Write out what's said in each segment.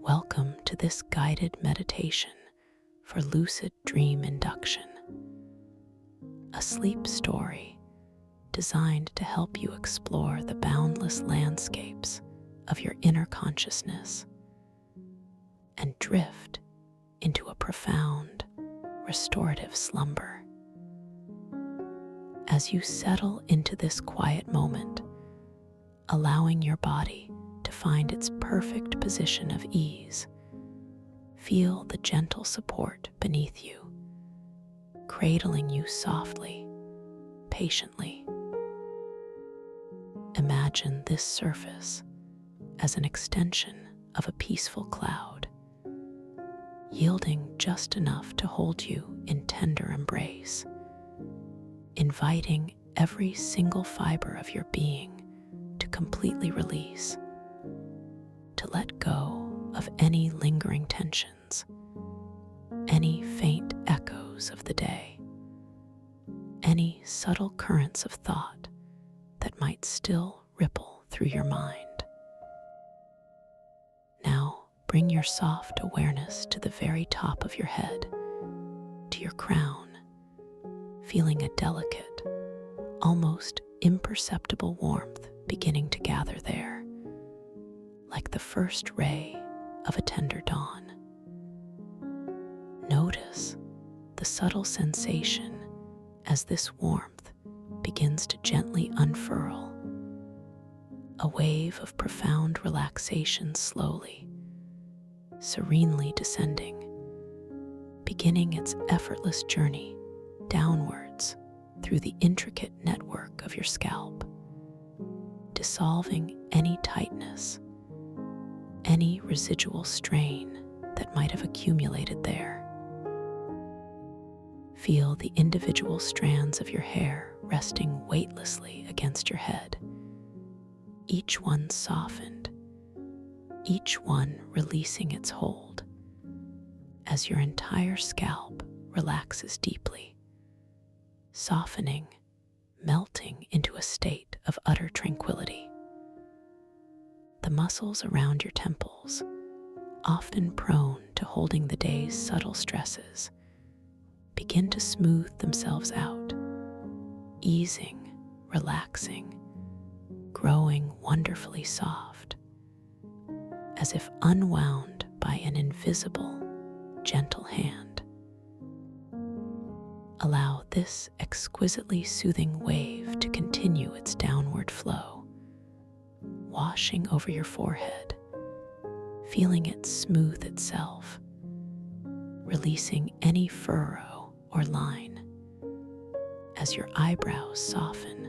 Welcome to this guided meditation for lucid dream induction, a sleep story designed to help you explore the boundless landscapes of your inner consciousness and drift into a profound, restorative slumber. As you settle into this quiet moment, allowing your body to find its perfect position of ease, feel the gentle support beneath you, cradling you softly, patiently. Imagine this surface as an extension of a peaceful cloud, yielding just enough to hold you in tender embrace, inviting every single fiber of your being to completely release, to let go of any lingering tensions, any faint echoes of the day, any subtle currents of thought that might still ripple through your mind. Now, bring your soft awareness to the very top of your head, to your crown, feeling a delicate, almost imperceptible warmth beginning to gather there, like the first ray of a tender dawn. Notice the subtle sensation as this warmth begins to gently unfurl, a wave of profound relaxation slowly, serenely descending, beginning its effortless journey downwards through the intricate network of your scalp, dissolving any tightness, any residual strain that might have accumulated there. Feel the individual strands of your hair resting weightlessly against your head, each one softened, each one releasing its hold, as your entire scalp relaxes deeply, softening, melting into a state of utter tranquility. The muscles around your temples, often prone to holding the day's subtle stresses, begin to smooth themselves out, easing, relaxing, growing wonderfully soft, as if unwound by an invisible, gentle hand. Allow this exquisitely soothing wave to continue its downward flow, washing over your forehead, feeling it smooth itself, releasing any furrow or line, as your eyebrows soften,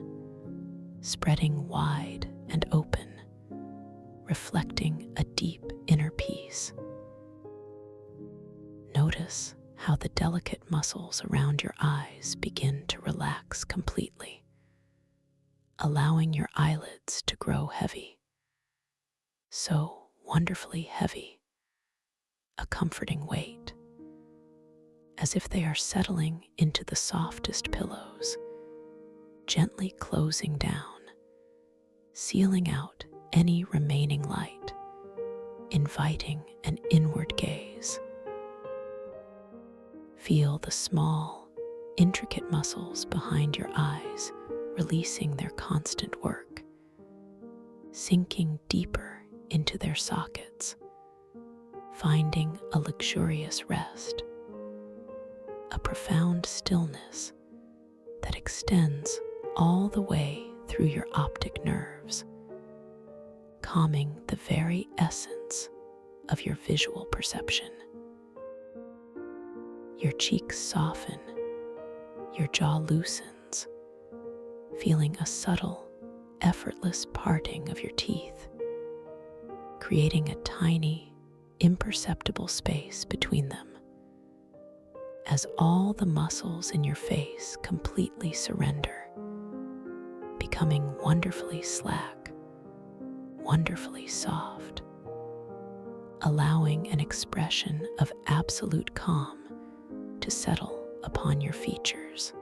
spreading wide and open, reflecting a deep inner peace. Notice how the delicate muscles around your eyes begin to relax completely, allowing your eyelids to grow heavy, so wonderfully heavy, a comforting weight, as if they are settling into the softest pillows, gently closing down, sealing out any remaining light, inviting an inward gaze. Feel the small, intricate muscles behind your eyes releasing their constant work, sinking deeper into their sockets, finding a luxurious rest, a profound stillness that extends all the way through your optic nerves, calming the very essence of your visual perception. Your cheeks soften, your jaw loosens, feeling a subtle, effortless parting of your teeth, creating a tiny, imperceptible space between them, as all the muscles in your face completely surrender, becoming wonderfully slack, wonderfully soft, allowing an expression of absolute calm to settle upon your features.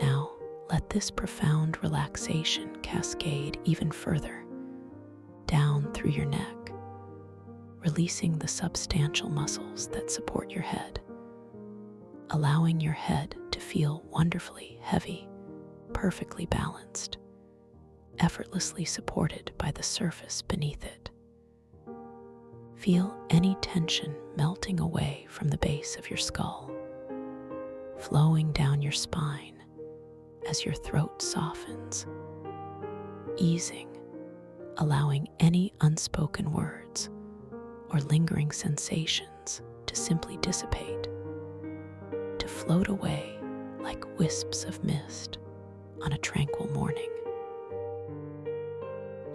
Now, let this profound relaxation cascade even further down through your neck, releasing the substantial muscles that support your head, allowing your head to feel wonderfully heavy, perfectly balanced, effortlessly supported by the surface beneath it. Feel any tension melting away from the base of your skull, flowing down your spine as your throat softens, easing, allowing any unspoken words or lingering sensations to simply dissipate, to float away like wisps of mist on a tranquil morning.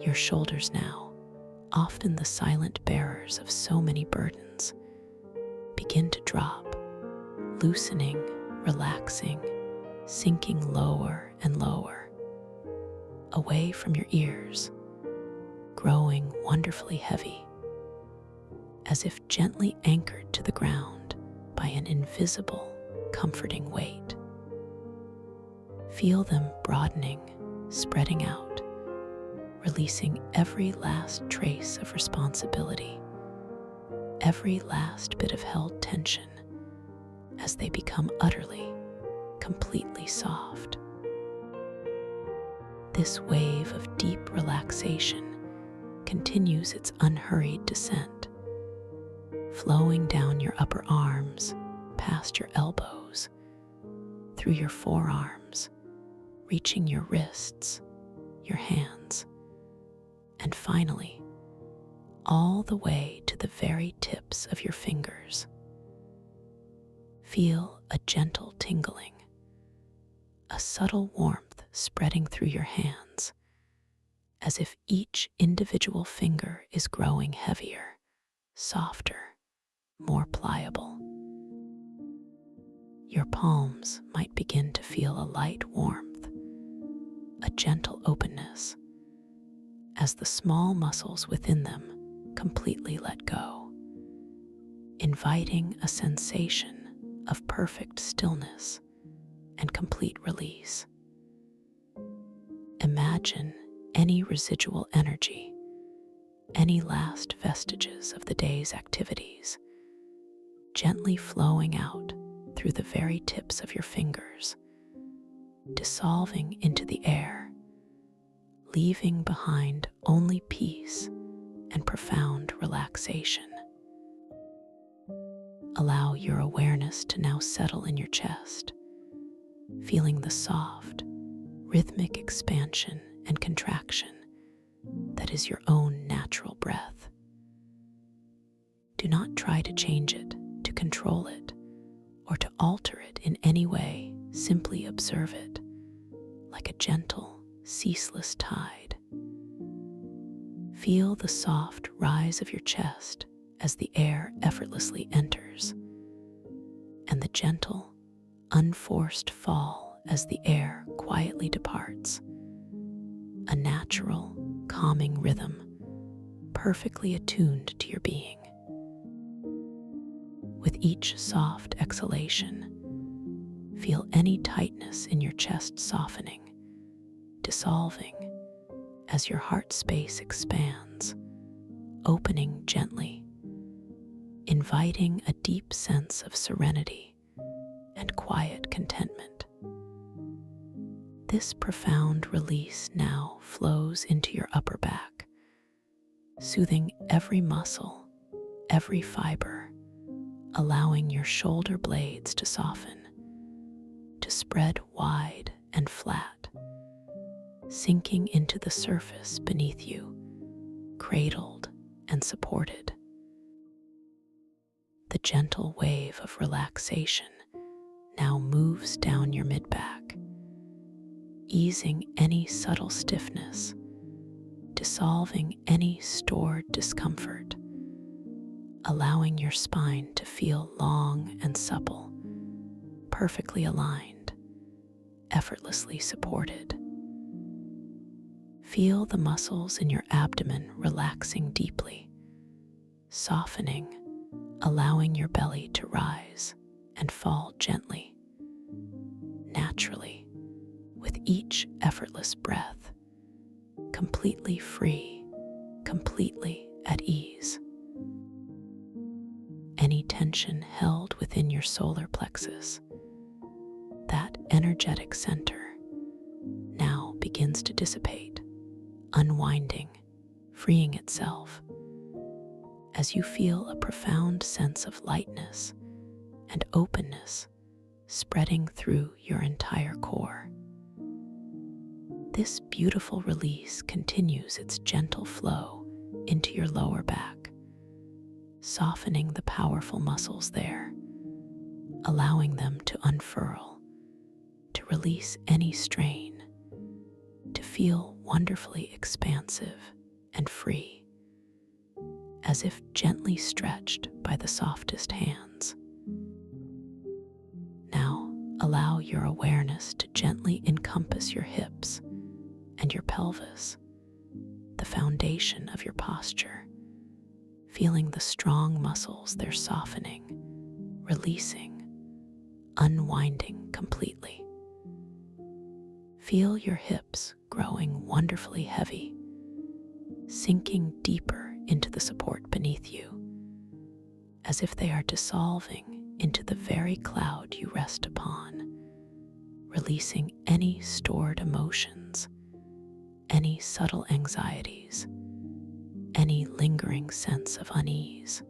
Your shoulders now, often the silent bearers of so many burdens, begin to drop, loosening, relaxing, sinking lower and lower, away from your ears, growing wonderfully heavy, as if gently anchored to the ground by an invisible, comforting weight. Feel them broadening, spreading out, releasing every last trace of responsibility, every last bit of held tension, as they become utterly, completely soft. This wave of deep relaxation continues its unhurried descent, flowing down your upper arms, past your elbows, through your forearms, reaching your wrists, your hands, and finally, all the way to the very tips of your fingers. Feel a gentle tingling, a subtle warmth spreading through your hands, as if each individual finger is growing heavier, softer, more pliable. Your palms might begin to feel a light warmth, a gentle openness, as the small muscles within them completely let go, inviting a sensation of perfect stillness and complete release. Imagine any residual energy, any last vestiges of the day's activities, gently flowing out through the very tips of your fingers, dissolving into the air, leaving behind only peace and profound relaxation. Allow your awareness to now settle in your chest, feeling the soft, rhythmic expansion and contraction that is your own natural breath. Do not try to change it, to control it, or to alter it in any way. Simply observe it like a gentle, ceaseless tide. Feel the soft rise of your chest as the air effortlessly enters, and the gentle, unforced fall as the air quietly departs. A natural, calming rhythm, perfectly attuned to your being. With each soft exhalation, feel any tightness in your chest softening, dissolving as your heart space expands, opening gently, inviting a deep sense of serenity and quiet contentment. This profound release now flows into your upper back, soothing every muscle, every fiber, allowing your shoulder blades to soften, to spread wide and flat, sinking into the surface beneath you, cradled and supported. The gentle wave of relaxation now moves down your mid-back, easing any subtle stiffness, dissolving any stored discomfort, allowing your spine to feel long and supple, perfectly aligned, effortlessly supported. Feel the muscles in your abdomen relaxing deeply, softening, allowing your belly to rise and fall gently, naturally, with each effortless breath, completely free, completely at ease. tension held within your solar plexus. That energetic center now begins to dissipate, unwinding, freeing itself, as you feel a profound sense of lightness and openness spreading through your entire core. This beautiful release continues its gentle flow into your lower back, softening the powerful muscles there, allowing them to unfurl, to release any strain, to feel wonderfully expansive and free, as if gently stretched by the softest hands. Now, allow your awareness to gently encompass your hips and your pelvis, the foundation of your posture, feeling the strong muscles they're softening, releasing, unwinding completely. Feel your hips growing wonderfully heavy, sinking deeper into the support beneath you, as if they are dissolving into the very cloud you rest upon, releasing any stored emotions, any subtle anxieties, any lingering sense of unease.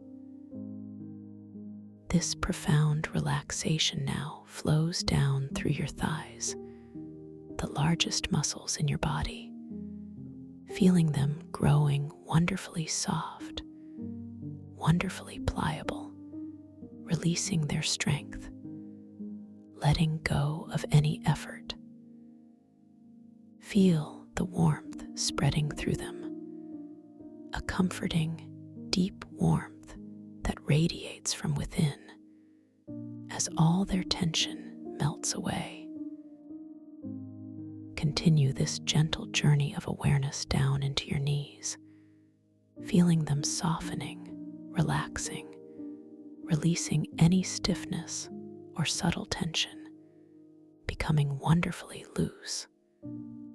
This profound relaxation now flows down through your thighs, the largest muscles in your body, feeling them growing wonderfully soft, wonderfully pliable, releasing their strength, letting go of any effort. Feel the warmth spreading through them, a comforting, deep warmth that radiates from within as all their tension melts away. Continue this gentle journey of awareness down into your knees, feeling them softening, relaxing, releasing any stiffness or subtle tension, becoming wonderfully loose,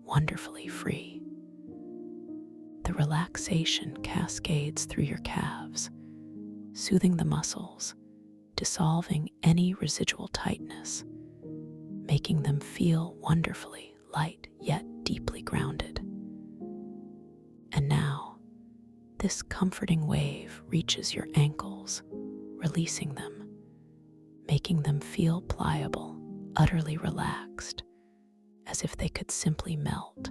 wonderfully free. The relaxation cascades through your calves, soothing the muscles, dissolving any residual tightness, making them feel wonderfully light yet deeply grounded. And now, this comforting wave reaches your ankles, releasing them, making them feel pliable, utterly relaxed, as if they could simply melt.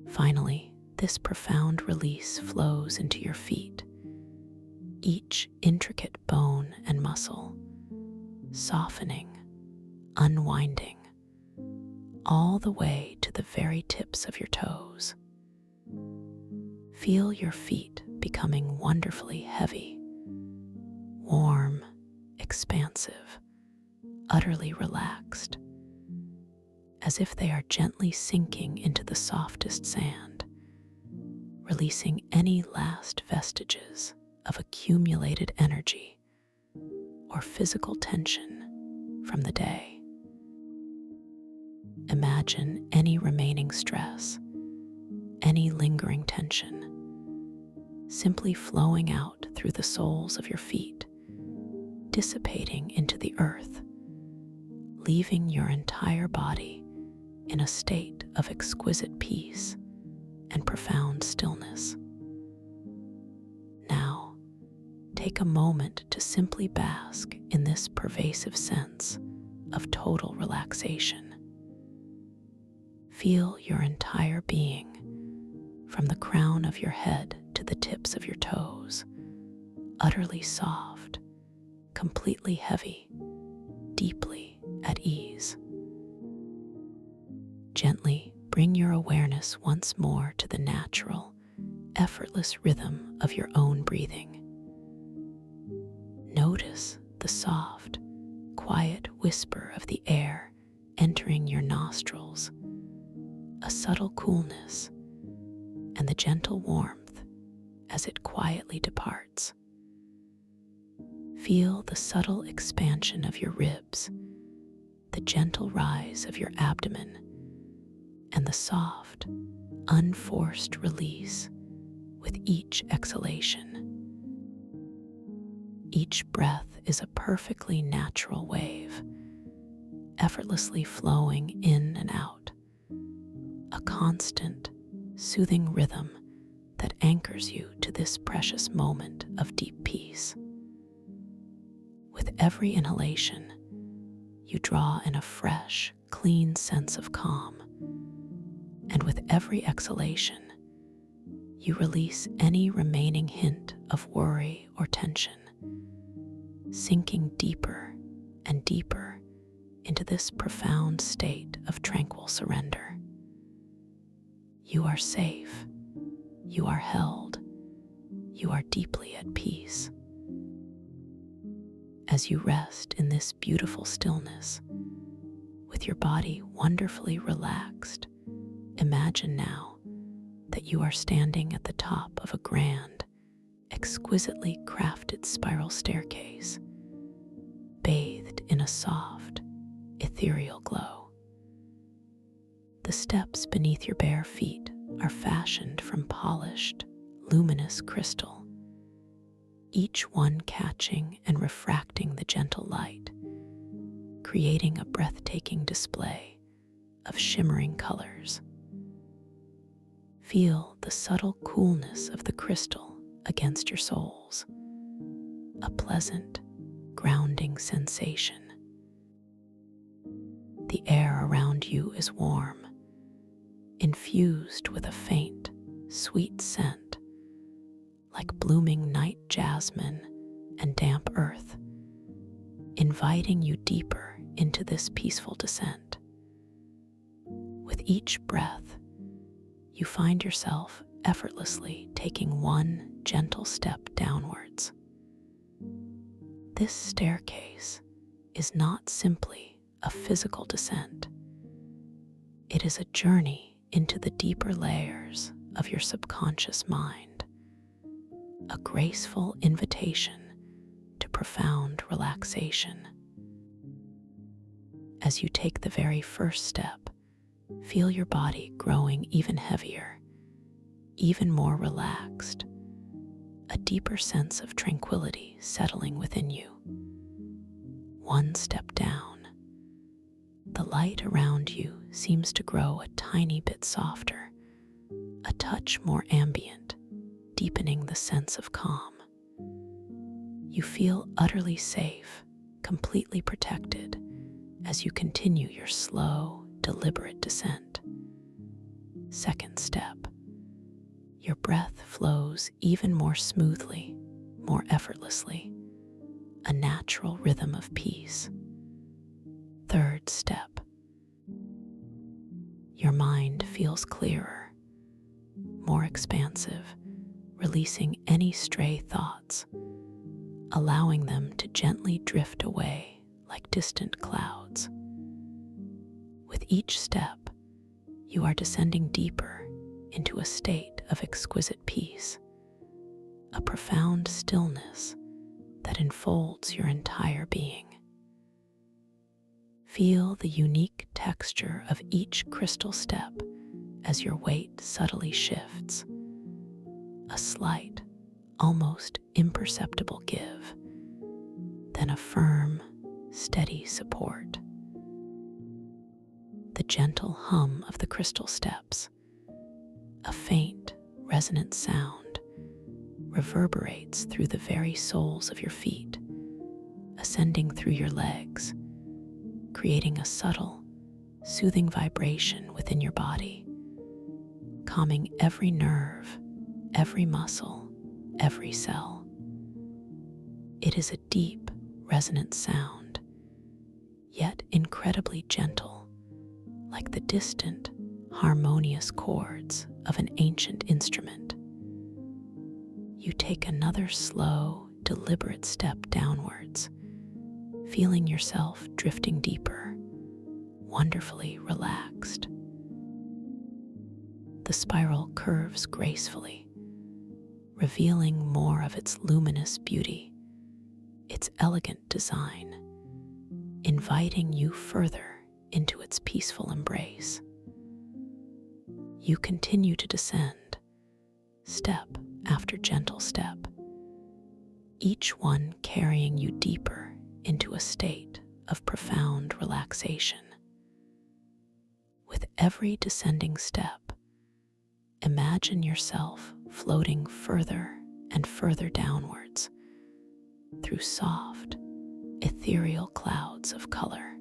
Finally, this profound release flows into your feet, each intricate bone and muscle, softening, unwinding, all the way to the very tips of your toes. Feel your feet becoming wonderfully heavy, warm, expansive, utterly relaxed, as if they are gently sinking into the softest sand, releasing any last vestiges of accumulated energy or physical tension from the day. Imagine any remaining stress, any lingering tension, simply flowing out through the soles of your feet, dissipating into the earth, leaving your entire body in a state of exquisite peace and profound stillness. Now, take a moment to simply bask in this pervasive sense of total relaxation. Feel your entire being, from the crown of your head to the tips of your toes, utterly soft, completely heavy, deeply at ease. Gently bring your awareness once more to the natural, effortless rhythm of your own breathing. Notice the soft, quiet whisper of the air entering your nostrils, a subtle coolness, and the gentle warmth as it quietly departs. Feel the subtle expansion of your ribs, the gentle rise of your abdomen, and the soft, unforced release with each exhalation. Each breath is a perfectly natural wave, effortlessly flowing in and out, a constant, soothing rhythm that anchors you to this precious moment of deep peace. With every inhalation, you draw in a fresh, clean sense of calm, and with every exhalation, you release any remaining hint of worry or tension, sinking deeper and deeper into this profound state of tranquil surrender. You are safe, you are held, you are deeply at peace. As you rest in this beautiful stillness, with your body wonderfully relaxed, imagine now that you are standing at the top of a grand, exquisitely crafted spiral staircase, bathed in a soft, ethereal glow. The steps beneath your bare feet are fashioned from polished, luminous crystal, each one catching and refracting the gentle light, creating a breathtaking display of shimmering colors. Feel the subtle coolness of the crystal against your soles, a pleasant, grounding sensation. The air around you is warm, infused with a faint, sweet scent, like blooming night jasmine and damp earth, inviting you deeper into this peaceful descent. With each breath, you find yourself effortlessly taking one gentle step downwards. This staircase is not simply a physical descent. It is a journey into the deeper layers of your subconscious mind, a graceful invitation to profound relaxation. As you take the very first step, feel your body growing even heavier, even more relaxed, a deeper sense of tranquility settling within you. One step down, the light around you seems to grow a tiny bit softer, a touch more ambient, deepening the sense of calm. You feel utterly safe, completely protected, as you continue your slow, deliberate descent. Second step, your breath flows even more smoothly, more effortlessly, a natural rhythm of peace. Third step, your mind feels clearer, more expansive, releasing any stray thoughts, allowing them to gently drift away like distant clouds. With each step, you are descending deeper into a state of exquisite peace, a profound stillness that enfolds your entire being. Feel the unique texture of each crystal step as your weight subtly shifts, a slight, almost imperceptible give, then a firm, steady support. The gentle hum of the crystal steps, a faint, resonant sound, reverberates through the very soles of your feet, ascending through your legs, creating a subtle, soothing vibration within your body, calming every nerve, every muscle, every cell. It is a deep, resonant sound, yet incredibly gentle, like the distant, harmonious chords of an ancient instrument. You take another slow, deliberate step downwards, feeling yourself drifting deeper, wonderfully relaxed. The spiral curves gracefully, revealing more of its luminous beauty, its elegant design, inviting you further into its peaceful embrace. You continue to descend, step after gentle step, each one carrying you deeper into a state of profound relaxation. With every descending step, imagine yourself floating further and further downwards through soft, ethereal clouds of color.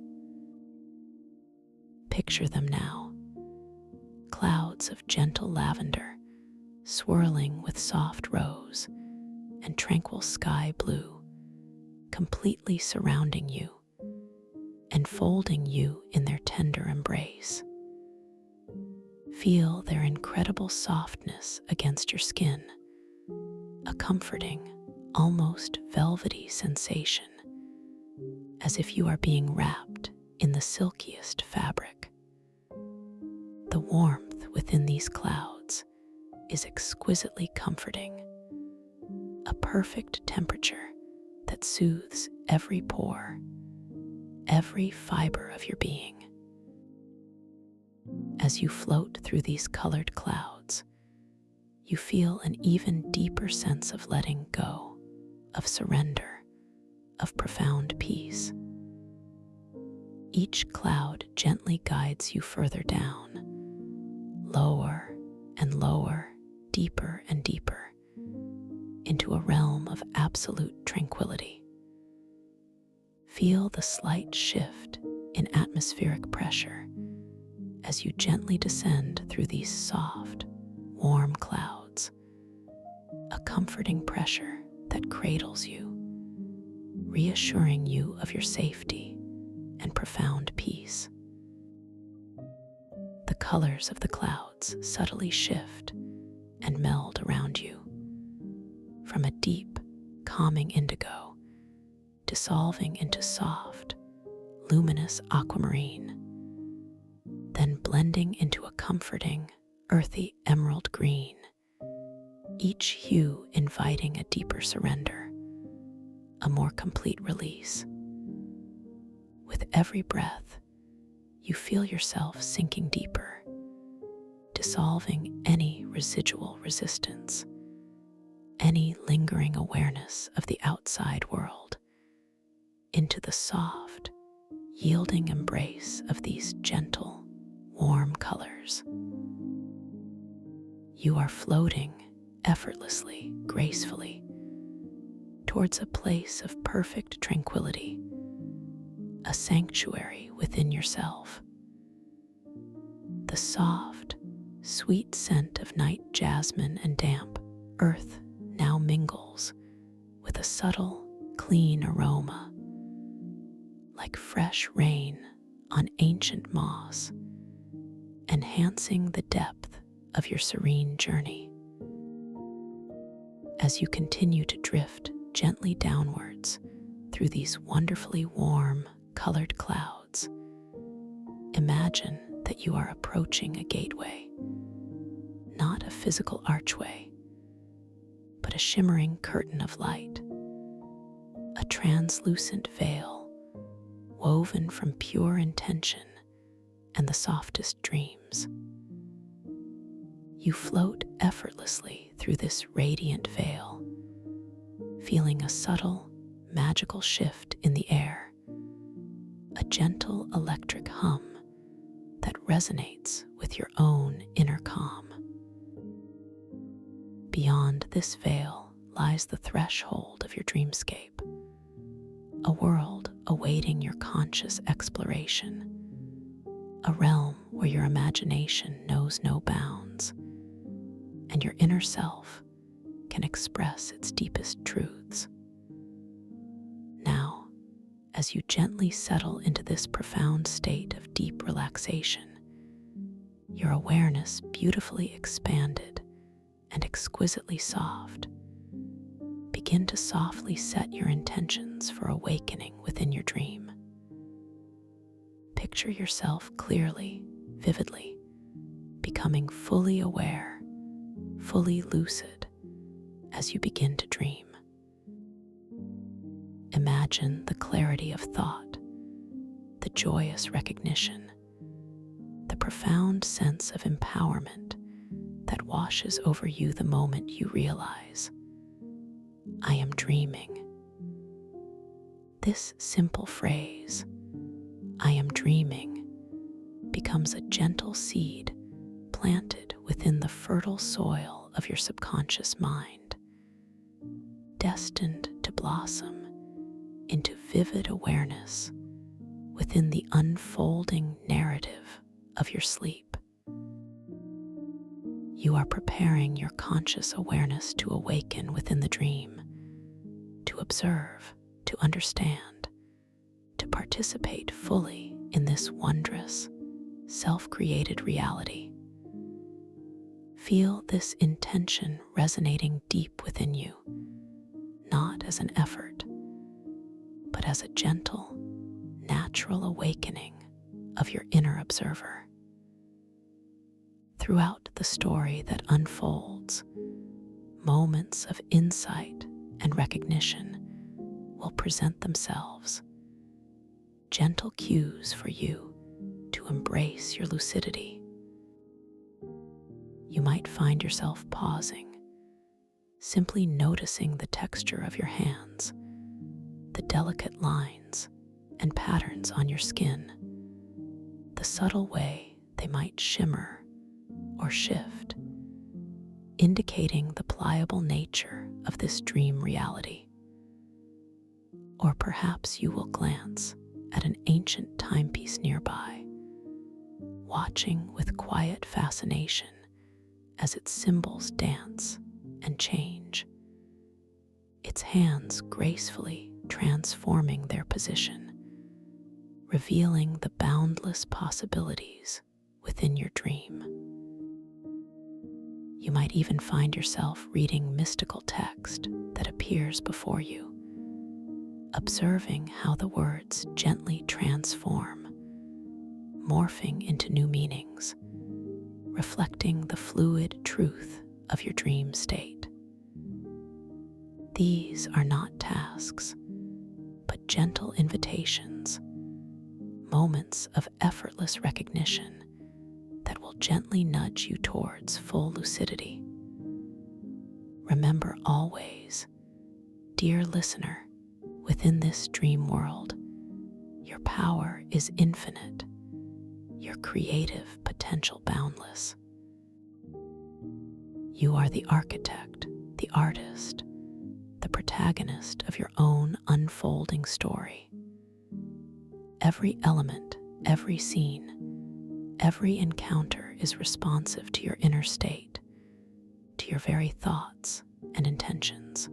Picture them now, clouds of gentle lavender swirling with soft rose and tranquil sky blue, completely surrounding you, enfolding you in their tender embrace. Feel their incredible softness against your skin, a comforting, almost velvety sensation, as if you are being wrapped in the silkiest fabric. The warmth within these clouds is exquisitely comforting, a perfect temperature that soothes every pore, every fiber of your being. As you float through these colored clouds, you feel an even deeper sense of letting go, of surrender, of profound peace. Each cloud gently guides you further down, lower and lower, deeper and deeper, into a realm of absolute tranquility. Feel the slight shift in atmospheric pressure as you gently descend through these soft, warm clouds, a comforting pressure that cradles you, reassuring you of your safety and profound peace. The colors of the clouds subtly shift and meld around you, from a deep, calming indigo, dissolving into soft, luminous aquamarine, then blending into a comforting, earthy emerald green, each hue inviting a deeper surrender, a more complete release. With every breath, you feel yourself sinking deeper, dissolving any residual resistance, any lingering awareness of the outside world, into the soft, yielding embrace of these gentle, warm colors. You are floating effortlessly, gracefully, towards a place of perfect tranquility, a sanctuary within yourself. The soft, sweet scent of night jasmine and damp earth now mingles with a subtle, clean aroma, like fresh rain on ancient moss, enhancing the depth of your serene journey. As you continue to drift gently downwards through these wonderfully warm, colored clouds, imagine that you are approaching a gateway, not a physical archway, but a shimmering curtain of light, a translucent veil woven from pure intention and the softest dreams. You float effortlessly through this radiant veil, feeling a subtle, magical shift in the air, a gentle electric hum that resonates with your own inner calm. Beyond this veil lies the threshold of your dreamscape, a world awaiting your conscious exploration, a realm where your imagination knows no bounds, and your inner self can express its deepest truths. Now, as you gently settle into this profound state of deep relaxation, your awareness beautifully expanded and exquisitely soft, begin to softly set your intentions for awakening within your dream. Picture yourself clearly, vividly, becoming fully aware, fully lucid as you begin to dream. Imagine the clarity of thought, the joyous recognition, the profound sense of empowerment that washes over you the moment you realize I am dreaming. This simple phrase, I am dreaming, becomes a gentle seed planted within the fertile soil of your subconscious mind, destined to blossom into vivid awareness within the unfolding narrative of your sleep. You are preparing your conscious awareness to awaken within the dream, to observe, to understand, to participate fully in this wondrous, self-created reality. Feel this intention resonating deep within you, not as an effort, but as a gentle, natural awakening of your inner observer. Throughout the story that unfolds, moments of insight and recognition will present themselves, gentle cues for you to embrace your lucidity. You might find yourself pausing, simply noticing the texture of your hands, the delicate lines and patterns on your skin, the subtle way they might shimmer or shift, indicating the pliable nature of this dream reality. Or perhaps you will glance at an ancient timepiece nearby, watching with quiet fascination as its symbols dance and change, its hands gracefully transforming their position, revealing the boundless possibilities within your dream. You might even find yourself reading mystical text that appears before you, observing how the words gently transform, morphing into new meanings, reflecting the fluid truth of your dream state. These are not tasks, but gentle invitations, moments of effortless recognition that will gently nudge you towards full lucidity. Remember always, dear listener, within this dream world, your power is infinite, your creative potential boundless. You are the architect, the artist, the protagonist of your own unfolding story. Every element, every scene, every encounter is responsive to your inner state, to your very thoughts and intentions.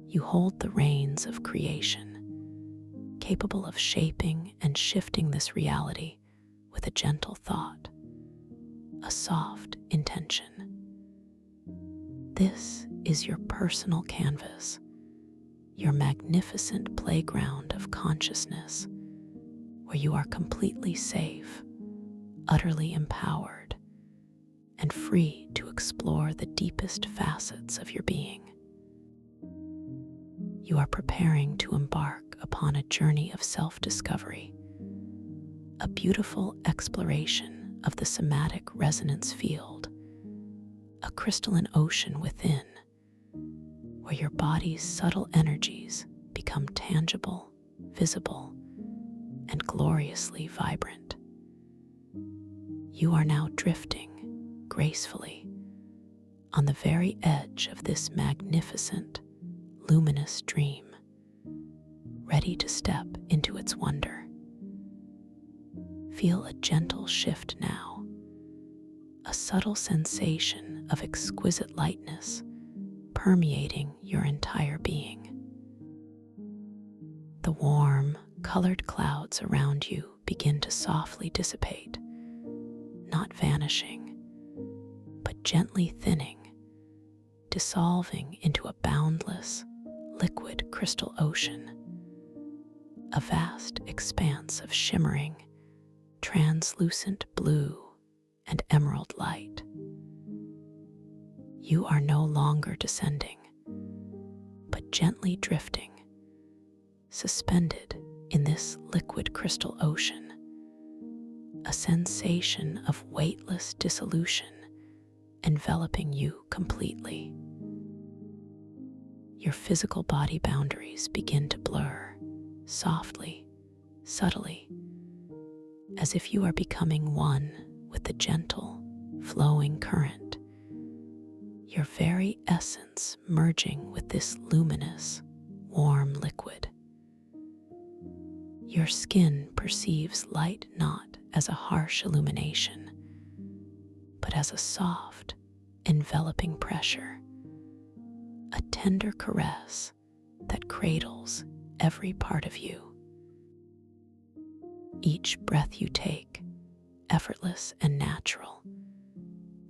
You hold the reins of creation, capable of shaping and shifting this reality with a gentle thought, a soft intention. This is your personal canvas, your magnificent playground of consciousness, where you are completely safe, utterly empowered, and free to explore the deepest facets of your being. You are preparing to embark upon a journey of self-discovery, a beautiful exploration of the somatic resonance field, a crystalline ocean within, where your body's subtle energies become tangible, visible, and gloriously vibrant. You are now drifting gracefully on the very edge of this magnificent, luminous dream, ready to step into its wonder. Feel a gentle shift now, a subtle sensation of exquisite lightness permeating your entire being. The warm, colored clouds around you begin to softly dissipate, not vanishing, but gently thinning, dissolving into a boundless, liquid crystal ocean, a vast expanse of shimmering, translucent blue and emerald light. You are no longer descending, but gently drifting, suspended in this liquid crystal ocean, a sensation of weightless dissolution enveloping you completely. your physical body boundaries begin to blur, softly, subtly, as if you are becoming one with the gentle, flowing current, your very essence merging with this luminous, warm liquid. Your skin perceives light not as a harsh illumination, but as a soft, enveloping pressure, a tender caress that cradles every part of you. Each breath you take, effortless and natural,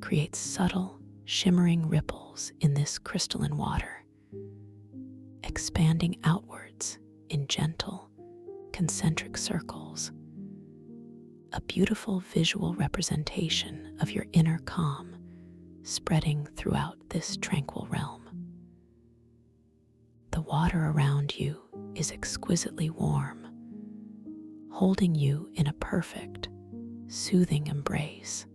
creates subtle, shimmering ripples in this crystalline water, expanding outwards in gentle, concentric circles, a beautiful visual representation of your inner calm spreading throughout this tranquil realm. The water around you is exquisitely warm, holding you in a perfect, soothing embrace,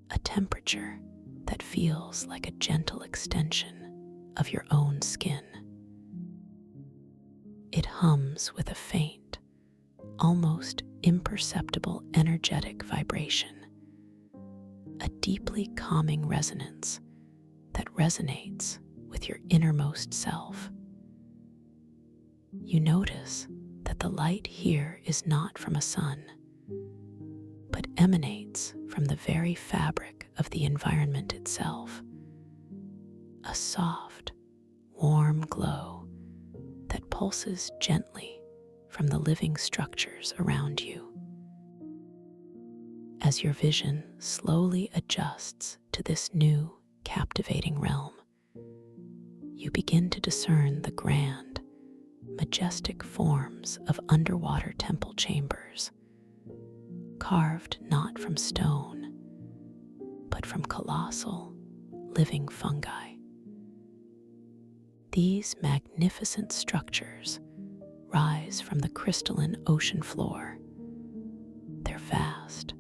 a temperature that feels like a gentle extension of your own skin. It hums with a faint, almost imperceptible energetic vibration, a deeply calming resonance that resonates with your innermost self. You notice that the light here is not from a sun, but emanates from the very fabric of the environment itself, a soft, warm glow that pulses gently from the living structures around you. As your vision slowly adjusts to this new, captivating realm, you begin to discern the grand, majestic forms of underwater temple chambers, carved not from stone, but from colossal, living fungi. These magnificent structures rise from the crystalline ocean floor, their vast,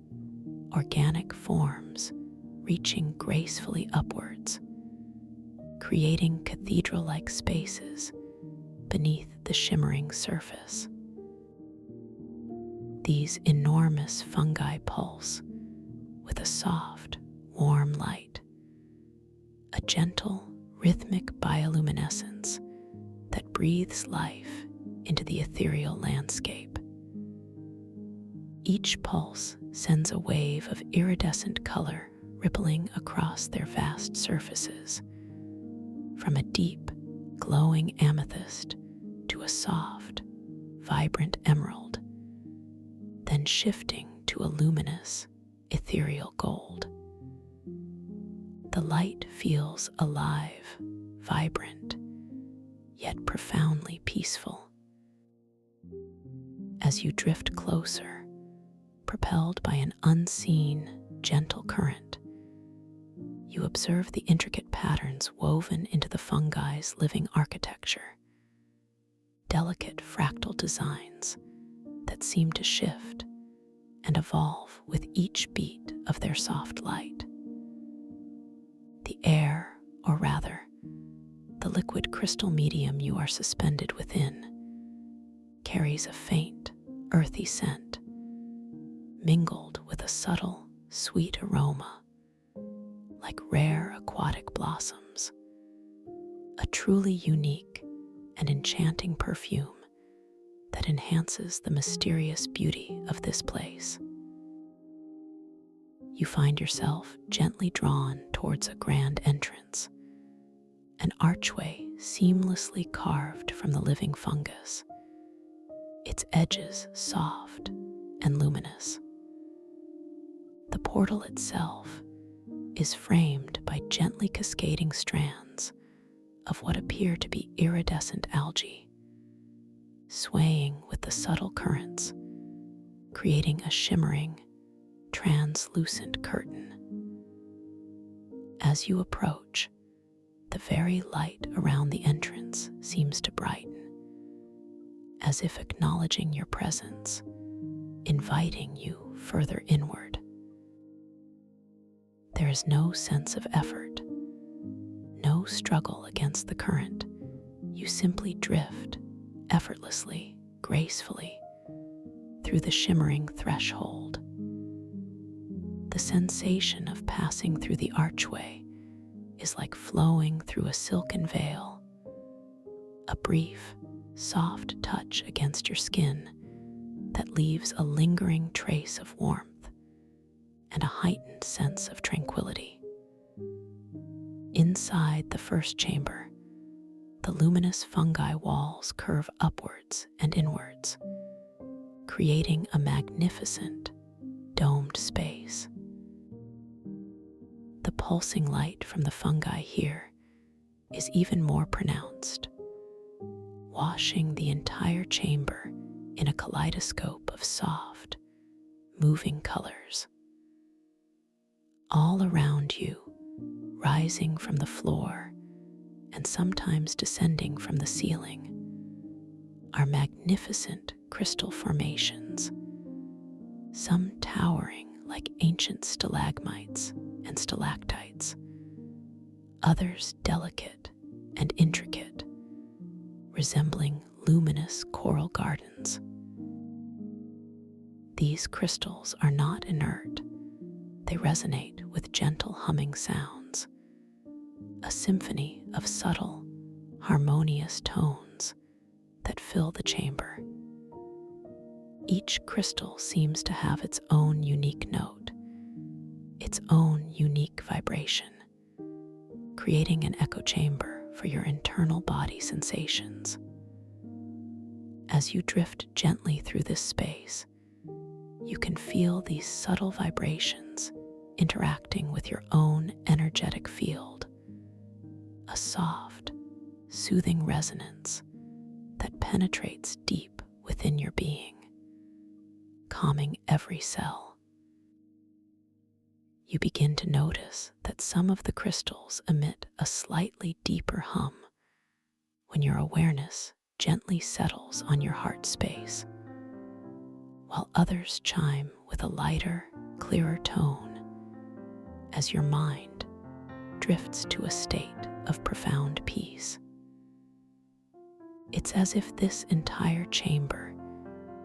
organic forms reaching gracefully upwards, creating cathedral-like spaces beneath the shimmering surface. These enormous fungi pulse with a soft, warm light, a gentle, rhythmic bioluminescence that breathes life into the ethereal landscape. Each pulse sends a wave of iridescent color rippling across their vast surfaces, from a deep, glowing amethyst to a soft, vibrant emerald, then shifting to a luminous, ethereal gold. The light feels alive, vibrant, yet profoundly peaceful. As you drift closer, propelled by an unseen, gentle current, you observe the intricate patterns woven into the fungi's living architecture, delicate fractal designs that seem to shift and evolve with each beat of their soft light. The air, or rather, the liquid crystal medium you are suspended within, carries a faint, earthy scent, mingled with a subtle, sweet aroma, like rare aquatic blossoms, a truly unique and enchanting perfume that enhances the mysterious beauty of this place. You find yourself gently drawn towards a grand entrance, an archway seamlessly carved from the living fungus, its edges soft and luminous. The portal itself is framed by gently cascading strands of what appear to be iridescent algae, swaying with the subtle currents, creating a shimmering, translucent curtain. As you approach, the very light around the entrance seems to brighten, as if acknowledging your presence, inviting you further inward. There is no sense of effort, no struggle against the current, you simply drift effortlessly, gracefully through the shimmering threshold. The sensation of passing through the archway is like flowing through a silken veil, a brief, soft touch against your skin that leaves a lingering trace of warmth and a heightened sense of tranquility. Inside the first chamber, the luminous fungi walls curve upwards and inwards, creating a magnificent, domed space. The pulsing light from the fungi here is even more pronounced, washing the entire chamber in a kaleidoscope of soft, moving colors. All around you, rising from the floor and sometimes descending from the ceiling, are magnificent crystal formations, some towering like ancient stalagmites and stalactites, others delicate and intricate, resembling luminous coral gardens. These crystals are not inert. They resonate with gentle humming sounds, a symphony of subtle, harmonious tones that fill the chamber. Each crystal seems to have its own unique note, its own unique vibration, creating an echo chamber for your internal body sensations. As you drift gently through this space, you can feel these subtle vibrations interacting with your own energetic field, a soft, soothing resonance that penetrates deep within your being, calming every cell. You begin to notice that some of the crystals emit a slightly deeper hum when your awareness gently settles on your heart space, while others chime with a lighter, clearer tone as your mind drifts to a state of profound peace. It's as if this entire chamber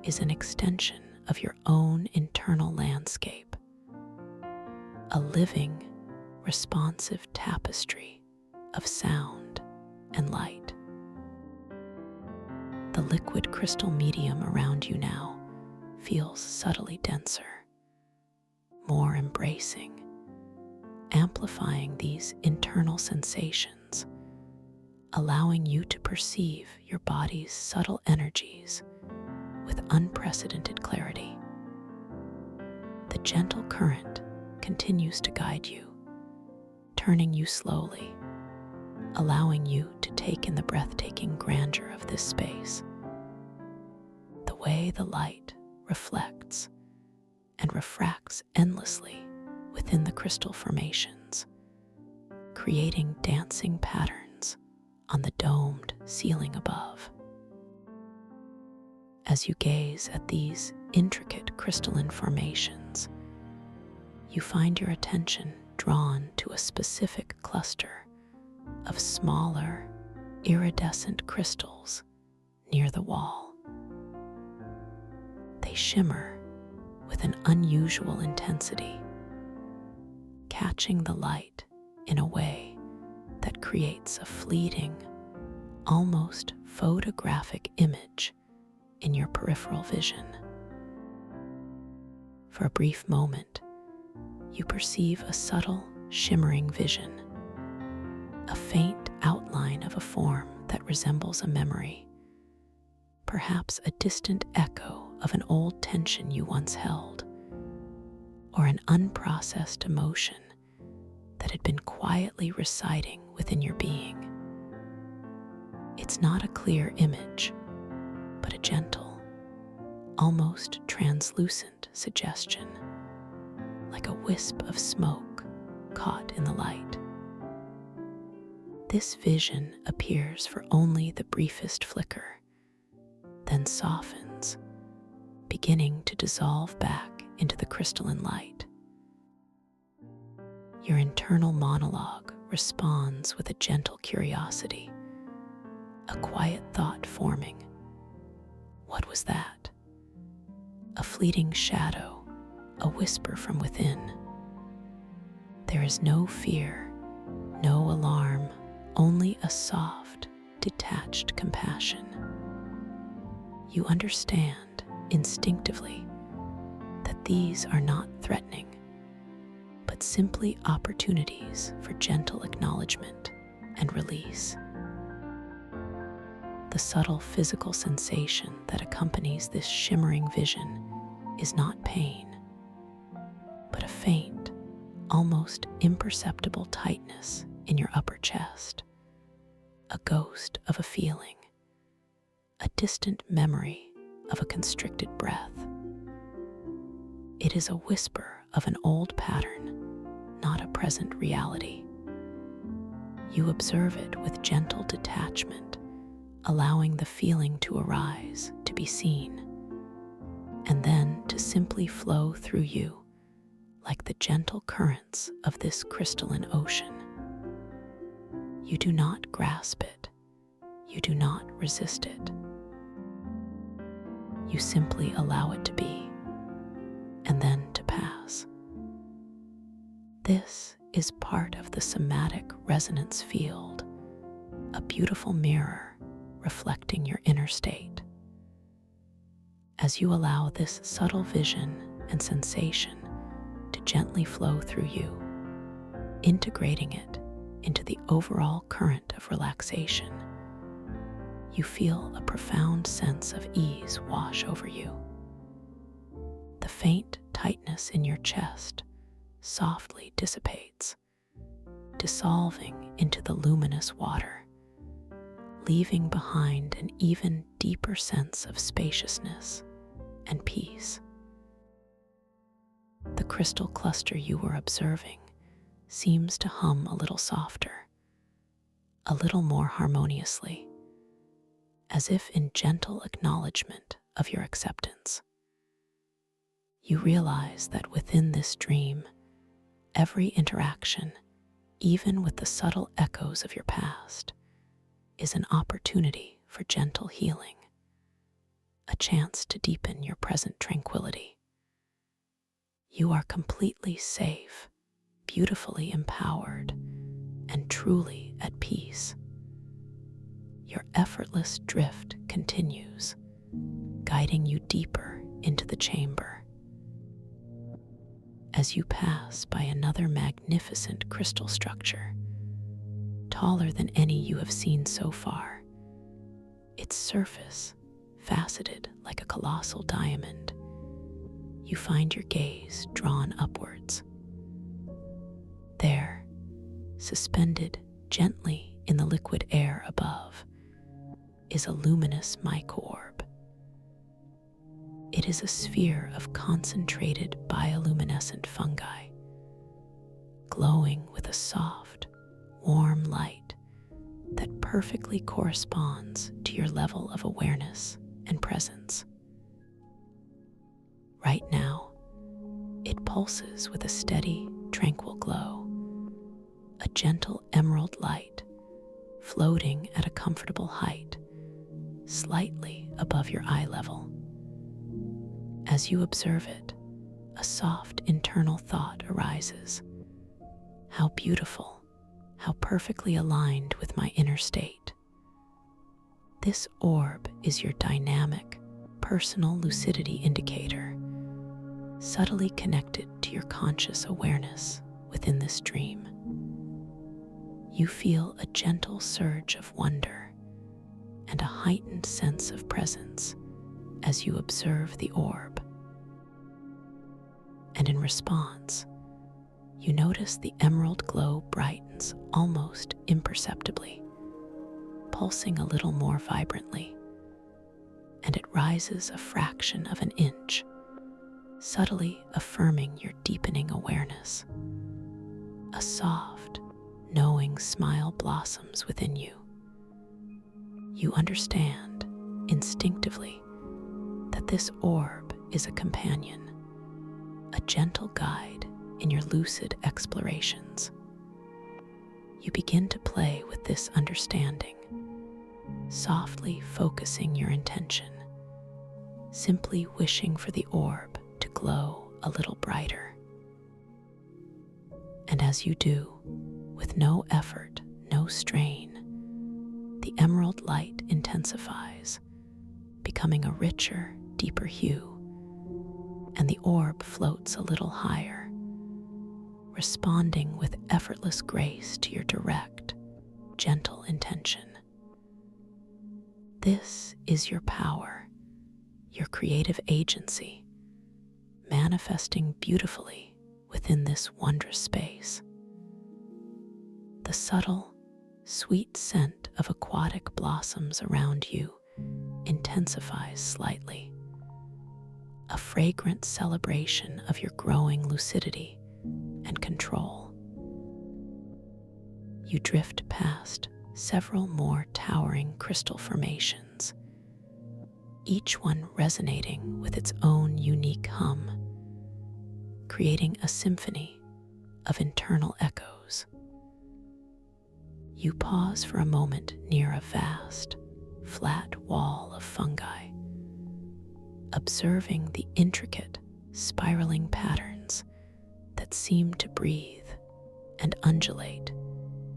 is an extension of your own internal landscape, a living, responsive tapestry of sound and light. The liquid crystal medium around you now feels subtly denser, more embracing, amplifying these internal sensations, allowing you to perceive your body's subtle energies with unprecedented clarity. The gentle current continues to guide you, turning you slowly, allowing you to take in the breathtaking grandeur of this space. The way the light reflects and refracts endlessly within the crystal formations, creating dancing patterns on the domed ceiling above. As you gaze at these intricate crystalline formations, you find your attention drawn to a specific cluster of smaller, iridescent crystals near the wall. They shimmer with an unusual intensity, catching the light in a way that creates a fleeting, almost photographic image in your peripheral vision. For a brief moment, you perceive a subtle, shimmering vision, a faint outline of a form that resembles a memory, perhaps a distant echo of an old tension you once held, or an unprocessed emotion that had been quietly residing within your being. It's not a clear image, but a gentle, almost translucent suggestion, like a wisp of smoke caught in the light. This vision appears for only the briefest flicker, then softens, beginning to dissolve back into the crystalline light. Your internal monologue responds with a gentle curiosity, a quiet thought forming. What was that? A fleeting shadow, a whisper from within. There is no fear, no alarm, only a soft, detached compassion. You understand instinctively that these are not threatening, but simply opportunities for gentle acknowledgement and release. The subtle physical sensation that accompanies this shimmering vision is not pain, but a faint, almost imperceptible tightness in your upper chest, a ghost of a feeling, a distant memory of a constricted breath. It is a whisper of an old pattern, not a present reality. You observe it with gentle detachment, allowing the feeling to arise, to be seen, and then to simply flow through you like the gentle currents of this crystalline ocean. You do not grasp it. You do not resist it. You simply allow it to be, and then to pass. This is part of the somatic resonance field, a beautiful mirror reflecting your inner state. As you allow this subtle vision and sensation to gently flow through you, integrating it into the overall current of relaxation, you feel a profound sense of ease wash over you. The faint tightness in your chest softly dissipates, dissolving into the luminous water, leaving behind an even deeper sense of spaciousness and peace. The crystal cluster you were observing seems to hum a little softer, a little more harmoniously, as if in gentle acknowledgement of your acceptance. You realize that within this dream, every interaction, even with the subtle echoes of your past, is an opportunity for gentle healing, a chance to deepen your present tranquility. You are completely safe, beautifully empowered, and truly at peace. Your effortless drift continues, guiding you deeper into the chamber. As you pass by another magnificent crystal structure, taller than any you have seen so far, its surface faceted like a colossal diamond, you find your gaze drawn upwards. There, suspended gently in the liquid air above, is a luminous micro-orb. It is a sphere of concentrated bioluminescent fungi, glowing with a soft, warm light that perfectly corresponds to your level of awareness and presence. Right now, it pulses with a steady, tranquil glow, a gentle emerald light floating at a comfortable height, slightly above your eye level. As you observe it, a soft internal thought arises. How beautiful, how perfectly aligned with my inner state. This orb is your dynamic, personal lucidity indicator, subtly connected to your conscious awareness within this dream. You feel a gentle surge of wonder and a heightened sense of presence as you observe the orb. And in response, you notice the emerald glow brightens almost imperceptibly, pulsing a little more vibrantly, and it rises a fraction of an inch, subtly affirming your deepening awareness. A soft, knowing smile blossoms within you. You understand instinctively that this orb is a companion, a gentle guide in your lucid explorations. You begin to play with this understanding, softly focusing your intention, simply wishing for the orb to glow a little brighter. And as you do, with no effort, no strain, the emerald light intensifies, becoming a richer, deeper hue, and the orb floats a little higher, responding with effortless grace to your direct, gentle intention. This is your power, your creative agency, manifesting beautifully within this wondrous space. The subtle, sweet scent of aquatic blossoms around you intensifies slightly, a fragrant celebration of your growing lucidity and control. You drift past several more towering crystal formations, each one resonating with its own unique hum, creating a symphony of internal echoes. You pause for a moment near a vast, flat wall of fungi, observing the intricate, spiraling patterns that seem to breathe and undulate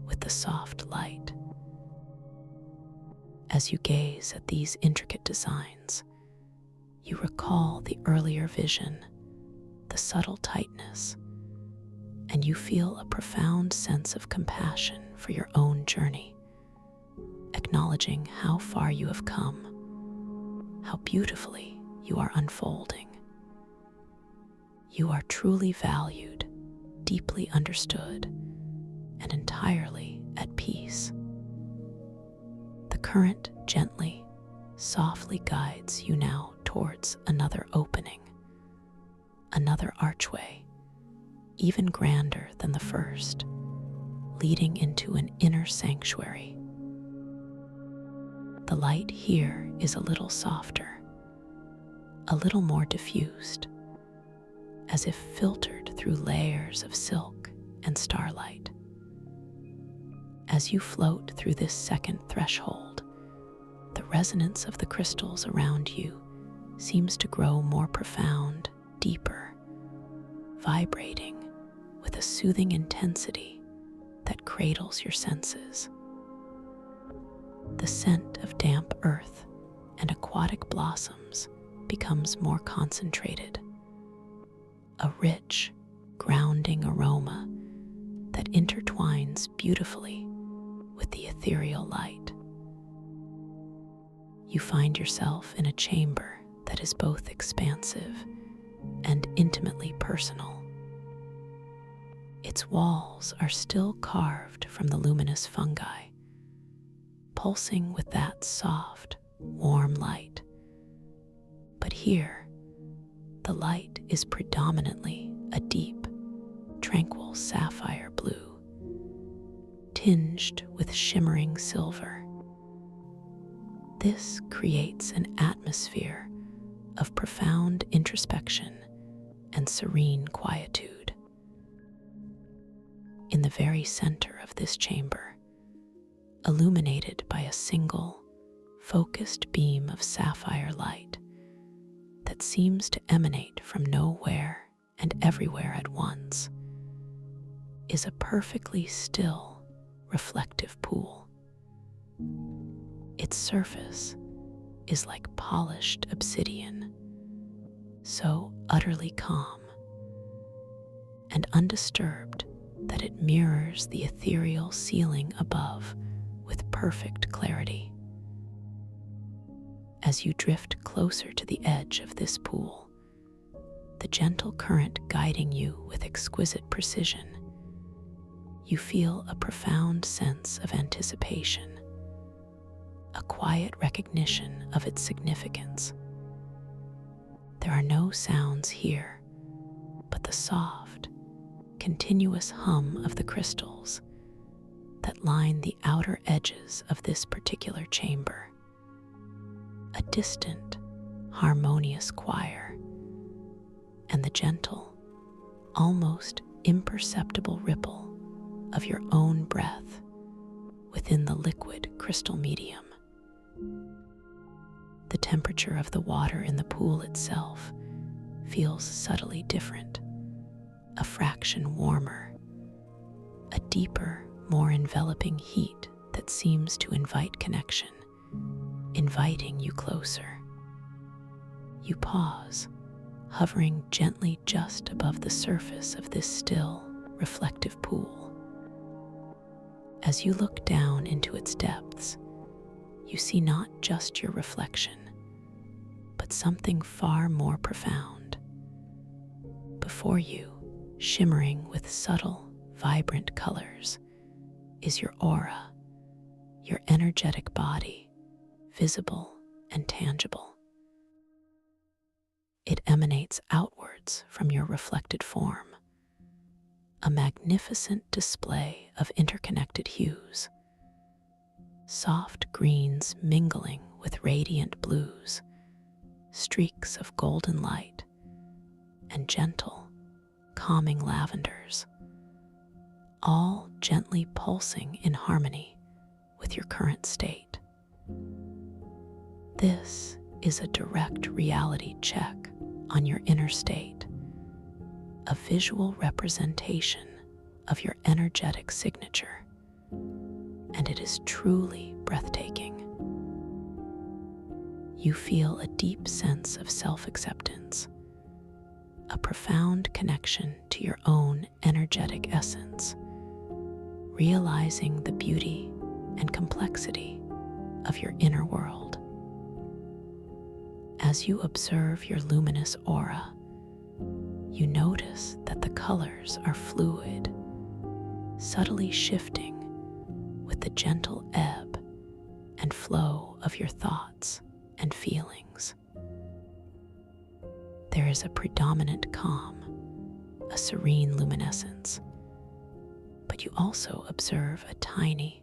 with the soft light. As you gaze at these intricate designs, you recall the earlier vision, the subtle tightness, and you feel a profound sense of compassion for your own journey, acknowledging how far you have come, how beautifully you are unfolding. You are truly valued, deeply understood, and entirely at peace. The current gently, softly guides you now towards another opening, another archway, even grander than the first, leading into an inner sanctuary. The light here is a little softer, a little more diffused, as if filtered through layers of silk and starlight. As you float through this second threshold, the resonance of the crystals around you seems to grow more profound, deeper, vibrating with a soothing intensity that cradles your senses. The scent of damp earth and aquatic blossoms becomes more concentrated, a rich, grounding aroma that intertwines beautifully with the ethereal light. You find yourself in a chamber that is both expansive and intimately personal. Its walls are still carved from the luminous fungi, pulsing with that soft, warm light. But here, the light is predominantly a deep, tranquil sapphire blue, tinged with shimmering silver. This creates an atmosphere of profound introspection and serene quietude. In the very center of this chamber, illuminated by a single, focused beam of sapphire light that seems to emanate from nowhere and everywhere at once, is a perfectly still, reflective pool. Its surface is like polished obsidian, so utterly calm and undisturbed that it mirrors the ethereal ceiling above with perfect clarity. As you drift closer to the edge of this pool, the gentle current guiding you with exquisite precision, you feel a profound sense of anticipation, a quiet recognition of its significance. There are no sounds here, but the soft, continuous hum of the crystals that line the outer edges of this particular chamber. A distant, harmonious choir, and the gentle, almost imperceptible ripple of your own breath within the liquid crystal medium. temperature of the water in the pool itself feels subtly different, a fraction warmer, a deeper, more enveloping heat that seems to invite connection, inviting you closer. You pause, hovering gently just above the surface of this still, reflective pool. As you look down into its depths, you see not just your reflection, but something far more profound. Before you, shimmering with subtle, vibrant colors, is your aura, your energetic body, visible and tangible. It emanates outwards from your reflected form, a magnificent display of interconnected hues, soft greens mingling with radiant blues, streaks of golden light, and gentle, calming lavenders, all gently pulsing in harmony with your current state. This is a direct reality check on your inner state, a visual representation of your energetic signature, and it is truly breathtaking. You feel a deep sense of self-acceptance, a profound connection to your own energetic essence, realizing the beauty and complexity of your inner world. As you observe your luminous aura, you notice that the colors are fluid, subtly shifting with the gentle ebb and flow of your thoughts and feelings. There is a predominant calm, a serene luminescence, but you also observe a tiny,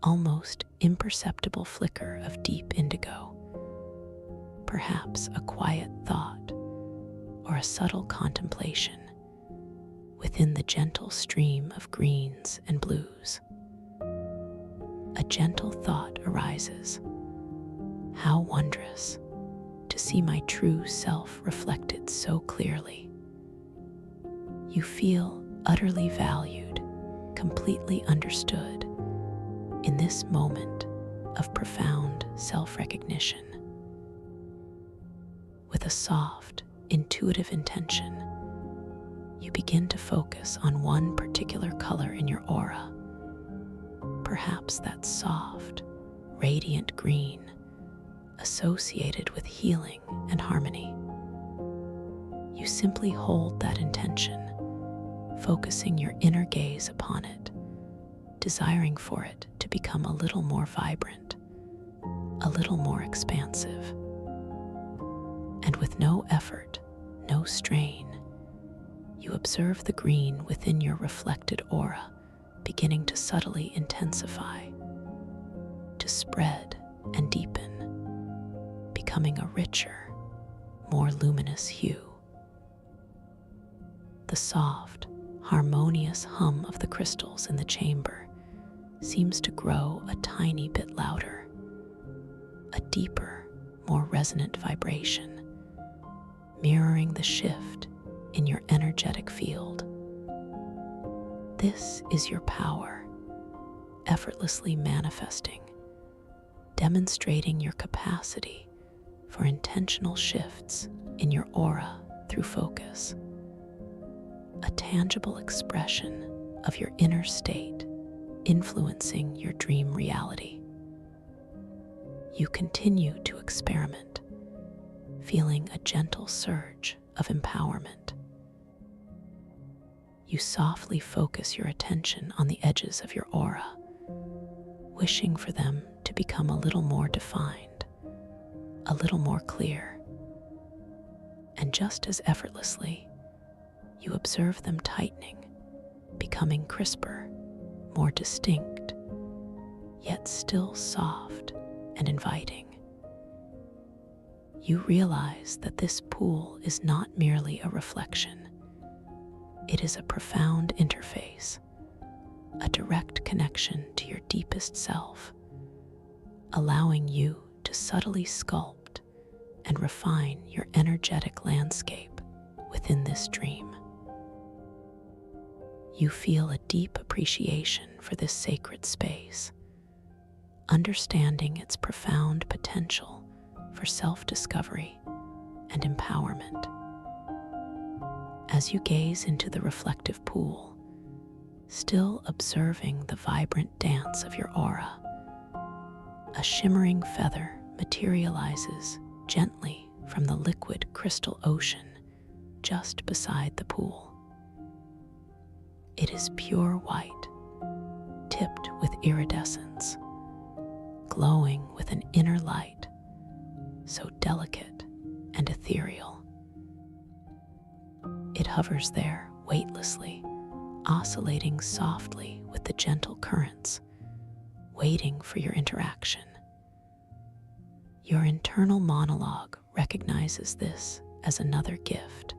almost imperceptible flicker of deep indigo, perhaps a quiet thought or a subtle contemplation within the gentle stream of greens and blues. A gentle thought arises. How wondrous to see my true self reflected so clearly. You feel utterly valued, completely understood in this moment of profound self-recognition. With a soft, intuitive intention, you begin to focus on one particular color in your aura, perhaps that soft, radiant green associated with healing and harmony. You simply hold that intention, focusing your inner gaze upon it, desiring for it to become a little more vibrant, a little more expansive. And with no effort, no strain, you observe the green within your reflected aura beginning to subtly intensify, to spread and deepen, becoming a richer, more luminous hue. The soft, harmonious hum of the crystals in the chamber seems to grow a tiny bit louder, a deeper, more resonant vibration, mirroring the shift in your energetic field. This is your power, effortlessly manifesting, demonstrating your capacity for intentional shifts in your aura through focus, a tangible expression of your inner state influencing your dream reality. You continue to experiment, feeling a gentle surge of empowerment. You softly focus your attention on the edges of your aura, wishing for them to become a little more defined, a little more clear. And just as effortlessly, you observe them tightening, becoming crisper, more distinct, yet still soft and inviting. You realize that this pool is not merely a reflection. It is a profound interface, a direct connection to your deepest self, allowing you to subtly sculpt and refine your energetic landscape within this dream. You feel a deep appreciation for this sacred space, understanding its profound potential for self-discovery and empowerment. As you gaze into the reflective pool, still observing the vibrant dance of your aura, a shimmering feather materializes gently from the liquid crystal ocean just beside the pool. It is pure white, tipped with iridescence, glowing with an inner light so delicate and ethereal. It hovers there weightlessly, oscillating softly with the gentle currents, waiting for your interaction. Your internal monologue recognizes this as another gift,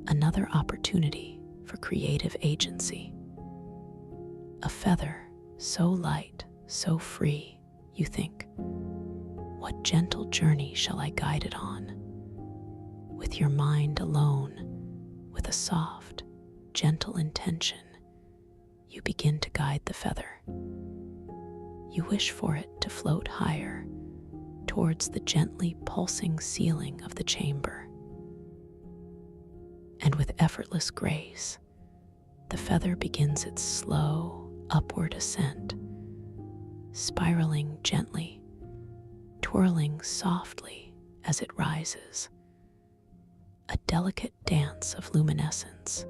another opportunity for creative agency. A feather so light, so free, you think, what gentle journey shall I guide it on? With your mind alone, with a soft, gentle intention, you begin to guide the feather. You wish for it to float higher towards the gently pulsing ceiling of the chamber. And with effortless grace, the feather begins its slow, upward ascent, spiraling gently, twirling softly as it rises, a delicate dance of luminescence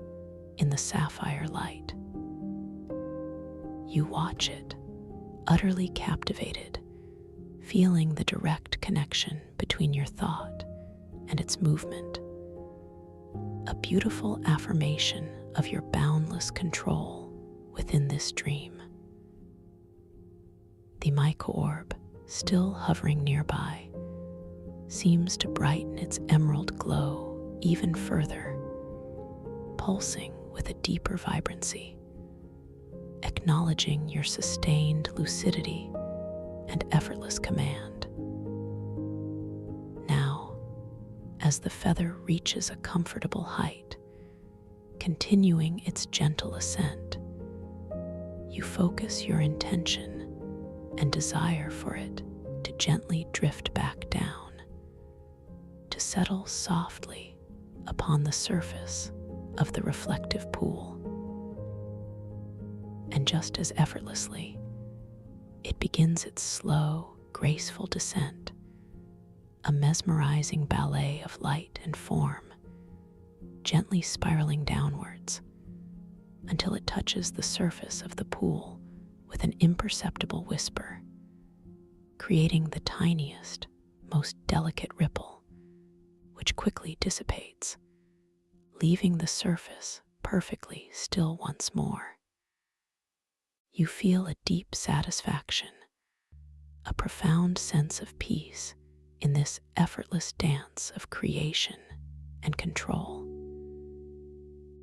in the sapphire light. You watch it, utterly captivated, feeling the direct connection between your thought and its movement. A beautiful affirmation of your boundless control within this dream. The mica orb, still hovering nearby, seems to brighten its emerald glow even further, pulsing with a deeper vibrancy, acknowledging your sustained lucidity and effortless command. Now, as the feather reaches a comfortable height, continuing its gentle ascent, you focus your intention and desire for it to gently drift back down, to settle softly upon the surface of the reflective pool. And just as effortlessly, it begins its slow, graceful descent, a mesmerizing ballet of light and form, gently spiraling downwards until it touches the surface of the pool with an imperceptible whisper, creating the tiniest, most delicate ripple, which quickly dissipates, leaving the surface perfectly still once more. You feel a deep satisfaction, a profound sense of peace in this effortless dance of creation and control.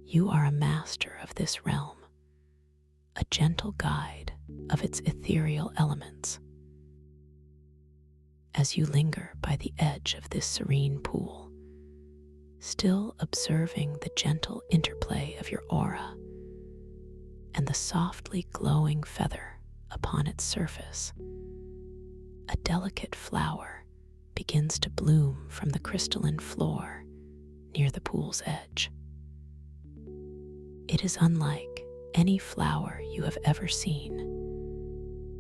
You are a master of this realm, a gentle guide of its ethereal elements. As you linger by the edge of this serene pool, still observing the gentle interplay of your aura and the softly glowing feather upon its surface, a delicate flower begins to bloom from the crystalline floor near the pool's edge. It is unlike any flower you have ever seen.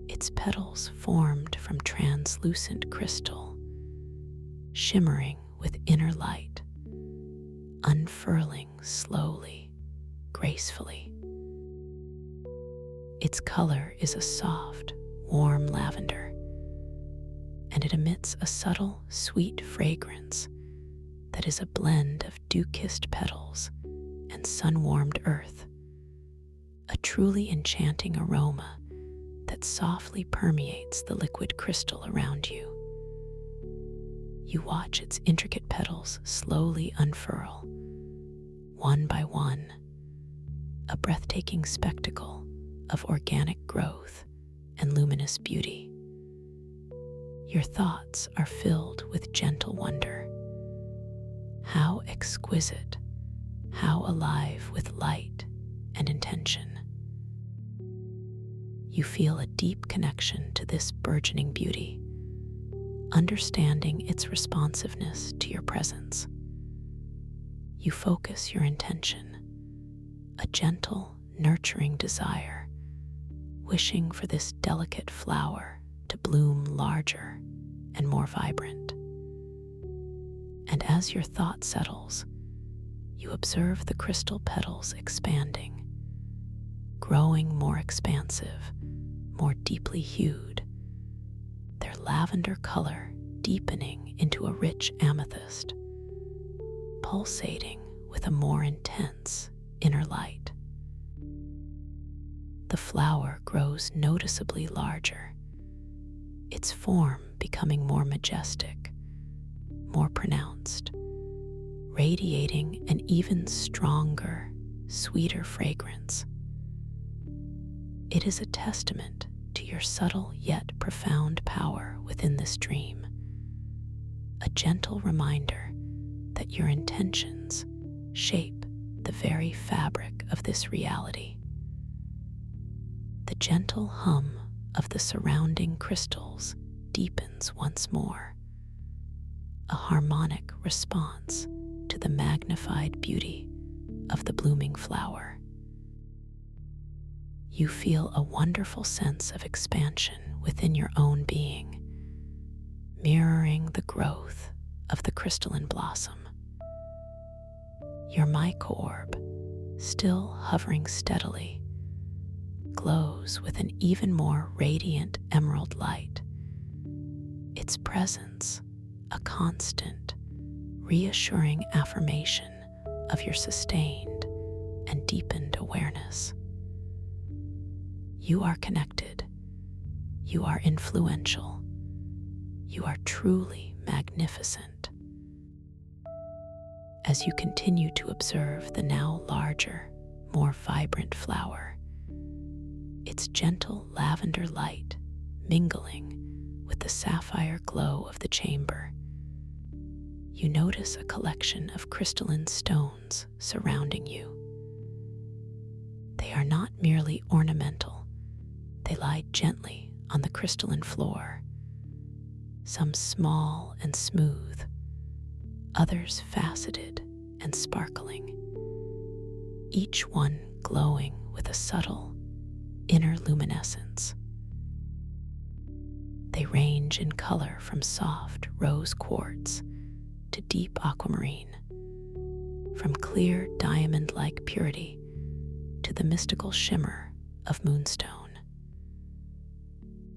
Its petals formed from translucent crystal, shimmering with inner light, unfurling slowly, gracefully. Its color is a soft, warm lavender, and it emits a subtle, sweet fragrance that is a blend of dew-kissed petals and sun-warmed earth, a truly enchanting aroma that softly permeates the liquid crystal around you. You watch its intricate petals slowly unfurl, one by one, a breathtaking spectacle of organic growth and luminous beauty. Your thoughts are filled with gentle wonder. How exquisite, how alive with light and intention. You feel a deep connection to this burgeoning beauty, understanding its responsiveness to your presence. You focus your intention, a gentle, nurturing desire, wishing for this delicate flower to bloom larger and more vibrant. And as your thought settles, you observe the crystal petals expanding, growing more expansive, more deeply hued, their lavender color deepening into a rich amethyst, pulsating with a more intense inner light. The flower grows noticeably larger, its form becoming more majestic, more pronounced, radiating an even stronger, sweeter fragrance. It is a testament to your subtle yet profound power within this dream, a gentle reminder that your intentions shape the very fabric of this reality. The gentle hum of the surrounding crystals deepens once more, a harmonic response to the magnified beauty of the blooming flower. You feel a wonderful sense of expansion within your own being, mirroring the growth of the crystalline blossom. Your mycorb, still hovering steadily, glows with an even more radiant emerald light, its presence a constant, reassuring affirmation of your sustained and deepened awareness. You are connected, you are influential, you are truly magnificent. As you continue to observe the now larger, more vibrant flower, its gentle lavender light mingling with the sapphire glow of the chamber, you notice a collection of crystalline stones surrounding you. They are not merely ornamental, they lie gently on the crystalline floor, some small and smooth, others faceted and sparkling, each one glowing with a subtle inner luminescence. They range in color from soft rose quartz to deep aquamarine, from clear diamond-like purity to the mystical shimmer of moonstone.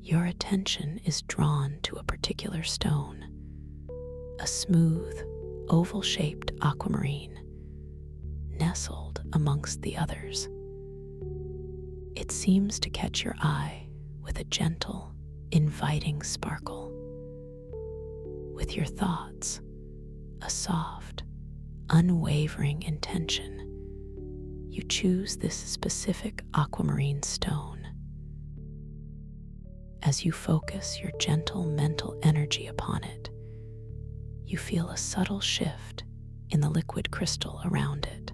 Your attention is drawn to a particular stone, a smooth, oval-shaped aquamarine nestled amongst the others. It seems to catch your eye with a gentle, inviting sparkle. With your thoughts, a soft, unwavering intention, you choose this specific aquamarine stone. As you focus your gentle mental energy upon it, you feel a subtle shift in the liquid crystal around it,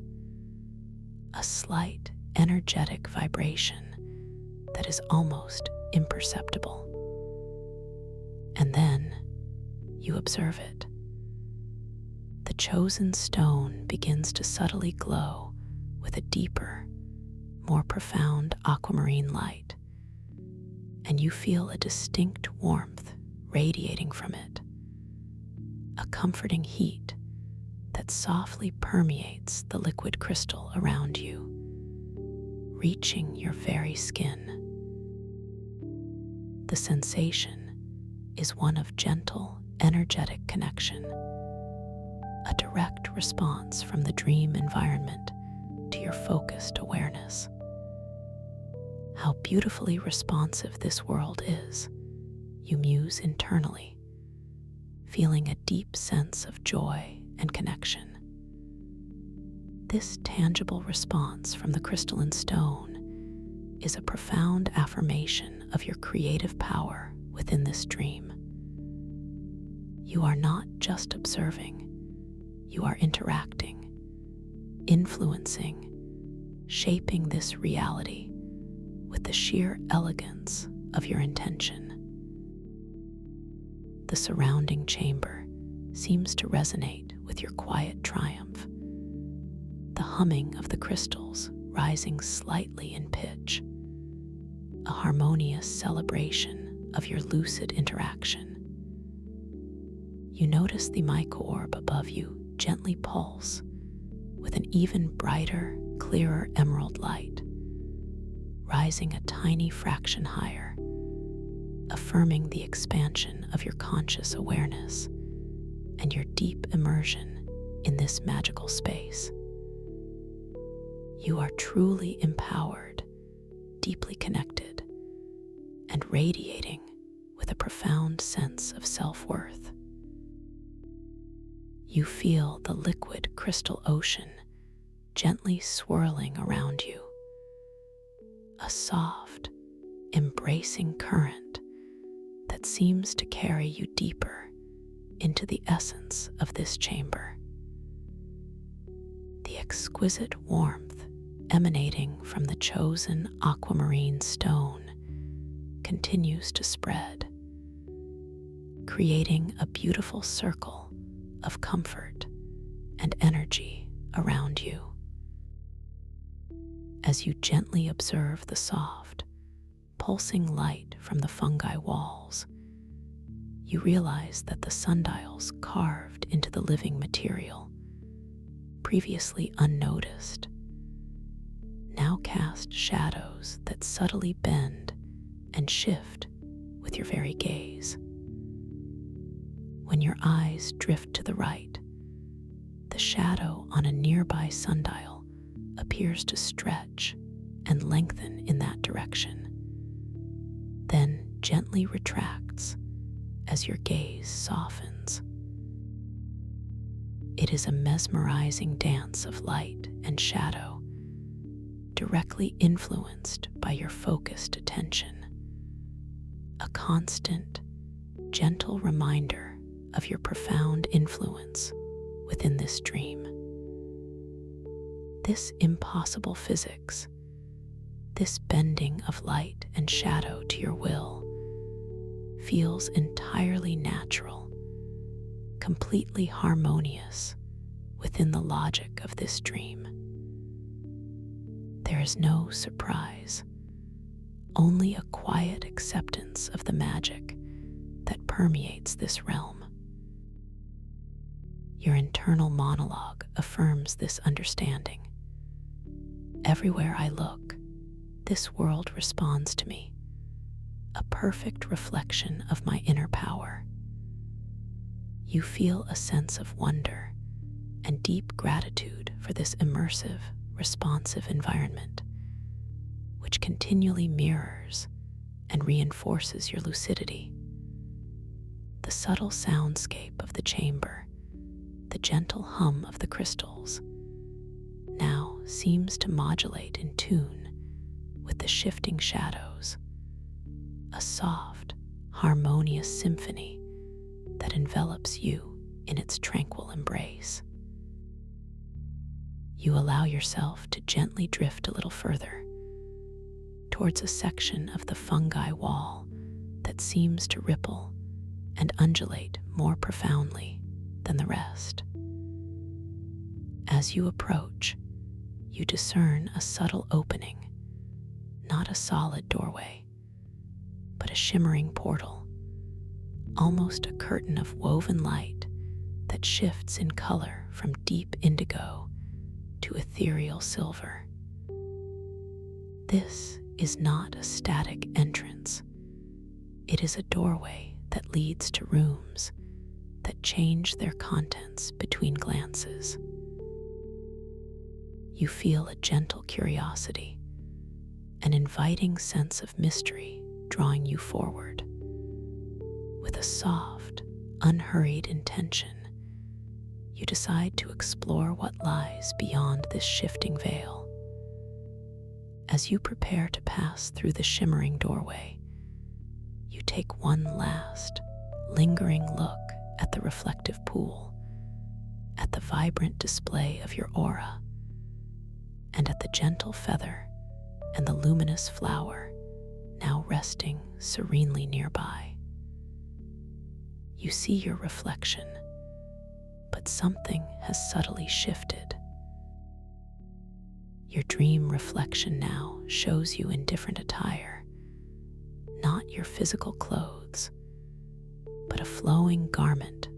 a slight energetic vibration that is almost imperceptible. And then you observe it. The chosen stone begins to subtly glow with a deeper, more profound aquamarine light, and you feel a distinct warmth radiating from it, a comforting heat that softly permeates the liquid crystal around you, reaching your very skin. The sensation is one of gentle, energetic connection, a direct response from the dream environment to your focused awareness. How beautifully responsive this world is, you muse internally, feeling a deep sense of joy and connection. This tangible response from the crystalline stone is a profound affirmation of your creative power within this dream. You are not just observing, you are interacting, influencing, shaping this reality with the sheer elegance of your intention. The surrounding chamber seems to resonate with your quiet triumph, the humming of the crystals rising slightly in pitch, a harmonious celebration of your lucid interaction. You notice the mica orb above you gently pulse with an even brighter, clearer emerald light, rising a tiny fraction higher, affirming the expansion of your conscious awareness and your deep immersion in this magical space. You are truly empowered, deeply connected, and radiating with a profound sense of self-worth. You feel the liquid crystal ocean gently swirling around you, a soft, embracing current that seems to carry you deeper into the essence of this chamber. The exquisite warmth emanating from the chosen aquamarine stone continues to spread, creating a beautiful circle of comfort and energy around you. As you gently observe the soft, pulsing light from the fungi walls, you realize that the sundials carved into the living material, previously unnoticed, now cast shadows that subtly bend and shift with your very gaze. When your eyes drift to the right, the shadow on a nearby sundial appears to stretch and lengthen in that direction, then gently retracts as your gaze softens. It is a mesmerizing dance of light and shadow, directly influenced by your focused attention, a constant, gentle reminder of your profound influence within this dream. This impossible physics, this bending of light and shadow to your will, feels entirely natural, completely harmonious within the logic of this dream. There is no surprise, only a quiet acceptance of the magic that permeates this realm. Your internal monologue affirms this understanding. Everywhere I look, this world responds to me, a perfect reflection of my inner power. You feel a sense of wonder and deep gratitude for this immersive, responsive environment, which continually mirrors and reinforces your lucidity. The subtle soundscape of the chamber, the gentle hum of the crystals, now seems to modulate in tune with the shifting shadows, a soft, harmonious symphony that envelops you in its tranquil embrace. You allow yourself to gently drift a little further towards a section of the fungi wall that seems to ripple and undulate more profoundly than the rest. As you approach, you discern a subtle opening, not a solid doorway, but a shimmering portal, almost a curtain of woven light that shifts in color from deep indigo to ethereal silver. This is not a static entrance. It is a doorway that leads to rooms that change their contents between glances. You feel a gentle curiosity, an inviting sense of mystery drawing you forward. With a soft, unhurried intention, you decide to explore what lies beyond this shifting veil. As you prepare to pass through the shimmering doorway, you take one last, lingering look at the reflective pool, at the vibrant display of your aura, and at the gentle feather and the luminous flower now resting serenely nearby. You see your reflection, but something has subtly shifted. Your dream reflection now shows you in different attire, not your physical clothes, but a flowing garment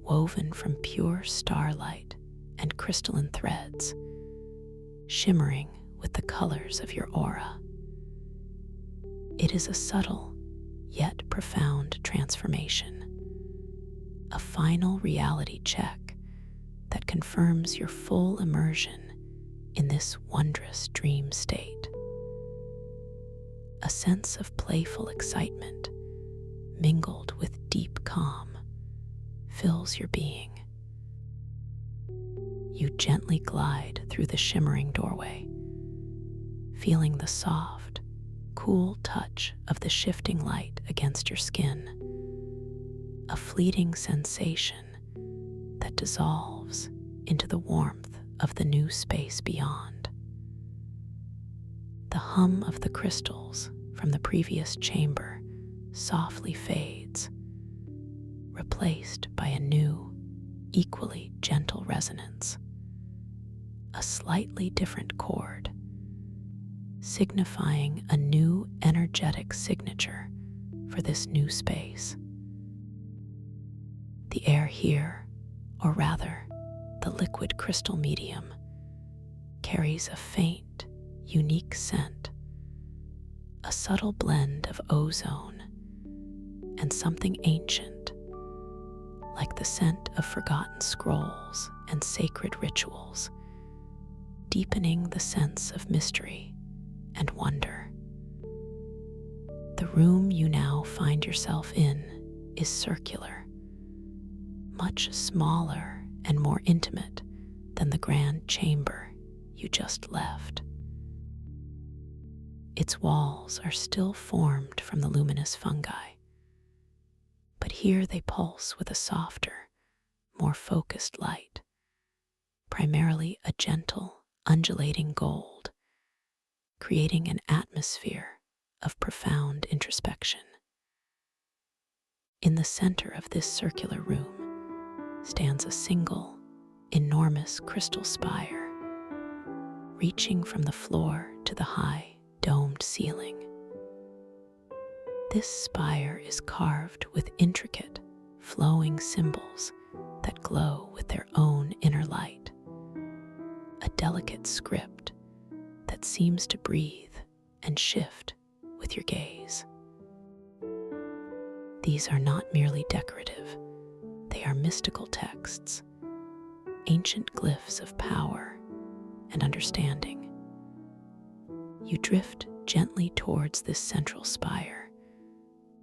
woven from pure starlight and crystalline threads, shimmering with the colors of your aura. It is a subtle yet profound transformation, a final reality check that confirms your full immersion in this wondrous dream state. A sense of playful excitement mingled with deep calm fills your being. You gently glide through the shimmering doorway, feeling the soft, cool touch of the shifting light against your skin, a fleeting sensation that dissolves into the warmth of the new space beyond. The hum of the crystals from the previous chamber softly fades, replaced by a new, equally gentle resonance, a slightly different chord, signifying a new energetic signature for this new space. The air here, or rather, the liquid crystal medium, carries a faint, unique scent, a subtle blend of ozone and something ancient, like the scent of forgotten scrolls and sacred rituals, deepening the sense of mystery and wonder. The room you now find yourself in is circular, much smaller and more intimate than the grand chamber you just left. Its walls are still formed from the luminous fungi, but here they pulse with a softer, more focused light, primarily a gentle, undulating gold, creating an atmosphere of profound introspection. In the center of this circular room stands a single, enormous crystal spire, reaching from the floor to the high, domed ceiling. This spire is carved with intricate, flowing symbols that glow with their own inner light, a delicate script that seems to breathe and shift with your gaze. These are not merely decorative, they are mystical texts, ancient glyphs of power and understanding. You drift gently towards this central spire,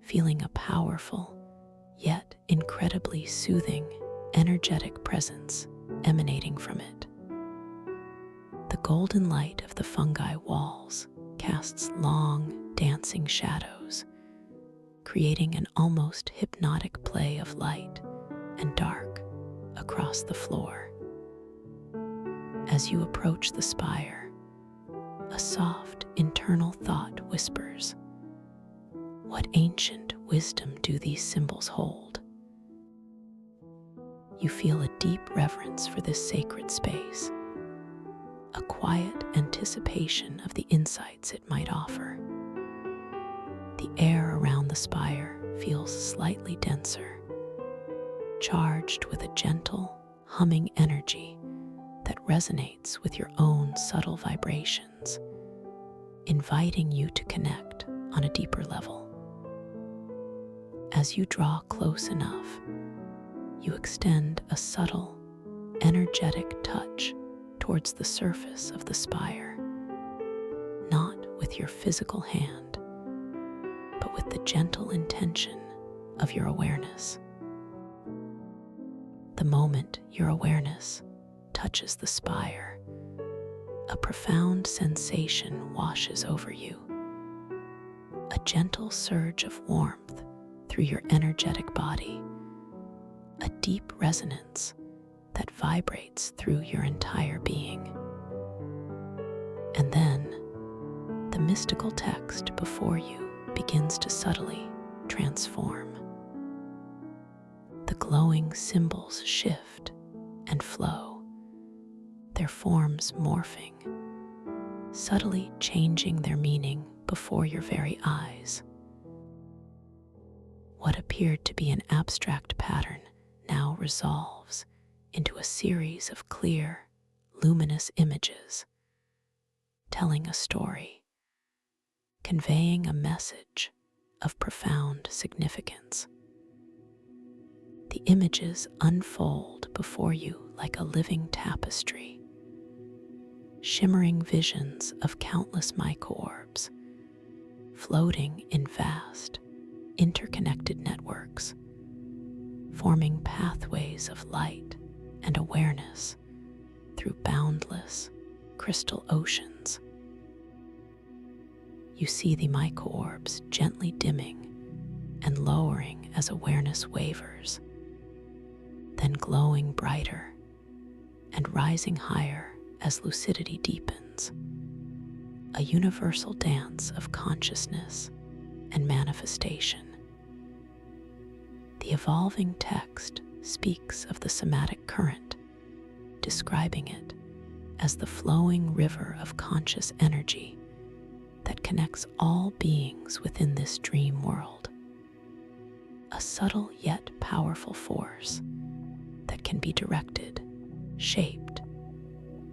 feeling a powerful, yet incredibly soothing, energetic presence emanating from it. The golden light of the fungi walls casts long, dancing shadows, creating an almost hypnotic play of light and dark across the floor. As you approach the spire, a soft internal thought whispers, "What ancient wisdom do these symbols hold?" You feel a deep reverence for this sacred space, a quiet anticipation of the insights it might offer. The air around the spire feels slightly denser, charged with a gentle, humming energy that resonates with your own subtle vibrations, inviting you to connect on a deeper level. As you draw close enough, you extend a subtle, energetic touch towards the surface of the spire, not with your physical hand, but with the gentle intention of your awareness. The moment your awareness touches the spire, a profound sensation washes over you, a gentle surge of warmth through your energetic body, a deep resonance that vibrates through your entire being. And then, the mystical text before you begins to subtly transform. The glowing symbols shift and flow, their forms morphing, subtly changing their meaning before your very eyes. What appeared to be an abstract pattern now resolves into a series of clear, luminous images, telling a story, conveying a message of profound significance. The images unfold before you like a living tapestry, shimmering visions of countless microorbs floating in vast, interconnected networks, forming pathways of light and awareness through boundless crystal oceans. You see the microorbs gently dimming and lowering as awareness wavers, then glowing brighter and rising higher as lucidity deepens, a universal dance of consciousness and manifestation. The evolving text speaks of the somatic current, describing it as the flowing river of conscious energy that connects all beings within this dream world. A subtle yet powerful force that can be directed, shaped,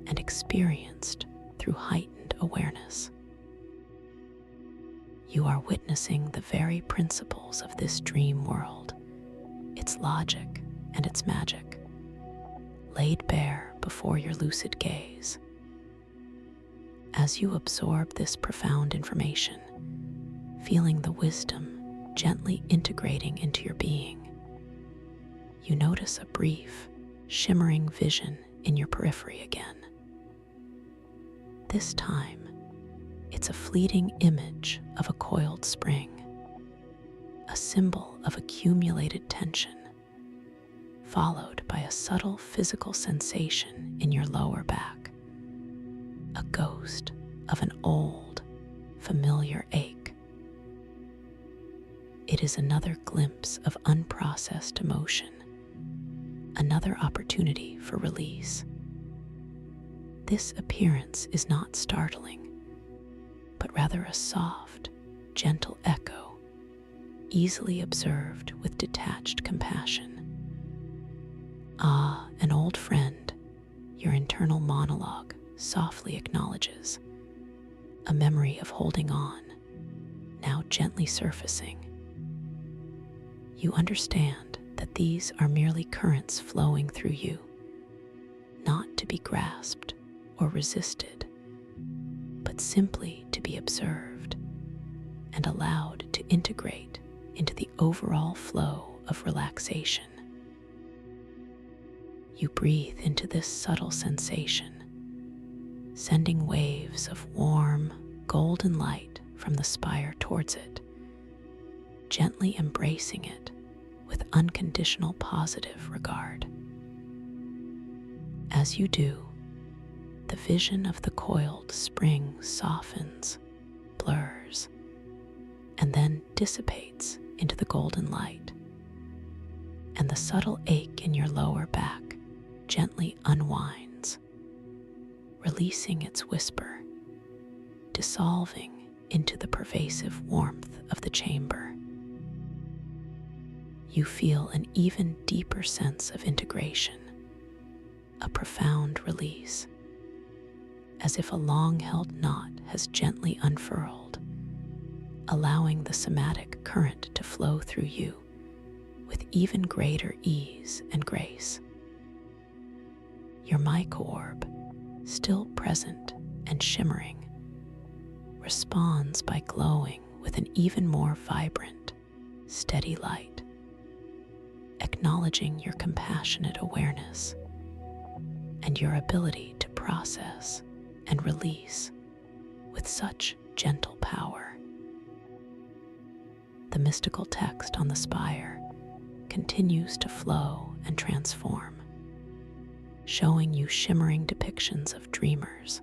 and experienced through heightened awareness. You are witnessing the very principles of this dream world, its logic and its magic, laid bare before your lucid gaze. As you absorb this profound information, feeling the wisdom gently integrating into your being, you notice a brief, shimmering vision in your periphery again. This time, it's a fleeting image of a coiled spring, a symbol of accumulated tension, followed by a subtle physical sensation in your lower back, a ghost of an old, familiar ache. It is another glimpse of unprocessed emotion, another opportunity for release. This appearance is not startling, but rather a soft, gentle echo, easily observed with detached compassion. Ah, an old friend, your internal monologue softly acknowledges, a memory of holding on, now gently surfacing. You understand that these are merely currents flowing through you, not to be grasped or resisted, but simply to be observed and allowed to integrate into the overall flow of relaxation. You breathe into this subtle sensation, sending waves of warm, golden light from the spire towards it, gently embracing it with unconditional positive regard. As you do, the vision of the coiled spring softens, blurs, and then dissipates into the golden light, and the subtle ache in your lower back gently unwinds, releasing its whisper, dissolving into the pervasive warmth of the chamber. You feel an even deeper sense of integration, a profound release, as if a long-held knot has gently unfurled, allowing the somatic current to flow through you with even greater ease and grace. Your microorb, still present and shimmering, responds by glowing with an even more vibrant, steady light, acknowledging your compassionate awareness and your ability to process and release with such gentle power. The mystical text on the spire continues to flow and transform, showing you shimmering depictions of dreamers,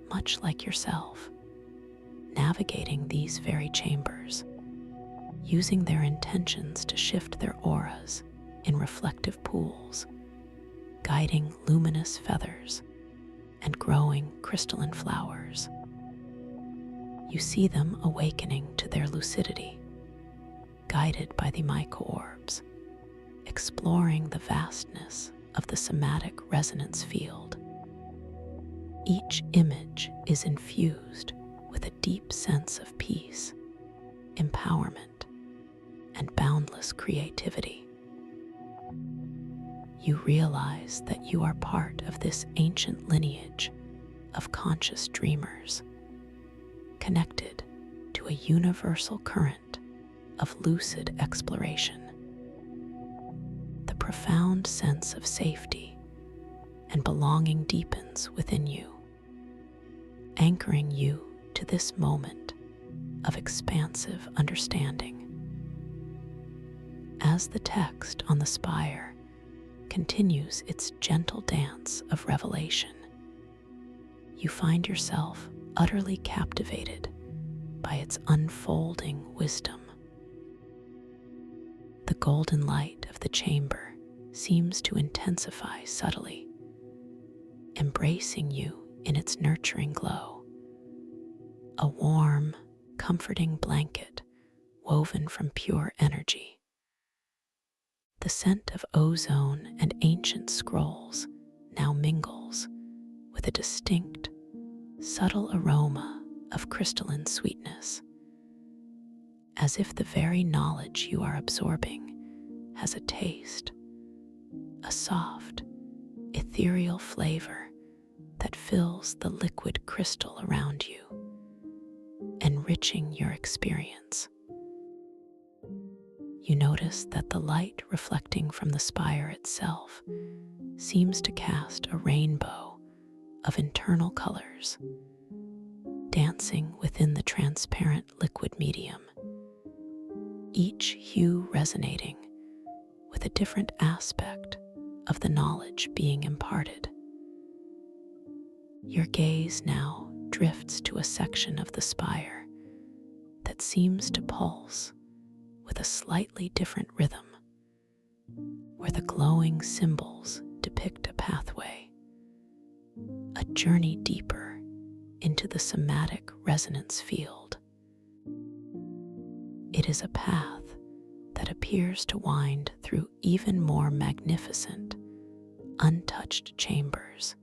much like yourself, navigating these very chambers, using their intentions to shift their auras in reflective pools, guiding luminous feathers and growing crystalline flowers. You see them awakening to their lucidity, guided by the micro-orbs, exploring the vastness of the somatic resonance field. Each image is infused with a deep sense of peace, empowerment, and boundless creativity. You realize that you are part of this ancient lineage of conscious dreamers, connected to a universal current of lucid exploration. The profound sense of safety and belonging deepens within you, anchoring you to this moment of expansive understanding. As the text on the spire continues its gentle dance of revelation, you find yourself utterly captivated by its unfolding wisdom. The golden light of the chamber seems to intensify subtly, embracing you in its nurturing glow. A warm, comforting blanket woven from pure energy. The scent of ozone and ancient scrolls now mingles with a distinct, subtle aroma of crystalline sweetness, as if the very knowledge you are absorbing has a taste, a soft, ethereal flavor that fills the liquid crystal around you, enriching your experience. You notice that the light reflecting from the spire itself seems to cast a rainbow of internal colors, dancing within the transparent liquid medium, each hue resonating with a different aspect of the knowledge being imparted. Your gaze now drifts to a section of the spire that seems to pulse with a slightly different rhythm, where the glowing symbols depict a pathway, a journey deeper into the somatic resonance field. It is a path that appears to wind through even more magnificent, untouched chambers,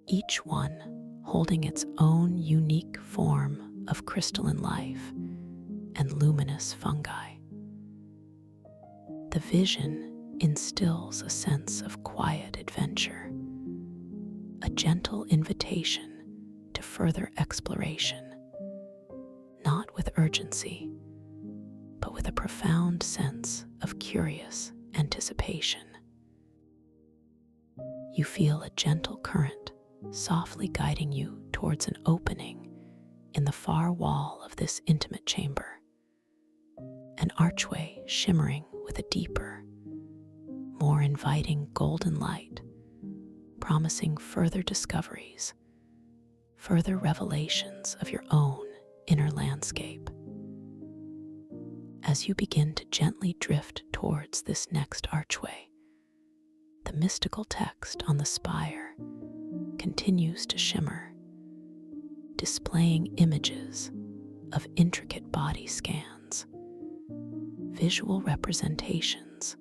each one holding its own unique form of crystalline life and luminous fungi. The vision instills a sense of quiet adventure, a gentle invitation to further exploration, not with urgency, but with a profound sense of curious anticipation. You feel a gentle current softly guiding you towards an opening in the far wall of this intimate chamber, an archway shimmering with a deeper, more inviting golden light, promising further discoveries, further revelations of your own inner landscape. As you begin to gently drift towards this next archway, the mystical text on the spire continues to shimmer, displaying images of intricate body scans, visual representations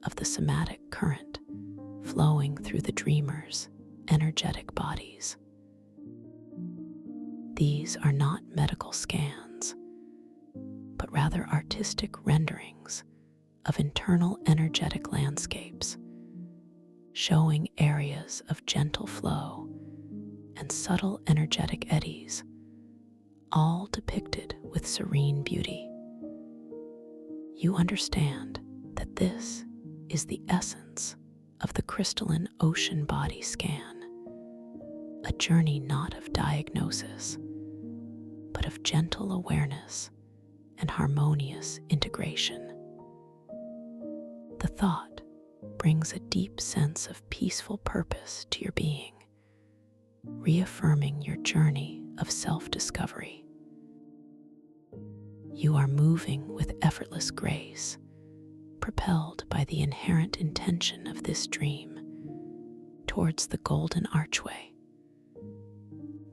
of the somatic current flowing through the dreamer's energetic bodies. These are not medical scans, but rather artistic renderings of internal energetic landscapes, showing areas of gentle flow and subtle energetic eddies, all depicted with serene beauty. You understand that this is the essence of the crystalline ocean body scan, a journey not of diagnosis, but of gentle awareness and harmonious integration. The thought brings a deep sense of peaceful purpose to your being, reaffirming your journey of self-discovery. You are moving with effortless grace, propelled by the inherent intention of this dream towards the golden archway.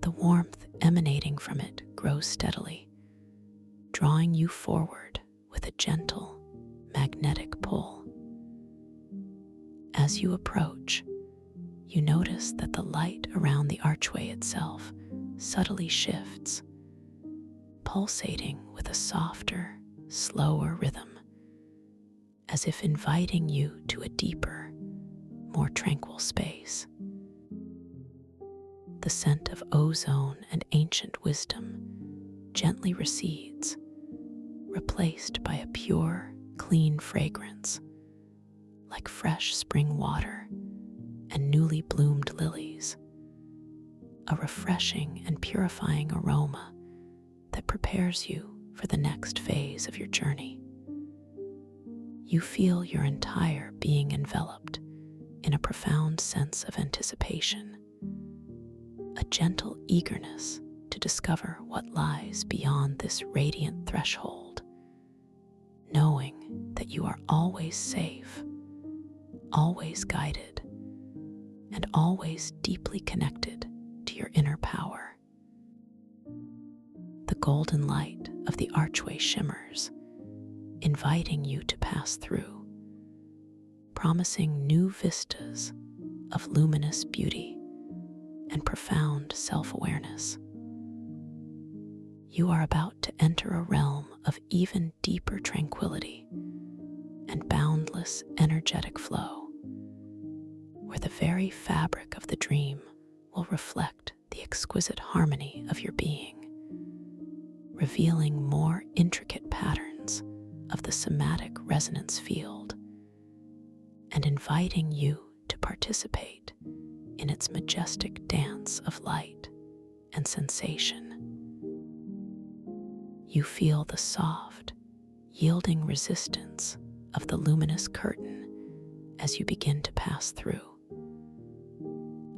The warmth emanating from it grows steadily, drawing you forward with a gentle, magnetic pull. As you approach, you notice that the light around the archway itself subtly shifts, pulsating with a softer, slower rhythm, as if inviting you to a deeper, more tranquil space. The scent of ozone and ancient wisdom gently recedes, replaced by a pure, clean fragrance, like fresh spring water and newly bloomed lilies, a refreshing and purifying aroma that prepares you for the next phase of your journey. You feel your entire being enveloped in a profound sense of anticipation, a gentle eagerness to discover what lies beyond this radiant threshold, knowing that you are always safe, always guided, and always deeply connected to your inner power. The golden light of the archway shimmers, inviting you to pass through, promising new vistas of luminous beauty and profound self-awareness. You are about to enter a realm of even deeper tranquility and boundless energetic flow, where the very fabric of the dream will reflect the exquisite harmony of your being, revealing more intricate patterns of the somatic resonance field and inviting you to participate in its majestic dance of light and sensation. You feel the soft, yielding resistance of the luminous curtain as you begin to pass through,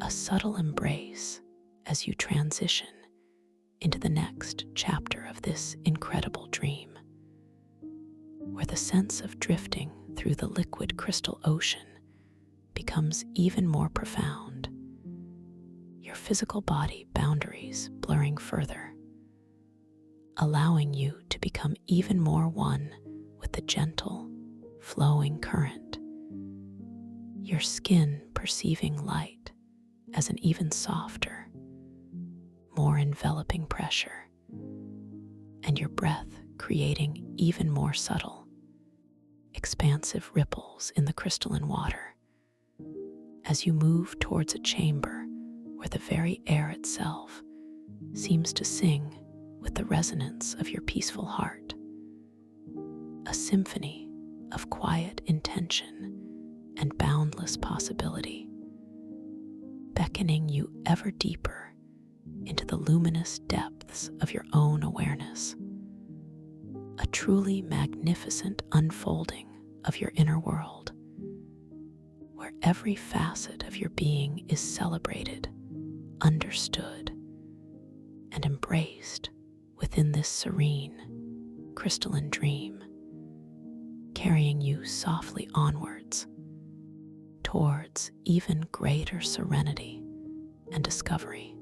a subtle embrace as you transition into the next chapter of this incredible dream, where the sense of drifting through the liquid crystal ocean becomes even more profound, your physical body boundaries blurring further, allowing you to become even more one with the gentle, flowing current, your skin perceiving light as an even softer, more enveloping pressure, and your breath creating even more subtle, expansive ripples in the crystalline water as you move towards a chamber where the very air itself seems to sing with the resonance of your peaceful heart, a symphony of quiet intention and boundless possibility, beckoning you ever deeper into the luminous depths of your own awareness, a truly magnificent unfolding of your inner world, where every facet of your being is celebrated, understood, and embraced within this serene, crystalline dream, carrying you softly onwards towards even greater serenity and discovery,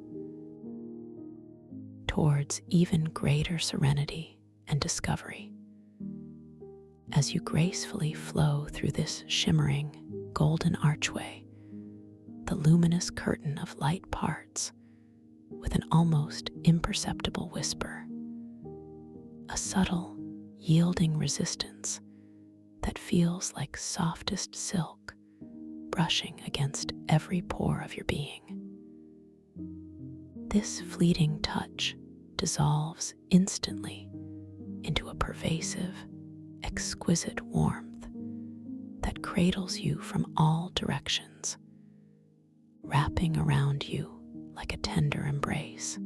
towards even greater serenity and discovery. As you gracefully flow through this shimmering golden archway, the luminous curtain of light parts with an almost imperceptible whisper, a subtle, yielding resistance that feels like softest silk brushing against every pore of your being. This fleeting touch dissolves instantly into a pervasive, exquisite warmth that cradles you from all directions, wrapping around you like a tender embrace.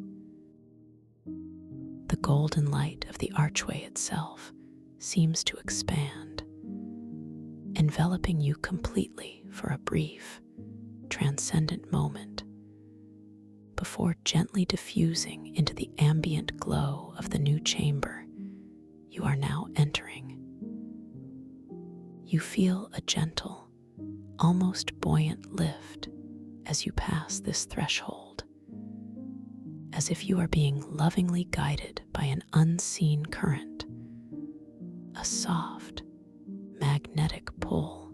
The golden light of the archway itself seems to expand, enveloping you completely for a brief, transcendent moment before gently diffusing into the ambient glow of the new chamber you are now entering. You feel a gentle, almost buoyant lift as you pass this threshold, as if you are being lovingly guided by an unseen current, a soft, magnetic pull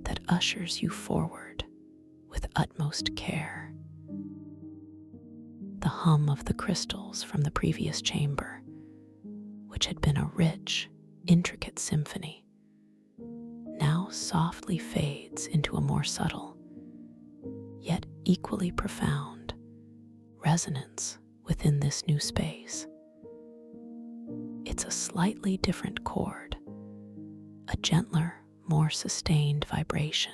that ushers you forward with utmost care. The hum of the crystals from the previous chamber, which had been a rich, intricate symphony, now softly fades into a more subtle, yet equally profound, resonance within this new space. It's a slightly different chord, a gentler, more sustained vibration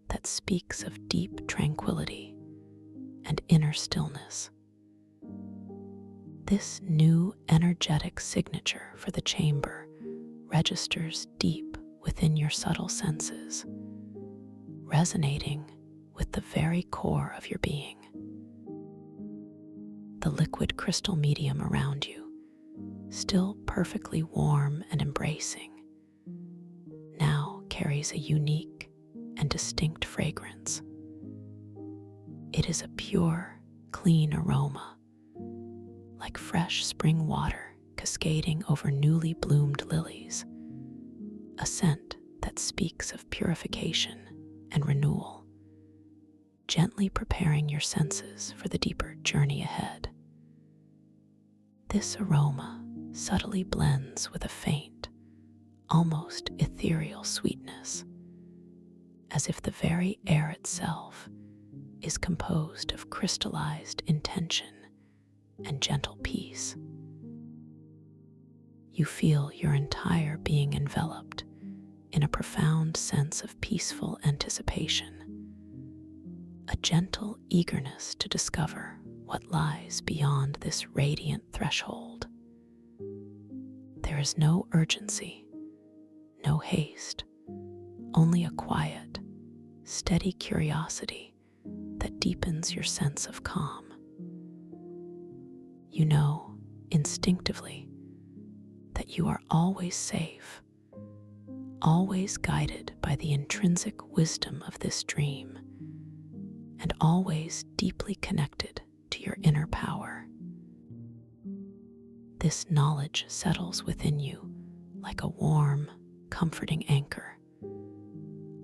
that speaks of deep tranquility and inner stillness. This new energetic signature for the chamber registers deep within your subtle senses, resonating with the very core of your being. The liquid crystal medium around you, still perfectly warm and embracing, now carries a unique and distinct fragrance. It is a pure, clean aroma, like fresh spring water cascading over newly bloomed lilies, a scent that speaks of purification and renewal, gently preparing your senses for the deeper journey ahead. This aroma subtly blends with a faint, almost ethereal sweetness, as if the very air itself is composed of crystallized intention and gentle peace. You feel your entire being enveloped in a profound sense of peaceful anticipation, a gentle eagerness to discover what lies beyond this radiant threshold. There is no urgency, no haste, only a quiet, steady curiosity that deepens your sense of calm. You know, instinctively, that you are always safe, always guided by the intrinsic wisdom of this dream, and always deeply connected to your inner power. This knowledge settles within you like a warm, comforting anchor,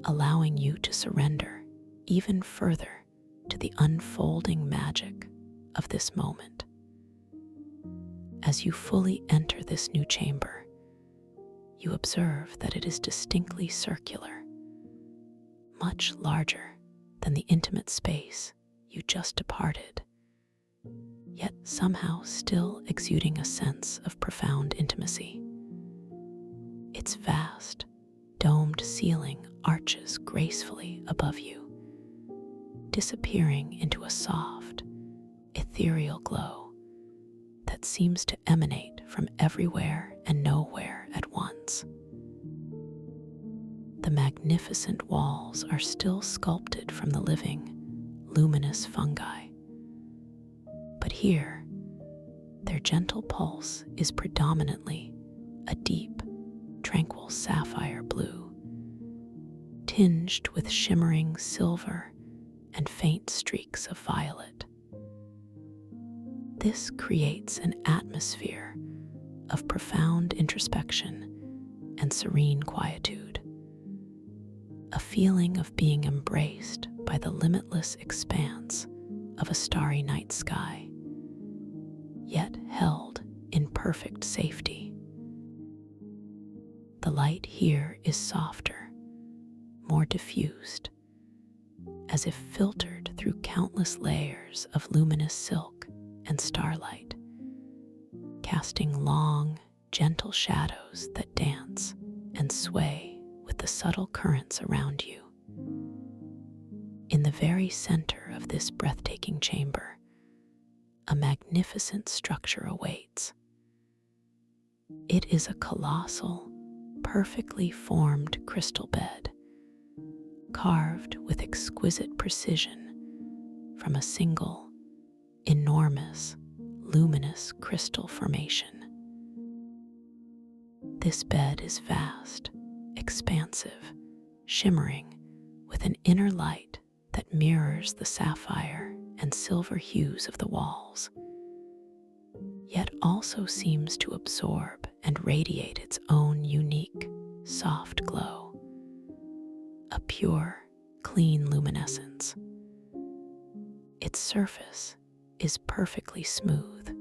allowing you to surrender even further to the unfolding magic of this moment. As you fully enter this new chamber, you observe that it is distinctly circular, much larger than the intimate space you just departed, yet somehow still exuding a sense of profound intimacy. Its vast, domed ceiling arches gracefully above you, disappearing into a soft, ethereal glow that seems to emanate from everywhere and nowhere at once. The magnificent walls are still sculpted from the living, luminous fungi, but here, their gentle pulse is predominantly a deep, tranquil sapphire blue, tinged with shimmering silver and faint streaks of violet. This creates an atmosphere of profound introspection and serene quietude, a feeling of being embraced by the limitless expanse of a starry night sky, yet held in perfect safety. The light here is softer, more diffused, as if filtered through countless layers of luminous silk and starlight, casting long, gentle shadows that dance and sway with the subtle currents around you. In the very center of this breathtaking chamber, a magnificent structure awaits. It is a colossal, perfectly formed crystal bed, carved with exquisite precision from a single, enormous, luminous crystal formation. This bed is vast, expansive, shimmering with an inner light that mirrors the sapphire and silver hues of the walls, yet also seems to absorb and radiate its own unique, soft glow, a pure, clean luminescence. Its surface is perfectly smooth,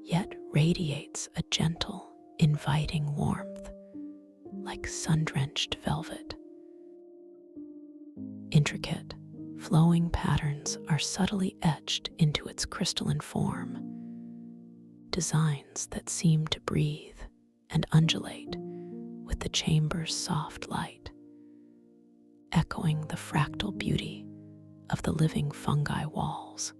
yet radiates a gentle, inviting warmth, like sun-drenched velvet. Intricate, flowing patterns are subtly etched into its crystalline form, designs that seem to breathe and undulate with the chamber's soft light, echoing the fractal beauty of the living fungi walls.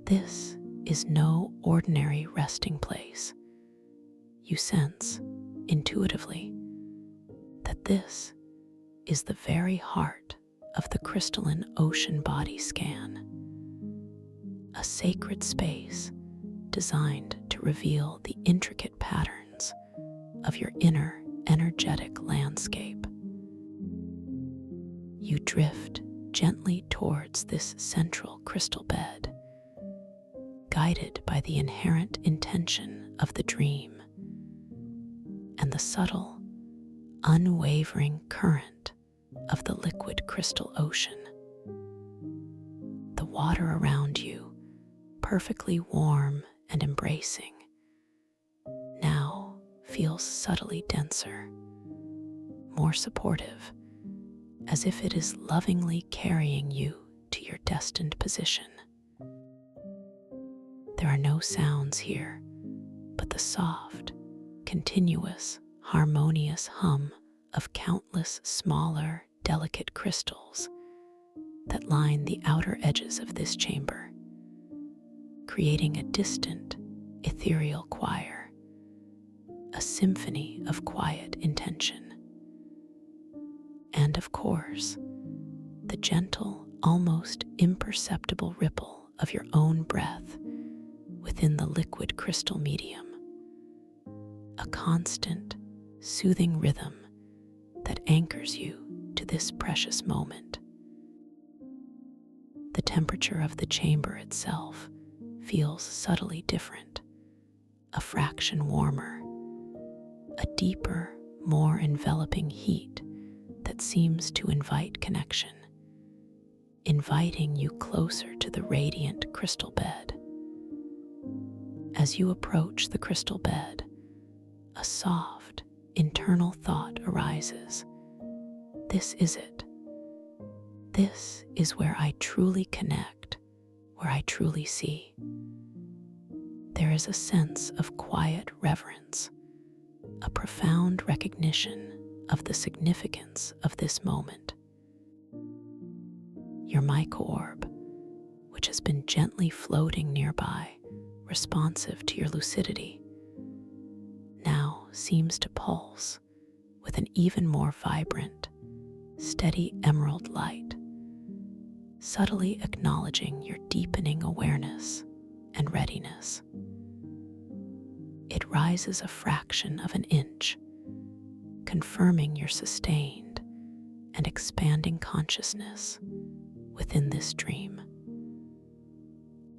This is no ordinary resting place. You sense, intuitively, that this is the very heart of the crystalline ocean body scan, a sacred space designed to reveal the intricate patterns of your inner energetic landscape. You drift gently towards this central crystal bed, guided by the inherent intention of the dream and the subtle, unwavering current of the liquid crystal ocean. The water around you, perfectly warm and embracing, now feels subtly denser, more supportive, as if it is lovingly carrying you to your destined position. There are no sounds here, but the soft, continuous, harmonious hum of countless smaller, delicate crystals that line the outer edges of this chamber, creating a distant, ethereal choir, a symphony of quiet intention. And of course, the gentle, almost imperceptible ripple of your own breath within the liquid crystal medium, a constant, soothing rhythm that anchors you to this precious moment. The temperature of the chamber itself feels subtly different, a fraction warmer, a deeper, more enveloping heat that seems to invite connection, inviting you closer to the radiant crystal bed. As you approach the crystal bed, a soft, internal thought arises. This is it. This is where I truly connect, where I truly see. There is a sense of quiet reverence, a profound recognition of the significance of this moment. Your micro-orb, which has been gently floating nearby, responsive to your lucidity, now seems to pulse with an even more vibrant, steady emerald light, subtly acknowledging your deepening awareness and readiness. It rises a fraction of an inch, confirming your sustained and expanding consciousness within this dream.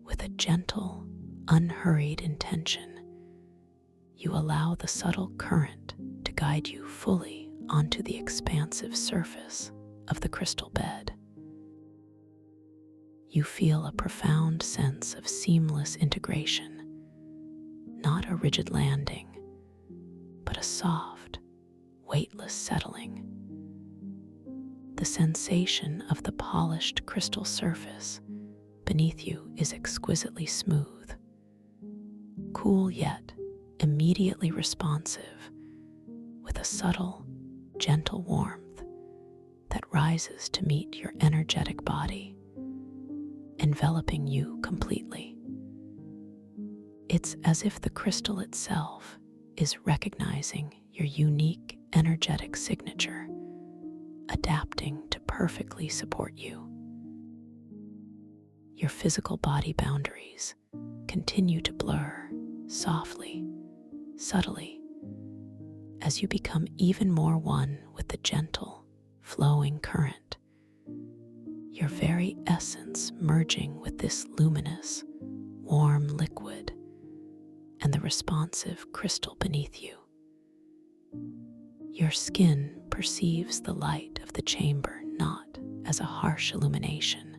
With a gentle, unhurried intention, you allow the subtle current to guide you fully onto the expansive surface of the crystal bed. You feel a profound sense of seamless integration, not a rigid landing, but a soft, weightless settling. The sensation of the polished crystal surface beneath you is exquisitely smooth, cool yet immediately responsive, with a subtle, gentle warmth that rises to meet your energetic body, enveloping you completely. It's as if the crystal itself is recognizing your unique energetic signature, adapting to perfectly support you. Your physical body boundaries continue to blur softly, subtly, as you become even more one with the gentle, flowing current, your very essence merging with this luminous, warm liquid and the responsive crystal beneath you. Your skin perceives the light of the chamber not as a harsh illumination,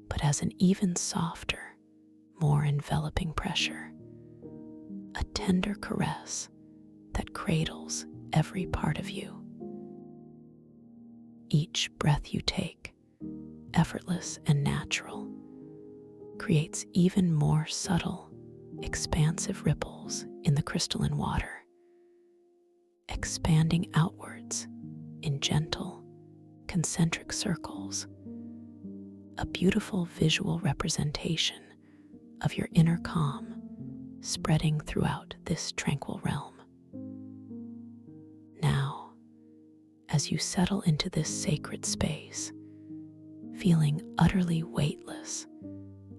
but as an even softer, more enveloping pressure, a tender caress that cradles every part of you. Each breath you take, effortless and natural, creates even more subtle, expansive ripples in the crystalline water, expanding outwards in gentle, concentric circles, a beautiful visual representation of your inner calm spreading throughout this tranquil realm. Now, as you settle into this sacred space, feeling utterly weightless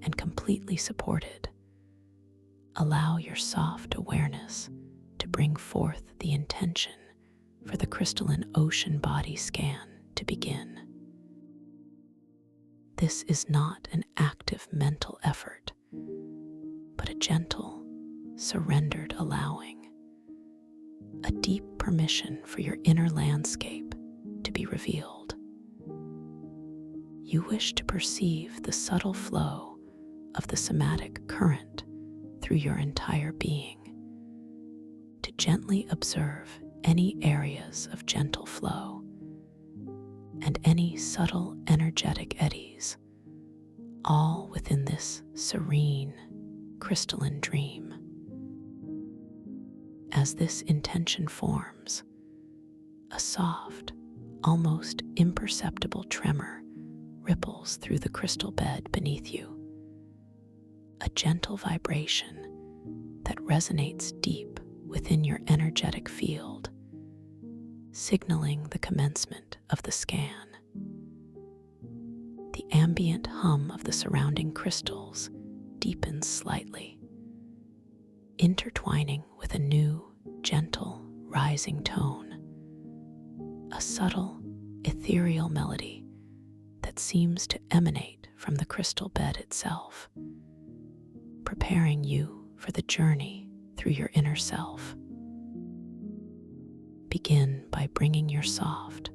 and completely supported, allow your soft awareness to bring forth the intention for the crystalline ocean body scan to begin. This is not an active mental effort, but a gentle, surrendered allowing, a deep permission for your inner landscape to be revealed. You wish to perceive the subtle flow of the somatic current through your entire being, to gently observe any areas of gentle flow and any subtle energetic eddies, all within this serene, crystalline dream. As this intention forms, a soft, almost imperceptible tremor ripples through the crystal bed beneath you, a gentle vibration that resonates deep within your energetic field, signaling the commencement of the scan. The ambient hum of the surrounding crystals deepens slightly, intertwining with a new, gentle, rising tone, a subtle, ethereal melody that seems to emanate from the crystal bed itself, preparing you for the journey through your inner self. Begin by bringing your soft,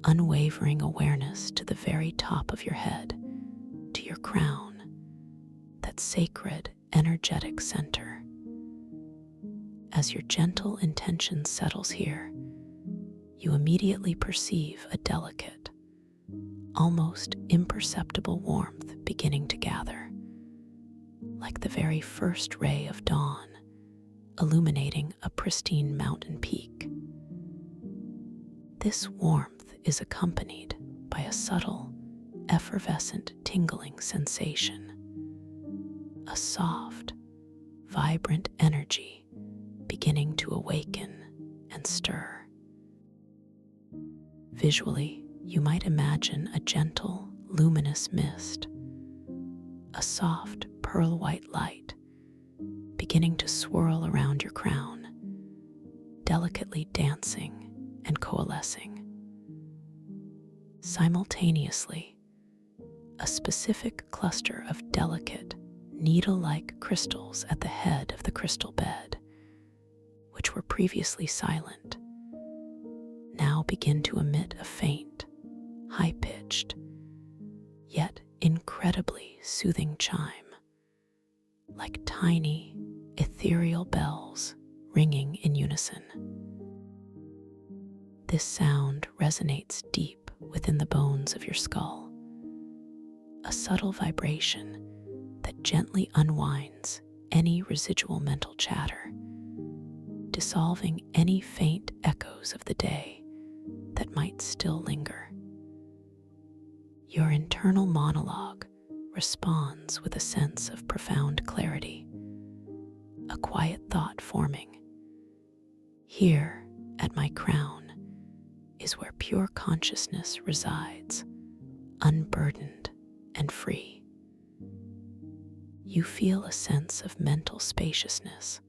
unwavering awareness to the very top of your head, to your crown, that sacred, energetic center. As your gentle intention settles here, you immediately perceive a delicate, almost imperceptible warmth beginning to gather, like the very first ray of dawn, illuminating a pristine mountain peak. This warmth is accompanied by a subtle, effervescent tingling sensation, a soft, vibrant energy beginning to awaken and stir. Visually, you might imagine a gentle, luminous mist, a soft, pearl-white light beginning to swirl around your crown, delicately dancing and coalescing. Simultaneously, a specific cluster of delicate, needle-like crystals at the head of the crystal bed, which were previously silent, now begin to emit a faint, high-pitched, yet incredibly soothing chime, like tiny, ethereal bells ringing in unison. This sound resonates deep within the bones of your skull, a subtle vibration that gently unwinds any residual mental chatter, dissolving any faint echoes of the day that might still linger. Your internal monologue responds with a sense of profound clarity, a quiet thought forming. Here, at my crown, is where pure consciousness resides, unburdened and free. You feel a sense of mental spaciousness,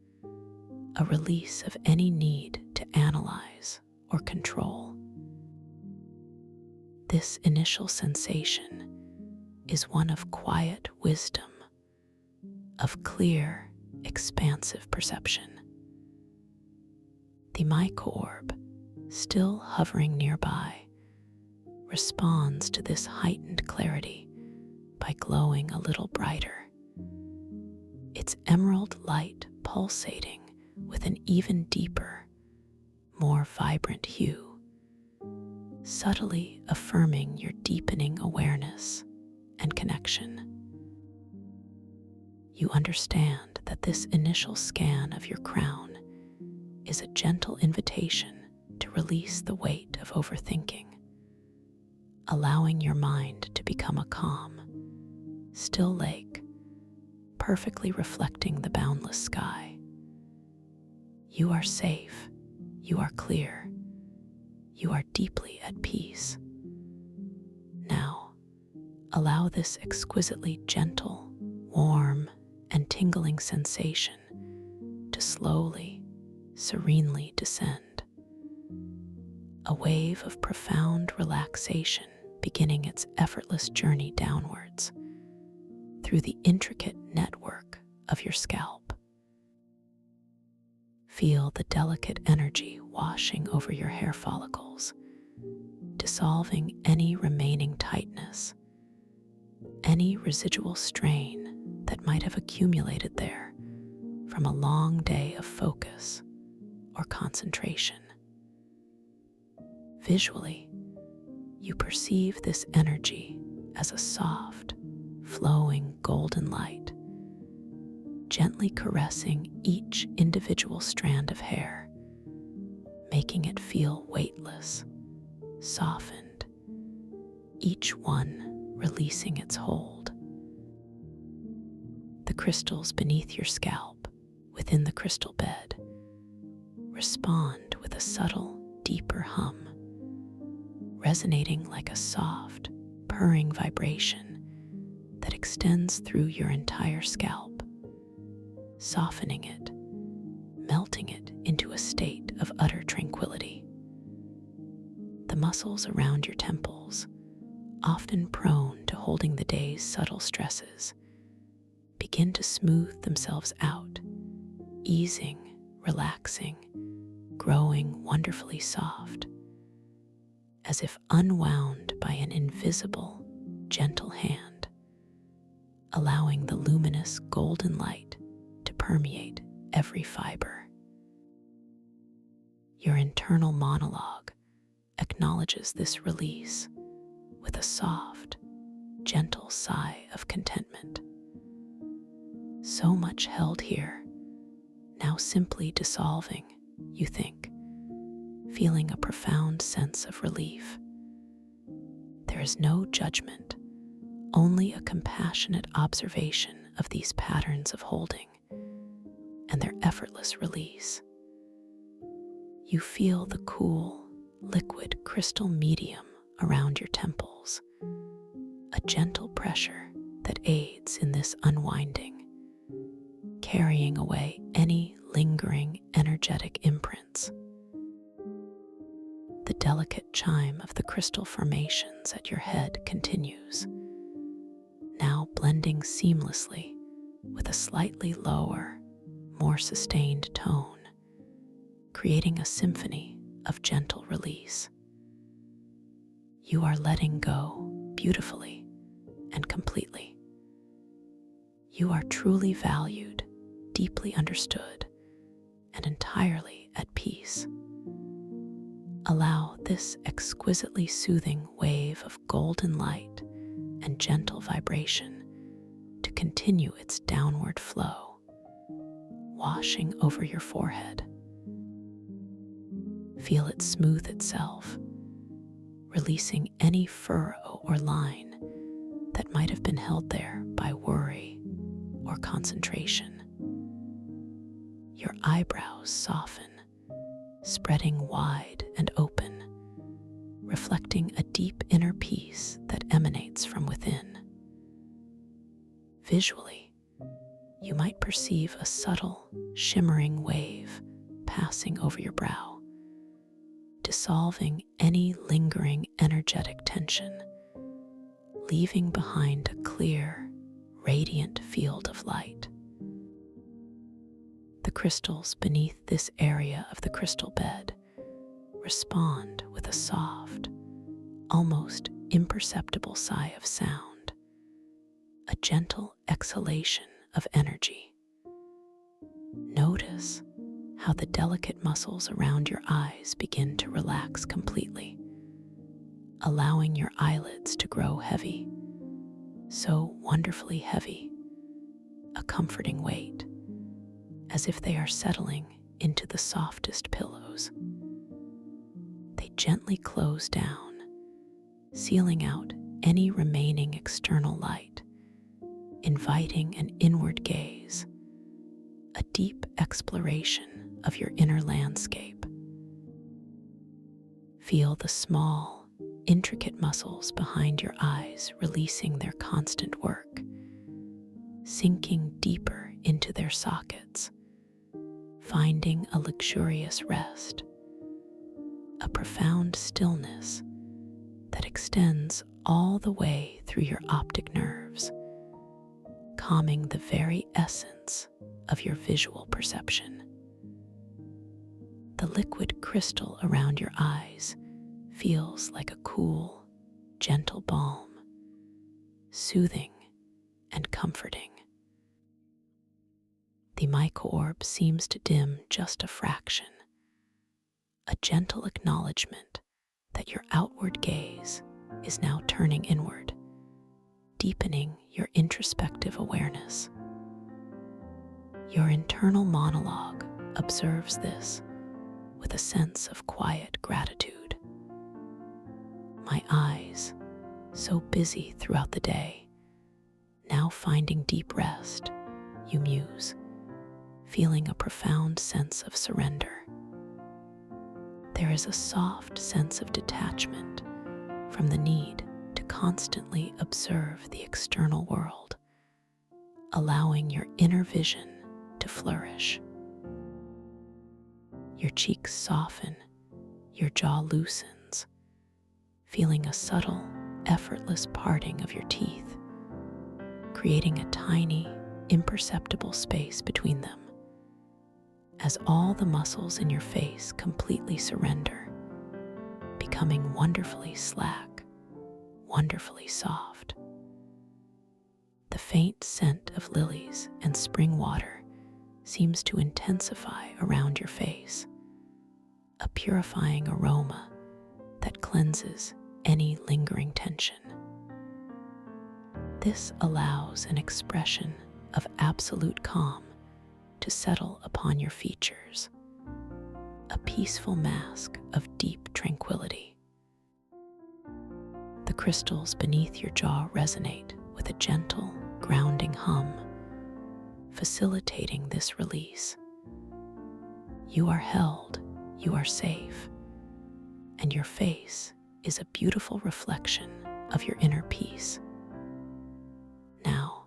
a release of any need to analyze or control. This initial sensation is one of quiet wisdom, of clear, expansive perception. The mycorb, still hovering nearby, responds to this heightened clarity by glowing a little brighter, its emerald light pulsating with an even deeper, more vibrant hue, subtly affirming your deepening awareness and connection. You understand that this initial scan of your crown is a gentle invitation to release the weight of overthinking, allowing your mind to become a calm, still lake, perfectly reflecting the boundless sky. You are safe, you are clear, you are deeply at peace. Now, allow this exquisitely gentle, warm, and tingling sensation to slowly, serenely descend. A wave of profound relaxation beginning its effortless journey downwards through the intricate network of your scalp. Feel the delicate energy washing over your hair follicles, dissolving any remaining tightness, any residual strain that might have accumulated there from a long day of focus or concentration. Visually, you perceive this energy as a soft, flowing golden light, gently caressing each individual strand of hair, making it feel weightless, softened, each one releasing its hold. The crystals beneath your scalp, within the crystal bed, respond with a subtle, deeper hum, resonating like a soft, purring vibration that extends through your entire scalp, softening it, melting it into a state of utter tranquility. The muscles around your temples, often prone to holding the day's subtle stresses, begin to smooth themselves out, easing, relaxing, growing wonderfully soft, as if unwound by an invisible, gentle hand, allowing the luminous golden light to permeate every fiber. Your internal monologue acknowledges this release with a soft, gentle sigh of contentment. So much held here, now simply dissolving, you think, feeling a profound sense of relief. There is no judgment, only a compassionate observation of these patterns of holding and their effortless release. You feel the cool, liquid crystal medium around your temples, a gentle pressure that aids in this unwinding, carrying away any lingering energetic imprints. The delicate chime of the crystal formations at your head continues, now blending seamlessly with a slightly lower, more sustained tone, creating a symphony of gentle release. You are letting go beautifully and completely. You are truly valued, deeply understood, and entirely at peace. Allow this exquisitely soothing wave of golden light and gentle vibration to continue its downward flow, washing over your forehead. Feel it smooth itself, releasing any furrow or line that might have been held there by worry or concentration. eyebrows soften, spreading wide and open, reflecting a deep inner peace that emanates from within. Visually, you might perceive a subtle, shimmering wave passing over your brow, dissolving any lingering energetic tension, leaving behind a clear, radiant field of light. The crystals beneath this area of the crystal bed respond with a soft, almost imperceptible sigh of sound, a gentle exhalation of energy. Notice how the delicate muscles around your eyes begin to relax completely, allowing your eyelids to grow heavy, so wonderfully heavy, a comforting weight, as if they are settling into the softest pillows. They gently close down, sealing out any remaining external light, inviting an inward gaze, a deep exploration of your inner landscape. Feel the small, intricate muscles behind your eyes releasing their constant work, sinking deeper into their sockets, finding a luxurious rest, a profound stillness that extends all the way through your optic nerves, calming the very essence of your visual perception. The liquid crystal around your eyes feels like a cool, gentle balm, soothing and comforting. The mica orb seems to dim just a fraction, a gentle acknowledgement that your outward gaze is now turning inward, deepening your introspective awareness. Your internal monologue observes this with a sense of quiet gratitude. My eyes, so busy throughout the day, now finding deep rest, you muse, feeling a profound sense of surrender. There is a soft sense of detachment from the need to constantly observe the external world, allowing your inner vision to flourish. Your cheeks soften, your jaw loosens, feeling a subtle, effortless parting of your teeth, creating a tiny, imperceptible space between them. As all the muscles in your face completely surrender, becoming wonderfully slack, wonderfully soft. The faint scent of lilies and spring water seems to intensify around your face, a purifying aroma that cleanses any lingering tension. This allows an expression of absolute calm to settle upon your features, a peaceful mask of deep tranquility. The crystals beneath your jaw resonate with a gentle, grounding hum, facilitating this release. You are held, you are safe, and your face is a beautiful reflection of your inner peace. Now,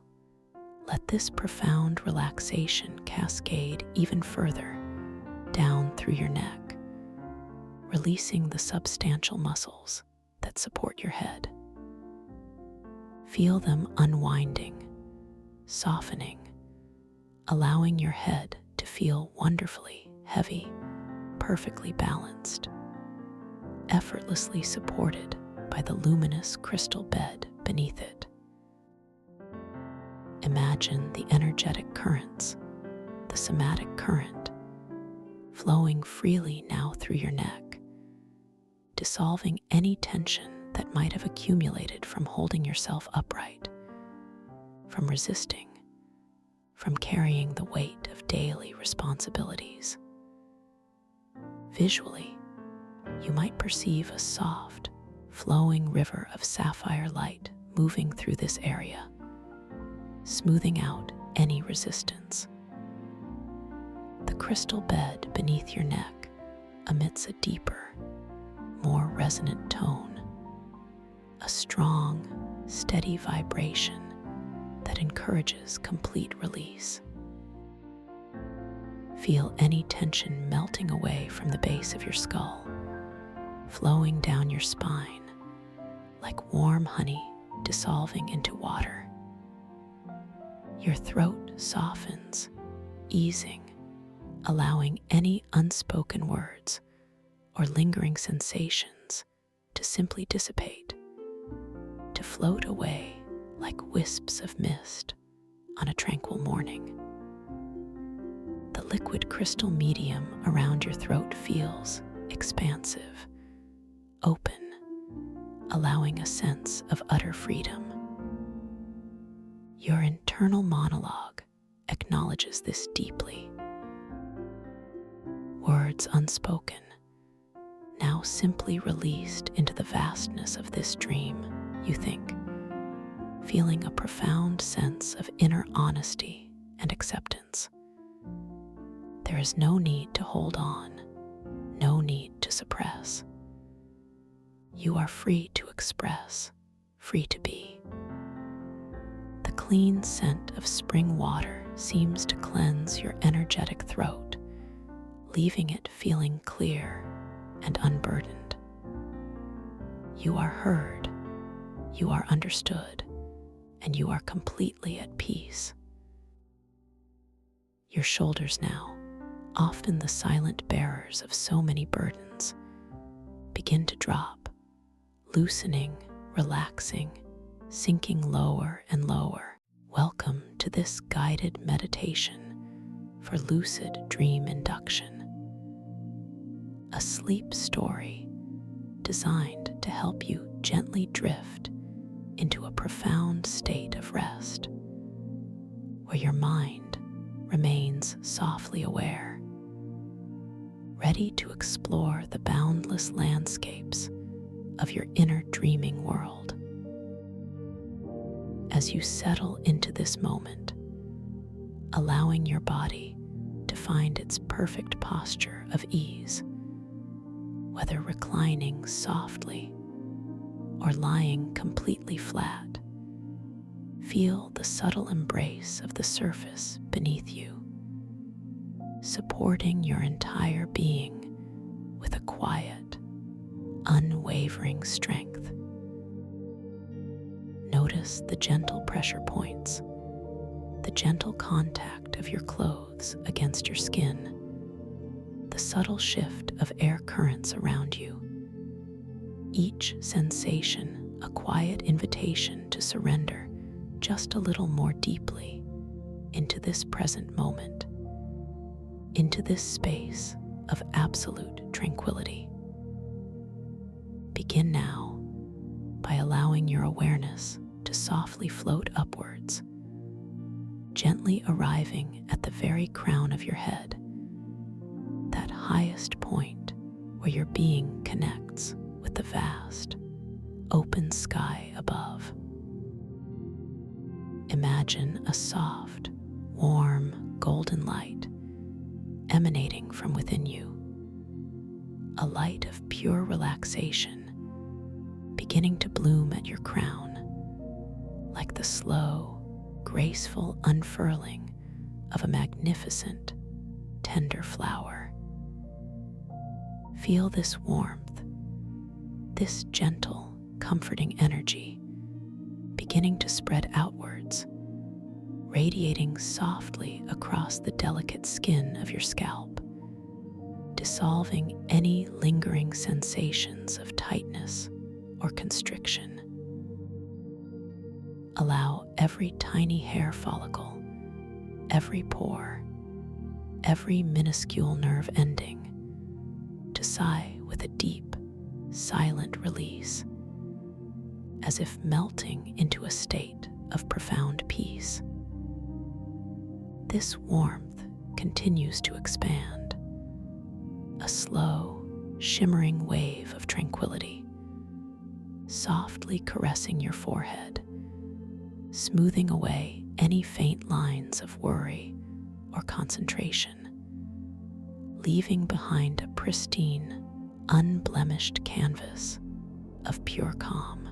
let this profound relaxation cascade even further down through your neck, releasing the substantial muscles that support your head. Feel them unwinding, softening, allowing your head to feel wonderfully heavy, perfectly balanced, effortlessly supported by the luminous crystal bed beneath it. Imagine the energetic currents, the somatic current, flowing freely now through your neck, dissolving any tension that might have accumulated from holding yourself upright, from resisting, from carrying the weight of daily responsibilities. Visually, you might perceive a soft, flowing river of sapphire light moving through this area, smoothing out any resistance. The crystal bed beneath your neck emits a deeper, more resonant tone, a strong, steady vibration that encourages complete release. Feel any tension melting away from the base of your skull, flowing down your spine like warm honey dissolving into water. Your throat softens, easing, allowing any unspoken words or lingering sensations to simply dissipate, to float away like wisps of mist on a tranquil morning. The liquid crystal medium around your throat feels expansive, open, allowing a sense of utter freedom. Your internal monologue acknowledges this deeply. Words unspoken, now simply released into the vastness of this dream, you think, feeling a profound sense of inner honesty and acceptance. There is no need to hold on, no need to suppress. You are free to express, free to be. The clean scent of spring water seems to cleanse your energetic throat, leaving it feeling clear and unburdened. You are heard, you are understood, and you are completely at peace. Your shoulders now, often the silent bearers of so many burdens, begin to drop, loosening, relaxing, sinking lower and lower. Welcome to this guided meditation for lucid dream induction, a sleep story designed to help you gently drift into a profound state of rest, where your mind remains softly aware, ready to explore the boundless landscapes of your inner dreaming world. As you settle into this moment, allowing your body to find its perfect posture of ease, whether reclining softly or lying completely flat, feel the subtle embrace of the surface beneath you, supporting your entire being with a quiet, unwavering strength. Notice the gentle pressure points, the gentle contact of your clothes against your skin, the subtle shift of air currents around you. Each sensation a quiet invitation to surrender just a little more deeply into this present moment, into this space of absolute tranquility. Begin now by allowing your awareness to softly float upwards, gently arriving at the very crown of your head, that highest point where your being connects with the vast, open sky above. Imagine a soft, warm, golden light emanating from within you, a light of pure relaxation beginning to bloom at your crown, like the slow, graceful unfurling of a magnificent, tender flower. Feel this warmth, this gentle, comforting energy beginning to spread outwards, radiating softly across the delicate skin of your scalp, dissolving any lingering sensations of tightness or constriction. Allow every tiny hair follicle, every pore, every minuscule nerve ending to sigh with a deep, silent release, as if melting into a state of profound peace. This warmth continues to expand, a slow, shimmering wave of tranquility, softly caressing your forehead, smoothing away any faint lines of worry or concentration. leaving behind a pristine, unblemished canvas of pure calm.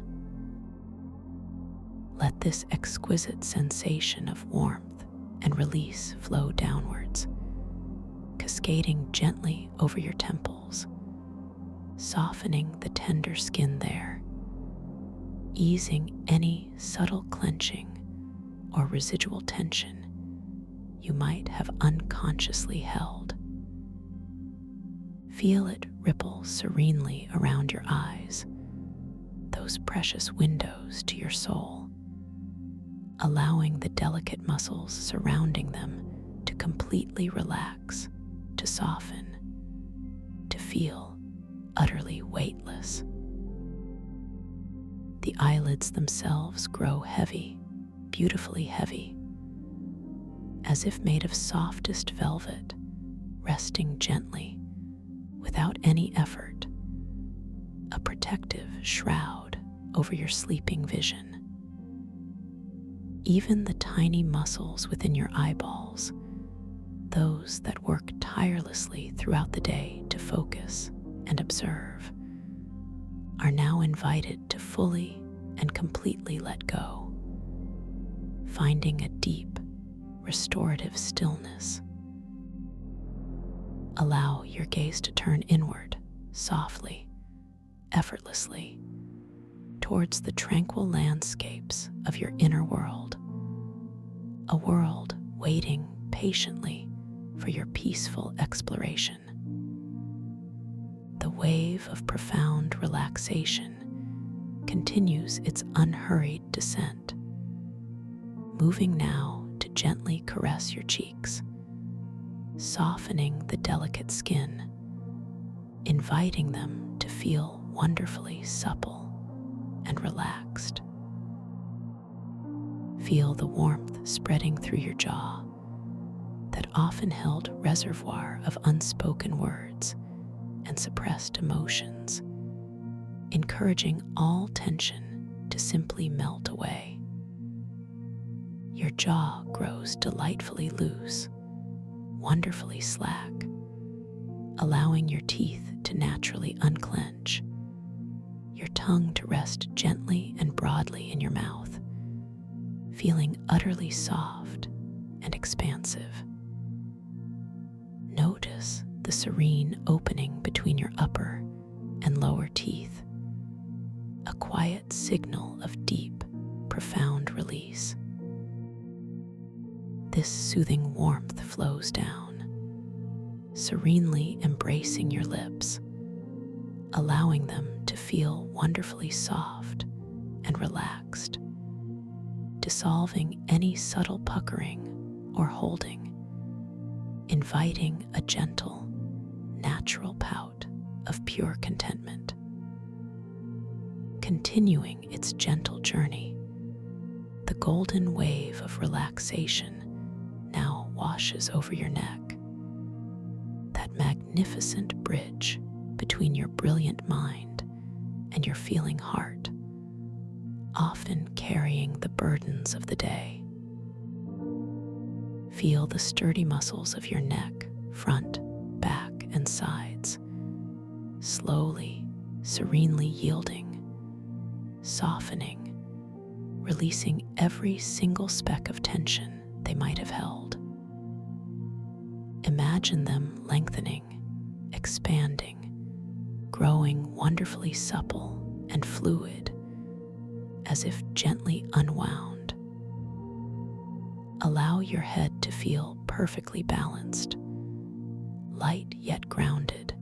Let this exquisite sensation of warmth and release flow downwards, cascading gently over your temples, softening the tender skin there, easing any subtle clenching or residual tension you might have unconsciously held. Feel it ripple serenely around your eyes, those precious windows to your soul, allowing the delicate muscles surrounding them to completely relax, to soften, to feel utterly weightless. The eyelids themselves grow heavy, beautifully heavy, as if made of softest velvet, resting gently, without any effort, a protective shroud over your sleeping vision. Even the tiny muscles within your eyeballs, those that work tirelessly throughout the day to focus and observe, are now invited to fully and completely let go, finding a deep, restorative stillness. Allow your gaze to turn inward, softly, effortlessly, towards the tranquil landscapes of your inner world, a world waiting patiently for your peaceful exploration. The wave of profound relaxation continues its unhurried descent, moving now to gently caress your cheeks, softening the delicate skin, inviting them to feel wonderfully supple and relaxed. Feel the warmth spreading through your jaw, that often held reservoir of unspoken words and suppressed emotions, encouraging all tension to simply melt away. Your jaw grows delightfully loose, wonderfully slack, allowing your teeth to naturally unclench, your tongue to rest gently and broadly in your mouth, feeling utterly soft and expansive. Notice the serene opening between your upper and lower teeth, a quiet signal of deep, profound release. This soothing warmth flows down, serenely embracing your lips, allowing them to feel wonderfully soft and relaxed, dissolving any subtle puckering or holding, inviting a gentle, natural pout of pure contentment. Continuing its gentle journey, the golden wave of relaxation now washes over your neck, that magnificent bridge between your brilliant mind and your feeling heart, often carrying the burdens of the day. Feel the sturdy muscles of your neck, front, back, and sides, slowly, serenely yielding, softening, releasing every single speck of tension they might have held. Imagine them lengthening, expanding, growing wonderfully supple and fluid, as if gently unwound. Allow your head to feel perfectly balanced, light yet grounded,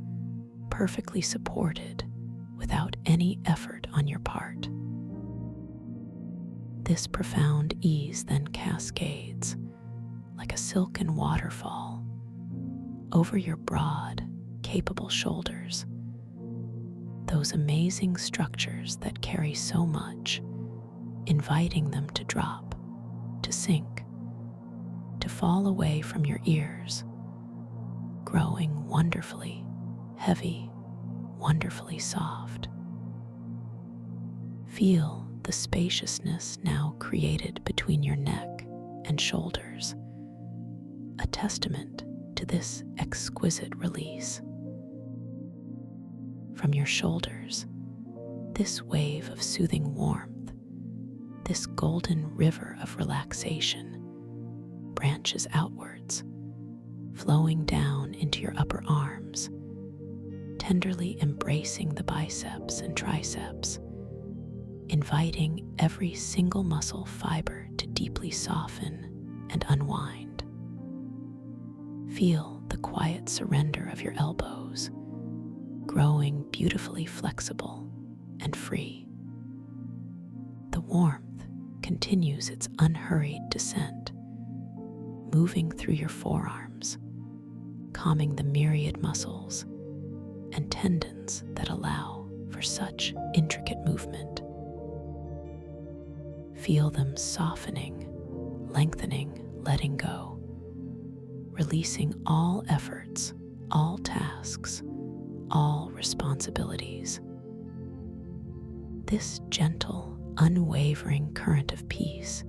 perfectly supported without any effort on your part. This profound ease then cascades like a silken waterfall over your broad, capable shoulders, those amazing structures that carry so much, inviting them to drop, to sink, to fall away from your ears, growing wonderfully heavy, wonderfully soft. Feel the spaciousness now created between your neck and shoulders, a testament to into this exquisite release. From your shoulders, this wave of soothing warmth, this golden river of relaxation, branches outwards, flowing down into your upper arms, tenderly embracing the biceps and triceps, inviting every single muscle fiber to deeply soften and unwind. Feel the quiet surrender of your elbows, growing beautifully flexible and free. The warmth continues its unhurried descent, moving through your forearms, calming the myriad muscles and tendons that allow for such intricate movement. Feel them softening, lengthening, letting go, releasing all efforts, all tasks, all responsibilities. This gentle, unwavering current of peace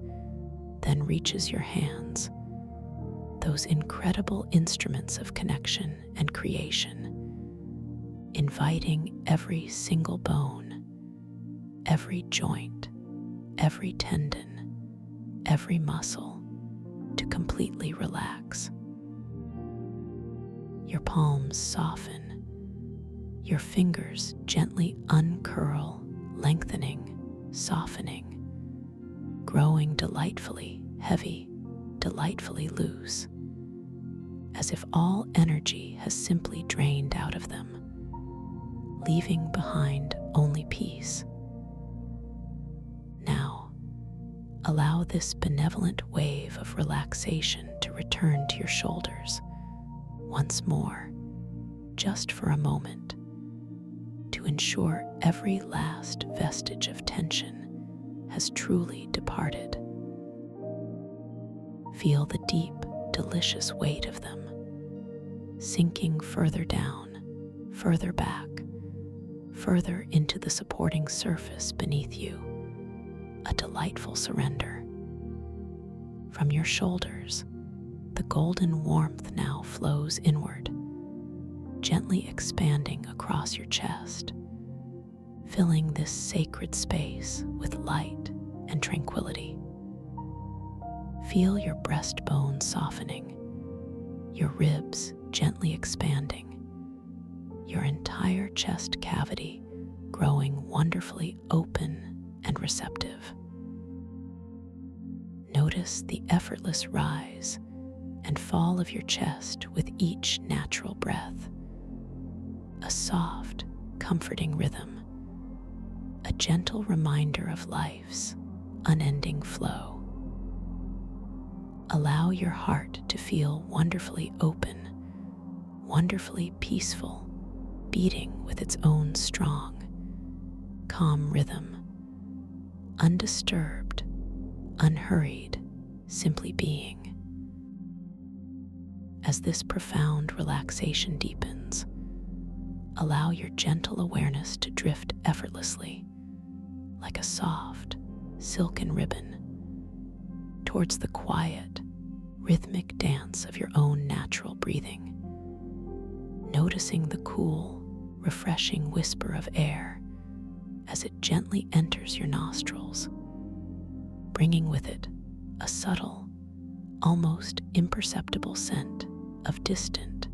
then reaches your hands, those incredible instruments of connection and creation, inviting every single bone, every joint, every tendon, every muscle to completely relax. Your palms soften, your fingers gently uncurl, lengthening, softening, growing delightfully heavy, delightfully loose, as if all energy has simply drained out of them, leaving behind only peace. Now, allow this benevolent wave of relaxation to return to your shoulders once more, just for a moment, to ensure every last vestige of tension has truly departed. Feel the deep, delicious weight of them, sinking further down, further back, further into the supporting surface beneath you, a delightful surrender. From your shoulders, the golden warmth now flows inward, gently expanding across your chest, filling this sacred space with light and tranquility. Feel your breastbone softening, your ribs gently expanding, your entire chest cavity growing wonderfully open and receptive. Notice the effortless rise and fall of your chest with each natural breath, a soft, comforting rhythm, a gentle reminder of life's unending flow. Allow your heart to feel wonderfully open, wonderfully peaceful, beating with its own strong, calm rhythm, undisturbed, unhurried, simply being. As this profound relaxation deepens, allow your gentle awareness to drift effortlessly, like a soft, silken ribbon, towards the quiet, rhythmic dance of your own natural breathing, noticing the cool, refreshing whisper of air as it gently enters your nostrils, bringing with it a subtle, almost imperceptible scent of distant,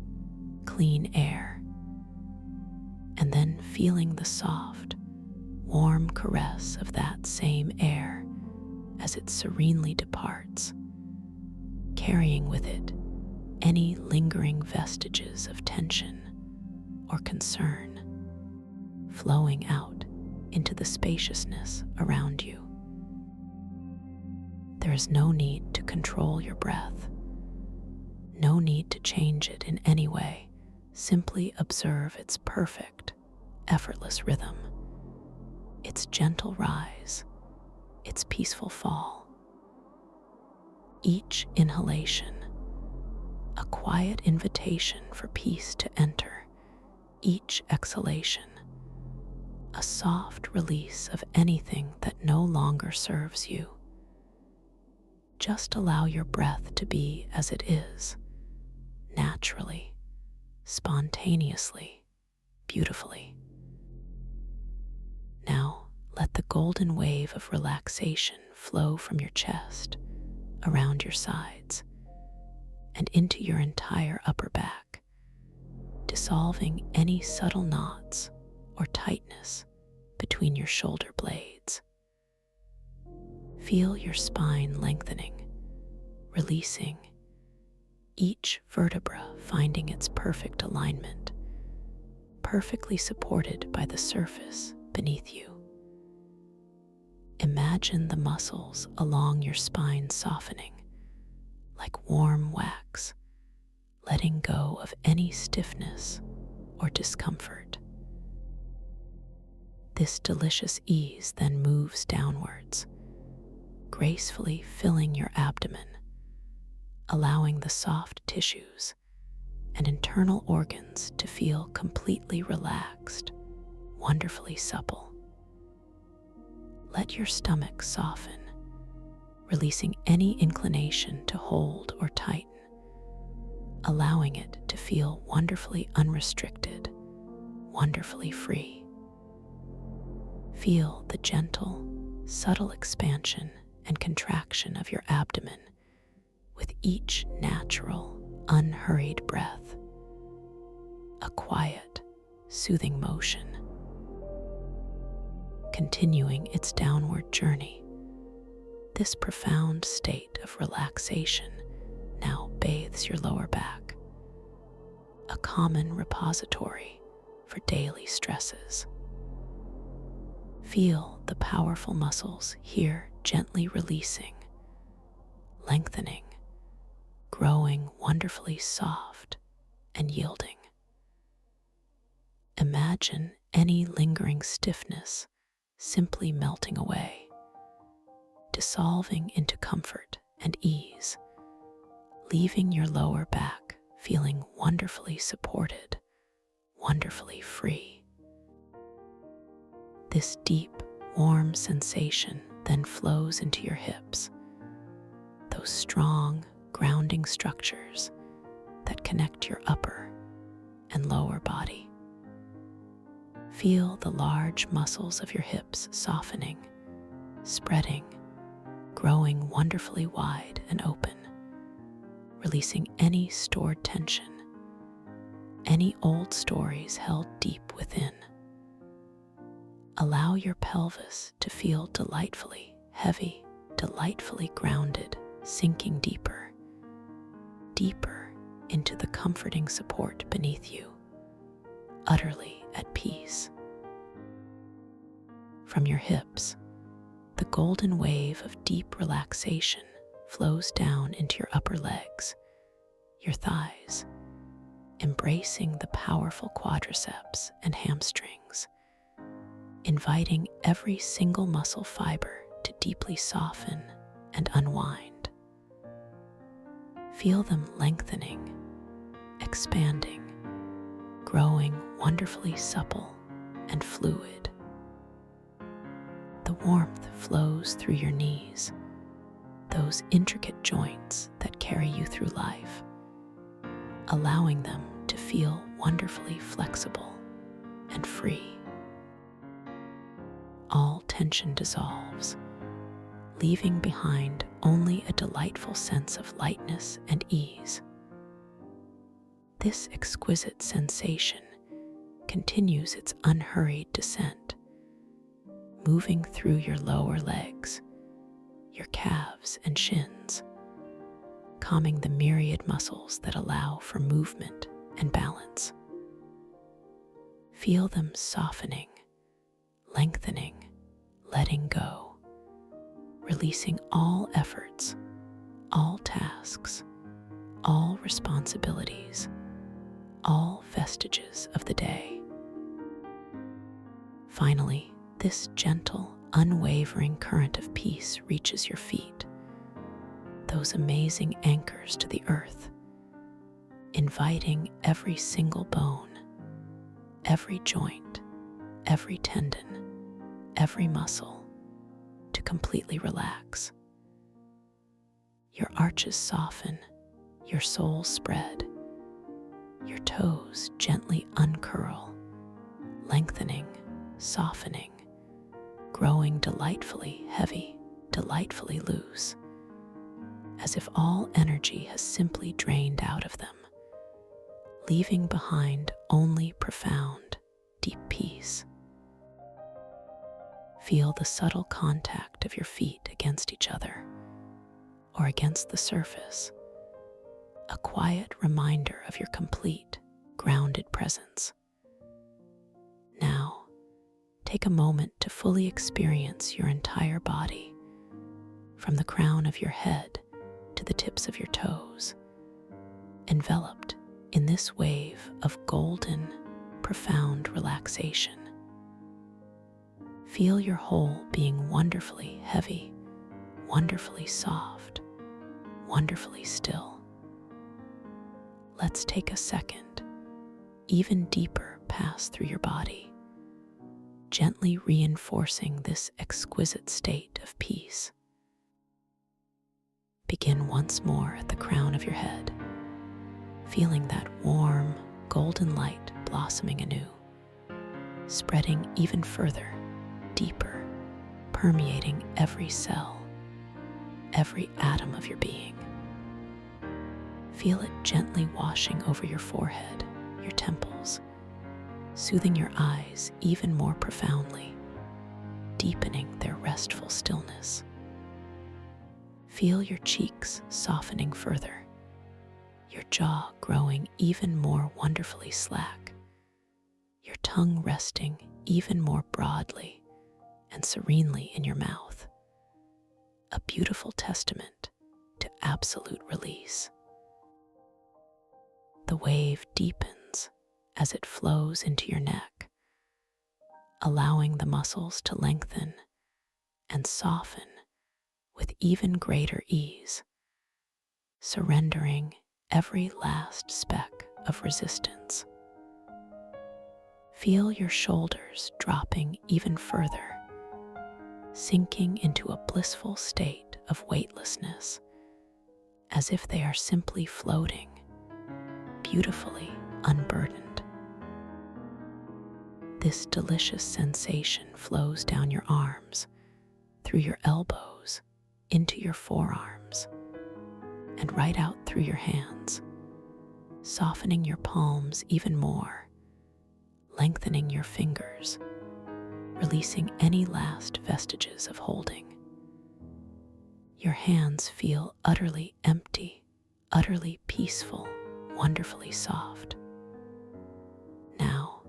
clean air, and then feeling the soft, warm caress of that same air as it serenely departs, carrying with it any lingering vestiges of tension or concern, flowing out into the spaciousness around you. There is no need to control your breath, no need to change it in any way. Simply observe its perfect, effortless rhythm, its gentle rise, its peaceful fall. Each inhalation, a quiet invitation for peace to enter. Each exhalation, a soft release of anything that no longer serves you. Just allow your breath to be as it is, naturally, spontaneously, beautifully. Now, let the golden wave of relaxation flow from your chest, around your sides, and into your entire upper back, dissolving any subtle knots or tightness between your shoulder blades. Feel your spine lengthening, releasing, each vertebra finding its perfect alignment, perfectly supported by the surface beneath you. Imagine the muscles along your spine softening, like warm wax, letting go of any stiffness or discomfort. This delicious ease then moves downwards, gracefully filling your abdomen, allowing the soft tissues and internal organs to feel completely relaxed, wonderfully supple. Let your stomach soften, releasing any inclination to hold or tighten, allowing it to feel wonderfully unrestricted, wonderfully free. Feel the gentle, subtle expansion and contraction of your abdomen with each natural, unhurried breath. A quiet, soothing motion, continuing its downward journey. This profound state of relaxation now bathes your lower back, a common repository for daily stresses. Feel the powerful muscles here gently releasing, lengthening, growing wonderfully soft and yielding. Imagine any lingering stiffness simply melting away, dissolving into comfort and ease, leaving your lower back feeling wonderfully supported, wonderfully free. This deep, warm sensation then flows into your hips, those strong, grounding structures that connect your upper and lower body. Feel the large muscles of your hips softening, spreading, growing wonderfully wide and open, releasing any stored tension, any old stories held deep within. Allow your pelvis to feel delightfully heavy, delightfully grounded, sinking deeper, deeper into the comforting support beneath you, utterly at peace. From your hips, the golden wave of deep relaxation flows down into your upper legs, your thighs, embracing the powerful quadriceps and hamstrings, inviting every single muscle fiber to deeply soften and unwind. Feel them lengthening, expanding, growing wonderfully supple and fluid. The warmth flows through your knees, those intricate joints that carry you through life, allowing them to feel wonderfully flexible and free. All tension dissolves, leaving behind only a delightful sense of lightness and ease. This exquisite sensation continues its unhurried descent, moving through your lower legs, your calves and shins, calming the myriad muscles that allow for movement and balance. Feel them softening, lengthening, letting go, releasing all efforts, all tasks, all responsibilities, all vestiges of the day. Finally, this gentle, unwavering current of peace reaches your feet, those amazing anchors to the earth, inviting every single bone, every joint, every tendon, every muscle to completely relax. Your arches soften, your soul spread, Your toes gently uncurl, lengthening, softening, growing delightfully heavy, delightfully loose, as if all energy has simply drained out of them, leaving behind only profound, deep peace. Feel the subtle contact of your feet against each other or against the surface, a quiet reminder of your complete, grounded presence. Now, take a moment to fully experience your entire body, from the crown of your head to the tips of your toes, enveloped in this wave of golden, profound relaxation. Feel your whole being wonderfully heavy, wonderfully soft, wonderfully still. Let's take a second, even deeper pass through your body, gently reinforcing this exquisite state of peace. Begin once more at the crown of your head, feeling that warm, golden light blossoming anew, spreading even further, deeper, permeating every cell, every atom of your being. Feel it gently washing over your forehead, your temples, soothing your eyes even more profoundly, deepening their restful stillness. Feel your cheeks softening further, your jaw growing even more wonderfully slack, your tongue resting even more broadly and serenely in your mouth, a beautiful testament to absolute release. The wave deepens as it flows into your neck, allowing the muscles to lengthen and soften with even greater ease, surrendering every last speck of resistance. Feel your shoulders dropping even further, sinking into a blissful state of weightlessness, as if they are simply floating, beautifully unburdened. This delicious sensation flows down your arms, through your elbows, into your forearms, and right out through your hands, softening your palms even more, lengthening your fingers, releasing any last vestiges of holding. Your hands feel utterly empty, utterly peaceful, wonderfully soft. Now,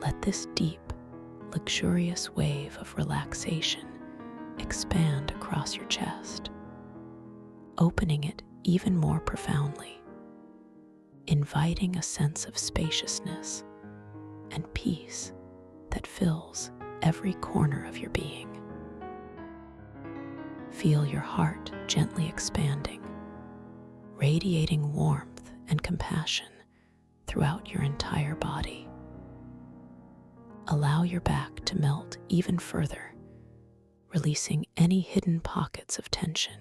let this deep, luxurious wave of relaxation expand across your chest, opening it even more profoundly, inviting a sense of spaciousness and peace that fills every corner of your being. Feel your heart gently expanding, radiating warmth and compassion throughout your entire body. Allow your back to melt even further, releasing any hidden pockets of tension,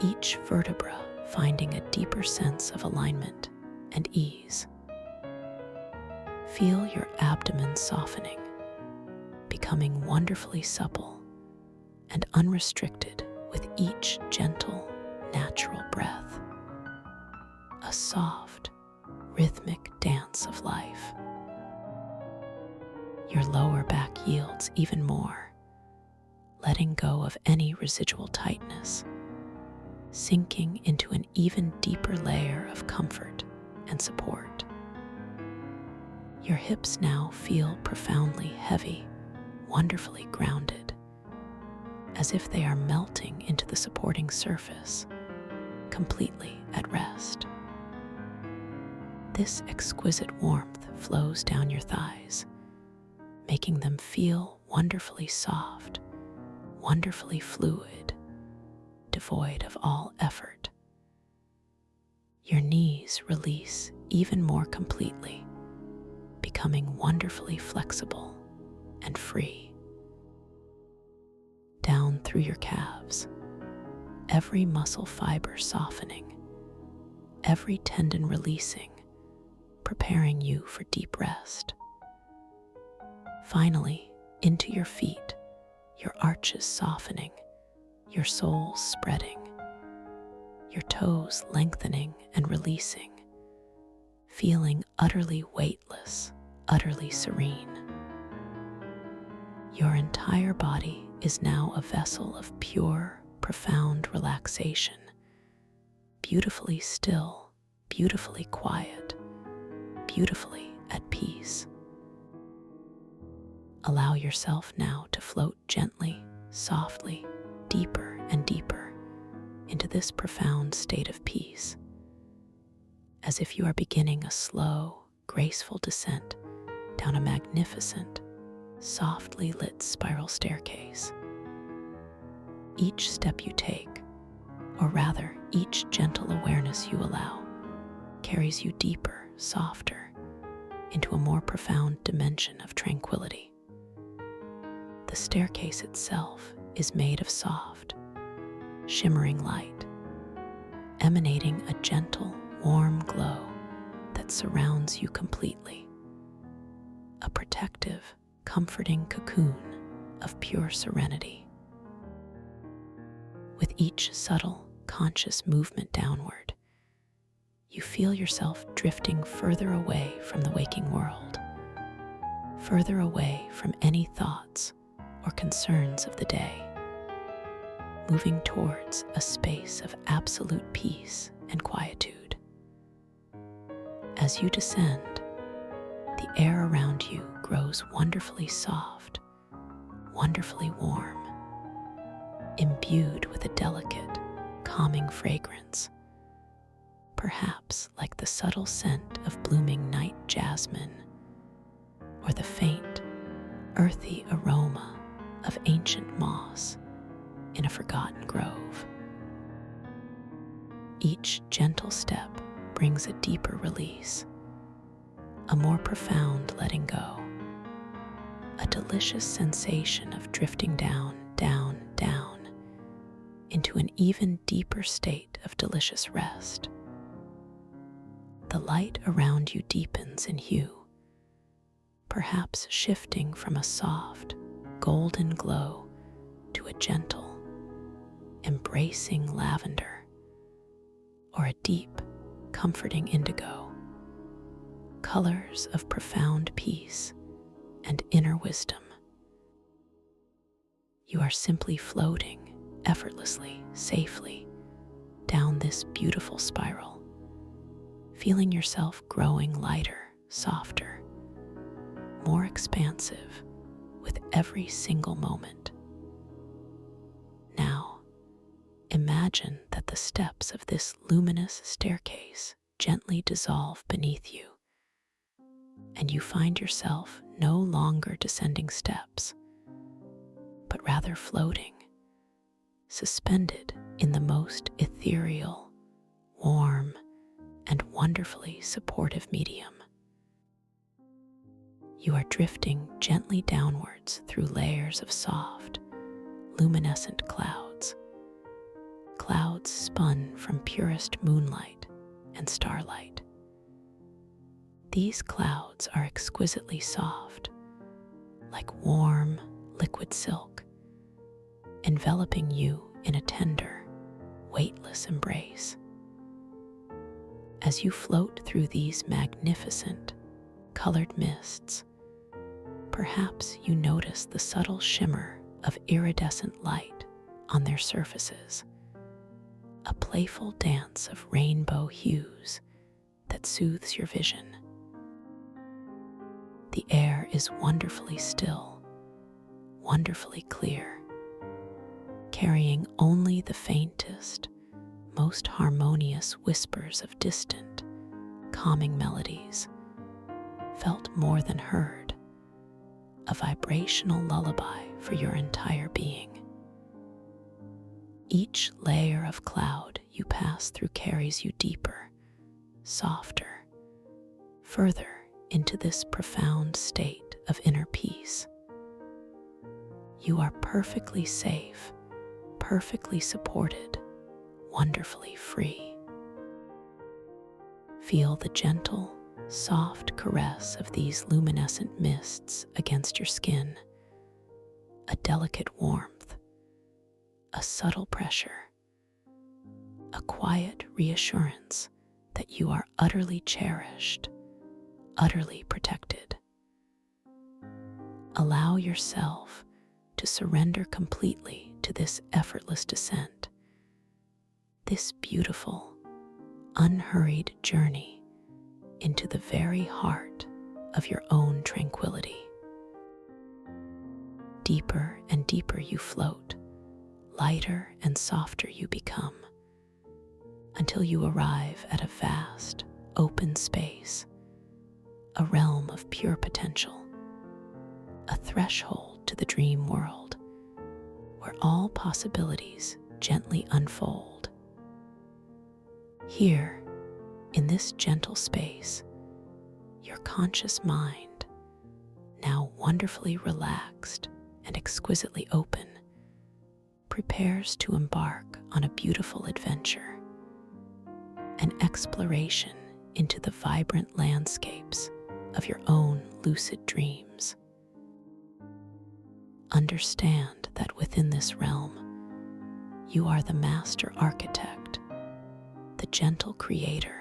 each vertebra finding a deeper sense of alignment and ease. Feel your abdomen softening, becoming wonderfully supple and unrestricted with each gentle, natural breath. A soft, rhythmic dance of life. Your lower back yields even more, letting go of any residual tightness, sinking into an even deeper layer of comfort and support. Your hips now feel profoundly heavy, wonderfully grounded, as if they are melting into the supporting surface, completely at rest. This exquisite warmth flows down your thighs, making them feel wonderfully soft, wonderfully fluid, devoid of all effort. Your knees release even more completely, becoming wonderfully flexible and free. Down through your calves, every muscle fiber softening, every tendon releasing preparing you for deep rest. Finally, into your feet, your arches softening, your soles spreading, your toes lengthening and releasing, feeling utterly weightless, utterly serene. Your entire body is now a vessel of pure, profound relaxation, beautifully still, beautifully quiet, beautifully at peace. Allow yourself now to float gently, softly, deeper and deeper into this profound state of peace, as if you are beginning a slow, graceful descent down a magnificent, softly lit spiral staircase. Each step you take, or rather each gentle awareness you allow, carries you deeper, softer, into a more profound dimension of tranquility. The staircase itself is made of soft, shimmering light, emanating a gentle, warm glow that surrounds you completely. A protective, comforting cocoon of pure serenity. With each subtle, conscious movement downward, you feel yourself drifting further away from the waking world, further away from any thoughts or concerns of the day, moving towards a space of absolute peace and quietude. As you descend, the air around you grows wonderfully soft, wonderfully warm, imbued with a delicate, calming fragrance, perhaps like the subtle scent of blooming night jasmine, or the faint, earthy aroma of ancient moss in a forgotten grove. Each gentle step brings a deeper release, a more profound letting go, a delicious sensation of drifting down, down, down, into an even deeper state of delicious rest. The light around you deepens in hue, perhaps shifting from a soft, golden glow to a gentle, embracing lavender, or a deep, comforting indigo, colors of profound peace and inner wisdom. You are simply floating effortlessly, safely down this beautiful spiral, feeling yourself growing lighter, softer, more expansive with every single moment. Now, imagine that the steps of this luminous staircase gently dissolve beneath you, and you find yourself no longer descending steps, but rather floating, suspended in the most ethereal, warm, and wonderfully supportive medium. You are drifting gently downwards through layers of soft, luminescent clouds, clouds spun from purest moonlight and starlight. These clouds are exquisitely soft, like warm, liquid silk, enveloping you in a tender, weightless embrace. As you float through these magnificent, colored mists, perhaps you notice the subtle shimmer of iridescent light on their surfaces, a playful dance of rainbow hues that soothes your vision. The air is wonderfully still, wonderfully clear, carrying only the faintest, most harmonious whispers of distant, calming melodies, felt more than heard, a vibrational lullaby for your entire being. Each layer of cloud you pass through carries you deeper, softer, further into this profound state of inner peace. You are perfectly safe, perfectly supported, wonderfully free. Feel the gentle, soft caress of these luminescent mists against your skin, a delicate warmth, a subtle pressure, a quiet reassurance that you are utterly cherished, utterly protected. Allow yourself to surrender completely to this effortless descent, this beautiful, unhurried journey into the very heart of your own tranquility. Deeper and deeper you float, lighter and softer you become, until you arrive at a vast, open space, a realm of pure potential, a threshold to the dream world, where all possibilities gently unfold. Here, in this gentle space, your conscious mind, now wonderfully relaxed and exquisitely open, prepares to embark on a beautiful adventure, an exploration into the vibrant landscapes of your own lucid dreams. Understand that within this realm, you are the master architect, the gentle creator,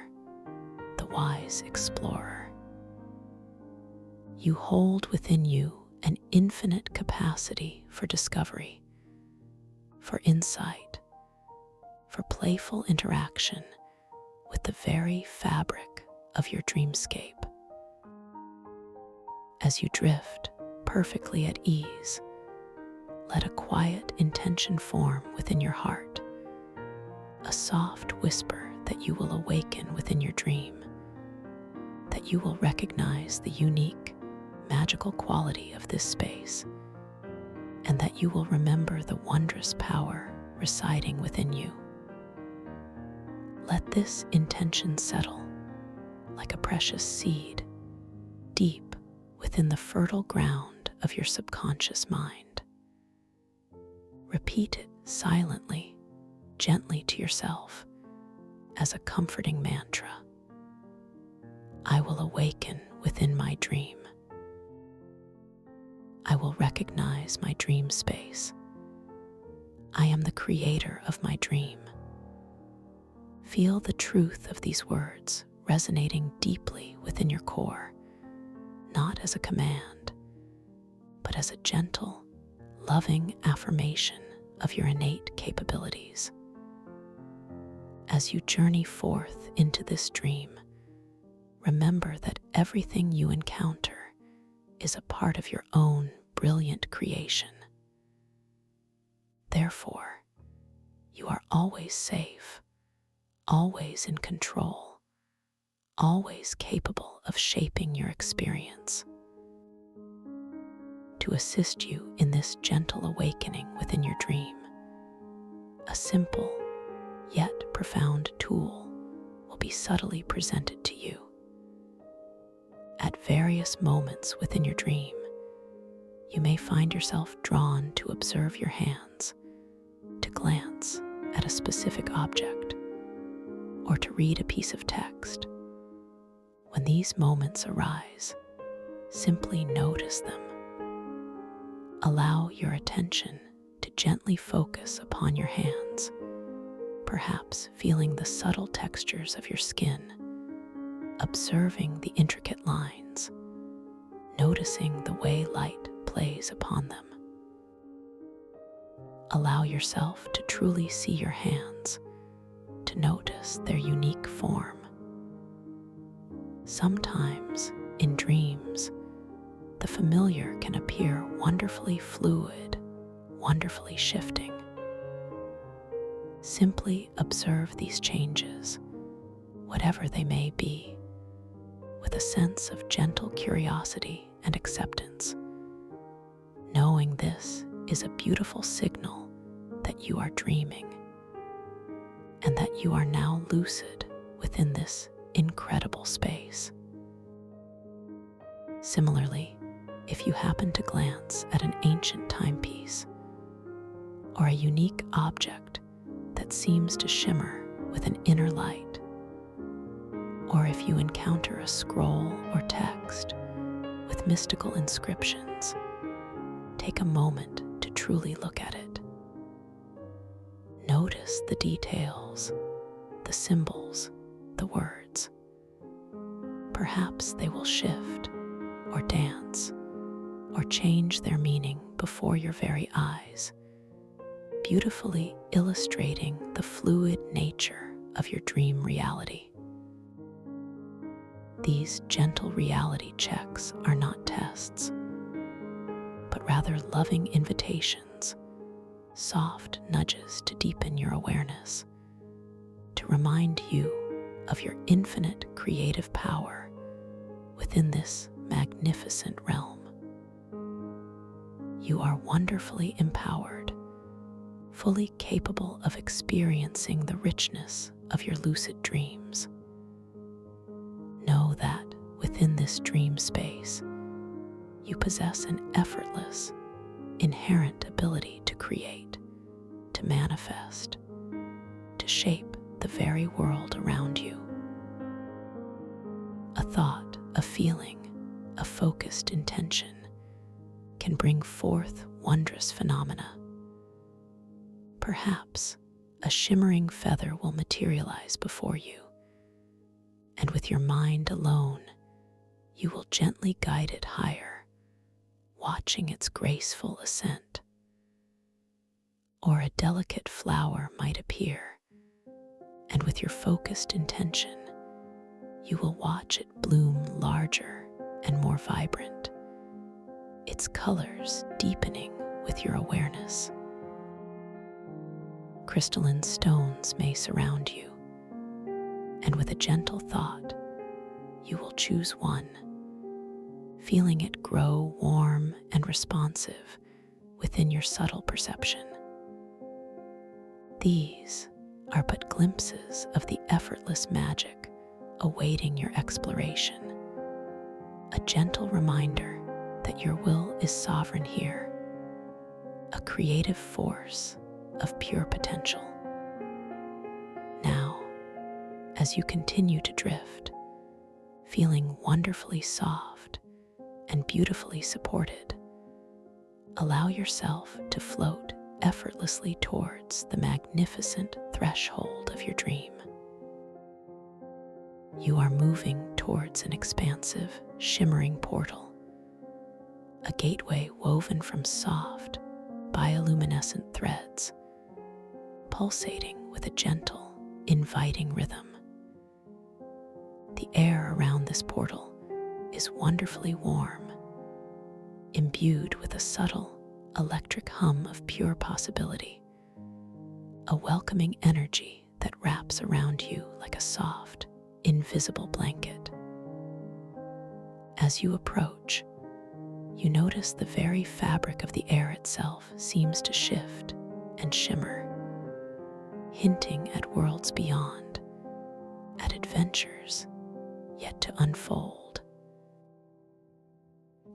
the wise explorer. You hold within you an infinite capacity for discovery, for insight, for playful interaction with the very fabric of your dreamscape. As you drift perfectly at ease, let a quiet intention form within your heart, a soft whisper that you will awaken within your dream, that you will recognize the unique, magical quality of this space, and that you will remember the wondrous power residing within you. Let this intention settle like a precious seed deep within the fertile ground of your subconscious mind. Repeat it silently, gently to yourself as a comforting mantra. I will awaken within my dream. I will recognize my dream space. I am the creator of my dream. Feel the truth of these words resonating deeply within your core, not as a command, but as a gentle, loving affirmation of your innate capabilities. As you journey forth into this dream, remember that everything you encounter is a part of your own brilliant creation. Therefore, you are always safe, always in control, always capable of shaping your experience. To assist you in this gentle awakening within your dream, a simple yet profound tool will be subtly presented to you. At various moments within your dream, you may find yourself drawn to observe your hands, to glance at a specific object, or to read a piece of text. When these moments arise, simply notice them. Allow your attention to gently focus upon your hands, perhaps feeling the subtle textures of your skin, observing the intricate lines, noticing the way light plays upon them. Allow yourself to truly see your hands, to notice their unique form. Sometimes, in dreams, the familiar can appear wonderfully fluid, wonderfully shifting. Simply observe these changes, whatever they may be, with a sense of gentle curiosity and acceptance, knowing this is a beautiful signal that you are dreaming and that you are now lucid within this incredible space. Similarly, if you happen to glance at an ancient timepiece or a unique object that seems to shimmer with an inner light, or if you encounter a scroll or text with mystical inscriptions, take a moment to truly look at it. Notice the details, the symbols, the words. Perhaps they will shift or dance or change their meaning before your very eyes, beautifully illustrating the fluid nature of your dream reality. These gentle reality checks are not tests, but rather loving invitations, soft nudges to deepen your awareness, to remind you of your infinite creative power within this magnificent realm. You are wonderfully empowered, fully capable of experiencing the richness of your lucid dreams. Know that within this dream space, you possess an effortless, inherent ability to create, to manifest, to shape the very world around you. A thought, a feeling, a focused intention can bring forth wondrous phenomena. Perhaps a shimmering feather will materialize before you, and with your mind alone, you will gently guide it higher, watching its graceful ascent. Or a delicate flower might appear, and with your focused intention, you will watch it bloom larger and more vibrant, its colors deepening with your awareness. Crystalline stones may surround you, and with a gentle thought, you will choose one, feeling it grow warm and responsive within your subtle perception. These are but glimpses of the effortless magic awaiting your exploration, a gentle reminder that your will is sovereign here, a creative force of pure potential. Now, as you continue to drift, feeling wonderfully soft and beautifully supported, allow yourself to float effortlessly towards the magnificent threshold of your dream. You are moving towards an expansive, shimmering portal, a gateway woven from soft, bioluminescent threads, pulsating with a gentle, inviting rhythm. The air around this portal is wonderfully warm, imbued with a subtle, electric hum of pure possibility, a welcoming energy that wraps around you like a soft, invisible blanket. As you approach, you notice the very fabric of the air itself seems to shift and shimmer, hinting at worlds beyond, at adventures yet to unfold.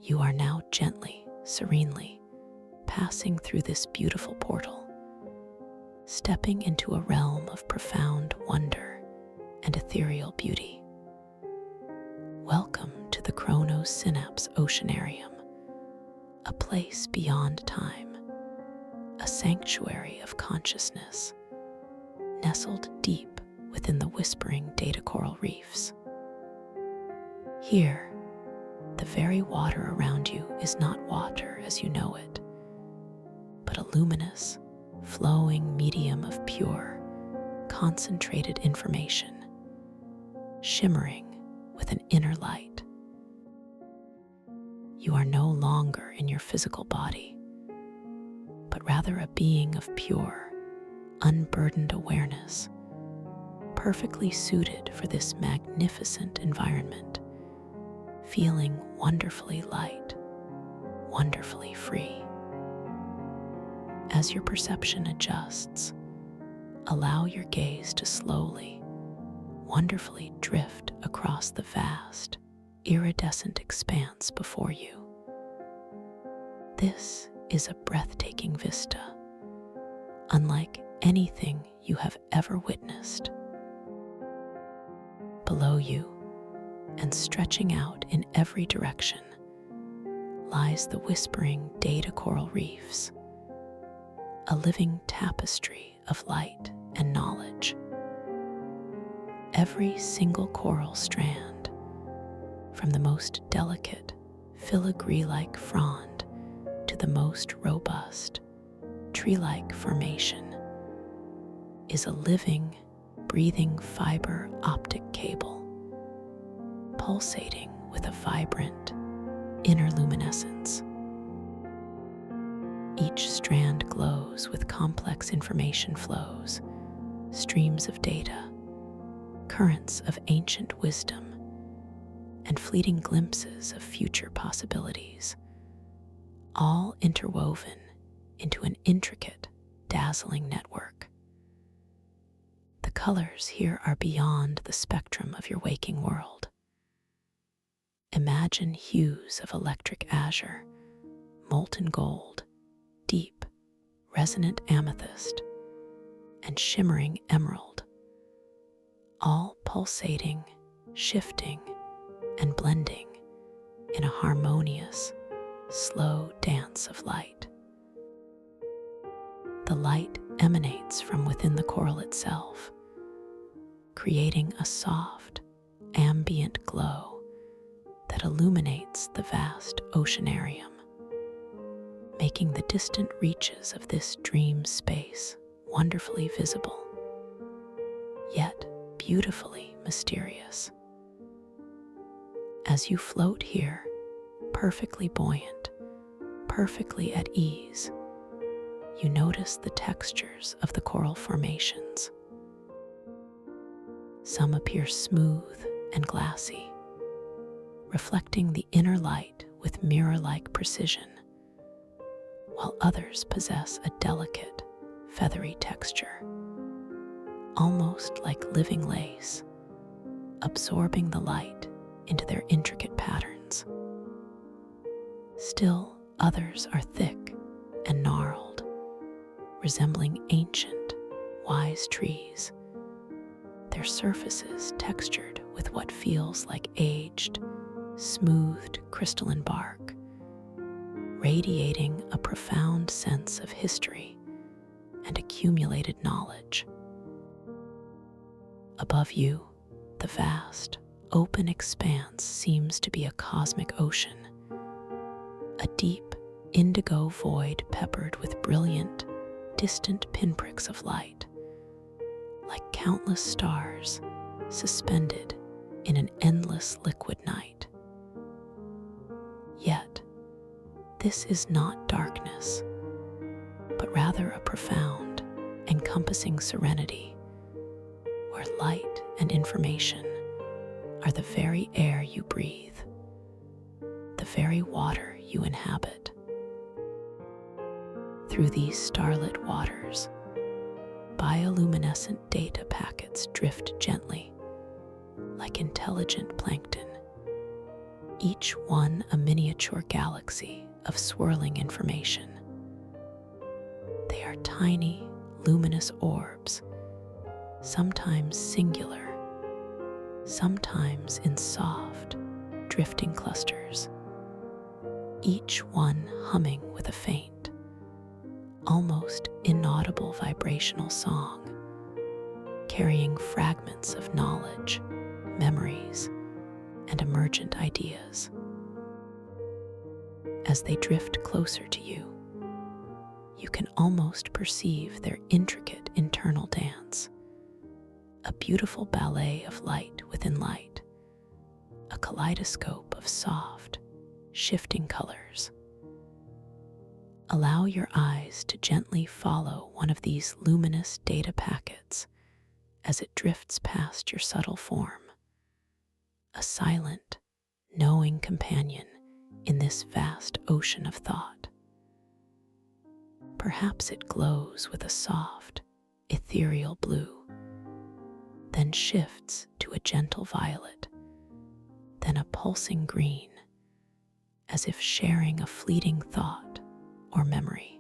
You are now gently, serenely passing through this beautiful portal, stepping into a realm of profound wonder and ethereal beauty. Welcome to the Chronos Synapse Oceanarium, a place beyond time, a sanctuary of consciousness, nestled deep within the whispering data coral reefs. Here, the very water around you is not water as you know it, but a luminous, flowing medium of pure, concentrated information, shimmering with an inner light. You are no longer in your physical body, but rather a being of pure, unburdened awareness, perfectly suited for this magnificent environment, feeling wonderfully light, wonderfully free. As your perception adjusts, allow your gaze to slowly, wonderfully drift across the vast, iridescent expanse before you. This is a breathtaking vista, unlike anything you have ever witnessed. Below you, and stretching out in every direction, lies the whispering data coral reefs, a living tapestry of light and knowledge. Every single coral strand, from the most delicate filigree-like frond to the most robust tree-like formation, is a living, breathing fiber optic cable, pulsating with a vibrant inner luminescence. Each strand glows with complex information flows, streams of data, currents of ancient wisdom, and fleeting glimpses of future possibilities, all interwoven into an intricate, dazzling network. The colors here are beyond the spectrum of your waking world. Imagine hues of electric azure, molten gold, deep, resonant amethyst, and shimmering emerald, all pulsating, shifting, and blending in a harmonious, slow dance of light. The light emanates from within the coral itself, creating a soft, ambient glow that illuminates the vast oceanarium, making the distant reaches of this dream space wonderfully visible, yet beautifully mysterious. As you float here, perfectly buoyant, perfectly at ease, you notice the textures of the coral formations. Some appear smooth and glassy, reflecting the inner light with mirror-like precision, while others possess a delicate, feathery texture, almost like living lace, absorbing the light into their intricate patterns. Still, others are thick and gnarled, resembling ancient, wise trees, their surfaces textured with what feels like aged, smoothed crystalline bark, radiating a profound sense of history and accumulated knowledge. Above you, the vast, open expanse seems to be a cosmic ocean, a deep, indigo void peppered with brilliant, distant pinpricks of light, like countless stars suspended in an endless liquid night. Yet, this is not darkness, but rather a profound, encompassing serenity, where light and information are the very air you breathe, the very water you inhabit. Through these starlit waters, bioluminescent data packets drift gently, like intelligent plankton, each one a miniature galaxy of swirling information. They are tiny, luminous orbs, sometimes singular, sometimes in soft, drifting clusters, each one humming with a faint, almost inaudible vibrational song, carrying fragments of knowledge, memories, and emergent ideas. As they drift closer to you, you can almost perceive their intricate internal dance, a beautiful ballet of light within light, a kaleidoscope of soft, shifting colors. Allow your eyes to gently follow one of these luminous data packets as it drifts past your subtle form, a silent, knowing companion in this vast ocean of thought. Perhaps it glows with a soft, ethereal blue, then shifts to a gentle violet, then a pulsing green, as if sharing a fleeting thought or memory.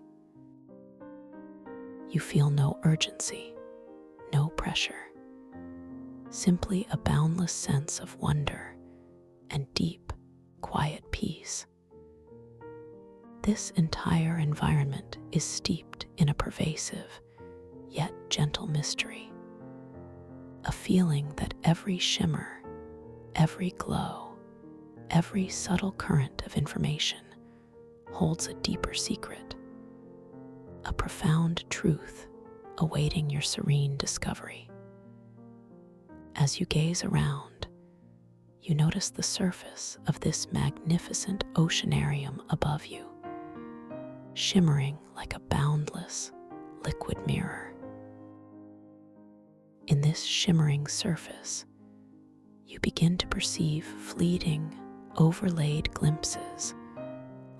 You feel no urgency, no pressure, simply a boundless sense of wonder and deep, quiet peace. This entire environment is steeped in a pervasive, yet gentle mystery, a feeling that every shimmer, every glow, every subtle current of information holds a deeper secret, a profound truth awaiting your serene discovery. As you gaze around, you notice the surface of this magnificent oceanarium above you, shimmering like a boundless, liquid mirror. In this shimmering surface, you begin to perceive fleeting, overlaid glimpses,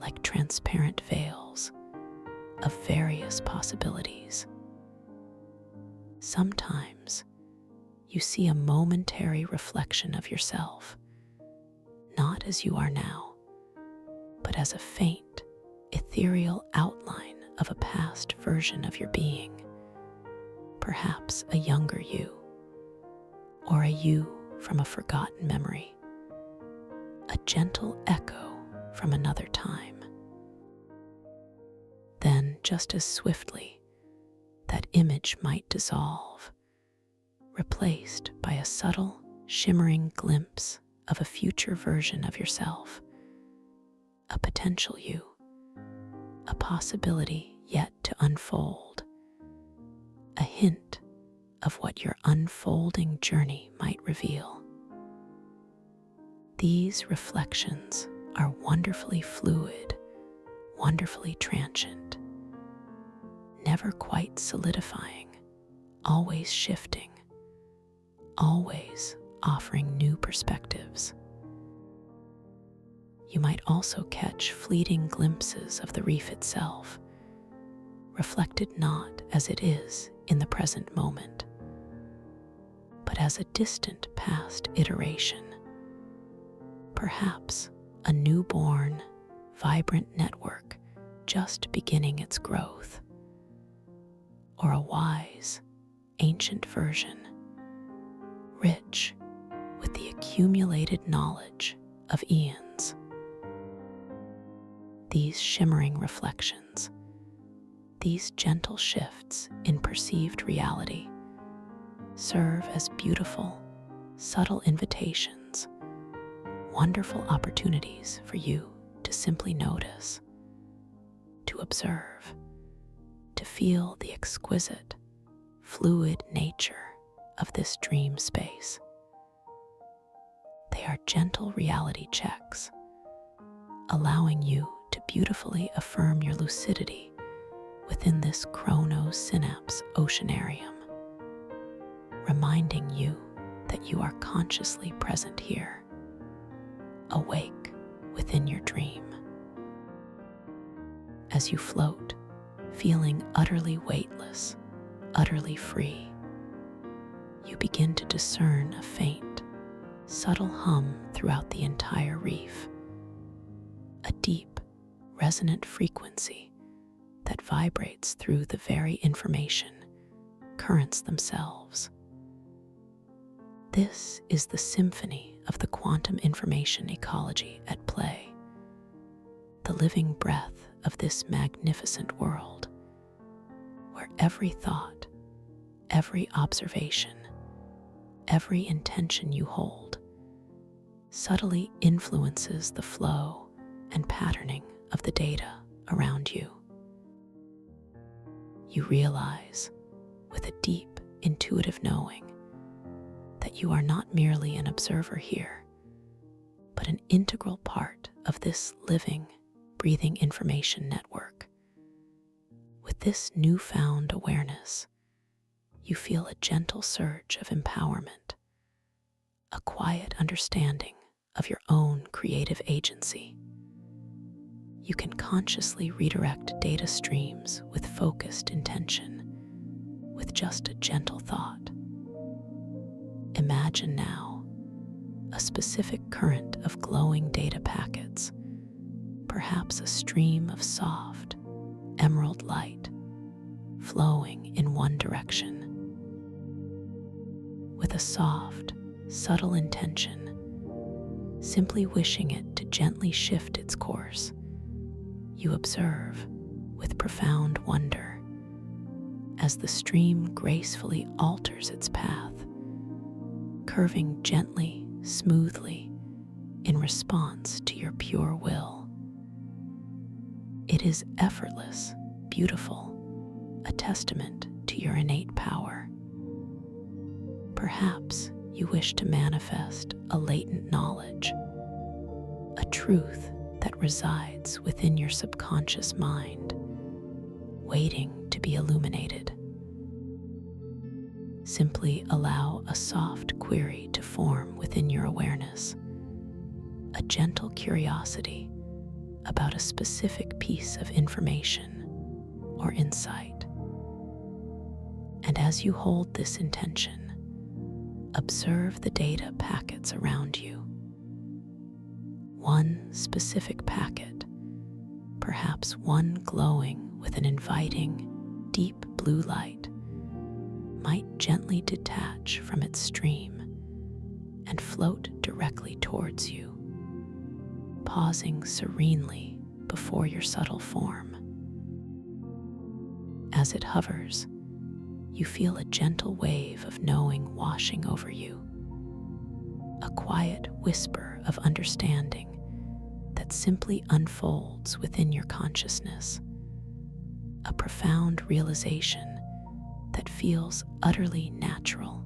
like transparent veils, of various possibilities. Sometimes, you see a momentary reflection of yourself, not as you are now, but as a faint, ethereal outline of a past version of your being, perhaps a younger you, or a you from a forgotten memory, a gentle echo from another time. Then, just as swiftly, that image might dissolve, replaced by a subtle, shimmering glimpse of a future version of yourself, a potential you, a possibility yet to unfold, a hint of what your unfolding journey might reveal. These reflections are wonderfully fluid, wonderfully transient, never quite solidifying, always shifting, always offering new perspectives. You might also catch fleeting glimpses of the reef itself, reflected not as it is in the present moment, but as a distant past iteration, perhaps a newborn, vibrant network just beginning its growth, or a wise, ancient version, rich with the accumulated knowledge of eons. These shimmering reflections, these gentle shifts in perceived reality, serve as beautiful, subtle invitations, wonderful opportunities for you to simply notice, to observe, to feel the exquisite, fluid nature of this dream space. They are gentle reality checks, allowing you to beautifully affirm your lucidity within this chrono-synapse oceanarium, reminding you that you are consciously present here, awake within your dream. As you float, feeling utterly weightless, utterly free, you begin to discern a faint, subtle hum throughout the entire reef, a deep, resonant frequency that vibrates through the very information, currents themselves. This is the symphony of the quantum information ecology at play, the living breath of this magnificent world, where every thought, every observation, every intention you hold subtly influences the flow and patterning of the data around you. You realize, with a deep, intuitive knowing, that you are not merely an observer here, but an integral part of this living, breathing information network. With this newfound awareness, you feel a gentle surge of empowerment, a quiet understanding of your own creative agency. You can consciously redirect data streams with focused intention, with just a gentle thought. Imagine now a specific current of glowing data packets, perhaps a stream of soft, emerald light flowing in one direction. With with a soft, subtle intention, simply wishing it to gently shift its course. You observe with profound wonder as the stream gracefully alters its path, curving gently, smoothly, in response to your pure will. It is effortless, beautiful, a testament to your innate power. Perhaps you wish to manifest a latent knowledge, a truth that resides within your subconscious mind, waiting to be illuminated. Simply allow a soft query to form within your awareness, a gentle curiosity about a specific piece of information or insight. And as you hold this intention, observe the data packets around you. One specific packet, perhaps one glowing with an inviting, deep blue light, might gently detach from its stream and float directly towards you, pausing serenely before your subtle form. As it hovers, you feel a gentle wave of knowing washing over you, a quiet whisper of understanding that simply unfolds within your consciousness, a profound realization that feels utterly natural,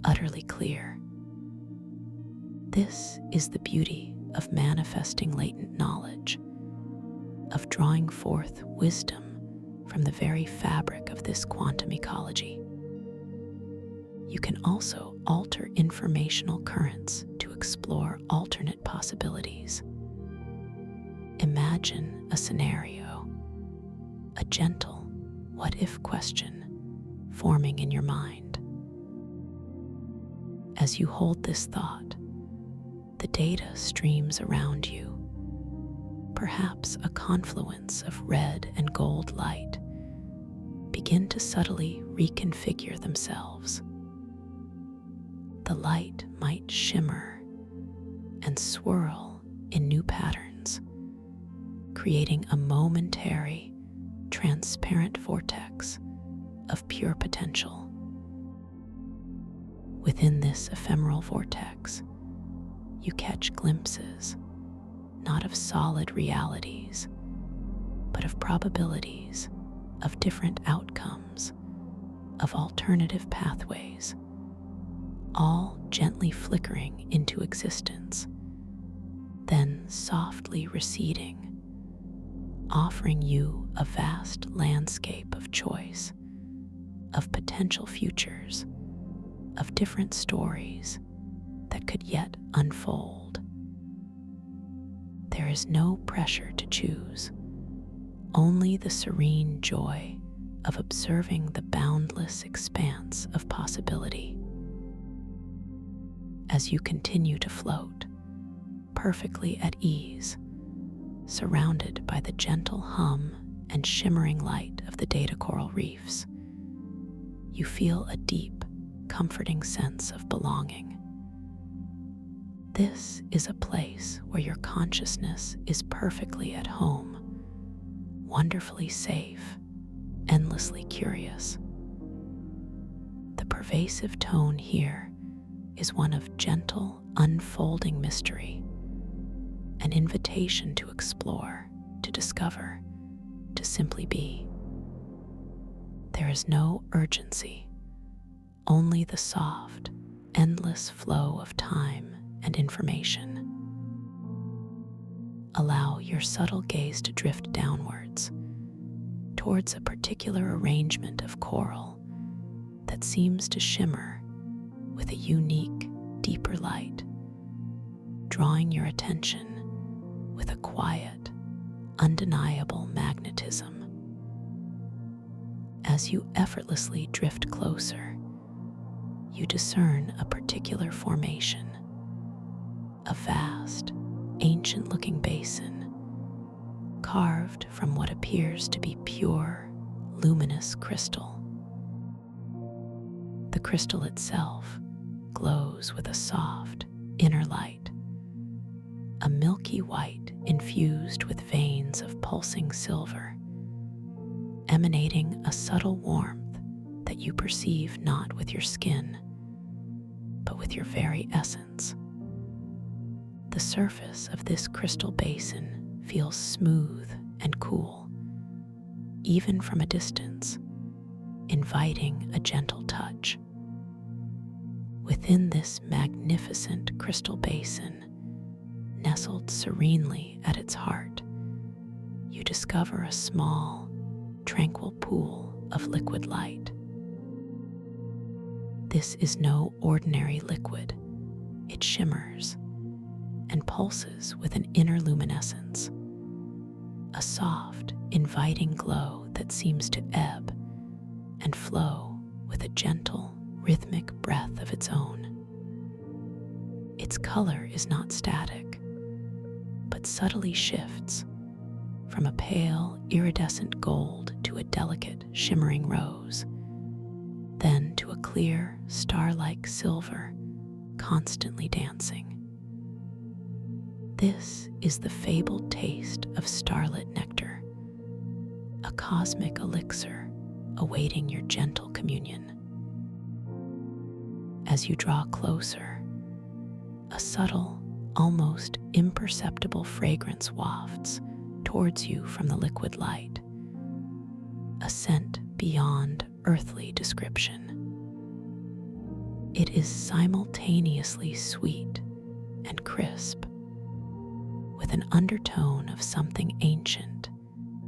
utterly clear. This is the beauty of manifesting latent knowledge, of drawing forth wisdom from the very fabric of this quantum ecology. You can also alter informational currents to explore alternate possibilities. Imagine a scenario, a gentle what-if question forming in your mind. As you hold this thought, the data streams around you, perhaps a confluence of red and gold light, begin to subtly reconfigure themselves. The light might shimmer and swirl in new patterns, creating a momentary, transparent vortex of pure potential. Within this ephemeral vortex, you catch glimpses, not of solid realities, but of probabilities, of different outcomes, of alternative pathways, all gently flickering into existence, then softly receding, offering you a vast landscape of choice, of potential futures, of different stories that could yet unfold. There is no pressure to choose, only the serene joy of observing the boundless expanse of possibility. As you continue to float, perfectly at ease, surrounded by the gentle hum and shimmering light of the data coral reefs, you feel a deep, comforting sense of belonging. This is a place where your consciousness is perfectly at home, wonderfully safe, endlessly curious. The pervasive tone here is one of gentle, unfolding mystery, an invitation to explore, to discover, to simply be. There is no urgency, only the soft, endless flow of time and information. Allow your subtle gaze to drift downwards, towards a particular arrangement of coral that seems to shimmer with a unique, deeper light, drawing your attention with a quiet, undeniable magnetism. As you effortlessly drift closer, you discern a particular formation, a vast, ancient-looking basin, carved from what appears to be pure, luminous crystal. The crystal itself, glows with a soft inner light, a milky white infused with veins of pulsing silver, emanating a subtle warmth that you perceive not with your skin, but with your very essence. The surface of this crystal basin feels smooth and cool, even from a distance, inviting a gentle touch. Within this magnificent crystal basin, nestled serenely at its heart, you discover a small, tranquil pool of liquid light. This is no ordinary liquid. It shimmers and pulses with an inner luminescence, a soft, inviting glow that seems to ebb and flow with a gentle, rhythmic breath of its own. Its color is not static, but subtly shifts from a pale, iridescent gold to a delicate, shimmering rose, then to a clear, star-like silver, constantly dancing. This is the fabled taste of starlit nectar, a cosmic elixir awaiting your gentle communion. As you draw closer, a subtle, almost imperceptible fragrance wafts towards you from the liquid light, a scent beyond earthly description. It is simultaneously sweet and crisp, with an undertone of something ancient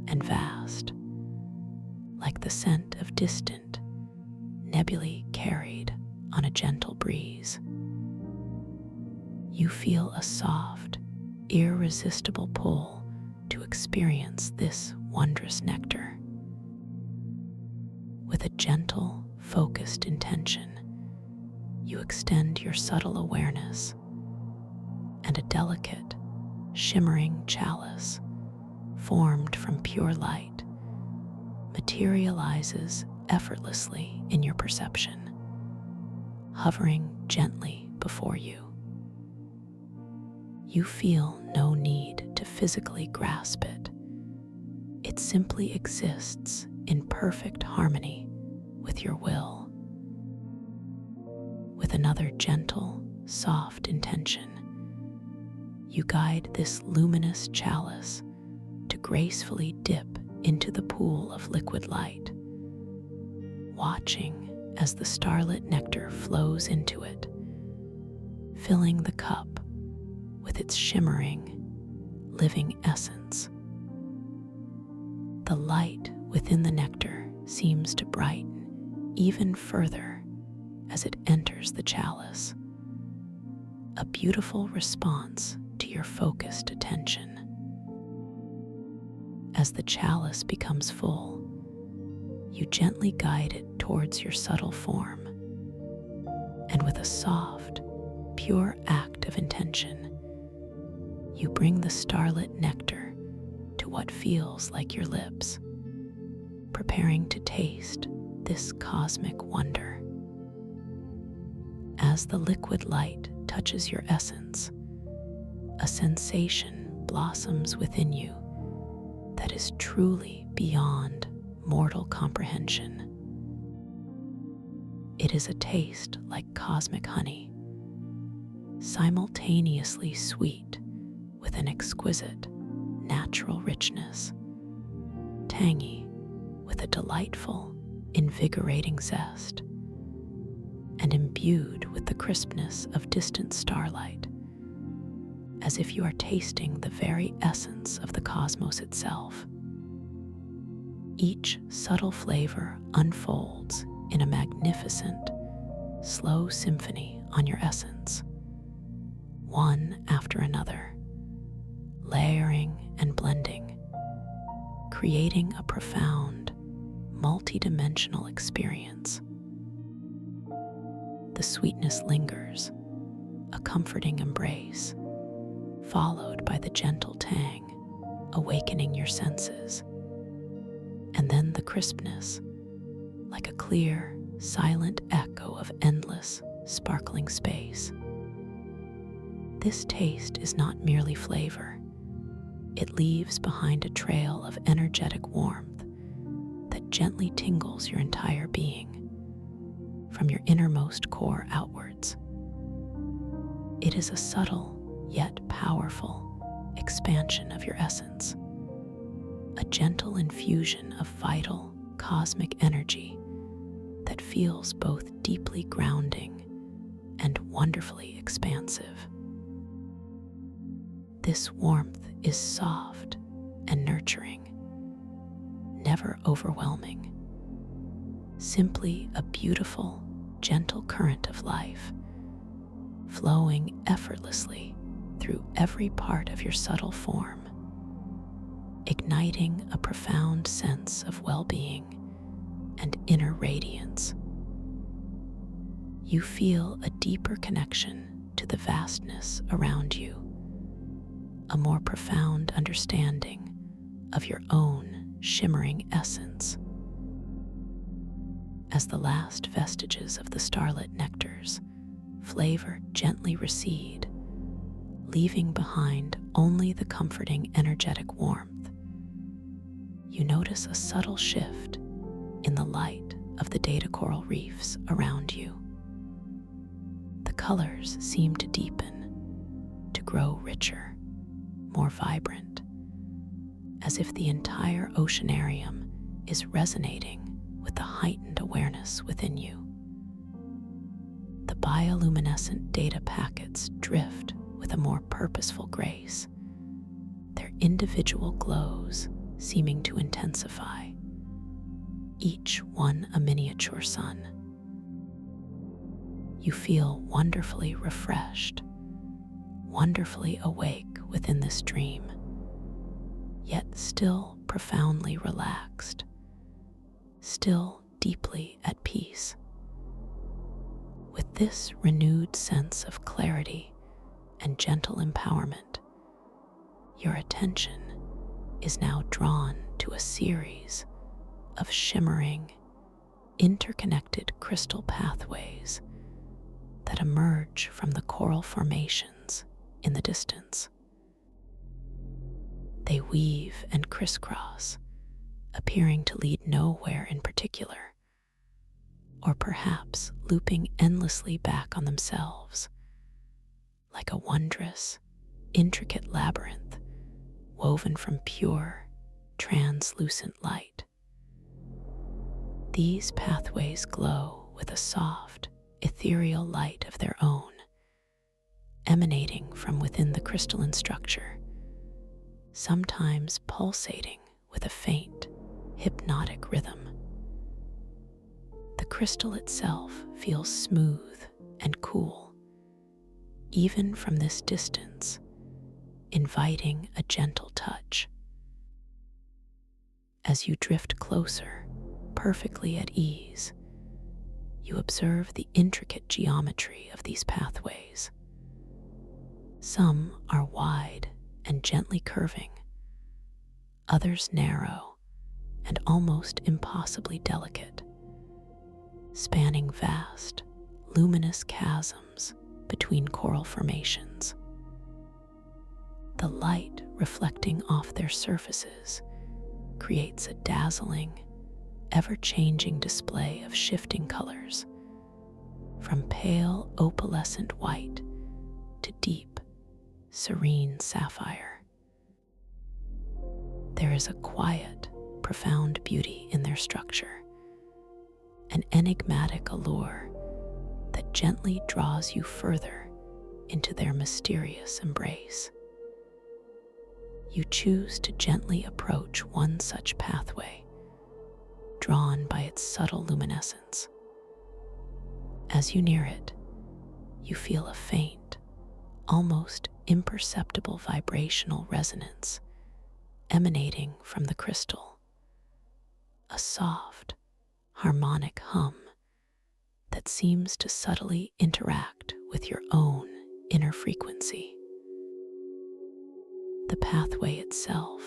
and vast, like the scent of distant, nebulae carried on a gentle breeze. You feel a soft, irresistible pull to experience this wondrous nectar. With a gentle, focused intention, you extend your subtle awareness, and a delicate, shimmering chalice formed from pure light materializes effortlessly in your perception, hovering gently before you. You feel no need to physically grasp it. It simply exists in perfect harmony with your will. With another gentle, soft intention, you guide this luminous chalice to gracefully dip into the pool of liquid light, watching as the starlit nectar flows into it, filling the cup with its shimmering, living essence. The light within the nectar seems to brighten even further as it enters the chalice, a beautiful response to your focused attention. As the chalice becomes full, you gently guide it towards your subtle form, and with a soft, pure act of intention, you bring the starlit nectar to what feels like your lips, preparing to taste this cosmic wonder. As the liquid light touches your essence, a sensation blossoms within you that is truly beyond mortal comprehension. It is a taste like cosmic honey, simultaneously sweet with an exquisite, natural richness, tangy with a delightful, invigorating zest, and imbued with the crispness of distant starlight, as if you are tasting the very essence of the cosmos itself. Each subtle flavor unfolds in a magnificent, slow symphony on your essence, one after another, layering and blending, creating a profound, multi-dimensional experience. The sweetness lingers, a comforting embrace, followed by the gentle tang, awakening your senses, and then the crispness, like a clear, silent echo of endless, sparkling space. This taste is not merely flavor. It leaves behind a trail of energetic warmth that gently tingles your entire being, from your innermost core outwards. It is a subtle yet powerful expansion of your essence, a gentle infusion of vital cosmic energy that feels both deeply grounding and wonderfully expansive. This warmth is soft and nurturing, never overwhelming, simply a beautiful, gentle current of life, flowing effortlessly through every part of your subtle form, igniting a profound sense of well-being and inner radiance. You feel a deeper connection to the vastness around you, a more profound understanding of your own shimmering essence. As the last vestiges of the starlit nectar's flavor gently recede, leaving behind only the comforting energetic warmth, you notice a subtle shift in the light of the data coral reefs around you. The colors seem to deepen, to grow richer, more vibrant, as if the entire oceanarium is resonating with the heightened awareness within you. The bioluminescent data packets drift with a more purposeful grace, their individual glows seeming to intensify, each one a miniature sun. You feel wonderfully refreshed, wonderfully awake within this dream, yet still profoundly relaxed, still deeply at peace. With this renewed sense of clarity and gentle empowerment, your attention is now drawn to a series of shimmering, interconnected crystal pathways that emerge from the coral formations in the distance. They weave and crisscross, appearing to lead nowhere in particular, or perhaps looping endlessly back on themselves, like a wondrous, intricate labyrinth woven from pure, translucent light. These pathways glow with a soft, ethereal light of their own, emanating from within the crystalline structure, sometimes pulsating with a faint, hypnotic rhythm. The crystal itself feels smooth and cool, even from this distance, inviting a gentle touch. As you drift closer, perfectly at ease, you observe the intricate geometry of these pathways. Some are wide and gently curving, others narrow and almost impossibly delicate, spanning vast, luminous chasms between coral formations. The light reflecting off their surfaces creates a dazzling, ever-changing display of shifting colors, from pale opalescent white to deep, serene sapphire. There is a quiet, profound beauty in their structure, an enigmatic allure that gently draws you further into their mysterious embrace. You choose to gently approach one such pathway, drawn by its subtle luminescence. As you near it, you feel a faint, almost imperceptible vibrational resonance emanating from the crystal, a soft, harmonic hum that seems to subtly interact with your own inner frequency. The pathway itself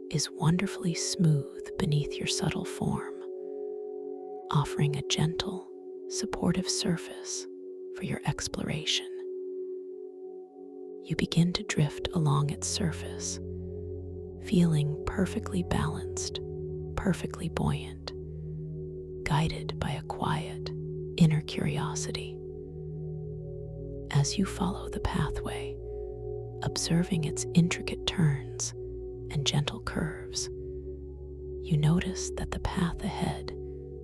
is wonderfully smooth beneath your subtle form, offering a gentle, supportive surface for your exploration. You begin to drift along its surface, feeling perfectly balanced, perfectly buoyant, guided by a quiet, inner curiosity. As you follow the pathway, observing its intricate turns and gentle curves, you notice that the path ahead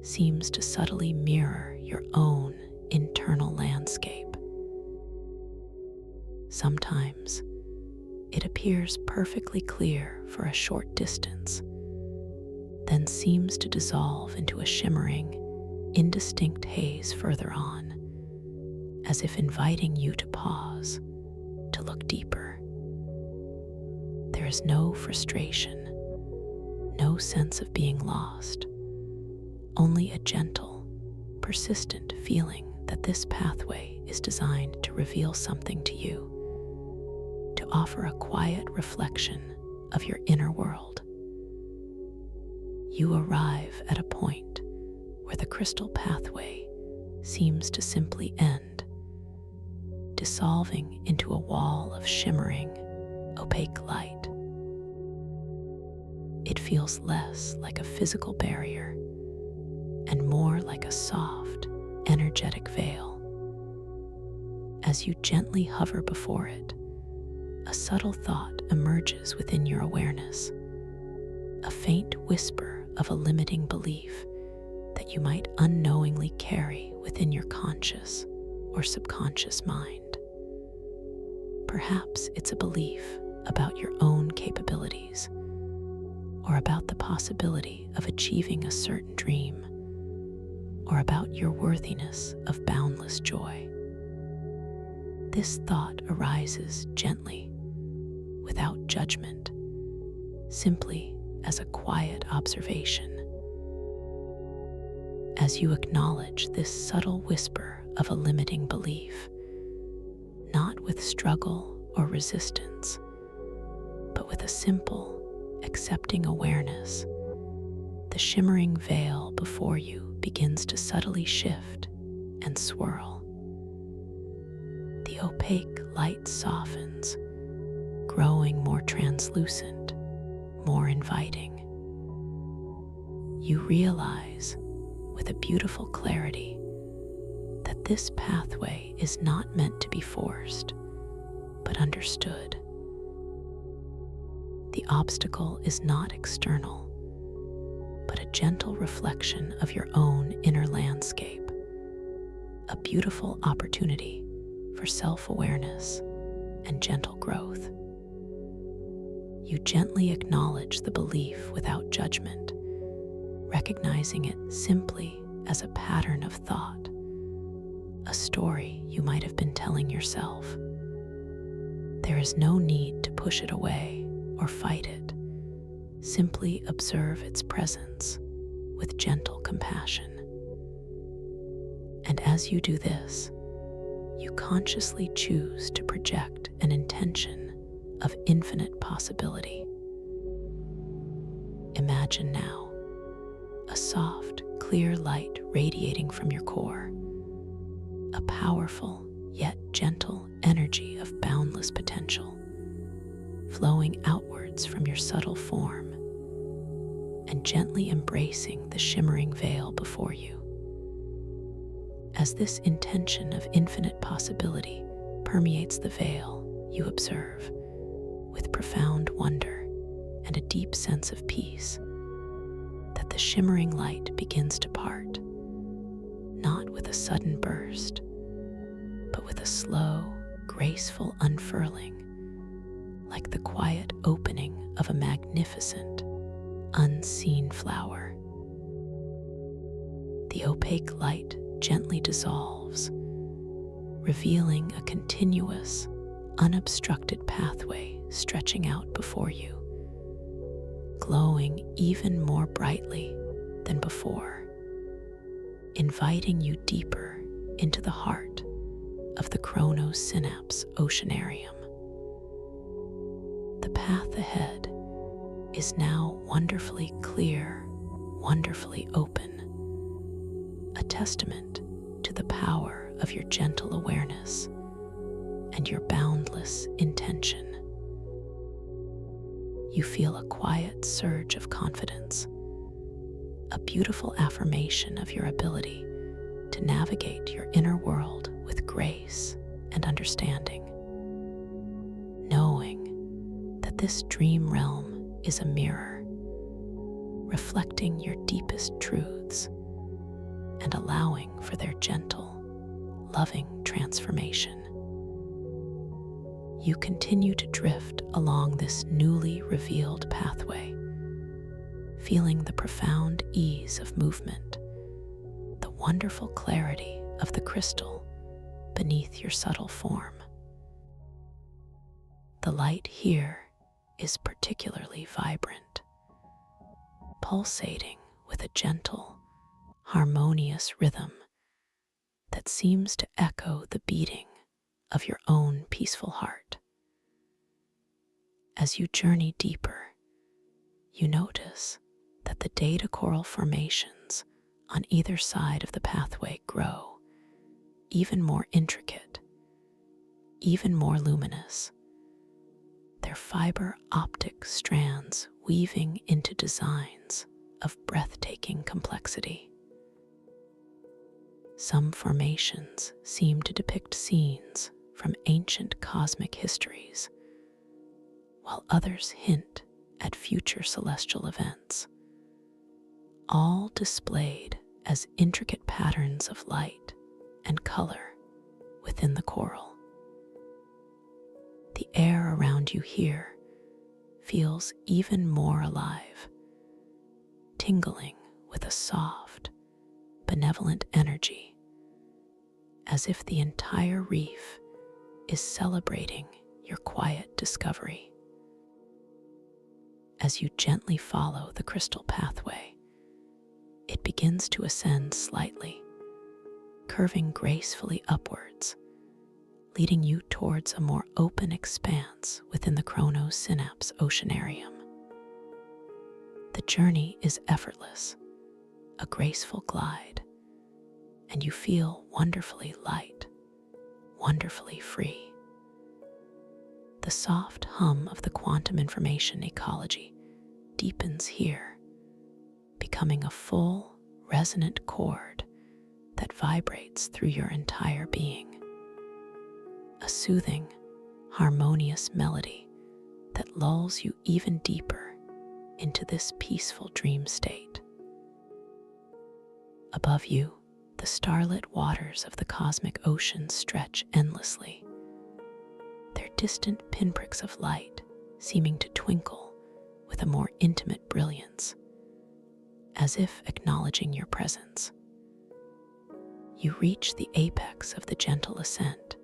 seems to subtly mirror your own internal landscape. Sometimes it appears perfectly clear for a short distance, then seems to dissolve into a shimmering, indistinct haze further on, as if inviting you to pause, to look deeper. There is no frustration, no sense of being lost, only a gentle, persistent feeling that this pathway is designed to reveal something to you, to offer a quiet reflection of your inner world. You arrive at a point where the crystal pathway seems to simply end, dissolving into a wall of shimmering, opaque light. It feels less like a physical barrier and more like a soft, energetic veil. As you gently hover before it, a subtle thought emerges within your awareness, a faint whisper of a limiting belief that you might unknowingly carry within your conscious or subconscious mind. Perhaps it's a belief about your own capabilities, or about the possibility of achieving a certain dream, or about your worthiness of boundless joy. This thought arises gently, without judgment, simply as a quiet observation. As you acknowledge this subtle whisper of a limiting belief, not with struggle or resistance, but with a simple, accepting awareness, the shimmering veil before you begins to subtly shift and swirl. The opaque light softens, growing more translucent, more inviting. You realize, with a beautiful clarity, that this pathway is not meant to be forced, but understood. The obstacle is not external, but a gentle reflection of your own inner landscape, a beautiful opportunity for self-awareness and gentle growth. You gently acknowledge the belief without judgment, recognizing it simply as a pattern of thought, a story you might have been telling yourself. There is no need to push it away or fight it. Simply observe its presence with gentle compassion. And as you do this, you consciously choose to project an intention of infinite possibility. Imagine now a soft, clear light radiating from your core, a powerful yet gentle energy of boundless potential, flowing outwards from your subtle form and gently embracing the shimmering veil before you. As this intention of infinite possibility permeates the veil, you observe, with profound wonder and a deep sense of peace, that the shimmering light begins to part, not with a sudden burst, but with a slow, graceful unfurling, like the quiet opening of a magnificent, unseen flower. The opaque light gently dissolves, revealing a continuous, unobstructed pathway stretching out before you, glowing even more brightly than before, inviting you deeper into the heart of the chronosynapse oceanarium. The path ahead is now wonderfully clear, wonderfully open, a testament to the power of your gentle awareness and your boundless intention. You feel a quiet surge of confidence, a beautiful affirmation of your ability to navigate your inner world with grace and understanding, knowing that this dream realm is a mirror, reflecting your deepest truths and allowing for their gentle, loving transformation. You continue to drift along this newly revealed pathway, feeling the profound ease of movement, the wonderful clarity of the crystal beneath your subtle form. The light here is particularly vibrant, pulsating with a gentle, harmonious rhythm that seems to echo the beating of your own peaceful heart. As you journey deeper, you notice that the data coral formations on either side of the pathway grow even more intricate, even more luminous, their fiber optic strands weaving into designs of breathtaking complexity. Some formations seem to depict scenes from ancient cosmic histories, while others hint at future celestial events, all displayed as intricate patterns of light and color within the coral. The air around you here feels even more alive, tingling with a soft, benevolent energy, as if the entire reef is celebrating your quiet discovery. As you gently follow the crystal pathway, it begins to ascend slightly, curving gracefully upwards, leading you towards a more open expanse within the Chronos Synapse Oceanarium. The journey is effortless, a graceful glide, and you feel wonderfully light, wonderfully free. The soft hum of the quantum information ecology deepens here, becoming a full, resonant chord that vibrates through your entire being. A soothing, harmonious melody that lulls you even deeper into this peaceful dream state. Above you, the starlit waters of the cosmic ocean stretch endlessly, their distant pinpricks of light seeming to twinkle with a more intimate brilliance, as if acknowledging your presence. You reach the apex of the gentle ascent,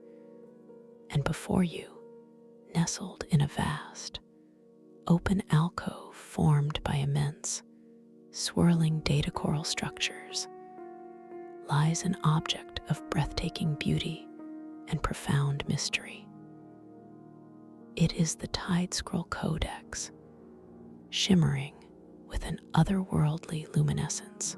and before you, nestled in a vast, open alcove formed by immense, swirling data coral structures, lies an object of breathtaking beauty and profound mystery. It is the Tide Scroll Codex, shimmering with an otherworldly luminescence.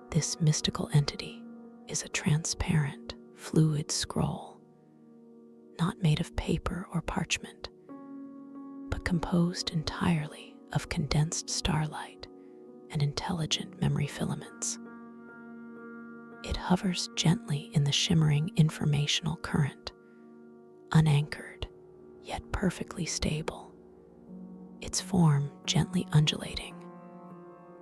This mystical entity is a transparent, fluid scroll, not made of paper or parchment, but composed entirely of condensed starlight and intelligent memory filaments. It hovers gently in the shimmering informational current, unanchored, yet perfectly stable, its form gently undulating,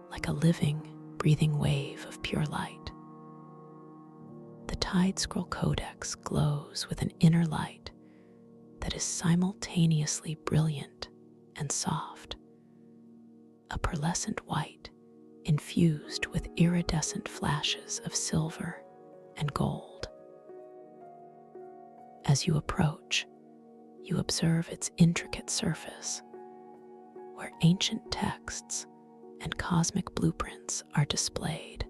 like a living, breathing wave of pure light. The Tide Scroll Codex glows with an inner light that is simultaneously brilliant and soft, a pearlescent white infused with iridescent flashes of silver and gold. As you approach, you observe its intricate surface, where ancient texts and cosmic blueprints are displayed,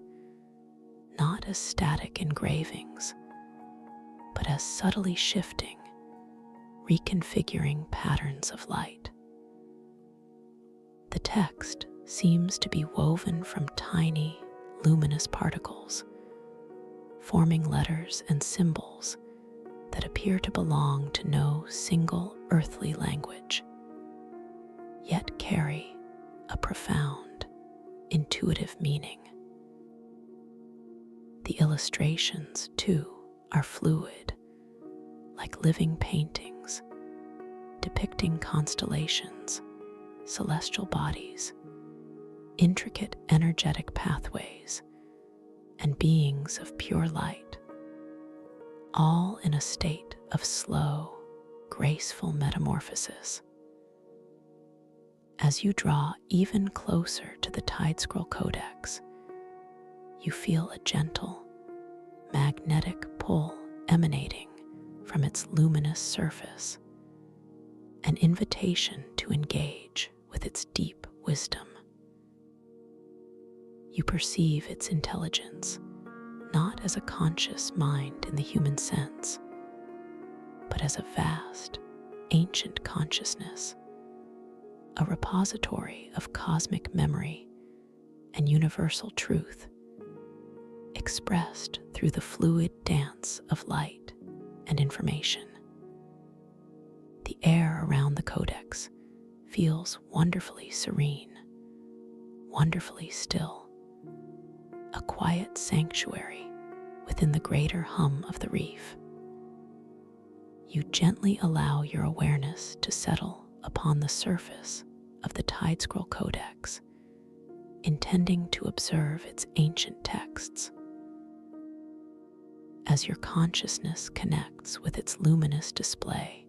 not as static engravings, but as subtly shifting, reconfiguring patterns of light. The text seems to be woven from tiny, luminous particles, forming letters and symbols that appear to belong to no single earthly language, yet carry a profound, intuitive meaning. The illustrations, too, are fluid, like living paintings, depicting constellations, celestial bodies, intricate energetic pathways, and beings of pure light, all in a state of slow, graceful metamorphosis. As you draw even closer to the Tide Scroll Codex, you feel a gentle, magnetic pull emanating from its luminous surface, an invitation to engage with its deep wisdom. You perceive its intelligence not as a conscious mind in the human sense, but as a vast, ancient consciousness, a repository of cosmic memory and universal truth, expressed through the fluid dance of light and information. The air around the codex feels wonderfully serene, wonderfully still, a quiet sanctuary within the greater hum of the reef. You gently allow your awareness to settle upon the surface of the Tide Scroll Codex, intending to observe its ancient texts. As your consciousness connects with its luminous display,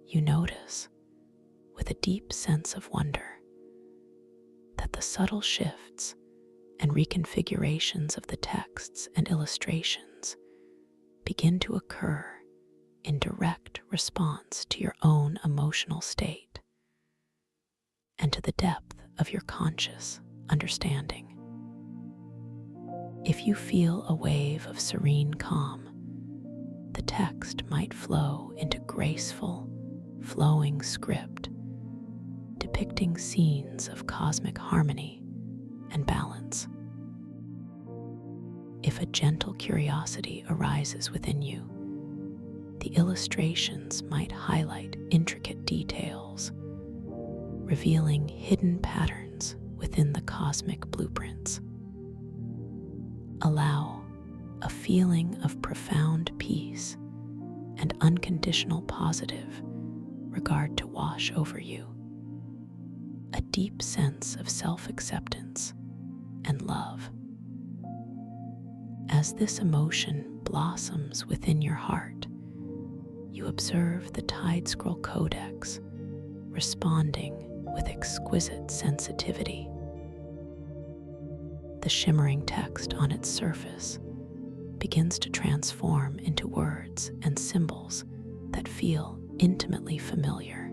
you notice, with a deep sense of wonder, that the subtle shifts and reconfigurations of the texts and illustrations begin to occur in direct response to your own emotional state and to the depth of your conscious understanding. If you feel a wave of serene calm, the text might flow into graceful, flowing script, depicting scenes of cosmic harmony and balance. If a gentle curiosity arises within you, the illustrations might highlight intricate details, revealing hidden patterns within the cosmic blueprints. Allow a feeling of profound peace and unconditional positive regard to wash over you, a deep sense of self-acceptance and love. As this emotion blossoms within your heart, you observe the Tide Scroll Codex responding with exquisite sensitivity. The shimmering text on its surface begins to transform into words and symbols that feel intimately familiar,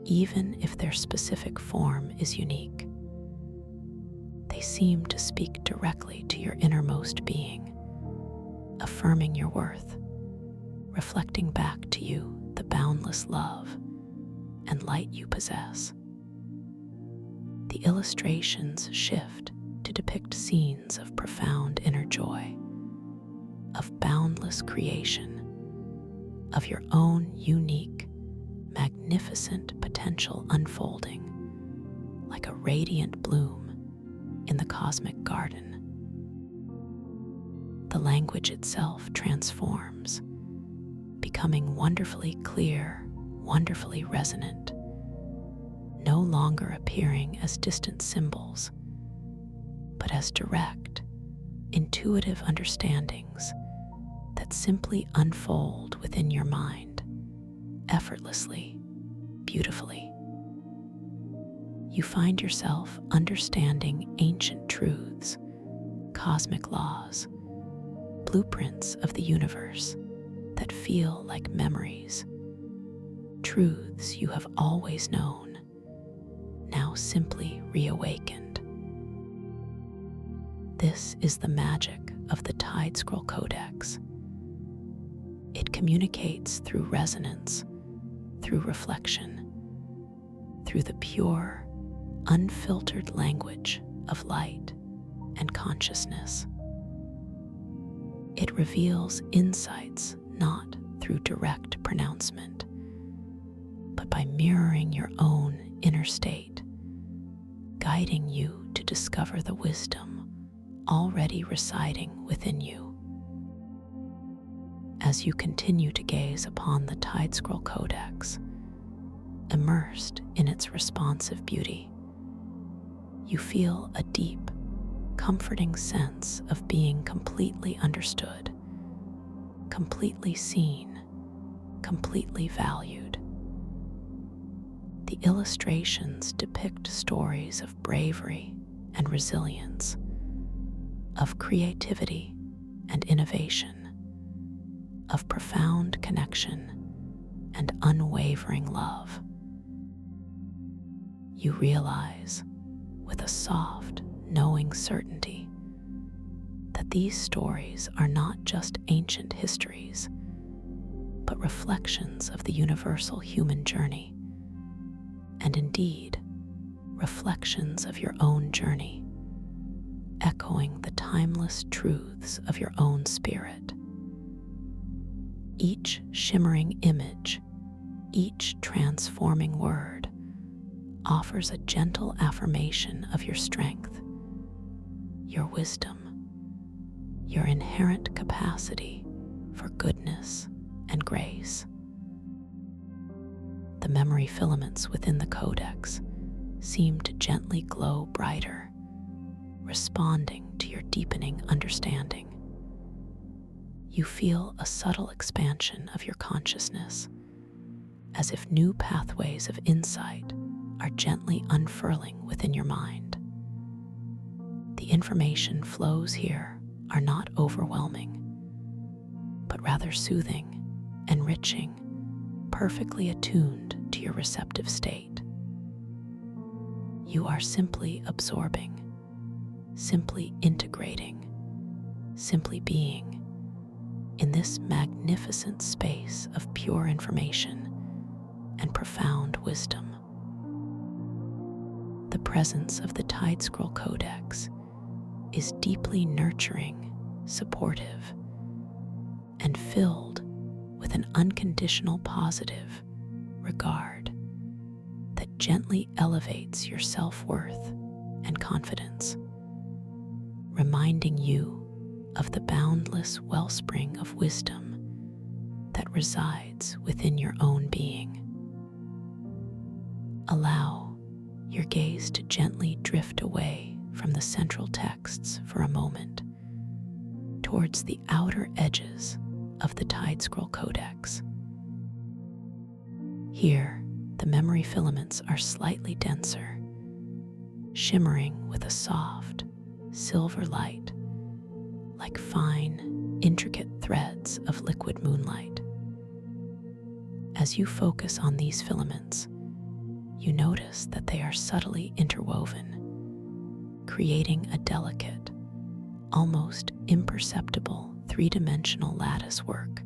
even if their specific form is unique. They seem to speak directly to your innermost being, affirming your worth, reflecting back to you the boundless love and light you possess. The illustrations shift to depict scenes of profound inner joy, of boundless creation, of your own unique, magnificent potential unfolding like a radiant bloom in the cosmic garden. The language itself transforms, becoming wonderfully clear, wonderfully resonant, no longer appearing as distant symbols, but as direct, intuitive understandings that simply unfold within your mind, effortlessly, beautifully. You find yourself understanding ancient truths, cosmic laws, blueprints of the universe that feel like memories, truths you have always known, now simply reawakened. This is the magic of the Tide Scroll Codex. It communicates through resonance, through reflection, through the pure, unfiltered language of light and consciousness. It reveals insights not through direct pronouncement, but by mirroring your own inner state, guiding you to discover the wisdom already residing within you. As you continue to gaze upon the Tide Scroll Codex, immersed in its responsive beauty, you feel a deep, comforting sense of being completely understood, completely seen, completely valued. The illustrations depict stories of bravery and resilience, of creativity and innovation, of profound connection and unwavering love. You realize, with a soft, knowing certainty, that these stories are not just ancient histories, but reflections of the universal human journey, and indeed, reflections of your own journey, echoing the timeless truths of your own spirit. Each shimmering image, each transforming word, offers a gentle affirmation of your strength, your wisdom, your inherent capacity for goodness and grace. The memory filaments within the codex seem to gently glow brighter, responding to your deepening understanding. You feel a subtle expansion of your consciousness, as if new pathways of insight are gently unfurling within your mind. The information flows here are not overwhelming, but rather soothing, enriching, perfectly attuned to your receptive state. You are simply absorbing, simply integrating, simply being in this magnificent space of pure information and profound wisdom. The presence of the Tide Scroll Codex is deeply nurturing, supportive, and filled with an unconditional positive regard that gently elevates your self-worth and confidence, reminding you of the boundless wellspring of wisdom that resides within your own being. Allow your gaze to gently drift away from the central texts for a moment, towards the outer edges of the Tide Scroll Codex. Here, the memory filaments are slightly denser, shimmering with a soft, silver light, like fine, intricate threads of liquid moonlight. As you focus on these filaments, you notice that they are subtly interwoven, creating a delicate, almost imperceptible three-dimensional lattice work,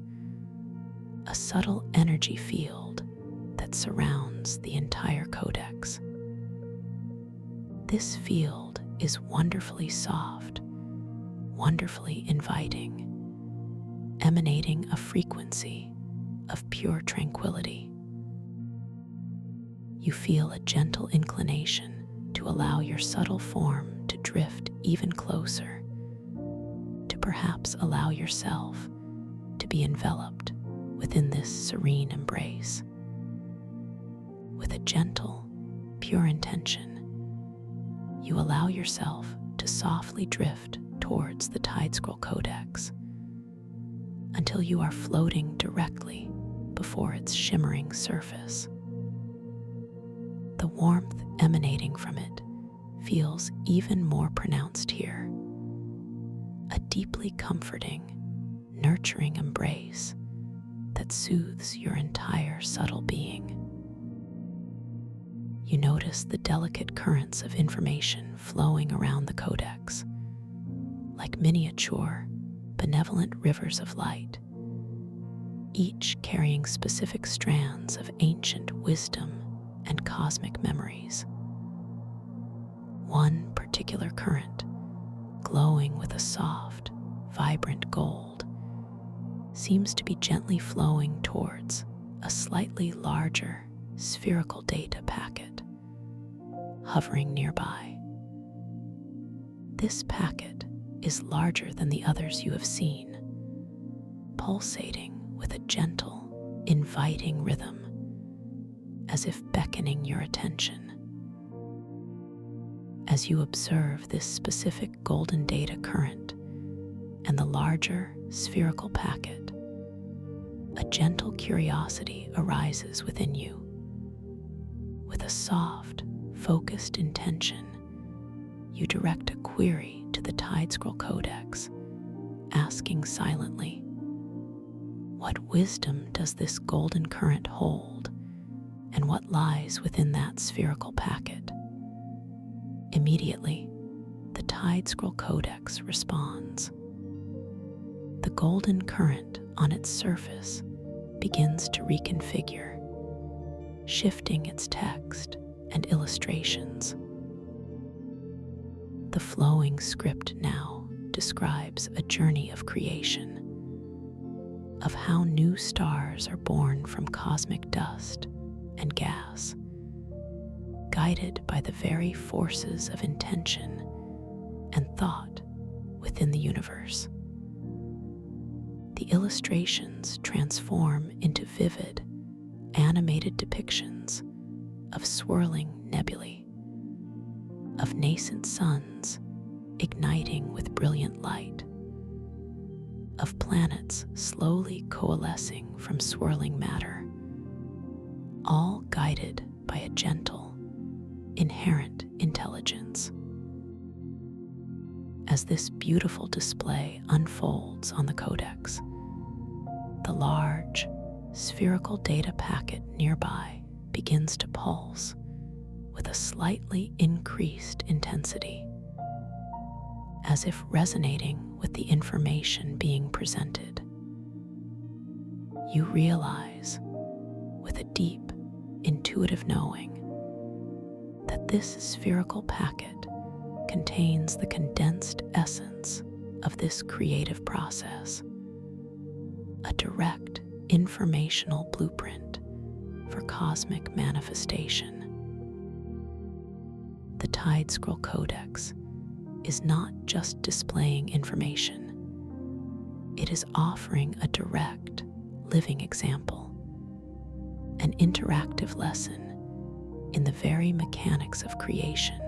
a subtle energy field that surrounds the entire codex. This field is wonderfully soft, wonderfully inviting, emanating a frequency of pure tranquility. You feel a gentle inclination to allow your subtle form to drift even closer, to perhaps allow yourself to be enveloped within this serene embrace. With a gentle, pure intention, you allow yourself to softly drift towards the Tide Scroll Codex until you are floating directly before its shimmering surface. The warmth emanating from it feels even more pronounced here, a deeply comforting, nurturing embrace that soothes your entire subtle being. You notice the delicate currents of information flowing around the codex, like miniature, benevolent rivers of light, each carrying specific strands of ancient wisdom and cosmic memories. One particular current, glowing with a soft, vibrant gold, seems to be gently flowing towards a slightly larger spherical data packet hovering nearby. This packet is larger than the others you have seen, pulsating with a gentle, inviting rhythm, as if beckoning your attention. As you observe this specific golden data current and the larger spherical packet, a gentle curiosity arises within you. With a soft, focused intention, you direct a query to the Tide Scroll Codex, asking silently, "What wisdom does this golden current hold, and what lies within that spherical packet?" Immediately, the Tide Scroll Codex responds. The golden current on its surface begins to reconfigure, shifting its text and illustrations. The flowing script now describes a journey of creation, of how new stars are born from cosmic dust and gas, guided by the very forces of intention and thought within the universe. The illustrations transform into vivid, animated depictions of swirling nebulae, of nascent suns igniting with brilliant light, of planets slowly coalescing from swirling matter, all guided by a gentle, inherent intelligence. As this beautiful display unfolds on the codex, the large, spherical data packet nearby begins to pulse with a slightly increased intensity, as if resonating with the information being presented. You realize, with a deep, intuitive knowing, that this spherical packet contains the condensed essence of this creative process, a direct informational blueprint for cosmic manifestation. The Tide Scroll Codex is not just displaying information, it is offering a direct, living example, an interactive lesson in the very mechanics of creation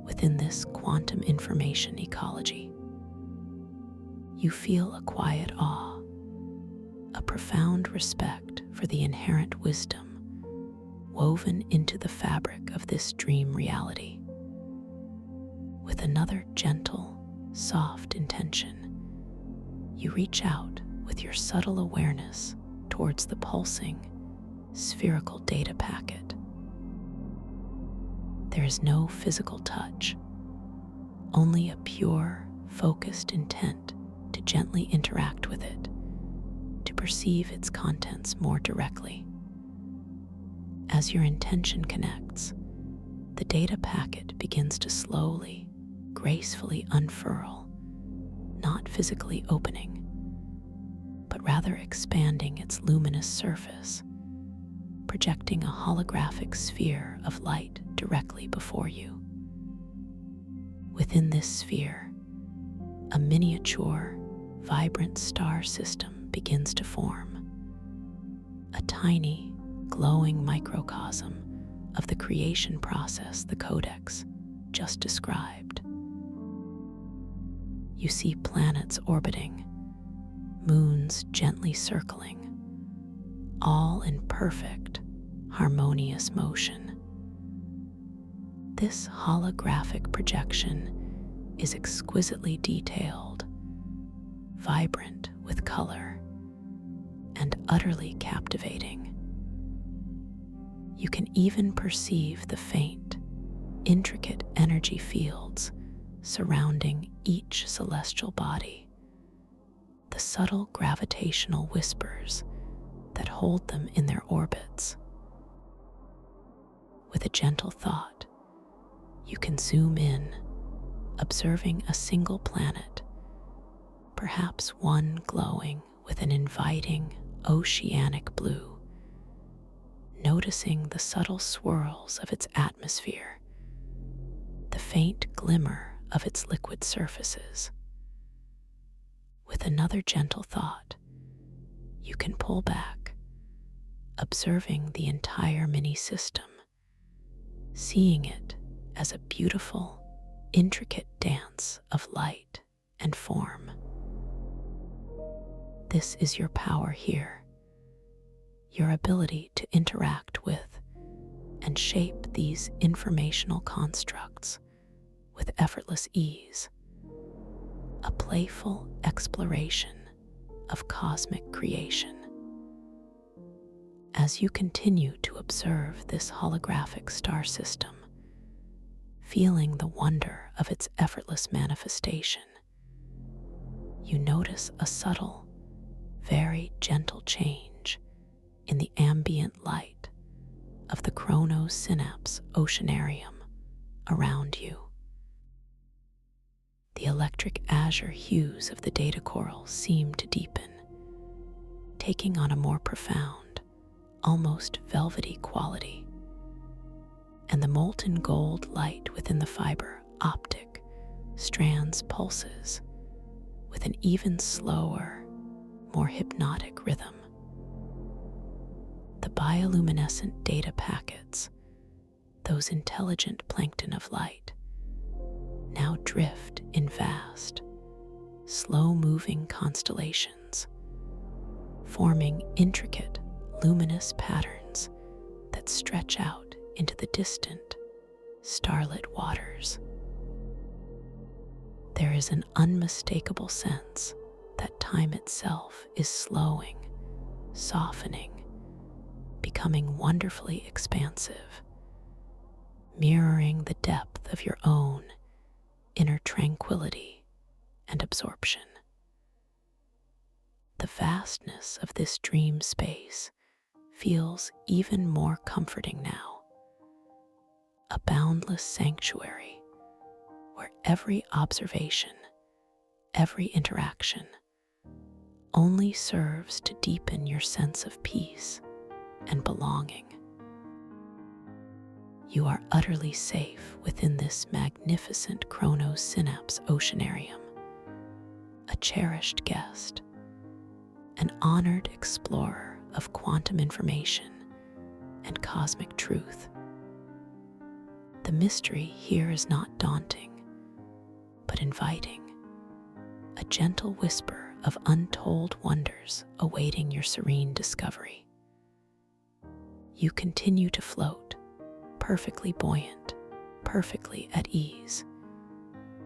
within this quantum information ecology. You feel a quiet awe, a profound respect for the inherent wisdom woven into the fabric of this dream reality. With another gentle, soft intention, you reach out with your subtle awareness towards the pulsing, spherical data packet. There is no physical touch, only a pure, focused intent to gently interact with it, to perceive its contents more directly. As your intention connects, the data packet begins to slowly, gracefully unfurl, not physically opening, but rather expanding its luminous surface, projecting a holographic sphere of light directly before you. Within this sphere, a miniature, vibrant star system begins to form, a tiny, glowing microcosm of the creation process the Codex just described. You see planets orbiting, moons gently circling, all in perfect, harmonious motion. This holographic projection is exquisitely detailed, vibrant with color, and utterly captivating. You can even perceive the faint, intricate energy fields surrounding each celestial body, the subtle gravitational whispers that hold them in their orbits. With a gentle thought, you can zoom in, observing a single planet, perhaps one glowing with an inviting oceanic blue, noticing the subtle swirls of its atmosphere, the faint glimmer of its liquid surfaces. With another gentle thought, you can pull back, observing the entire mini system, seeing it as a beautiful, intricate dance of light and form. This is your power here, your ability to interact with and shape these informational constructs with effortless ease, a playful exploration of cosmic creation. As you continue to observe this holographic star system, feeling the wonder of its effortless manifestation, you notice a subtle, very gentle change in the ambient light of the chrono-synapse oceanarium around you. The electric azure hues of the data coral seem to deepen, taking on a more profound, almost velvety quality, and the molten gold light within the fiber optic strands pulses with an even slower, more hypnotic rhythm. The bioluminescent data packets, those intelligent plankton of light, now drift in vast, slow-moving constellations, forming intricate, luminous patterns that stretch out into the distant, starlit waters. There is an unmistakable sense that time itself is slowing, softening, becoming wonderfully expansive, mirroring the depth of your own inner tranquility and absorption. The vastness of this dream space feels even more comforting now, a boundless sanctuary where every observation, every interaction only serves to deepen your sense of peace and belonging. You are utterly safe within this magnificent chrono-synapse oceanarium, a cherished guest, an honored explorer of quantum information and cosmic truth. The mystery here is not daunting, but inviting, a gentle whisper of untold wonders awaiting your serene discovery. You continue to float, perfectly buoyant, perfectly at ease,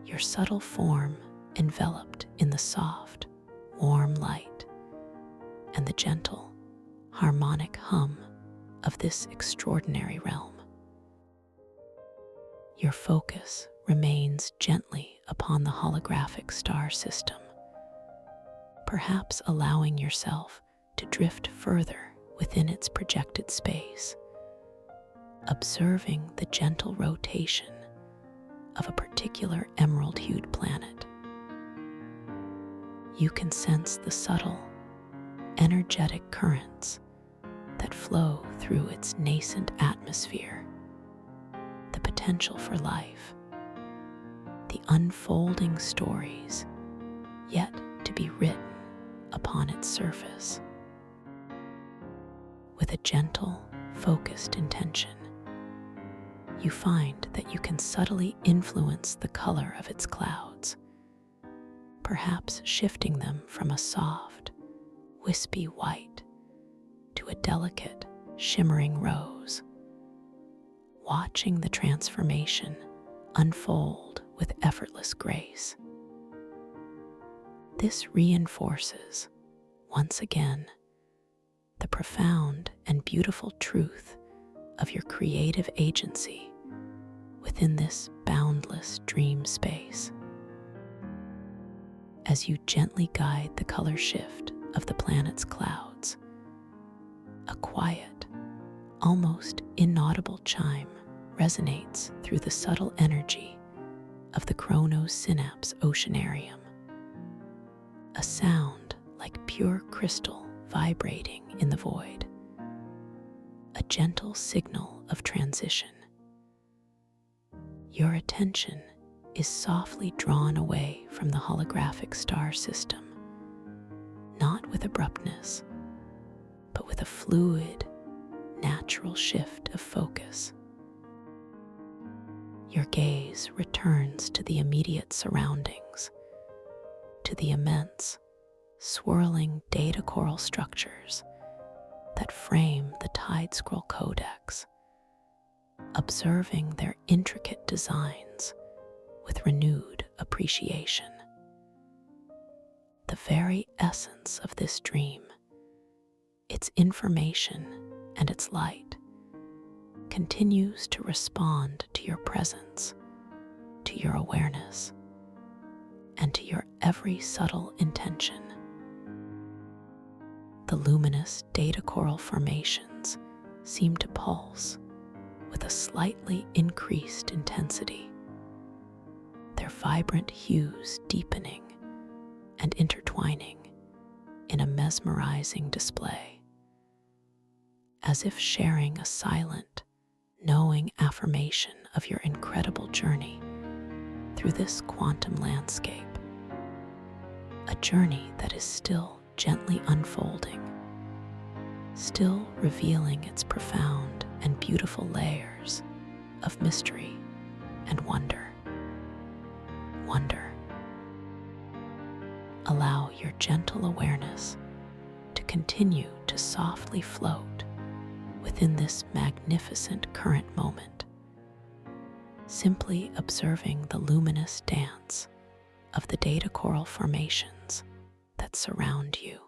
your subtle form enveloped in the soft, warm light and the gentle, harmonic hum of this extraordinary realm. Your focus remains gently upon the holographic star system, perhaps allowing yourself to drift further within its projected space, observing the gentle rotation of a particular emerald-hued planet. You can sense the subtle, energetic currents that flow through its nascent atmosphere, the potential for life, the unfolding stories yet to be written upon its surface. With a gentle, focused intention, you find that you can subtly influence the color of its clouds, perhaps shifting them from a soft, wispy white to a delicate, shimmering rose, watching the transformation unfold with effortless grace. This reinforces, once again, the profound and beautiful truth of your creative agency within this boundless dream space. As you gently guide the color shift of the planet's clouds, a quiet, almost inaudible chime resonates through the subtle energy of the chrono-synapse oceanarium, a sound like pure crystal vibrating in the void, a gentle signal of transition. Your attention is softly drawn away from the holographic star system, not with abruptness, but with a fluid, natural shift of focus. Your gaze returns to the immediate surroundings, to the immense, swirling data coral structures that frame the Tide Scroll Codex, observing their intricate designs with renewed appreciation. The very essence of this dream, its information and its light, continues to respond to your presence, to your awareness, and to your every subtle intention. The luminous data coral formations seem to pulse with a slightly increased intensity, their vibrant hues deepening and intertwining in a mesmerizing display, as if sharing a silent, knowing affirmation of your incredible journey through this quantum landscape, a journey that is still gently unfolding, still revealing its profound and beautiful layers of mystery and wonder. Allow your gentle awareness to continue to softly float within this magnificent current moment, simply observing the luminous dance of the data coral formations that surround you.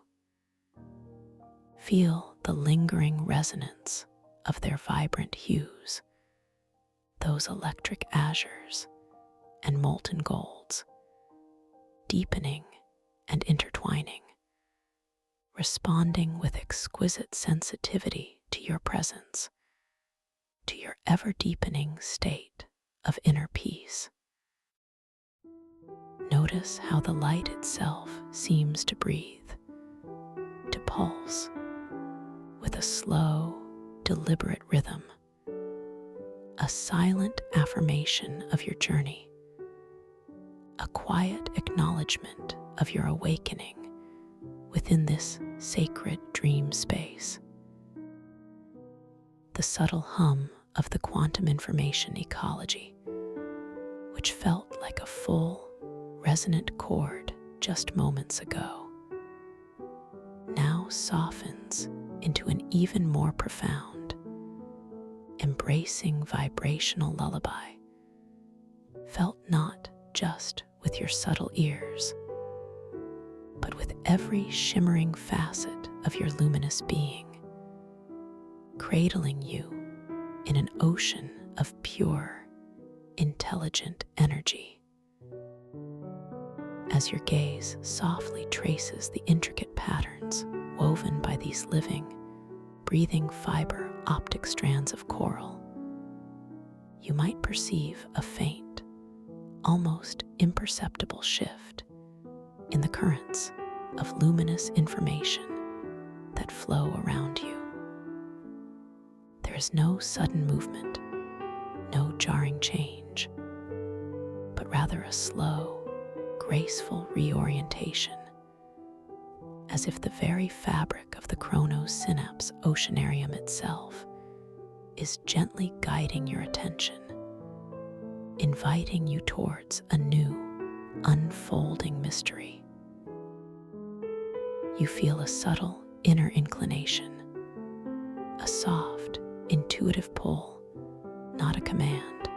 Feel the lingering resonance of their vibrant hues, those electric azures and molten golds, deepening and intertwining, responding with exquisite sensitivity to your presence, to your ever-deepening state of inner peace. Notice how the light itself seems to breathe, to pulse with a slow, deliberate rhythm, a silent affirmation of your journey, a quiet acknowledgement of your awakening within this sacred dream space. The subtle hum of the quantum information ecology, which felt like a full, resonant chord just moments ago, now softens into an even more profound, embracing vibrational lullaby, felt not just with your subtle ears, but with every shimmering facet of your luminous being, cradling you in an ocean of pure, intelligent energy. As your gaze softly traces the intricate patterns woven by these living, breathing fiber optic strands of coral, you might perceive a faint, almost imperceptible shift in the currents of luminous information that flow around you. There is no sudden movement, no jarring change, but rather a slow, graceful reorientation, as if the very fabric of the Chronos Synapse Oceanarium itself is gently guiding your attention, inviting you towards a new, unfolding mystery. You feel a subtle inner inclination, a soft, intuitive pull, not a command,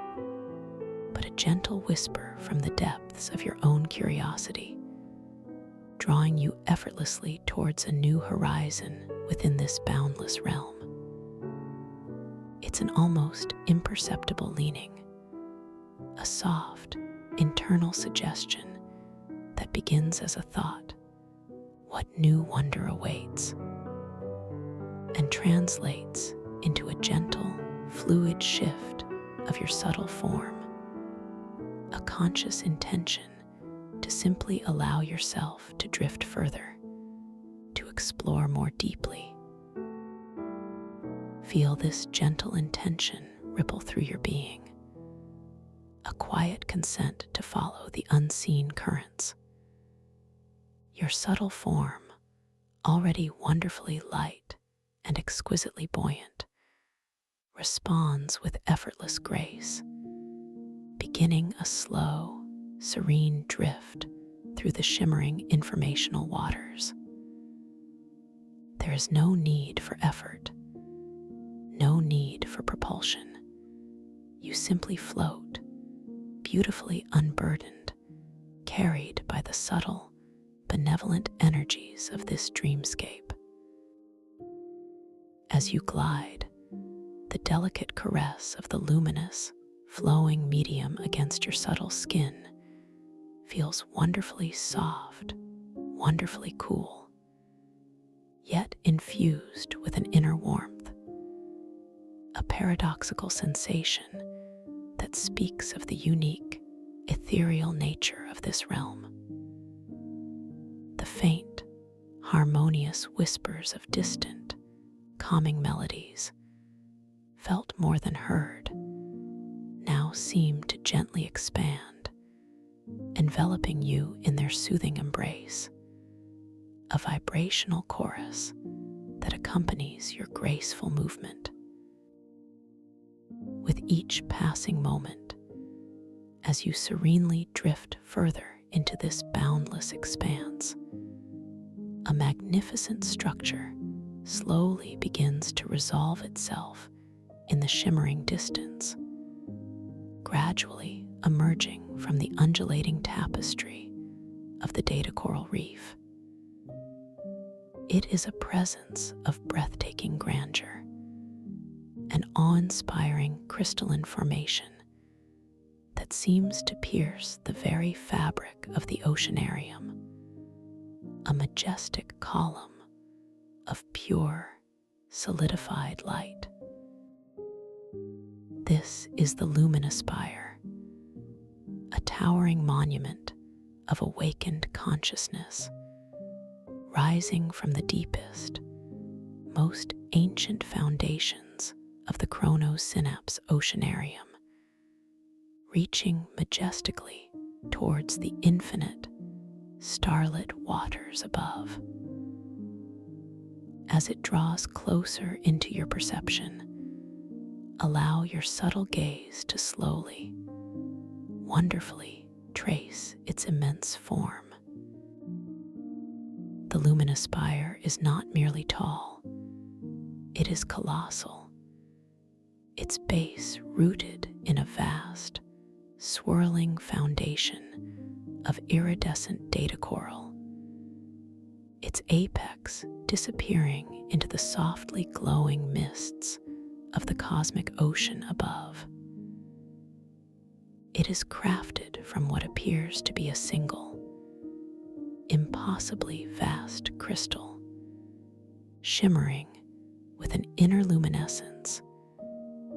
but a gentle whisper from the depths of your own curiosity, drawing you effortlessly towards a new horizon within this boundless realm. It's an almost imperceptible leaning, a soft, internal suggestion that begins as a thought, what new wonder awaits, and translates into a gentle, fluid shift of your subtle form, a conscious intention to simply allow yourself to drift further, explore more deeply. Feel this gentle intention ripple through your being, a quiet consent to follow the unseen currents. Your subtle form, already wonderfully light and exquisitely buoyant, responds with effortless grace, beginning a slow, serene drift through the shimmering informational waters. There is no need for effort, no need for propulsion. You simply float, beautifully unburdened, carried by the subtle, benevolent energies of this dreamscape. As you glide, the delicate caress of the luminous, flowing medium against your subtle skin feels wonderfully soft, wonderfully cool, yet infused with an inner warmth, a paradoxical sensation that speaks of the unique, ethereal nature of this realm. The faint, harmonious whispers of distant, calming melodies, felt more than heard, now seem to gently expand, enveloping you in their soothing embrace, a vibrational chorus that accompanies your graceful movement. With each passing moment, as you serenely drift further into this boundless expanse, a magnificent structure slowly begins to resolve itself in the shimmering distance, gradually emerging from the undulating tapestry of the data coral reef. It is a presence of breathtaking grandeur, an awe-inspiring crystalline formation that seems to pierce the very fabric of the oceanarium, a majestic column of pure, solidified light. This is the luminous spire, a towering monument of awakened consciousness, rising from the deepest, most ancient foundations of the chronosynapse oceanarium, reaching majestically towards the infinite, starlit waters above. As it draws closer into your perception, allow your subtle gaze to slowly, wonderfully trace its immense form. The luminous spire is not merely tall, it is colossal, its base rooted in a vast, swirling foundation of iridescent data coral, its apex disappearing into the softly glowing mists of the cosmic ocean above. It is crafted from what appears to be a single, impossibly vast crystal, shimmering with an inner luminescence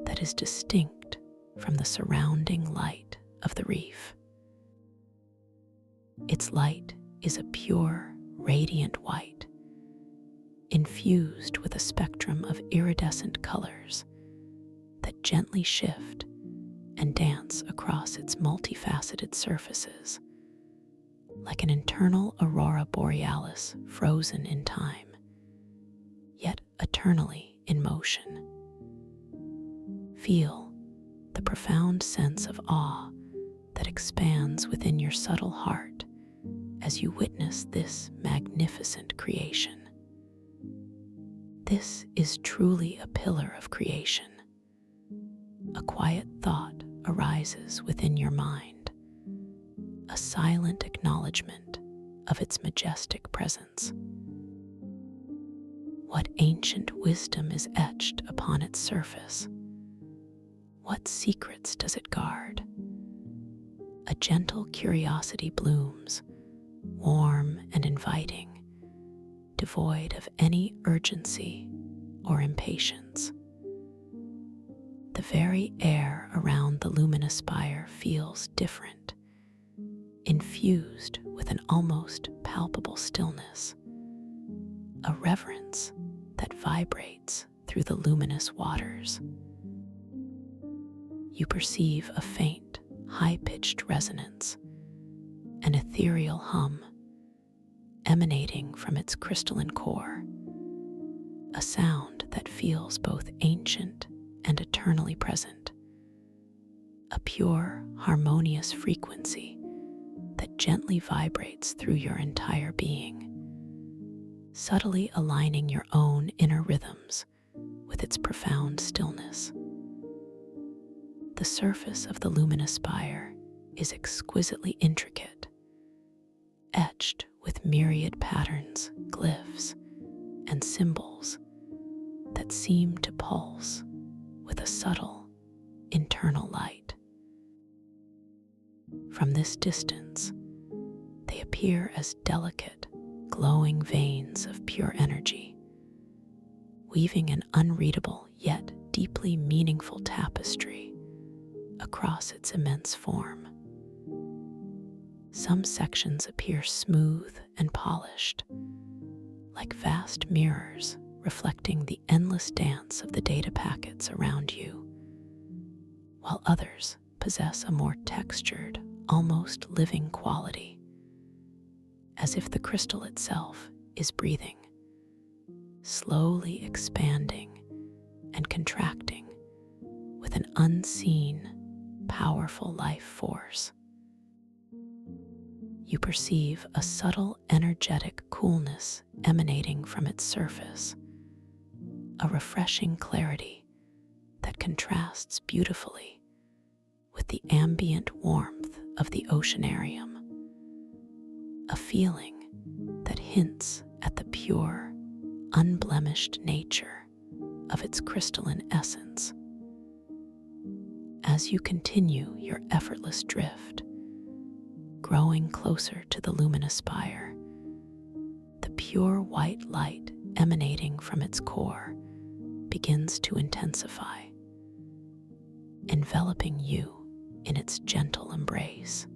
that is distinct from the surrounding light of the reef. Its light is a pure, radiant white, infused with a spectrum of iridescent colors that gently shift and dance across its multifaceted surfaces, like an internal aurora borealis frozen in time, yet eternally in motion. Feel the profound sense of awe that expands within your subtle heart as you witness this magnificent creation. This is truly a pillar of creation. A quiet thought arises within your mind, a silent acknowledgement of its majestic presence. What ancient wisdom is etched upon its surface? What secrets does it guard? A gentle curiosity blooms, warm and inviting, devoid of any urgency or impatience. The very air around the luminous spire feels different, infused with an almost palpable stillness, a reverence that vibrates through the luminous waters. You perceive a faint, high-pitched resonance, an ethereal hum emanating from its crystalline core, a sound that feels both ancient and eternally present, a pure, harmonious frequency that gently vibrates through your entire being, subtly aligning your own inner rhythms with its profound stillness. The surface of the luminous spire is exquisitely intricate, etched with myriad patterns, glyphs, and symbols that seem to pulse with a subtle internal light. From this distance, they appear as delicate, glowing veins of pure energy, weaving an unreadable yet deeply meaningful tapestry across its immense form. Some sections appear smooth and polished, like vast mirrors reflecting the endless dance of the data packets around you, while others possess a more textured, almost living quality, as if the crystal itself is breathing, slowly expanding and contracting with an unseen, powerful life force. You perceive a subtle, energetic coolness emanating from its surface, a refreshing clarity that contrasts beautifully with the ambient warmth of the oceanarium, a feeling that hints at the pure, unblemished nature of its crystalline essence. As you continue your effortless drift, growing closer to the luminous spire, the pure white light emanating from its core begins to intensify, enveloping you in its gentle embrace.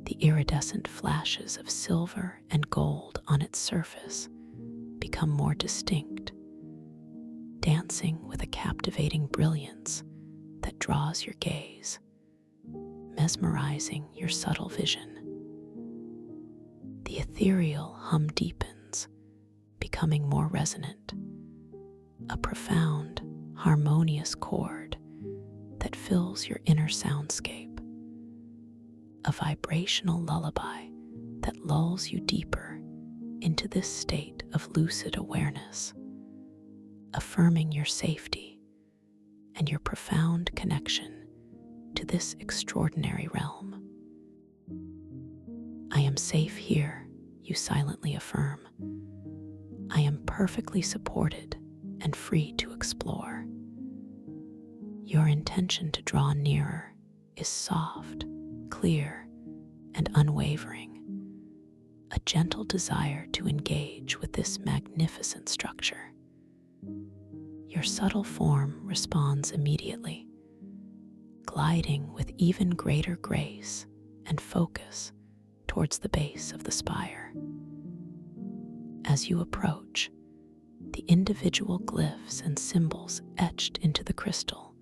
The iridescent flashes of silver and gold on its surface become more distinct, dancing with a captivating brilliance that draws your gaze, mesmerizing your subtle vision. The ethereal hum deepens, becoming more resonant, a profound, harmonious chord that fills your inner soundscape, a vibrational lullaby that lulls you deeper into this state of lucid awareness, affirming your safety and your profound connection to this extraordinary realm. I am safe here, you silently affirm. I am perfectly supported and free to explore. Your intention to draw nearer is soft, clear, and unwavering, a gentle desire to engage with this magnificent structure. Your subtle form responds immediately, gliding with even greater grace and focus towards the base of the spire. As you approach, the individual glyphs and symbols etched into the crystal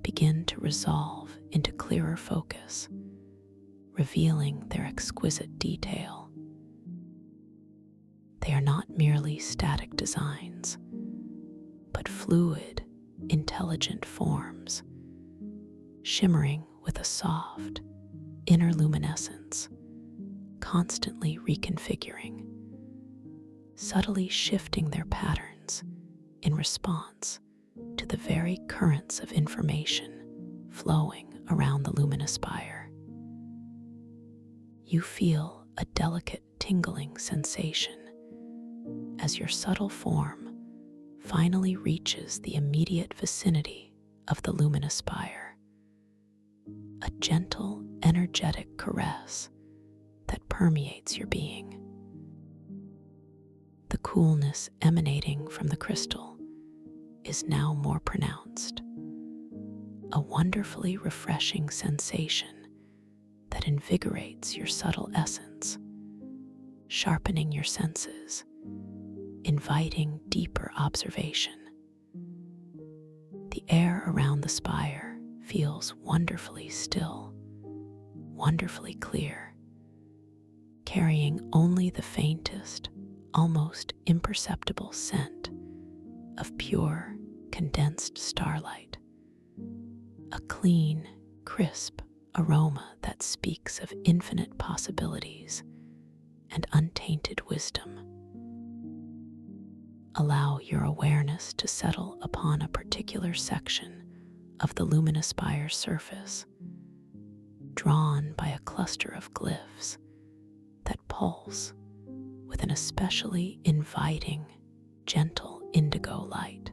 begin to resolve into clearer focus, revealing their exquisite detail. They are not merely static designs, but fluid, intelligent forms, shimmering with a soft, inner luminescence, constantly reconfiguring, subtly shifting their patterns in response to the very currents of information flowing around the luminous spire. You feel a delicate tingling sensation as your subtle form finally reaches the immediate vicinity of the luminous spire, a gentle, energetic caress that permeates your being. The coolness emanating from the crystal is now more pronounced, a wonderfully refreshing sensation that invigorates your subtle essence, sharpening your senses, inviting deeper observation. The air around the spire feels wonderfully still, wonderfully clear, carrying only the faintest, almost imperceptible scent of pure, condensed starlight. A clean, crisp aroma that speaks of infinite possibilities and untainted wisdom. Allow your awareness to settle upon a particular section of the luminous spire's surface, drawn by a cluster of glyphs that pulse with an especially inviting, gentle indigo light.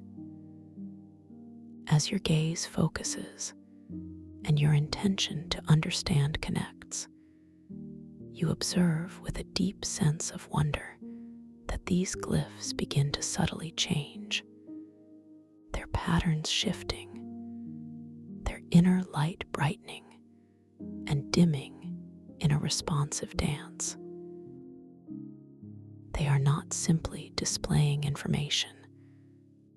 As your gaze focuses and your intention to understand connects, you observe with a deep sense of wonder that these glyphs begin to subtly change, their patterns shifting, their inner light brightening and dimming in a responsive dance. They are not simply displaying information.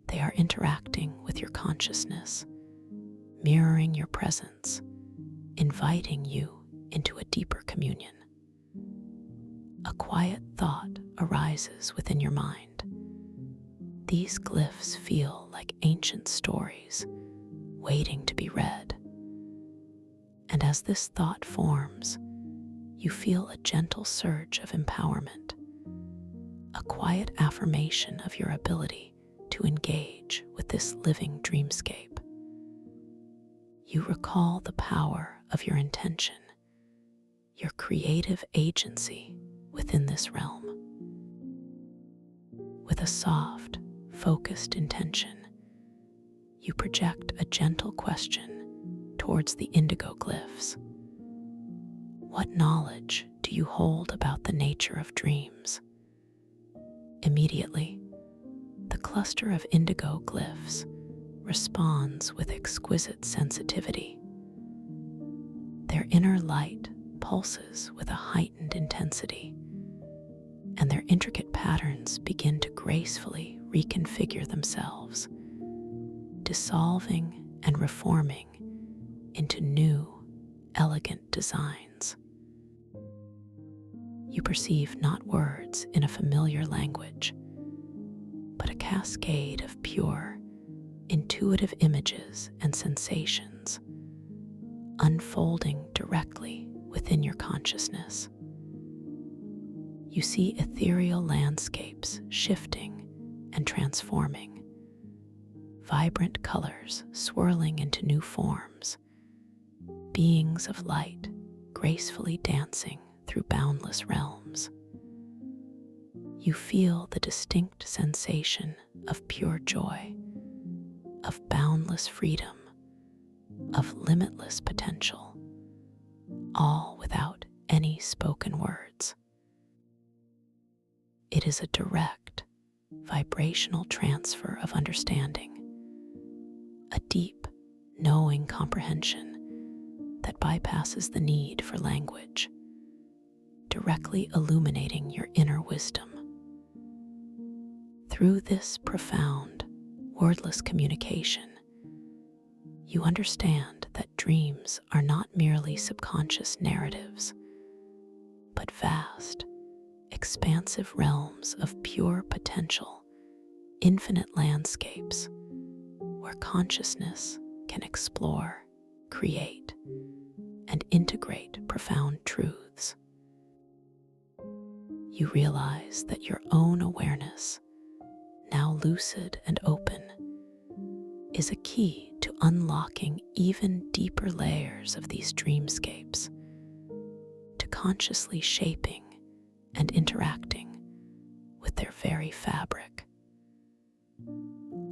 They are interacting with your consciousness, mirroring your presence, inviting you into a deeper communion. A quiet thought arises within your mind. These glyphs feel like ancient stories waiting to be read. And as this thought forms, you feel a gentle surge of empowerment, a quiet affirmation of your ability to engage with this living dreamscape. You recall the power of your intention, your creative agency within this realm. With a soft, focused intention, you project a gentle question towards the indigo glyphs. What knowledge do you hold about the nature of dreams? Immediately, the cluster of indigo glyphs responds with exquisite sensitivity. Their inner light pulses with a heightened intensity, and their intricate patterns begin to gracefully reconfigure themselves, dissolving and reforming into new, elegant designs. You perceive not words in a familiar language, but a cascade of pure, intuitive images and sensations unfolding directly within your consciousness. You see ethereal landscapes shifting and transforming, vibrant colors swirling into new forms, beings of light gracefully dancing through boundless realms. You feel the distinct sensation of pure joy, of boundless freedom, of limitless potential, all without any spoken words. It is a direct, vibrational transfer of understanding, a deep, knowing comprehension that bypasses the need for language, directly illuminating your inner wisdom. Through this profound, wordless communication, you understand that dreams are not merely subconscious narratives, but vast, expansive realms of pure potential, infinite landscapes where consciousness can explore, create, and integrate profound truths. You realize that your own awareness, now lucid and open, is a key to unlocking even deeper layers of these dreamscapes, to consciously shaping and interacting with their very fabric.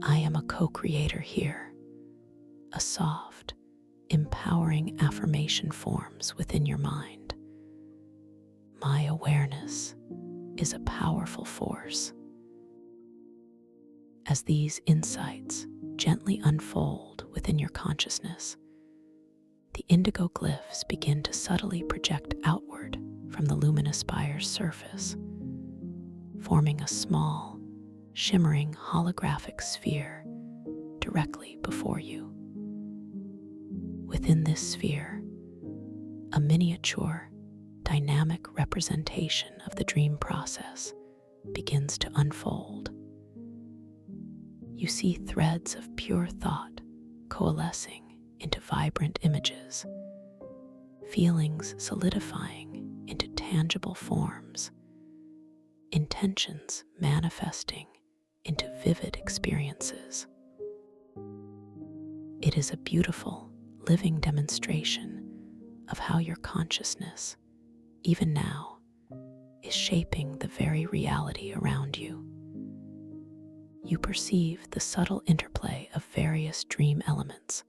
I am a co-creator here. A soft, empowering affirmation forms within your mind. My awareness is a powerful force. As these insights gently unfold within your consciousness, the indigo glyphs begin to subtly project outward from the luminous spire's surface, forming a small, shimmering holographic sphere directly before you. Within this sphere, a miniature, dynamic representation of the dream process begins to unfold. You see threads of pure thought coalescing into vibrant images, feelings solidifying into tangible forms, intentions manifesting into vivid experiences. It is a beautiful, living demonstration of how your consciousness, even now, is shaping the very reality around you. You perceive the subtle interplay of various dream elements,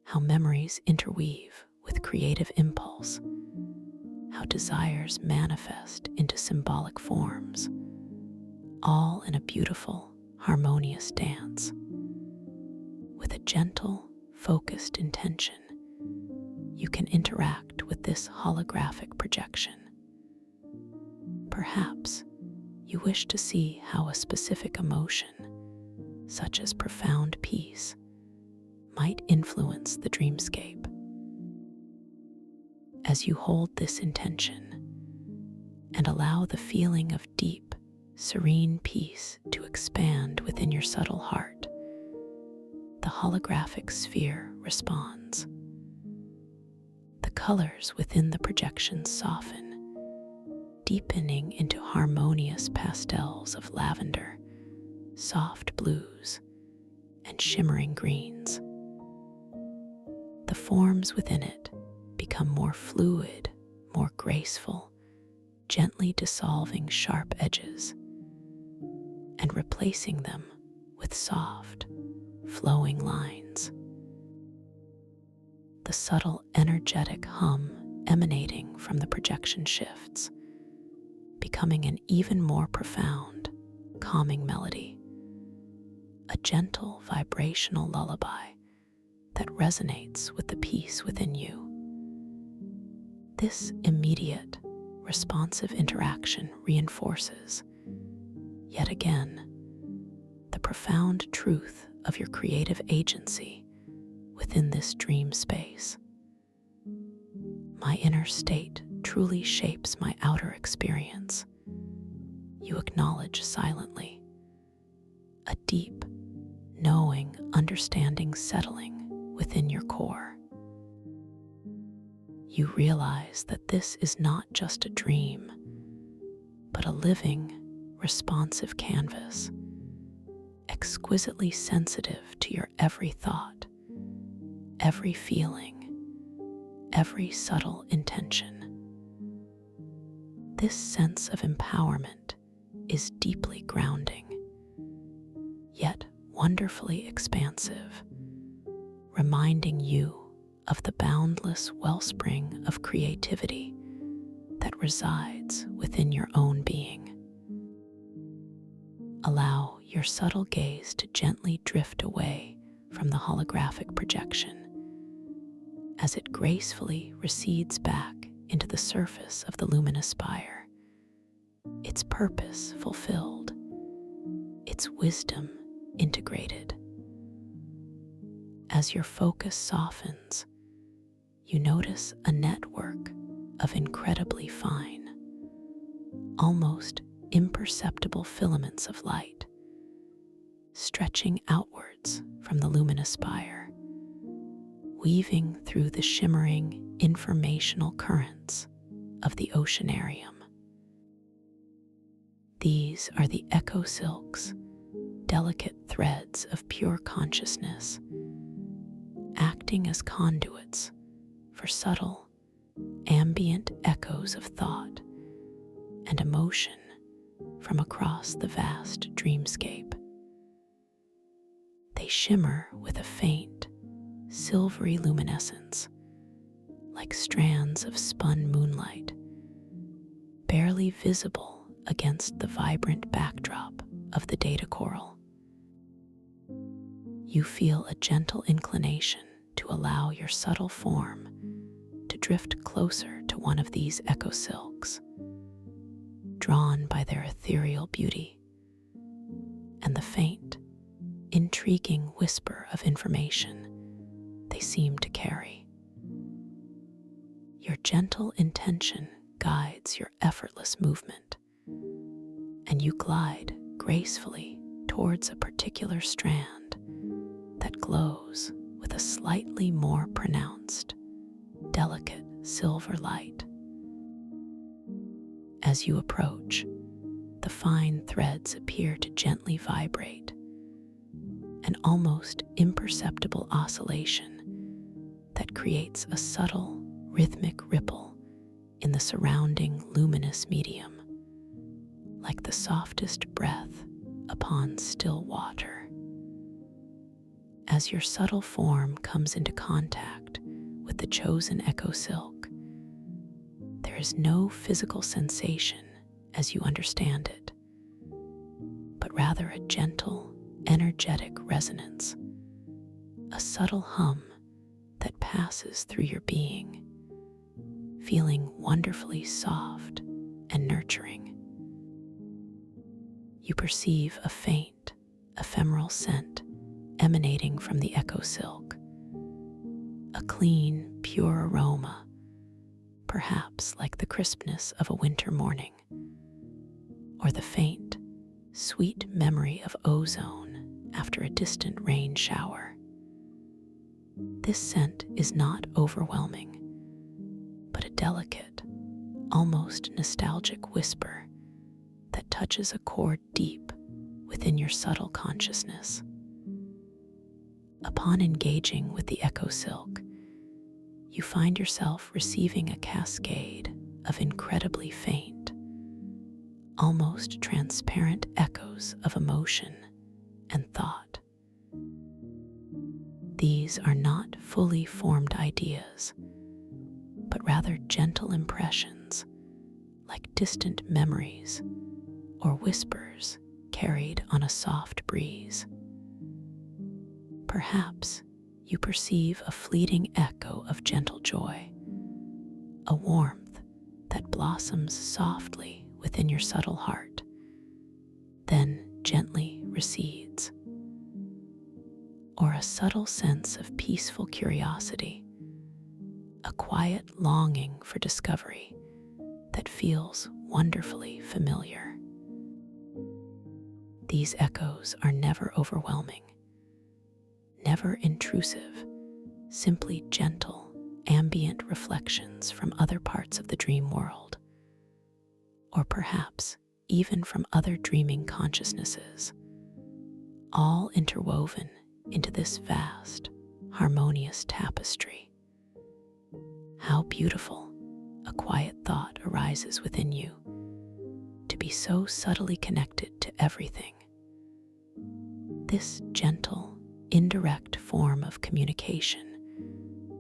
how memories interweave with creative impulse, how desires manifest into symbolic forms, all in a beautiful, harmonious dance. With a gentle, focused intention, you can interact with this holographic projection. Perhaps you wish to see how a specific emotion, such as profound peace, might influence the dreamscape. As you hold this intention and allow the feeling of deep, serene peace to expand within your subtle heart, the holographic sphere responds. The colors within the projection soften, deepening into harmonious pastels of lavender, soft blues, and shimmering greens. The forms within it become more fluid, more graceful, gently dissolving sharp edges and replacing them with soft, flowing lines. The subtle energetic hum emanating from the projection shifts, becoming an even more profound, calming melody, a gentle vibrational lullaby that resonates with the peace within you. This immediate, responsive interaction reinforces, yet again, the profound truth of your creative agency within this dream space. My inner state truly shapes my outer experience, you acknowledge silently, a deep, knowing understanding settling within your core. You realize that this is not just a dream, but a living, responsive canvas, exquisitely sensitive to your every thought, every feeling, every subtle intention. This sense of empowerment is deeply grounding, yet wonderfully expansive, reminding you of the boundless wellspring of creativity that resides within your own being. Allow your subtle gaze to gently drift away from the holographic projection as it gracefully recedes back into the surface of the luminous spire, its purpose fulfilled, its wisdom integrated. As your focus softens, you notice a network of incredibly fine, almost imperceptible filaments of light stretching outwards from the luminous spire, weaving through the shimmering informational currents of the oceanarium. These are the echo silks, delicate threads of pure consciousness, acting as conduits for subtle, ambient echoes of thought and emotion from across the vast dreamscape. They shimmer with a faint, silvery luminescence, like strands of spun moonlight, barely visible against the vibrant backdrop of the data coral. You feel a gentle inclination to allow your subtle form to drift closer to one of these echo silks, drawn by their ethereal beauty and the faint, intriguing whisper of information they seem to carry. Your gentle intention guides your effortless movement, and you glide gracefully towards a particular strand that glows with a slightly more pronounced, delicate silver light. As you approach, the fine threads appear to gently vibrate, an almost imperceptible oscillation that creates a subtle, rhythmic ripple in the surrounding luminous medium, like the softest breath upon still water. As your subtle form comes into contact with the chosen echo silk, there is no physical sensation as you understand it, but rather a gentle, energetic resonance, a subtle hum that passes through your being, feeling wonderfully soft and nurturing. You perceive a faint, ephemeral scent emanating from the echo silk, a clean, pure aroma, perhaps like the crispness of a winter morning, or the faint, sweet memory of ozone after a distant rain shower. This scent is not overwhelming, but a delicate, almost nostalgic whisper that touches a chord deep within your subtle consciousness. Upon engaging with the echo silk, you find yourself receiving a cascade of incredibly faint, almost transparent echoes of emotion and thought. These are not fully formed ideas, but rather gentle impressions, like distant memories or whispers carried on a soft breeze. Perhaps you perceive a fleeting echo of gentle joy, a warmth that blossoms softly within your subtle heart, then gently recedes, or a subtle sense of peaceful curiosity, a quiet longing for discovery that feels wonderfully familiar. These echoes are never overwhelming, never intrusive, simply gentle, ambient reflections from other parts of the dream world, or perhaps even from other dreaming consciousnesses, all interwoven into this vast, harmonious tapestry. How beautiful, a quiet thought arises within you, to be so subtly connected to everything. This gentle, indirect form of communication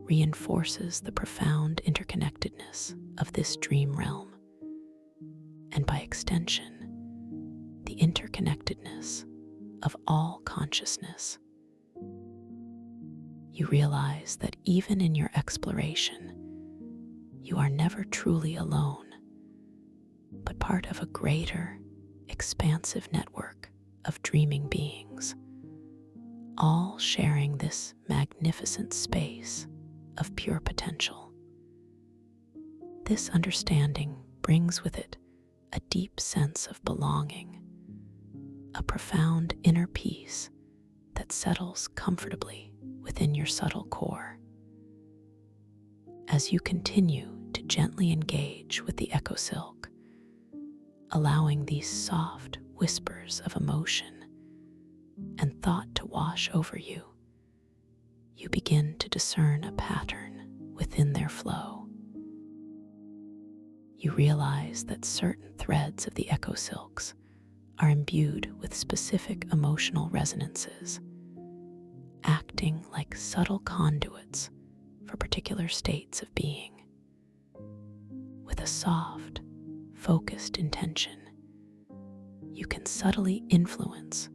reinforces the profound interconnectedness of this dream realm, and by extension, the interconnectedness of all consciousness. You realize that even in your exploration, you are never truly alone, but part of a greater, expansive network of dreaming beings, all sharing this magnificent space of pure potential. This understanding brings with it a deep sense of belonging, a profound inner peace that settles comfortably within your subtle core. As you continue to gently engage with the echo silk, allowing these soft whispers of emotion and thought to wash over you, you begin to discern a pattern within their flow. You realize that certain threads of the echo silks are imbued with specific emotional resonances, acting like subtle conduits for particular states of being. With a soft, focused intention, you can subtly influence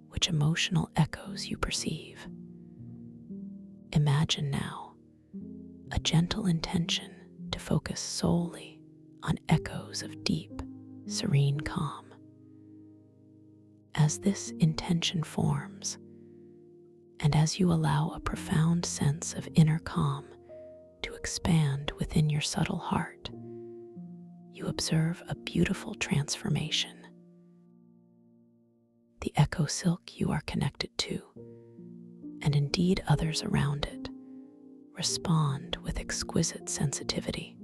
which emotional echoes you perceive. Imagine now a gentle intention to focus solely on echoes of deep, serene calm. As this intention forms, and as you allow a profound sense of inner calm to expand within your subtle heart, you observe a beautiful transformation. The echo silk you are connected to, and indeed others around it, respond with exquisite sensitivity.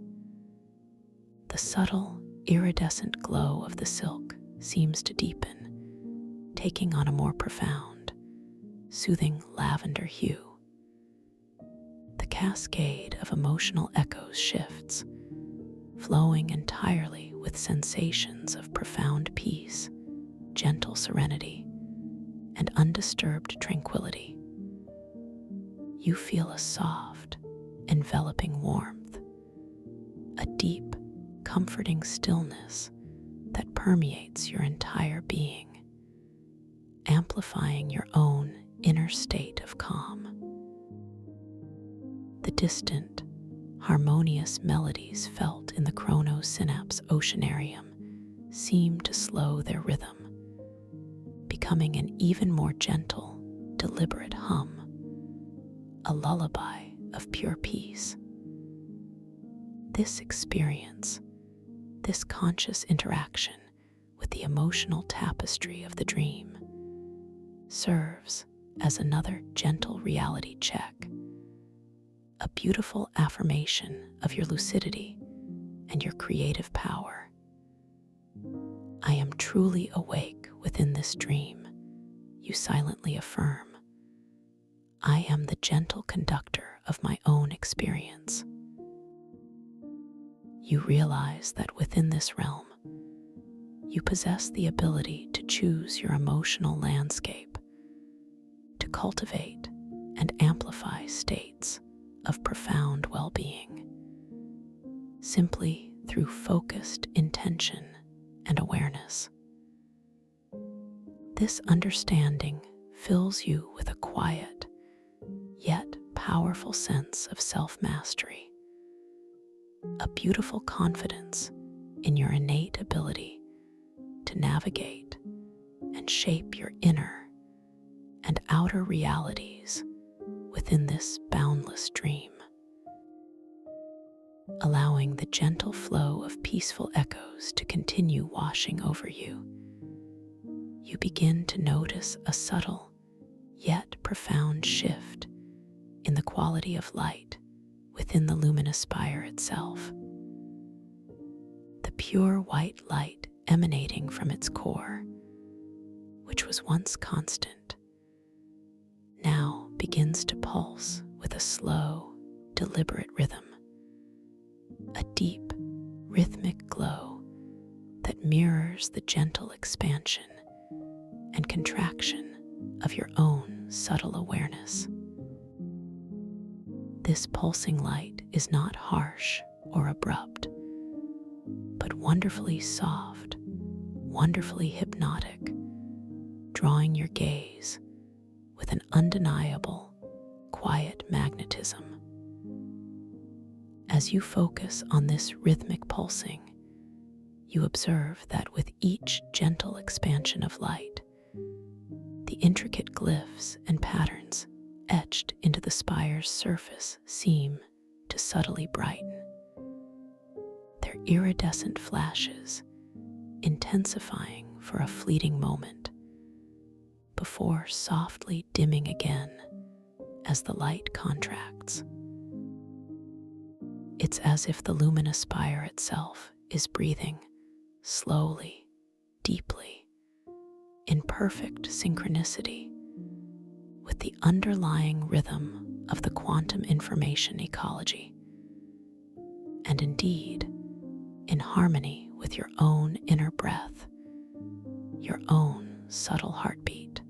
The subtle, iridescent glow of the silk seems to deepen, taking on a more profound, soothing lavender hue. The cascade of emotional echoes shifts, flowing entirely with sensations of profound peace, gentle serenity, and undisturbed tranquility. You feel a soft, enveloping warmth, a deep, comforting stillness that permeates your entire being, amplifying your own inner state of calm. The distant, harmonious melodies felt in the chronosynapse oceanarium seem to slow their rhythm, becoming an even more gentle, deliberate hum, a lullaby of pure peace. This experience, this conscious interaction with the emotional tapestry of the dream, serves as another gentle reality check, a beautiful affirmation of your lucidity and your creative power. I am truly awake within this dream, you silently affirm. I am the gentle conductor of my own experience. You realize that within this realm, you possess the ability to choose your emotional landscape, to cultivate and amplify states of profound well-being, simply through focused intention and awareness. This understanding fills you with a quiet, yet powerful sense of self-mastery, a beautiful confidence in your innate ability to navigate and shape your inner and outer realities within this boundless dream. Allowing the gentle flow of peaceful echoes to continue washing over you, you begin to notice a subtle yet profound shift in the quality of light within the luminous spire itself. The pure white light emanating from its core, which was once constant, now begins to pulse with a slow, deliberate rhythm, a deep, rhythmic glow that mirrors the gentle expansion and contraction of your own subtle awareness. This pulsing light is not harsh or abrupt, but wonderfully soft, wonderfully hypnotic, drawing your gaze with an undeniable, quiet magnetism. As you focus on this rhythmic pulsing, you observe that with each gentle expansion of light, the intricate glyphs and patterns etched into the spire's surface seem to subtly brighten, their iridescent flashes intensifying for a fleeting moment before softly dimming again as the light contracts. It's as if the luminous spire itself is breathing slowly, deeply, in perfect synchronicity with the underlying rhythm of the quantum information ecology, and indeed in harmony with your own inner breath, your own subtle heartbeat.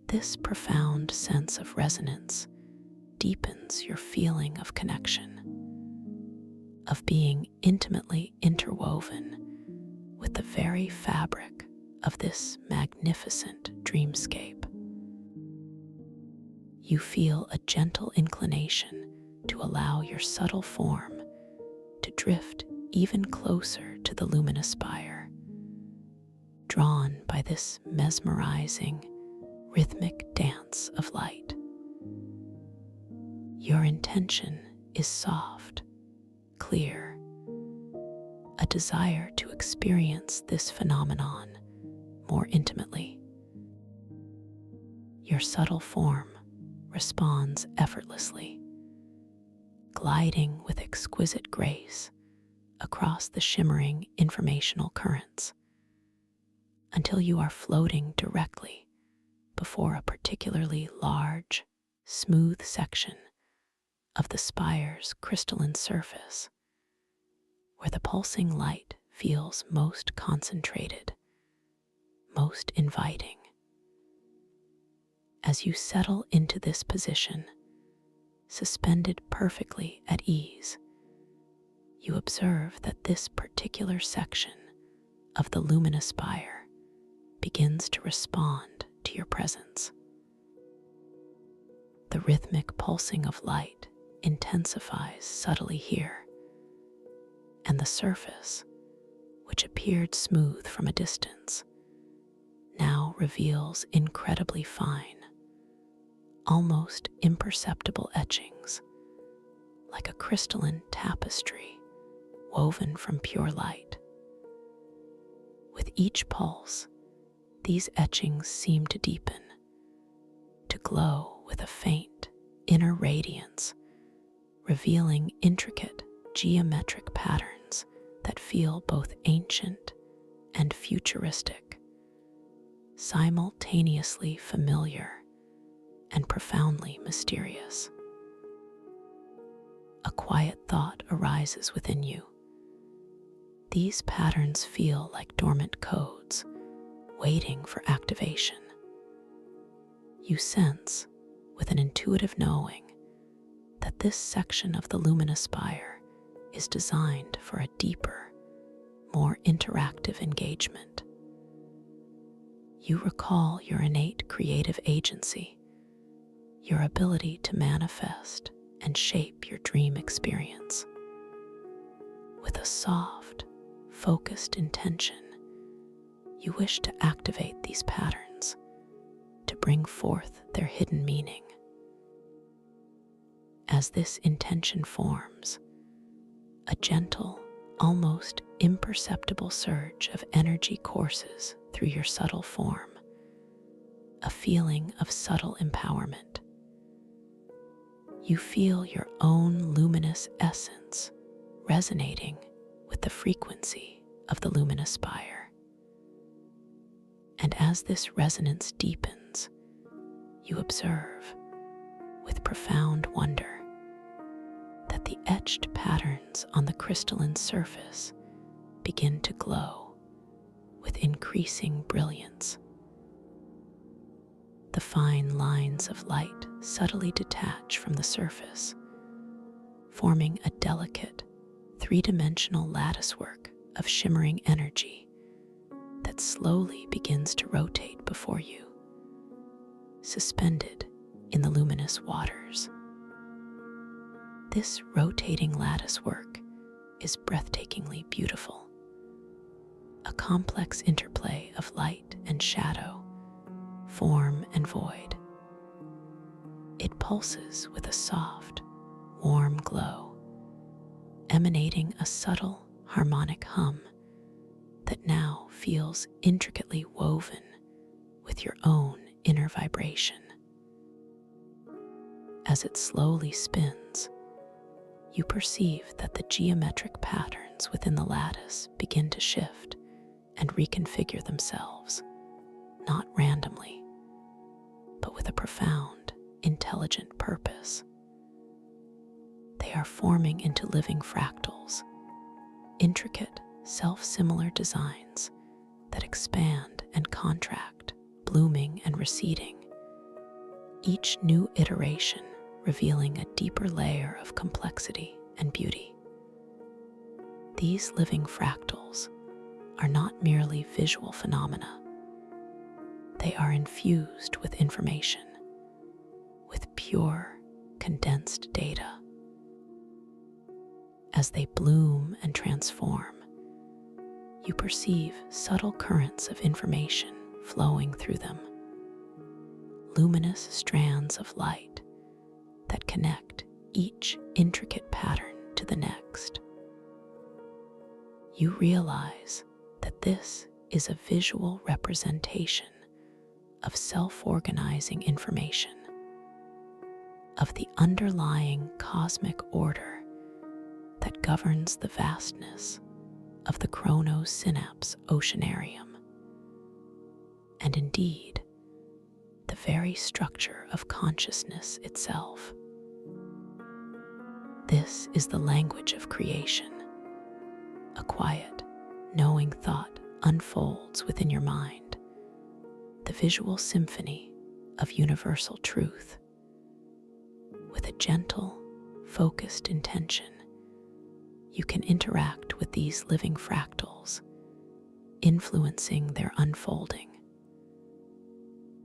This profound sense of resonance deepens your feeling of connection, of being intimately interwoven with the very fabric of this magnificent dreamscape. You feel a gentle inclination to allow your subtle form to drift even closer to the luminous spire, drawn by this mesmerizing, rhythmic dance of light. Your intention is soft, clear, a desire to experience this phenomenon more intimately. Your subtle form responds effortlessly, gliding with exquisite grace across the shimmering informational currents until you are floating directly before a particularly large, smooth section of the spire's crystalline surface, where the pulsing light feels most concentrated, most inviting. As you settle into this position, suspended perfectly at ease, you observe that this particular section of the luminous spire begins to respond to your presence. The rhythmic pulsing of light intensifies subtly here, and the surface, which appeared smooth from a distance, now reveals incredibly fine, almost imperceptible etchings, like a crystalline tapestry woven from pure light. With each pulse, these etchings seem to deepen, to glow with a faint inner radiance, revealing intricate geometric patterns that feel both ancient and futuristic, simultaneously familiar and profoundly mysterious. A quiet thought arises within you. These patterns feel like dormant codes, waiting for activation. You sense, with an intuitive knowing, that this section of the luminous spire is designed for a deeper, more interactive engagement. You recall your innate creative agency, your ability to manifest and shape your dream experience. With a soft, focused intention, you wish to activate these patterns, to bring forth their hidden meaning. As this intention forms, a gentle, almost imperceptible surge of energy courses through your subtle form, a feeling of subtle empowerment. You feel your own luminous essence resonating with the frequency of the luminous spire. And as this resonance deepens, you observe, with profound wonder, that the etched patterns on the crystalline surface begin to glow with increasing brilliance. The fine lines of light subtly detach from the surface, forming a delicate, three-dimensional latticework of shimmering energy that slowly begins to rotate before you, suspended in the luminous waters. This rotating latticework is breathtakingly beautiful, a complex interplay of light and shadow, form and void. It pulses with a soft, warm glow, emanating a subtle harmonic hum that now feels intricately woven with your own inner vibration. As it slowly spins, you perceive that the geometric patterns within the lattice begin to shift and reconfigure themselves, not randomly, but with a profound, intelligent purpose. They are forming into living fractals, intricate, self-similar designs that expand and contract, blooming and receding, each new iteration revealing a deeper layer of complexity and beauty. These living fractals are not merely visual phenomena. They are infused with information, with pure, condensed data. As they bloom and transform, you perceive subtle currents of information flowing through them, luminous strands of light that connect each intricate pattern to the next. You realize that this is a visual representation of self-organizing information, of the underlying cosmic order that governs the vastness of the chrono-synapse oceanarium, and indeed, the very structure of consciousness itself. This is the language of creation. A quiet, knowing thought unfolds within your mind, the visual symphony of universal truth. With a gentle, focused intention, you can interact with these living fractals, influencing their unfolding.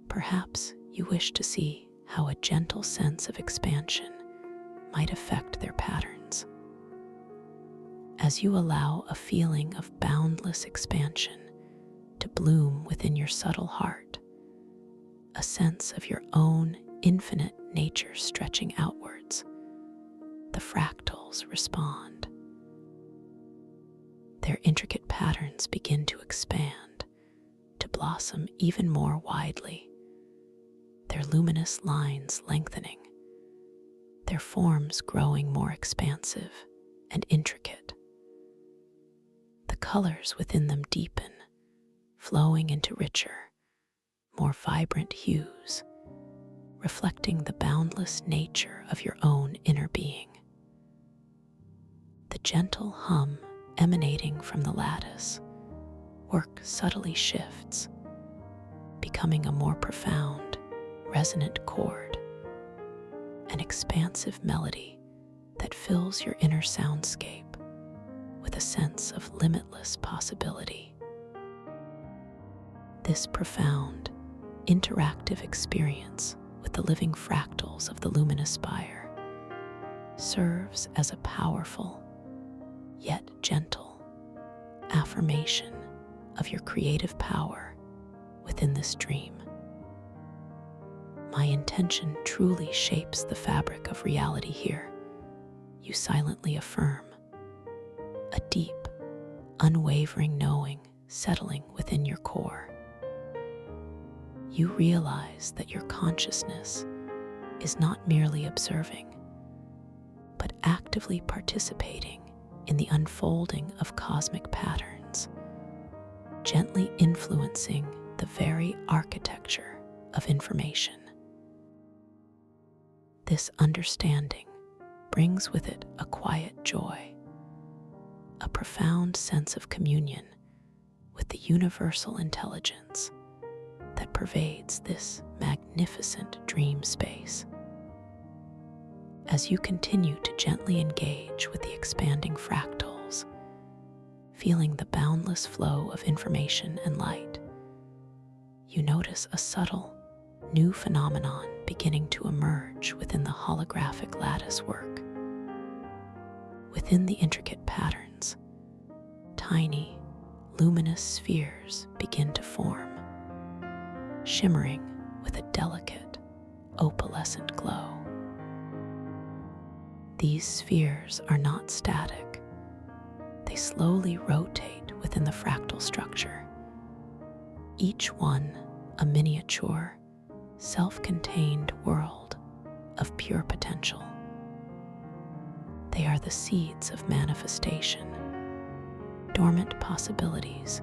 Perhaps you wish to see how a gentle sense of expansion might affect their patterns. As you allow a feeling of boundless expansion to bloom within your subtle heart, a sense of your own infinite nature stretching outwards, the fractals respond. Their intricate patterns begin to expand, to blossom even more widely, their luminous lines lengthening, their forms growing more expansive and intricate. The colors within them deepen, flowing into richer, more vibrant hues, reflecting the boundless nature of your own inner being. The gentle hum emanating from the lattice work subtly shifts, becoming a more profound, resonant chord, an expansive melody that fills your inner soundscape with a sense of limitless possibility. This profound, interactive experience with the living fractals of the luminous spire serves as a powerful, yet gentle, affirmation of your creative power within this dream. My intention truly shapes the fabric of reality here, you silently affirm, a deep, unwavering knowing settling within your core. You realize that your consciousness is not merely observing, but actively participating in the unfolding of cosmic patterns, gently influencing the very architecture of information. This understanding brings with it a quiet joy, a profound sense of communion with the universal intelligence that pervades this magnificent dream space. As you continue to gently engage with the expanding fractals, feeling the boundless flow of information and light, you notice a subtle, new phenomenon beginning to emerge within the holographic lattice work. Within the intricate patterns, tiny, luminous spheres begin to form, shimmering with a delicate, opalescent glow. These spheres are not static. They slowly rotate within the fractal structure, each one a miniature, self-contained world of pure potential. They are the seeds of manifestation, dormant possibilities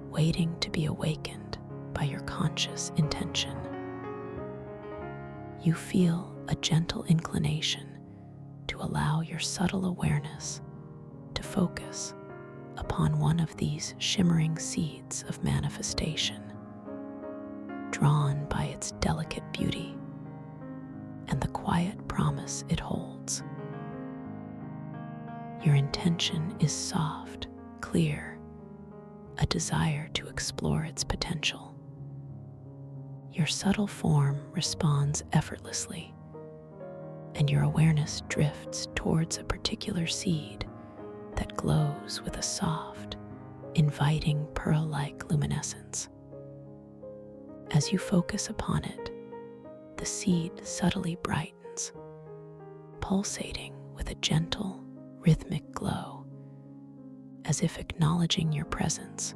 waiting to be awakened by your conscious intention. You feel a gentle inclination to allow your subtle awareness to focus upon one of these shimmering seeds of manifestation, drawn by its delicate beauty and the quiet promise it holds. Your intention is soft, clear, a desire to explore its potential. Your subtle form responds effortlessly, and your awareness drifts towards a particular seed that glows with a soft, inviting pearl-like luminescence. As you focus upon it, the seed subtly brightens, pulsating with a gentle, rhythmic glow, as if acknowledging your presence,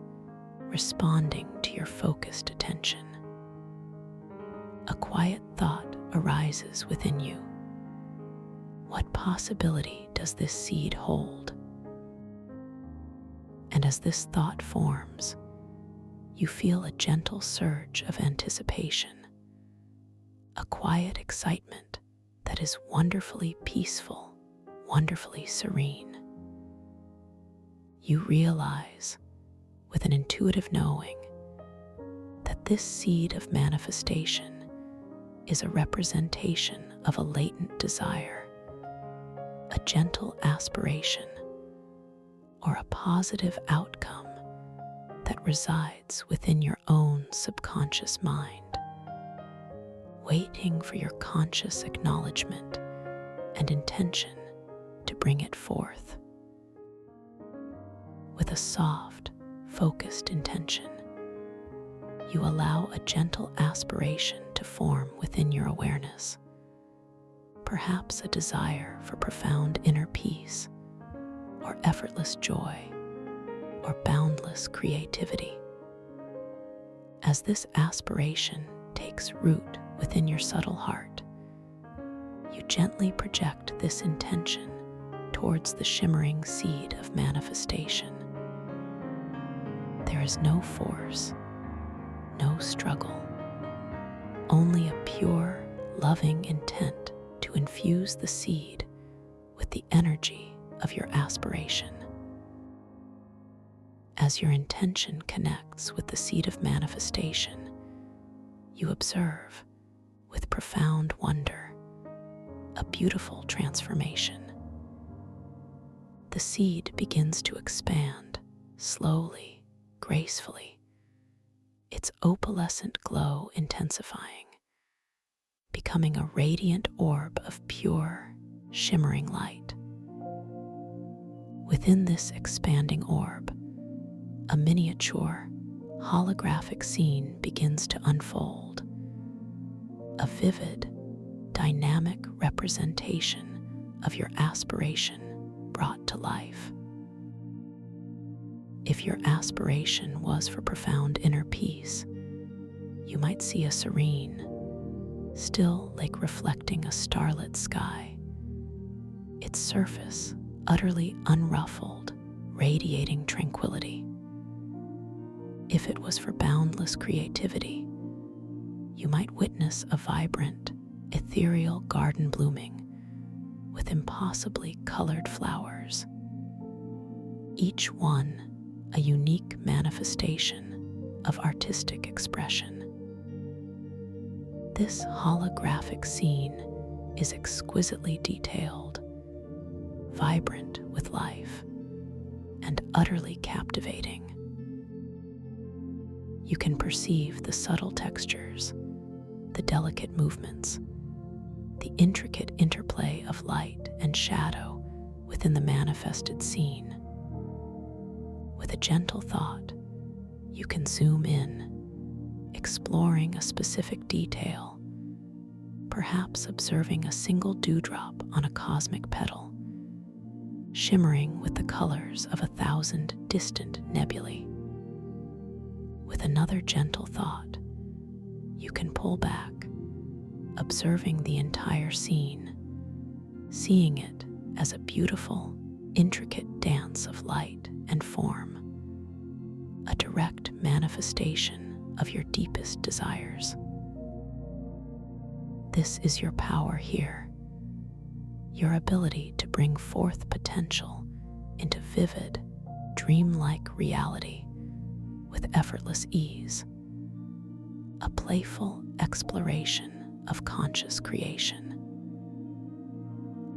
responding to your focused attention. A quiet thought arises within you. What possibility does this seed hold? And as this thought forms, you feel a gentle surge of anticipation, a quiet excitement that is wonderfully peaceful, wonderfully serene. You realize, with an intuitive knowing, that this seed of manifestation is a representation of a latent desire, a gentle aspiration, or a positive outcome that resides within your own subconscious mind, waiting for your conscious acknowledgement and intention to bring it forth. With a soft, focused intention, you allow a gentle aspiration to form within your awareness, perhaps a desire for profound inner peace, or effortless joy, or boundless creativity. As this aspiration takes root within your subtle heart, you gently project this intention towards the shimmering seed of manifestation. There is no force, no struggle, only a pure, loving intent to infuse the seed with the energy of your aspiration. As your intention connects with the seed of manifestation, you observe, with profound wonder, a beautiful transformation. The seed begins to expand, slowly, gracefully, its opalescent glow intensifying, becoming a radiant orb of pure, shimmering light. Within this expanding orb, a miniature, holographic scene begins to unfold, a vivid, dynamic representation of your aspiration brought to life. If your aspiration was for profound inner peace, you might see a serene, still lake reflecting a starlit sky, its surface utterly unruffled, radiating tranquility. If it was for boundless creativity, you might witness a vibrant, ethereal garden blooming with impossibly colored flowers, each one a unique manifestation of artistic expression. This holographic scene is exquisitely detailed, vibrant with life, and utterly captivating. You can perceive the subtle textures, the delicate movements, the intricate interplay of light and shadow within the manifested scene. With a gentle thought, you can zoom in, exploring a specific detail, perhaps observing a single dewdrop on a cosmic petal, shimmering with the colors of 1,000 distant nebulae. With another gentle thought, you can pull back, observing the entire scene, seeing it as a beautiful, intricate dance of light and form, a direct manifestation of your deepest desires. This is your power here, your ability to bring forth potential into vivid, dreamlike reality with effortless ease, a playful exploration of conscious creation.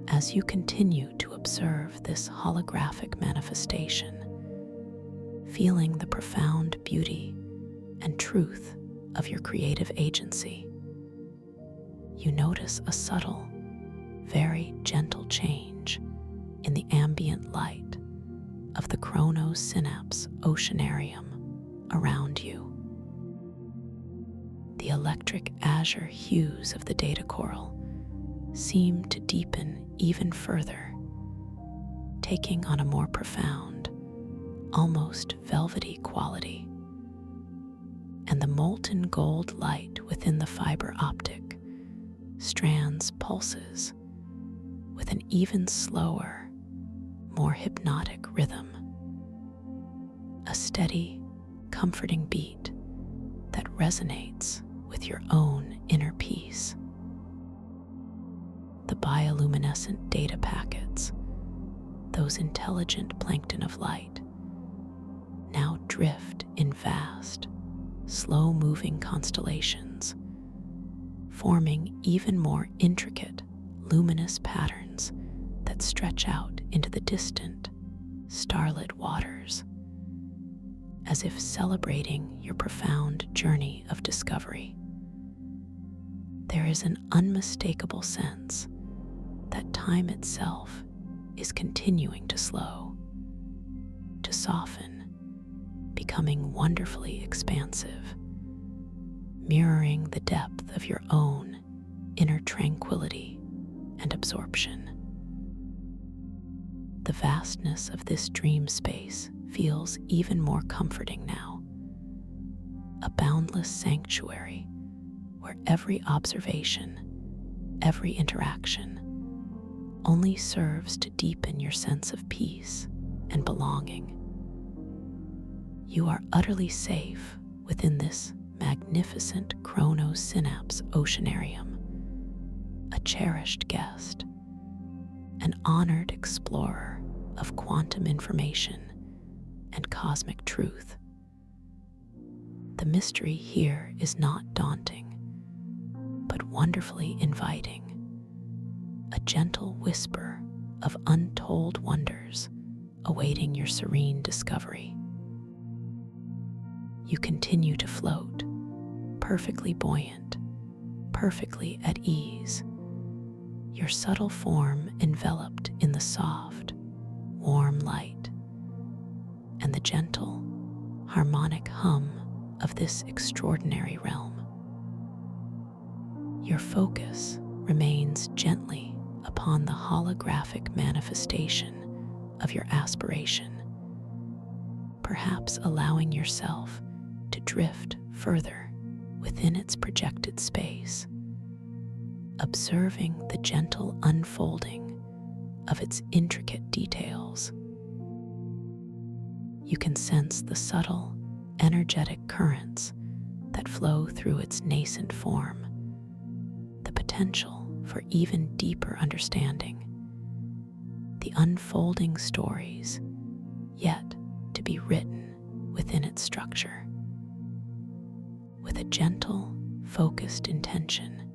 As you continue to observe this holographic manifestation, feeling the profound beauty and truth of your creative agency, you notice a subtle, very gentle change in the ambient light of the chronosynapse oceanarium around you. The electric azure hues of the data coral seem to deepen even further, taking on a more profound, almost velvety quality. And the molten gold light within the fiber optic strands pulses with an even slower, more hypnotic rhythm, a steady, comforting beat that resonates with your own inner peace. The bioluminescent data packets, those intelligent plankton of light, now drift in vast, slow-moving constellations, forming even more intricate, luminous patterns that stretch out into the distant, starlit waters, as if celebrating your profound journey of discovery. There is an unmistakable sense that time itself is continuing to slow, to soften, becoming wonderfully expansive, mirroring the depth of your own inner tranquility and absorption. The vastness of this dream space feels even more comforting now, a boundless sanctuary where every observation, every interaction only serves to deepen your sense of peace and belonging. You are utterly safe within this magnificent chronosynapse oceanarium, a cherished guest, an honored explorer of quantum information and cosmic truth. The mystery here is not daunting, but wonderfully inviting, a gentle whisper of untold wonders awaiting your serene discovery. You continue to float, perfectly buoyant, perfectly at ease, your subtle form enveloped in the soft, warm light, and the gentle, harmonic hum of this extraordinary realm. Your focus remains gently upon the holographic manifestation of your aspiration, perhaps allowing yourself to drift further within its projected space, observing the gentle unfolding of its intricate details. You can sense the subtle, energetic currents that flow through its nascent form, the potential for even deeper understanding, the unfolding stories yet to be written within its structure. With a gentle, focused intention,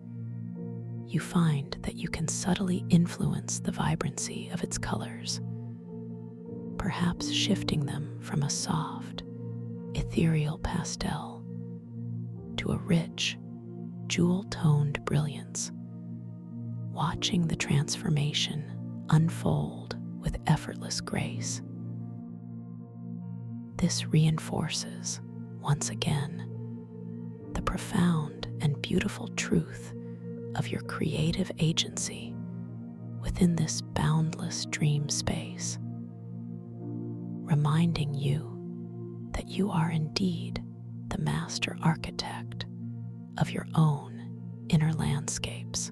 you find that you can subtly influence the vibrancy of its colors, perhaps shifting them from a soft, ethereal pastel to a rich, jewel-toned brilliance, watching the transformation unfold with effortless grace. This reinforces, once again, the profound and beautiful truth of your creative agency within this boundless dream space, reminding you that you are indeed the master architect of your own inner landscapes.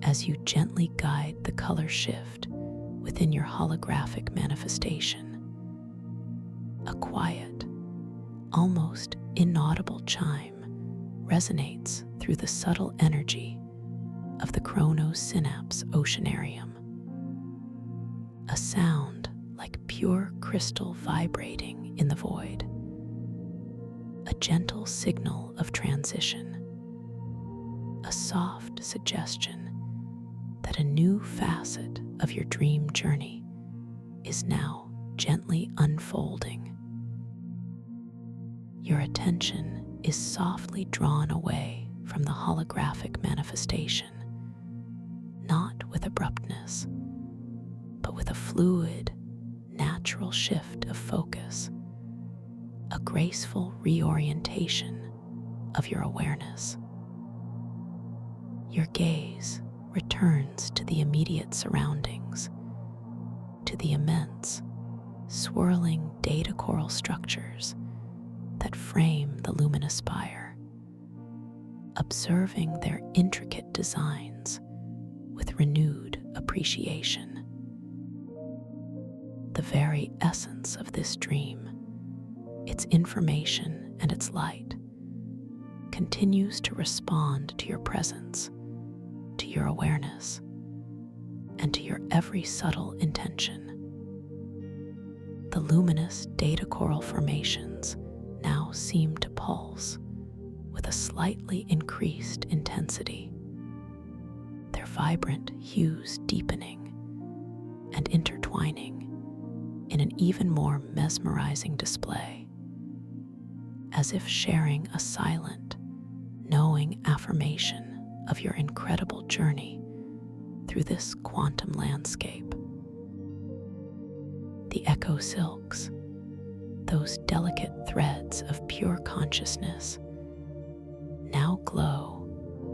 As you gently guide the color shift within your holographic manifestation, a quiet, almost inaudible chime resonates through the subtle energy of the chronosynapse oceanarium, a sound like pure crystal vibrating in the void, a gentle signal of transition, a soft suggestion that a new facet of your dream journey is now gently unfolding. Your attention is softly drawn away from the holographic manifestation, not with abruptness, but with a fluid, natural shift of focus, a graceful reorientation of your awareness. Your gaze returns to the immediate surroundings, to the immense, swirling data coral structures that frame the luminous spire, observing their intricate designs with renewed appreciation. The very essence of this dream, its information and its light, continues to respond to your presence, to your awareness, and to your every subtle intention. The luminous data coral formations now seem to pulse with a slightly increased intensity, their vibrant hues deepening and intertwining in an even more mesmerizing display, as if sharing a silent, knowing affirmation of your incredible journey through this quantum landscape. The echo silks, those delicate threads of pure consciousness, now glow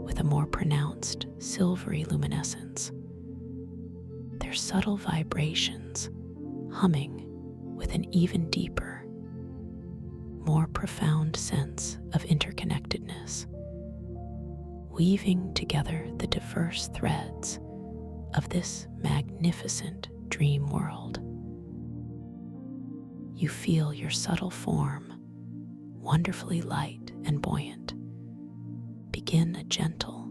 with a more pronounced silvery luminescence, their subtle vibrations humming with an even deeper, more profound sense of interconnectedness, weaving together the diverse threads of this magnificent dream world. You feel your subtle form, wonderfully light and buoyant, begin a gentle,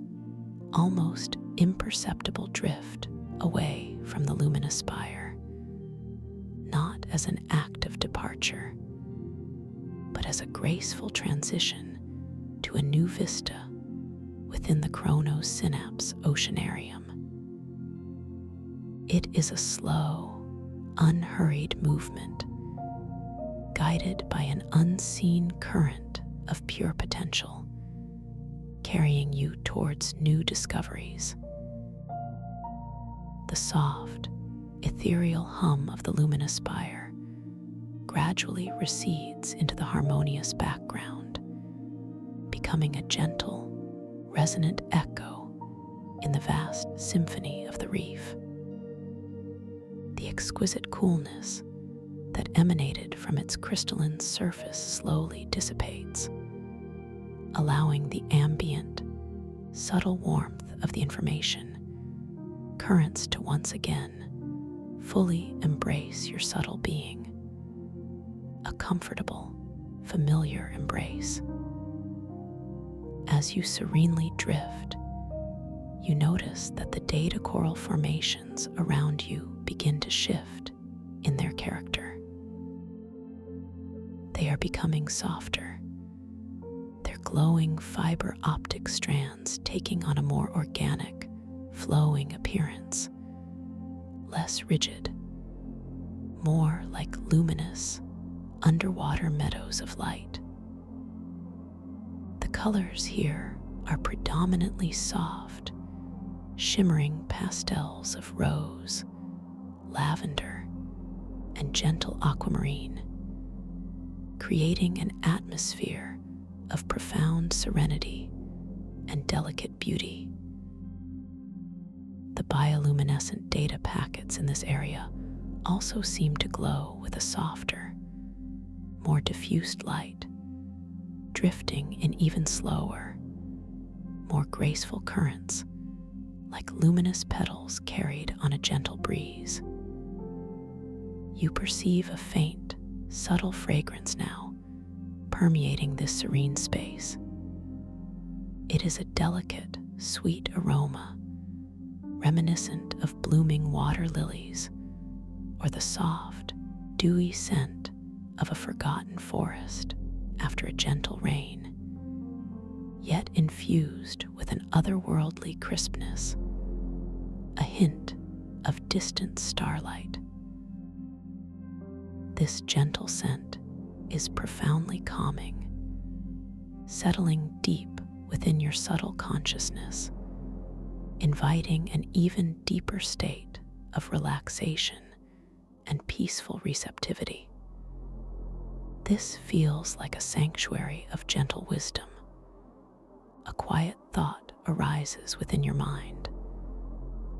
almost imperceptible drift away from the luminous spire, not as an act of departure, but as a graceful transition to a new vista within the Chronos Synapse Oceanarium. It is a slow, unhurried movement, guided by an unseen current of pure potential, carrying you towards new discoveries. The soft, ethereal hum of the luminous spire gradually recedes into the harmonious background, becoming a gentle, resonant echo in the vast symphony of the reef. The exquisite coolness that emanated from its crystalline surface slowly dissipates, allowing the ambient, subtle warmth of the information currents to once again fully embrace your subtle being, a comfortable, familiar embrace. As you serenely drift, you notice that the data coral formations around you begin to shift in their character. They are becoming softer, their glowing fiber optic strands taking on a more organic, flowing appearance, less rigid, more like luminous, underwater meadows of light. The colors here are predominantly soft, shimmering pastels of rose, lavender, and gentle aquamarine, creating an atmosphere of profound serenity and delicate beauty. The bioluminescent data packets in this area also seem to glow with a softer, more diffused light, drifting in even slower, more graceful currents, like luminous petals carried on a gentle breeze. You perceive a faint, subtle fragrance now, permeating this serene space. It is a delicate, sweet aroma, reminiscent of blooming water lilies or the soft, dewy scent of a forgotten forest after a gentle rain, yet infused with an otherworldly crispness, a hint of distant starlight. This gentle scent is profoundly calming, settling deep within your subtle consciousness, inviting an even deeper state of relaxation and peace. peaceful receptivity. This feels like a sanctuary of gentle wisdom. A quiet thought arises within your mind,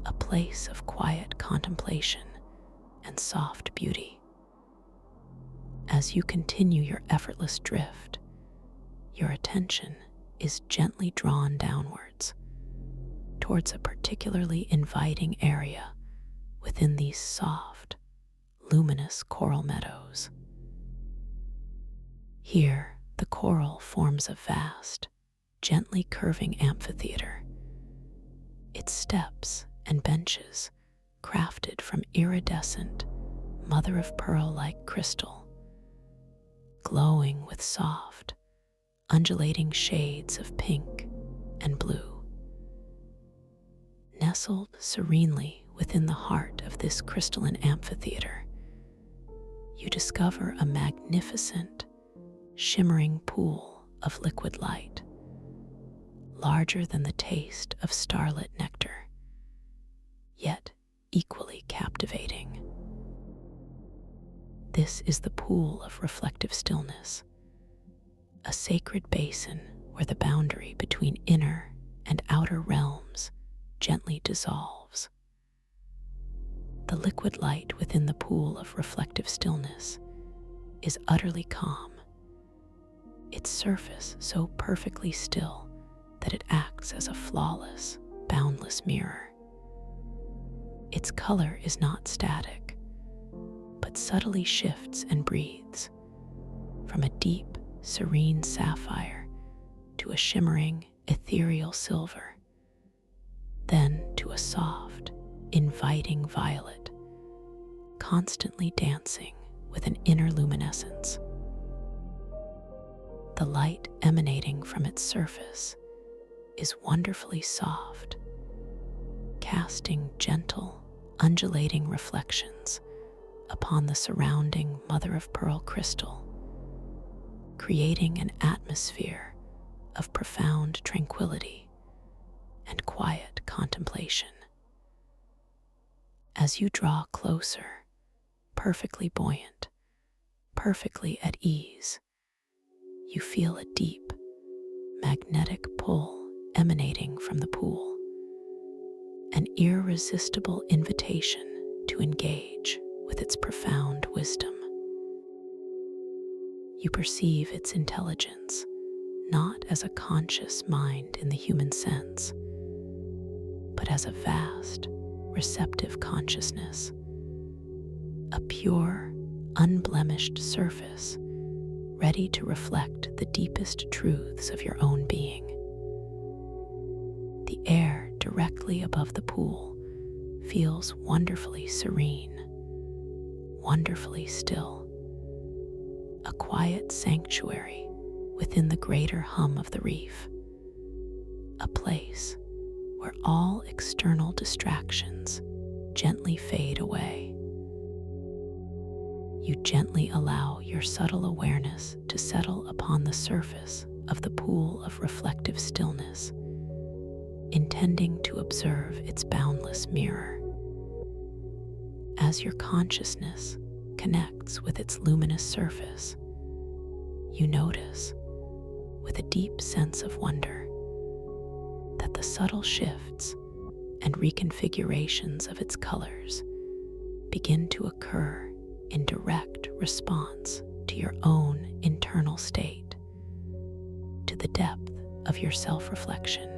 a place of quiet contemplation and soft beauty. As you continue your effortless drift, your attention is gently drawn downwards towards a particularly inviting area within these soft, luminous coral meadows. Here, the coral forms a vast, gently curving amphitheater. Its steps and benches, crafted from iridescent, mother-of-pearl-like crystal, glowing with soft, undulating shades of pink and blue. Nestled serenely within the heart of this crystalline amphitheater, you discover a magnificent, shimmering pool of liquid light, larger than the taste of starlit nectar, yet equally captivating. This is the pool of reflective stillness, a sacred basin where the boundary between inner and outer realms gently dissolves. The liquid light within the pool of reflective stillness is utterly calm, its surface so perfectly still that it acts as a flawless, boundless mirror. Its color is not static, but subtly shifts and breathes, from a deep, serene sapphire to a shimmering, ethereal silver, then to a soft, inviting violet, constantly dancing with an inner luminescence. The light emanating from its surface is wonderfully soft, casting gentle, undulating reflections upon the surrounding mother-of-pearl crystal, creating an atmosphere of profound tranquility and quiet contemplation. As you draw closer, perfectly buoyant, perfectly at ease, you feel a deep, magnetic pull emanating from the pool, an irresistible invitation to engage with its profound wisdom. You perceive its intelligence not as a conscious mind in the human sense, but as a vast, receptive consciousness, a pure, unblemished surface ready to reflect the deepest truths of your own being. The air directly above the pool feels wonderfully serene, wonderfully still, a quiet sanctuary within the greater hum of the reef, a place where all external distractions gently fade away. You gently allow your subtle awareness to settle upon the surface of the pool of reflective stillness, intending to observe its boundless mirror. As your consciousness connects with its luminous surface, you notice, with a deep sense of wonder, that the subtle shifts and reconfigurations of its colors begin to occur in direct response to your own internal state, to the depth of your self-reflection,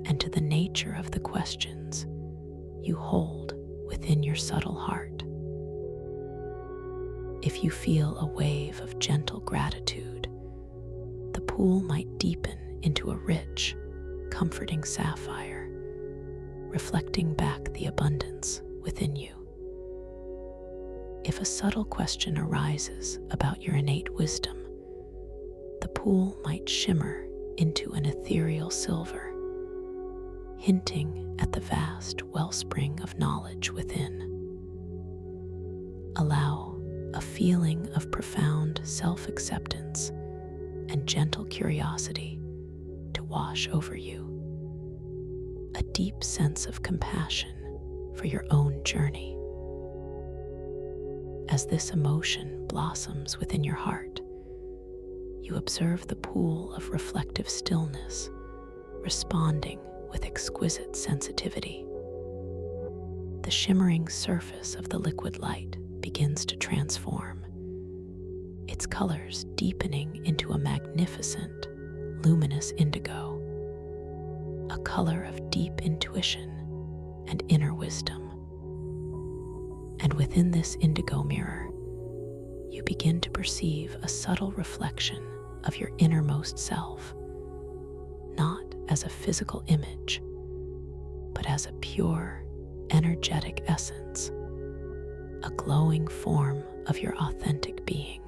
and to the nature of the questions you hold within your subtle heart. If you feel a wave of gentle gratitude, the pool might deepen into a rich, comforting sapphire, reflecting back the abundance within you. If a subtle question arises about your innate wisdom, the pool might shimmer into an ethereal silver, hinting at the vast wellspring of knowledge within. Allow a feeling of profound self-acceptance and gentle curiosity to wash over you, a deep sense of compassion for your own journey. As this emotion blossoms within your heart, you observe the pool of reflective stillness, responding with exquisite sensitivity. The shimmering surface of the liquid light begins to transform, its colors deepening into a magnificent, luminous indigo, a color of deep intuition and inner wisdom. And within this indigo mirror, you begin to perceive a subtle reflection of your innermost self, not as a physical image, but as a pure, energetic essence, a glowing form of your authentic being.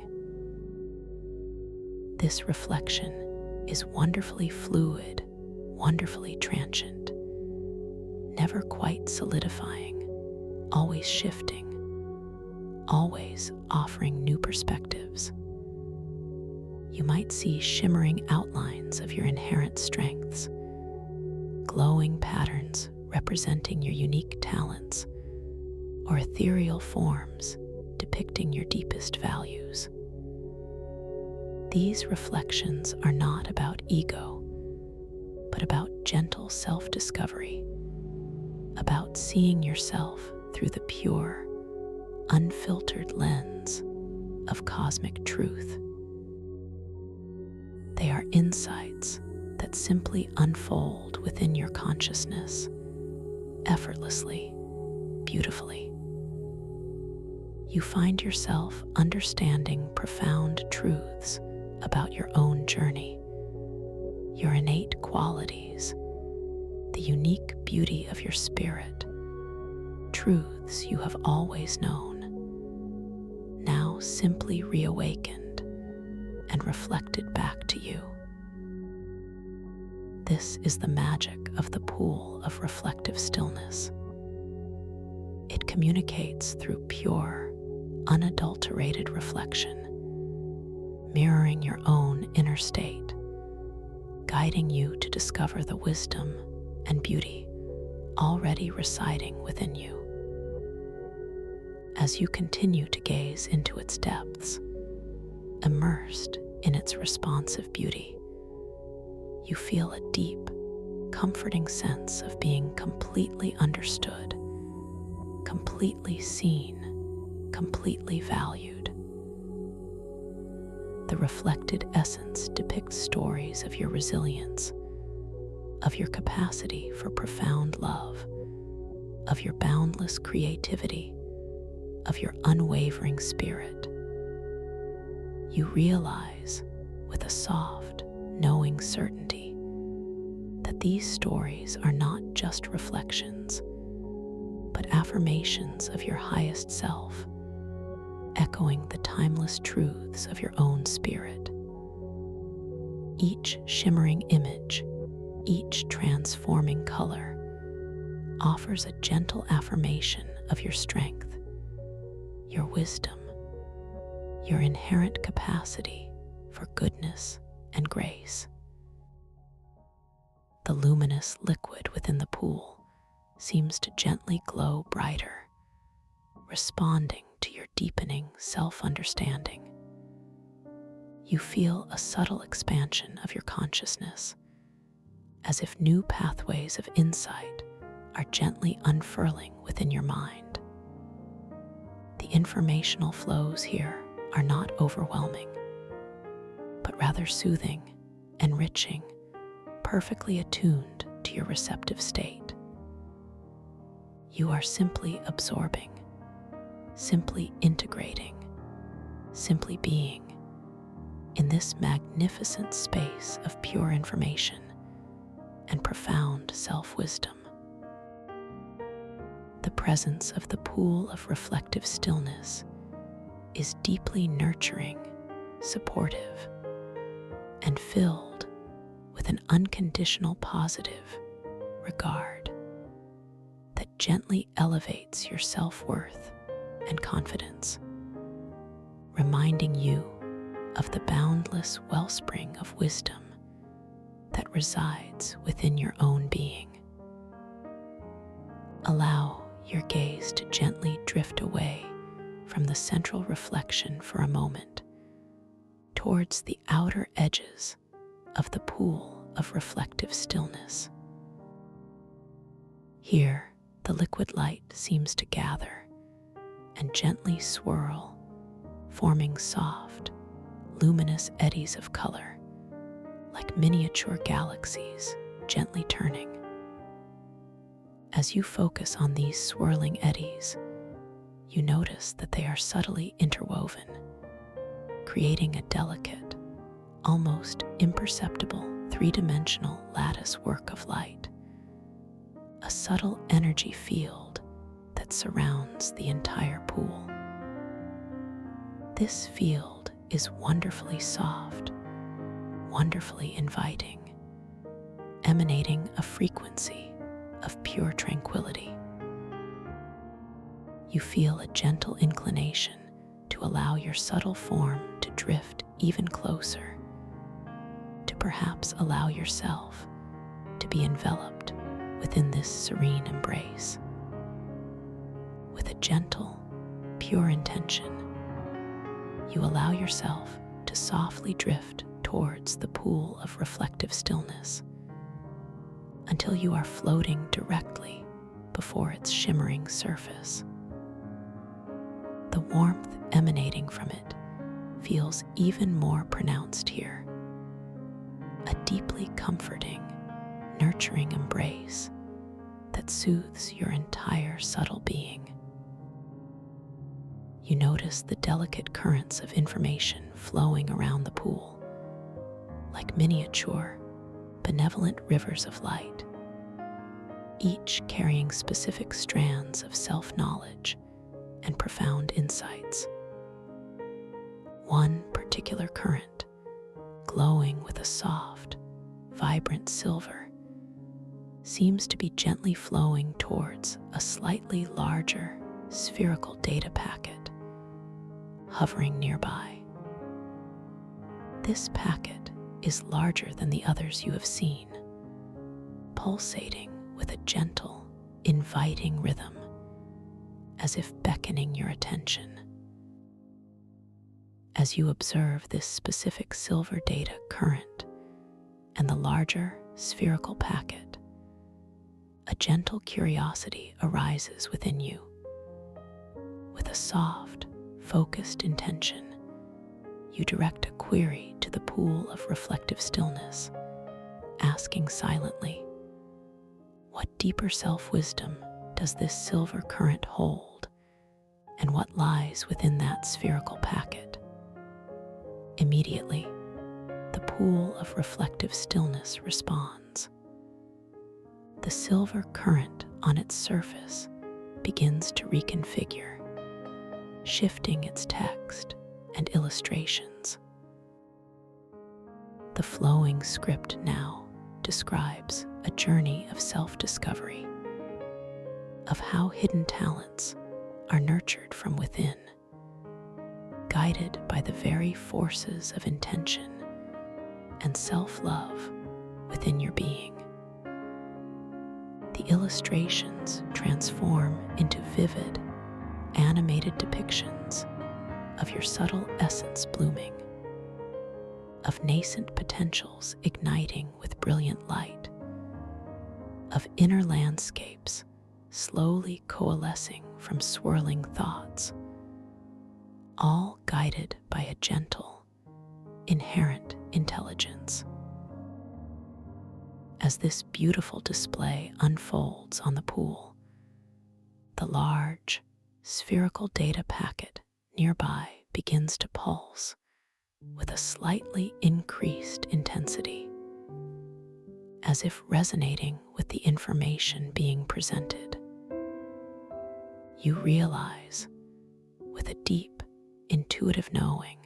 This reflection is wonderfully fluid, wonderfully transient, never quite solidifying, always shifting, always offering new perspectives. You might see shimmering outlines of your inherent strengths, glowing patterns representing your unique talents, or ethereal forms depicting your deepest values. These reflections are not about ego, but about gentle self-discovery, about seeing yourself through the pure, unfiltered lens of cosmic truth. They are insights that simply unfold within your consciousness, effortlessly, beautifully. You find yourself understanding profound truths about your own journey, your innate qualities, the unique beauty of your spirit, truths you have always known, now simply reawakened and reflected back to you. This is the magic of the pool of reflective stillness. It communicates through pure, unadulterated reflection, mirroring your own inner state, guiding you to discover the wisdom and beauty already residing within you. As you continue to gaze into its depths, immersed in its responsive beauty, you feel a deep, comforting sense of being completely understood, completely seen, completely valued. The reflected essence depicts stories of your resilience, of your capacity for profound love, of your boundless creativity, of your unwavering spirit. You realize, with a soft, knowing certainty, that these stories are not just reflections, but affirmations of your highest self, echoing the timeless truths of your own spirit. Each shimmering image, each transforming color, offers a gentle affirmation of your strength, your wisdom, your inherent capacity for goodness and grace. The luminous liquid within the pool seems to gently glow brighter, responding to your deepening self-understanding. You feel a subtle expansion of your consciousness, as if new pathways of insight are gently unfurling within your mind. The informational flows here are not overwhelming, but rather soothing, enriching, perfectly attuned to your receptive state. You are simply absorbing, simply integrating, simply being in this magnificent space of pure information and profound self-wisdom. The presence of the pool of reflective stillness is deeply nurturing, supportive, and filled with an unconditional positive regard that gently elevates your self-worth and confidence, reminding you of the boundless wellspring of wisdom that resides within your own being. Allow your gaze to gently drift away from the central reflection for a moment towards the outer edges of the pool of reflective stillness. Here, the liquid light seems to gather and gently swirl, forming soft, luminous eddies of color, like miniature galaxies gently turning. As you focus on these swirling eddies, you notice that they are subtly interwoven, creating a delicate, almost imperceptible three-dimensional lattice work of light, a subtle energy field that surrounds the entire pool. This field is wonderfully soft, wonderfully inviting, emanating a frequency of pure tranquility. You feel a gentle inclination to allow your subtle form to drift even closer, to perhaps allow yourself to be enveloped within this serene embrace. With a gentle, pure intention, you allow yourself to softly drift towards the pool of reflective stillness until you are floating directly before its shimmering surface. The warmth emanating from it feels even more pronounced here, a deeply comforting, nurturing embrace that soothes your entire subtle being. You notice the delicate currents of information flowing around the pool, like miniature, benevolent rivers of light, each carrying specific strands of self-knowledge and profound insights. One particular current, glowing with a soft, vibrant silver, seems to be gently flowing towards a slightly larger, spherical data packet, hovering nearby. This packet is larger than the others you have seen, pulsating with a gentle, inviting rhythm, as if beckoning your attention. As you observe this specific silver data current and the larger spherical packet, a gentle curiosity arises within you. With a soft, focused intention, you direct a query to the pool of reflective stillness, asking silently, what deeper self-wisdom does this silver current hold, and what lies within that spherical packet? Immediately, the pool of reflective stillness responds. The silver current on its surface begins to reconfigure, shifting its text and illustrations. The flowing script now describes a journey of self-discovery, of how hidden talents are nurtured from within, guided by the very forces of intention and self-love within your being. The illustrations transform into vivid, animated depictions of your subtle essence blooming, of nascent potentials igniting with brilliant light, of inner landscapes slowly coalescing from swirling thoughts, all guided by a gentle, inherent intelligence. As this beautiful display unfolds on the pool, the large, spherical data packet nearby begins to pulse with a slightly increased intensity, as if resonating with the information being presented. You realize, with a deep, intuitive knowing,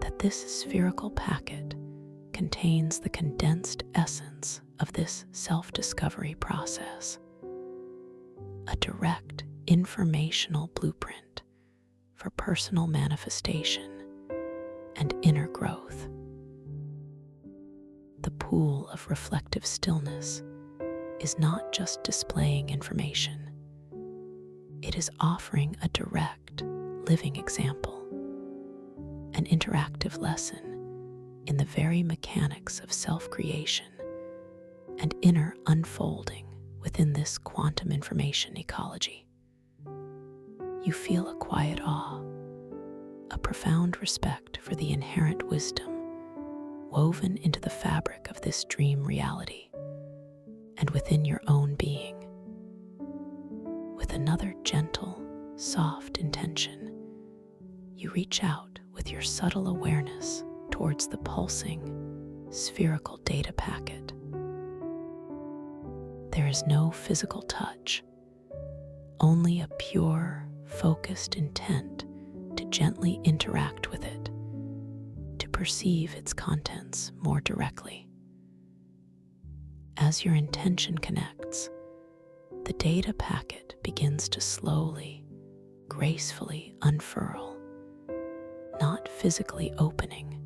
that this spherical packet contains the condensed essence of this self-discovery process, a direct informational blueprint for personal manifestation and inner growth. The pool of reflective stillness is not just displaying information, it is offering a direct, living example, an interactive lesson in the very mechanics of self-creation and inner unfolding within this quantum information ecology. You feel a quiet awe, a profound respect for the inherent wisdom woven into the fabric of this dream reality and within your own being. With another gentle, soft intention, you reach out with your subtle awareness towards the pulsing, spherical data packet. There is no physical touch, only a pure, focused intent to gently interact with it, to perceive its contents more directly. As your intention connects, the data packet begins to slowly, gracefully unfurl, not physically opening,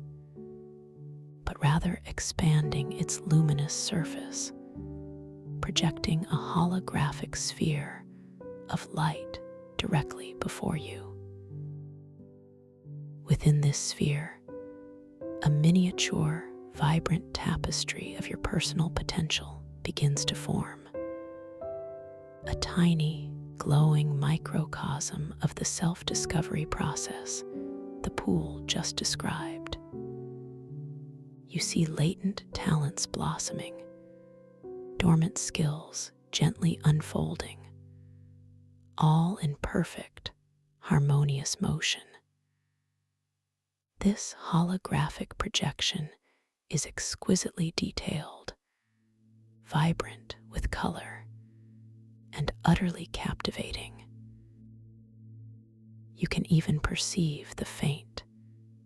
but rather expanding its luminous surface, projecting a holographic sphere of light directly before you. Within this sphere, a miniature, vibrant tapestry of your personal potential begins to form. A tiny, glowing microcosm of the self-discovery process the pool just described. You see latent talents blossoming, dormant skills gently unfolding, all in perfect, harmonious motion. This holographic projection is exquisitely detailed, vibrant with color, and utterly captivating. You can even perceive the faint,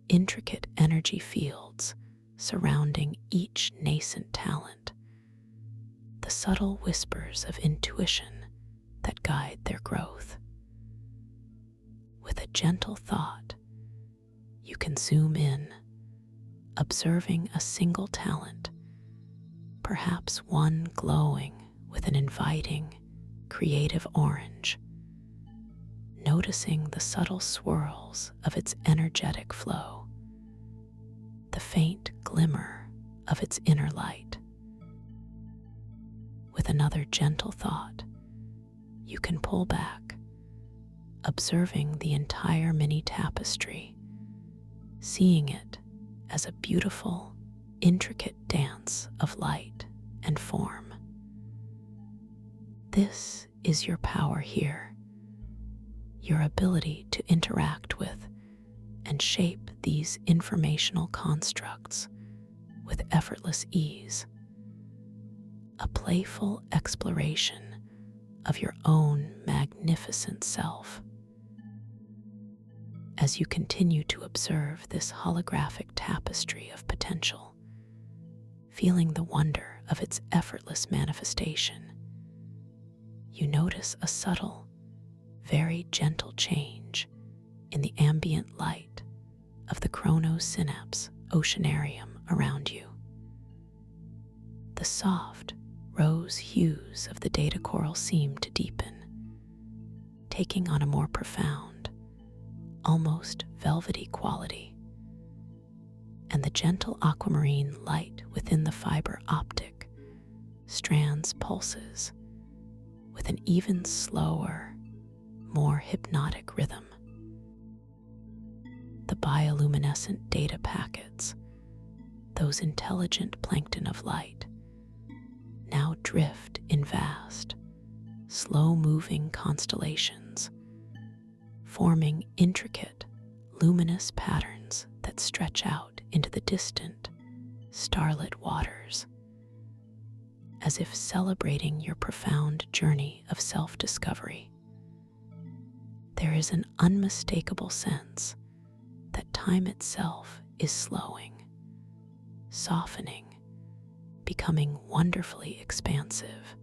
intricate energy fields surrounding each nascent talent, the subtle whispers of intuition that guide their growth. With a gentle thought, you can zoom in, observing a single talent, perhaps one glowing with an inviting, creative orange, noticing the subtle swirls of its energetic flow, the faint glimmer of its inner light. With another gentle thought, you can pull back, observing the entire mini tapestry, seeing it as a beautiful, intricate dance of light and form. This is your power here, your ability to interact with and shape these informational constructs with effortless ease, a playful exploration of your own magnificent self. As you continue to observe this holographic tapestry of potential, feeling the wonder of its effortless manifestation, you notice a subtle, very gentle change in the ambient light of the chronosynapse oceanarium around you. The soft, rose hues of the data coral seem to deepen, taking on a more profound, almost velvety quality, and the gentle aquamarine light within the fiber optic strands pulses with an even slower, more hypnotic rhythm. The bioluminescent data packets, those intelligent plankton of light, now drift in vast, slow-moving constellations, forming intricate, luminous patterns that stretch out into the distant, starlit waters, as if celebrating your profound journey of self-discovery. There is an unmistakable sense that time itself is slowing, softening, becoming wonderfully expansive,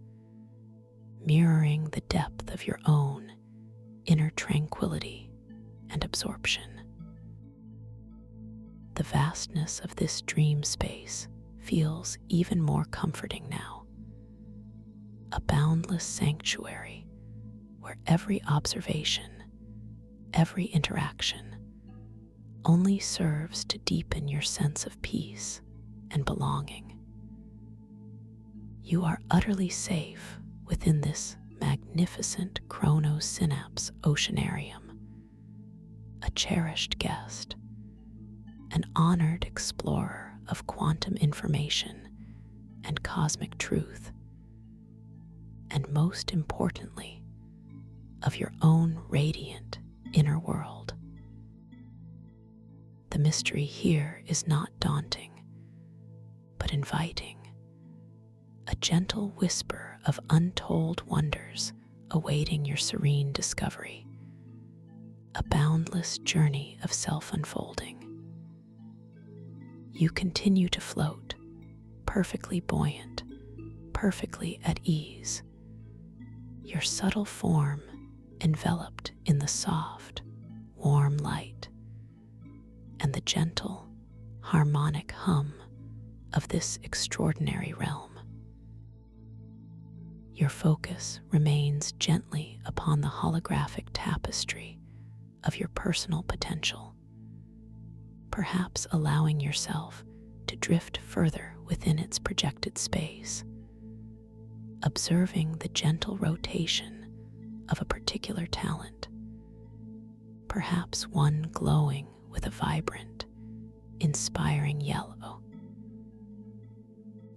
mirroring the depth of your own inner tranquility and absorption. The vastness of this dream space feels even more comforting now, a boundless sanctuary where every observation, every interaction only serves to deepen your sense of peace and belonging. You are utterly safe within this magnificent chronosynapse oceanarium, a cherished guest, an honored explorer of quantum information and cosmic truth, and most importantly, of your own radiant inner world. The mystery here is not daunting, but inviting, a gentle whisper of untold wonders awaiting your serene discovery, a boundless journey of self-unfolding. You continue to float, perfectly buoyant, perfectly at ease, your subtle form enveloped in the soft, warm light and the gentle, harmonic hum of this extraordinary realm. Your focus remains gently upon the holographic tapestry of your personal potential, perhaps allowing yourself to drift further within its projected space, observing the gentle rotation of a particular talent, perhaps one glowing with a vibrant, inspiring yellow.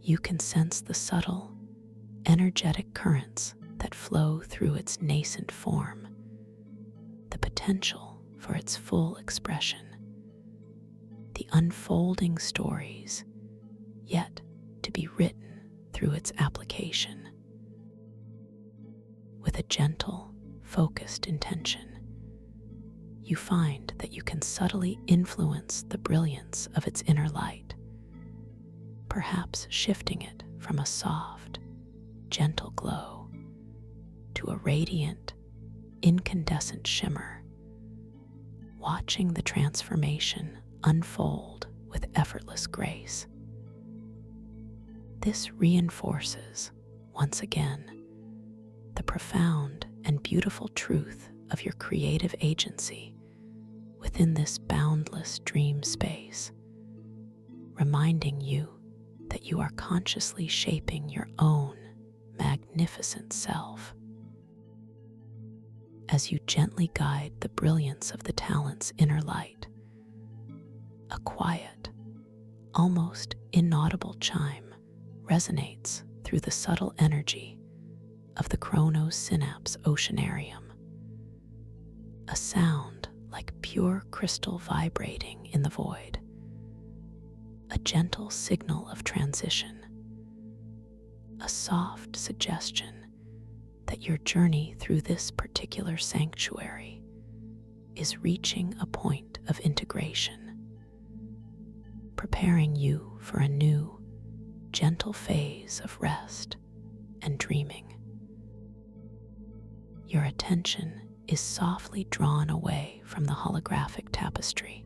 You can sense the subtle, energetic currents that flow through its nascent form, the potential for its full expression, the unfolding stories yet to be written through its application. With a gentle, focused intention, you find that you can subtly influence the brilliance of its inner light, perhaps shifting it from a soft, gentle glow to a radiant, incandescent shimmer, watching the transformation unfold with effortless grace. This reinforces, once again, the profound and beautiful truth of your creative agency within this boundless dream space, reminding you that you are consciously shaping your own magnificent self. As you gently guide the brilliance of the talent's inner light, a quiet, almost inaudible chime resonates through the subtle energy of the chronosynapse oceanarium, a sound like pure crystal vibrating in the void, a gentle signal of transition, a soft suggestion that your journey through this particular sanctuary is reaching a point of integration, preparing you for a new, gentle phase of rest and dreaming. Your attention is softly drawn away from the holographic tapestry,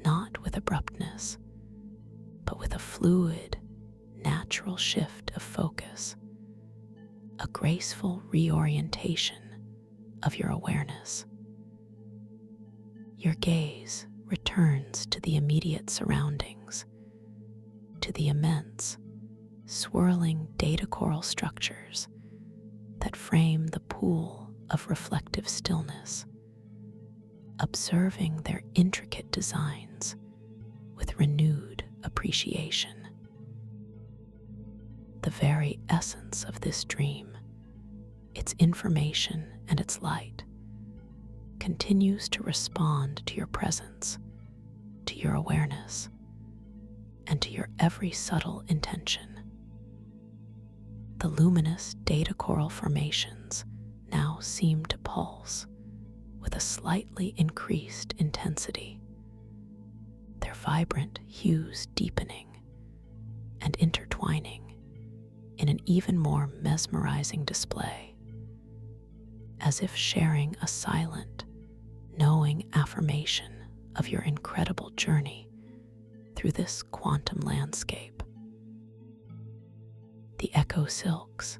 not with abruptness, but with a fluid, natural shift of focus, a graceful reorientation of your awareness. Your gaze returns to the immediate surroundings, to the immense, swirling data coral structures that frame the pool of reflective stillness, observing their intricate designs with renewed appreciation. The very essence of this dream, its information and its light, continues to respond to your presence, to your awareness, and to your every subtle intention. The luminous data coral formations now seem to pulse with a slightly increased intensity, their vibrant hues deepening and intertwining in an even more mesmerizing display, as if sharing a silent, knowing affirmation of your incredible journey through this quantum landscape. The echo silks,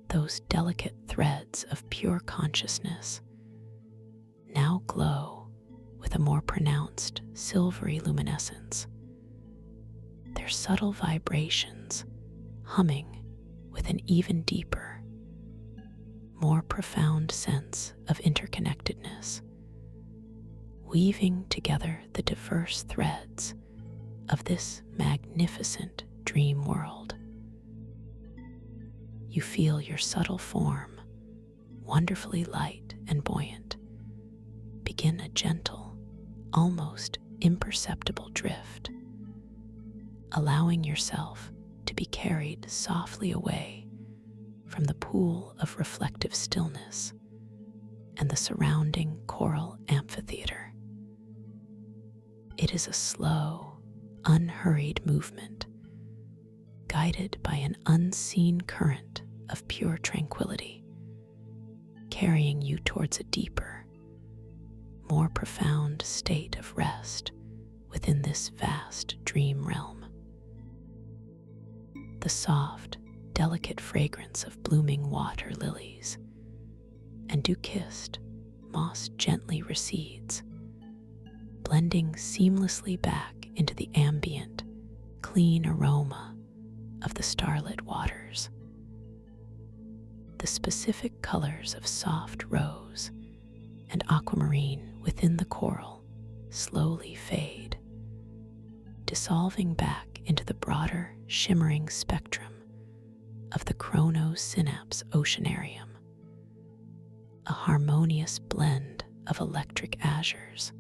those delicate threads of pure consciousness, now glow with a more pronounced silvery luminescence, their subtle vibrations humming with an even deeper, more profound sense of interconnectedness, weaving together the diverse threads of this magnificent dream world. You feel your subtle form, wonderfully light and buoyant, begin a gentle, almost imperceptible drift, allowing yourself to be carried softly away from the pool of reflective stillness and the surrounding coral amphitheater. It is a slow, unhurried movement, guided by an unseen current of pure tranquility, carrying you towards a deeper, more profound state of rest within this vast dream realm. The soft, delicate fragrance of blooming water lilies and dew-kissed moss gently recedes, blending seamlessly back into the ambient, clean aroma of the starlit waters. The specific colors of soft rose and aquamarine within the coral slowly fade, dissolving back into the broader, shimmering spectrum of the chrono-synapse oceanarium, a harmonious blend of electric azures,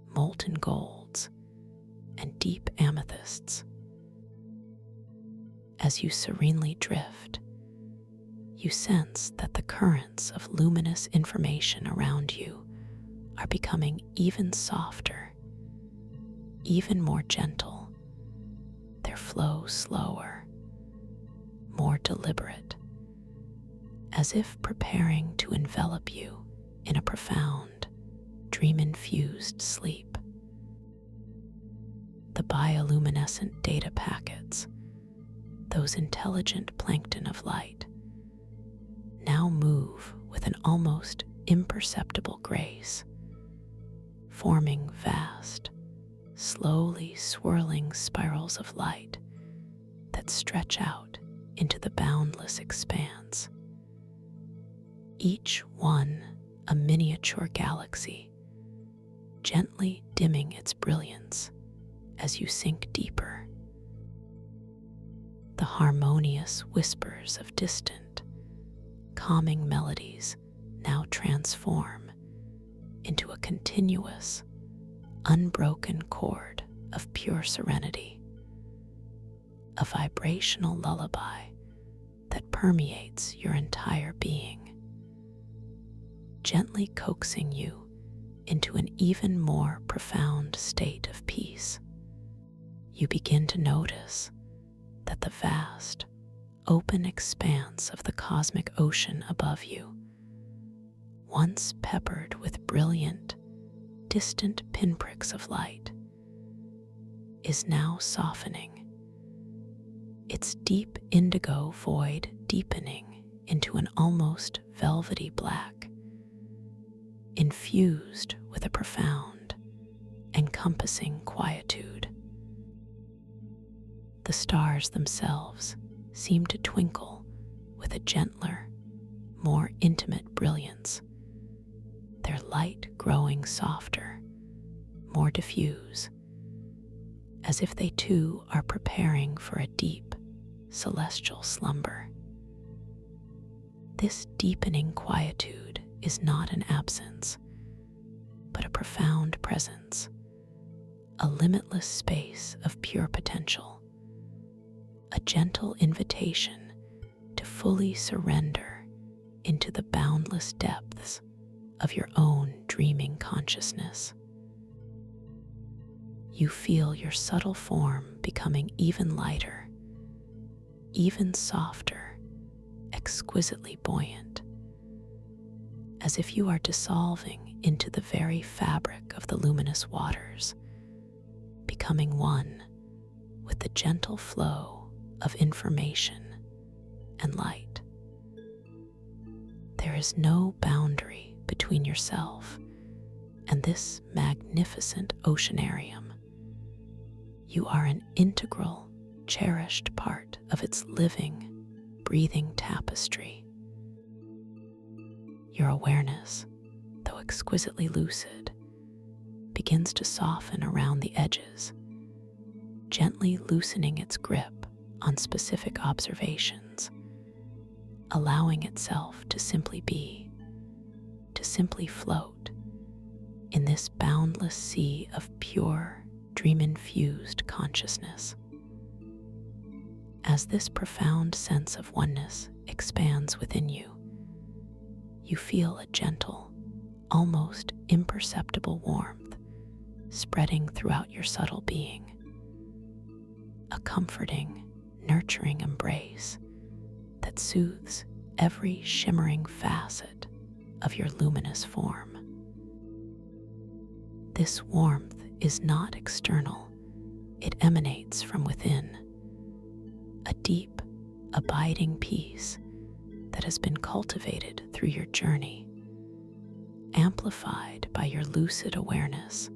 molten golds, and deep amethysts. As you serenely drift, you sense that the currents of luminous information around you are becoming even softer, even more gentle, their flow slower, more deliberate, as if preparing to envelop you in a profound, dream-infused sleep. The bioluminescent data packets, those intelligent plankton of light, now move with an almost imperceptible grace, forming vast, slowly swirling spirals of light that stretch out into the boundless expanse, each one a miniature galaxy, gently dimming its brilliance as you sink deeper. The harmonious whispers of distant, calming melodies now transform into a continuous, unbroken chord of pure serenity, a vibrational lullaby that permeates your entire being, gently coaxing you into an even more profound state of peace. You begin to notice that the vast, open expanse of the cosmic ocean above you, once peppered with brilliant, distant pinpricks of light, is now softening, its deep indigo void deepening into an almost velvety black, infused with a profound, encompassing quietude. The stars themselves seem to twinkle with a gentler, more intimate brilliance, their light growing softer, more diffuse, as if they too are preparing for a deep, celestial slumber. This deepening quietude is not an absence, but a profound presence, a limitless space of pure potential, a gentle invitation to fully surrender into the boundless depths of your own dreaming consciousness. You feel your subtle form becoming even lighter, even softer, exquisitely buoyant, as if you are dissolving into the very fabric of the luminous waters, becoming one with the gentle flow of information and light. There is no boundary between yourself and this magnificent oceanarium. You are an integral, cherished part of its living, breathing tapestry. Your awareness, though exquisitely lucid, begins to soften around the edges, gently loosening its grip on specific observations, allowing itself to simply be, to simply float in this boundless sea of pure, dream-infused consciousness. As this profound sense of oneness expands within you, you feel a gentle, almost imperceptible warmth spreading throughout your subtle being. A comforting, nurturing embrace that soothes every shimmering facet of your luminous form. This warmth is not external, it emanates from within. A deep, abiding peace that has been cultivated through your journey, amplified by your lucid awareness,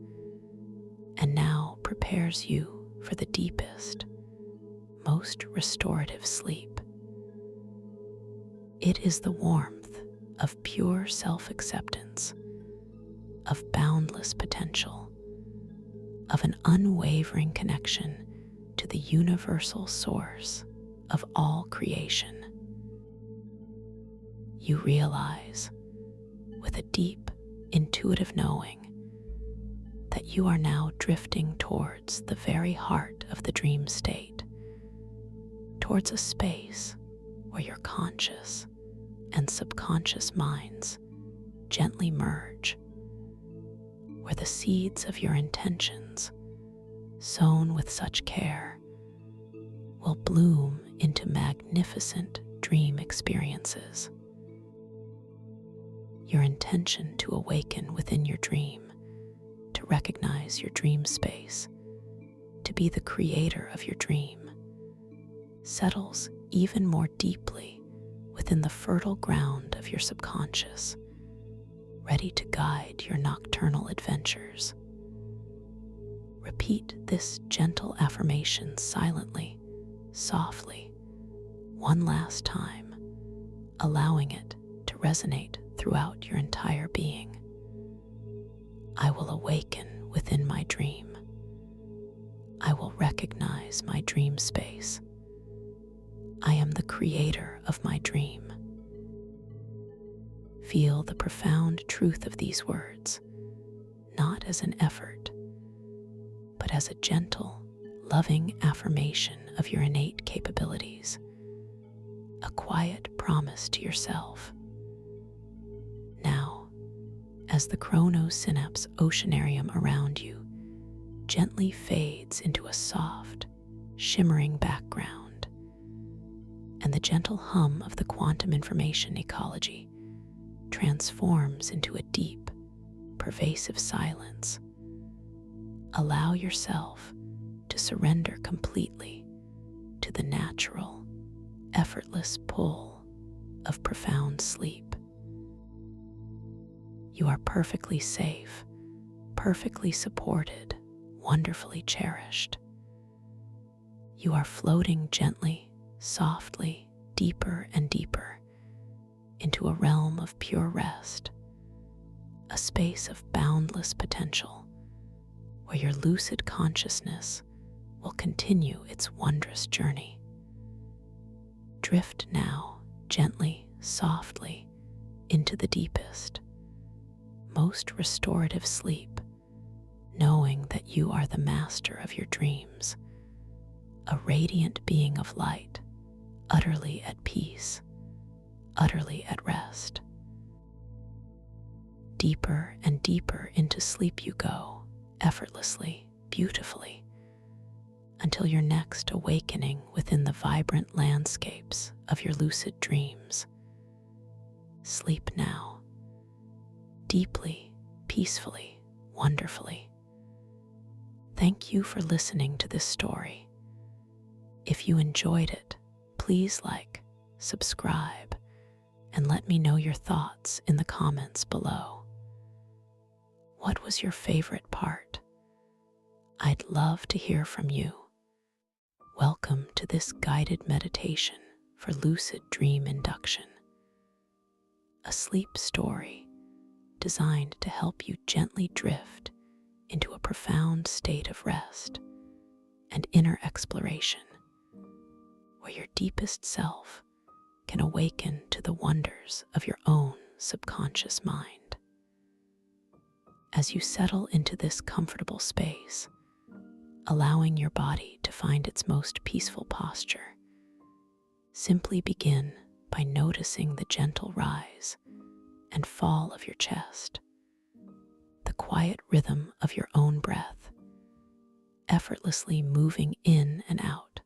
and now prepares you for the deepest, most restorative sleep. It is the warmth of pure self-acceptance, of boundless potential, of an unwavering connection to the universal source of all creation. You realize, with a deep, intuitive knowing, that you are now drifting towards the very heart of the dream state, towards a space where your conscious and subconscious minds gently merge, where the seeds of your intentions, sown with such care, will bloom into magnificent dream experiences. Your intention to awaken within your dream, to recognize your dream space, to be the creator of your dream, settles even more deeply within the fertile ground of your subconscious, ready to guide your nocturnal adventures. Repeat this gentle affirmation silently, softly, one last time, allowing it to resonate throughout your entire being. I will awaken within my dream. I will recognize my dream space. I am the creator of my dream. Feel the profound truth of these words, not as an effort, but as a gentle, loving affirmation of your innate capabilities, a quiet promise to yourself. Now, as the chronosynapse oceanarium around you gently fades into a soft, shimmering background, and the gentle hum of the quantum information ecology transforms into a deep, pervasive silence, allow yourself to surrender completely to the natural, effortless pull of profound sleep. You are perfectly safe, perfectly supported, wonderfully cherished. You are floating gently, softly, deeper and deeper into a realm of pure rest, a space of boundless potential where your lucid consciousness will continue its wondrous journey. Drift now gently, softly into the deepest, most restorative sleep, knowing that you are the master of your dreams, a radiant being of light, utterly at peace, utterly at rest. Deeper and deeper into sleep you go, effortlessly, beautifully, until your next awakening within the vibrant landscapes of your lucid dreams. Sleep now, deeply, peacefully, wonderfully. Thank you for listening to this story. If you enjoyed it, please like, subscribe, and let me know your thoughts in the comments below. What was your favorite part? I'd love to hear from you. Welcome to this guided meditation for lucid dream induction, a sleep story designed to help you gently drift into a profound state of rest and inner exploration, where your deepest self can awaken to the wonders of your own subconscious mind. As you settle into this comfortable space, allowing your body to find its most peaceful posture, simply begin by noticing the gentle rise and fall of your chest, the quiet rhythm of your own breath, effortlessly moving in and out,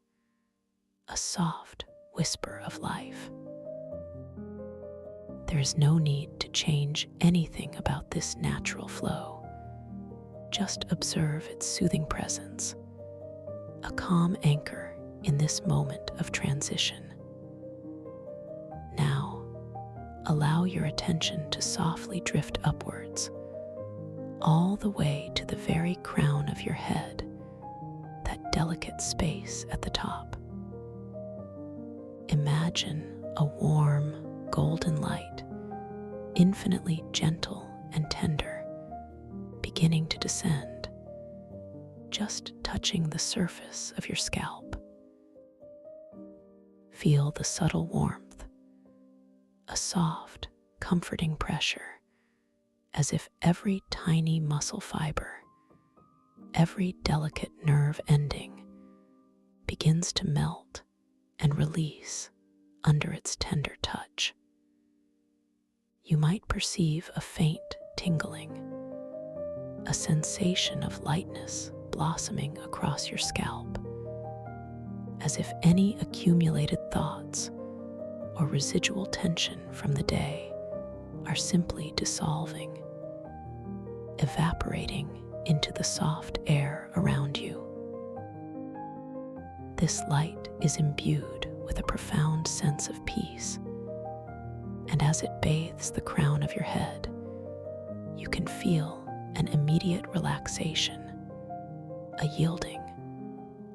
a soft whisper of life. There is no need to change anything about this natural flow. Just observe its soothing presence, a calm anchor in this moment of transition. Now, allow your attention to softly drift upwards, all the way to the very crown of your head, that delicate space at the top. Imagine a warm, golden light, infinitely gentle and tender, beginning to descend, just touching the surface of your scalp. Feel the subtle warmth, a soft, comforting pressure, as if every tiny muscle fiber, every delicate nerve ending begins to melt and release under its tender touch. You might perceive a faint tingling, a sensation of lightness blossoming across your scalp, as if any accumulated thoughts or residual tension from the day are simply dissolving, evaporating into the soft air around you. This light is imbued with a profound sense of peace, and as it bathes the crown of your head, you can feel an immediate relaxation, a yielding,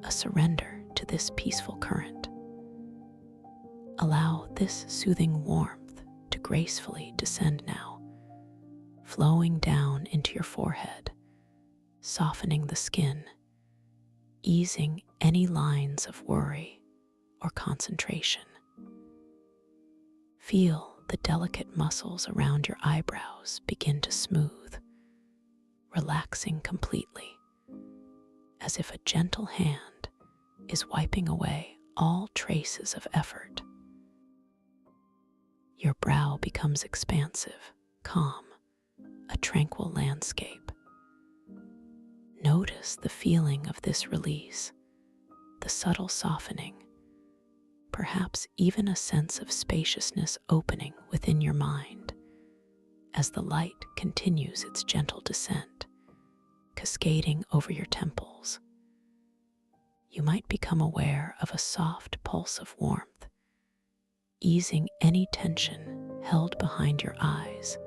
a surrender to this peaceful current. Allow this soothing warmth to gracefully descend now, flowing down into your forehead, softening the skin, easing any lines of worry or concentration. Feel the delicate muscles around your eyebrows begin to smooth, relaxing completely, as if a gentle hand is wiping away all traces of effort. Your brow becomes expansive, calm, a tranquil landscape. Notice the feeling of this release, the subtle softening, perhaps even a sense of spaciousness opening within your mind as the light continues its gentle descent, cascading over your temples. You might become aware of a soft pulse of warmth, easing any tension held behind your eyes,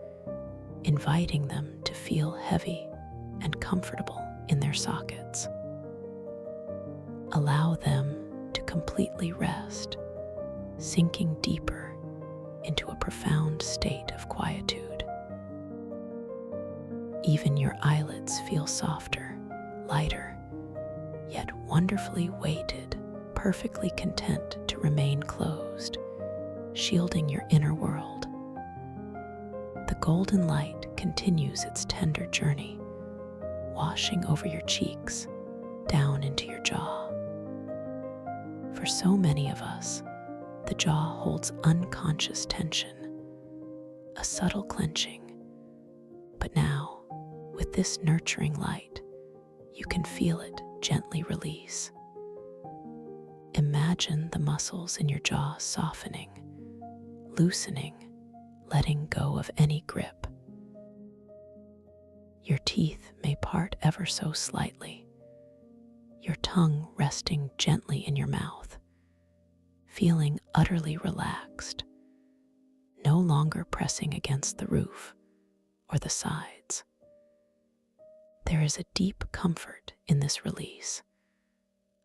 inviting them to feel heavy and comfortable in their sockets. Allow them to completely rest, sinking deeper into a profound state of quietude. Even your eyelids feel softer, lighter, yet wonderfully weighted, perfectly content to remain closed, shielding your inner world. The golden light continues its tender journey, washing over your cheeks, down into your jaw. For so many of us, the jaw holds unconscious tension, a subtle clenching. But now, with this nurturing light, you can feel it gently release. Imagine the muscles in your jaw softening, loosening, letting go of any grip. Your teeth may part ever so slightly, your tongue resting gently in your mouth, feeling utterly relaxed, no longer pressing against the roof or the sides. There is a deep comfort in this release,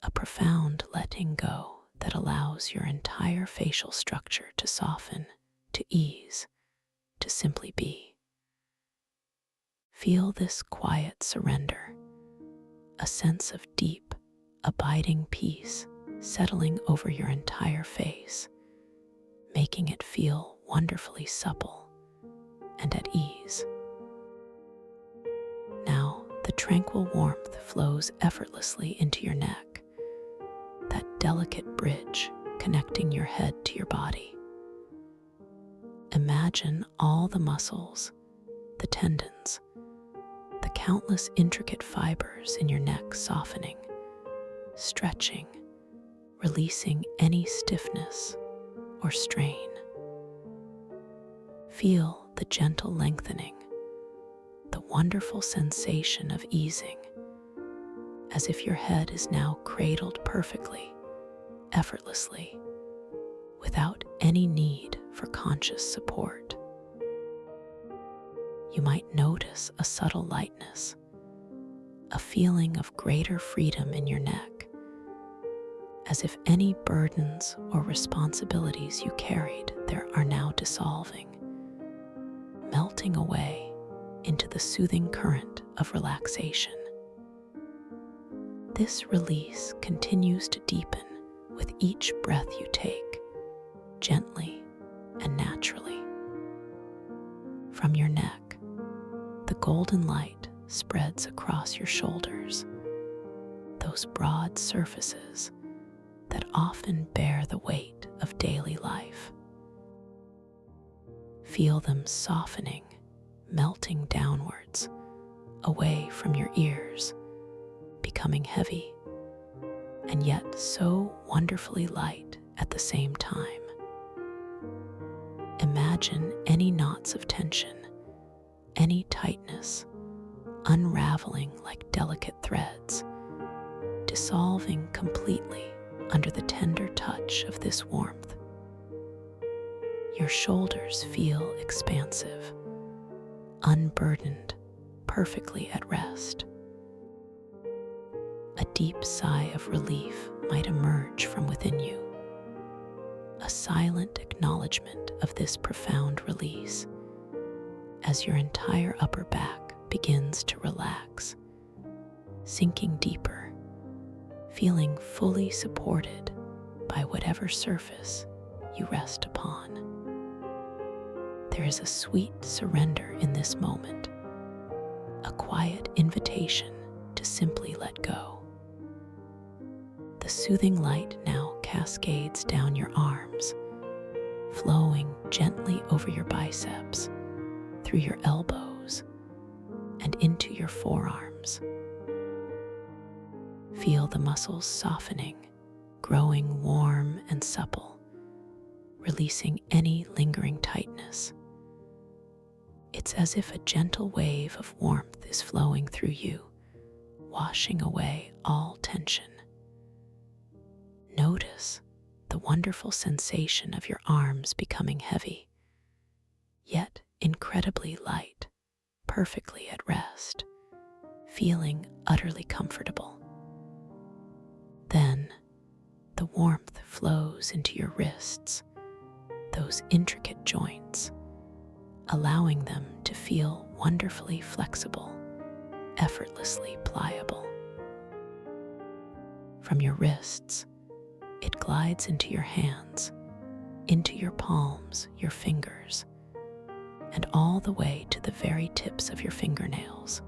a profound letting go that allows your entire facial structure to soften, to ease, to simply be. Feel this quiet surrender, a sense of deep, abiding peace settling over your entire face, making it feel wonderfully supple and at ease. Now, the tranquil warmth flows effortlessly into your neck, that delicate bridge connecting your head to your body. Imagine all the muscles, the tendons, the countless intricate fibers in your neck softening, stretching, releasing any stiffness or strain. Feel the gentle lengthening, the wonderful sensation of easing, as if your head is now cradled perfectly, effortlessly, without any need for conscious support. You might notice a subtle lightness, a feeling of greater freedom in your neck, as if any burdens or responsibilities you carried there are now dissolving, melting away into the soothing current of relaxation. This release continues to deepen with each breath you take, gently and naturally. From your neck, the golden light spreads across your shoulders, those broad surfaces that often bear the weight of daily life. Feel them softening, melting downwards, away from your ears, becoming heavy, and yet so wonderfully light at the same time. Imagine any knots of tension, any tightness, unraveling like delicate threads, dissolving completely under the tender touch of this warmth. Your shoulders feel expansive, unburdened, perfectly at rest. A deep sigh of relief might emerge from within you, a silent acknowledgement of this profound release, as your entire upper back begins to relax, sinking deeper, feeling fully supported by whatever surface you rest upon. There is a sweet surrender in this moment, a quiet invitation to simply let go. The soothing light now cascades down your arms, flowing gently over your biceps, through your elbows, and into your forearms. Feel the muscles softening, growing warm and supple, releasing any lingering tightness. It's as if a gentle wave of warmth is flowing through you, washing away all tension. Notice the wonderful sensation of your arms becoming heavy, yet incredibly light, perfectly at rest, feeling utterly comfortable. Then, the warmth flows into your wrists, those intricate joints, allowing them to feel wonderfully flexible, effortlessly pliable. From your wrists, it glides into your hands, into your palms, your fingers, and all the way to the very tips of your fingernails.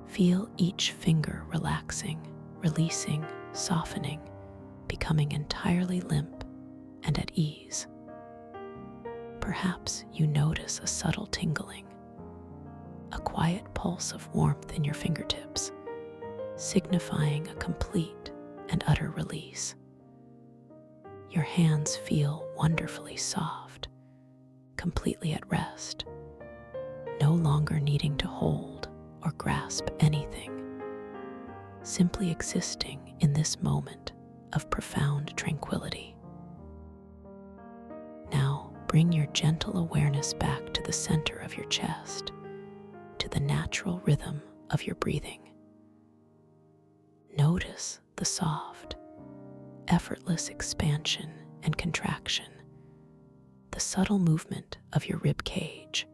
Feel each finger relaxing, releasing, softening, becoming entirely limp and at ease. Perhaps you notice a subtle tingling, a quiet pulse of warmth in your fingertips, signifying a complete and utter release. Your hands feel wonderfully soft, completely at rest, no longer needing to hold or grasp anything, simply existing in this moment of profound tranquility. Now, bring your gentle awareness back to the center of your chest, to the natural rhythm of your breathing. Notice the soft, effortless expansion and contraction, the subtle movement of your rib cage,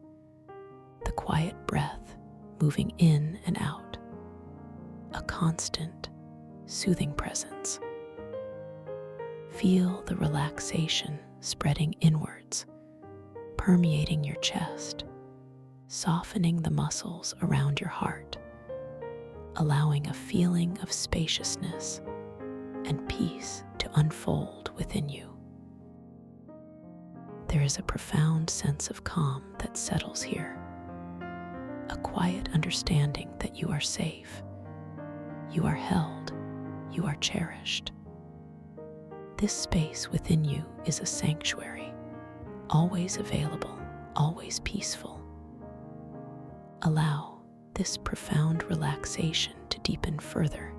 the quiet breath moving in and out, a constant, soothing presence. Feel the relaxation spreading inwards, permeating your chest, softening the muscles around your heart, allowing a feeling of spaciousness and peace to unfold within you. There is a profound sense of calm that settles here, a quiet understanding that you are safe, you are held, you are cherished. This space within you is a sanctuary, always available, always peaceful. Allow this profound relaxation to deepen further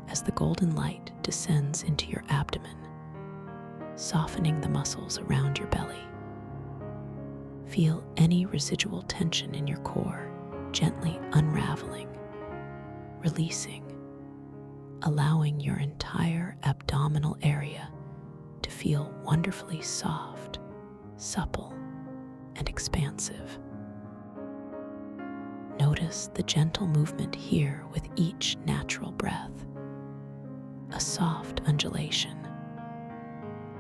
as the golden light descends into your abdomen, softening the muscles around your belly. Feel any residual tension in your core gently unraveling, releasing, allowing your entire abdominal area to feel wonderfully soft, supple, and expansive. Notice the gentle movement here with each natural breath, a soft undulation,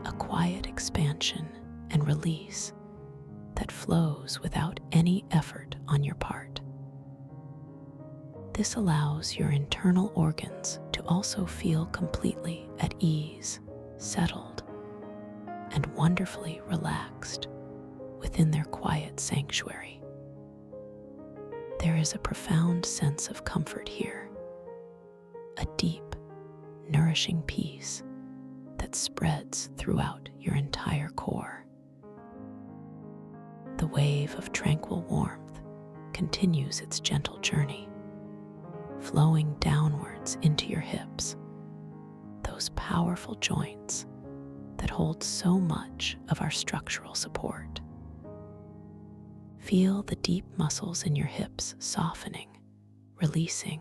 a quiet expansion and release that flows without any effort on your part. This allows your internal organs to also feel completely at ease, settled, and wonderfully relaxed within their quiet sanctuary. There is a profound sense of comfort here, a deep, nourishing peace that spreads throughout your entire core. The wave of tranquil warmth continues its gentle journey, flowing downwards into your hips, those powerful joints that hold so much of our structural support. Feel the deep muscles in your hips softening, releasing,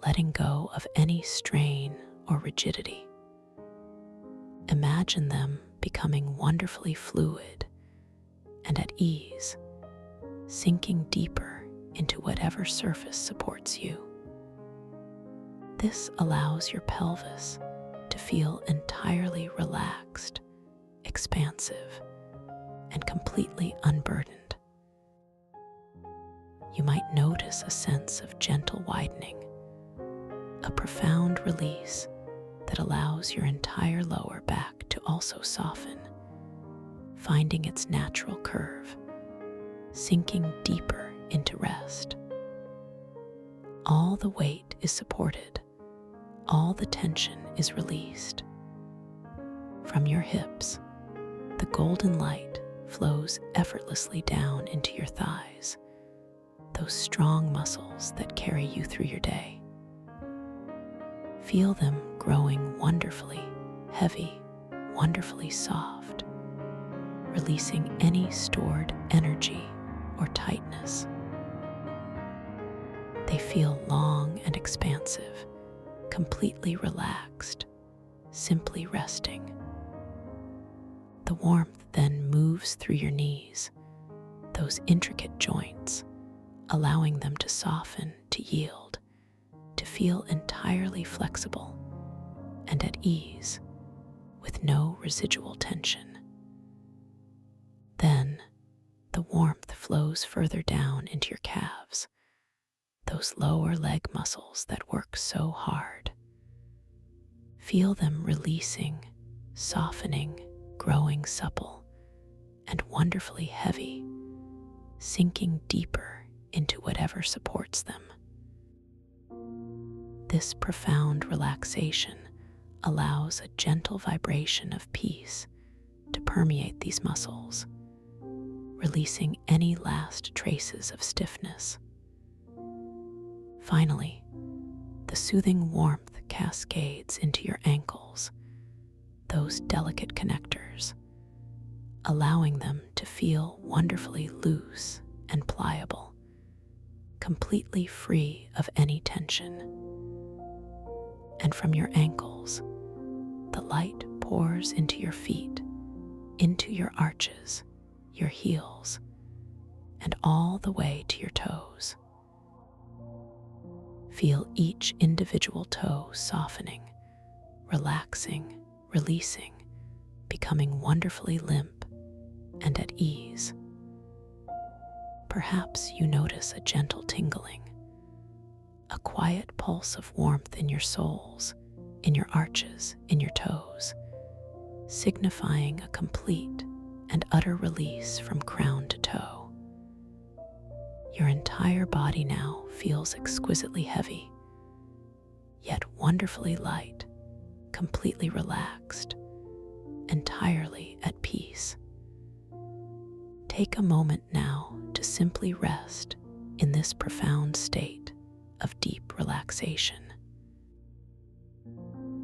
letting go of any strain or rigidity. Imagine them becoming wonderfully fluid and at ease, sinking deeper into whatever surface supports you. This allows your pelvis to feel entirely relaxed, expansive, and completely unburdened. You might notice a sense of gentle widening, a profound release that allows your entire lower back to also soften, finding its natural curve, sinking deeper into rest. All the weight is supported, all the tension is released. From your hips, the golden light flows effortlessly down into your thighs, those strong muscles that carry you through your day. Feel them growing wonderfully heavy, wonderfully soft, releasing any stored energy or tightness. They feel long and expansive, completely relaxed, simply resting. The warmth then moves through your knees, those intricate joints, allowing them to soften, to yield, to feel entirely flexible and at ease with no residual tension. Then the warmth flows further down into your calves, those lower leg muscles that work so hard. Feel them releasing, softening, growing supple, and wonderfully heavy, sinking deeper into whatever supports them. This profound relaxation allows a gentle vibration of peace to permeate these muscles, releasing any last traces of stiffness. Finally, the soothing warmth cascades into your ankles, those delicate connectors, allowing them to feel wonderfully loose and pliable, completely free of any tension. And from your ankles, the light pours into your feet, into your arches, your heels, and all the way to your toes. Feel each individual toe softening, relaxing, releasing, becoming wonderfully limp and at ease. Perhaps you notice a gentle tingling, a quiet pulse of warmth in your soles, in your arches, in your toes, signifying a complete and utter release from crown to toe. Your entire body now feels exquisitely heavy, yet wonderfully light, completely relaxed, entirely at peace. Take a moment now to simply rest in this profound state of deep relaxation.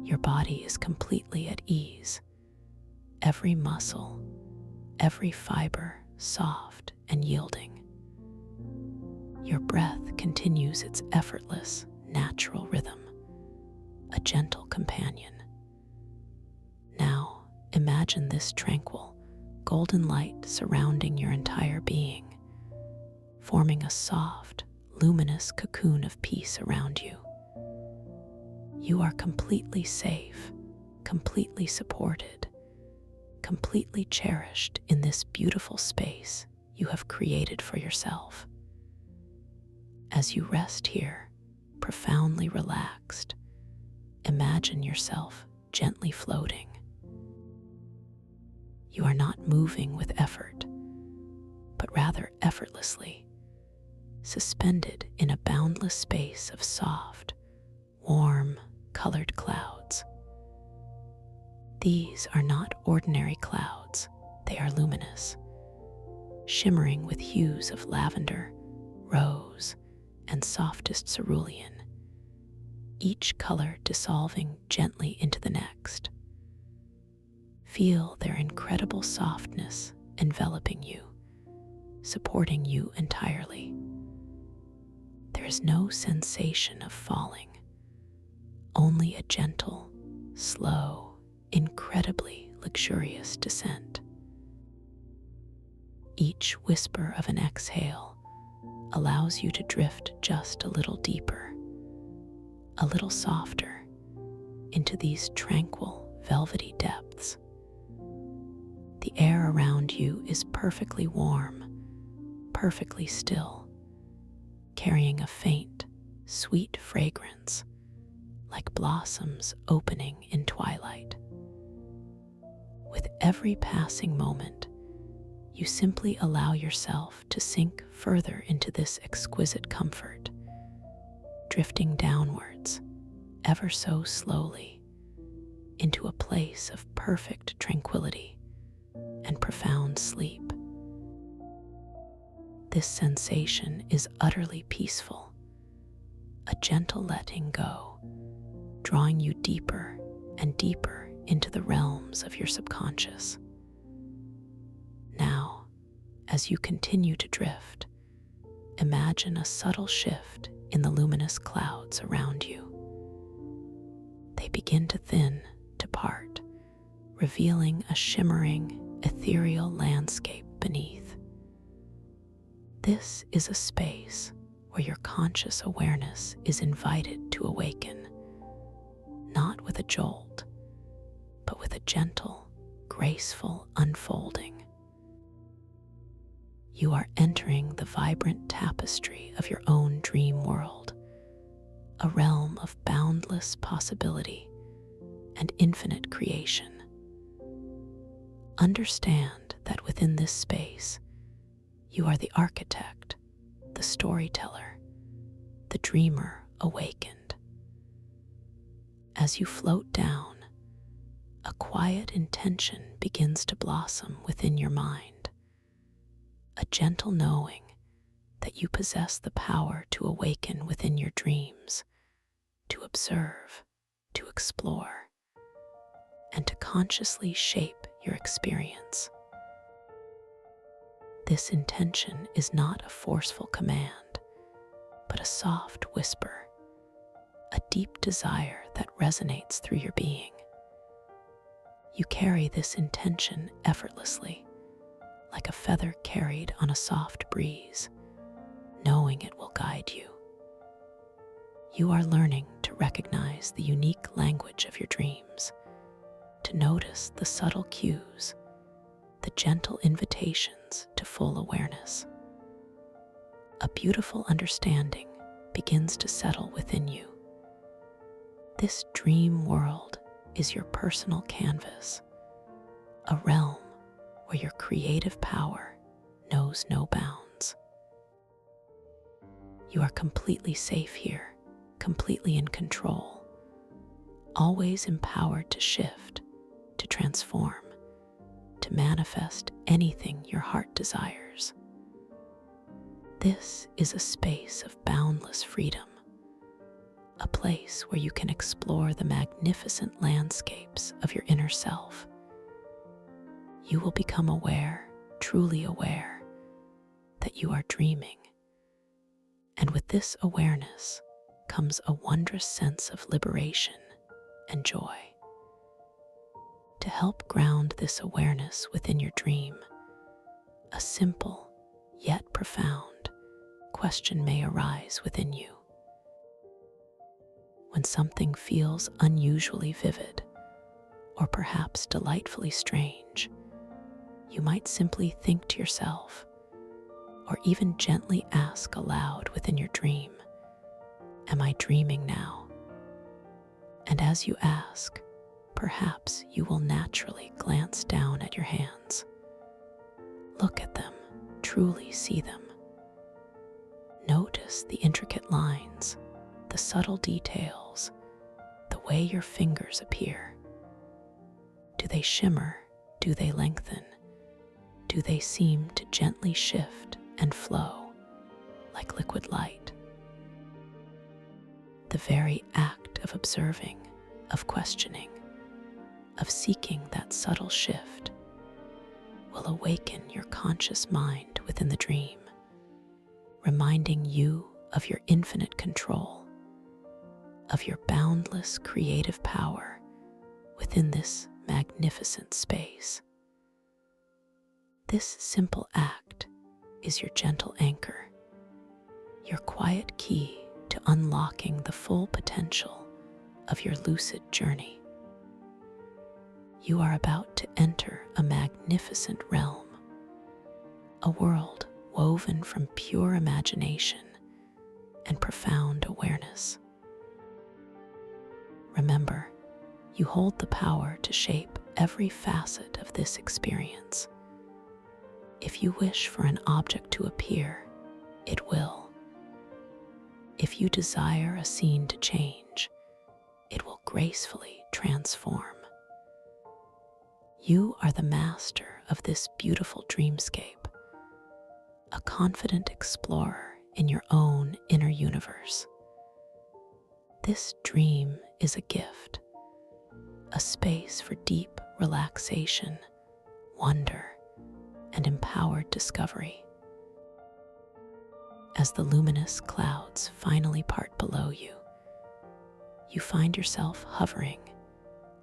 Your body is completely at ease, every muscle, every fiber soft and yielding. Your breath continues its effortless, natural rhythm, a gentle companion. Now, imagine this tranquil, golden light surrounding your entire being, forming a soft, luminous cocoon of peace around you. You are completely safe, completely supported, completely cherished in this beautiful space you have created for yourself. As you rest here, profoundly relaxed, imagine yourself gently floating. You are not moving with effort, but rather effortlessly, suspended in a boundless space of soft, warm, colored clouds. These are not ordinary clouds, they are luminous, shimmering with hues of lavender, rose, and softest cerulean, each color dissolving gently into the next. Feel their incredible softness enveloping you, supporting you entirely. There is no sensation of falling, only a gentle, slow, incredibly luxurious descent. Each whisper of an exhale allows you to drift just a little deeper, a little softer, into these tranquil, velvety depths. The air around you is perfectly warm, perfectly still, carrying a faint, sweet fragrance, like blossoms opening in twilight. With every passing moment, you simply allow yourself to sink further into this exquisite comfort, drifting downwards, ever so slowly, into a place of perfect tranquility and profound sleep. This sensation is utterly peaceful, a gentle letting go, drawing you deeper and deeper into the realms of your subconscious. Now, as you continue to drift, imagine a subtle shift in the luminous clouds around you. They begin to thin, to part, revealing a shimmering, ethereal landscape beneath. This is a space where your conscious awareness is invited to awaken, not with a jolt, but with a gentle, graceful unfolding. You are entering the vibrant tapestry of your own dream world, a realm of boundless possibility and infinite creation. Understand that within this space, you are the architect, the storyteller, the dreamer awakened. As you float down, a quiet intention begins to blossom within your mind, a gentle knowing that you possess the power to awaken within your dreams, to observe, to explore, and to consciously shape your experience. This intention is not a forceful command, but a soft whisper, a deep desire that resonates through your being. You carry this intention effortlessly, like a feather carried on a soft breeze, knowing it will guide you. You are learning to recognize the unique language of your dreams, to notice the subtle cues, the gentle invitations to full awareness. A beautiful understanding begins to settle within you. This dream world is your personal canvas, a realm where your creative power knows no bounds. You are completely safe here, completely in control, always empowered to shift, to transform, to manifest anything your heart desires. This is a space of boundless freedom, a place where you can explore the magnificent landscapes of your inner self. You will become aware, truly aware, that you are dreaming. And with this awareness comes a wondrous sense of liberation and joy. To help ground this awareness within your dream, a simple yet profound question may arise within you. When something feels unusually vivid, or perhaps delightfully strange, you might simply think to yourself, or even gently ask aloud within your dream, "Am I dreaming now?" And as you ask, perhaps you will naturally glance down at your hands. Look at them, truly see them. Notice the intricate lines, the subtle details, the way your fingers appear. Do they shimmer? Do they lengthen? Do they seem to gently shift and flow like liquid light? The very act of observing, of questioning, of seeking that subtle shift will awaken your conscious mind within the dream, reminding you of your infinite control, of your boundless creative power within this magnificent space. This simple act is your gentle anchor, your quiet key to unlocking the full potential of your lucid journey. You are about to enter a magnificent realm, a world woven from pure imagination and profound awareness. Remember, you hold the power to shape every facet of this experience. If you wish for an object to appear, it will. If you desire a scene to change, it will gracefully transform. You are the master of this beautiful dreamscape, a confident explorer in your own inner universe. This dream is a gift, a space for deep relaxation, wonder, and empowered discovery. As the luminous clouds finally part below you, you find yourself hovering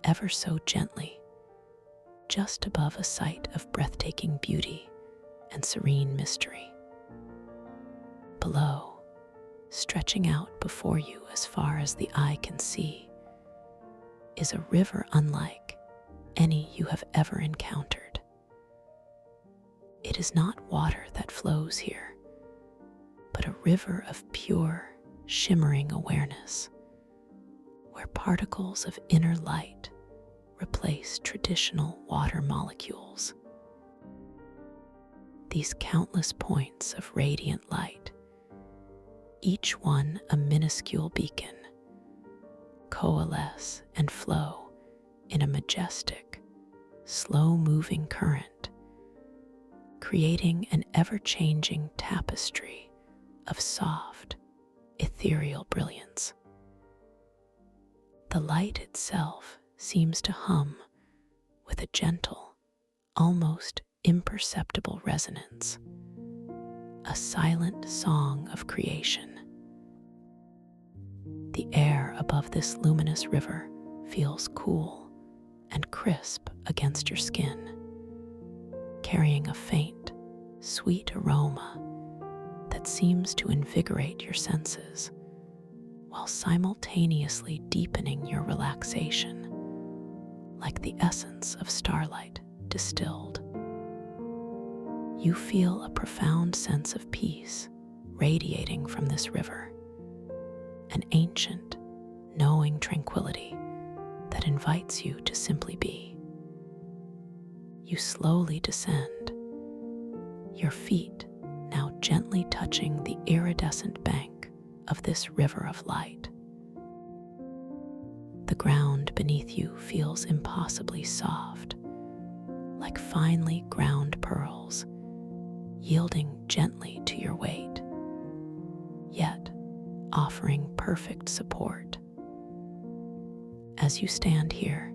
ever so gently, just above a sight of breathtaking beauty and serene mystery. Below, stretching out before you as far as the eye can see, is a river unlike any you have ever encountered. It is not water that flows here, but a river of pure, shimmering awareness, where particles of inner light replace traditional water molecules. These countless points of radiant light, each one a minuscule beacon, coalesce and flow in a majestic, slow-moving current, creating an ever-changing tapestry of soft, ethereal brilliance. The light itself seems to hum with a gentle, almost imperceptible resonance, a silent song of creation, above this luminous river feels cool and crisp against your skin, carrying a faint, sweet aroma that seems to invigorate your senses while simultaneously deepening your relaxation, like the essence of starlight distilled. You feel a profound sense of peace radiating from this river, an ancient, knowing tranquility that invites you to simply be. You slowly descend, your feet now gently touching the iridescent bank of this river of light. The ground beneath you feels impossibly soft, like finely ground pearls, yielding gently to your weight, yet offering perfect support. As you stand here,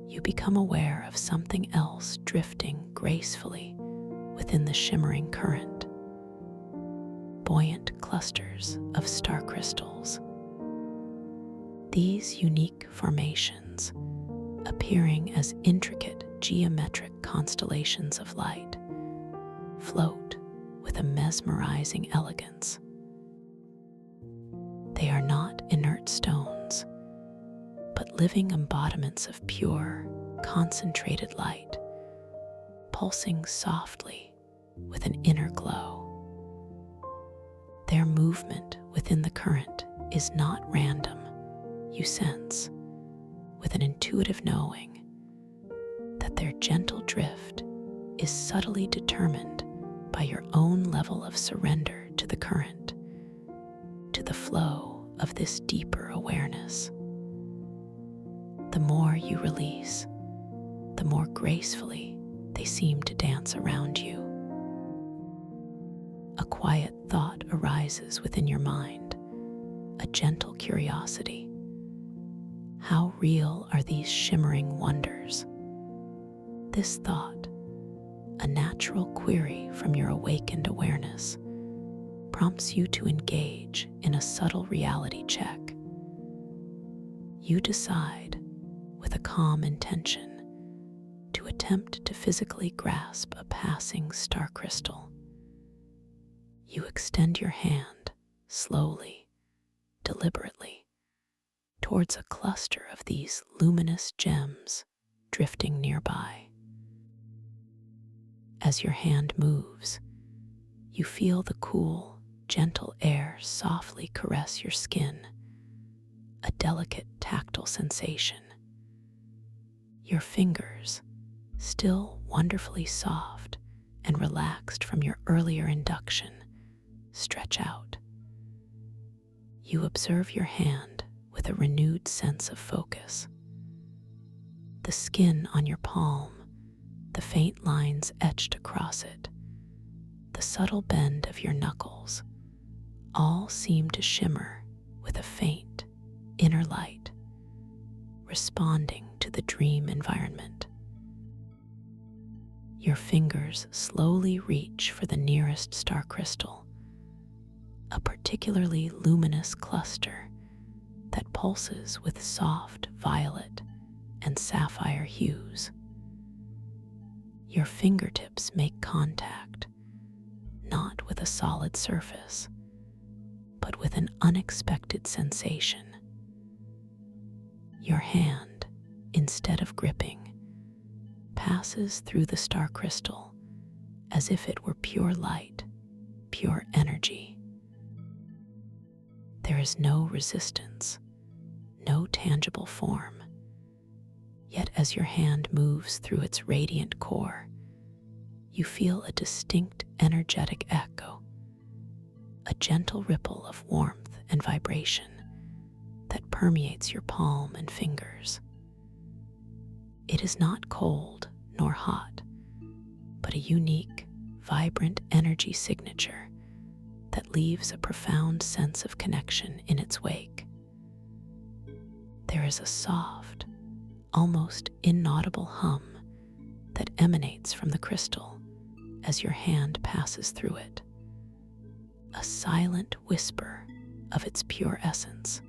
you become aware of something else drifting gracefully within the shimmering current. Buoyant clusters of star crystals. These unique formations, appearing as intricate geometric constellations of light, float with a mesmerizing elegance. They are not inert stones, but living embodiments of pure, concentrated light, pulsing softly with an inner glow. Their movement within the current is not random, you sense, with an intuitive knowing that their gentle drift is subtly determined by your own level of surrender to the current, to the flow of this deeper awareness. The more you release, the more gracefully they seem to dance around you. A quiet thought arises within your mind, a gentle curiosity. How real are these shimmering wonders? This thought, a natural query from your awakened awareness, prompts you to engage in a subtle reality check. You decide, with a calm intention, to attempt to physically grasp a passing star crystal. You extend your hand slowly, deliberately, towards a cluster of these luminous gems drifting nearby. As your hand moves, you feel the cool, gentle air softly caress your skin, a delicate tactile sensation. Your fingers, still wonderfully soft and relaxed from your earlier induction, stretch out. You observe your hand with a renewed sense of focus. The skin on your palm, the faint lines etched across it, the subtle bend of your knuckles, all seem to shimmer with a faint inner light, responding to the dream environment. Your fingers slowly reach for the nearest star crystal, a particularly luminous cluster that pulses with soft violet and sapphire hues. Your fingertips make contact, not with a solid surface, but with an unexpected sensation. Your hand, instead of gripping, passes through the star crystal as if it were pure light, pure energy. There is no resistance, no tangible form. Yet as your hand moves through its radiant core, you feel a distinct energetic echo, a gentle ripple of warmth and vibration that permeates your palm and fingers. It is not cold nor hot, but a unique, vibrant energy signature that leaves a profound sense of connection in its wake. There is a soft, almost inaudible hum that emanates from the crystal as your hand passes through it, a silent whisper of its pure essence.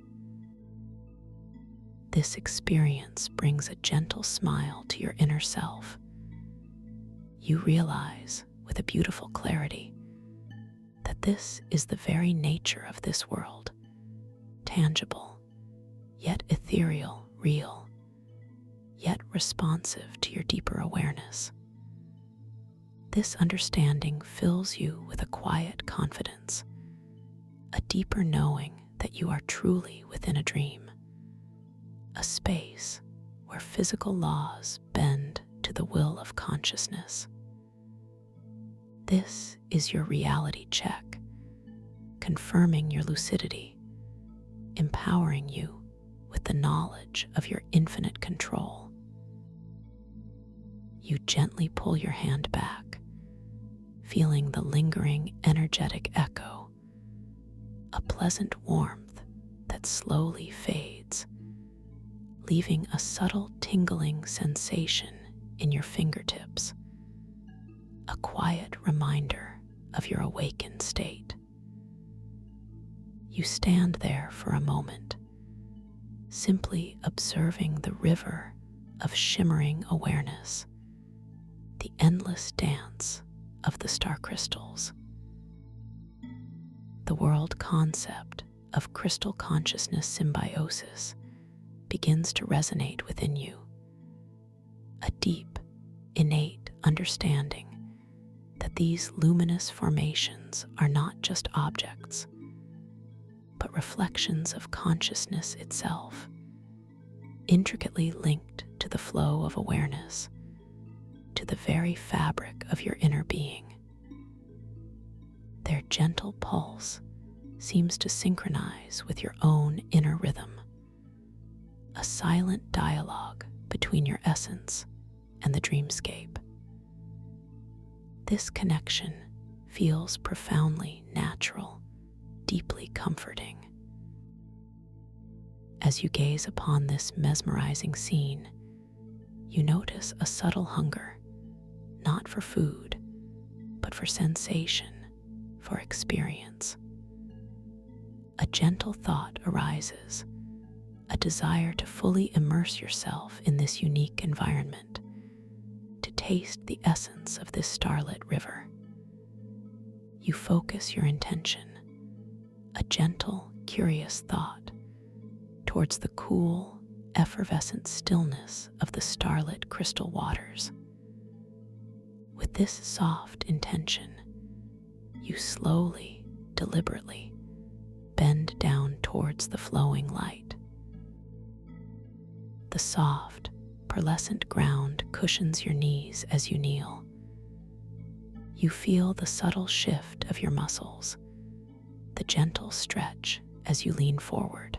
this experience brings a gentle smile to your inner self. You realize, with a beautiful clarity, that this is the very nature of this world, tangible, yet ethereal, real, yet responsive to your deeper awareness. This understanding fills you with a quiet confidence, a deeper knowing that you are truly within a dream, a space where physical laws bend to the will of consciousness. This is your reality check, confirming your lucidity, empowering you with the knowledge of your infinite control. You gently pull your hand back, feeling the lingering energetic echo, a pleasant warmth that slowly fades, leaving a subtle tingling sensation in your fingertips, a quiet reminder of your awakened state. You stand there for a moment, simply observing the river of shimmering awareness, the endless dance of the star crystals. The world concept of crystal consciousness symbiosis begins to resonate within you, a deep, innate understanding that these luminous formations are not just objects, but reflections of consciousness itself, intricately linked to the flow of awareness, to the very fabric of your inner being. Their gentle pulse seems to synchronize with your own inner rhythm, a silent dialogue between your essence and the dreamscape. This connection feels profoundly natural, deeply comforting. As you gaze upon this mesmerizing scene, you notice a subtle hunger, not for food, but for sensation, for experience. A gentle thought arises, a desire to fully immerse yourself in this unique environment, to taste the essence of this starlit river. You focus your intention, a gentle, curious thought, towards the cool, effervescent stillness of the starlit crystal waters. With this soft intention, you slowly, deliberately bend down towards the flowing light. The soft, pearlescent ground cushions your knees as you kneel. You feel the subtle shift of your muscles, the gentle stretch as you lean forward.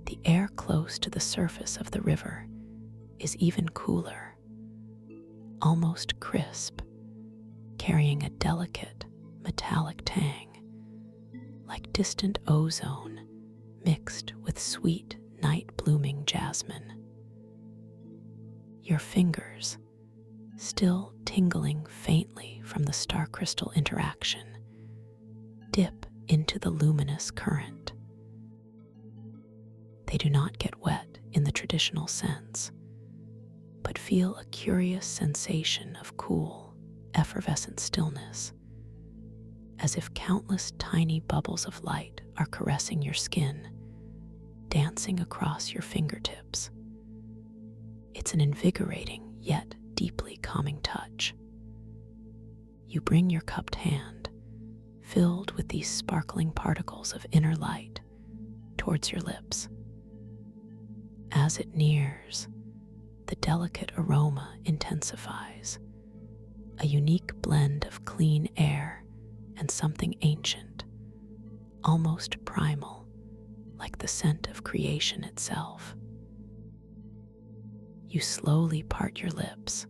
The air close to the surface of the river is even cooler, almost crisp, carrying a delicate, metallic tang, like distant ozone mixed with sweet, night-blooming jasmine. Your fingers, still tingling faintly from the star crystal interaction, dip into the luminous current. They do not get wet in the traditional sense, but feel a curious sensation of cool, effervescent stillness, as if countless tiny bubbles of light are caressing your skin, dancing across your fingertips. It's an invigorating yet deeply calming touch. You bring your cupped hand, filled with these sparkling particles of inner light, towards your lips. As it nears, the delicate aroma intensifies, a unique blend of clean air and something ancient, almost primal, like the scent of creation itself. You slowly part your lips,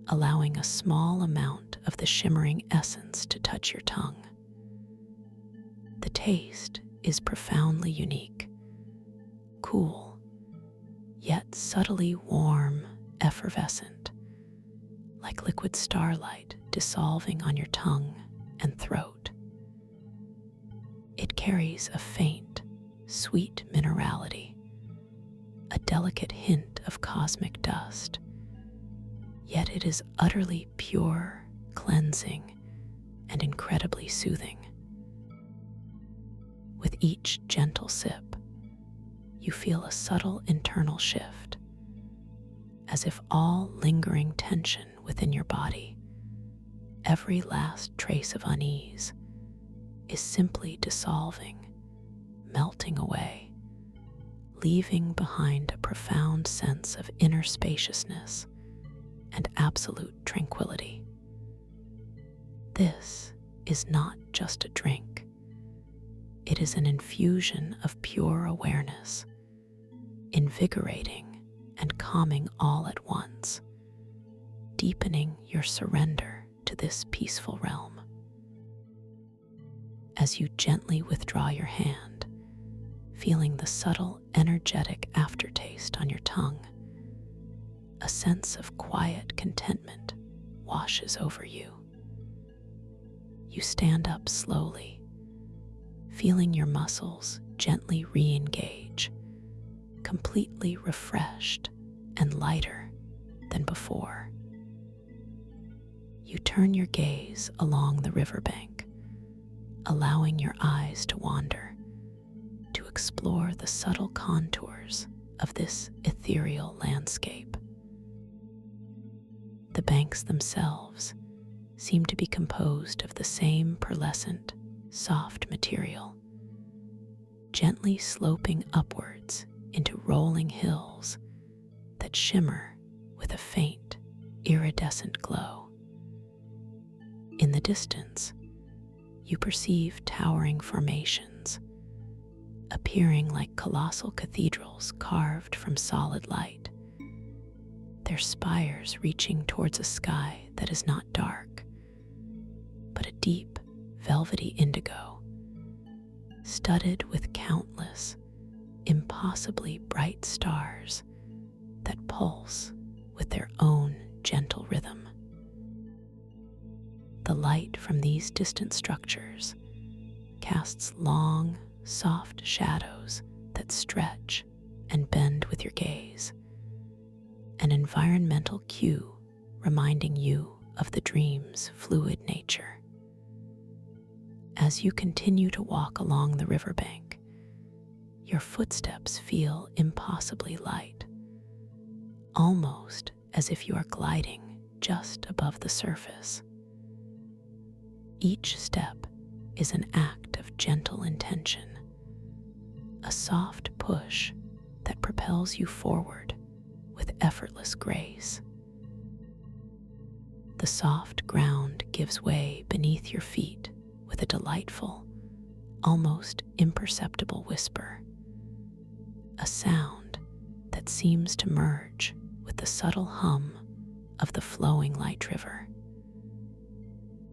allowing a small amount of the shimmering essence to touch your tongue. The taste is profoundly unique, cool, yet subtly warm, effervescent, like liquid starlight dissolving on your tongue and throat. It carries a faint, sweet minerality, a delicate hint of cosmic dust, yet it is utterly pure, cleansing, and incredibly soothing. With each gentle sip, you feel a subtle internal shift, as if all lingering tension within your body, every last trace of unease, is simply dissolving, melting away, leaving behind a profound sense of inner spaciousness and absolute tranquility. This is not just a drink. It is an infusion of pure awareness, invigorating and calming all at once, deepening your surrender to this peaceful realm. As you gently withdraw your hand, feeling the subtle, energetic aftertaste on your tongue, a sense of quiet contentment washes over you. You stand up slowly, feeling your muscles gently re-engage, completely refreshed and lighter than before. You turn your gaze along the riverbank, allowing your eyes to wander, to explore the subtle contours of this ethereal landscape. The banks themselves seem to be composed of the same pearlescent, soft material, gently sloping upwards into rolling hills that shimmer with a faint, iridescent glow. In the distance, you perceive towering formations, appearing like colossal cathedrals carved from solid light, their spires reaching towards a sky that is not dark, but a deep, velvety indigo, studded with countless, impossibly bright stars that pulse with their own gentle rhythm. The light from these distant structures casts long, soft shadows that stretch and bend with your gaze, an environmental cue reminding you of the dream's fluid nature. As you continue to walk along the riverbank, your footsteps feel impossibly light, almost as if you are gliding just above the surface. Each step is an act of gentle intention, a soft push that propels you forward with effortless grace. The soft ground gives way beneath your feet with a delightful, almost imperceptible whisper, a sound that seems to merge with the subtle hum of the flowing light river.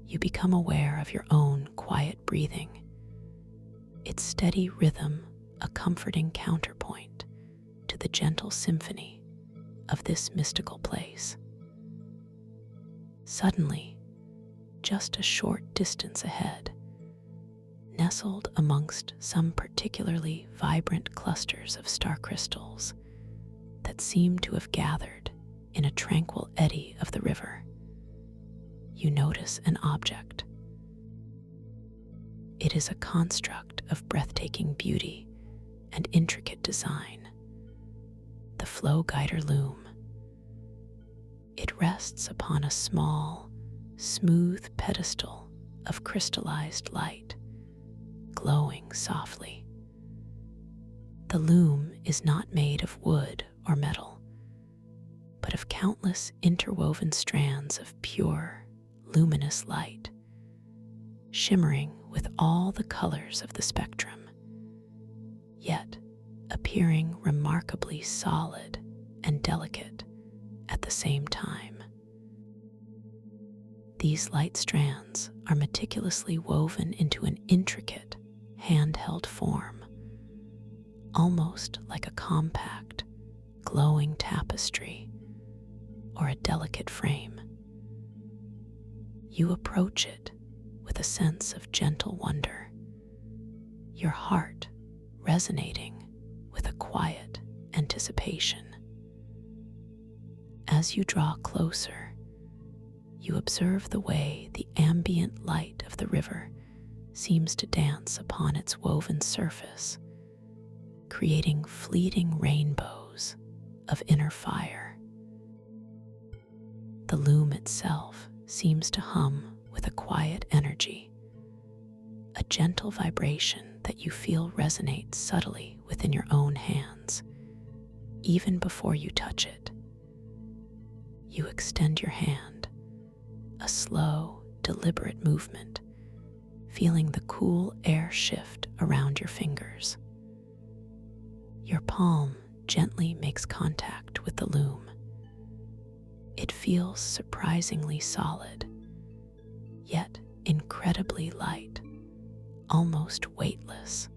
You become aware of your own quiet breathing, its steady rhythm a comforting counterpoint to the gentle symphony of this mystical place. Suddenly, just a short distance ahead, nestled amongst some particularly vibrant clusters of star crystals that seem to have gathered in a tranquil eddy of the river, you notice an object. It is a construct of breathtaking beauty and intricate design, the flow guider loom. It rests upon a small, smooth pedestal of crystallized light, glowing softly. The loom is not made of wood or metal, but of countless interwoven strands of pure, luminous light, shimmering with all the colors of the spectrum, yet appearing remarkably solid and delicate at the same time. These light strands are meticulously woven into an intricate, handheld form, almost like a compact, glowing tapestry or a delicate frame. You approach it with a sense of gentle wonder, your heart resonating with a quiet and anticipation. As you draw closer, you observe the way the ambient light of the river seems to dance upon its woven surface, creating fleeting rainbows of inner fire. The loom itself seems to hum with a quiet energy, a gentle vibration that you feel resonate subtly within your own hands, even before you touch it. You extend your hand, a slow, deliberate movement, feeling the cool air shift around your fingers. Your palm gently makes contact with the loom. It feels surprisingly solid, yet incredibly light, almost weightless,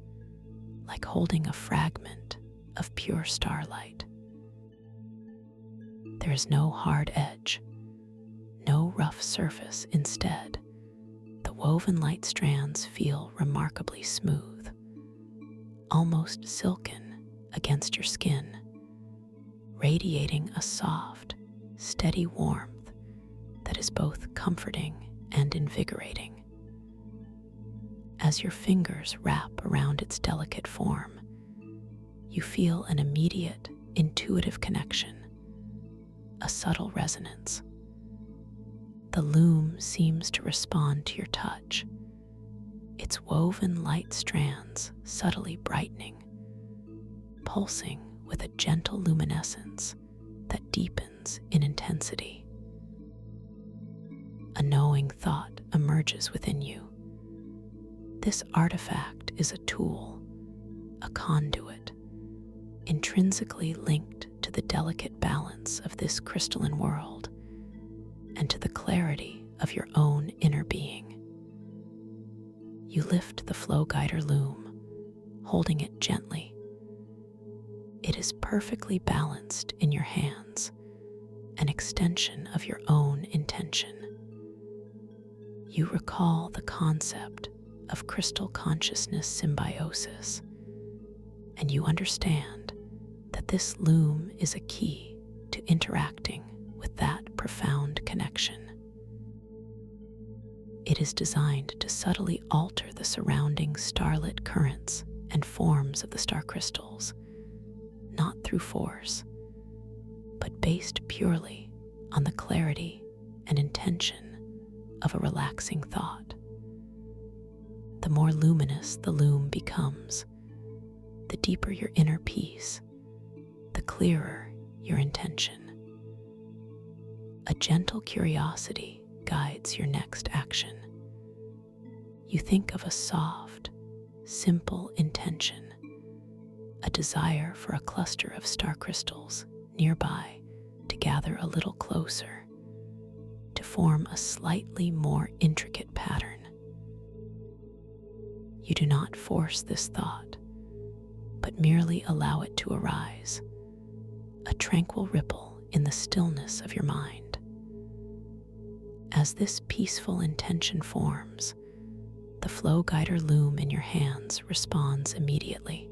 like holding a fragment of pure starlight. There is no hard edge, no rough surface. Instead, the woven light strands feel remarkably smooth, almost silken against your skin, radiating a soft, steady warmth that is both comforting and invigorating. As your fingers wrap around its delicate form, you feel an immediate, intuitive connection, a subtle resonance. The loom seems to respond to your touch, its woven light strands subtly brightening, pulsing with a gentle luminescence that deepens in intensity. A knowing thought emerges within you. This artifact is a tool, a conduit, intrinsically linked to the delicate balance of this crystalline world and to the clarity of your own inner being. You lift the flow guider loom, holding it gently. It is perfectly balanced in your hands, an extension of your own intention. You recall the concept of crystal consciousness symbiosis, and you understand that this loom is a key to interacting with that profound connection. It is designed to subtly alter the surrounding starlit currents and forms of the star crystals, not through force, but based purely on the clarity and intention of a relaxing thought. The more luminous the loom becomes, the deeper your inner peace, the clearer your intention. A gentle curiosity guides your next action. You think of a soft, simple intention, a desire for a cluster of star crystals nearby to gather a little closer, to form a slightly more intricate pattern. You do not force this thought, but merely allow it to arise, a tranquil ripple in the stillness of your mind. As this peaceful intention forms, the flow guider loom in your hands responds immediately.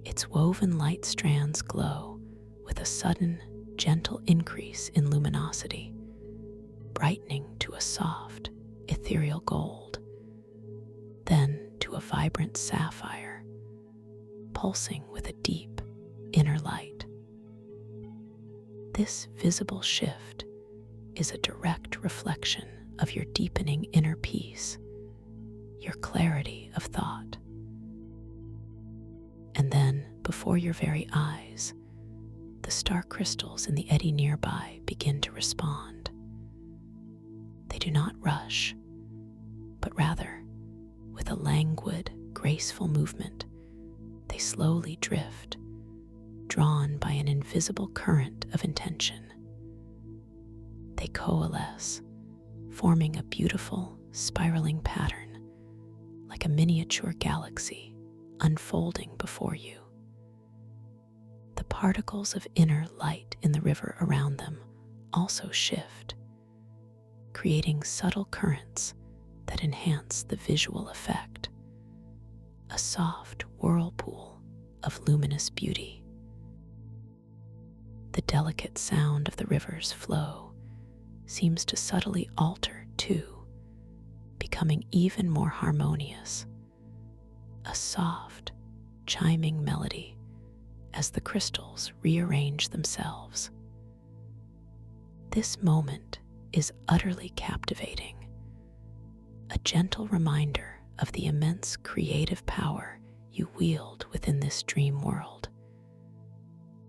Its woven light strands glow with a sudden, gentle increase in luminosity, brightening to a soft, ethereal gold, then to a vibrant sapphire, pulsing with a deep, inner light. This visible shift is a direct reflection of your deepening inner peace, your clarity of thought. And then, before your very eyes, the star crystals in the eddy nearby begin to respond. They do not rush, but rather, with a languid, graceful movement, they slowly drift, drawn by an invisible current of intention. They coalesce, forming a beautiful, spiraling pattern, like a miniature galaxy unfolding before you. The particles of inner light in the river around them also shift, creating subtle currents that enhance the visual effect, a soft whirlpool of luminous beauty. The delicate sound of the river's flow seems to subtly alter too, becoming even more harmonious, a soft, chiming melody as the crystals rearrange themselves. This moment is utterly captivating, a gentle reminder of the immense creative power you wield within this dream world.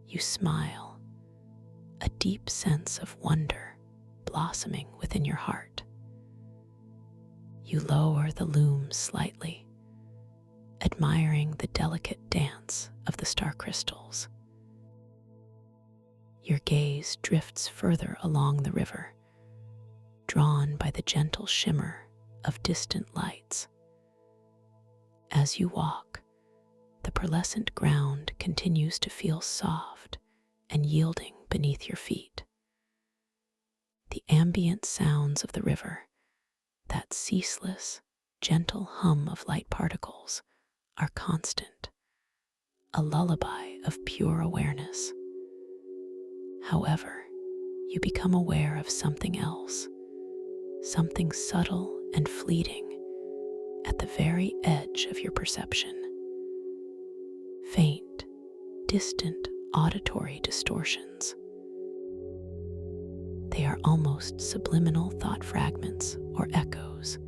You smile, a deep sense of wonder blossoming within your heart. You lower the loom slightly, admiring the delicate dance of the star crystals. Your gaze drifts further along the river, drawn by the gentle shimmer of distant lights. As you walk, the pearlescent ground continues to feel soft and yielding beneath your feet. The ambient sounds of the river, that ceaseless, gentle hum of light particles, are constant, a lullaby of pure awareness. However, you become aware of something else, something subtle and fleeting at the very edge of your perception. Faint, distant auditory distortions. They are almost subliminal thought fragments or echoes,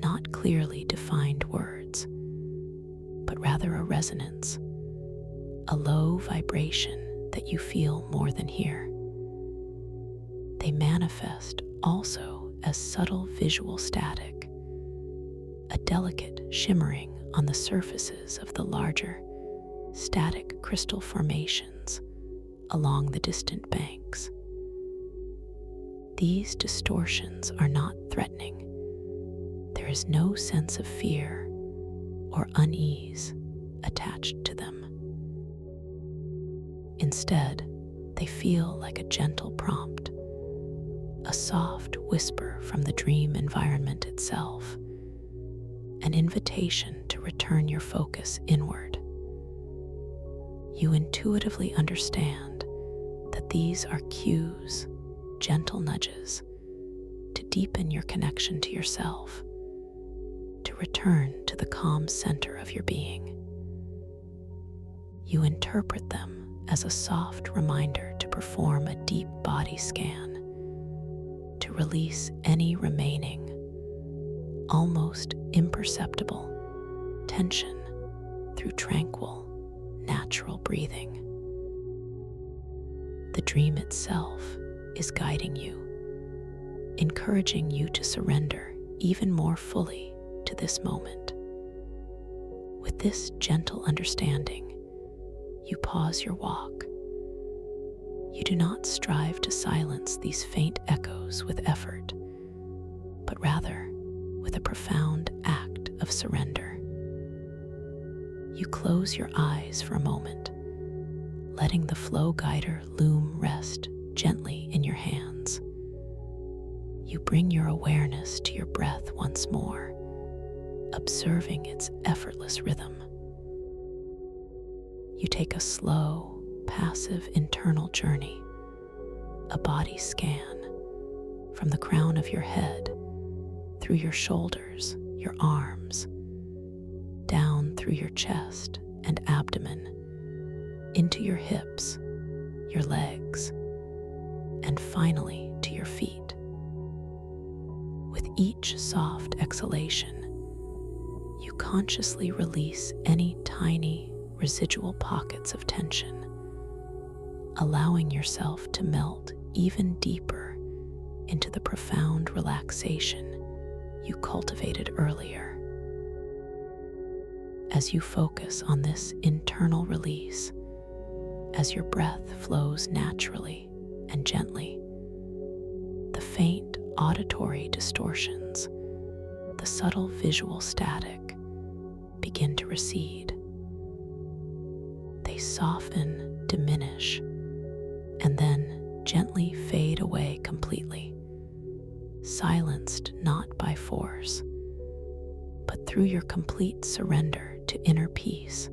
not clearly defined words, but rather a resonance, a low vibration that you feel more than hear. They manifest also as subtle visual static, a delicate shimmering on the surfaces of the larger, static crystal formations along the distant banks. These distortions are not threatening. There is no sense of fear or unease attached to them. Instead, they feel like a gentle prompt, a soft whisper from the dream environment itself, an invitation to return your focus inward. You intuitively understand that these are cues, gentle nudges, to deepen your connection to yourself, to return to the calm center of your being. You interpret them as a soft reminder to perform a deep body scan, to release any remaining, almost imperceptible tension through tranquil, natural breathing. The dream itself is guiding you, encouraging you to surrender even more fully to this moment. With this gentle understanding, you pause your walk. You do not strive to silence these faint echoes with effort, but rather with a profound act of surrender. You close your eyes for a moment, letting the flow guider loom rest gently in your hands. You bring your awareness to your breath once more, observing its effortless rhythm. You take a slow, passive internal journey, a body scan from the crown of your head, through your shoulders, your arms, down through your chest and abdomen, into your hips, your legs, and finally to your feet. With each soft exhalation, you consciously release any tiny residual pockets of tension, allowing yourself to melt even deeper into the profound relaxation you cultivated earlier. As you focus on this internal release, as your breath flows naturally and gently, the faint auditory distortions, the subtle visual static begin to recede. They soften, diminish, and then gently fade away completely, silenced not by force, but through your complete surrender to inner peace,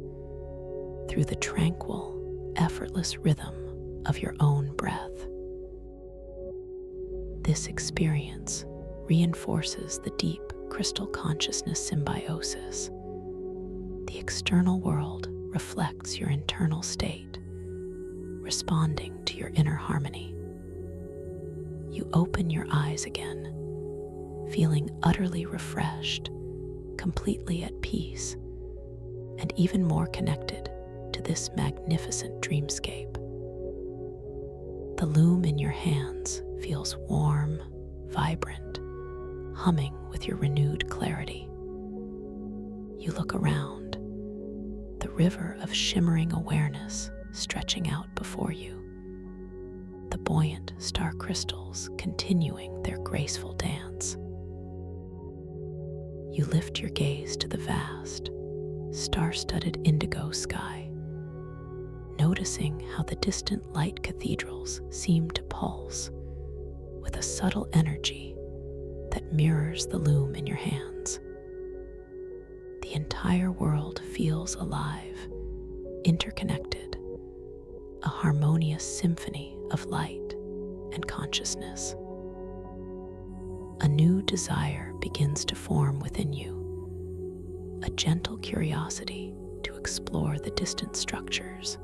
through the tranquil, effortless rhythm of your own breath. This experience reinforces the deep crystal consciousness symbiosis. The external world reflects your internal state, responding to your inner harmony. You open your eyes again, feeling utterly refreshed, completely at peace, and even more connected to this magnificent dreamscape. The loom in your hands feels warm, vibrant, humming with your renewed clarity. You look around, the river of shimmering awareness stretching out before you, the buoyant star crystals continuing their graceful dance. You lift your gaze to the vast, star-studded indigo sky, noticing how the distant light cathedrals seem to pulse with a subtle energy that mirrors the loom in your hands. The entire world feels alive, interconnected, a harmonious symphony of light and consciousness. A new desire begins to form within you, a gentle curiosity to explore the distant structures.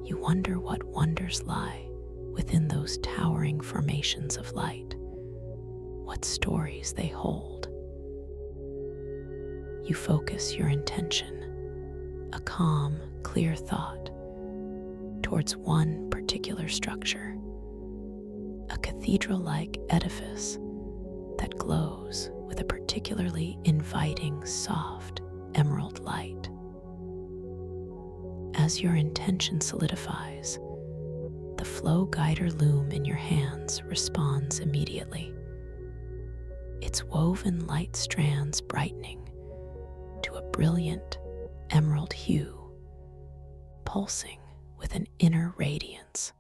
You wonder what wonders lie within those towering formations of light, what stories they hold. You focus your intention, a calm, clear thought, towards one particular structure, a cathedral-like edifice that glows with a particularly inviting, soft, emerald light. As your intention solidifies, the flow guider loom in your hands responds immediately, its woven light strands brightening to a brilliant emerald hue, pulsing with an inner radiance.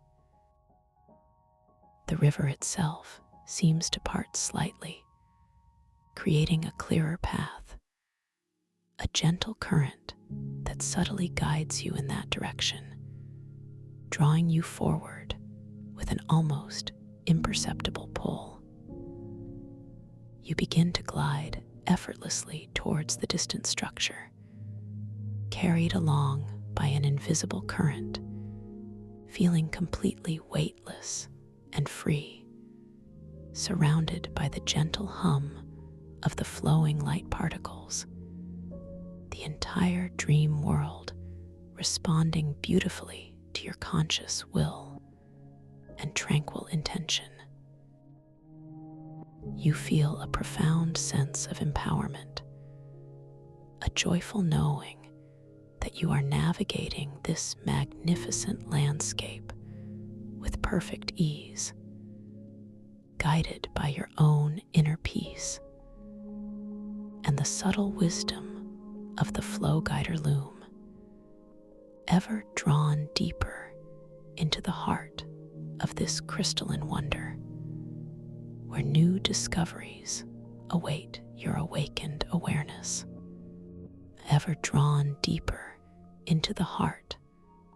The river itself seems to part slightly, creating a clearer path, a gentle current that subtly guides you in that direction, drawing you forward with an almost imperceptible pull. You begin to glide effortlessly towards the distant structure, carried along by an invisible current, feeling completely weightless and free, surrounded by the gentle hum of the flowing light particles. The entire dream world responding beautifully to your conscious will and tranquil intention. You feel a profound sense of empowerment, a joyful knowing that you are navigating this magnificent landscape with perfect ease, guided by your own inner peace and the subtle wisdom of the flow guider loom, ever drawn deeper into the heart of this crystalline wonder, where new discoveries await your awakened awareness. Ever drawn deeper into the heart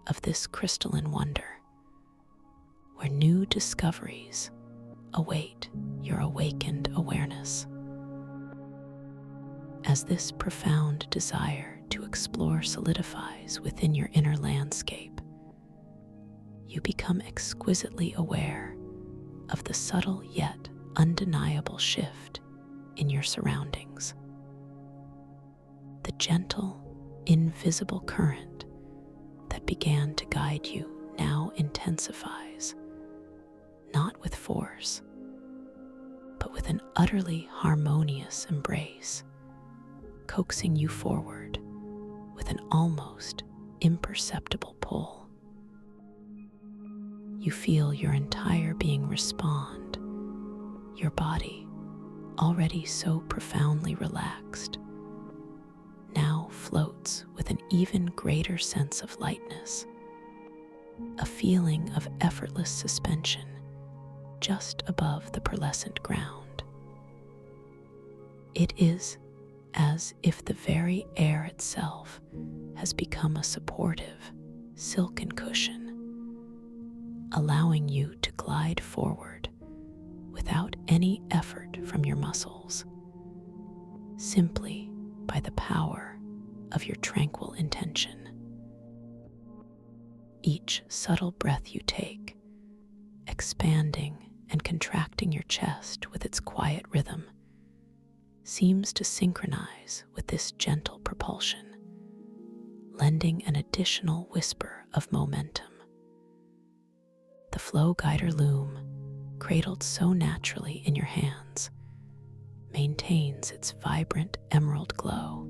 of this crystalline wonder, where new discoveries await your awakened awareness. As this profound desire to explore solidifies within your inner landscape, you become exquisitely aware of the subtle yet undeniable shift in your surroundings. The gentle, invisible current that began to guide you now intensifies, not with force, but with an utterly harmonious embrace, coaxing you forward with an almost imperceptible pull. You feel your entire being respond, your body, already so profoundly relaxed, now floats with an even greater sense of lightness, a feeling of effortless suspension just above the pearlescent ground. It is as if the very air itself has become a supportive, silken cushion, allowing you to glide forward without any effort from your muscles, simply by the power of your tranquil intention. Each subtle breath you take, expanding and contracting your chest with its quiet rhythm, seems to synchronize with this gentle propulsion, lending an additional whisper of momentum. The flow guider loom, cradled so naturally in your hands, maintains its vibrant emerald glow,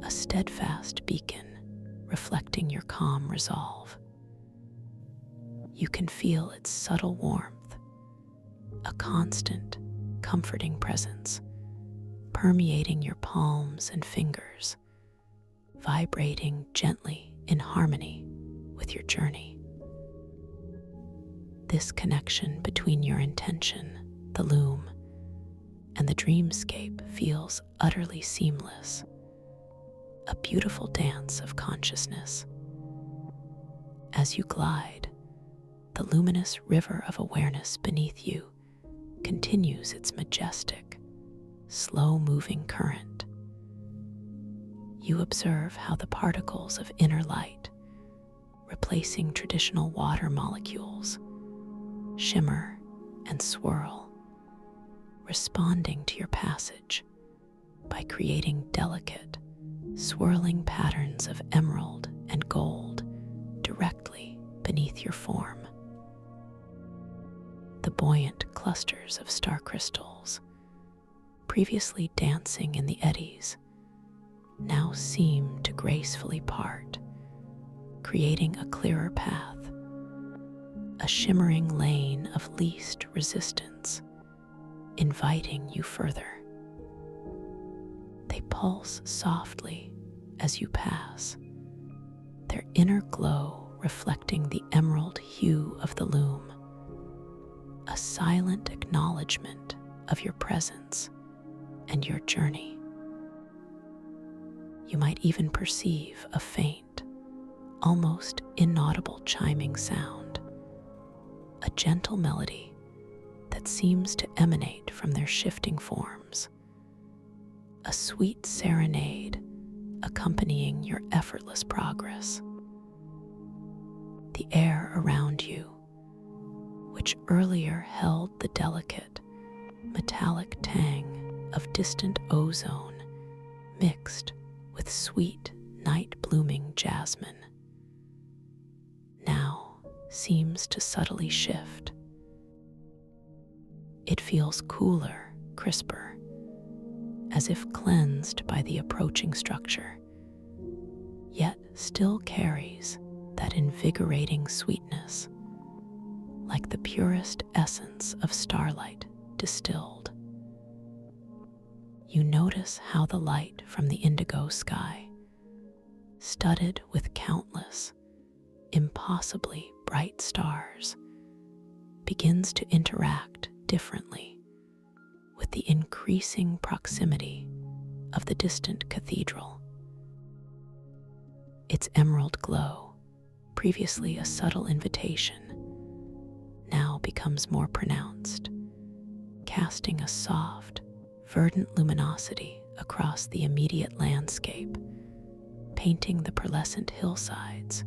a steadfast beacon reflecting your calm resolve. You can feel its subtle warmth, a constant, comforting presence, permeating your palms and fingers, vibrating gently in harmony with your journey. This connection between your intention, the loom, and the dreamscape feels utterly seamless, a beautiful dance of consciousness. As you glide, the luminous river of awareness beneath you continues its majestic, slow-moving current. You observe how the particles of inner light, replacing traditional water molecules, shimmer and swirl, responding to your passage by creating delicate, swirling patterns of emerald and gold directly beneath your form. The buoyant clusters of star crystals, previously dancing in the eddies, now seem to gracefully part, creating a clearer path, a shimmering lane of least resistance, inviting you further. They pulse softly as you pass, their inner glow reflecting the emerald hue of the loom, a silent acknowledgement of your presence and your journey. You might even perceive a faint, almost inaudible chiming sound, a gentle melody that seems to emanate from their shifting forms, a sweet serenade accompanying your effortless progress. The air around you, which earlier held the delicate, metallic tang of distant ozone mixed with sweet, night-blooming jasmine, now seems to subtly shift. It feels cooler, crisper, as if cleansed by the approaching structure, yet still carries that invigorating sweetness, like the purest essence of starlight distilled. You notice how the light from the indigo sky, studded with countless, impossibly bright stars, begins to interact differently with the increasing proximity of the distant cathedral. Its emerald glow, previously a subtle invitation, now becomes more pronounced, casting a soft, verdant luminosity across the immediate landscape, painting the pearlescent hillsides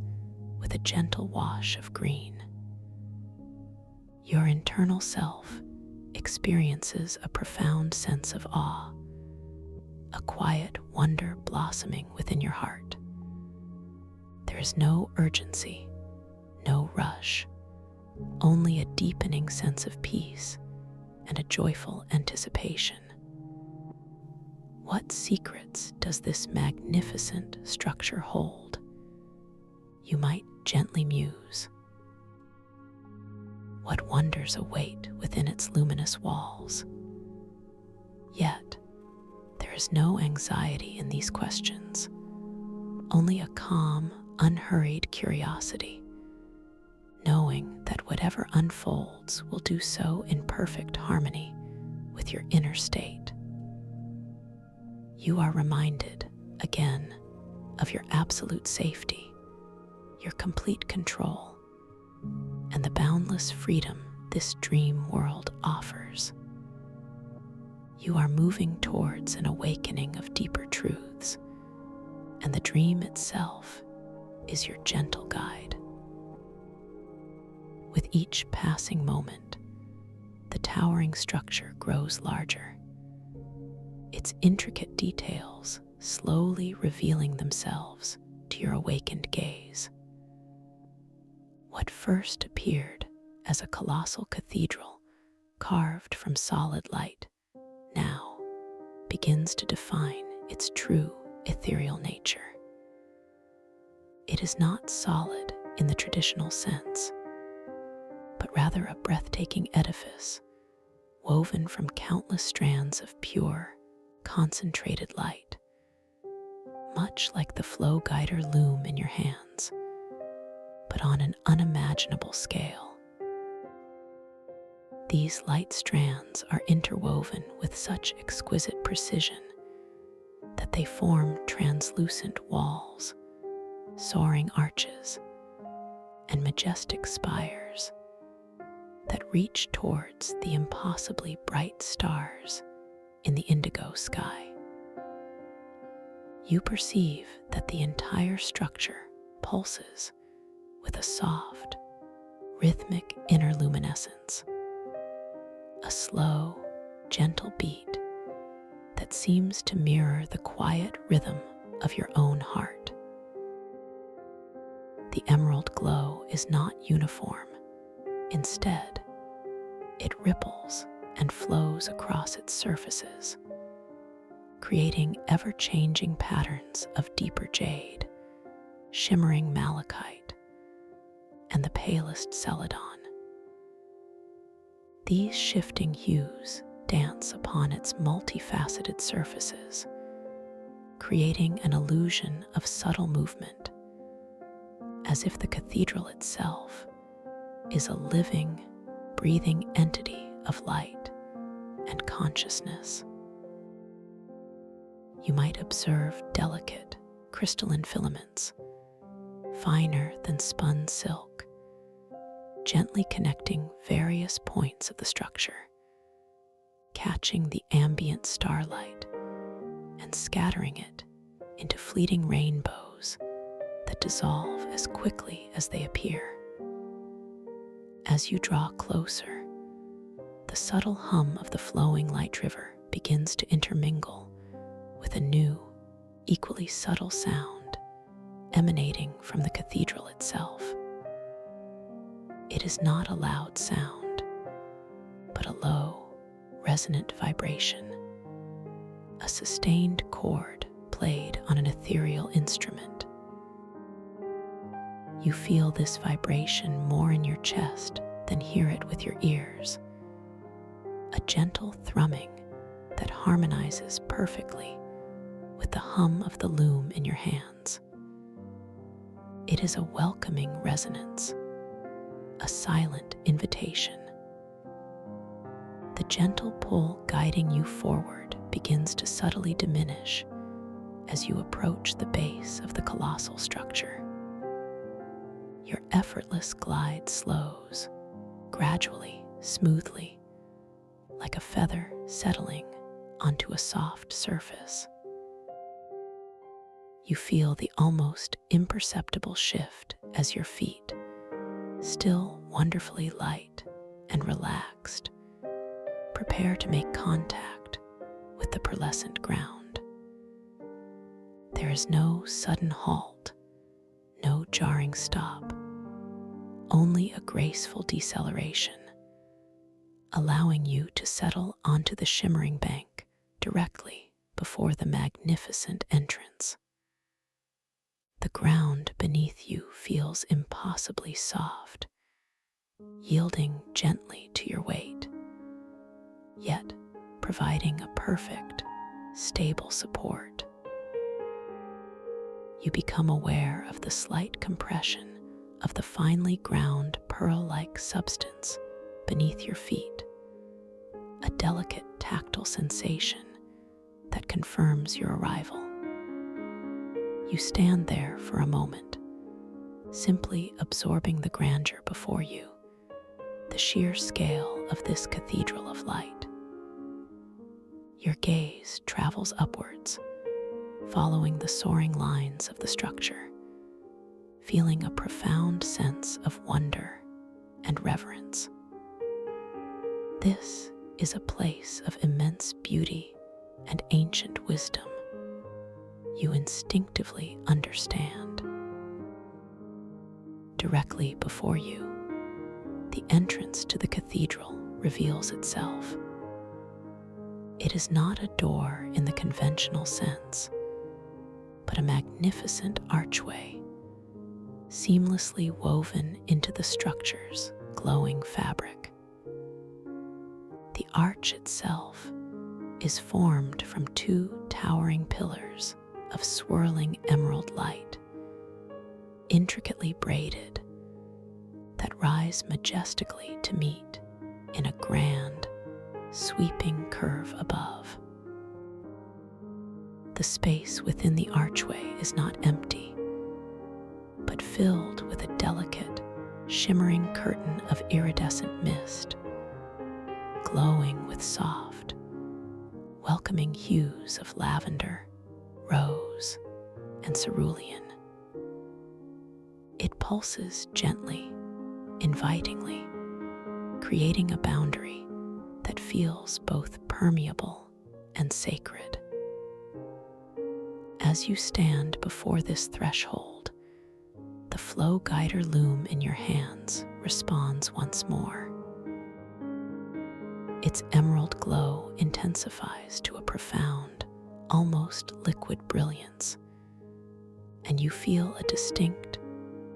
with a gentle wash of green. Your internal self experiences a profound sense of awe, a quiet wonder blossoming within your heart. There is no urgency, no rush, only a deepening sense of peace and a joyful anticipation. What secrets does this magnificent structure hold? You might gently muse. What wonders await within its luminous walls? Yet, there is no anxiety in these questions, only a calm, unhurried curiosity, knowing that whatever unfolds will do so in perfect harmony with your inner state. You are reminded, again, of your absolute safety, your complete control, and the boundless freedom this dream world offers. You are moving towards an awakening of deeper truths, and the dream itself is your gentle guide. With each passing moment, the towering structure grows larger, its intricate details slowly revealing themselves to your awakened gaze. What first appeared as a colossal cathedral carved from solid light now begins to define its true ethereal nature. It is not solid in the traditional sense, but rather a breathtaking edifice woven from countless strands of pure, concentrated light, much like the flow guider loom in your hands, but on an unimaginable scale. These light strands are interwoven with such exquisite precision that they form translucent walls, soaring arches, and majestic spires that reach towards the impossibly bright stars in the indigo sky. You perceive that the entire structure pulses with a soft, rhythmic inner luminescence, a slow, gentle beat that seems to mirror the quiet rhythm of your own heart. The emerald glow is not uniform. Instead, it ripples and flows across its surfaces, creating ever-changing patterns of deeper jade, shimmering malachite, and the palest celadon. These shifting hues dance upon its multifaceted surfaces, creating an illusion of subtle movement, as if the cathedral itself is a living, breathing entity of light and consciousness. You might observe delicate, crystalline filaments, finer than spun silk, gently connecting various points of the structure, catching the ambient starlight and scattering it into fleeting rainbows that dissolve as quickly as they appear. As you draw closer, the subtle hum of the flowing light river begins to intermingle with a new, equally subtle sound emanating from the cathedral itself. It is not a loud sound, but a low, resonant vibration, a sustained chord played on an ethereal instrument. You feel this vibration more in your chest than hear it with your ears, a gentle thrumming that harmonizes perfectly with the hum of the loom in your hands. It is a welcoming resonance, a silent invitation. The gentle pull guiding you forward begins to subtly diminish as you approach the base of the colossal structure. Your effortless glide slows, gradually, smoothly, like a feather settling onto a soft surface. You feel the almost imperceptible shift as your feet, still wonderfully light and relaxed, prepare to make contact with the pearlescent ground. There is no sudden halt, no jarring stop, only a graceful deceleration, allowing you to settle onto the shimmering bank directly before the magnificent entrance. The ground beneath you feels impossibly soft, yielding gently to your weight, yet providing a perfect, stable support. You become aware of the slight compression of the finely ground pearl-like substance beneath your feet, a delicate tactile sensation that confirms your arrival. You stand there for a moment, simply absorbing the grandeur before you the sheer scale of this cathedral of light. Your gaze travels upwards, following the soaring lines of the structure, feeling a profound sense of wonder and reverence. This is a place of immense beauty and ancient wisdom. You instinctively understand. Directly before you, the entrance to the cathedral reveals itself. It is not a door in the conventional sense, but a magnificent archway, seamlessly woven into the structure's glowing fabric. The arch itself is formed from two towering pillars of swirling emerald light, intricately braided, that rise majestically to meet in a grand, sweeping curve above. The space within the archway is not empty, but filled with a delicate, shimmering curtain of iridescent mist, glowing with soft, welcoming hues of lavender, rose, and cerulean. It pulses gently, invitingly, creating a boundary that feels both permeable and sacred. As you stand before this threshold, the flow guider loom in your hands responds once more. Its emerald glow intensifies to a profound, almost liquid brilliance, and you feel a distinct,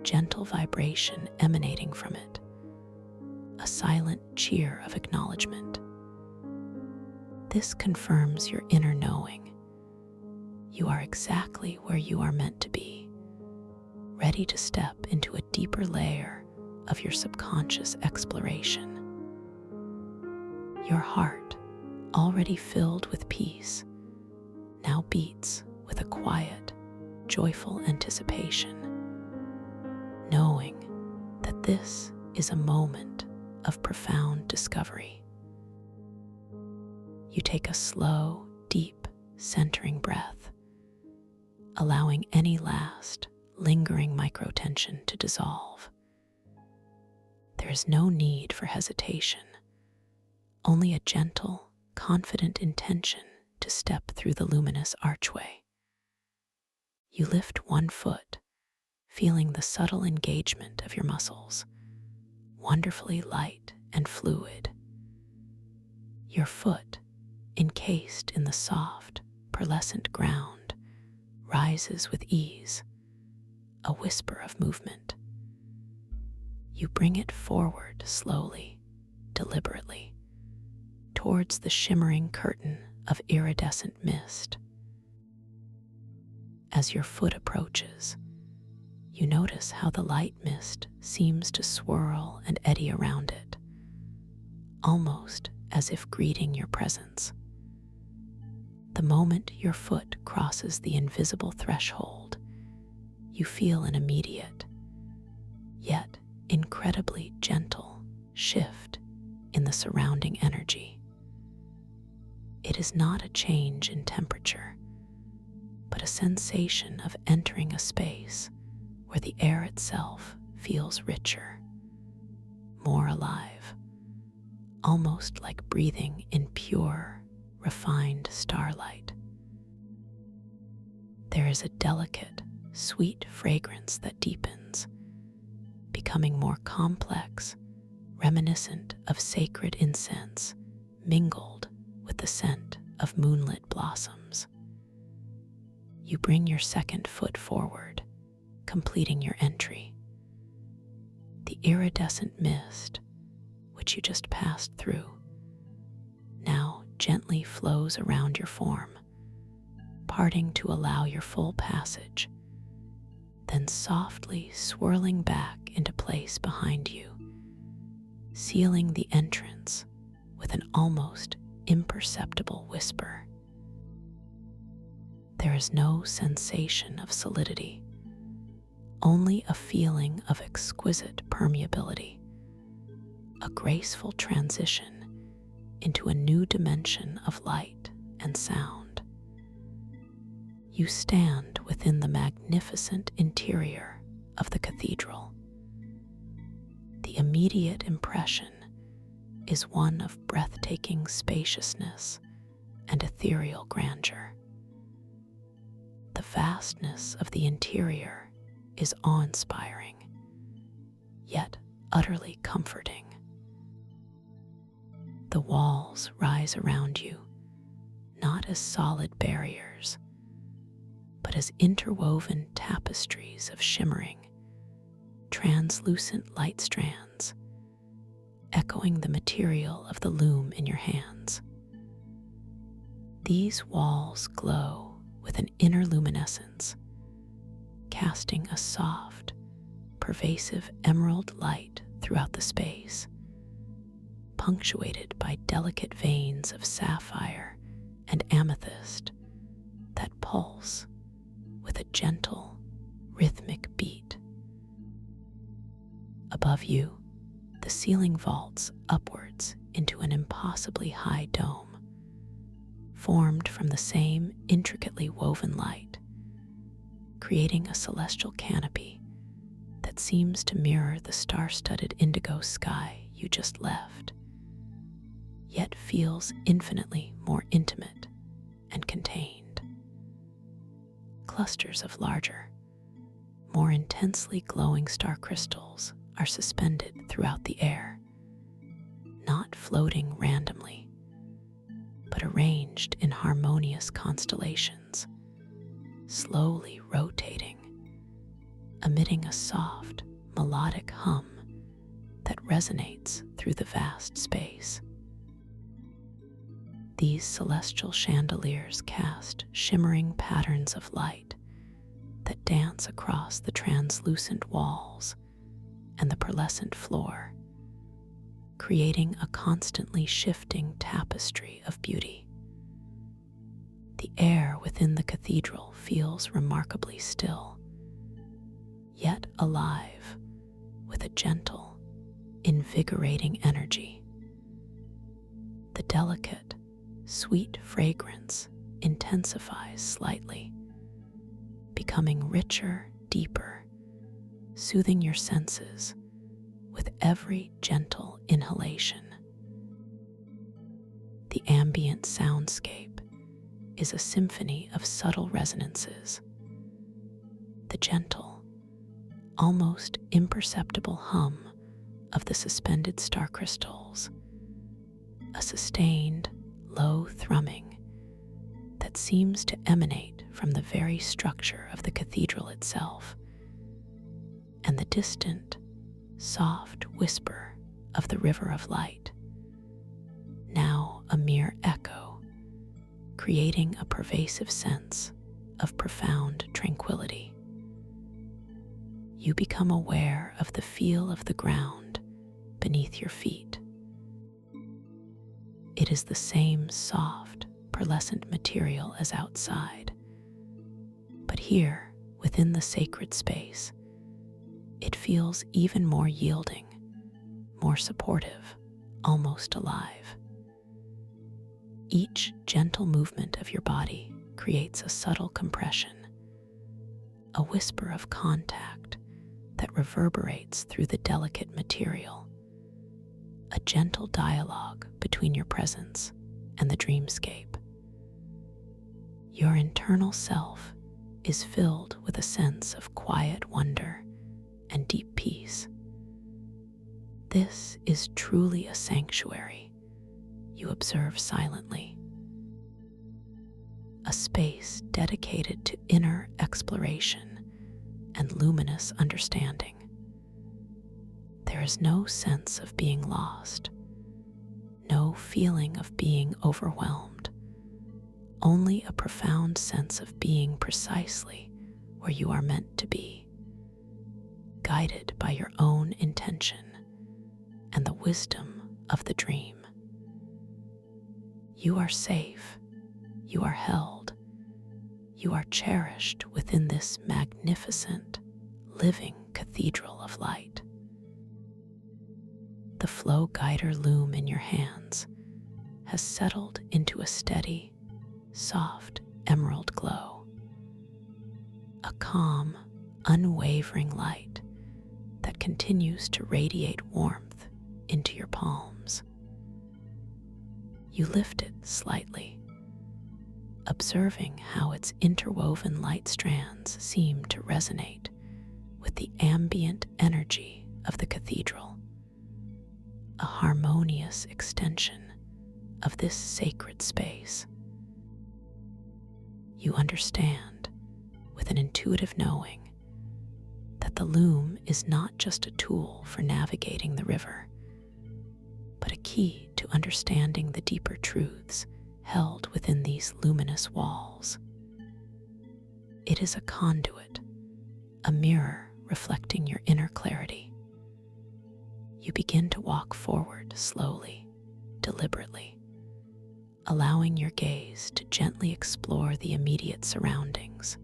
gentle vibration emanating from it, a silent cheer of acknowledgement. This confirms your inner knowing. You are exactly where you are meant to be, ready to step into a deeper layer of your subconscious exploration. Your heart, already filled with peace, now beats with a quiet, joyful anticipation, knowing that this is a moment of profound discovery. You take a slow, deep, centering breath, allowing any last, lingering microtension to dissolve. There is no need for hesitation, only a gentle, confident intention to step through the luminous archway. You lift one foot, feeling the subtle engagement of your muscles, wonderfully light and fluid. Your foot, encased in the soft, pearlescent ground, rises with ease, a whisper of movement. You bring it forward slowly, deliberately, towards the shimmering curtain of iridescent mist. As your foot approaches, you notice how the light mist seems to swirl and eddy around it, almost as if greeting your presence. The moment your foot crosses the invisible threshold, you feel an immediate, yet incredibly gentle, shift in the surrounding energy. It is not a change in temperature, but a sensation of entering a space where the air itself feels richer, more alive, almost like breathing in pure, refined starlight. There is a delicate, sweet fragrance that deepens, becoming more complex, reminiscent of sacred incense mingled with the scent of moonlit blossoms. You bring your second foot forward, completing your entry. The iridescent mist, which you just passed through, now gently flows around your form, parting to allow your full passage, then softly swirling back into place behind you, sealing the entrance with an almost imperceptible whisper. There is no sensation of solidity, only a feeling of exquisite permeability. a graceful transition into a new dimension of light and sound. You stand within the magnificent interior of the cathedral. The immediate impression is one of breathtaking spaciousness and ethereal grandeur. The vastness of the interior is awe-inspiring, yet utterly comforting. The walls rise around you, not as solid barriers, but as interwoven tapestries of shimmering, translucent light strands, echoing the material of the loom in your hands. These walls glow with an inner luminescence, casting a soft, pervasive emerald light throughout the space, punctuated by delicate veins of sapphire and amethyst that pulse with a gentle, rhythmic beat. Above you, the ceiling vaults upwards into an impossibly high dome, formed from the same intricately woven light, creating a celestial canopy that seems to mirror the star-studded indigo sky you just left, yet feels infinitely more intimate and contained. Clusters of larger, more intensely glowing star crystals are suspended throughout the air, not floating randomly, but arranged in harmonious constellations, slowly rotating, emitting a soft, melodic hum that resonates through the vast space. These celestial chandeliers cast shimmering patterns of light that dance across the translucent walls and the pearlescent floor, creating a constantly shifting tapestry of beauty. The air within the cathedral feels remarkably still, yet alive with a gentle, invigorating energy. The delicate, sweet fragrance intensifies slightly, becoming richer, deeper, soothing your senses with every gentle inhalation. The ambient soundscape is a symphony of subtle resonances. The gentle, almost imperceptible hum of the suspended star crystals, a sustained, low thrumming that seems to emanate from the very structure of the cathedral itself, and the distant, soft whisper of the river of light, now a mere echo, creating a pervasive sense of profound tranquility. You become aware of the feel of the ground beneath your feet. It is the same soft, pearlescent material as outside, but here, within the sacred space, it feels even more yielding, more supportive, almost alive. Each gentle movement of your body creates a subtle compression, a whisper of contact that reverberates through the delicate material, a gentle dialogue between your presence and the dreamscape. Your internal self is filled with a sense of quiet wonder and deep peace. This is truly a sanctuary you observe silently, a space dedicated to inner exploration and luminous understanding. There is no sense of being lost, no feeling of being overwhelmed, only a profound sense of being precisely where you are meant to be, guided by your own intention and the wisdom of the dream. You are safe, you are held, you are cherished within this magnificent, living cathedral of light. The flow guider loom in your hands has settled into a steady, soft emerald glow, a calm, unwavering light that continues to radiate warmth into your palms. You lift it slightly, observing how its interwoven light strands seem to resonate with the ambient energy of the cathedral, a harmonious extension of this sacred space. You understand, with an intuitive knowing, that the loom is not just a tool for navigating the river, but a key to understanding the deeper truths held within these luminous walls. It is a conduit, a mirror reflecting your inner clarity. You begin to walk forward slowly, deliberately, allowing your gaze to gently explore the immediate surroundings.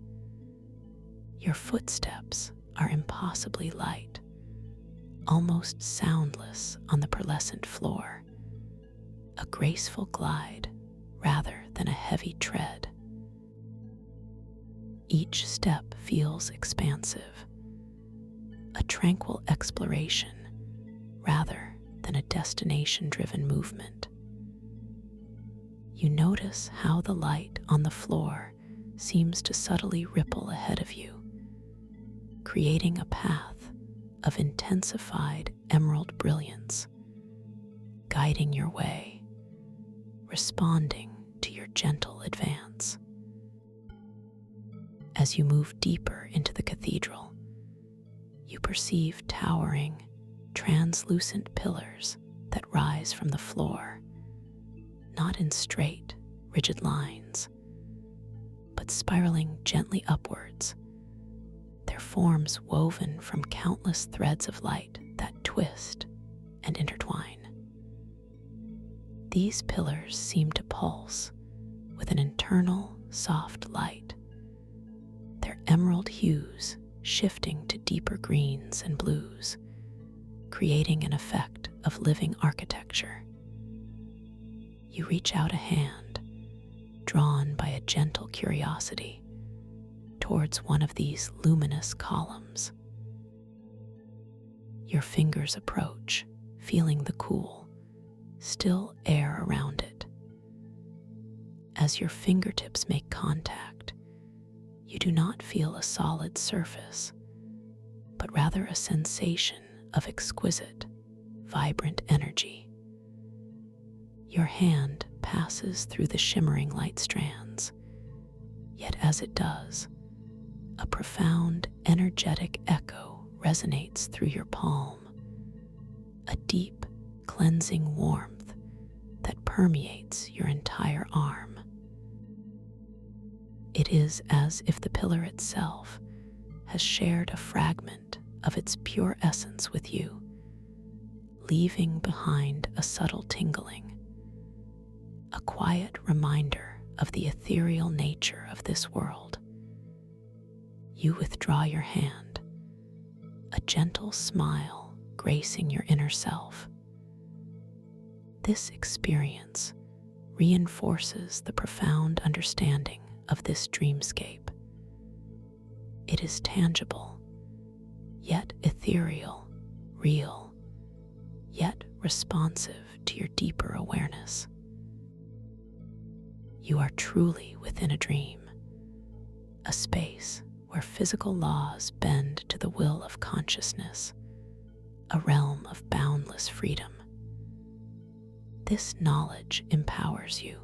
Your footsteps are impossibly light, almost soundless on the pearlescent floor, a graceful glide rather than a heavy tread. Each step feels expansive, a tranquil exploration rather than a destination-driven movement. You notice how the light on the floor seems to subtly ripple ahead of you, creating a path of intensified emerald brilliance, guiding your way, responding to your gentle advance. As you move deeper into the cathedral, you perceive towering, translucent pillars that rise from the floor, not in straight, rigid lines, but spiraling gently upwards, their forms woven from countless threads of light that twist and intertwine. These pillars seem to pulse with an internal, soft light, their emerald hues shifting to deeper greens and blues, creating an effect of living architecture. You reach out a hand, drawn by a gentle curiosity, towards one of these luminous columns. Your fingers approach, feeling the cool, still air around it. As your fingertips make contact, you do not feel a solid surface, but rather a sensation of exquisite, vibrant energy. Your hand passes through the shimmering light strands, yet as it does, a profound, energetic echo resonates through your palm, a deep, cleansing warmth that permeates your entire arm. It is as if the pillar itself has shared a fragment of its pure essence with you, leaving behind a subtle tingling, a quiet reminder of the ethereal nature of this world. You withdraw your hand, a gentle smile gracing your inner self. This experience reinforces the profound understanding of this dreamscape. It is tangible, yet ethereal, real, yet responsive to your deeper awareness. You are truly within a dream, a space where physical laws bend to the will of consciousness, a realm of boundless freedom. This knowledge empowers you,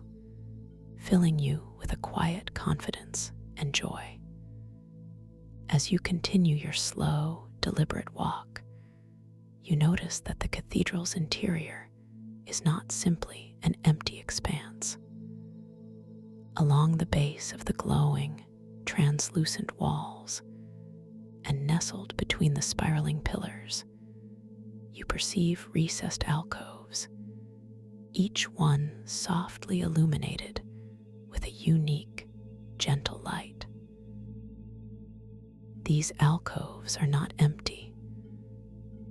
filling you with a quiet confidence and joy. As you continue your slow, deliberate walk, you notice that the cathedral's interior is not simply an empty expanse. Along the base of the glowing, translucent walls, and nestled between the spiraling pillars, you perceive recessed alcoves, each one softly illuminated with a unique, gentle light. These alcoves are not empty,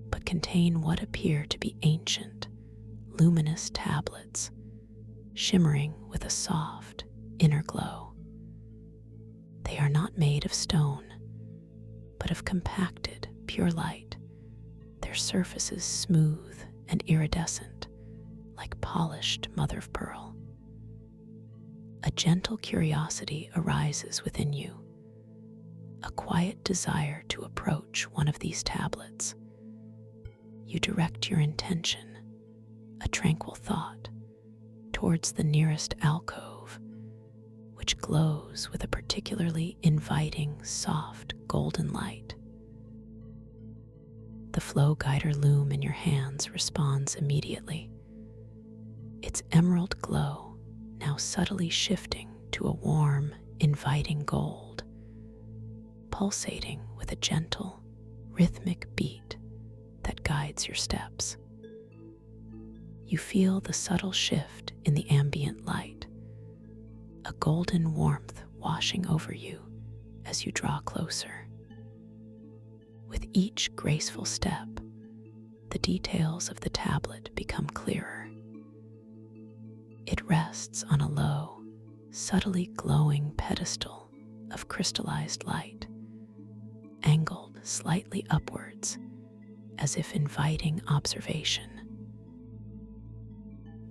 but contain what appear to be ancient, luminous tablets, shimmering with a soft inner glow. They are not made of stone, but of compacted, pure light, their surfaces smooth and iridescent, like polished mother of pearl. A gentle curiosity arises within you, a quiet desire to approach one of these tablets. You direct your intention, a tranquil thought, towards the nearest alcove, which glows with a particularly inviting, soft, golden light. The flow guider loom in your hands responds immediately, its emerald glow now subtly shifting to a warm, inviting gold, pulsating with a gentle, rhythmic beat that guides your steps. You feel the subtle shift in the ambient light, a golden warmth washing over you as you draw closer. With each graceful step, the details of the tablet become clearer. It rests on a low, subtly glowing pedestal of crystallized light, angled slightly upwards as if inviting observation.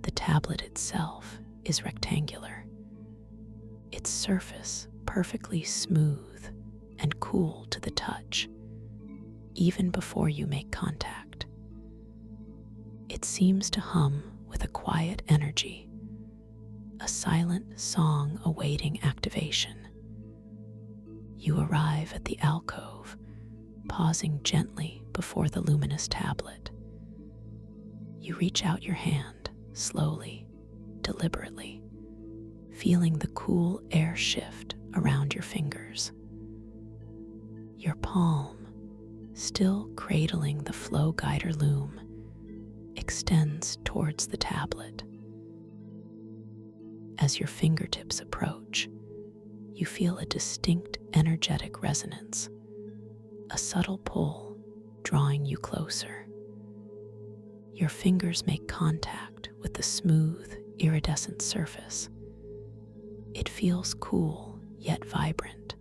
The tablet itself is rectangular, its surface perfectly smooth and cool to the touch, even before you make contact. It seems to hum with a quiet energy, a silent song awaiting activation. You arrive at the alcove, pausing gently before the luminous tablet. You reach out your hand, slowly, deliberately, feeling the cool air shift around your fingers. Your palm, still cradling the flow guider loom, extends towards the tablet. As your fingertips approach, you feel a distinct energetic resonance, a subtle pull drawing you closer. Your fingers make contact with the smooth, iridescent surface. It feels cool yet vibrant,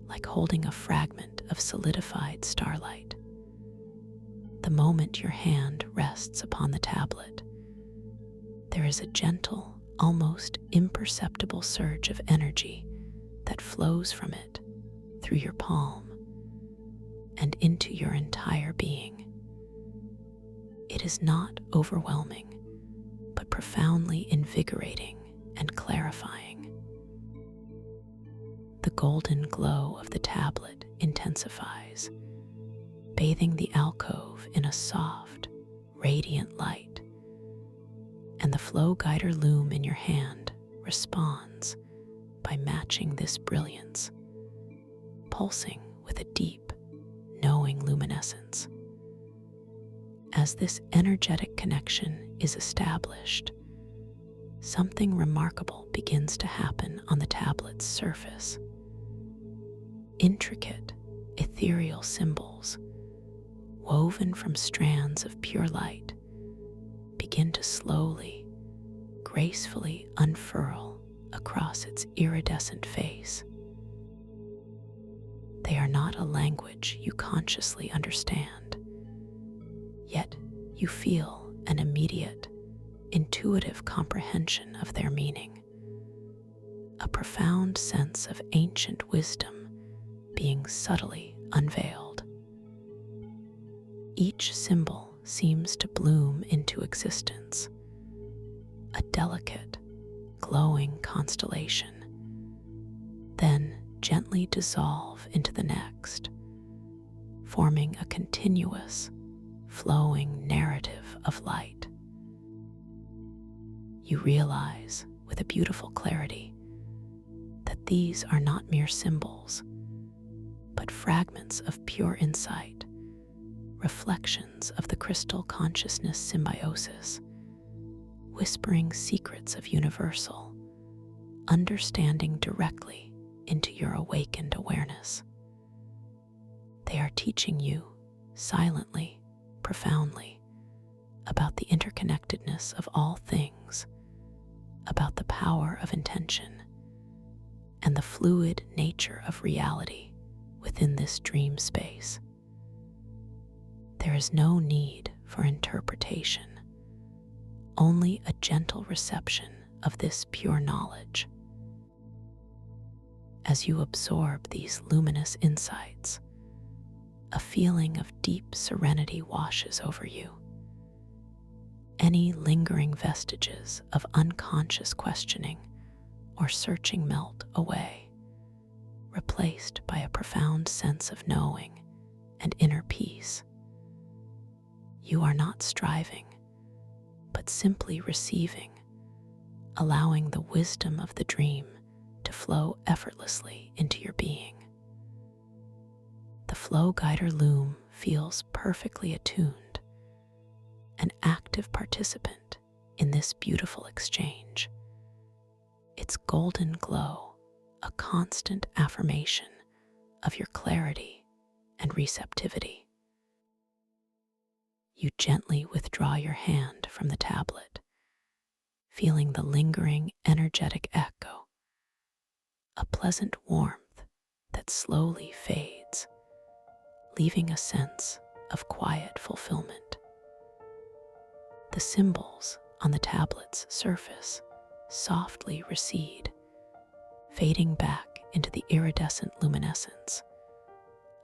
like holding a fragment of solidified starlight. The moment your hand rests upon the tablet, there is a gentle, almost imperceptible surge of energy that flows from it through your palm and into your entire being. It is not overwhelming, but profoundly invigorating and clarifying. The golden glow of the tablet intensifies, bathing the alcove in a soft, radiant light, and the flow guider loom in your hand responds by matching this brilliance, pulsing with a deep, knowing luminescence. As this energetic connection is established, something remarkable begins to happen on the tablet's surface. Intricate, ethereal symbols, woven from strands of pure light, begin to slowly, gracefully unfurl across its iridescent face. They are not a language you consciously understand, yet you feel an immediate, intuitive comprehension of their meaning, a profound sense of ancient wisdom being subtly unveiled. Each symbol seems to bloom into existence, a delicate, glowing constellation, then gently dissolve into the next, forming a continuous, flowing narrative of light. You realize with a beautiful clarity that these are not mere symbols, but fragments of pure insight, reflections of the crystal consciousness symbiosis, whispering secrets of universal understanding directly into your awakened awareness. They are teaching you, silently, profoundly about the interconnectedness of all things, about the power of intention, and the fluid nature of reality within this dream space. There is no need for interpretation, only a gentle reception of this pure knowledge. As you absorb these luminous insights, a feeling of deep serenity washes over you. Any lingering vestiges of unconscious questioning or searching melt away, replaced by a profound sense of knowing and inner peace. You are not striving, but simply receiving, allowing the wisdom of the dream to flow effortlessly into your being. The Flow Guider loom feels perfectly attuned, an active participant in this beautiful exchange. Its golden glow, a constant affirmation of your clarity and receptivity. You gently withdraw your hand from the tablet, feeling the lingering energetic echo, a pleasant warmth that slowly fades, leaving a sense of quiet fulfillment. The symbols on the tablet's surface softly recede, fading back into the iridescent luminescence,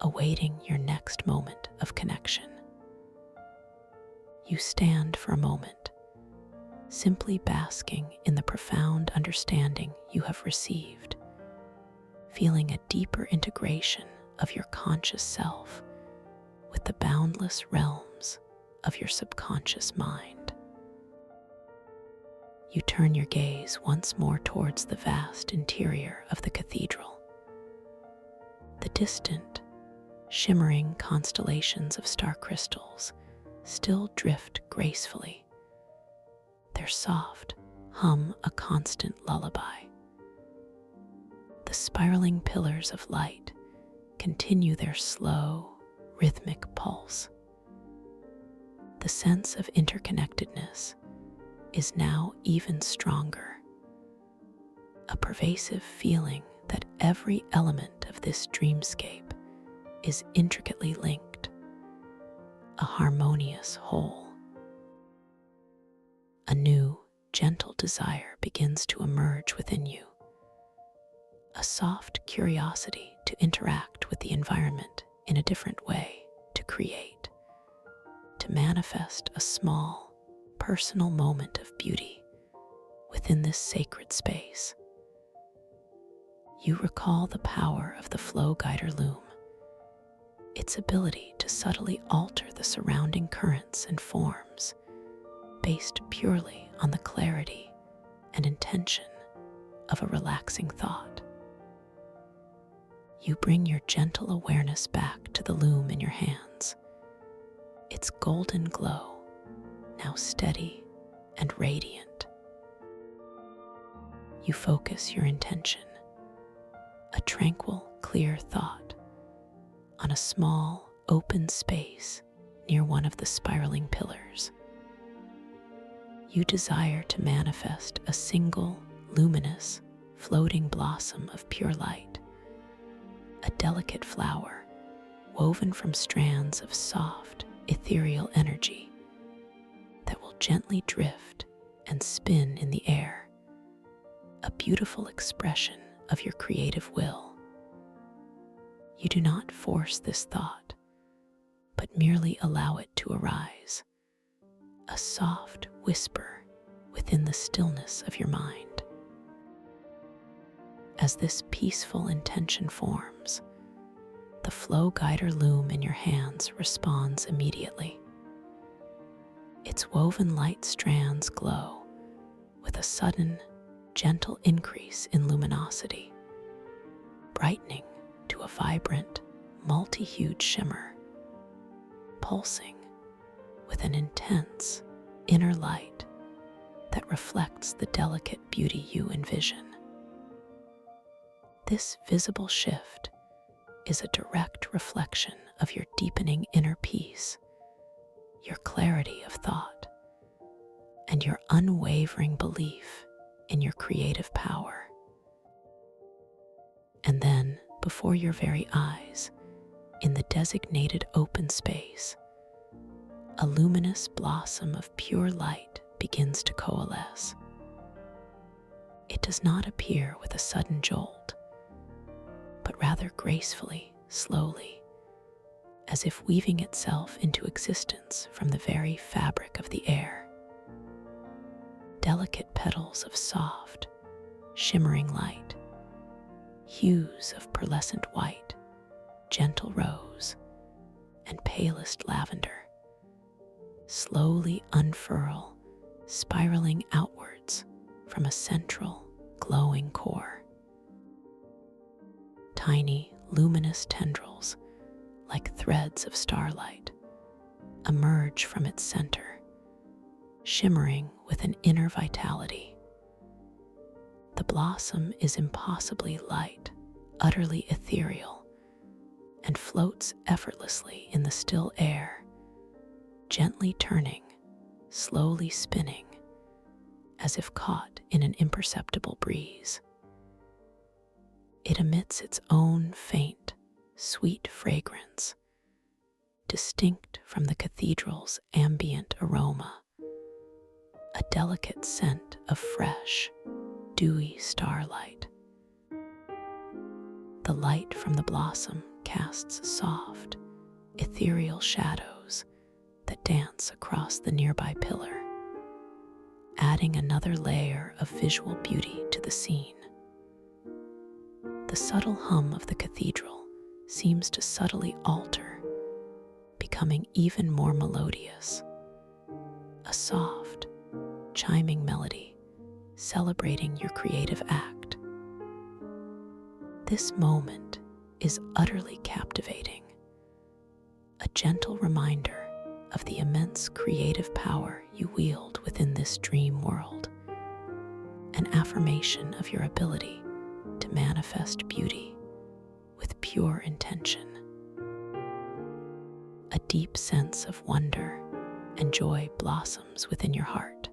awaiting your next moment of connection. You stand for a moment, simply basking in the profound understanding you have received, feeling a deeper integration of your conscious self with the boundless realms of your subconscious mind. You turn your gaze once more towards the vast interior of the cathedral. The distant, shimmering constellations of star crystals still drift gracefully, their soft hum a constant lullaby. The spiraling pillars of light continue their slow, rhythmic pulse. The sense of interconnectedness is now even stronger, a pervasive feeling that every element of this dreamscape is intricately linked, a harmonious whole. A new, gentle desire begins to emerge within you, a soft curiosity to interact with the environment in a different way, to create, to manifest a small, personal moment of beauty within this sacred space. You recall the power of the Flow Guider loom, its ability to subtly alter the surrounding currents and forms, based purely on the clarity and intention of a relaxing thought. You bring your gentle awareness back to the loom in your hands, its golden glow now steady and radiant. You focus your intention, a tranquil, clear thought, on a small, open space near one of the spiraling pillars. You desire to manifest a single, luminous, floating blossom of pure light, a delicate flower woven from strands of soft, ethereal energy that will gently drift and spin in the air, a beautiful expression of your creative will. You do not force this thought, but merely allow it to arise, a soft whisper within the stillness of your mind. As this peaceful intention forms, the Flow Guider loom in your hands responds immediately. Its woven light strands glow with a sudden, gentle increase in luminosity, brightening to a vibrant, multi-hued shimmer, pulsing with an intense inner light that reflects the delicate beauty you envision. This visible shift is a direct reflection of your deepening inner peace, your clarity of thought, and your unwavering belief in your creative power. And then, before your very eyes, in the designated open space, a luminous blossom of pure light begins to coalesce. It does not appear with a sudden jolt, but rather gracefully, slowly, as if weaving itself into existence from the very fabric of the air. Delicate petals of soft, shimmering light, hues of pearlescent white, gentle rose, and palest lavender, slowly unfurl, spiraling outwards from a central, glowing core. Tiny, luminous tendrils, like threads of starlight, emerge from its center, shimmering with an inner vitality. The blossom is impossibly light, utterly ethereal, and floats effortlessly in the still air, gently turning, slowly spinning, as if caught in an imperceptible breeze. It emits its own faint, sweet fragrance, distinct from the cathedral's ambient aroma, a delicate scent of fresh, dewy starlight. The light from the blossom casts soft, ethereal shadows that dance across the nearby pillar, adding another layer of visual beauty to the scene. The subtle hum of the cathedral seems to subtly alter, becoming even more melodious, a soft, chiming melody celebrating your creative act. This moment is utterly captivating, a gentle reminder of the immense creative power you wield within this dream world, an affirmation of your ability to manifest beauty with pure intention. A deep sense of wonder and joy blossoms within your heart.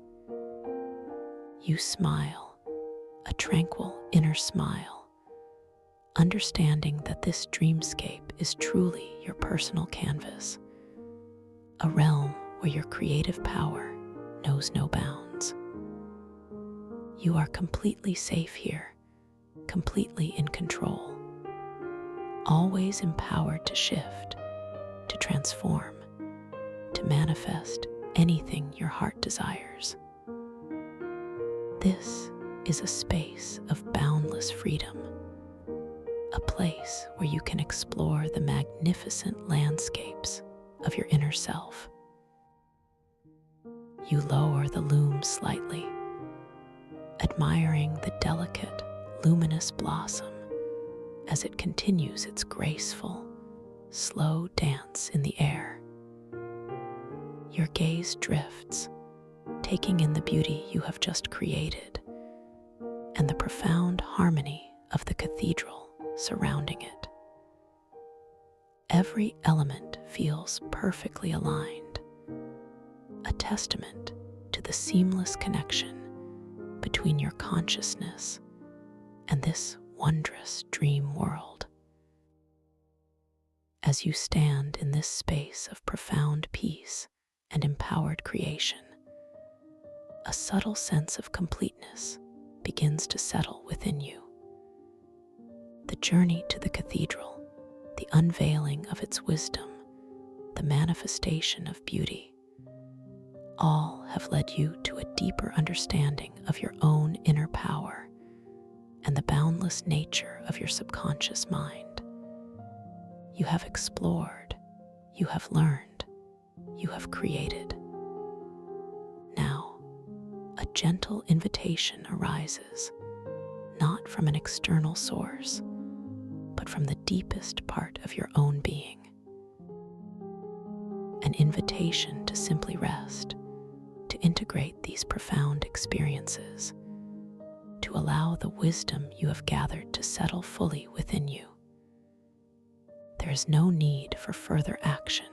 You smile, a tranquil inner smile, understanding that this dreamscape is truly your personal canvas, a realm where your creative power knows no bounds. You are completely safe here, completely in control, always empowered to shift, to transform, to manifest anything your heart desires. This is a space of boundless freedom, a place where you can explore the magnificent landscapes of your inner self. You lower the loom slightly, admiring the delicate, luminous blossom as it continues its graceful, slow dance in the air. Your gaze drifts, taking in the beauty you have just created and the profound harmony of the cathedral surrounding it. Every element feels perfectly aligned, a testament to the seamless connection between your consciousness and this wondrous dream world. As you stand in this space of profound peace and empowered creation, a subtle sense of completeness begins to settle within you. The journey to the cathedral, the unveiling of its wisdom, the manifestation of beauty, all have led you to a deeper understanding of your own inner power and the boundless nature of your subconscious mind. You have explored, you have learned, you have created. Now, a gentle invitation arises, not from an external source, but from the deepest part of your own being. An invitation to simply rest, to integrate these profound experiences, to allow the wisdom you have gathered to settle fully within you. There is no need for further action,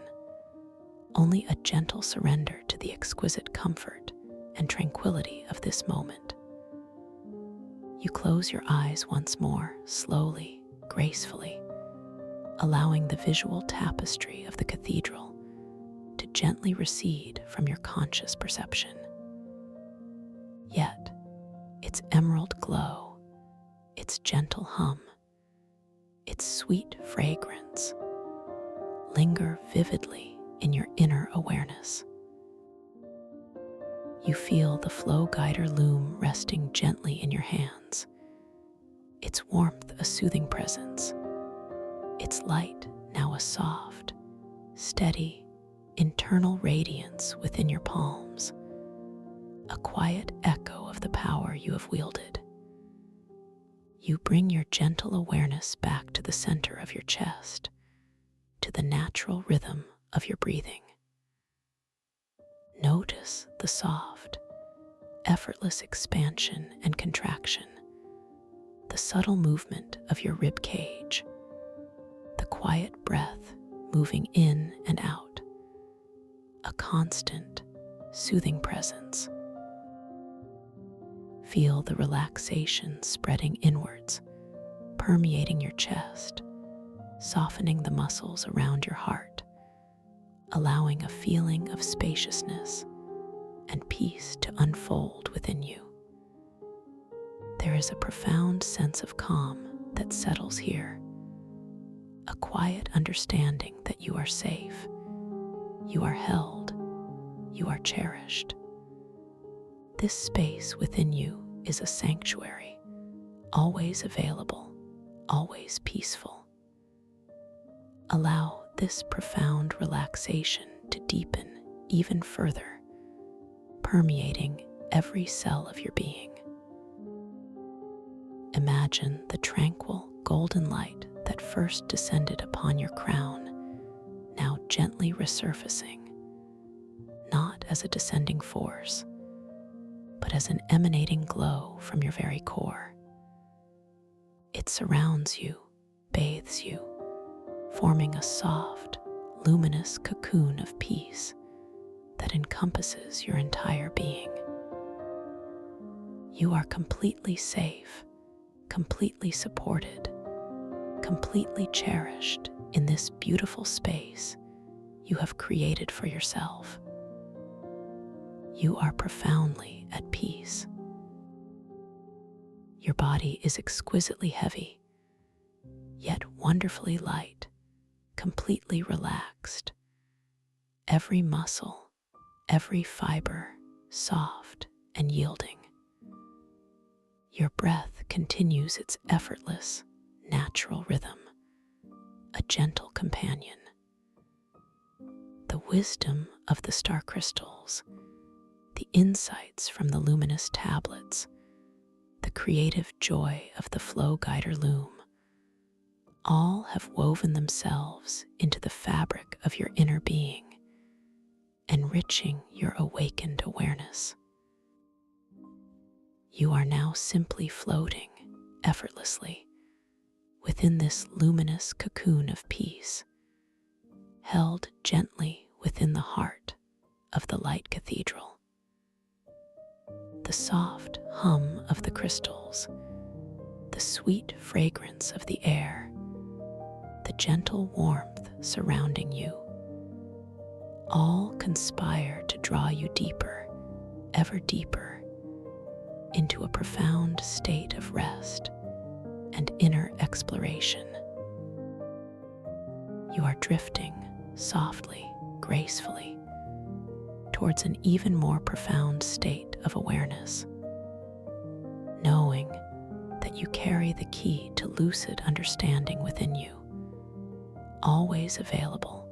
only a gentle surrender to the exquisite comfort and tranquility of this moment. You close your eyes once more, slowly, gracefully, allowing the visual tapestry of the cathedral to gently recede from your conscious perception. Yet, its emerald glow, its gentle hum, its sweet fragrance linger vividly in your inner awareness. You feel the flow guider loom resting gently in your hands, its warmth a soothing presence, its light now a soft, steady, internal radiance within your palms, a quiet echo of the power you have wielded. You bring your gentle awareness back to the center of your chest, to the natural rhythm of your breathing. Notice the soft, effortless expansion and contraction, the subtle movement of your rib cage, the quiet breath moving in and out, a constant, soothing presence. Feel the relaxation spreading inwards, permeating your chest, softening the muscles around your heart, allowing a feeling of spaciousness and peace to unfold within you. There is a profound sense of calm that settles here, a quiet understanding that you are safe, you are held, you are cherished. This space within you is a sanctuary, always available, always peaceful. Allow this profound relaxation to deepen even further, permeating every cell of your being. Imagine the tranquil, golden light that first descended upon your crown, now gently resurfacing, not as a descending force, but as an emanating glow from your very core. It surrounds you, bathes you, forming a soft, luminous cocoon of peace that encompasses your entire being. You are completely safe, completely supported, completely cherished in this beautiful space you have created for yourself. You are profoundly at peace. Your body is exquisitely heavy, yet wonderfully light, completely relaxed. Every muscle, every fiber, soft and yielding. Your breath continues its effortless, natural rhythm, a gentle companion. The wisdom of the star crystals, the insights from the luminous tablets, the creative joy of the flow guider loom, all have woven themselves into the fabric of your inner being, enriching your awakened awareness. You are now simply floating effortlessly within this luminous cocoon of peace, held gently within the heart of the light cathedral. The soft hum of the crystals, the sweet fragrance of the air, the gentle warmth surrounding you, all conspire to draw you deeper, ever deeper, into a profound state of rest and inner exploration. You are drifting softly, gracefully, towards an even more profound state of awareness, knowing that you carry the key to lucid understanding within you, always available,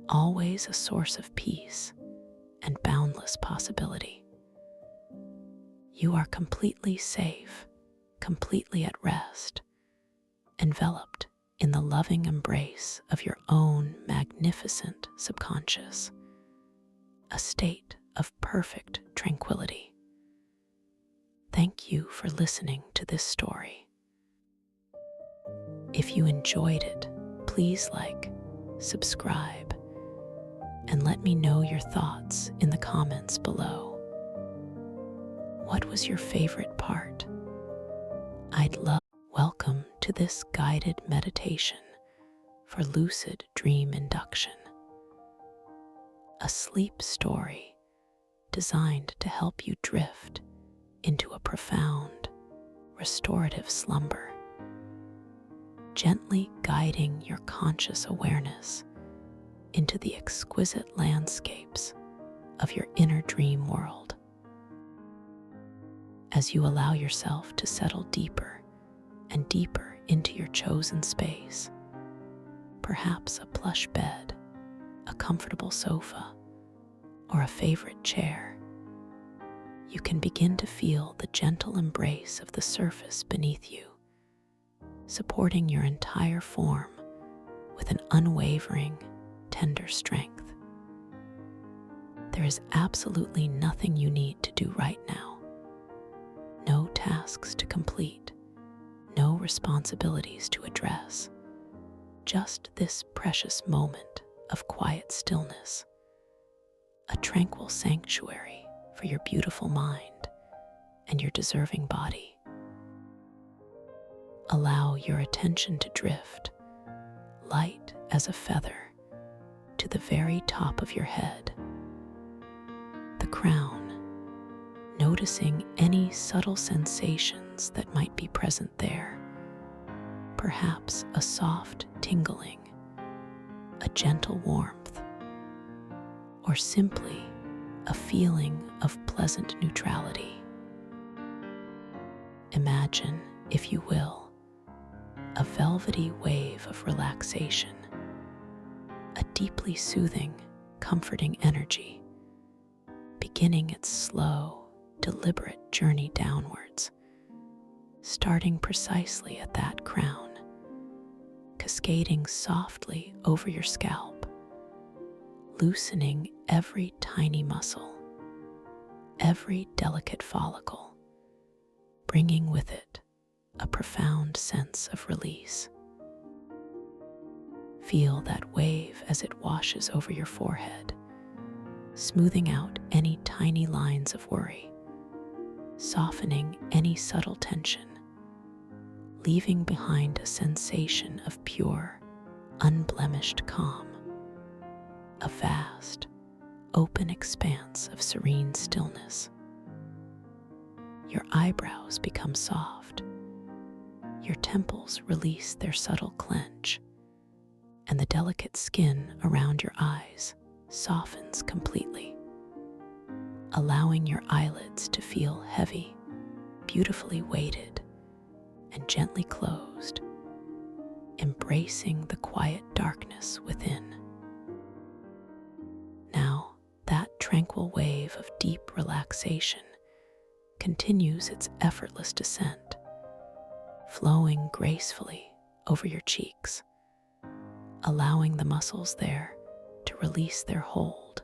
always a source of peace and boundless possibility. You are completely safe, completely at rest, enveloped in the loving embrace of your own magnificent subconscious, a state of perfect tranquility. Thank you for listening to this story. If you enjoyed it, please like, subscribe, and let me know your thoughts in the comments below. What was your favorite part? I'd love. Welcome to this guided meditation for lucid dream induction, a sleep story designed to help you drift into a profound, restorative slumber, gently guiding your conscious awareness into the exquisite landscapes of your inner dream world. As you allow yourself to settle deeper and deeper into your chosen space, perhaps a plush bed, a comfortable sofa, or a favorite chair, you can begin to feel the gentle embrace of the surface beneath you, supporting your entire form with an unwavering, tender strength. There is absolutely nothing you need to do right now. No tasks to complete, no responsibilities to address, just this precious moment of quiet stillness, a tranquil sanctuary for your beautiful mind and your deserving body. Allow your attention to drift, light as a feather, to the very top of your head, the crown, noticing any subtle sensations that might be present there, perhaps a soft tingling, a gentle warmth, or simply a feeling of pleasant neutrality. Imagine, if you will, a velvety wave of relaxation, a deeply soothing, comforting energy, beginning its slow, deliberate journey downwards, starting precisely at that crown, cascading softly over your scalp, loosening every tiny muscle, every delicate follicle, bringing with it a profound sense of release. Feel that wave as it washes over your forehead, smoothing out any tiny lines of worry, softening any subtle tension, leaving behind a sensation of pure, unblemished calm, a vast, open expanse of serene stillness. Your eyebrows become soft, your temples release their subtle clench, and the delicate skin around your eyes softens completely, allowing your eyelids to feel heavy, beautifully weighted, and gently closed, embracing the quiet darkness within. Now, that tranquil wave of deep relaxation continues its effortless descent, flowing gracefully over your cheeks, allowing the muscles there to release their hold,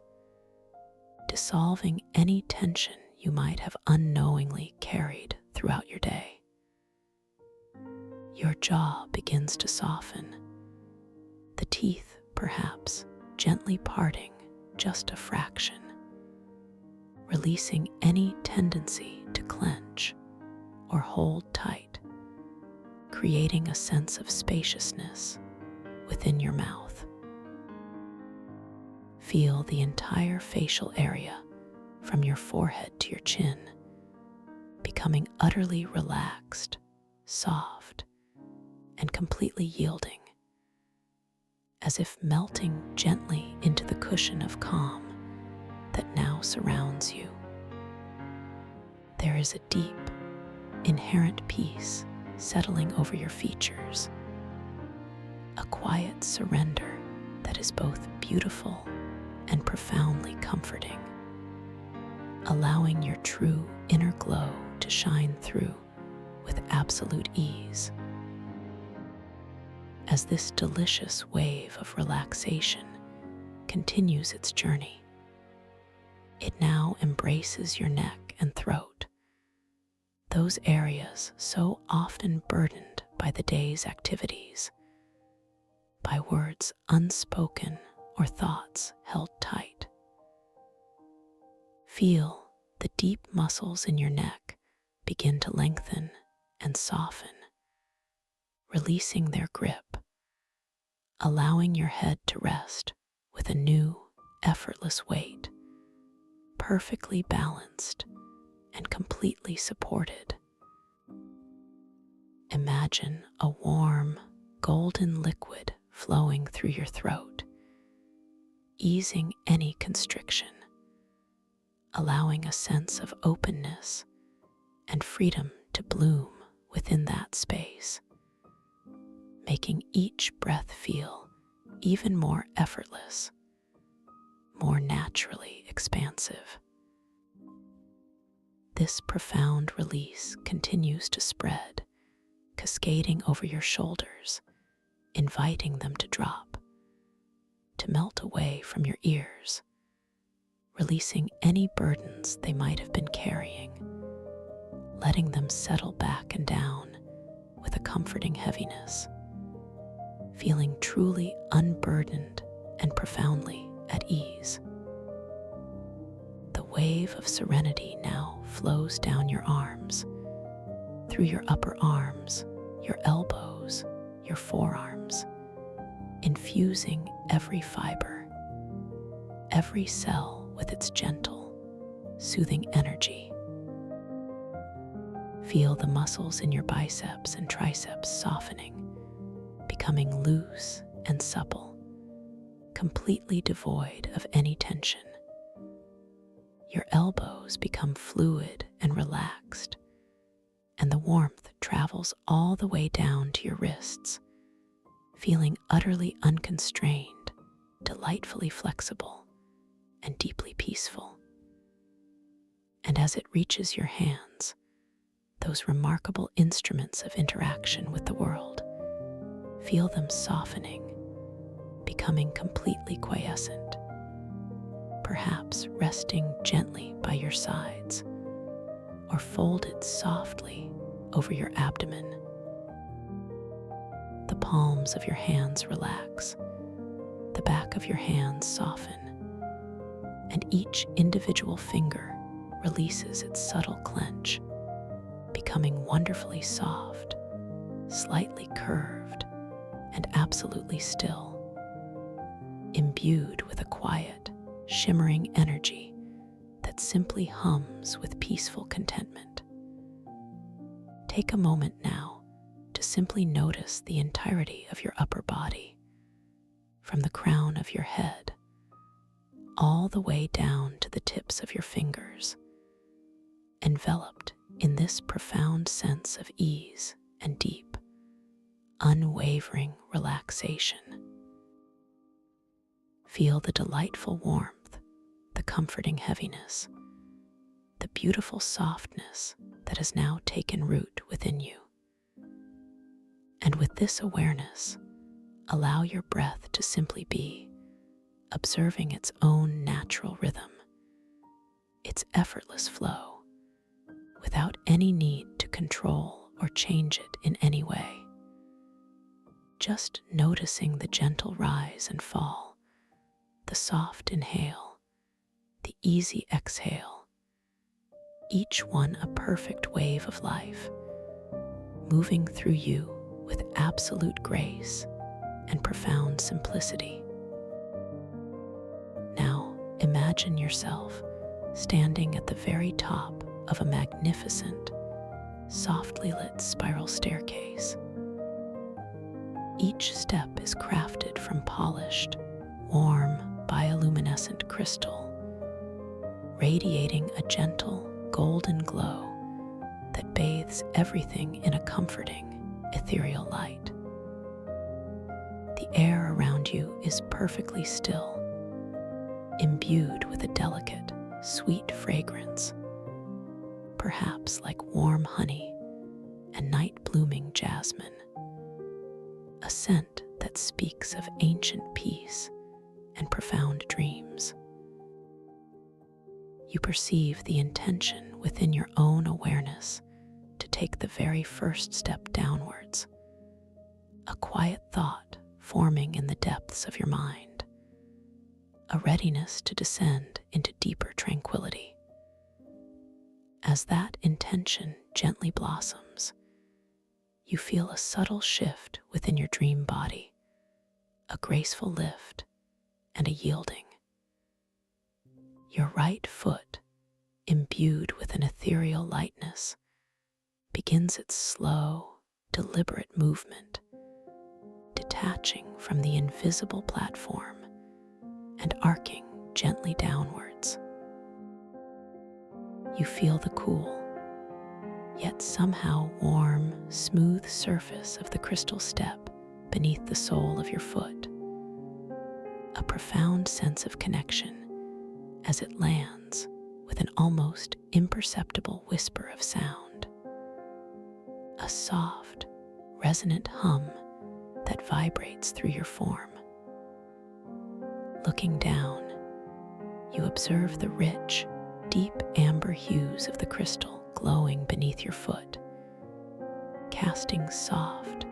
dissolving any tension you might have unknowingly carried throughout your day. Your jaw begins to soften, the teeth perhaps gently parting just a fraction, releasing any tendency to clench or hold tight, creating a sense of spaciousness within your mouth. Feel the entire facial area from your forehead to your chin becoming utterly relaxed, soft, and completely yielding, as if melting gently into the cushion of calm that now surrounds you. There is a deep, inherent peace settling over your features, a quiet surrender that is both beautiful and profoundly comforting, allowing your true inner glow to shine through with absolute ease. As this delicious wave of relaxation continues its journey, it now embraces your neck and throat, those areas so often burdened by the day's activities, by words unspoken or thoughts held tight. Feel the deep muscles in your neck begin to lengthen and soften, releasing their grip, allowing your head to rest with a new, effortless weight, perfectly balanced and completely supported. Imagine a warm, golden liquid flowing through your throat, easing any constriction, allowing a sense of openness and freedom to bloom within that space, making each breath feel even more effortless, more naturally expansive. This profound release continues to spread, cascading over your shoulders, inviting them to drop, to melt away from your ears, releasing any burdens they might have been carrying, letting them settle back and down with a comforting heaviness, feeling truly unburdened and profoundly at ease. The wave of serenity now flows down your arms, through your upper arms, your elbows, your forearms, infusing every fiber, every cell with its gentle, soothing energy. Feel the muscles in your biceps and triceps softening, becoming loose and supple, completely devoid of any tension. Your elbows become fluid and relaxed, and the warmth travels all the way down to your wrists, feeling utterly unconstrained, delightfully flexible, and deeply peaceful. And as it reaches your hands, those remarkable instruments of interaction with the world, feel them softening, becoming completely quiescent, perhaps resting gently by your sides, or folded softly over your abdomen. The palms of your hands relax, the back of your hands soften, and each individual finger releases its subtle clench, becoming wonderfully soft, slightly curved, and absolutely still, imbued with a quiet, shimmering energy that simply hums with peaceful contentment. Take a moment now to simply notice the entirety of your upper body, from the crown of your head all the way down to the tips of your fingers, enveloped in this profound sense of ease and deep, unwavering relaxation. Feel the delightful warmth, the comforting heaviness, the beautiful softness that has now taken root within you. And with this awareness, allow your breath to simply be, observing its own natural rhythm, its effortless flow, without any need to control or change it in any way. Just noticing the gentle rise and fall, the soft inhale, the easy exhale, each one a perfect wave of life, moving through you with absolute grace and profound simplicity. Now imagine yourself standing at the very top of a magnificent, softly lit spiral staircase. Each step is crafted from polished, warm, bioluminescent crystal, radiating a gentle, golden glow that bathes everything in a comforting, ethereal light. The air around you is perfectly still, imbued with a delicate, sweet fragrance, perhaps like warm honey and night-blooming jasmine, a scent that speaks of ancient peace and profound dreams. You perceive the intention within your own awareness to take the very first step downwards, a quiet thought forming in the depths of your mind, a readiness to descend into deeper tranquility. As that intention gently blossoms, you feel a subtle shift within your dream body, a graceful lift and a yielding. Your right foot, imbued with an ethereal lightness, begins its slow, deliberate movement, detaching from the invisible platform and arcing gently downwards. You feel the cool, yet somehow warm, smooth surface of the crystal step beneath the sole of your foot. A profound sense of connection as it lands with an almost imperceptible whisper of sound. A soft, resonant hum that vibrates through your form. Looking down, you observe the rich, deep amber hues of the crystal glowing beneath your foot, casting soft,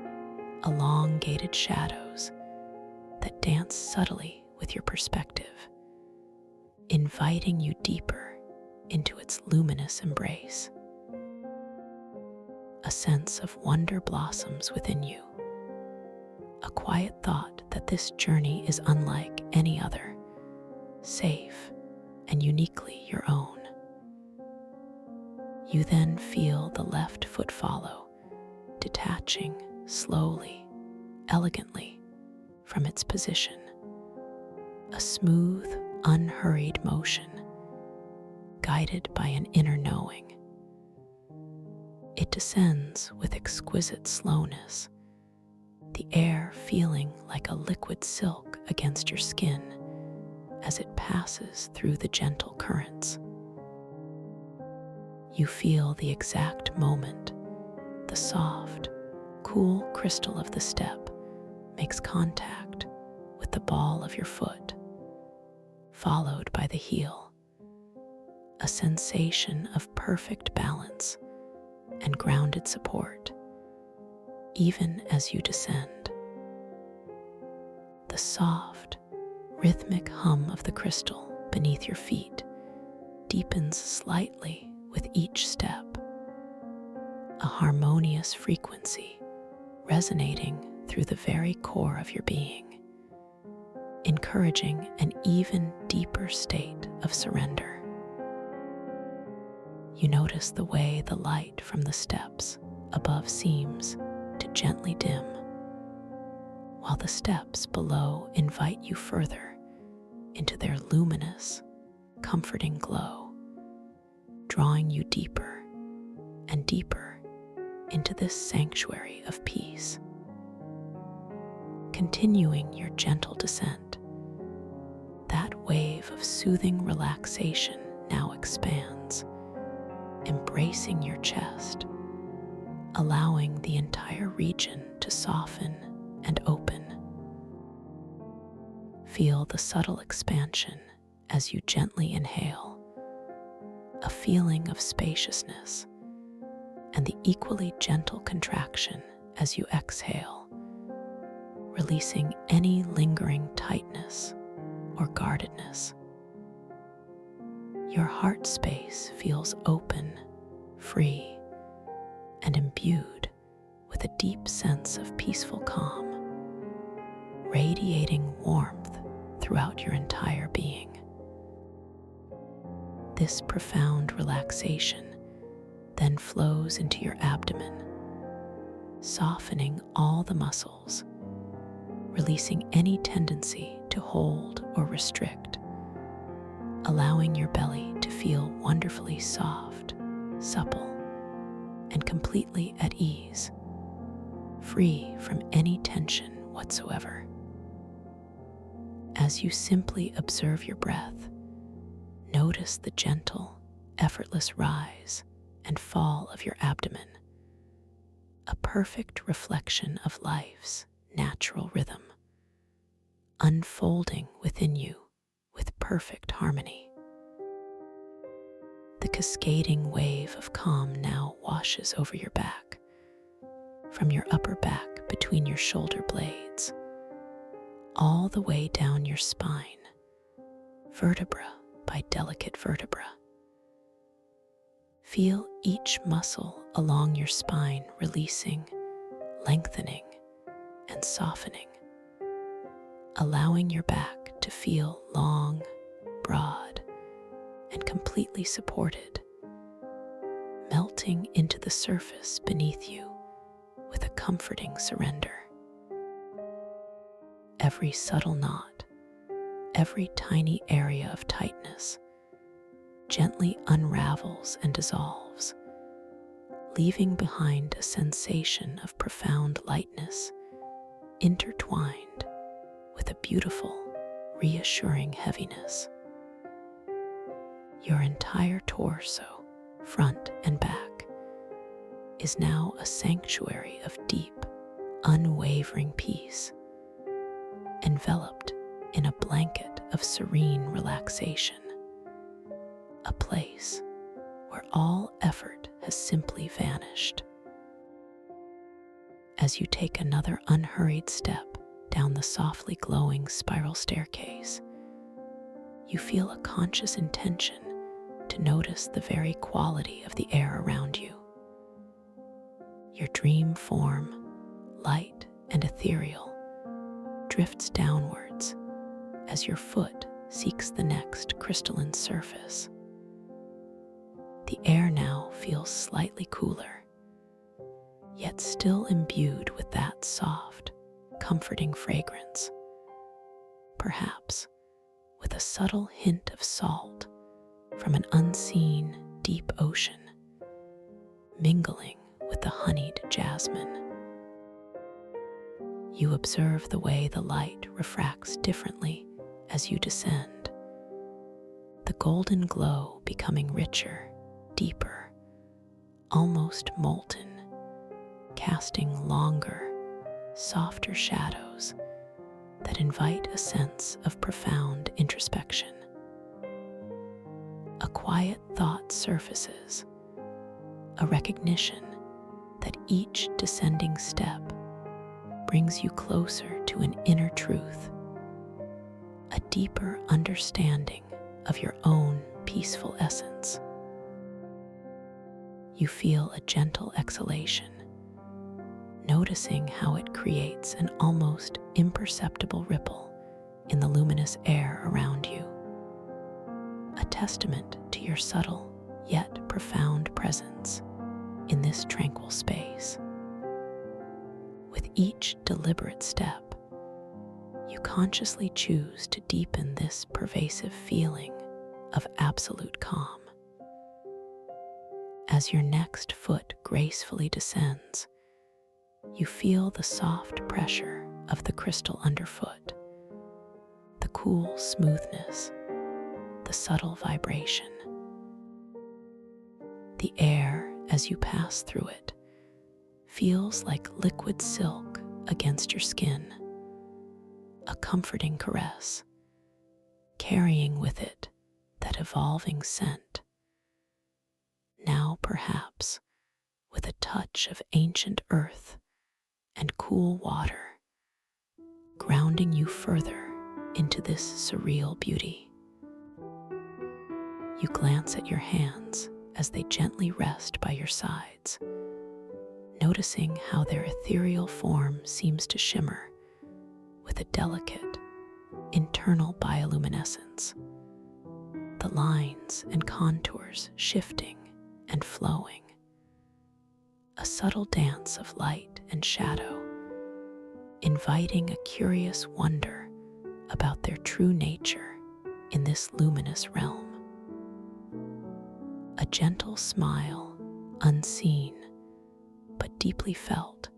elongated shadows that dance subtly with your perspective, inviting you deeper into its luminous embrace. A sense of wonder blossoms within you, a quiet thought that this journey is unlike any other, safe and uniquely your own. You then feel the left foot follow, detaching slowly, elegantly from its position. A smooth, unhurried motion, guided by an inner knowing. It descends with exquisite slowness, the air feeling like a liquid silk against your skin as it passes through the gentle currents. You feel the exact moment the soft, cool crystal of the step makes contact with the ball of your foot, followed by the heel, a sensation of perfect balance and grounded support, even as you descend. The soft, rhythmic hum of the crystal beneath your feet deepens slightly with each step, a harmonious frequency resonating through the very core of your being, encouraging an even deeper state of surrender. You notice the way the light from the steps above seems to gently dim, while the steps below invite you further into their luminous, comforting glow, drawing you deeper and deeper into this sanctuary of peace. Continuing your gentle descent, that wave of soothing relaxation now expands, embracing your chest, allowing the entire region to soften and open. Feel the subtle expansion as you gently inhale, a feeling of spaciousness, and the equally gentle contraction as you exhale, releasing any lingering tightness or guardedness. Your heart space feels open, free, and imbued with a deep sense of peaceful calm, radiating warmth throughout your entire being. This profound relaxation then flows into your abdomen, softening all the muscles, releasing any tendency to hold or restrict, allowing your belly to feel wonderfully soft, supple, and completely at ease, free from any tension whatsoever. As you simply observe your breath, notice the gentle, effortless rise and fall of your abdomen, a perfect reflection of life's natural rhythm, unfolding within you with perfect harmony. The cascading wave of calm now washes over your back, from your upper back between your shoulder blades, all the way down your spine, vertebra by delicate vertebra. Feel each muscle along your spine releasing, lengthening, and softening, allowing your back to feel long, broad, and completely supported, melting into the surface beneath you with a comforting surrender. Every subtle knot, every tiny area of tightness gently unravels and dissolves, leaving behind a sensation of profound lightness intertwined with a beautiful, reassuring heaviness. Your entire torso, front and back, is now a sanctuary of deep, unwavering peace, enveloped in a blanket of serene relaxation, a place where all effort has simply vanished. As you take another unhurried step down the softly glowing spiral staircase, you feel a conscious intention to notice the very quality of the air around you. Your dream form, light and ethereal, drifts downwards as your foot seeks the next crystalline surface. The air now feels slightly cooler, yet still imbued with that soft, comforting fragrance, perhaps with a subtle hint of salt from an unseen deep ocean, mingling with the honeyed jasmine. You observe the way the light refracts differently as you descend, the golden glow becoming richer, deeper, almost molten, casting longer, softer shadows that invite a sense of profound introspection. A quiet thought surfaces, a recognition that each descending step brings you closer to an inner truth, a deeper understanding of your own peaceful essence. You feel a gentle exhalation, noticing how it creates an almost imperceptible ripple in the luminous air around you, a testament to your subtle yet profound presence in this tranquil space. With each deliberate step, you consciously choose to deepen this pervasive feeling of absolute calm. As your next foot gracefully descends, you feel the soft pressure of the crystal underfoot, the cool smoothness, the subtle vibration. The air, as you pass through it, feels like liquid silk against your skin, a comforting caress, carrying with it that evolving scent, now perhaps with a touch of ancient earth and cool water, grounding you further into this surreal beauty. You glance at your hands as they gently rest by your sides, noticing how their ethereal form seems to shimmer with a delicate, internal bioluminescence, the lines and contours shifting and flowing, a subtle dance of light and shadow, inviting a curious wonder about their true nature in this luminous realm. A gentle smile, unseen but deeply felt,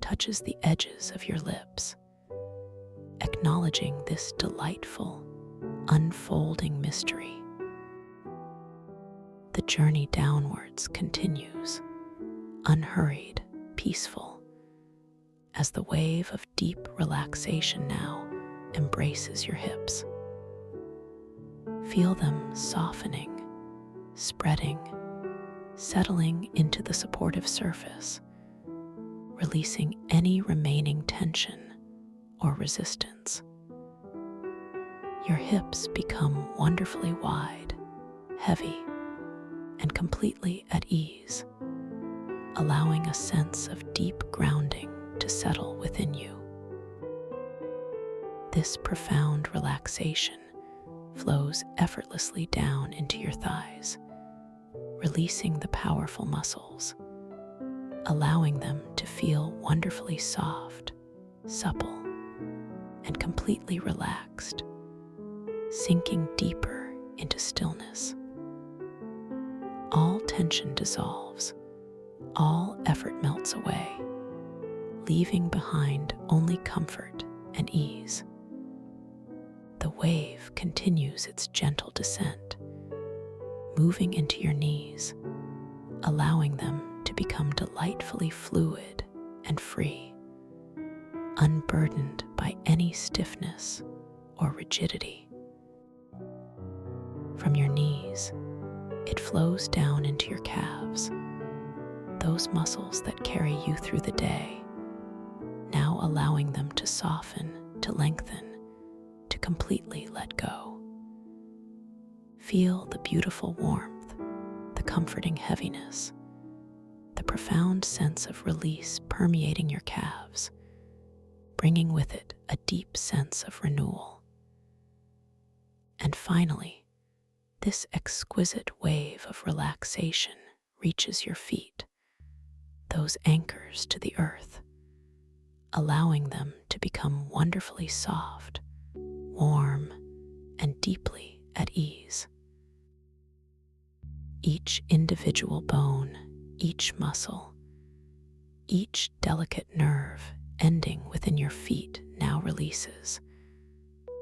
touches the edges of your lips, acknowledging this delightful, unfolding mystery. The journey downwards continues, unhurried, peaceful, as the wave of deep relaxation now embraces your hips. Feel them softening, spreading, settling into the supportive surface, releasing any remaining tension or resistance. Your hips become wonderfully wide, heavy, and completely at ease, allowing a sense of deep grounding to settle within you. This profound relaxation flows effortlessly down into your thighs, releasing the powerful muscles, allowing them to feel wonderfully soft, supple, and completely relaxed, sinking deeper into stillness. All tension dissolves, all effort melts away, leaving behind only comfort and ease. The wave continues its gentle descent, moving into your knees, allowing them to become delightfully fluid and free, unburdened by any stiffness or rigidity. From your knees, it flows down into your calves, those muscles that carry you through the day, now allowing them to soften, to lengthen, to completely let go. Feel the beautiful warmth, the comforting heaviness, the profound sense of release permeating your calves, bringing with it a deep sense of renewal. And finally, this exquisite wave of relaxation reaches your feet, those anchors to the earth, allowing them to become wonderfully soft, warm, and deeply at ease. Each individual bone, each muscle, each delicate nerve ending within your feet now releases,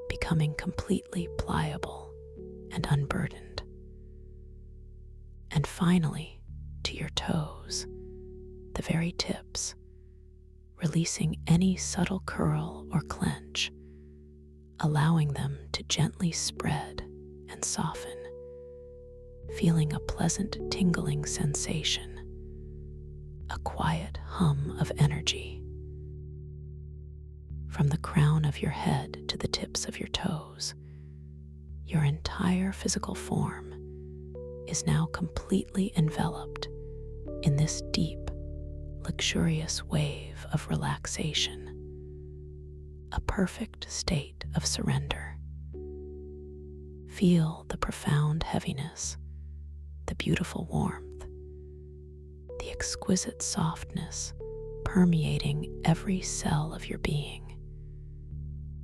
becoming completely pliable and unburdened. And finally, to your toes, the very tips, releasing any subtle curl or clench, allowing them to gently spread and soften, feeling a pleasant tingling sensation, a quiet hum of energy. From the crown of your head to the tips of your toes, your entire physical form is now completely enveloped in this deep, luxurious wave of relaxation, a perfect state of surrender. Feel the profound heaviness, the beautiful warmth, the exquisite softness permeating every cell of your being,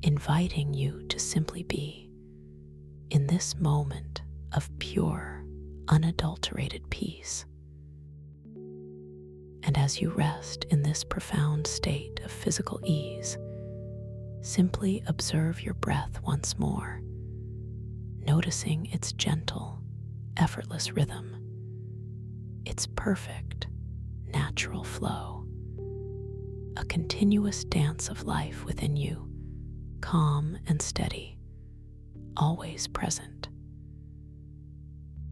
inviting you to simply be in this moment of pure, unadulterated peace. And as you rest in this profound state of physical ease, simply observe your breath once more, noticing its gentle, effortless rhythm, its perfect, natural flow, a continuous dance of life within you, calm and steady, always present.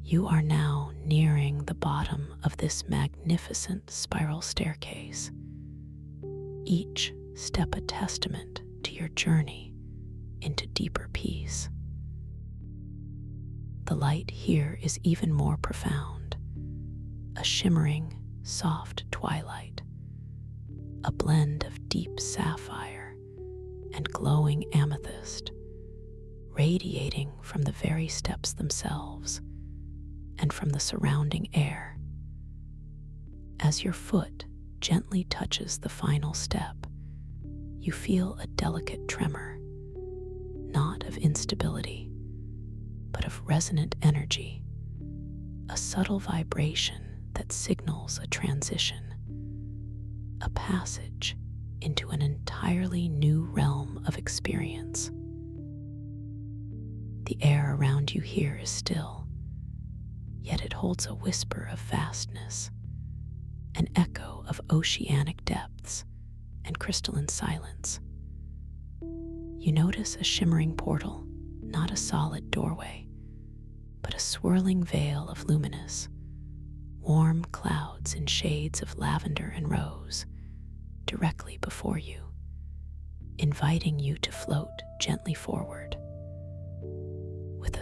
You are now nearing the bottom of this magnificent spiral staircase, each step a testament to your journey into deeper peace. The light here is even more profound, a shimmering, soft twilight, a blend of deep sapphire and glowing amethyst, radiating from the very steps themselves and from the surrounding air. As your foot gently touches the final step, you feel a delicate tremor, not of instability, but of resonant energy, a subtle vibration that signals a transition, a passage into an entirely new realm of experience. The air around you here is still, yet it holds a whisper of vastness, an echo of oceanic depths and crystalline silence. You notice a shimmering portal, not a solid doorway, but a swirling veil of luminous, warm clouds in shades of lavender and rose directly before you, inviting you to float gently forward.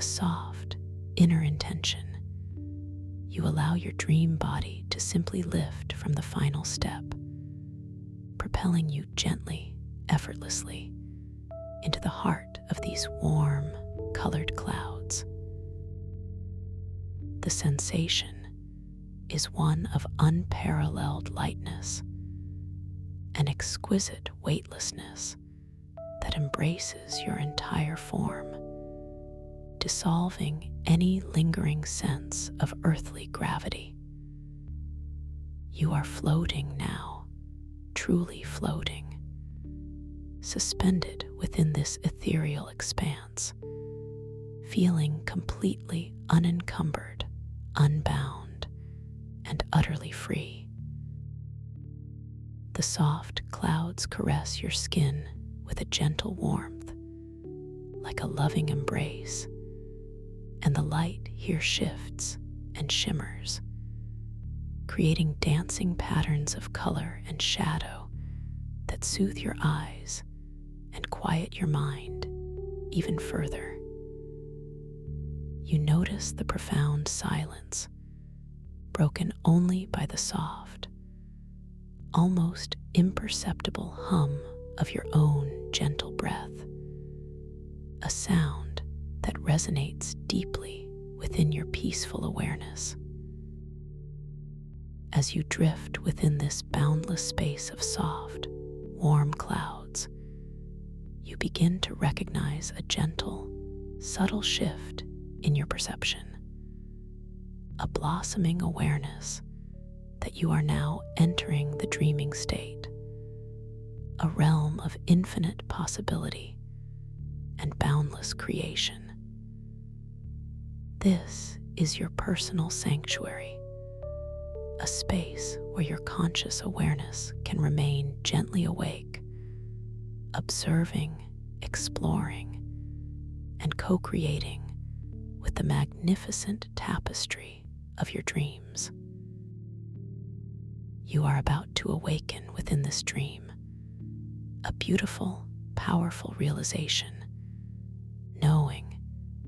a soft, inner intention, you allow your dream body to simply lift from the final step, propelling you gently, effortlessly, into the heart of these warm, colored clouds. The sensation is one of unparalleled lightness, an exquisite weightlessness that embraces your entire form, dissolving any lingering sense of earthly gravity. You are floating now, truly floating, suspended within this ethereal expanse, feeling completely unencumbered, unbound, and utterly free. The soft clouds caress your skin with a gentle warmth, like a loving embrace, and the light here shifts and shimmers, creating dancing patterns of color and shadow that soothe your eyes and quiet your mind even further. You notice the profound silence, broken only by the soft, almost imperceptible hum of your own gentle breath, a sound that resonates deeply within your peaceful awareness. As you drift within this boundless space of soft, warm clouds, you begin to recognize a gentle, subtle shift in your perception, a blossoming awareness that you are now entering the dreaming state, a realm of infinite possibility and boundless creation. This is your personal sanctuary, a space where your conscious awareness can remain gently awake, observing, exploring, and co-creating with the magnificent tapestry of your dreams. You are about to awaken within this dream, a beautiful, powerful realization, knowing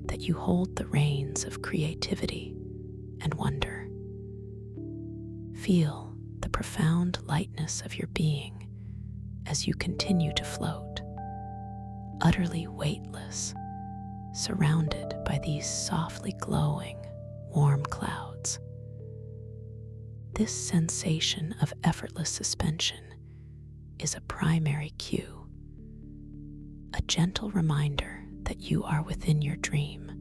that you hold the reins of creativity and wonder. Feel the profound lightness of your being as you continue to float, utterly weightless, surrounded by these softly glowing, warm clouds. This sensation of effortless suspension is a primary cue, a gentle reminder that you are within your dream,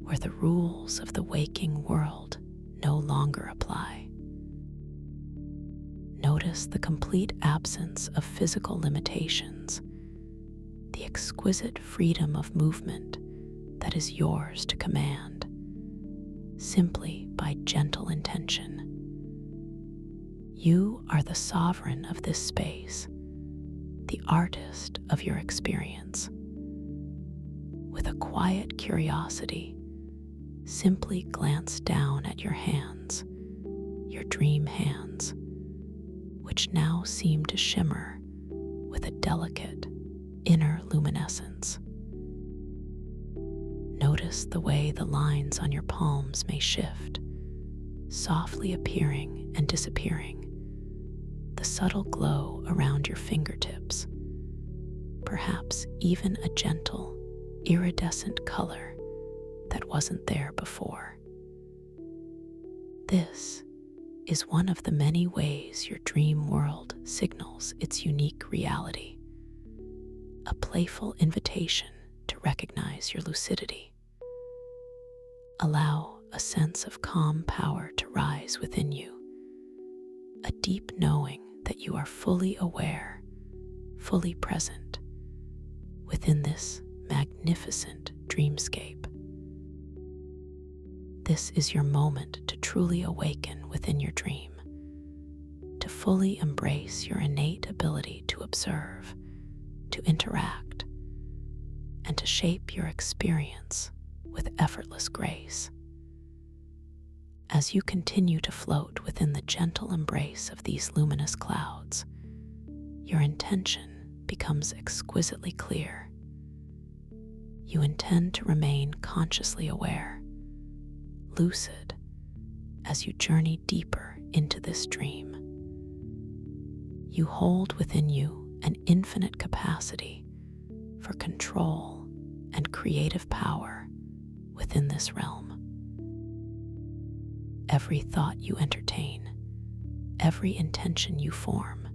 where the rules of the waking world no longer apply. Notice the complete absence of physical limitations, the exquisite freedom of movement that is yours to command, simply by gentle intention. You are the sovereign of this space, the artist of your experience. With a quiet curiosity, simply glance down at your hands, your dream hands, which now seem to shimmer with a delicate inner luminescence. Notice the way the lines on your palms may shift, softly appearing and disappearing, the subtle glow around your fingertips, perhaps even a gentle, iridescent color that wasn't there before. This is one of the many ways your dream world signals its unique reality, a playful invitation to recognize your lucidity. Allow a sense of calm power to rise within you, a deep knowing that you are fully aware, fully present within this magnificent dreamscape. This is your moment to truly awaken within your dream, to fully embrace your innate ability to observe, to interact, and to shape your experience with effortless grace. As you continue to float within the gentle embrace of these luminous clouds, your intention becomes exquisitely clear. You intend to remain consciously aware, lucid, as you journey deeper into this dream. You hold within you an infinite capacity for control and creative power within this realm. Every thought you entertain, every intention you form,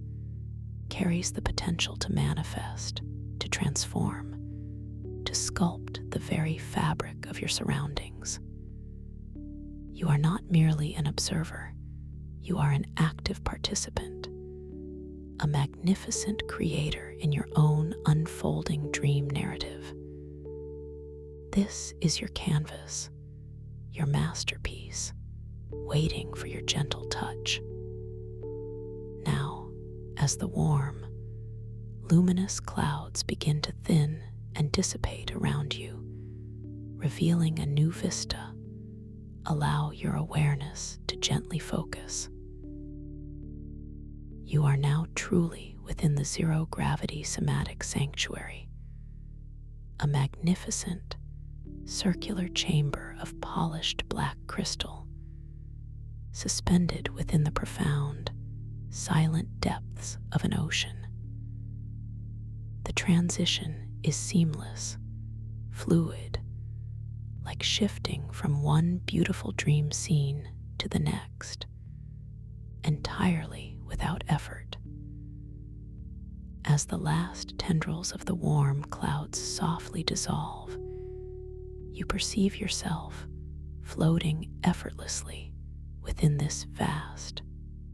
carries the potential to manifest, to transform, to sculpt the very fabric of your surroundings. You are not merely an observer, you are an active participant, a magnificent creator in your own unfolding dream narrative. This is your canvas, your masterpiece, waiting for your gentle touch. Now, as the warm, luminous clouds begin to thin and dissipate around you, revealing a new vista, allow your awareness to gently focus. You are now truly within the zero-gravity somatic sanctuary, a magnificent, circular chamber of polished black crystal, suspended within the profound, silent depths of an ocean. The transition is seamless, fluid, like shifting from one beautiful dream scene to the next, entirely without effort. As the last tendrils of the warm clouds softly dissolve, you perceive yourself floating effortlessly within this vast,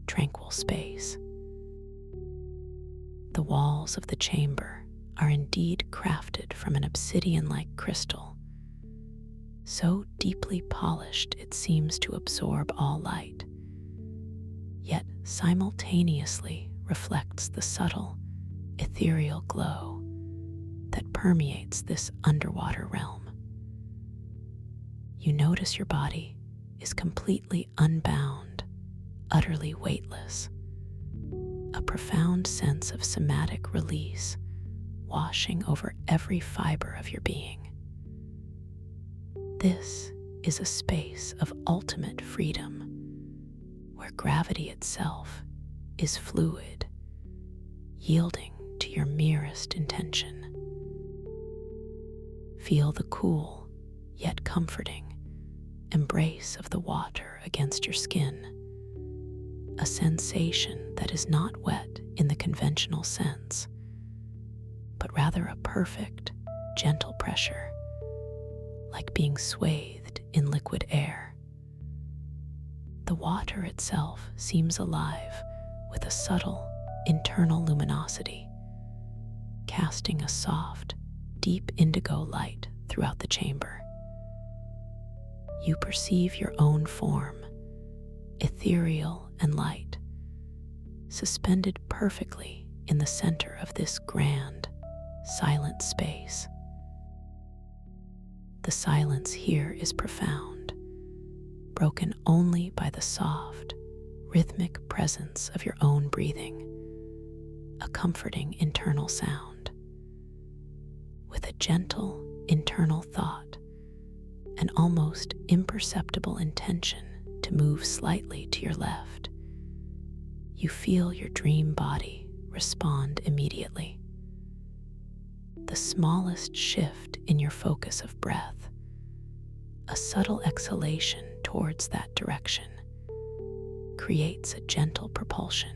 tranquil space. The walls of the chamber are indeed crafted from an obsidian-like crystal, so deeply polished it seems to absorb all light, yet simultaneously reflects the subtle, ethereal glow that permeates this underwater realm. You notice your body is completely unbound, utterly weightless, a profound sense of somatic release washing over every fiber of your being. This is a space of ultimate freedom, where gravity itself is fluid, yielding to your merest intention. Feel the cool, yet comforting, embrace of the water against your skin, a sensation that is not wet in the conventional sense, but rather a perfect, gentle pressure, like being swathed in liquid air. The water itself seems alive with a subtle, internal luminosity, casting a soft, deep indigo light throughout the chamber. You perceive your own form, ethereal and light, suspended perfectly in the center of this grand, silent space. The silence here is profound, broken only by the soft, rhythmic presence of your own breathing, a comforting internal sound. With a gentle internal thought, an almost imperceptible intention to move slightly to your left, you feel your dream body respond immediately. The smallest shift in your focus of breath, a subtle exhalation towards that direction, creates a gentle propulsion,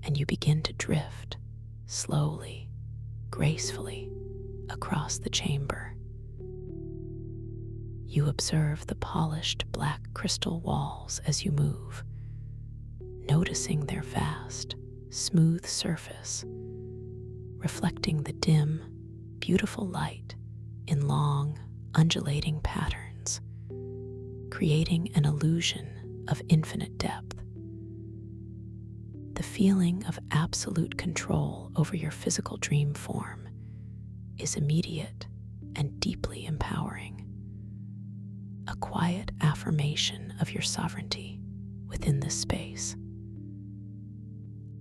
and you begin to drift slowly, gracefully across the chamber. You observe the polished black crystal walls as you move, noticing their vast, smooth surface, reflecting the dim, beautiful light in long, undulating patterns, creating an illusion of infinite depth. The feeling of absolute control over your physical dream form is immediate and deeply empowering, a quiet affirmation of your sovereignty within this space.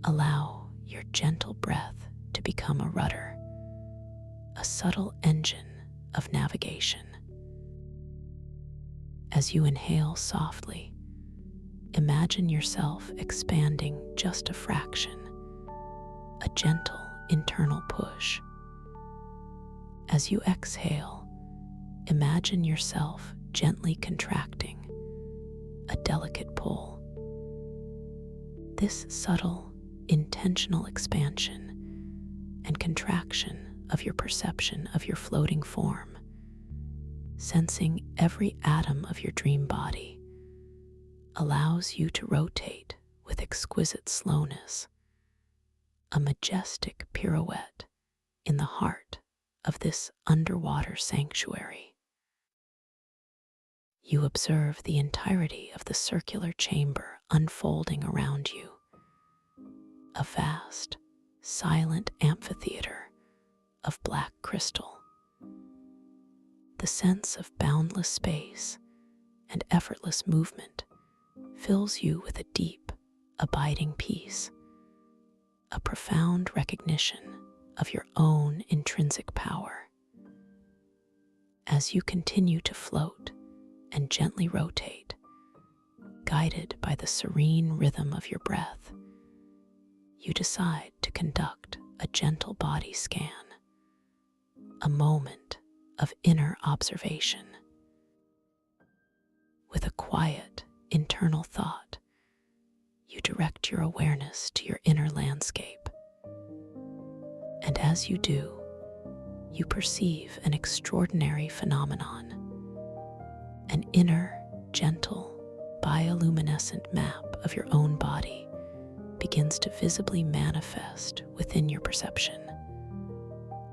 Allow your gentle breath to become a rudder, a subtle engine of navigation. As you inhale softly, imagine yourself expanding just a fraction, a gentle internal push. As you exhale, imagine yourself gently contracting, a delicate pull. This subtle, intentional expansion and contraction of your perception of your floating form, sensing every atom of your dream body, allows you to rotate with exquisite slowness, a majestic pirouette in the heart of this underwater sanctuary. You observe the entirety of the circular chamber unfolding around you, a vast, silent amphitheater of black crystal. The sense of boundless space and effortless movement fills you with a deep, abiding peace, a profound recognition of your own intrinsic power. As you continue to float and gently rotate, guided by the serene rhythm of your breath, you decide to conduct a gentle body scan, a moment of inner observation. With a quiet, internal thought, you direct your awareness to your inner landscape. And as you do, you perceive an extraordinary phenomenon. An inner, gentle, bioluminescent map of your own body begins to visibly manifest within your perception,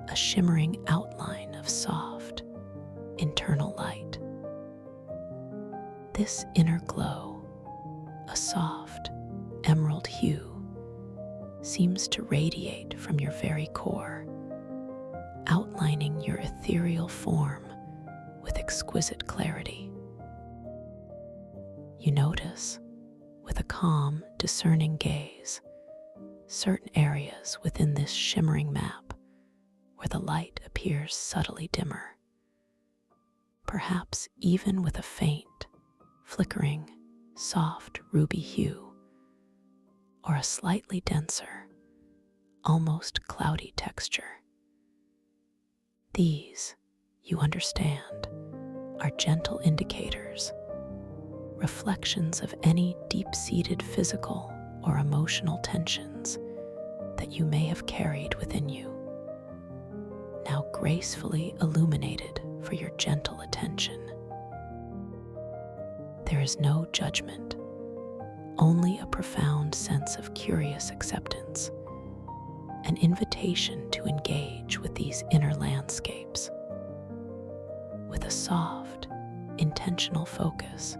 a shimmering outline of soft, internal light. This inner glow, a soft, emerald hue, seems to radiate from your very core, outlining your ethereal form with exquisite clarity. You notice, with a calm, discerning gaze, certain areas within this shimmering map where the light appears subtly dimmer, perhaps even with a faint, flickering, soft ruby hue, or a slightly denser, almost cloudy texture. These, you understand, are gentle indicators, reflections of any deep-seated physical or emotional tensions that you may have carried within you, now gracefully illuminated for your gentle attention. There is no judgment, only a profound sense of curious acceptance, an invitation to engage with these inner landscapes. With a soft, intentional focus,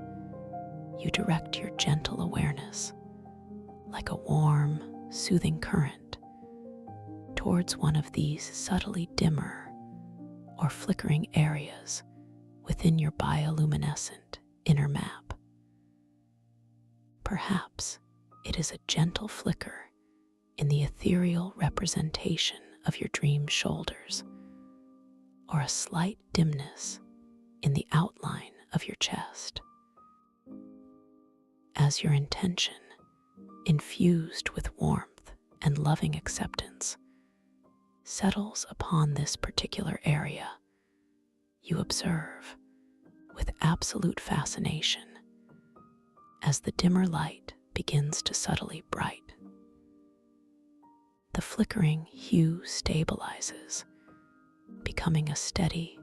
you direct your gentle awareness, like a warm, soothing current, towards one of these subtly dimmer or flickering areas within your bioluminescent inner map. Perhaps it is a gentle flicker in the ethereal representation of your dream shoulders, or a slight dimness in the outline of your chest. As your intention, infused with warmth and loving acceptance, settles upon this particular area, you observe, with absolute fascination, as the dimmer light begins to subtly brighten. The flickering hue stabilizes, becoming a steady,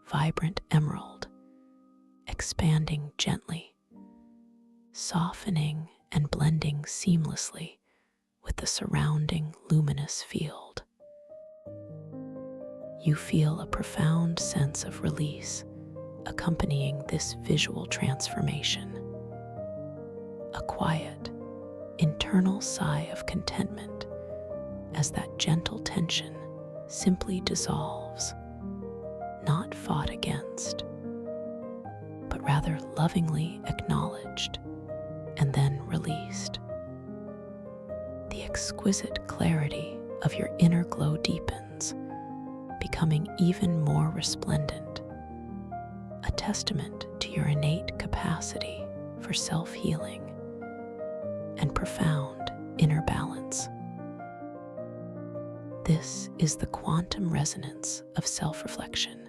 vibrant emerald, expanding gently, softening and blending seamlessly with the surrounding luminous field. You feel a profound sense of release accompanying this visual transformation. A quiet, internal sigh of contentment as that gentle tension simply dissolves, not fought against, but rather lovingly acknowledged and then released. The exquisite clarity of your inner glow deepens, becoming even more resplendent, a testament to your innate capacity for self-healing and profound inner balance. This is the quantum resonance of self-reflection,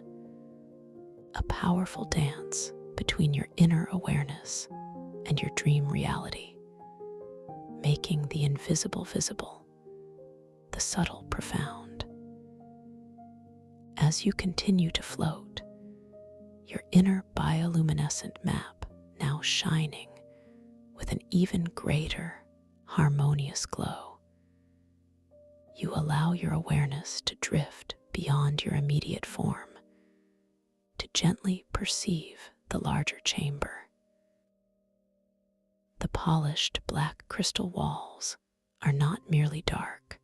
a powerful dance between your inner awareness and your dream reality, making the invisible visible, the subtle profound. As you continue to float, your inner bioluminescent map now shining with an even greater harmonious glow, you allow your awareness to drift beyond your immediate form, to gently perceive the larger chamber. The polished black crystal walls are not merely dark,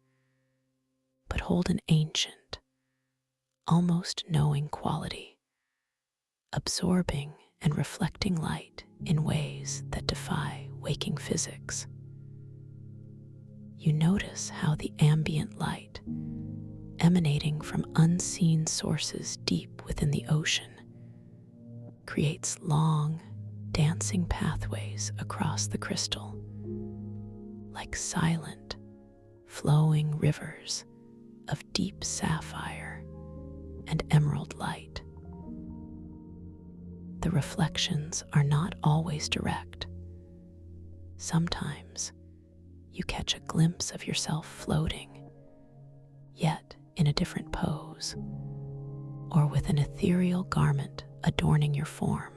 but hold an ancient, almost knowing quality, absorbing and reflecting light in ways that defy waking physics. You notice how the ambient light, emanating from unseen sources deep within the ocean, creates long, dancing pathways across the crystal, like silent, flowing rivers of deep sapphire and emerald light. The reflections are not always direct. Sometimes you catch a glimpse of yourself floating, yet in a different pose, or with an ethereal garment adorning your form,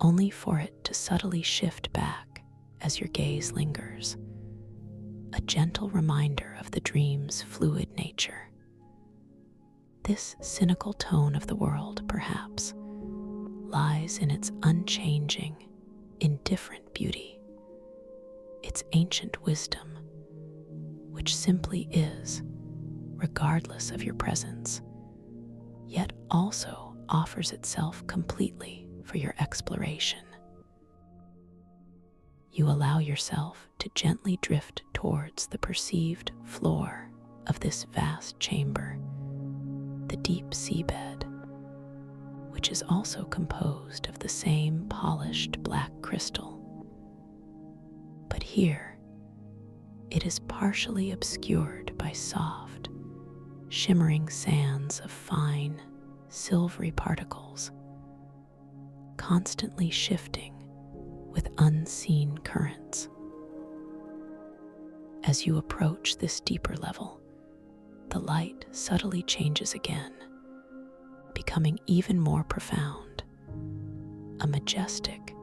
only for it to subtly shift back as your gaze lingers, a gentle reminder of the dream's fluid nature. This cynical tone of the world, perhaps, lies in its unchanging, indifferent beauty, its ancient wisdom, which simply is, regardless of your presence, yet also offers itself completely for your exploration. You allow yourself to gently drift towards the perceived floor of this vast chamber, the deep seabed, which is also composed of the same polished black crystal. But here, it is partially obscured by soft, shimmering sands of fine, silvery particles, constantly shifting with unseen currents. As you approach this deeper level, the light subtly changes again, becoming even more profound, a majestic,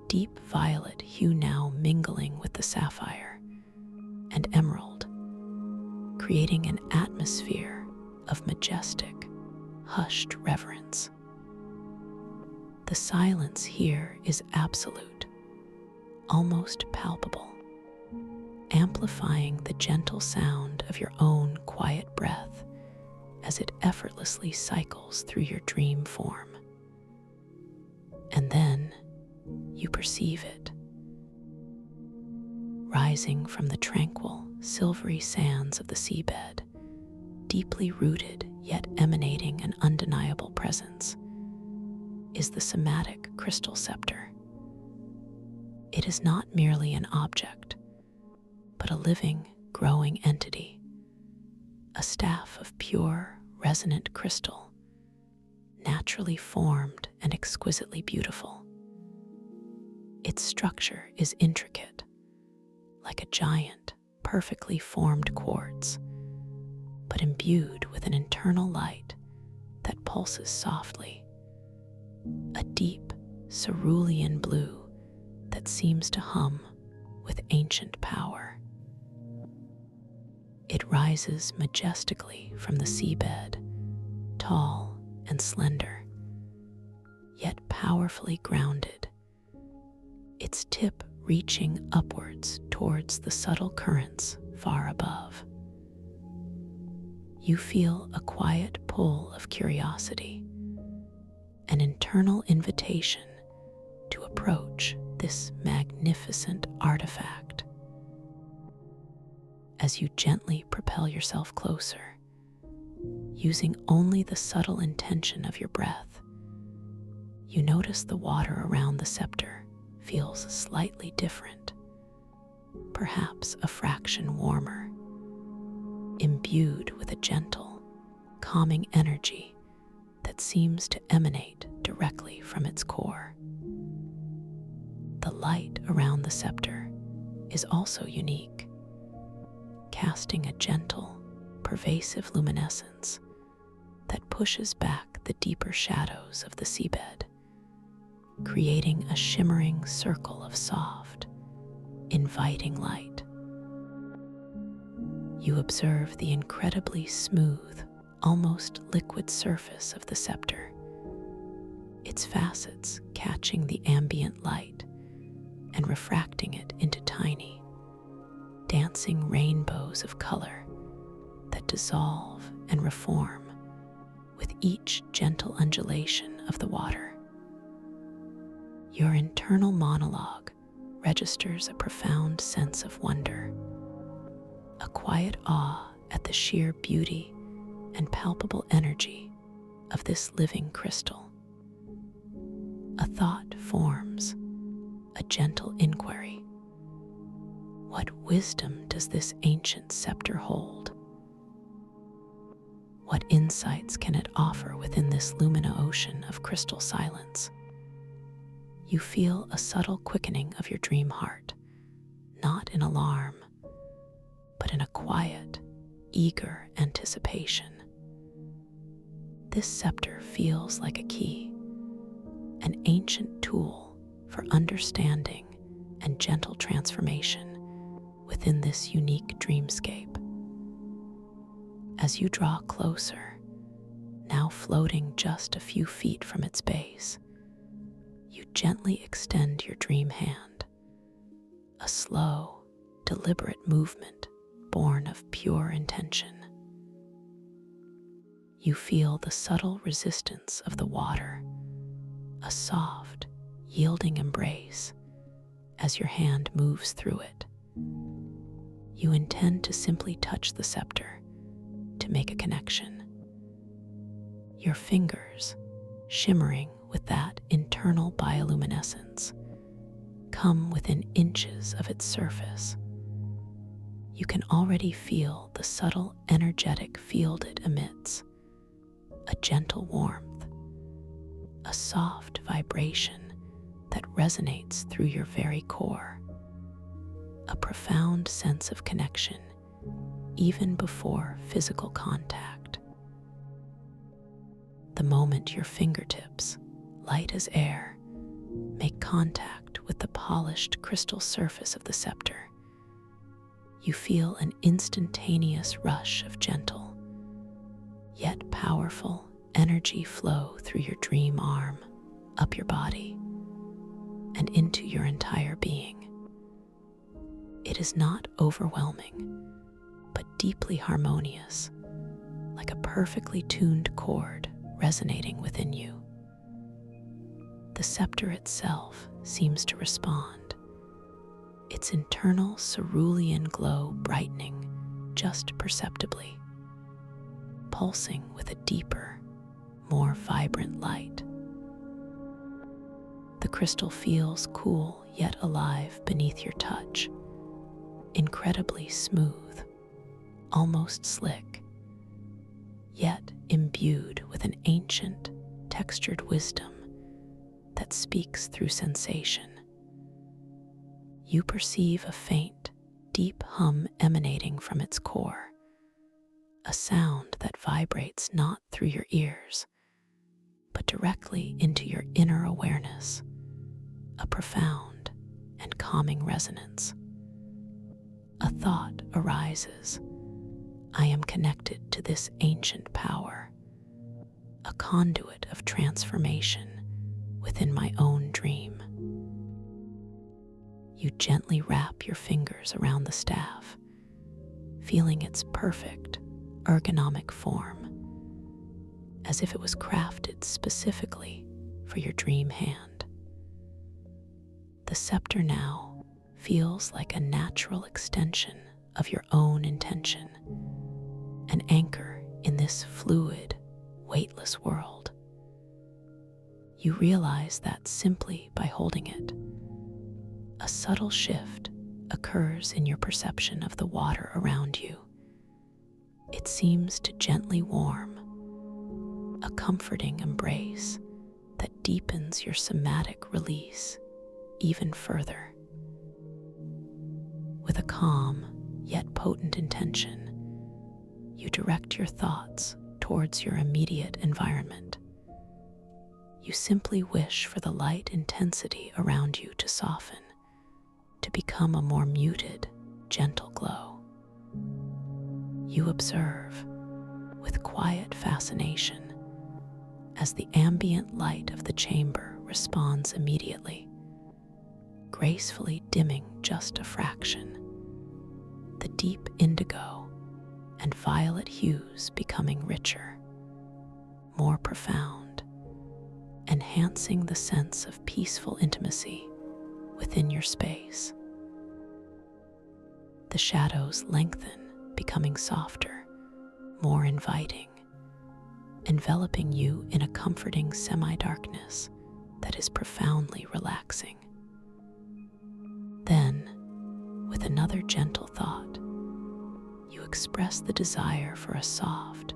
deep violet hue now mingling with the sapphire and emerald, creating an atmosphere of majestic, hushed reverence. The silence here is absolute, almost palpable, amplifying the gentle sound of your own quiet breath as it effortlessly cycles through your dream form. And then you perceive it, rising from the tranquil, silvery sands of the seabed, deeply rooted yet emanating an undeniable presence, is the somatic crystal scepter. It is not merely an object, but a living, growing entity, a staff of pure, resonant crystal, naturally formed and exquisitely beautiful. Its structure is intricate, like a giant, perfectly formed quartz, but imbued with an internal light that pulses softly, a deep, cerulean blue that seems to hum with ancient power. It rises majestically from the seabed, tall and slender, yet powerfully grounded, its tip reaching upwards towards the subtle currents far above. You feel a quiet pull of curiosity, an internal invitation to approach this magnificent artifact. As you gently propel yourself closer, Using only the subtle intention of your breath, you notice the water around the scepter feels slightly different, perhaps a fraction warmer, imbued with a gentle, calming energy that seems to emanate directly from its core. The light around the scepter is also unique, casting a gentle, pervasive luminescence that pushes back the deeper shadows of the seabed, creating a shimmering circle of soft, inviting light. You observe the incredibly smooth, almost liquid surface of the scepter, its facets catching the ambient light and refracting it into tiny, dancing rainbows of color that dissolve and reform with each gentle undulation of the water. Your internal monologue registers a profound sense of wonder, a quiet awe at the sheer beauty and palpable energy of this living crystal. A thought forms, a gentle inquiry. What wisdom does this ancient scepter hold? What insights can it offer within this lumina ocean of crystal silence? You feel a subtle quickening of your dream heart, not in alarm, but in a quiet, eager anticipation. This scepter feels like a key, an ancient tool for understanding and gentle transformation within this unique dreamscape. As you draw closer, now floating just a few feet from its base, you gently extend your dream hand, a slow, deliberate movement born of pure intention. You feel the subtle resistance of the water, a soft, yielding embrace as your hand moves through it. You intend to simply touch the scepter to make a connection. Your fingers, shimmering with that internal bioluminescence, come within inches of its surface. You can already feel the subtle energetic field it emits, a gentle warmth, a soft vibration that resonates through your very core, a profound sense of connection even before physical contact. The moment your fingertips, light as air, make contact with the polished crystal surface of the scepter, you feel an instantaneous rush of gentle, yet powerful energy flow through your dream arm, up your body, and into your entire being. It is not overwhelming, but deeply harmonious, like a perfectly tuned chord resonating within you. The scepter itself seems to respond, its internal cerulean glow brightening just perceptibly, pulsing with a deeper, more vibrant light. The crystal feels cool yet alive beneath your touch, incredibly smooth, almost slick, yet imbued with an ancient, textured wisdom that speaks through sensation. You perceive a faint, deep hum emanating from its core, a sound that vibrates not through your ears, but directly into your inner awareness, a profound and calming resonance. A thought arises. I am connected to this ancient power, a conduit of transformation within my own dream. You gently wrap your fingers around the staff, feeling its perfect, ergonomic form, as if it was crafted specifically for your dream hand. The scepter now feels like a natural extension of your own intention, an anchor in this fluid, weightless world. You realize that simply by holding it, a subtle shift occurs in your perception of the water around you. It seems to gently warm, a comforting embrace that deepens your somatic release even further. With a calm yet potent intention, you direct your thoughts towards your immediate environment. You simply wish for the light intensity around you to soften, to become a more muted, gentle glow. You observe, with quiet fascination, as the ambient light of the chamber responds immediately, gracefully dimming just a fraction, the deep indigo and violet hues becoming richer, more profound, enhancing the sense of peaceful intimacy within your space. The shadows lengthen, becoming softer, more inviting, enveloping you in a comforting semi-darkness that is profoundly relaxing. Then, with another gentle thought, you express the desire for a soft,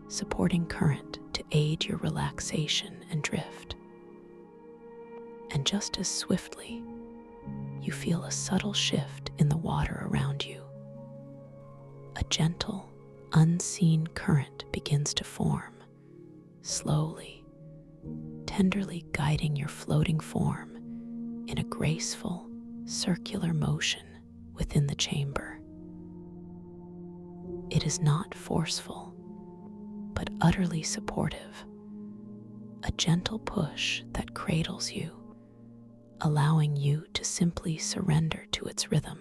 supporting current to aid your relaxation and drift. And just as swiftly, you feel a subtle shift in the water around you. A gentle, unseen current begins to form, slowly, tenderly guiding your floating form in a graceful, circular motion within the chamber. It is not forceful, but utterly supportive, a gentle push that cradles you, allowing you to simply surrender to its rhythm,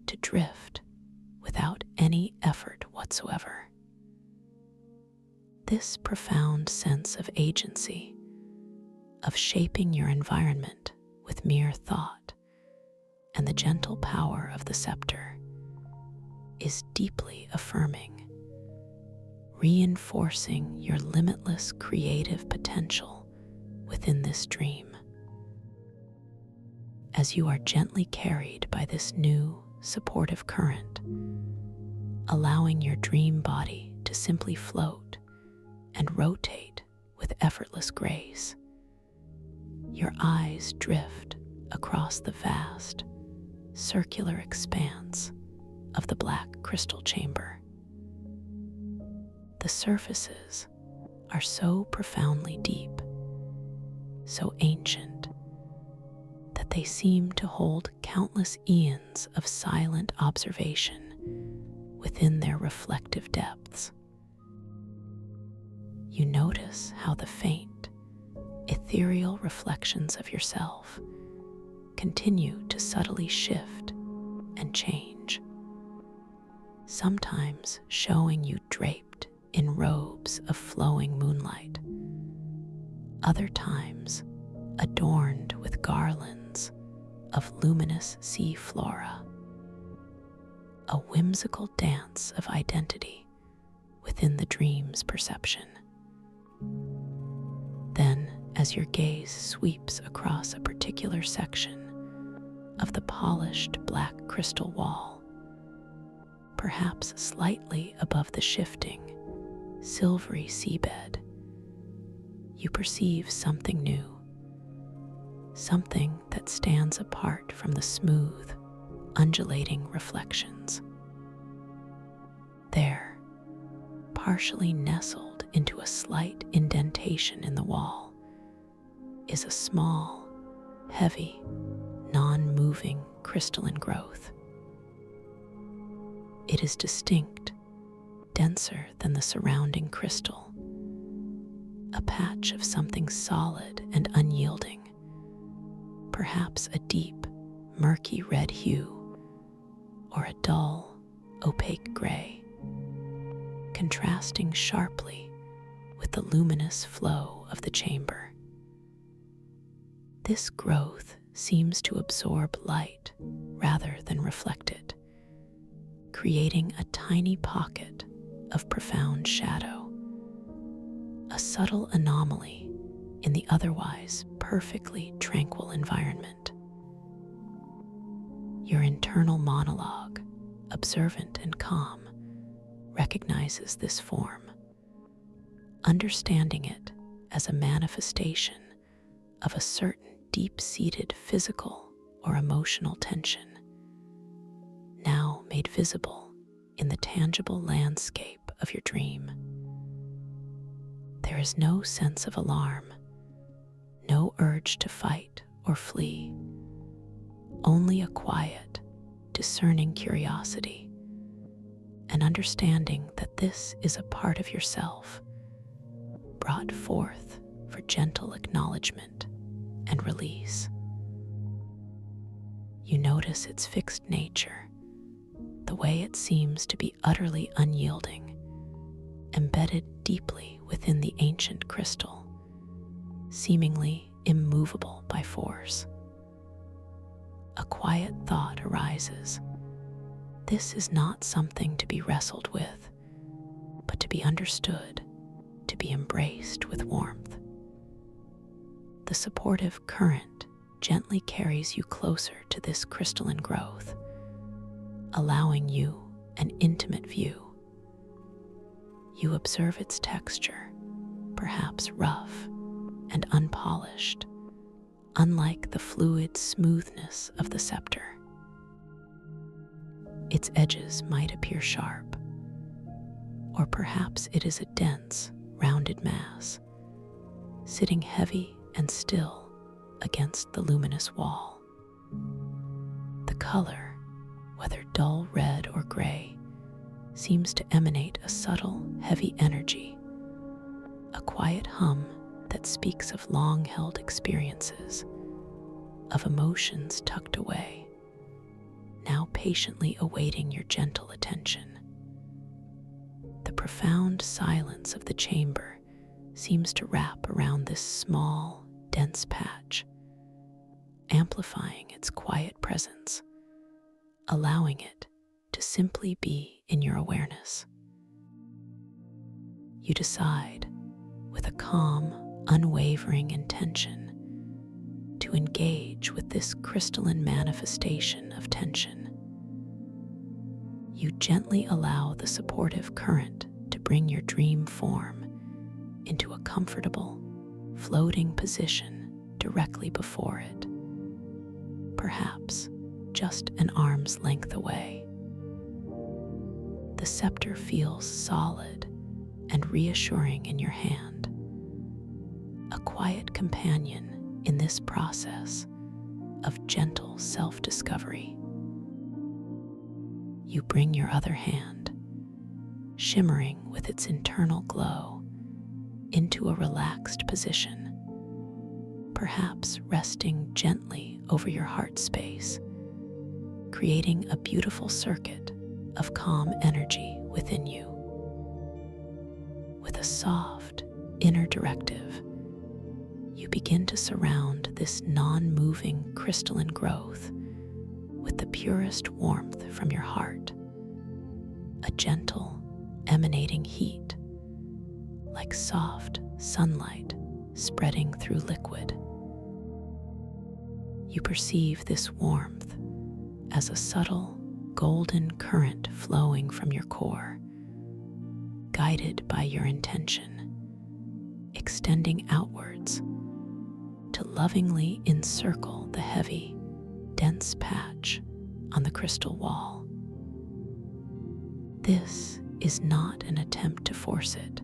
to drift without any effort whatsoever. This profound sense of agency, of shaping your environment with mere thought, and the gentle power of the scepter, is deeply affirming, reinforcing your limitless creative potential within this dream. As you are gently carried by this new, supportive current, allowing your dream body to simply float and rotate with effortless grace, your eyes drift across the vast, circular expanse of the black crystal chamber. The surfaces are so profoundly deep, so ancient, that they seem to hold countless eons of silent observation within their reflective depths. You notice how the faint, ethereal reflections of yourself continue to subtly shift and change, sometimes showing you draped in robes of flowing moonlight, other times adorned with garlands of luminous sea flora, a whimsical dance of identity within the dream's perception. Then, as your gaze sweeps across a particular section of the polished black crystal wall, perhaps slightly above the shifting, silvery seabed, you perceive something new, something that stands apart from the smooth, undulating reflections. There, partially nestled into a slight indentation in the wall, is a small, heavy, non-moving crystalline growth. It is distinct, denser than the surrounding crystal, a patch of something solid and unyielding, perhaps a deep, murky red hue, or a dull, opaque gray, contrasting sharply with the luminous flow of the chamber. This growth seems to absorb light rather than reflect it, creating a tiny pocket of profound shadow, a subtle anomaly in the otherwise perfectly tranquil environment. Your internal monologue, observant and calm, recognizes this form, understanding it as a manifestation of a certain deep-seated physical or emotional tension, now made visible in the tangible landscape of your dream. There is no sense of alarm, no urge to fight or flee, only a quiet, discerning curiosity, an understanding that this is a part of yourself, brought forth for gentle acknowledgement and release. You notice its fixed nature, the way it seems to be utterly unyielding, embedded deeply within the ancient crystal, seemingly immovable by force. A quiet thought arises. This is not something to be wrestled with, but to be understood, to be embraced with warmth. The supportive current gently carries you closer to this crystalline growth, allowing you an intimate view. You observe its texture, perhaps rough and unpolished, unlike the fluid smoothness of the scepter. Its edges might appear sharp, or perhaps it is a dense, rounded mass, sitting heavy and still against the luminous wall. The color, whether dull red or gray, seems to emanate a subtle, heavy energy, a quiet hum that speaks of long-held experiences, of emotions tucked away, now patiently awaiting your gentle attention. The profound silence of the chamber seems to wrap around this small, dense patch, amplifying its quiet presence, allowing it to simply be in your awareness. You decide, with a calm, unwavering intention, to engage with this crystalline manifestation of tension. You gently allow the supportive current to bring your dream form into a comfortable, floating position directly before it, perhaps just an arm's length away. The scepter feels solid and reassuring in your hand, a quiet companion in this process of gentle self-discovery. You bring your other hand, shimmering with its internal glow, into a relaxed position, perhaps resting gently over your heart space, creating a beautiful circuit of calm energy within you. With a soft, inner directive, you begin to surround this non-moving crystalline growth with the purest warmth from your heart, a gentle, emanating heat, like soft sunlight spreading through liquid. You perceive this warmth as a subtle, golden current flowing from your core, guided by your intention, extending outwards to lovingly encircle the heavy, dense patch on the crystal wall. This is not an attempt to force it,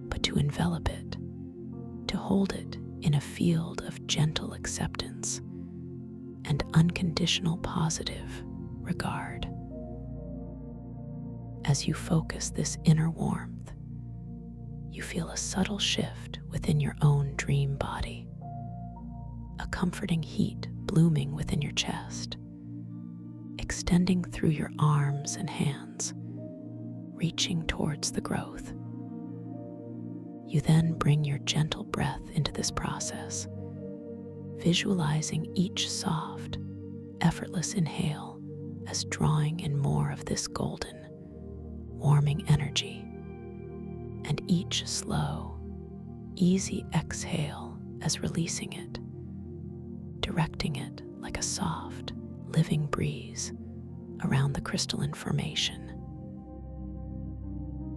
but to envelop it, to hold it in a field of gentle acceptance and unconditional positive regard. As you focus this inner warmth, you feel a subtle shift within your own dream body, a comforting heat blooming within your chest, extending through your arms and hands, reaching towards the growth. You then bring your gentle breath into this process, visualizing each soft, effortless inhale as drawing in more of this golden, warming energy, and each slow, easy exhale as releasing it, directing it like a soft, living breeze around the crystalline formation.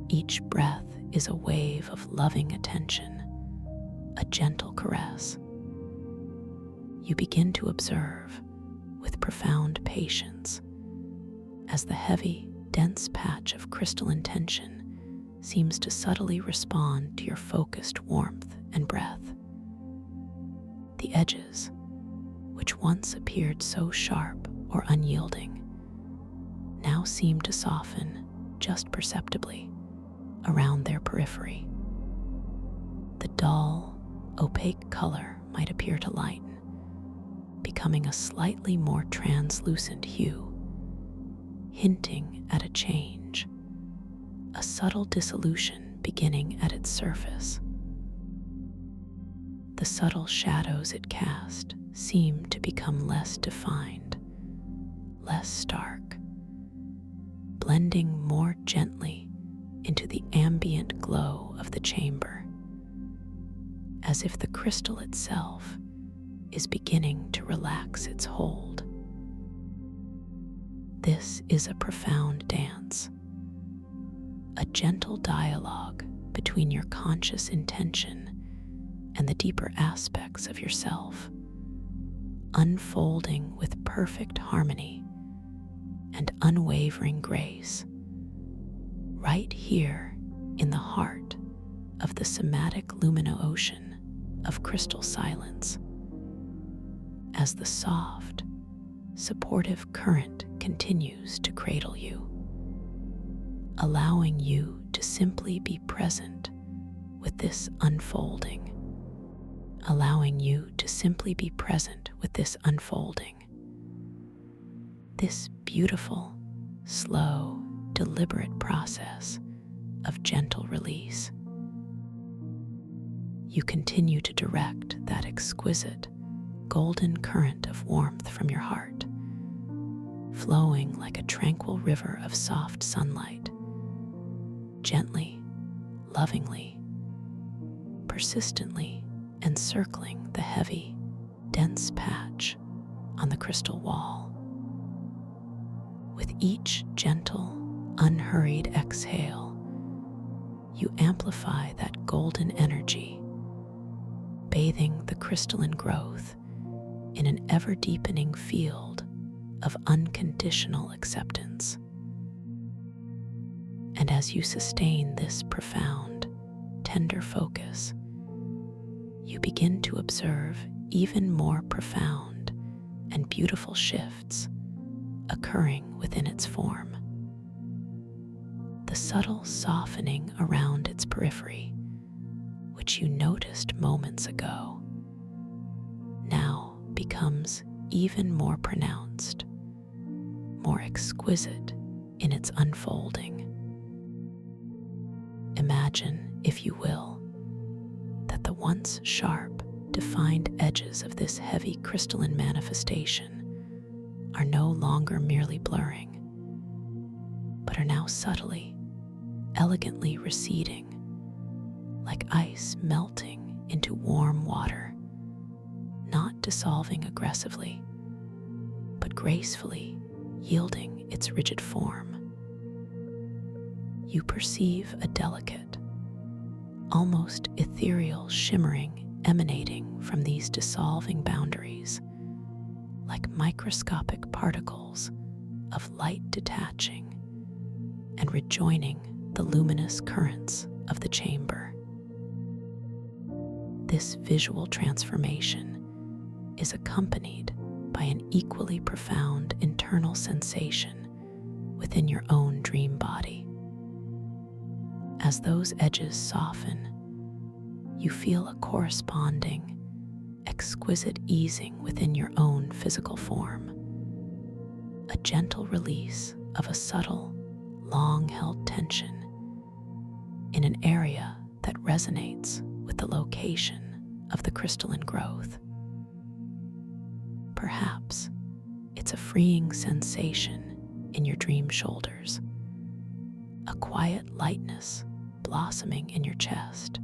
Each breath is a wave of loving attention, a gentle caress. You begin to observe with profound patience as the heavy, dense patch of crystalline tension seems to subtly respond to your focused warmth and breath. The edges, which once appeared so sharp or unyielding, now seem to soften just perceptibly around their periphery. The dull, opaque color might appear to lighten, becoming a slightly more translucent hue, hinting at a change, a subtle dissolution beginning at its surface. The subtle shadows it cast seem to become less defined, less stark, blending more gently into the ambient glow of the chamber, as if the crystal itself is beginning to relax its hold. This is a profound dance, a gentle dialogue between your conscious intention and the deeper aspects of yourself, unfolding with perfect harmony and unwavering grace, right here in the heart of the somatic lumino ocean of crystal silence. As the soft, supportive current continues to cradle you, allowing you to simply be present with this unfolding, this beautiful, slow, deliberate process of gentle release. You continue to direct that exquisite, golden current of warmth from your heart, flowing like a tranquil river of soft sunlight, gently, lovingly, persistently encircling the heavy, dense patch on the crystal wall. With each gentle, unhurried exhale, you amplify that golden energy, bathing the crystalline growth in an ever-deepening field of unconditional acceptance. And as you sustain this profound, tender focus, you begin to observe even more profound and beautiful shifts occurring within its form. The subtle softening around its periphery, which you noticed moments ago, now becomes even more pronounced, more exquisite in its unfolding. Imagine, if you will, that the once sharp, defined edges of this heavy crystalline manifestation are no longer merely blurring, but are now subtly, elegantly receding, like ice melting into warm water, not dissolving aggressively, but gracefully yielding its rigid form. You perceive a delicate, almost ethereal shimmering emanating from these dissolving boundaries, like microscopic particles of light detaching and rejoining the luminous currents of the chamber. This visual transformation is accompanied by an equally profound internal sensation within your own dream body. As those edges soften, you feel a corresponding, exquisite easing within your own physical form, a gentle release of a subtle, long-held tension in an area that resonates with the location of the crystalline growth. Perhaps it's a freeing sensation in your dream shoulders, a quiet lightness blossoming in your chest,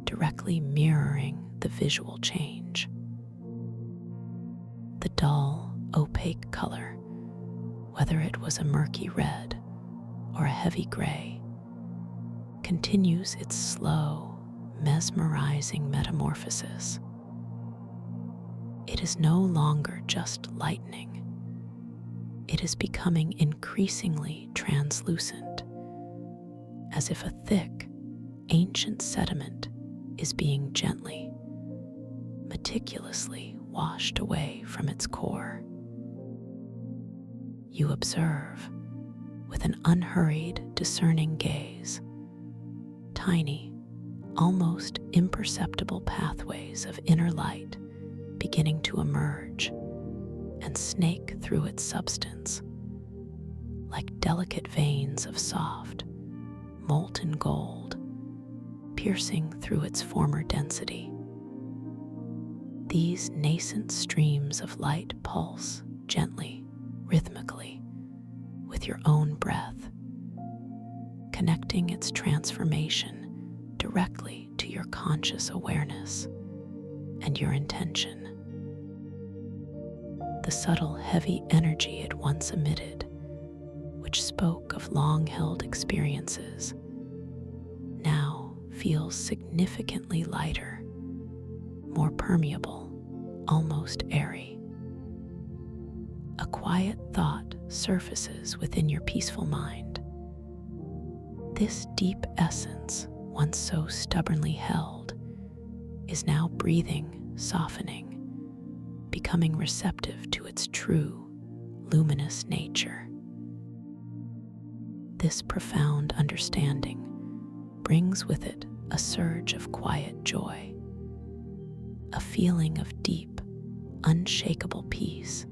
directly mirroring the visual change. The dull, opaque color, whether it was a murky red or a heavy gray, continues its slow, mesmerizing metamorphosis. It is no longer just lightening. It is becoming increasingly translucent, as if a thick, ancient sediment is being gently, meticulously washed away from its core. You observe, with an unhurried, discerning gaze, tiny, almost imperceptible pathways of inner light beginning to emerge and snake through its substance, like delicate veins of soft, molten gold, piercing through its former density. These nascent streams of light pulse gently, rhythmically, with your own breath, connecting its transformation directly to your conscious awareness and your intention. The subtle, heavy energy it once emitted, which spoke of long-held experiences, now feels significantly lighter, more permeable, almost airy. A quiet thought surfaces within your peaceful mind. This deep essence, once so stubbornly held, is now breathing, softening, becoming receptive to its true, luminous nature. This profound understanding brings with it a surge of quiet joy, a feeling of deep, unshakable peace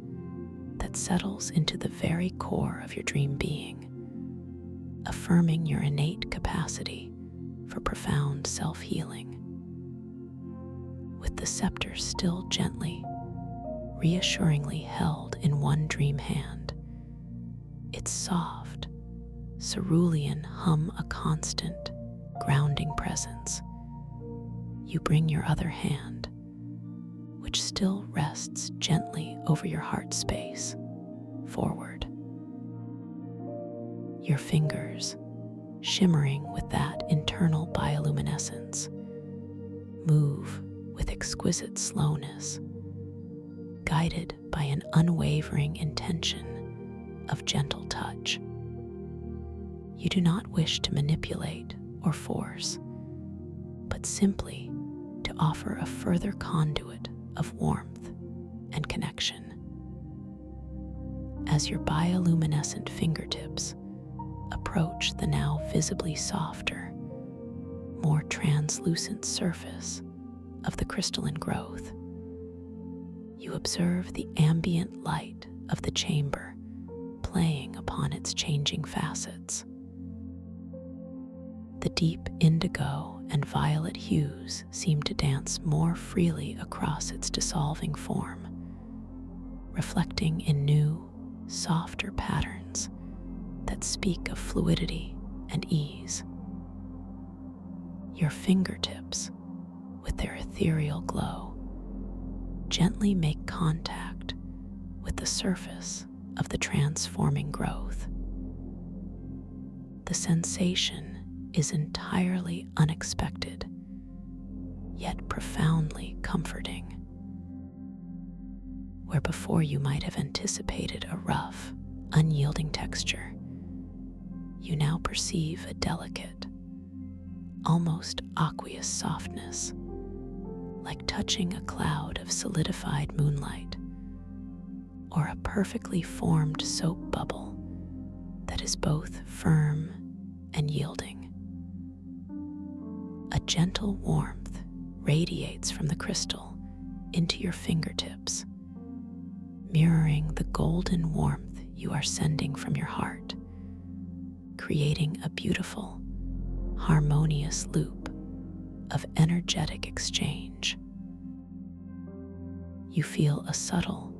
that settles into the very core of your dream being, affirming your innate capacity for profound self-healing. With the scepter still gently, reassuringly held in one dream hand, its soft, cerulean hum a constant, grounding presence, you bring your other hand, which still rests gently over your heart space, forward. Your fingers, shimmering with that internal bioluminescence, move with exquisite slowness, guided by an unwavering intention of gentle touch. You do not wish to manipulate or force, but simply to offer a further conduit of warmth and connection. As your bioluminescent fingertips approach the now visibly softer, more translucent surface of the crystalline growth, you observe the ambient light of the chamber playing upon its changing facets. The deep indigo and violet hues seem to dance more freely across its dissolving form, reflecting in new, softer patterns that speak of fluidity and ease. Your fingertips, with their ethereal glow, gently make contact with the surface of the transforming growth. The sensation is entirely unexpected, yet profoundly comforting. Where before you might have anticipated a rough, unyielding texture, you now perceive a delicate, almost aqueous softness, like touching a cloud of solidified moonlight, or a perfectly formed soap bubble that is both firm and yielding. A gentle warmth radiates from the crystal into your fingertips, mirroring the golden warmth you are sending from your heart, creating a beautiful, harmonious loop of energetic exchange. You feel a subtle,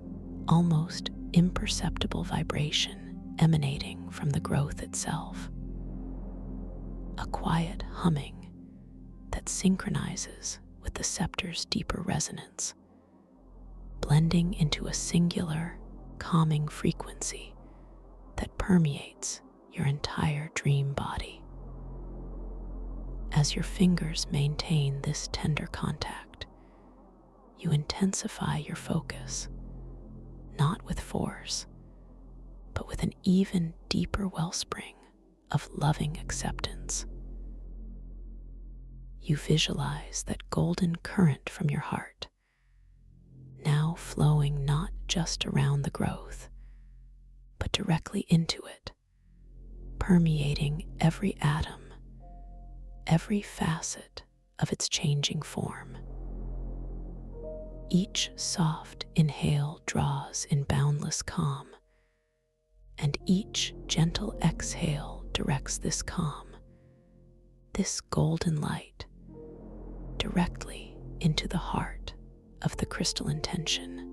almost imperceptible vibration emanating from the growth itself, a quiet humming that synchronizes with the scepter's deeper resonance, blending into a singular, calming frequency that permeates your entire dream body. As your fingers maintain this tender contact, you intensify your focus, not with force, but with an even deeper wellspring of loving acceptance. You visualize that golden current from your heart, now flowing not just around the growth, but directly into it, permeating every atom, every facet of its changing form. Each soft inhale draws in boundless calm, and each gentle exhale directs this calm, this golden light, directly into the heart of the crystal intention.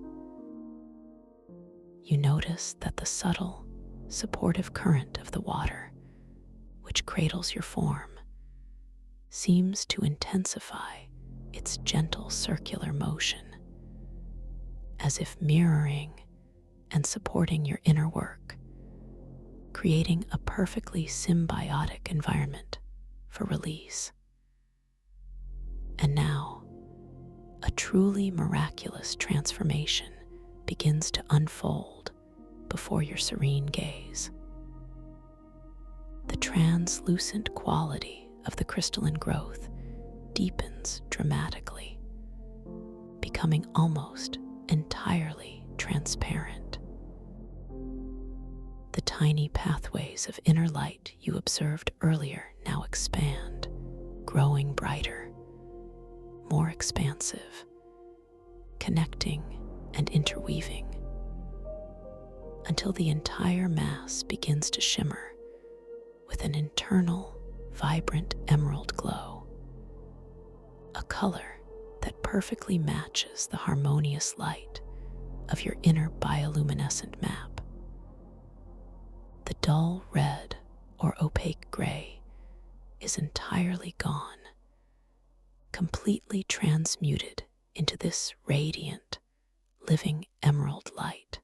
You notice that the subtle, supportive current of the water, which cradles your form, seems to intensify its gentle circular motion, as if mirroring and supporting your inner work, creating a perfectly symbiotic environment for release. And now, a truly miraculous transformation begins to unfold before your serene gaze. The translucent quality of the crystalline growth deepens dramatically, becoming almost entirely transparent. The tiny pathways of inner light you observed earlier now expand, growing brighter, more expansive, connecting and interweaving, until the entire mass begins to shimmer with an internal, vibrant emerald glow, a color that perfectly matches the harmonious light of your inner bioluminescent map. The dull red or opaque gray is entirely gone, completely transmuted into this radiant, living emerald light.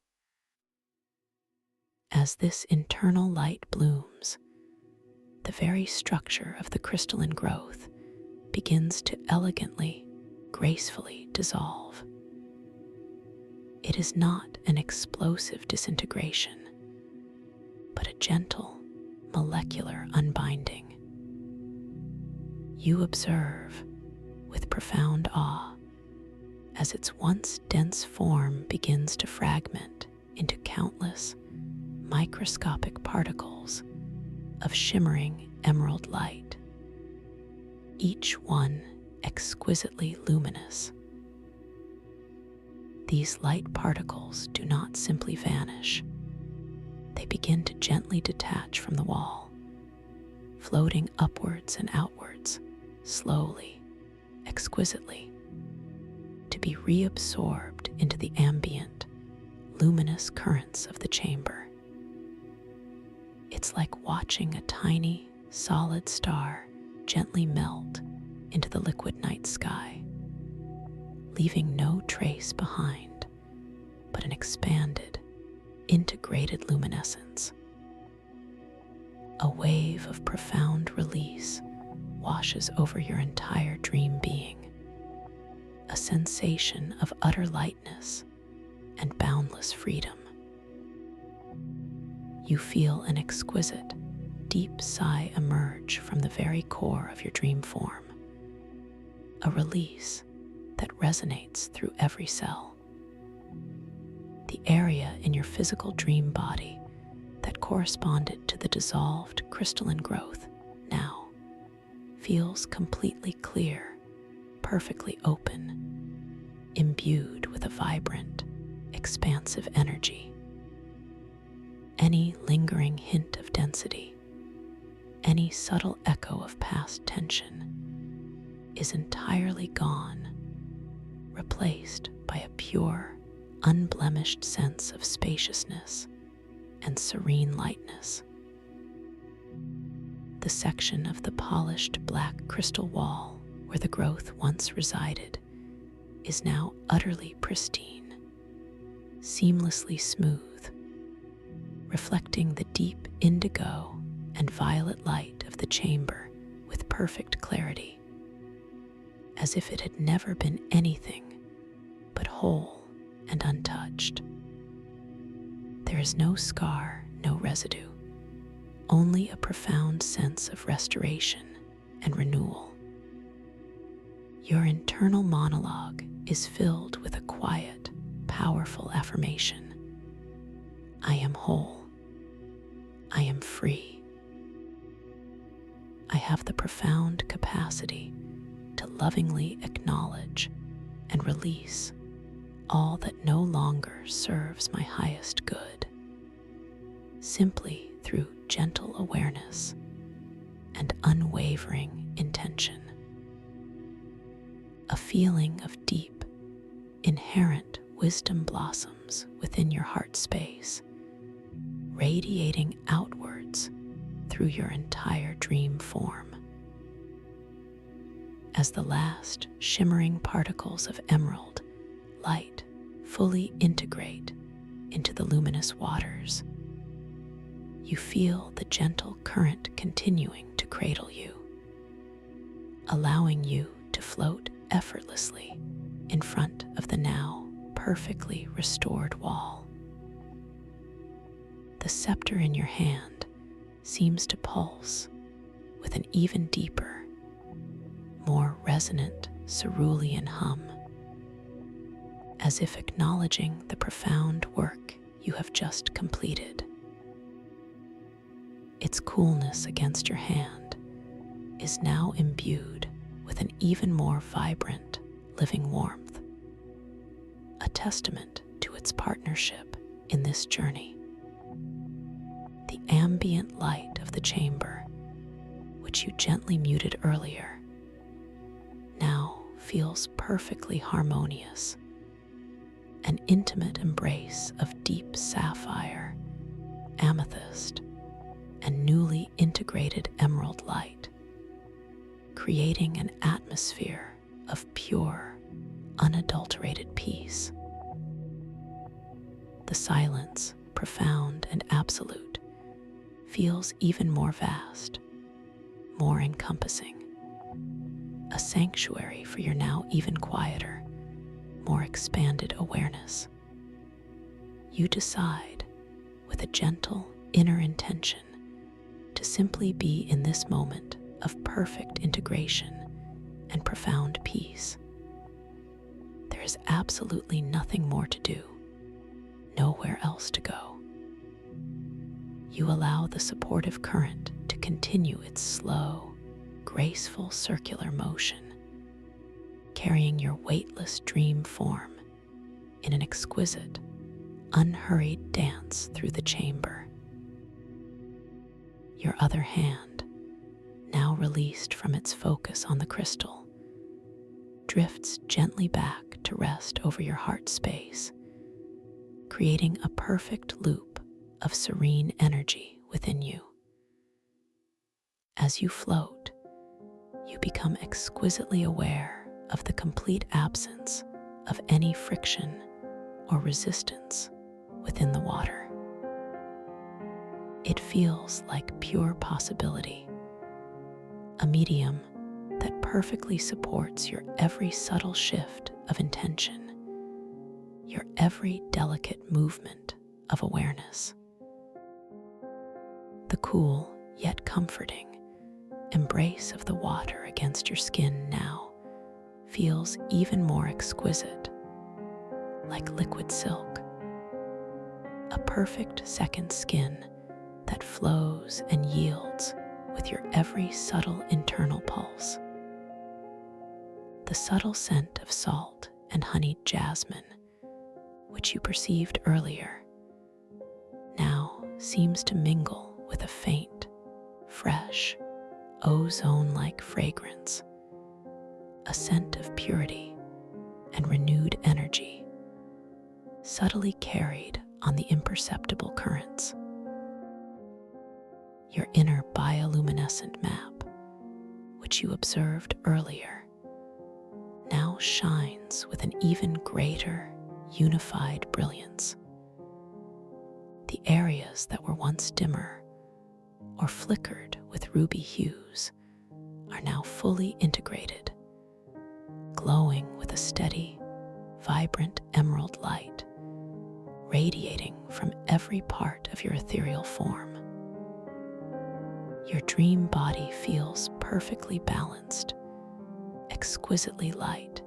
As this internal light blooms, the very structure of the crystalline growth begins to elegantly, gracefully dissolve. It is not an explosive disintegration, but a gentle, molecular unbinding. You observe with profound awe as its once dense form begins to fragment into countless microscopic particles of shimmering emerald light, each one exquisitely luminous. These light particles do not simply vanish. They begin to gently detach from the wall, floating upwards and outwards, slowly, exquisitely, to be reabsorbed into the ambient, luminous currents of the chamber. It's like watching a tiny, solid star gently melt into the liquid night sky, leaving no trace behind but an expanded, integrated luminescence. A wave of profound release washes over your entire dream being, a sensation of utter lightness and boundless freedom. You feel an exquisite, deep sigh emerge from the very core of your dream form, a release that resonates through every cell. The area in your physical dream body that corresponded to the dissolved crystalline growth now feels completely clear, perfectly open, imbued with a vibrant, expansive energy. Any lingering hint of density, any subtle echo of past tension is entirely gone, replaced by a pure, unblemished sense of spaciousness and serene lightness. The section of the polished black crystal wall where the growth once resided is now utterly pristine, seamlessly smooth, reflecting the deep indigo and violet light of the chamber with perfect clarity, as if it had never been anything but whole and untouched. There is no scar, no residue, only a profound sense of restoration and renewal. Your internal monologue is filled with a quiet, powerful affirmation. I am whole. I am free. I have the profound capacity to lovingly acknowledge and release all that no longer serves my highest good, simply through gentle awareness and unwavering intention. A feeling of deep, inherent wisdom blossoms within your heart space, radiating outwards through your entire dream form. As the last shimmering particles of emerald light fully integrate into the luminous waters, you feel the gentle current continuing to cradle you, allowing you to float effortlessly in front of the now perfectly restored wall. The scepter in your hand seems to pulse with an even deeper, more resonant cerulean hum, as if acknowledging the profound work you have just completed. Its coolness against your hand is now imbued with an even more vibrant, living warmth, a testament to its partnership in this journey. The ambient light of the chamber, which you gently muted earlier, now feels perfectly harmonious, an intimate embrace of deep sapphire, amethyst, and newly integrated emerald light, creating an atmosphere of pure, unadulterated peace. The silence, profound and absolute, feels even more vast, more encompassing, a sanctuary for your now even quieter, more expanded awareness. You decide, with a gentle inner intention, to simply be in this moment of perfect integration and profound peace. There is absolutely nothing more to do, nowhere else to go. You allow the supportive current to continue its slow, graceful circular motion, carrying your weightless dream form in an exquisite, unhurried dance through the chamber. Your other hand, now released from its focus on the crystal, drifts gently back to rest over your heart space, creating a perfect loop of serene energy within you. As you float, you become exquisitely aware of the complete absence of any friction or resistance within the water. It feels like pure possibility, a medium that perfectly supports your every subtle shift of intention, your every delicate movement of awareness. The cool yet comforting embrace of the water against your skin now feels even more exquisite, like liquid silk, a perfect second skin that flows and yields with your every subtle internal pulse. The subtle scent of salt and honeyed jasmine, which you perceived earlier, now seems to mingle with a faint, fresh, ozone-like fragrance, a scent of purity and renewed energy, subtly carried on the imperceptible currents. Your inner bioluminescent map, which you observed earlier, now shines with an even greater, unified brilliance. The areas that were once dimmer or flickered with ruby hues are now fully integrated, glowing with a steady, vibrant emerald light, radiating from every part of your ethereal form. Your dream body feels perfectly balanced, exquisitely light,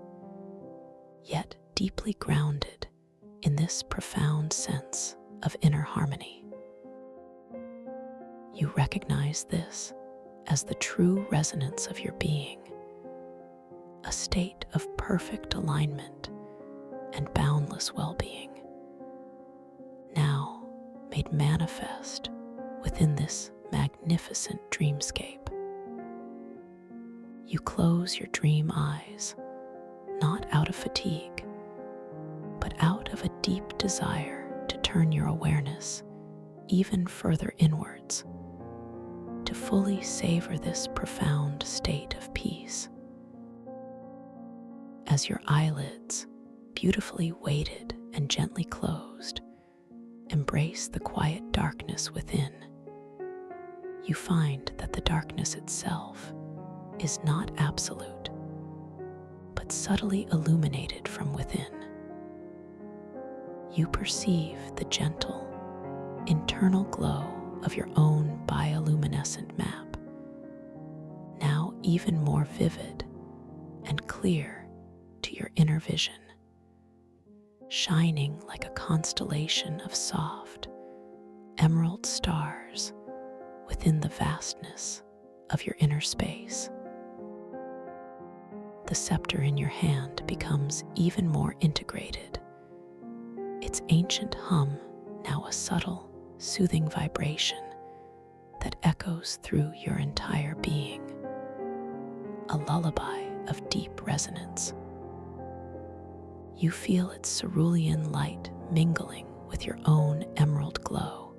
yet deeply grounded in this profound sense of inner harmony. You recognize this as the true resonance of your being, a state of perfect alignment and boundless well-being, now made manifest within this magnificent dreamscape. You close your dream eyes, not out of fatigue, but out of a deep desire to turn your awareness even further inwards, to fully savor this profound state of peace. As your eyelids, beautifully weighted and gently closed, embrace the quiet darkness within, you find that the darkness itself is not absolute, but subtly illuminated from within. You perceive the gentle, internal glow of your own bioluminescent map, now even more vivid and clear to your inner vision, shining like a constellation of soft, emerald stars within the vastness of your inner space. The scepter in your hand becomes even more integrated, its ancient hum now a subtle, soothing vibration that echoes through your entire being, a lullaby of deep resonance. You feel its cerulean light mingling with your own emerald glow,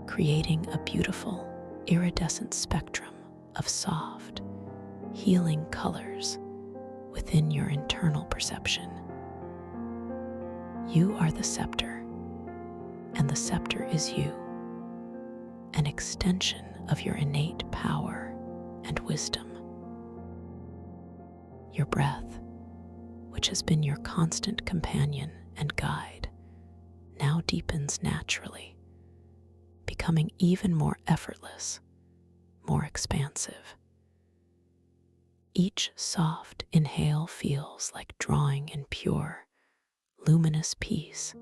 creating a beautiful, iridescent spectrum of soft, healing colors within your internal perception. You are the scepter, and the scepter is you, an extension of your innate power and wisdom. Your breath, which has been your constant companion and guide, now deepens naturally, becoming even more effortless, more expansive. Each soft inhale feels like drawing in pure, luminous peace,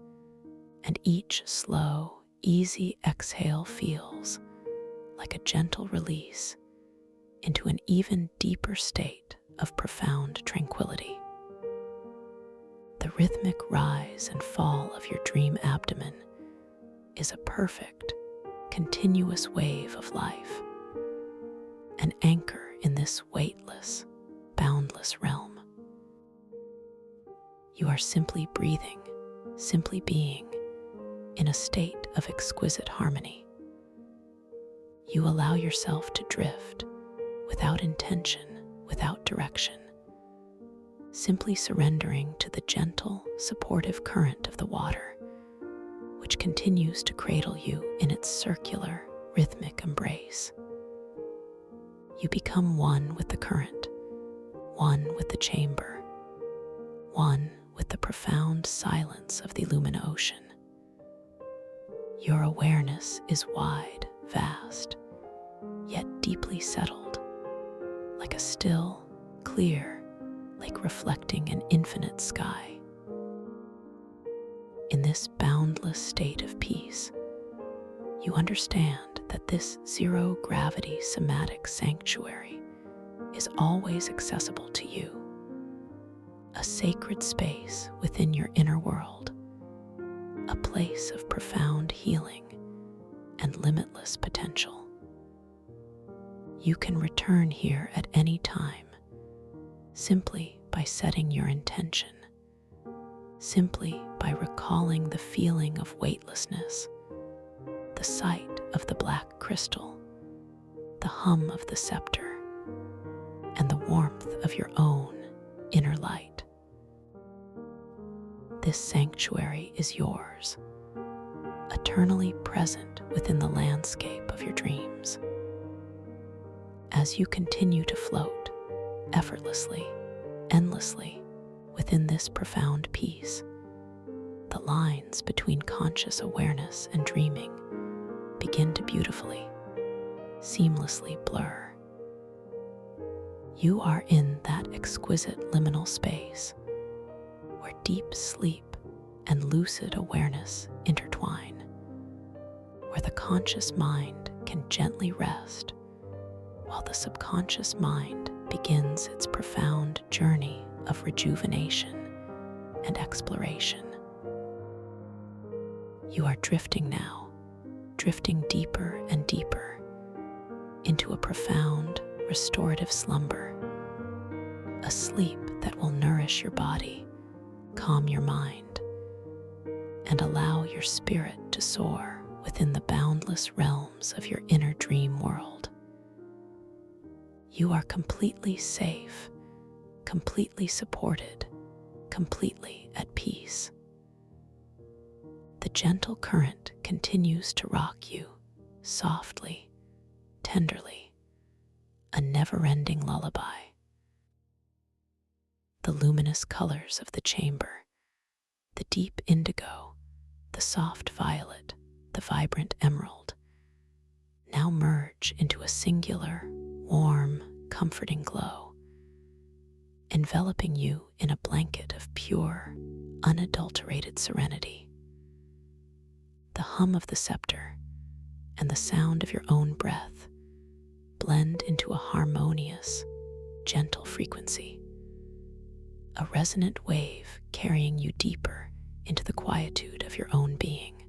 and each slow, easy exhale feels like a gentle release into an even deeper state of profound tranquility. The rhythmic rise and fall of your dream abdomen is a perfect, continuous wave of life, an anchor in this weightless, boundless realm. You are simply breathing, simply being, in a state of exquisite harmony. You allow yourself to drift without intention, without direction, simply surrendering to the gentle, supportive current of the water, which continues to cradle you in its circular, rhythmic embrace. You become one with the current, one with the chamber, one with the profound silence of the Lumina Ocean. Your awareness is wide, vast, yet deeply settled, like a still, clear lake reflecting an infinite sky. In this boundless state of peace, you understand that this zero-gravity somatic sanctuary is always accessible to you, a sacred space within your inner world, a place of profound healing and limitless potential. You can return here at any time, simply by setting your intention, simply by recalling the feeling of weightlessness, the sight of the black crystal, the hum of the scepter, and the warmth of your own inner light. This sanctuary is yours, eternally present within the landscape of your dreams. As you continue to float effortlessly, endlessly within this profound peace, the lines between conscious awareness and dreaming begin to beautifully, seamlessly blur. You are in that exquisite liminal space where deep sleep and lucid awareness intertwine, where the conscious mind can gently rest while the subconscious mind begins its profound journey of rejuvenation and exploration. You are drifting now, drifting deeper and deeper into a profound, restorative slumber, a sleep that will nourish your body, calm your mind, and allow your spirit to soar within the boundless realms of your inner dream world. You are completely safe, completely supported, completely at peace. The gentle current continues to rock you softly, tenderly, a never-ending lullaby. The luminous colors of the chamber, the deep indigo, the soft violet, the vibrant emerald, now merge into a singular, warm, comforting glow, enveloping you in a blanket of pure, unadulterated serenity. The hum of the scepter and the sound of your own breath blend into a harmonious, gentle frequency, a resonant wave carrying you deeper into the quietude of your own being.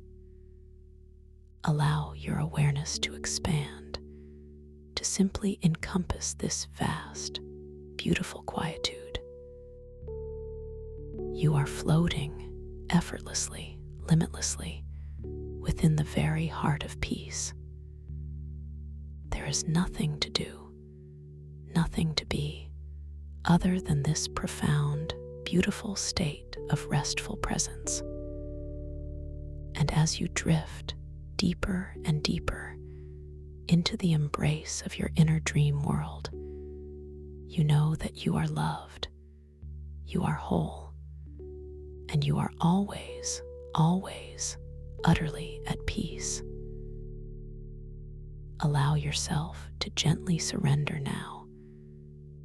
Allow your awareness to expand, to simply encompass this vast, beautiful quietude. You are floating effortlessly, limitlessly, within the very heart of peace. There is nothing to do, nothing to be, other than this profound, beautiful state of restful presence. And as you drift deeper and deeper into the embrace of your inner dream world, you know that you are loved, you are whole, and you are always, always utterly at peace. Allow yourself to gently surrender now,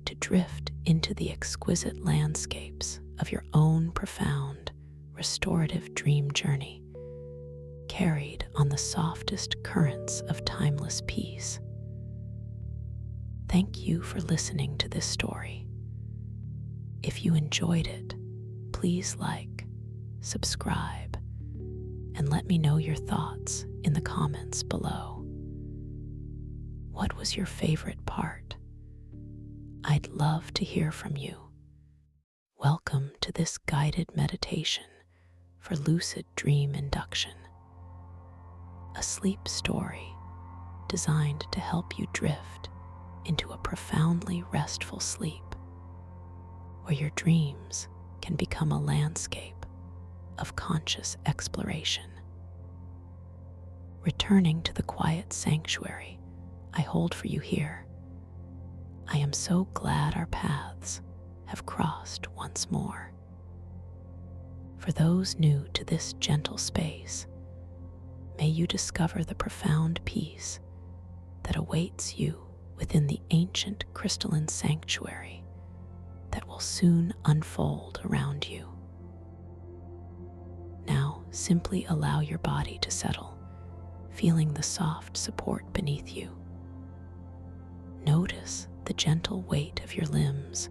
to drift into the exquisite landscapes of your own profound, restorative dream journey, carried on the softest currents of timeless peace. Thank you for listening to this story. If you enjoyed it, please like, subscribe, and let me know your thoughts in the comments below. What was your favorite part? I'd love to hear from you. Welcome to this guided meditation for lucid dream induction, a sleep story designed to help you drift into a profoundly restful sleep where your dreams can become a landscape of conscious exploration. Returning to the quiet sanctuary I hold for you here, I am so glad our paths have crossed once more. For those new to this gentle space, may you discover the profound peace that awaits you within the ancient crystalline sanctuary that will soon unfold around you. Now, simply allow your body to settle, feeling the soft support beneath you. Notice the gentle weight of your limbs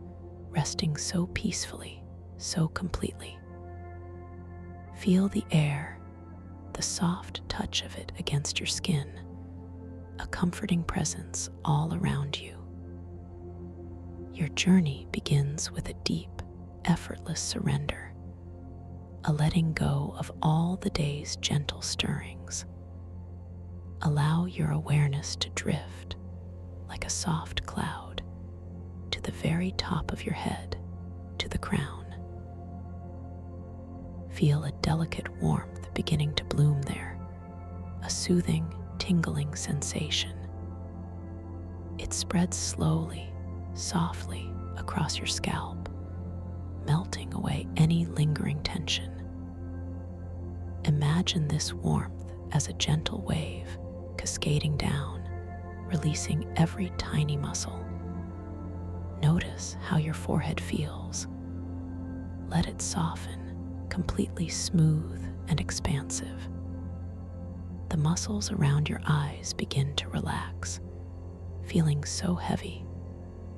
resting so peacefully, so completely. Feel the air, the soft touch of it against your skin, a comforting presence all around you. Your journey begins with a deep, effortless surrender, a letting go of all the day's gentle stirrings. Allow your awareness to drift like a soft cloud to the very top of your head, to the crown. Feel a delicate warmth beginning to bloom there, a soothing, tingling sensation. It spreads slowly, softly across your scalp, melting away any lingering tension. Imagine this warmth as a gentle wave cascading down, releasing every tiny muscle. Notice how your forehead feels. Let it soften, completely smooth and expansive. The muscles around your eyes begin to relax, feeling so heavy,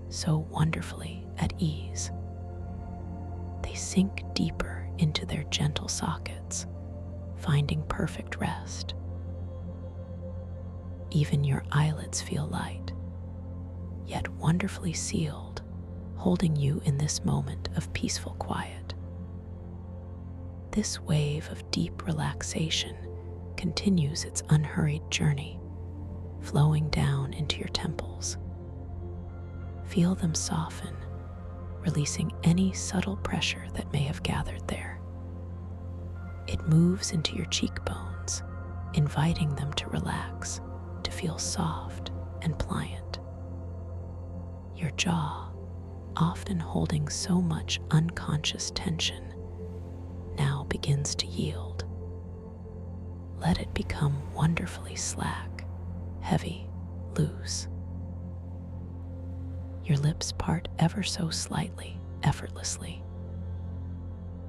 so wonderfully at ease. They sink deeper into their gentle sockets, finding perfect rest. Even your eyelids feel light, yet wonderfully sealed, holding you in this moment of peaceful quiet. This wave of deep relaxation continues its unhurried journey, flowing down into your temples. Feel them soften, releasing any subtle pressure that may have gathered there. It moves into your cheekbones, inviting them to relax, to feel soft and pliant. Your jaw, often holding so much unconscious tension, now begins to yield. Let it become wonderfully slack, heavy, loose. Your lips part ever so slightly, effortlessly.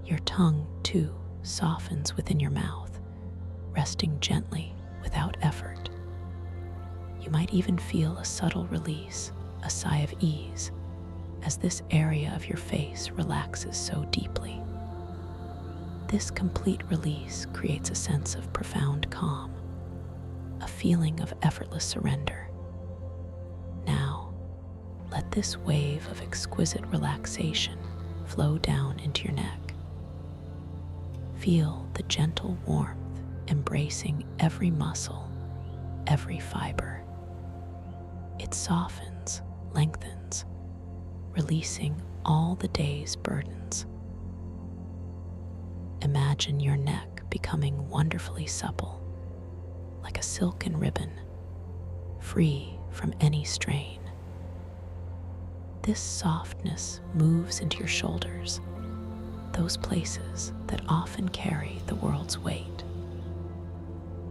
Your tongue, too, softens within your mouth, resting gently without effort. You might even feel a subtle release, a sigh of ease, as this area of your face relaxes so deeply. This complete release creates a sense of profound calm, a feeling of effortless surrender. Now, let this wave of exquisite relaxation flow down into your neck. Feel the gentle warmth embracing every muscle, every fiber. It softens, lengthens, releasing all the day's burdens. Imagine your neck becoming wonderfully supple, like a silken ribbon, free from any strain. This softness moves into your shoulders, those places that often carry the world's weight.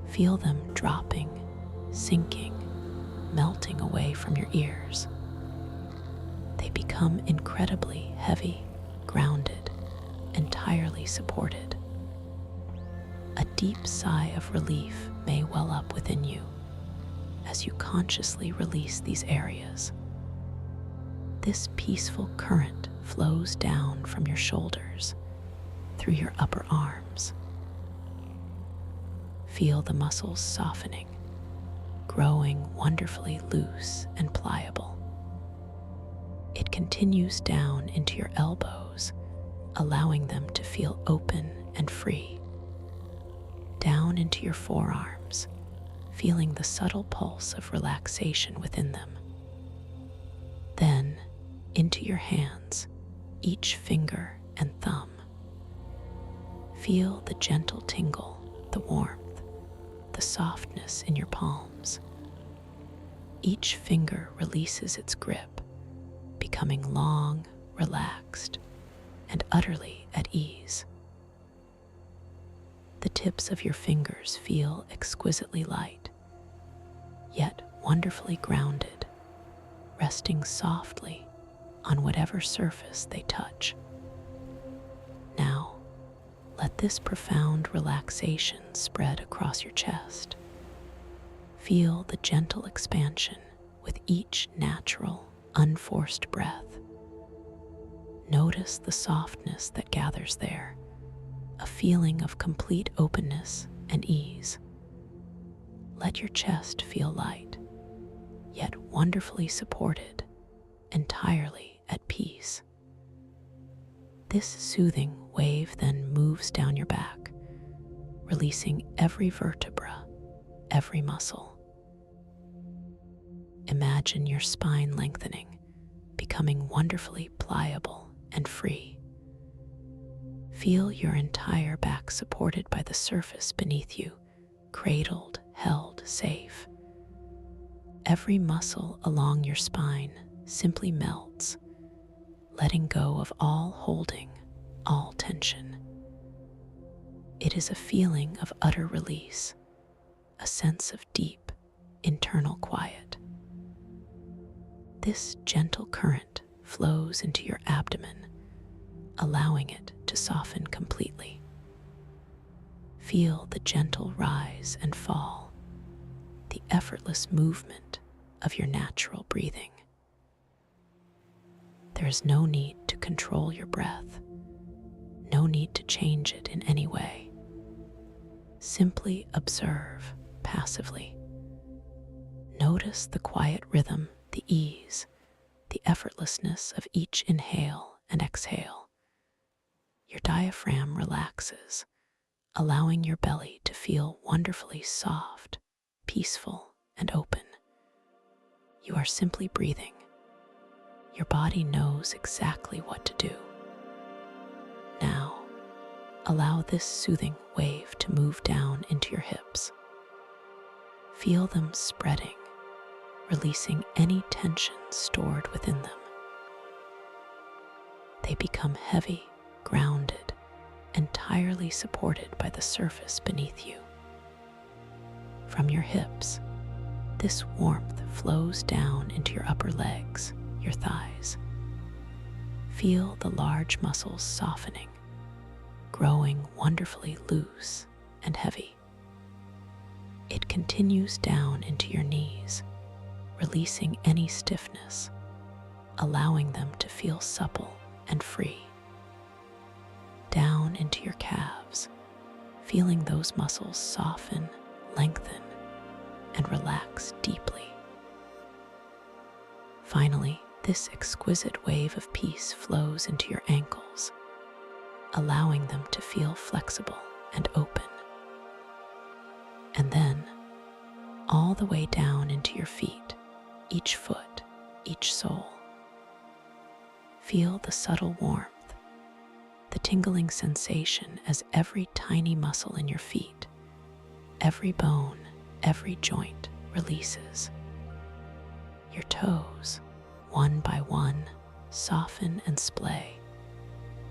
Feel them dropping, sinking, melting away from your ears. They become incredibly heavy, grounded, entirely supported. A deep sigh of relief may well up within you as you consciously release these areas. This peaceful current flows down from your shoulders through your upper arms. Feel the muscles softening, growing wonderfully loose and pliable. It continues down into your elbows, allowing them to feel open and free. Down into your forearms, feeling the subtle pulse of relaxation within them. Then into your hands, each finger and thumb. Feel the gentle tingle, the warmth, the softness in your palms. Each finger releases its grip, becoming long, relaxed, and utterly at ease. The tips of your fingers feel exquisitely light, yet wonderfully grounded, resting softly on whatever surface they touch. Now, let this profound relaxation spread across your chest. Feel the gentle expansion with each natural, unforced breath. Notice the softness that gathers there, a feeling of complete openness and ease. Let your chest feel light, yet wonderfully supported, entirely at peace. This soothing wave then moves down your back, releasing every vertebra, every muscle. Imagine your spine lengthening, becoming wonderfully pliable and free. Feel your entire back supported by the surface beneath you, cradled, held safe. Every muscle along your spine simply melts, letting go of all holding, all tension. It is a feeling of utter release, a sense of deep, internal quiet. This gentle current flows into your abdomen, allowing it to soften completely. Feel the gentle rise and fall, the effortless movement of your natural breathing. There is no need to control your breath, no need to change it in any way. Simply observe passively. Notice the quiet rhythm, the ease, the effortlessness of each inhale and exhale. Your diaphragm relaxes, allowing your belly to feel wonderfully soft, peaceful, and open. You are simply breathing. Your body knows exactly what to do. Now, allow this soothing wave to move down into your hips. Feel them spreading, releasing any tension stored within them. They become heavy, grounded, entirely supported by the surface beneath you. From your hips, this warmth flows down into your upper legs, your thighs. Feel the large muscles softening, growing wonderfully loose and heavy. It continues down into your knees, releasing any stiffness, allowing them to feel supple and free. Down into your calves, feeling those muscles soften, lengthen, and relax deeply. Finally, this exquisite wave of peace flows into your ankles, allowing them to feel flexible and open. And then, all the way down into your feet, each foot, each sole. Feel the subtle warmth, the tingling sensation as every tiny muscle in your feet, every bone, every joint releases. Your toes, one by one, soften and splay,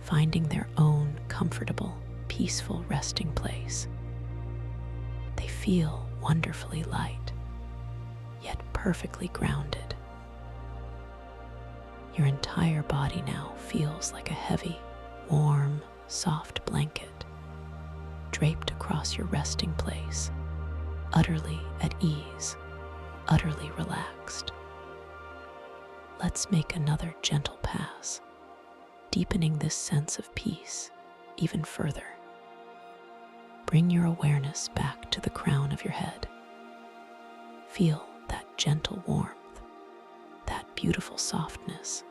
finding their own comfortable, peaceful resting place. They feel wonderfully light, yet perfectly grounded. Your entire body now feels like a heavy, warm, soft blanket draped across your resting place, utterly at ease, utterly relaxed. Let's make another gentle pass, deepening this sense of peace even further. Bring your awareness back to the crown of your head. Feel that gentle warmth, that beautiful softness,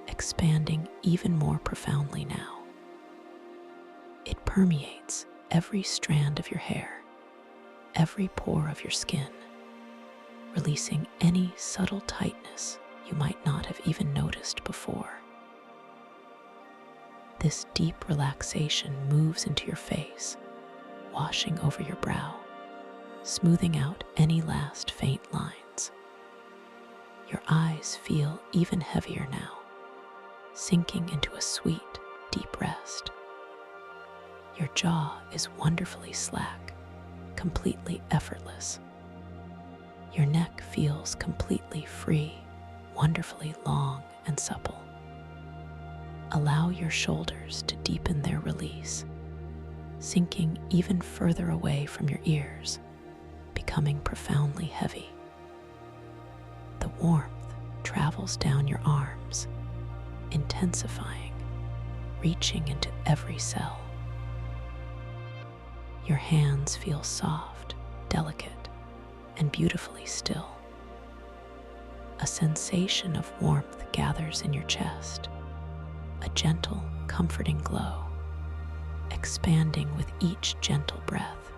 expanding even more profoundly now. It permeates every strand of your hair, every pore of your skin, releasing any subtle tightness you might not have even noticed before. This deep relaxation moves into your face, washing over your brow, smoothing out any last faint lines. Your eyes feel even heavier now, sinking into a sweet, deep rest. Your jaw is wonderfully slack, completely effortless. Your neck feels completely free, wonderfully long and supple. Allow your shoulders to deepen their release, sinking even further away from your ears, becoming profoundly heavy. The warmth travels down your arms, intensifying, reaching into every cell. Your hands feel soft, delicate, and beautifully still. A sensation of warmth gathers in your chest, a gentle, comforting glow, expanding with each gentle breath.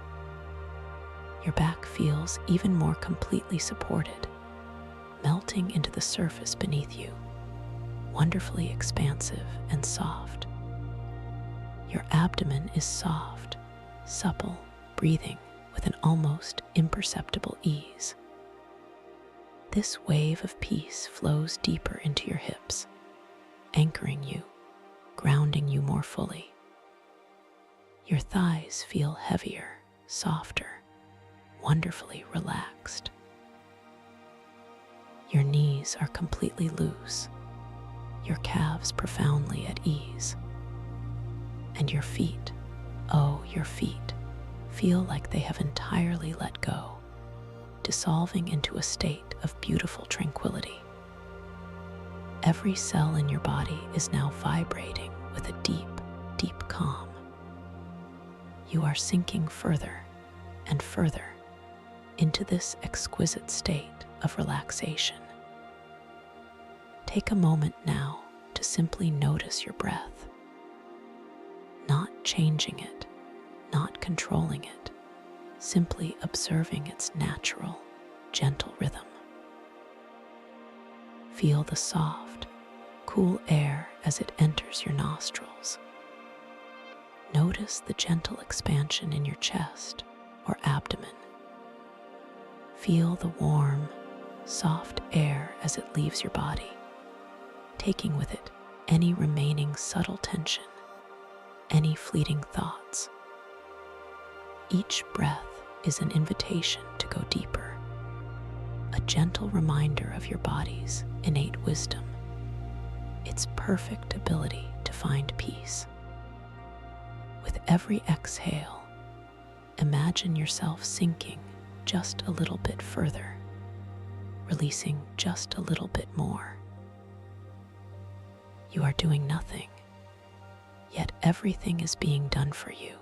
Your back feels even more completely supported, melting into the surface beneath you, wonderfully expansive and soft. Your abdomen is soft, supple, breathing with an almost imperceptible ease. This wave of peace flows deeper into your hips, anchoring you, grounding you more fully. Your thighs feel heavier, softer, wonderfully relaxed. Your knees are completely loose, your calves profoundly at ease. And your feet, oh, your feet, feel like they have entirely let go, dissolving into a state of beautiful tranquility. Every cell in your body is now vibrating with a deep, deep calm. You are sinking further and further into this exquisite state of relaxation. Take a moment now to simply notice your breath, not changing it, not controlling it, simply observing its natural, gentle rhythm. Feel the soft, cool air as it enters your nostrils. Notice the gentle expansion in your chest or abdomen. Feel the warm, soft air as it leaves your body, taking with it any remaining subtle tension, any fleeting thoughts. Each breath is an invitation to go deeper, a gentle reminder of your body's innate wisdom, its perfect ability to find peace. With every exhale, imagine yourself sinking just a little bit further, releasing just a little bit more. You are doing nothing, yet everything is being done for you.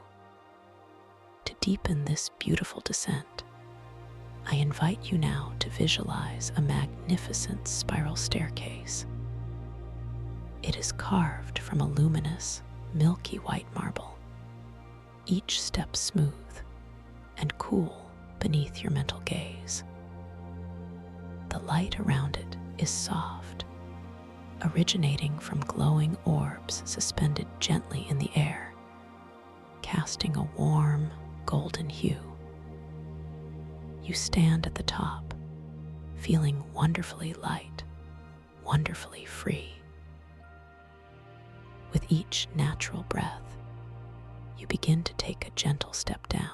To deepen this beautiful descent, I invite you now to visualize a magnificent spiral staircase. It is carved from a luminous, milky white marble, each step smooth and cool beneath your mental gaze. The light around it is soft, originating from glowing orbs suspended gently in the air, casting a warm, golden hue. You stand at the top, feeling wonderfully light, wonderfully free. With each natural breath, you begin to take a gentle step down.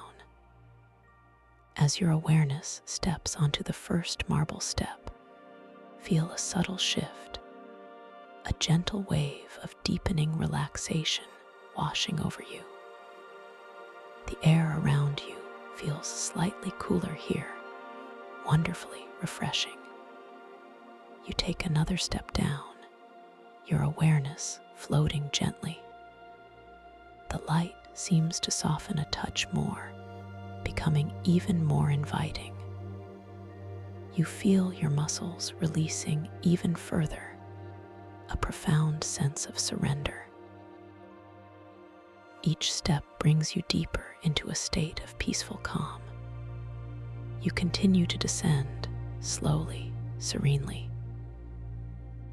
As your awareness steps onto the first marble step, feel a subtle shift, a gentle wave of deepening relaxation washing over you. The air around you feels slightly cooler here, wonderfully refreshing. You take another step down, your awareness floating gently. The light seems to soften a touch more, becoming even more inviting. You feel your muscles releasing even further, a profound sense of surrender. Each step brings you deeper into a state of peaceful calm. You continue to descend, slowly, serenely.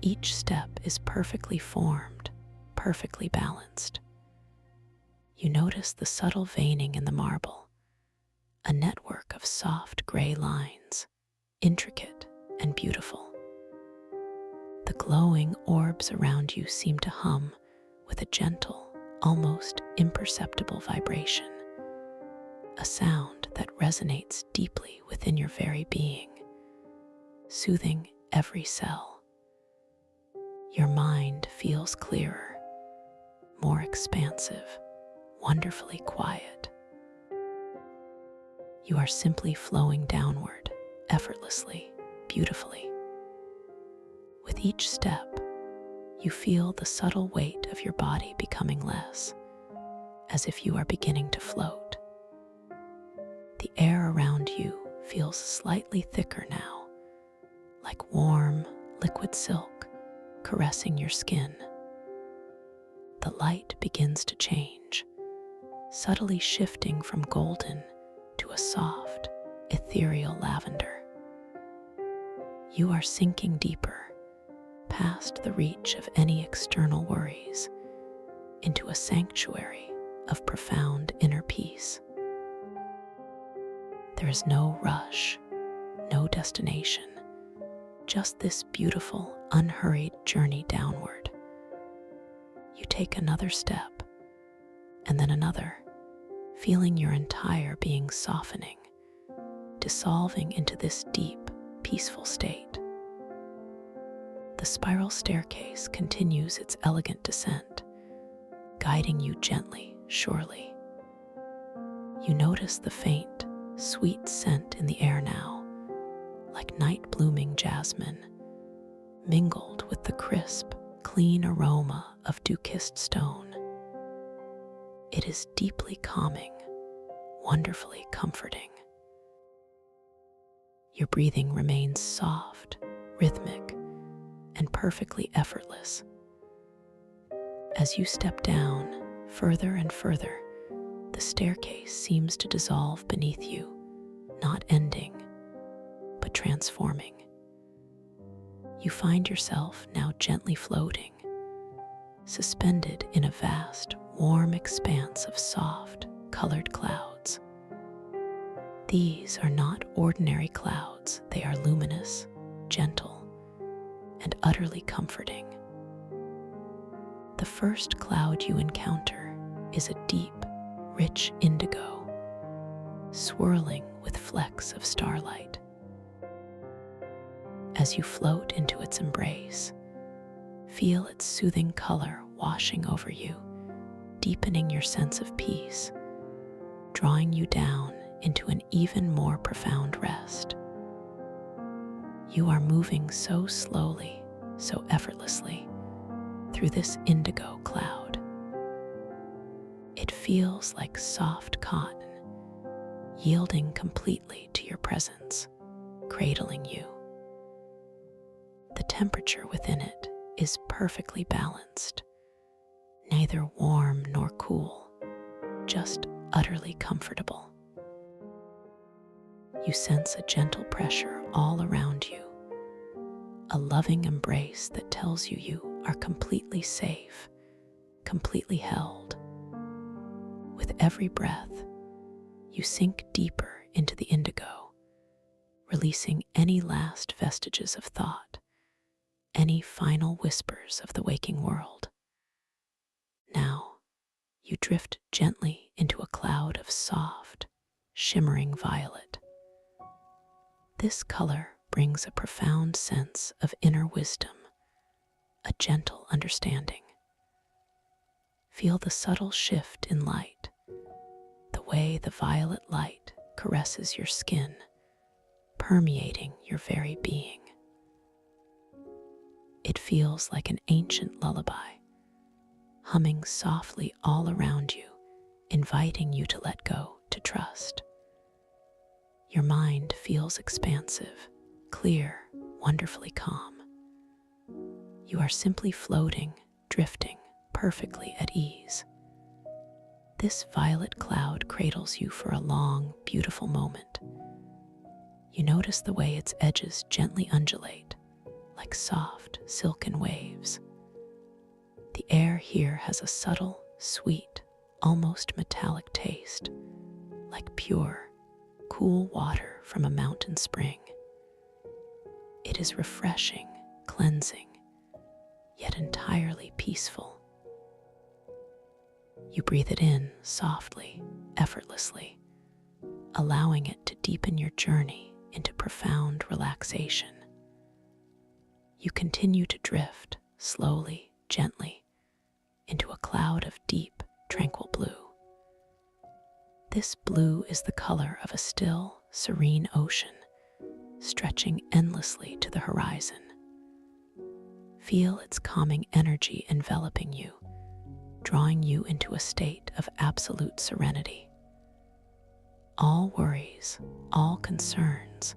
Each step is perfectly formed, perfectly balanced. You notice the subtle veining in the marble, a network of soft gray lines, intricate and beautiful. The glowing orbs around you seem to hum with a gentle, almost imperceptible vibration, a sound that resonates deeply within your very being, soothing every cell. Your mind feels clearer, more expansive, wonderfully quiet. You are simply flowing downward, effortlessly, beautifully. With each step, you feel the subtle weight of your body becoming less, as if you are beginning to float. The air around you feels slightly thicker now, like warm, liquid silk caressing your skin. The light begins to change, subtly shifting from golden to a soft, ethereal lavender. You are sinking deeper, past the reach of any external worries, into a sanctuary of profound inner peace. There is no rush, no destination, just this beautiful, unhurried journey downward. You take another step, and then another, feeling your entire being softening, dissolving into this deep, peaceful state. The spiral staircase continues its elegant descent, guiding you gently, surely. You notice the faint, sweet scent in the air now, like night-blooming jasmine, mingled with the crisp, clean aroma of dew-kissed stone. It is deeply calming, wonderfully comforting. Your breathing remains soft, rhythmic, and perfectly effortless. As you step down further and further, the staircase seems to dissolve beneath you, not ending, but transforming. You find yourself now gently floating, suspended in a vast, warm expanse of soft, colored clouds. These are not ordinary clouds. They are luminous, gentle, and utterly comforting. The first cloud you encounter is a deep, rich indigo, swirling with flecks of starlight. As you float into its embrace, feel its soothing color washing over you, deepening your sense of peace, drawing you down into an even more profound rest. You are moving so slowly, so effortlessly, through this indigo cloud. It feels like soft cotton, yielding completely to your presence, cradling you. The temperature within it is perfectly balanced, neither warm nor cool, just utterly comfortable. You sense a gentle pressure all around you, a loving embrace that tells you you are completely safe, completely held. With every breath, you sink deeper into the indigo, releasing any last vestiges of thought, any final whispers of the waking world. Now, you drift gently into a cloud of soft, shimmering violet. This color brings a profound sense of inner wisdom, a gentle understanding. Feel the subtle shift in light, the way the violet light caresses your skin, permeating your very being. It feels like an ancient lullaby, humming softly all around you, inviting you to let go, to trust. Your mind feels expansive, clear, wonderfully calm. You are simply floating, drifting, perfectly at ease. This violet cloud cradles you for a long, beautiful moment. You notice the way its edges gently undulate, like soft, silken waves. The air here has a subtle, sweet, almost metallic taste, like pure, cool water from a mountain spring. It is refreshing, cleansing, yet entirely peaceful. You breathe it in softly, effortlessly, allowing it to deepen your journey into profound relaxation. You continue to drift slowly, gently, into a cloud of deep, tranquil blue. This blue is the color of a still, serene ocean, stretching endlessly to the horizon. Feel its calming energy enveloping you, drawing you into a state of absolute serenity. All worries, all concerns,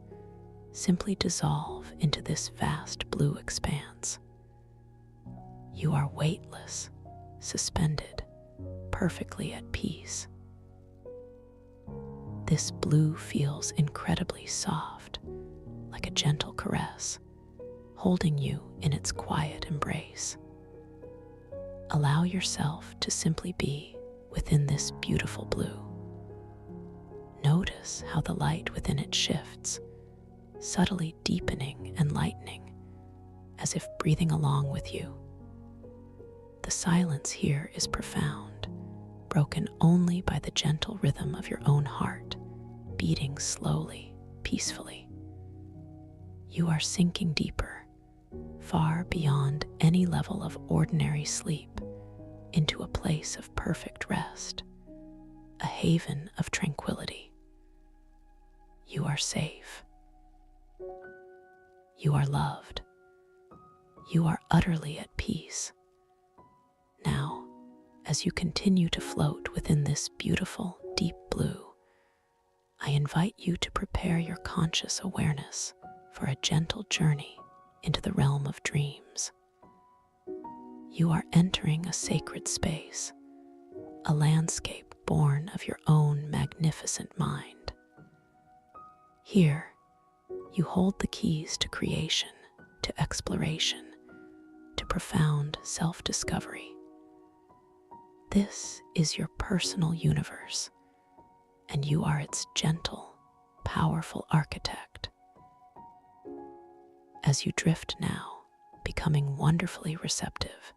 simply dissolve into this vast blue expanse. You are weightless, suspended, perfectly at peace. This blue feels incredibly soft, like a gentle caress, holding you in its quiet embrace. Allow yourself to simply be within this beautiful blue. Notice how the light within it shifts, subtly deepening and lightening, as if breathing along with you. The silence here is profound, broken only by the gentle rhythm of your own heart, beating slowly, peacefully. You are sinking deeper, far beyond any level of ordinary sleep, into a place of perfect rest, a haven of tranquility. You are safe. You are loved. You are utterly at peace. Now, as you continue to float within this beautiful, deep blue, I invite you to prepare your conscious awareness for a gentle journey into the realm of dreams. You are entering a sacred space, a landscape born of your own magnificent mind. Here, you hold the keys to creation, to exploration, to profound self-discovery. This is your personal universe, and you are its gentle, powerful architect. As you drift now, becoming wonderfully receptive,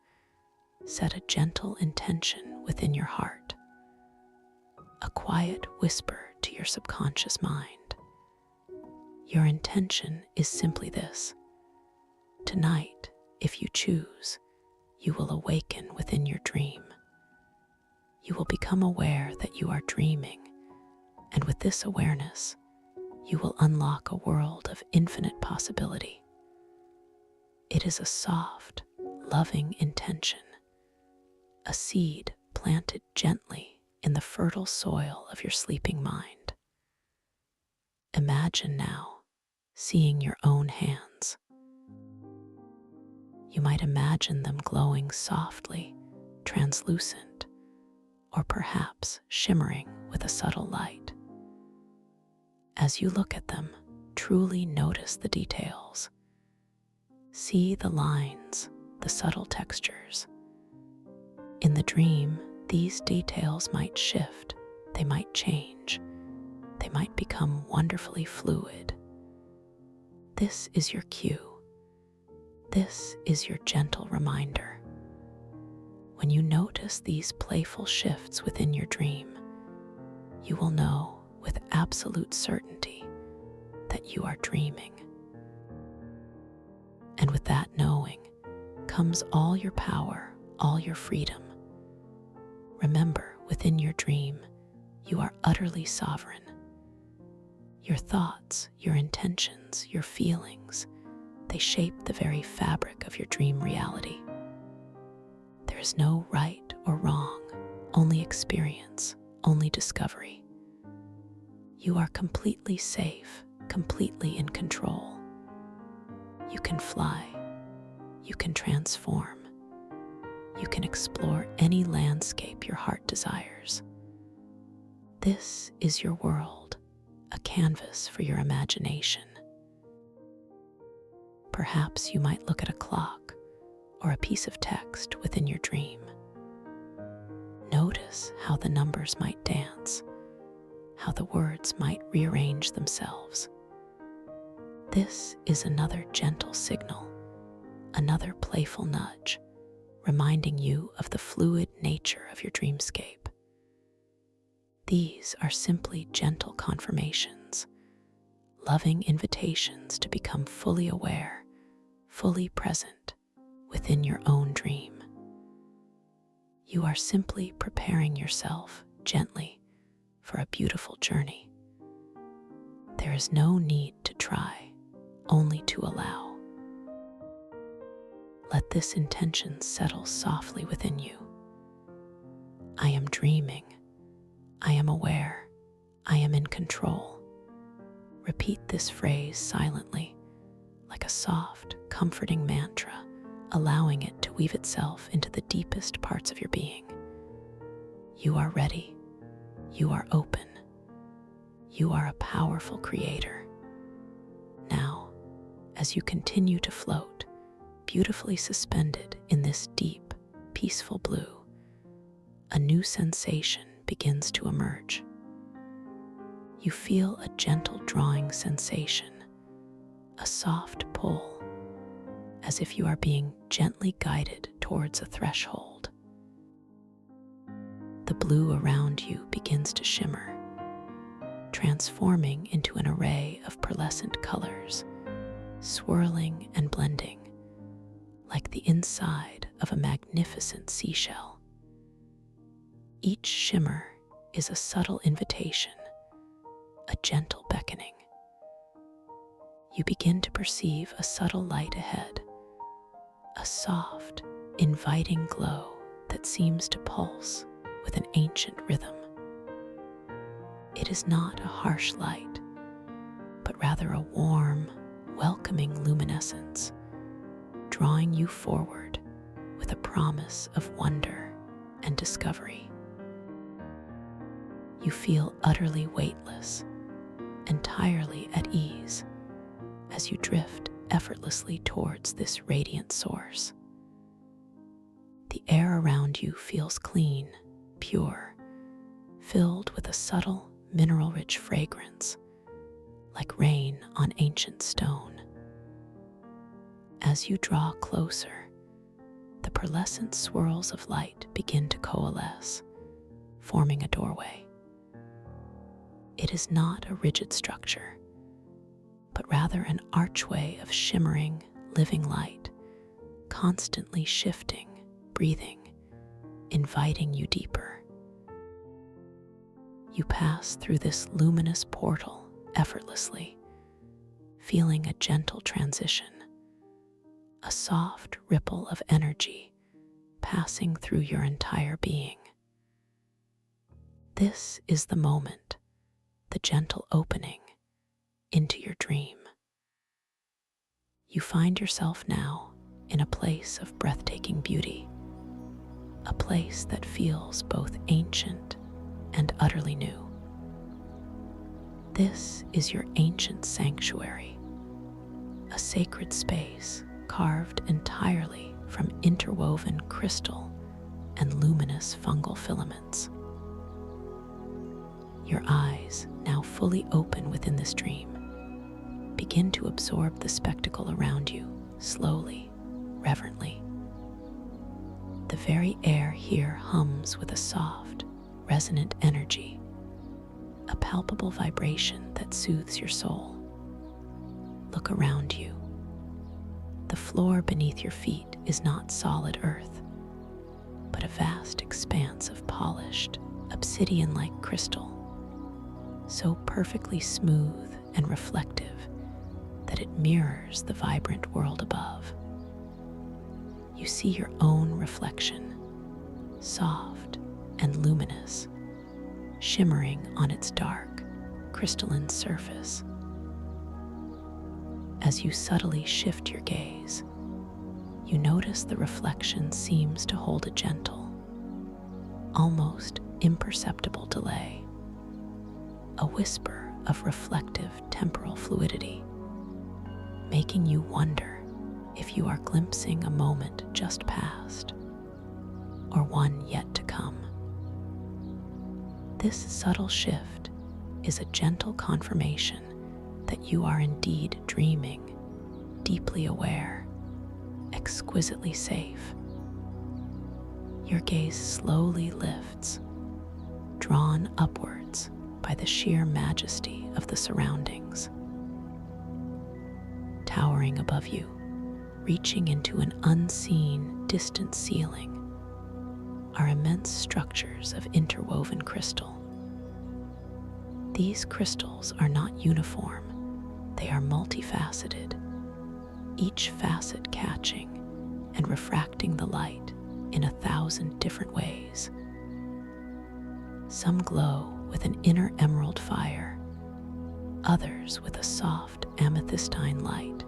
set a gentle intention within your heart, a quiet whisper to your subconscious mind. Your intention is simply this: tonight, if you choose, you will awaken within your dream. You will become aware that you are dreaming, and with this awareness, you will unlock a world of infinite possibility. It is a soft, loving intention, a seed planted gently in the fertile soil of your sleeping mind. Imagine now seeing your own hands. You might imagine them glowing softly, translucent, or perhaps shimmering with a subtle light. As you look at them, truly notice the details. See the lines, the subtle textures. In the dream, these details might shift, they might change, they might become wonderfully fluid. This is your cue. This is your gentle reminder. When you notice these playful shifts within your dream, you will know with absolute certainty that you are dreaming. And with that knowing comes all your power, all your freedom. Remember, within your dream, you are utterly sovereign. Your thoughts, your intentions, your feelings, they shape the very fabric of your dream reality. There is no right or wrong, only experience, only discovery. You are completely safe, completely in control. You can fly, you can transform, you can explore any landscape your heart desires. This is your world, a canvas for your imagination. Perhaps you might look at a clock or a piece of text within your dream. Notice how the numbers might dance, how the words might rearrange themselves. This is another gentle signal, another playful nudge, reminding you of the fluid nature of your dreamscape. These are simply gentle confirmations, loving invitations to become fully aware, fully present within your own dream. You are simply preparing yourself gently for a beautiful journey. There is no need to try, only to allow. Let this intention settle softly within you. I am dreaming. I am aware. I am in control. Repeat this phrase silently, like a soft, comforting mantra, allowing it to weave itself into the deepest parts of your being. You are ready. You are open. You are a powerful creator. Now, as you continue to float, beautifully suspended in this deep, peaceful blue, a new sensation begins to emerge. You feel a gentle drawing sensation, a soft pull, as if you are being gently guided towards a threshold. The blue around you begins to shimmer, transforming into an array of pearlescent colors, swirling and blending like the inside of a magnificent seashell. Each shimmer is a subtle invitation, a gentle beckoning. You begin to perceive a subtle light ahead, a soft, inviting glow that seems to pulse with an ancient rhythm. It is not a harsh light, but rather a warm, welcoming luminescence, drawing you forward with a promise of wonder and discovery. You feel utterly weightless, entirely at ease, as you drift effortlessly towards this radiant source. The air around you feels clean, pure, filled with a subtle, mineral-rich fragrance, like rain on ancient stone. As you draw closer, the pearlescent swirls of light begin to coalesce, forming a doorway. It is not a rigid structure, but rather an archway of shimmering, living light, constantly shifting, breathing, inviting you deeper. You pass through this luminous portal effortlessly, feeling a gentle transition, a soft ripple of energy passing through your entire being. This is the moment, the gentle opening into your dream. You find yourself now in a place of breathtaking beauty, a place that feels both ancient and utterly new. This is your ancient sanctuary, a sacred space carved entirely from interwoven crystal and luminous fungal filaments. Your eyes, now fully open within this dream, begin to absorb the spectacle around you slowly, reverently. The very air here hums with a soft, resonant energy, a palpable vibration that soothes your soul. Look around you. The floor beneath your feet is not solid earth, but a vast expanse of polished, obsidian-like crystal, so perfectly smooth and reflective that it mirrors the vibrant world above. You see your own reflection, soft and luminous, shimmering on its dark, crystalline surface. As you subtly shift your gaze, you notice the reflection seems to hold a gentle, almost imperceptible delay, a whisper of reflective temporal fluidity, making you wonder if you are glimpsing a moment just past or one yet to come. This subtle shift is a gentle confirmation that you are indeed dreaming, deeply aware, exquisitely safe. Your gaze slowly lifts, drawn upwards by the sheer majesty of the surroundings. Towering above you, reaching into an unseen, distant ceiling, are immense structures of interwoven crystal. These crystals are not uniform, they are multifaceted, each facet catching and refracting the light in 1,000 different ways. Some glow with an inner emerald fire, others with a soft amethystine light,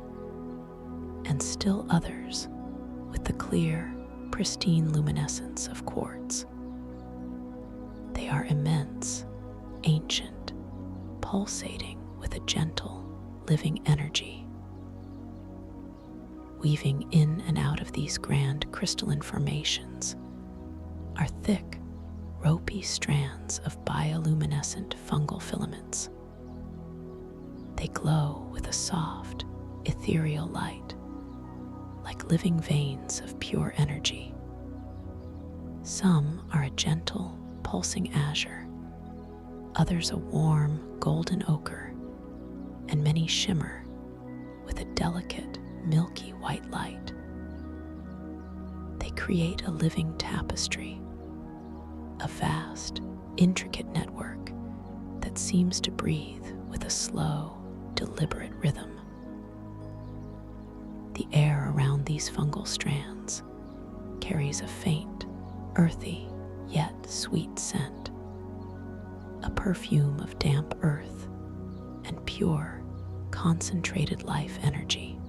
and still others with the clear, pristine luminescence of quartz. They are immense, ancient, pulsating with a gentle, living energy. Weaving in and out of these grand crystalline formations are thick, ropey strands of bioluminescent fungal filaments. They glow with a soft, ethereal light, like living veins of pure energy. Some are a gentle, pulsing azure, others a warm, golden ochre, and many shimmer with a delicate, milky white light. They create a living tapestry, a vast, intricate network that seems to breathe with a slow, deliberate rhythm. The air around these fungal strands carries a faint, earthy, yet sweet scent, a perfume of damp earth and pure, concentrated life energy.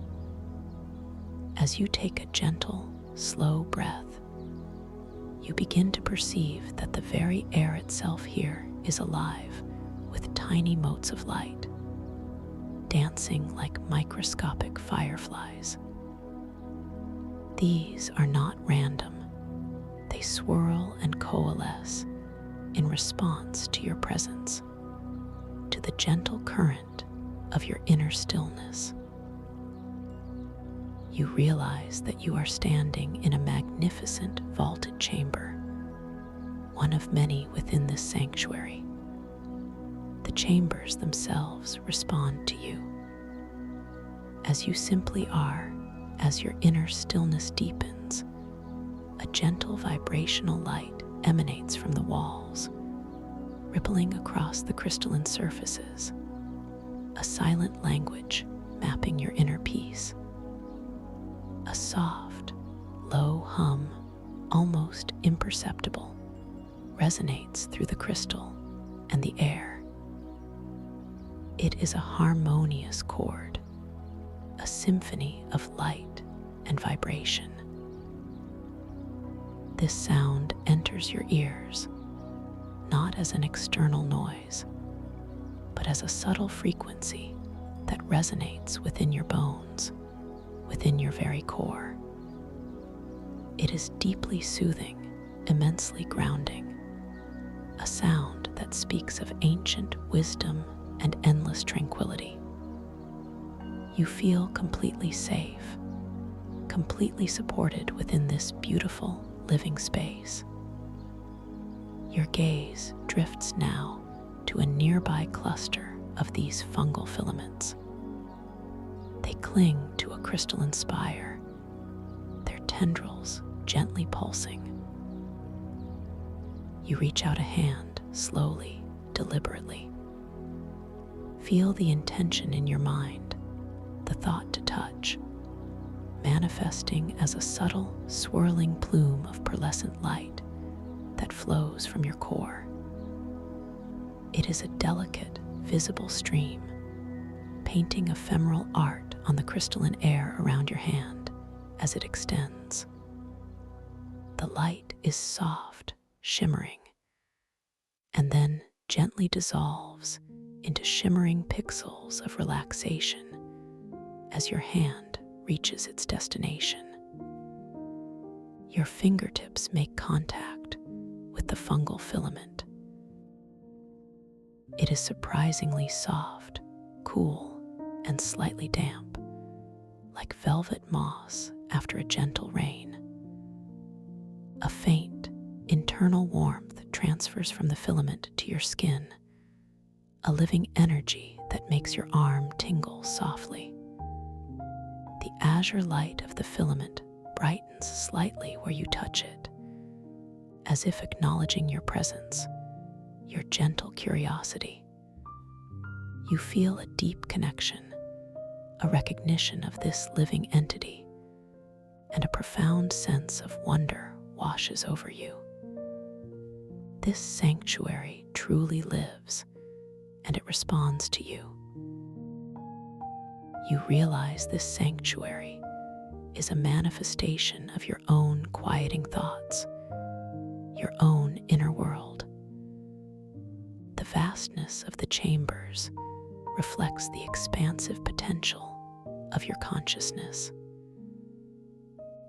As you take a gentle, slow breath, you begin to perceive that the very air itself here is alive with tiny motes of light, dancing like microscopic fireflies. These are not random. They swirl and coalesce in response to your presence, to the gentle current of your inner stillness. You realize that you are standing in a magnificent vaulted chamber, one of many within this sanctuary. The chambers themselves respond to you. As you simply are, as your inner stillness deepens, a gentle vibrational light emanates from the walls, rippling across the crystalline surfaces, a silent language mapping your inner peace. A soft, low hum, almost imperceptible, resonates through the crystal and the air. It is a harmonious chord, a symphony of light and vibration. This sound enters your ears, not as an external noise, but as a subtle frequency that resonates within your bones, within your very core. It is deeply soothing, immensely grounding, a sound that speaks of ancient wisdom and endless tranquility. You feel completely safe, completely supported within this beautiful, living space. Your gaze drifts now to a nearby cluster of these fungal filaments. They cling to a crystalline spire, their tendrils gently pulsing. You reach out a hand, slowly, deliberately. Feel the intention in your mind, the thought to touch, manifesting as a subtle, swirling plume of pearlescent light that flows from your core. It is a delicate, visible stream, painting ephemeral art on the crystalline air around your hand as it extends. The light is soft, shimmering, and then gently dissolves into shimmering pixels of relaxation as your hand reaches its destination. Your fingertips make contact with the fungal filament. It is surprisingly soft, cool, and slightly damp, like velvet moss after a gentle rain. A faint, internal warmth transfers from the filament to your skin, a living energy that makes your arm tingle softly. The azure light of the filament brightens slightly where you touch it, as if acknowledging your presence, your gentle curiosity. You feel a deep connection, a recognition of this living entity, and a profound sense of wonder washes over you. This sanctuary truly lives, and it responds to you. You realize this sanctuary is a manifestation of your own quieting thoughts, your own inner world. The vastness of the chambers reflects the expansive potential of your consciousness.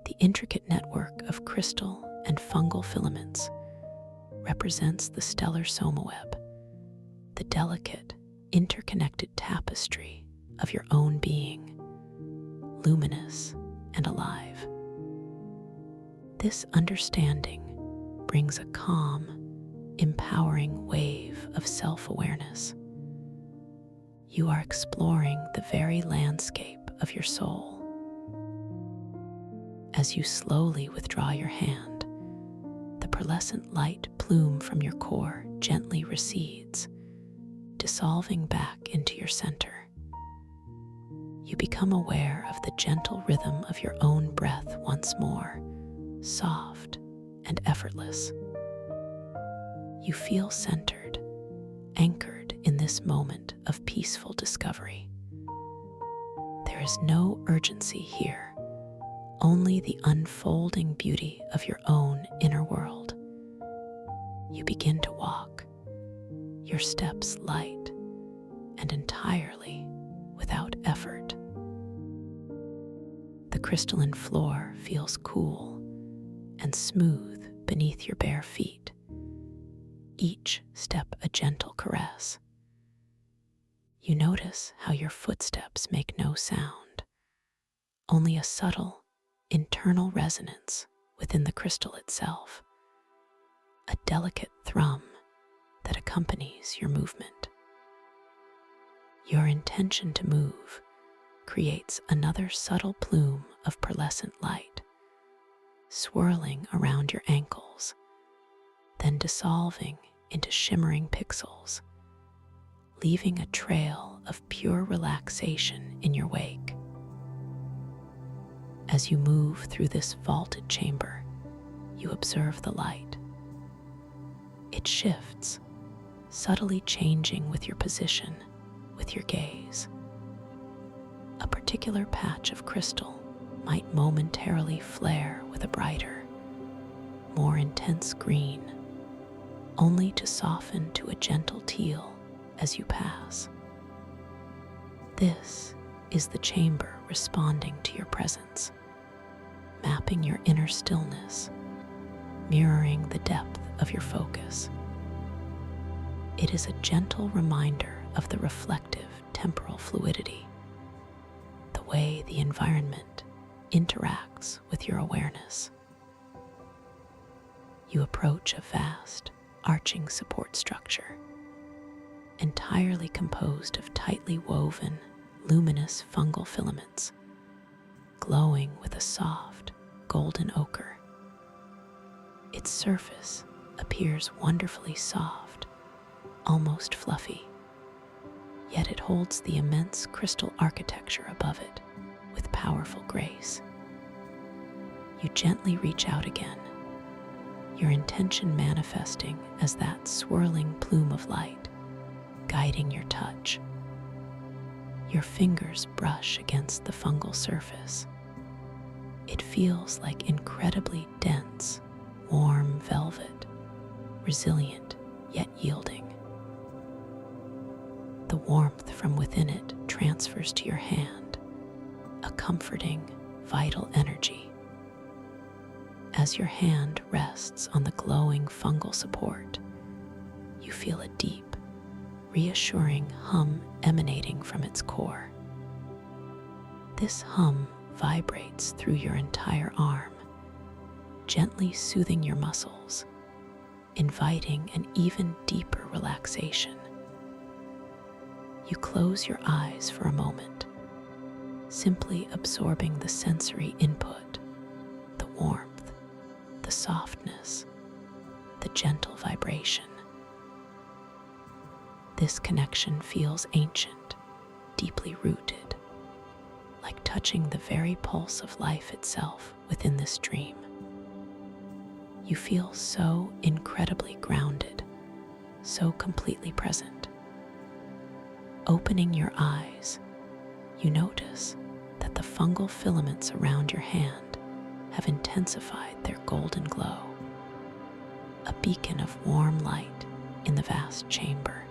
The intricate network of crystal and fungal filaments represents the stellar somaweb, the delicate, interconnected tapestry of your own being, luminous and alive. This understanding brings a calm, empowering wave of self-awareness. You are exploring the very landscape of your soul. As you slowly withdraw your hand, the pearlescent light plume from your core gently recedes, dissolving back into your center. You become aware of the gentle rhythm of your own breath once more, soft and effortless. You feel centered, anchored in this moment of peaceful discovery. There is no urgency here, only the unfolding beauty of your own inner world. You begin to walk, your steps light and entirely without effort. The crystalline floor feels cool and smooth beneath your bare feet, each step a gentle caress. You notice how your footsteps make no sound, only a subtle, internal resonance within the crystal itself, a delicate thrum that accompanies your movement. Your intention to move creates another subtle plume of pearlescent light, swirling around your ankles, then dissolving into shimmering pixels, leaving a trail of pure relaxation in your wake. As you move through this vaulted chamber, you observe the light. It shifts, subtly changing with your position, with your gaze. A particular patch of crystal might momentarily flare with a brighter, more intense green, only to soften to a gentle teal as you pass. This is the chamber responding to your presence, mapping your inner stillness, mirroring the depth of your focus. It is a gentle reminder of the reflective temporal fluidity, the way the environment interacts with your awareness. You approach a vast, arching support structure, entirely composed of tightly woven, luminous fungal filaments, glowing with a soft, golden ochre. Its surface appears wonderfully soft, almost fluffy, yet it holds the immense crystal architecture above it with powerful grace. You gently reach out again, your intention manifesting as that swirling plume of light, guiding your touch. Your fingers brush against the fungal surface. It feels like incredibly dense, warm velvet, resilient yet yielding. The warmth from within it transfers to your hand, a comforting, vital energy. As your hand rests on the glowing fungal support, you feel a deep, reassuring hum emanating from its core. This hum vibrates through your entire arm, gently soothing your muscles, inviting an even deeper relaxation. You close your eyes for a moment, simply absorbing the sensory input, the warmth, the softness, the gentle vibration. This connection feels ancient, deeply rooted, like touching the very pulse of life itself within this dream. You feel so incredibly grounded, so completely present. Opening your eyes, you notice that the fungal filaments around your hand have intensified their golden glow, a beacon of warm light in the vast chamber.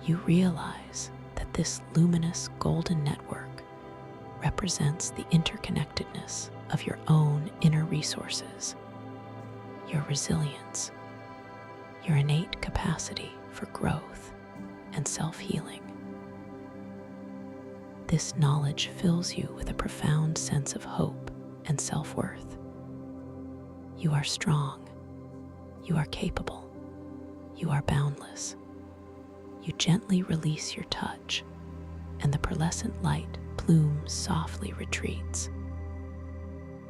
You realize that this luminous golden network represents the interconnectedness of your own inner resources, your resilience, your innate capacity for growth and self-healing. This knowledge fills you with a profound sense of hope and self-worth. You are strong. You are capable. You are boundless. You gently release your touch, and the pearlescent light plume softly retreats.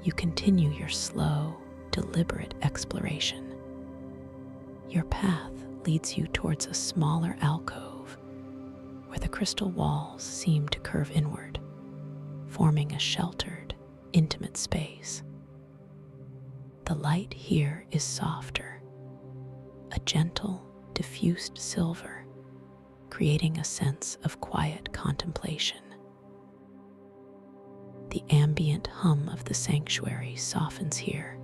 You continue your slow, deliberate exploration. Your path leads you towards a smaller alcove where the crystal walls seem to curve inward, forming a sheltered, intimate space. The light here is softer, a gentle, diffused silver, creating a sense of quiet contemplation. The ambient hum of the sanctuary softens here,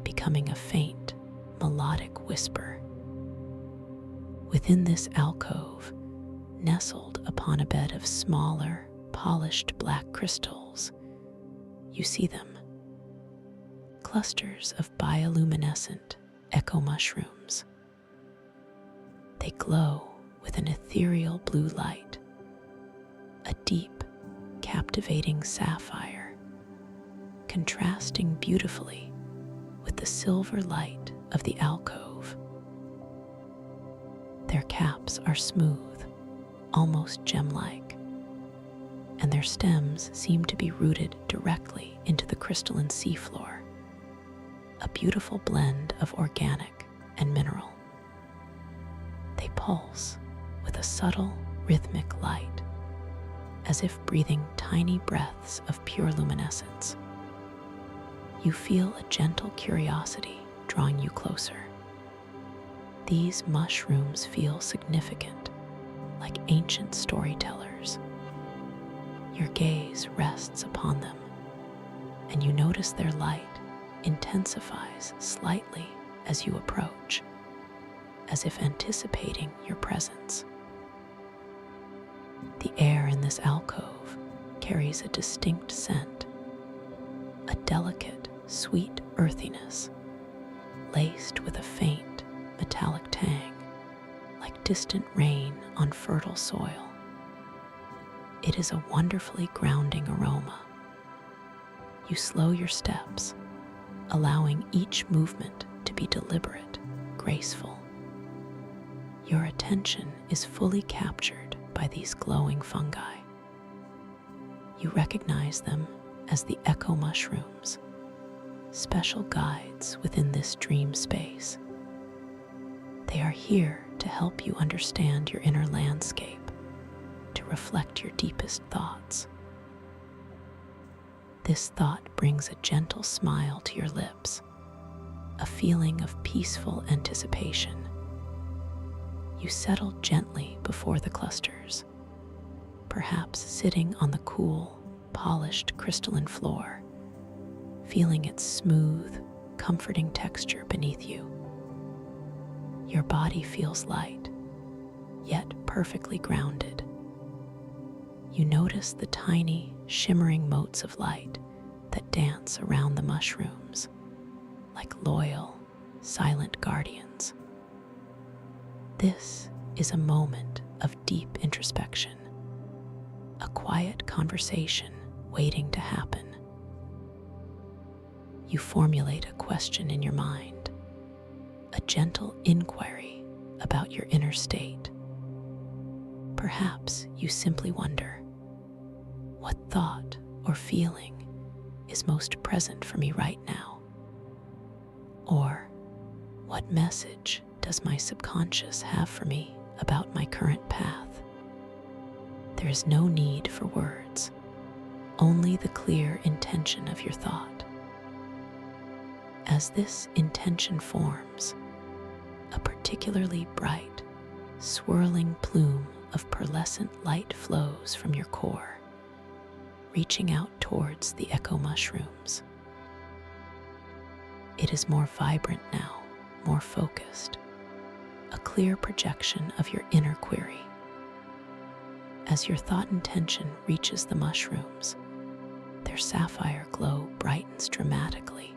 becoming a faint, melodic whisper. Within this alcove, nestled upon a bed of smaller, polished black crystals, you see them. Clusters of bioluminescent echo mushrooms. They glow with an ethereal blue light, a deep, captivating sapphire, contrasting beautifully with the silver light of the alcove. Their caps are smooth, almost gem-like, and their stems seem to be rooted directly into the crystalline seafloor, a beautiful blend of organic and mineral. They pulse with a subtle, rhythmic light, as if breathing tiny breaths of pure luminescence. You feel a gentle curiosity drawing you closer. These mushrooms feel significant, like ancient storytellers. Your gaze rests upon them, and you notice their light intensifies slightly as you approach, as if anticipating your presence. The air in this alcove carries a distinct scent, a delicate, sweet earthiness, laced with a faint, metallic tang, like distant rain on fertile soil. It is a wonderfully grounding aroma. You slow your steps, allowing each movement to be deliberate, graceful. Your attention is fully captured by these glowing fungi. You recognize them as the echo mushrooms, special guides within this dream space. They are here to help you understand your inner landscape, to reflect your deepest thoughts. This thought brings a gentle smile to your lips, a feeling of peaceful anticipation. You settle gently before the clusters, perhaps sitting on the cool, polished crystalline floor, feeling its smooth, comforting texture beneath you. Your body feels light, yet perfectly grounded. You notice the tiny, shimmering motes of light that dance around the mushrooms, like loyal, silent guardians. This is a moment of deep introspection, a quiet conversation waiting to happen. You formulate a question in your mind, a gentle inquiry about your inner state. Perhaps you simply wonder, what thought or feeling is most present for me right now? Or, what message does my subconscious have for me about my current path? There is no need for words, only the clear intention of your thought. As this intention forms, a particularly bright, swirling plume of pearlescent light flows from your core, reaching out towards the echo mushrooms. It is more vibrant now, more focused, a clear projection of your inner query. As your thought intention reaches the mushrooms, their sapphire glow brightens dramatically,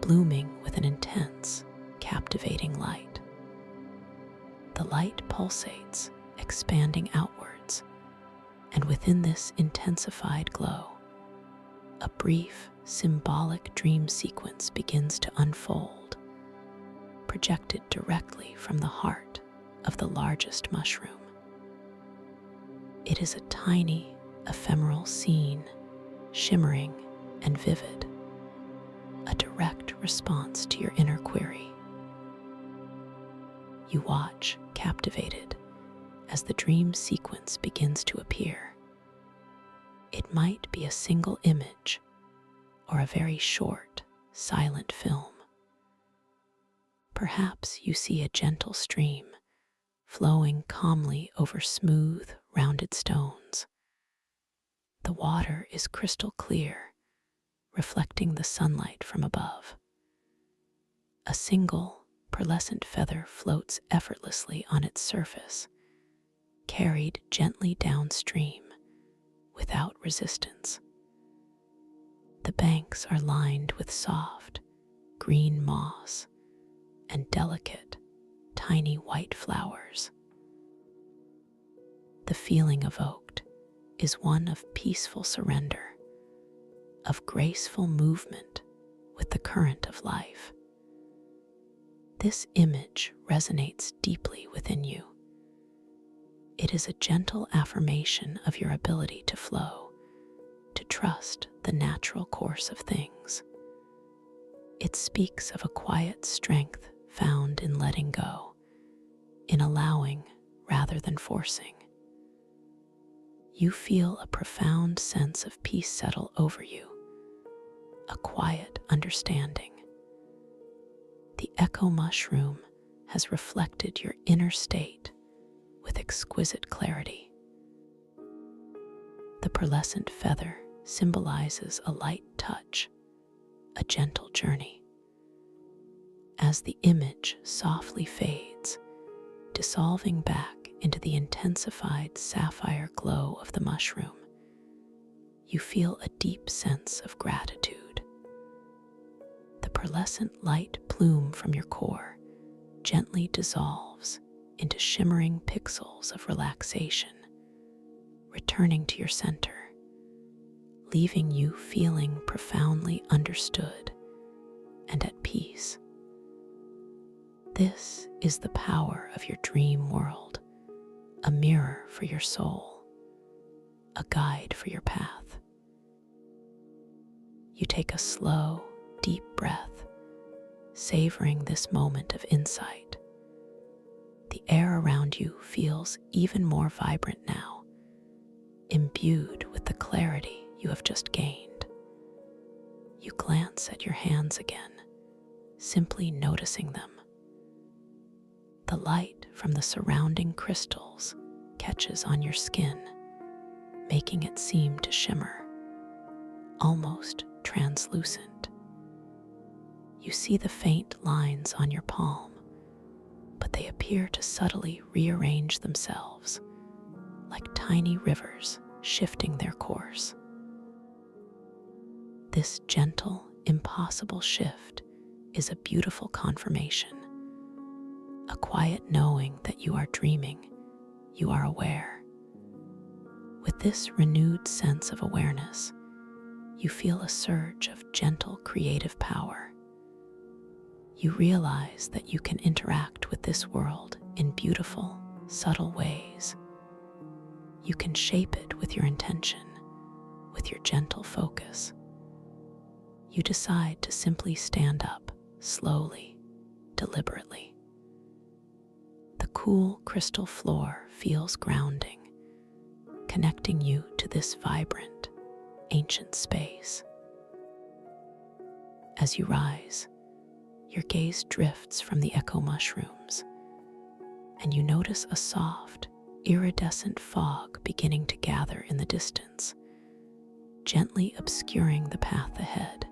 blooming with an intense, captivating light. The light pulsates, expanding outwards, and within this intensified glow, a brief, symbolic dream sequence begins to unfold, projected directly from the heart of the largest mushroom. It is a tiny, ephemeral scene, shimmering and vivid, a direct response to your inner query. You watch, captivated, as the dream sequence begins to appear. It might be a single image or a very short, silent film. Perhaps you see a gentle stream flowing calmly over smooth, rounded stones. The water is crystal clear, reflecting the sunlight from above. A single, pearlescent feather floats effortlessly on its surface, carried gently downstream without resistance. The banks are lined with soft, green moss and delicate, tiny white flowers. The feeling evoked is one of peaceful surrender, of graceful movement with the current of life. This image resonates deeply within you. It is a gentle affirmation of your ability to flow, to trust the natural course of things. It speaks of a quiet strength found in letting go, in allowing rather than forcing. You feel a profound sense of peace settle over you, a quiet understanding. The echo mushroom has reflected your inner state with exquisite clarity. The pearlescent feather symbolizes a light touch, a gentle journey. As the image softly fades, dissolving back into the intensified sapphire glow of the mushroom, you feel a deep sense of gratitude. The pearlescent light plume from your core gently dissolves into shimmering pixels of relaxation, returning to your center, leaving you feeling profoundly understood and at peace. This is the power of your dream world, a mirror for your soul, a guide for your path. You take a slow, deep breath, savoring this moment of insight. The air around you feels even more vibrant now, imbued with the clarity you have just gained. You glance at your hands again, simply noticing them. The light from the surrounding crystals catches on your skin, making it seem to shimmer, almost translucent. You see the faint lines on your palm, but they appear to subtly rearrange themselves, like tiny rivers shifting their course. This gentle, impossible shift is a beautiful confirmation, a quiet knowing that you are dreaming, you are aware. With this renewed sense of awareness, you feel a surge of gentle creative power. You realize that you can interact with this world in beautiful, subtle ways. You can shape it with your intention, with your gentle focus. You decide to simply stand up, slowly, deliberately. The cool crystal floor feels grounding, connecting you to this vibrant, ancient space. As you rise, your gaze drifts from the echo mushrooms, and you notice a soft, iridescent fog beginning to gather in the distance, gently obscuring the path ahead.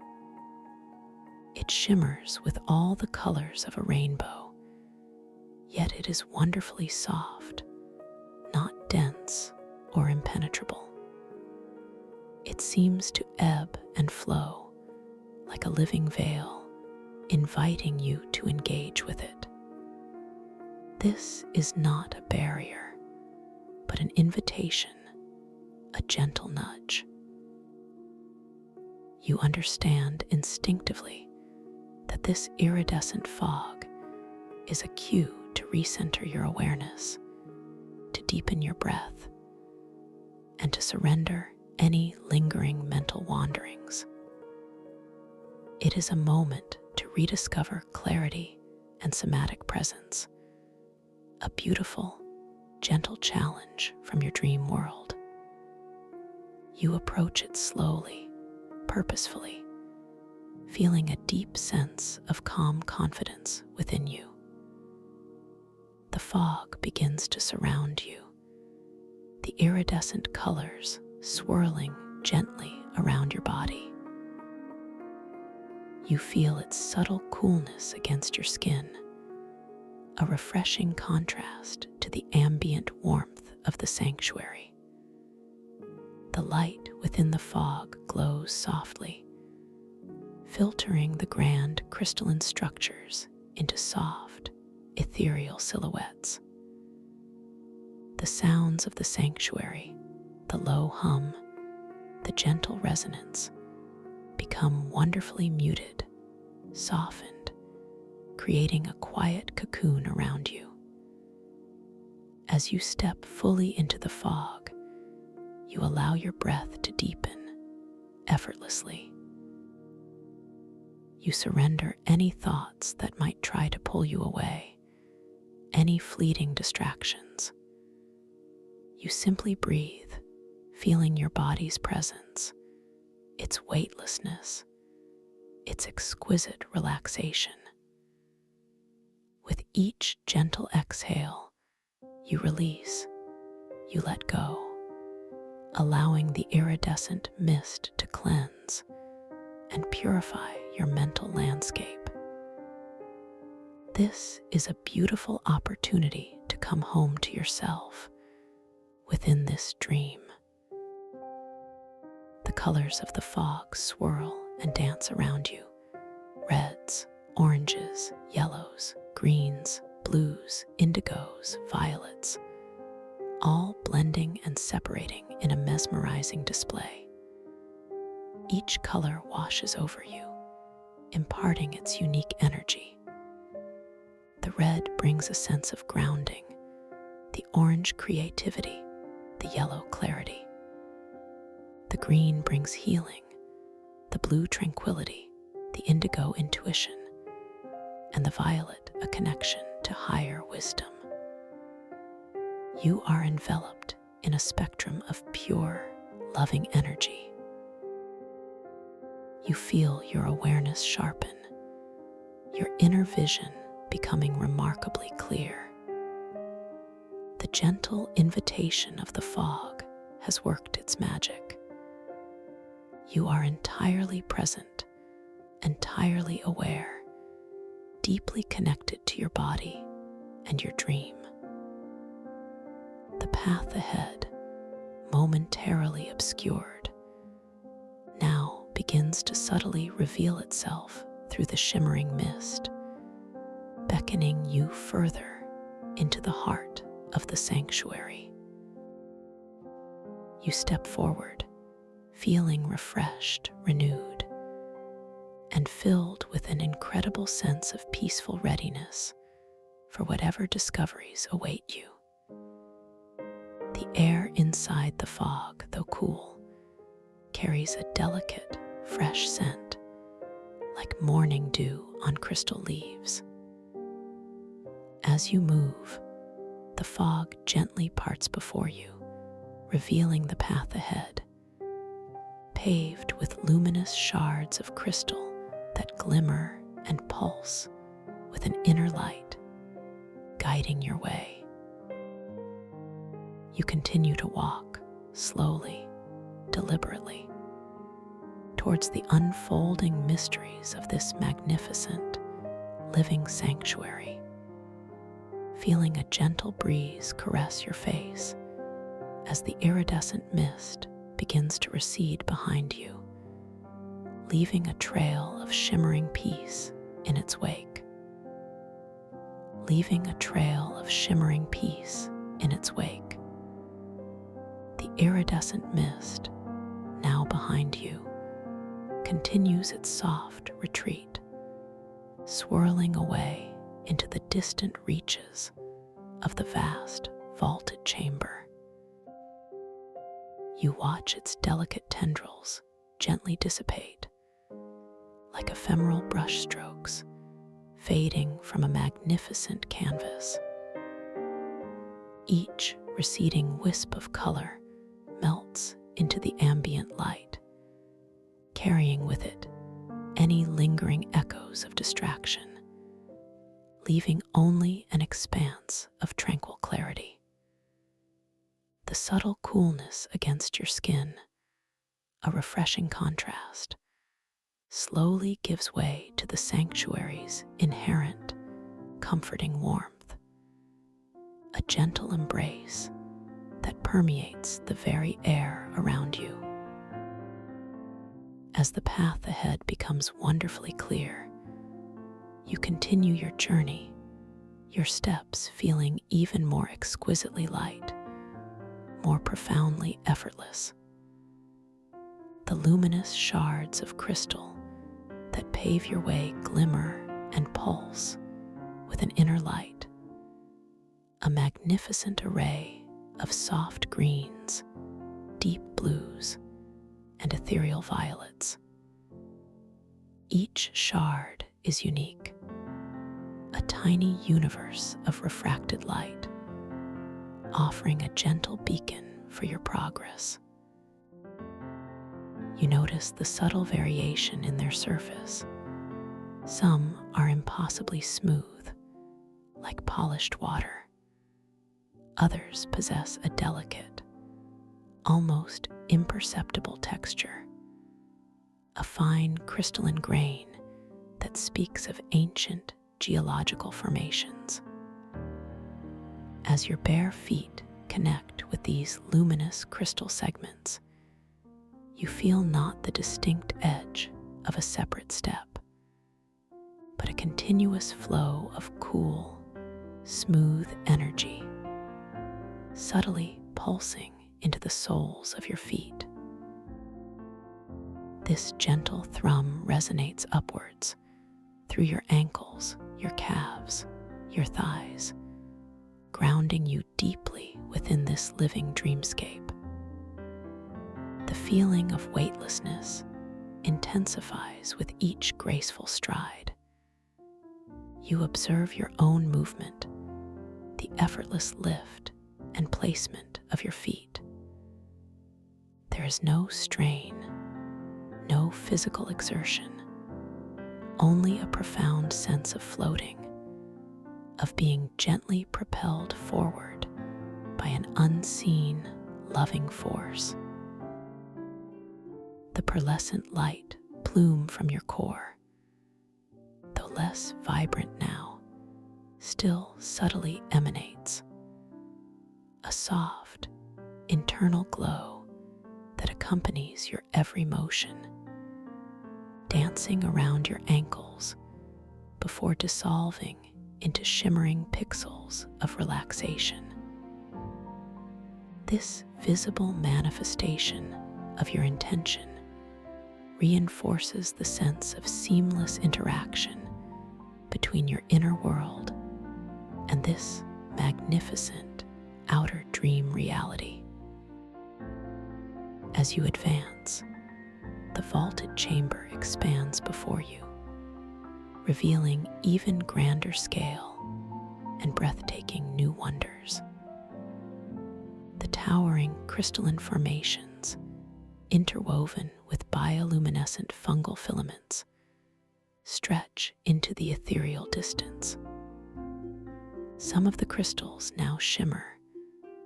It shimmers with all the colors of a rainbow, yet it is wonderfully soft, not dense or impenetrable. It seems to ebb and flow like a living veil, inviting you to engage with it. This is not a barrier, but an invitation, a gentle nudge. You understand instinctively that this iridescent fog is a cue to recenter your awareness, to deepen your breath, and to surrender any lingering mental wanderings. It is a moment to rediscover clarity and somatic presence, a beautiful, gentle challenge from your dream world. You approach it slowly, purposefully, feeling a deep sense of calm confidence within you. The fog begins to surround you, the iridescent colors swirling gently around your body. You feel its subtle coolness against your skin, a refreshing contrast to the ambient warmth of the sanctuary. The light within the fog glows softly, filtering the grand crystalline structures into soft, ethereal silhouettes. The sounds of the sanctuary, the low hum, the gentle resonance, become wonderfully muted, softened, creating a quiet cocoon around you. As you step fully into the fog, you allow your breath to deepen effortlessly. You surrender any thoughts that might try to pull you away, any fleeting distractions. You simply breathe, feeling your body's presence, its weightlessness, its exquisite relaxation. With each gentle exhale, you release, you let go, allowing the iridescent mist to cleanse and purify your mental landscape. This is a beautiful opportunity to come home to yourself within this dream. The colors of the fog swirl and dance around you. Reds, oranges, yellows, greens, blues, indigos, violets, all blending and separating in a mesmerizing display. Each color washes over you, imparting its unique energy. The red brings a sense of grounding, the orange creativity, the yellow clarity. The green brings healing, the blue tranquility, the indigo intuition, and the violet a connection to higher wisdom. You are enveloped in a spectrum of pure, loving energy. You feel your awareness sharpen, your inner vision becoming remarkably clear. The gentle invitation of the fog has worked its magic. You are entirely present, entirely aware, deeply connected to your body and your dream. The path ahead, momentarily obscured, now begins to subtly reveal itself through the shimmering mist, beckoning you further into the heart of the sanctuary. You step forward, feeling refreshed, renewed, and filled with an incredible sense of peaceful readiness for whatever discoveries await you. The air inside the fog, though cool, carries a delicate, fresh scent, like morning dew on crystal leaves. As you move, the fog gently parts before you, revealing the path ahead, paved with luminous shards of crystal that glimmer and pulse with an inner light, guiding your way. You continue to walk slowly, deliberately, towards the unfolding mysteries of this magnificent, living sanctuary, feeling a gentle breeze caress your face as the iridescent mist begins to recede behind you, leaving a trail of shimmering peace in its wake. Leaving a trail of shimmering peace in its wake. The iridescent mist, now behind you, continues its soft retreat, swirling away into the distant reaches of the vast vaulted chamber. You watch its delicate tendrils gently dissipate, like ephemeral brushstrokes fading from a magnificent canvas. Each receding wisp of color melts into the ambient light, carrying with it any lingering echoes of distraction, leaving only an expanse of tranquil clarity. The subtle coolness against your skin, a refreshing contrast, slowly gives way to the sanctuary's inherent, comforting warmth, a gentle embrace that permeates the very air around you. As the path ahead becomes wonderfully clear, you continue your journey, your steps feeling even more exquisitely light, more profoundly effortless. The luminous shards of crystal that pave your way glimmer and pulse with an inner light, a magnificent array of soft greens, deep blues, and ethereal violets. Each shard is unique, a tiny universe of refracted light, offering a gentle beacon for your progress. You notice the subtle variation in their surface. Some are impossibly smooth, like polished water. Others possess a delicate, almost imperceptible texture, a fine crystalline grain that speaks of ancient geological formations. As your bare feet connect with these luminous crystal segments, you feel not the distinct edge of a separate step, but a continuous flow of cool, smooth energy, subtly pulsing into the soles of your feet. This gentle thrum resonates upwards through your ankles, your calves, your thighs, grounding you deeply within this living dreamscape. The feeling of weightlessness intensifies with each graceful stride. You observe your own movement, the effortless lift and placement of your feet. There is no strain, no physical exertion, only a profound sense of floating, of being gently propelled forward by an unseen, loving force. The pearlescent light plume from your core, though less vibrant now, still subtly emanates, a soft, internal glow that accompanies your every motion, dancing around your ankles before dissolving into shimmering pixels of relaxation. This visible manifestation of your intention reinforces the sense of seamless interaction between your inner world and this magnificent outer dream reality. As you advance, the vaulted chamber expands before you, revealing even grander scale and breathtaking new wonders. The towering crystalline formations, interwoven with bioluminescent fungal filaments, stretch into the ethereal distance. Some of the crystals now shimmer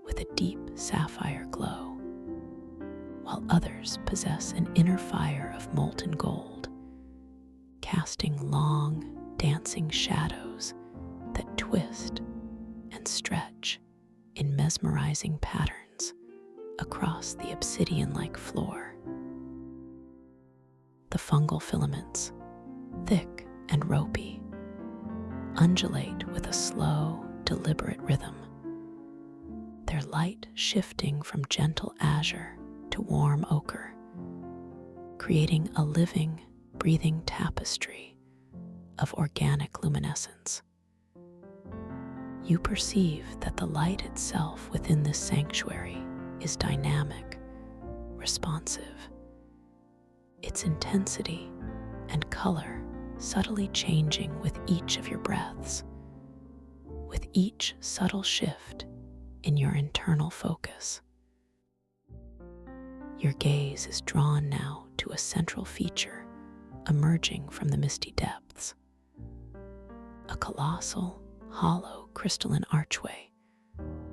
with a deep sapphire glow, while others possess an inner fire of molten gold, casting long, dancing shadows that twist and stretch in mesmerizing patterns across the obsidian-like floor. The fungal filaments, thick and ropey, undulate with a slow, deliberate rhythm, their light shifting from gentle azure to warm ochre, creating a living, breathing tapestry of organic luminescence. You perceive that the light itself within this sanctuary is dynamic, responsive, its intensity and color subtly changing with each of your breaths, with each subtle shift in your internal focus. Your gaze is drawn now to a central feature emerging from the misty depths, a colossal, hollow crystalline archway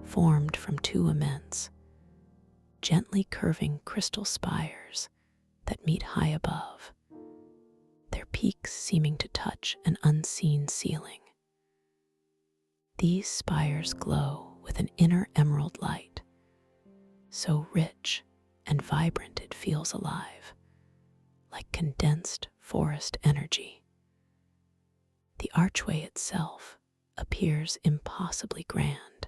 formed from two immense, gently curving crystal spires that meet high above, their peaks seeming to touch an unseen ceiling. These spires glow with an inner emerald light, so rich and vibrant it feels alive, like condensed forest energy. The archway itself appears impossibly grand,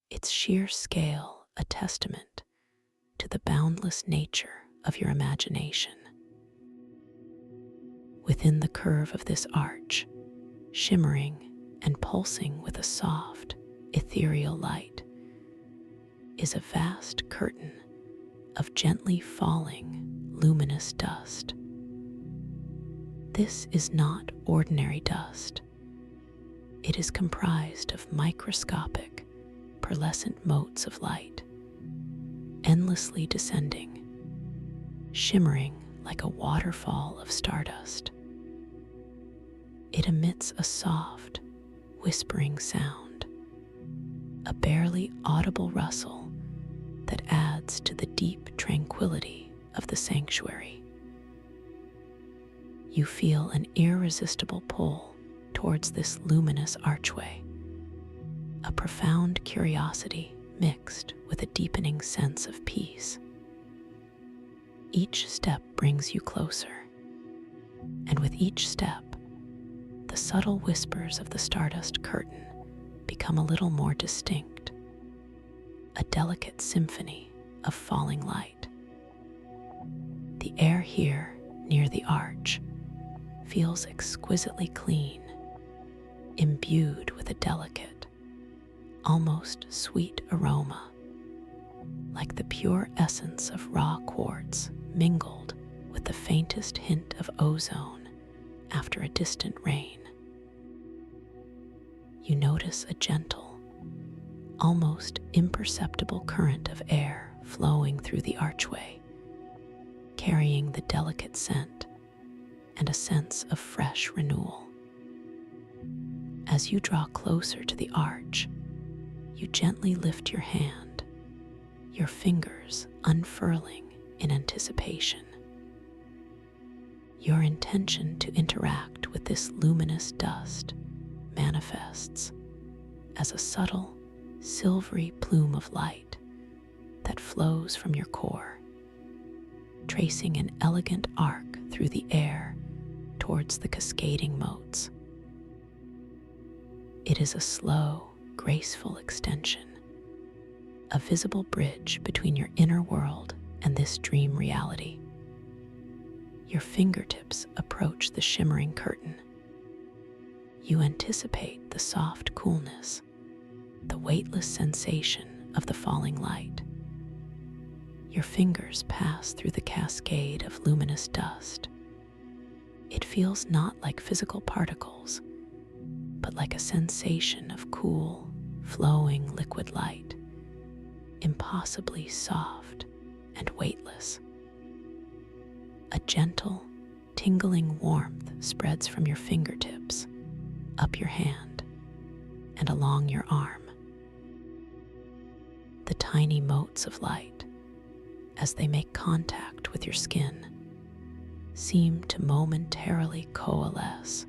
its sheer scale a testament to the boundless nature of your imagination. Within the curve of this arch, shimmering and pulsing with a soft, ethereal light, is a vast curtain of gently falling, luminous dust. This is not ordinary dust. It is comprised of microscopic, pearlescent motes of light, endlessly descending, shimmering like a waterfall of stardust. It emits a soft, whispering sound, a barely audible rustle that adds to the deep tranquility of the sanctuary. You feel an irresistible pull towards this luminous archway, a profound curiosity mixed with a deepening sense of peace. Each step brings you closer, and with each step, the subtle whispers of the stardust curtain become a little more distinct, a delicate symphony of falling light. The air here near the arch feels exquisitely clean, imbued with a delicate, almost sweet aroma, like the pure essence of raw quartz mingled with the faintest hint of ozone after a distant rain. You notice a gentle, almost imperceptible current of air flowing through the archway, carrying the delicate scent and a sense of fresh renewal. As you draw closer to the arch, you gently lift your hand, your fingers unfurling in anticipation. Your intention to interact with this luminous dust manifests as a subtle, silvery plume of light that flows from your core, tracing an elegant arc through the air towards the cascading motes. It is a slow, graceful extension, a visible bridge between your inner world and this dream reality. Your fingertips approach the shimmering curtain. You anticipate the soft coolness, the weightless sensation of the falling light. Your fingers pass through the cascade of luminous dust. It feels not like physical particles, but like a sensation of cool, flowing liquid light, impossibly soft and weightless. A gentle, tingling warmth spreads from your fingertips, up your hand, and along your arm. The tiny motes of light, as they make contact with your skin, seem to momentarily coalesce,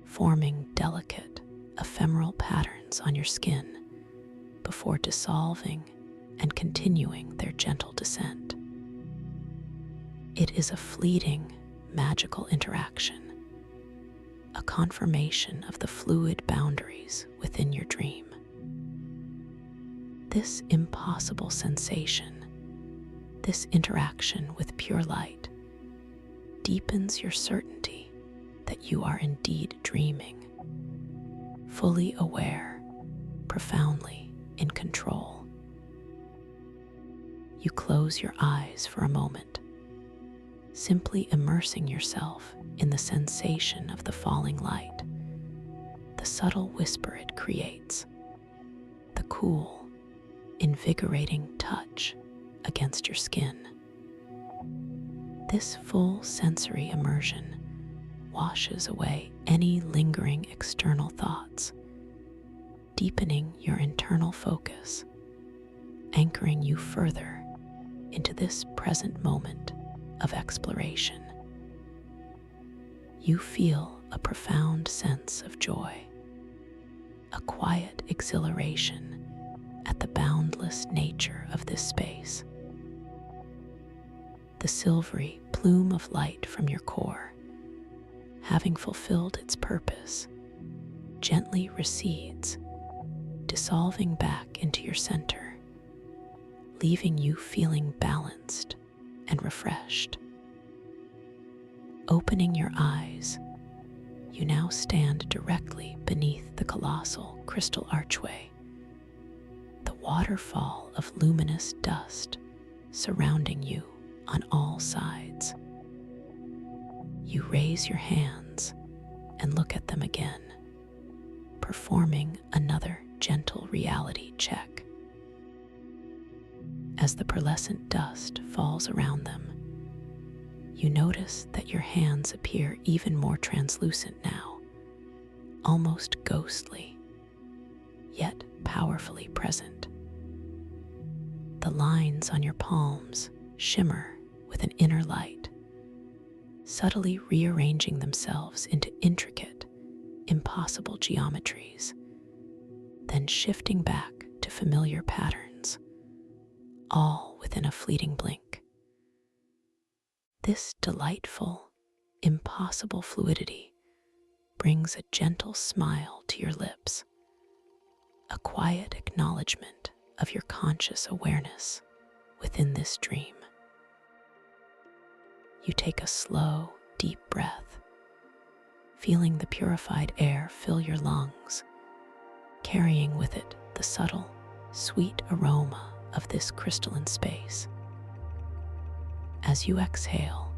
forming delicate, ephemeral patterns on your skin before dissolving and continuing their gentle descent. It is a fleeting, magical interaction, a confirmation of the fluid boundaries within your dream. This impossible sensation, this interaction with pure light, deepens your certainty that you are indeed dreaming, fully aware, profoundly in control. You close your eyes for a moment, simply immersing yourself in the sensation of the falling light, the subtle whisper it creates, the cool, invigorating touch against your skin. This full sensory immersion washes away any lingering external thoughts, deepening your internal focus, anchoring you further into this present moment of exploration. You feel a profound sense of joy, a quiet exhilaration at the boundless nature of this space. The silvery plume of light from your core, having fulfilled its purpose, gently recedes, dissolving back into your center, leaving you feeling balanced and refreshed. Opening your eyes, you now stand directly beneath the colossal crystal archway, the waterfall of luminous dust surrounding you on all sides. You raise your hands and look at them again, performing another gentle reality check. As the pearlescent dust falls around them, you notice that your hands appear even more translucent now, almost ghostly, yet powerfully present. The lines on your palms shimmer with an inner light, subtly rearranging themselves into intricate, impossible geometries, then shifting back to familiar patterns, all within a fleeting blink. This delightful, impossible fluidity brings a gentle smile to your lips, a quiet acknowledgement of your conscious awareness within this dream. You take a slow, deep breath, feeling the purified air fill your lungs, carrying with it the subtle, sweet aroma of this crystalline space. As you exhale,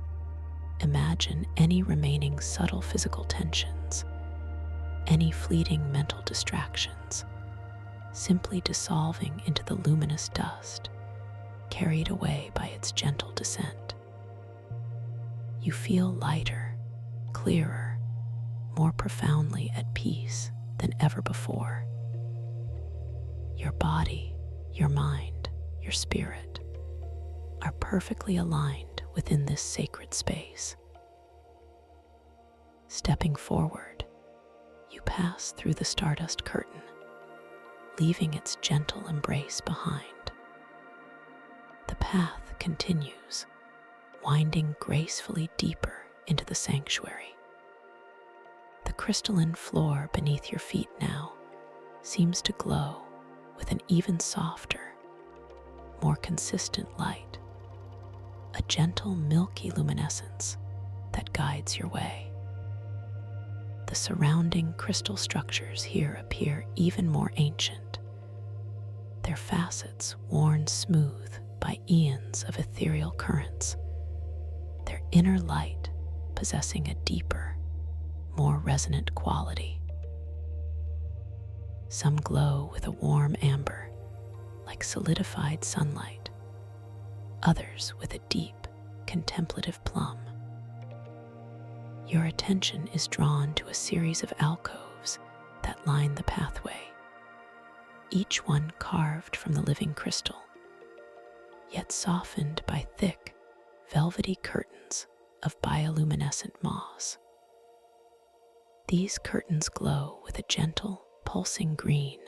imagine any remaining subtle physical tensions, any fleeting mental distractions, simply dissolving into the luminous dust, carried away by its gentle descent. You feel lighter, clearer, more profoundly at peace than ever before. Your body, your mind, your spirit are perfectly aligned within this sacred space. Stepping forward, you pass through the stardust curtain, leaving its gentle embrace behind. The path continues, winding gracefully deeper into the sanctuary. The crystalline floor beneath your feet now seems to glow with an even softer, more consistent light, a gentle milky luminescence that guides your way. The surrounding crystal structures here appear even more ancient, their facets worn smooth by eons of ethereal currents, their inner light possessing a deeper, more resonant quality. Some glow with a warm amber, like solidified sunlight, others with a deep, contemplative plum. Your attention is drawn to a series of alcoves that line the pathway, each one carved from the living crystal, yet softened by thick, velvety curtains of bioluminescent moss. These curtains glow with a gentle, pulsing green,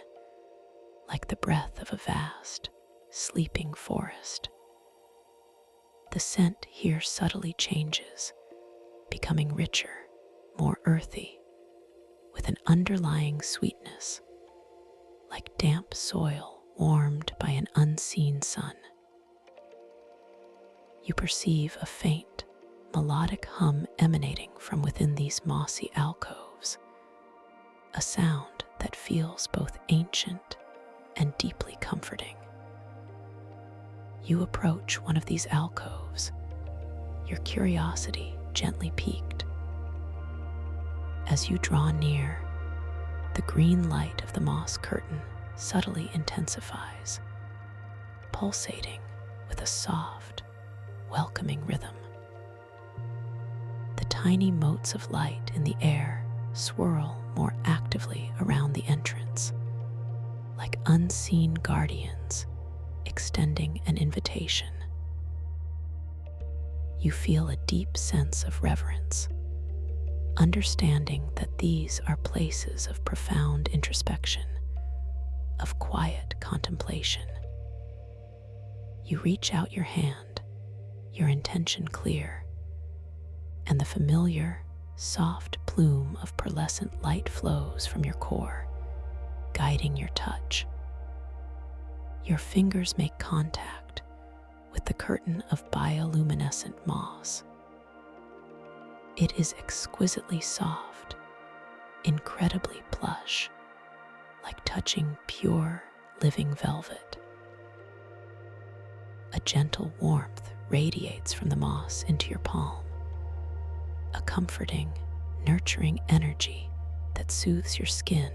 like the breath of a vast, sleeping forest. The scent here subtly changes, becoming richer, more earthy, with an underlying sweetness, like damp soil warmed by an unseen sun. You perceive a faint, melodic hum emanating from within these mossy alcoves, a sound that feels both ancient and deeply comforting. You approach one of these alcoves, your curiosity gently piqued. As you draw near, the green light of the moss curtain subtly intensifies, pulsating with a soft, welcoming rhythm. The tiny motes of light in the air swirl more actively around the entrance, like unseen guardians extending an invitation. You feel a deep sense of reverence, understanding that these are places of profound introspection, of quiet contemplation. You reach out your hand, your intention clear, and the familiar, soft plume of pearlescent light flows from your core, guiding your touch. Your fingers make contact with the curtain of bioluminescent moss. It is exquisitely soft, incredibly plush, like touching pure, living velvet. A gentle warmth radiates from the moss into your palm, a comforting, nurturing energy that soothes your skin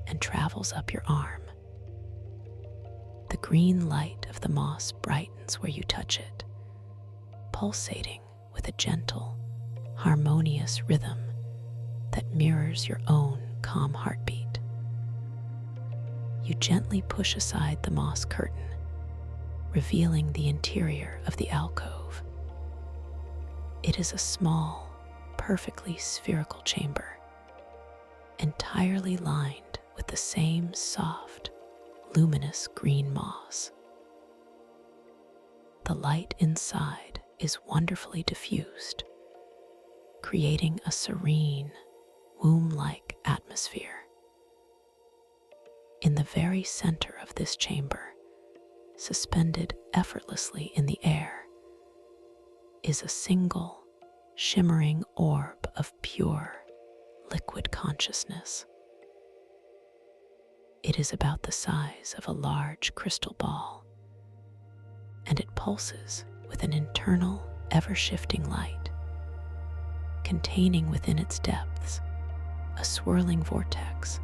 and travels up your arm. The green light of the moss brightens where you touch it, pulsating with a gentle, harmonious rhythm that mirrors your own calm heartbeat. You gently push aside the moss curtain, revealing the interior of the alcove. It is a small, perfectly spherical chamber, entirely lined with the same soft, luminous green moss. The light inside is wonderfully diffused, creating a serene, womb-like atmosphere. In the very center of this chamber, suspended effortlessly in the air, is a single, shimmering orb of pure, liquid consciousness. It is about the size of a large crystal ball, and it pulses with an internal, ever-shifting light, containing within its depths a swirling vortex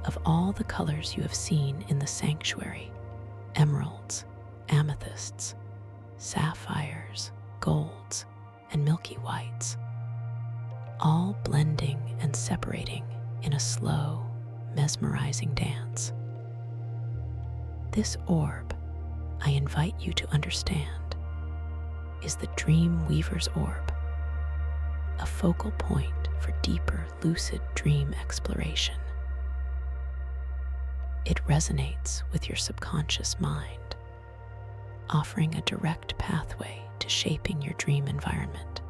of all the colors you have seen in the sanctuary: emeralds, amethysts, sapphires, golds, and milky whites, all blending and separating in a slow, mesmerizing dance. This orb, I invite you to understand, is the Dream Weaver's Orb, a focal point for deeper, lucid dream exploration. It resonates with your subconscious mind, offering a direct pathway to shaping your dream environment.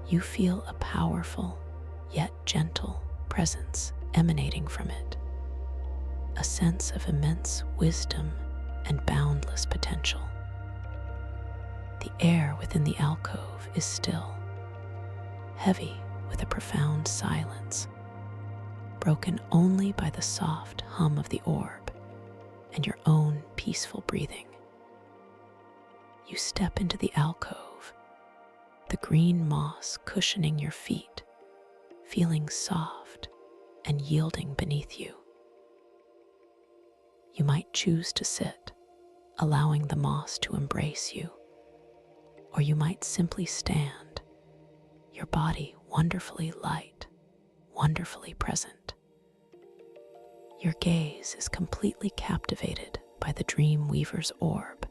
You feel a powerful, yet gentle presence emanating from it, a sense of immense wisdom and boundless potential. The air within the alcove is still, heavy with a profound silence, broken only by the soft hum of the orb and your own peaceful breathing. You step into the alcove, the green moss cushioning your feet, feeling soft and yielding beneath you. You might choose to sit, allowing the moss to embrace you, or you might simply stand, your body wonderfully light, wonderfully present. Your gaze is completely captivated by the Dream Weaver's orb,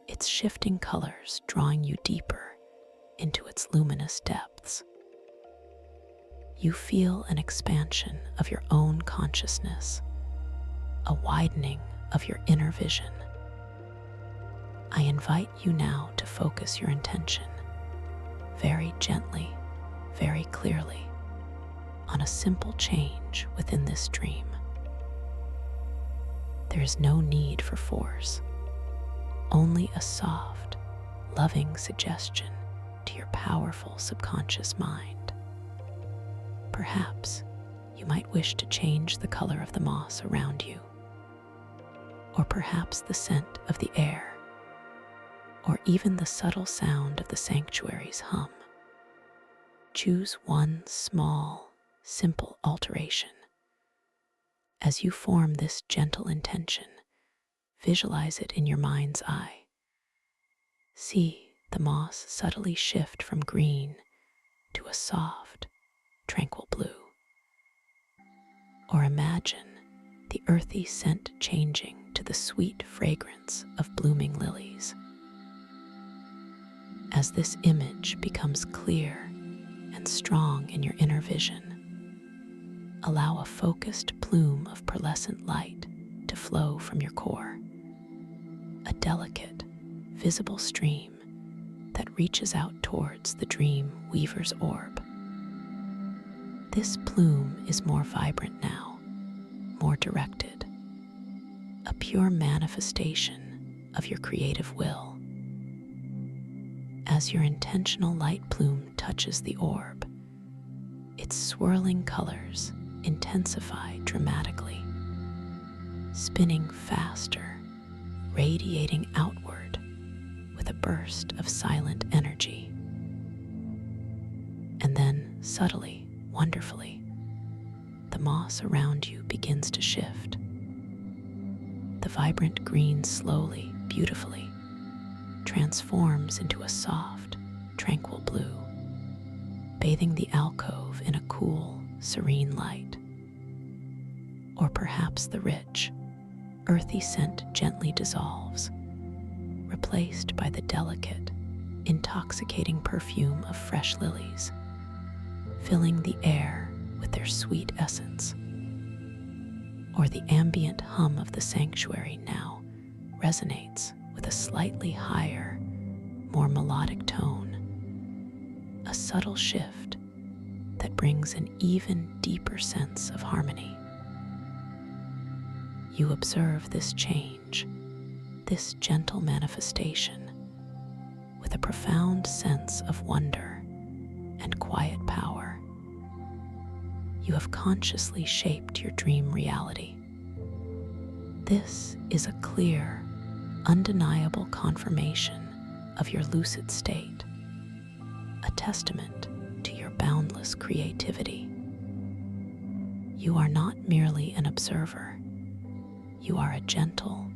its shifting colors drawing you deeper into its luminous depths. You feel an expansion of your own consciousness, a widening of your inner vision. I invite you now to focus your intention very gently, very clearly, on a simple change within this dream. There is no need for force, only a soft, loving suggestion to your powerful subconscious mind. Perhaps you might wish to change the color of the moss around you, or perhaps the scent of the air, or even the subtle sound of the sanctuary's hum. Choose one small, simple alteration. As you form this gentle intention, visualize it in your mind's eye. See the moss subtly shift from green to a soft, tranquil blue. Or imagine the earthy scent changing to the sweet fragrance of blooming lilies. As this image becomes clear and strong in your inner vision, allow a focused plume of pearlescent light to flow from your core, a delicate, visible stream that reaches out towards the dream weaver's orb. This plume is more vibrant now, more directed, a pure manifestation of your creative will. As your intentional light plume touches the orb, its swirling colors intensify dramatically, spinning faster, radiating outward with a burst of silent energy. And then, subtly, wonderfully, the moss around you begins to shift. The vibrant green slowly, beautifully, transforms into a soft, tranquil blue, bathing the alcove in a cool, serene light. Or perhaps the rich, earthy scent gently dissolves, replaced by the delicate, intoxicating perfume of fresh lilies, filling the air with their sweet essence. Or the ambient hum of the sanctuary now resonates with a slightly higher, more melodic tone, a subtle shift that brings an even deeper sense of harmony. You observe this change, this gentle manifestation, with a profound sense of wonder and quiet power. You have consciously shaped your dream reality. This is a clear, undeniable confirmation of your lucid state, a testament to your boundless creativity. You are not merely an observer. You are a gentle,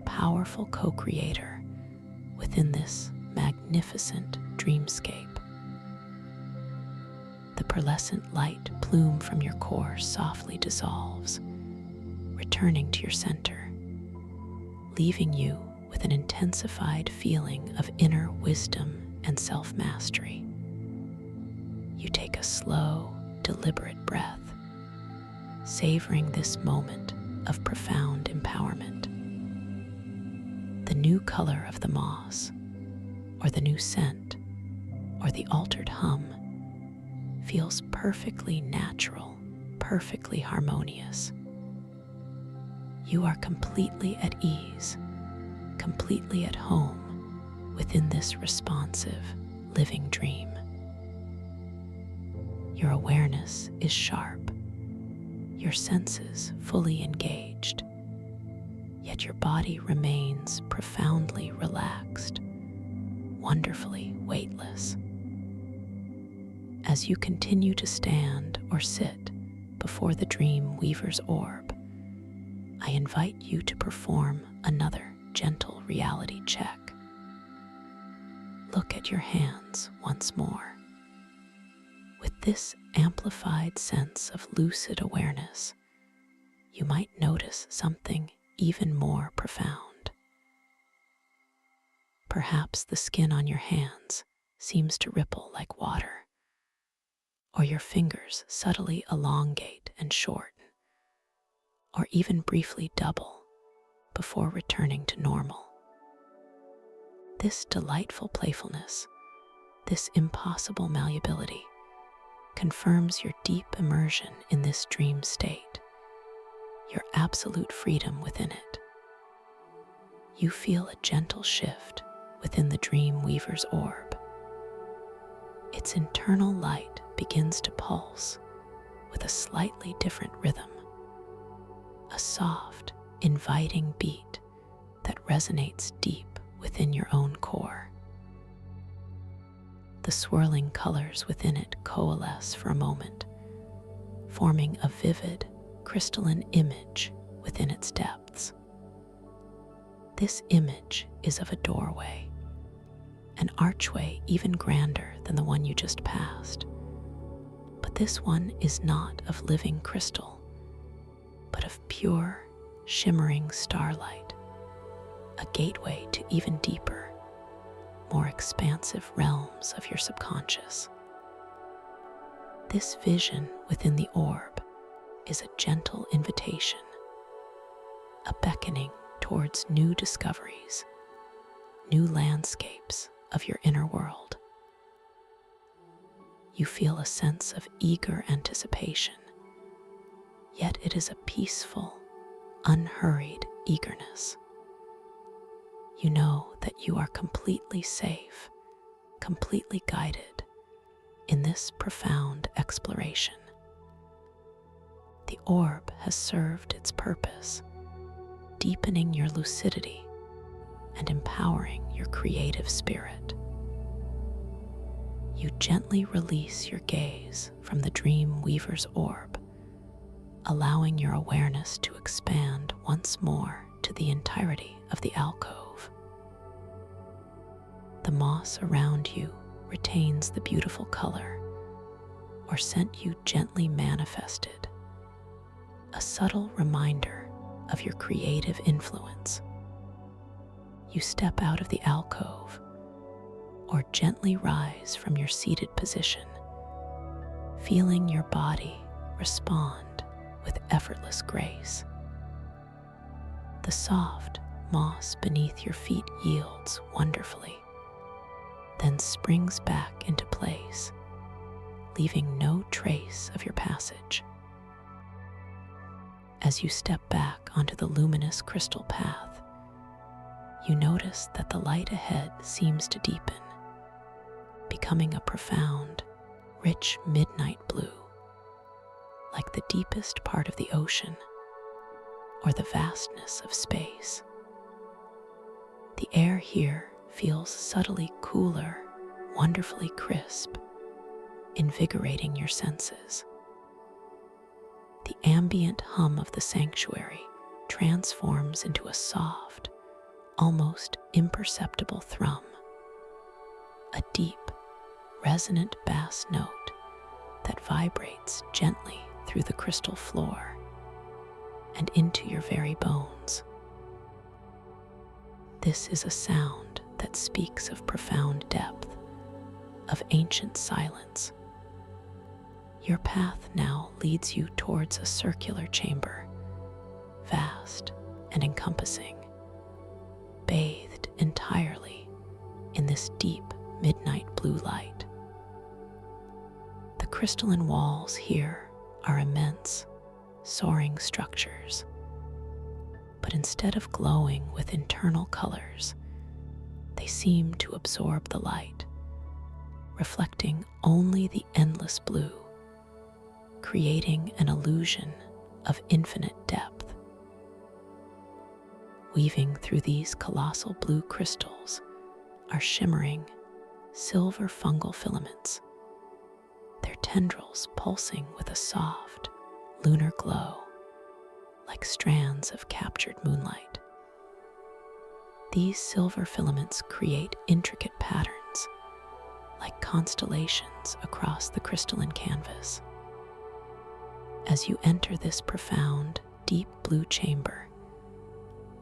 powerful co-creator within this magnificent dreamscape. The pearlescent light plume from your core softly dissolves, returning to your center, leaving you with an intensified feeling of inner wisdom and self-mastery. You take a slow, deliberate breath, savoring this moment of profound empowerment. The new color of the moss, or the new scent, or the altered hum feels perfectly natural, perfectly harmonious. You are completely at ease, completely at home within this responsive, living dream. Your awareness is sharp, your senses fully engaged, yet your body remains profoundly relaxed, wonderfully weightless. As you continue to stand or sit before the dream weaver's orb, I invite you to perform another gentle reality check. Look at your hands once more. With this amplified sense of lucid awareness, you might notice something even more profound. Perhaps the skin on your hands seems to ripple like water, or your fingers subtly elongate and shorten, or even briefly double, before returning to normal. This delightful playfulness, this impossible malleability, confirms your deep immersion in this dream state, your absolute freedom within it. You feel a gentle shift within the dream weaver's orb. Its internal light begins to pulse with a slightly different rhythm, a soft, inviting beat that resonates deep within your own core. The swirling colors within it coalesce for a moment, forming a vivid, crystalline image within its depths. This image is of a doorway, an archway even grander than the one you just passed. But this one is not of living crystal, but of pure, shimmering starlight, a gateway to even deeper, more expansive realms of your subconscious. This vision within the orb is a gentle invitation, a beckoning towards new discoveries, new landscapes of your inner world. You feel a sense of eager anticipation, yet it is a peaceful, unhurried eagerness. You know that you are completely safe, completely guided in this profound exploration. The orb has served its purpose, deepening your lucidity and empowering your creative spirit. You gently release your gaze from the dream weaver's orb, allowing your awareness to expand once more to the entirety of the alcove. The moss around you retains the beautiful color or scent you gently manifested, a subtle reminder of your creative influence. You step out of the alcove or gently rise from your seated position, feeling your body respond with effortless grace. The soft moss beneath your feet yields wonderfully, then springs back into place, leaving no trace of your passage. As you step back onto the luminous crystal path, you notice that the light ahead seems to deepen, becoming a profound, rich midnight blue, like the deepest part of the ocean or the vastness of space. The air here feels subtly cooler, wonderfully crisp, invigorating your senses. The ambient hum of the sanctuary transforms into a soft, almost imperceptible thrum, a deep, resonant bass note that vibrates gently through the crystal floor and into your very bones. This is a sound that speaks of profound depth, of ancient silence. Your path now leads you towards a circular chamber, vast and encompassing, bathed entirely in this deep midnight blue light. The crystalline walls here are immense, soaring structures, but instead of glowing with internal colors, they seem to absorb the light, reflecting only the endless blue, creating an illusion of infinite depth. Weaving through these colossal blue crystals are shimmering, silver fungal filaments, their tendrils pulsing with a soft, lunar glow, like strands of captured moonlight. These silver filaments create intricate patterns, like constellations across the crystalline canvas. As you enter this profound, deep blue chamber,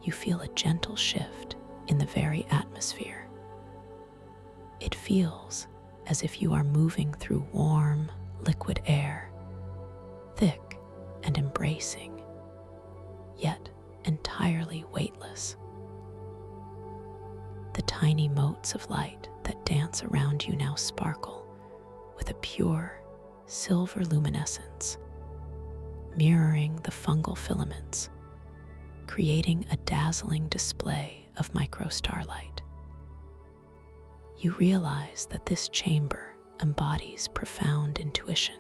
you feel a gentle shift in the very atmosphere. It feels as if you are moving through warm, liquid air, thick and embracing, yet entirely entirely weightless. The tiny motes of light that dance around you now sparkle with a pure silver luminescence, mirroring the fungal filaments, creating a dazzling display of microstarlight. You realize that this chamber embodies profound intuition,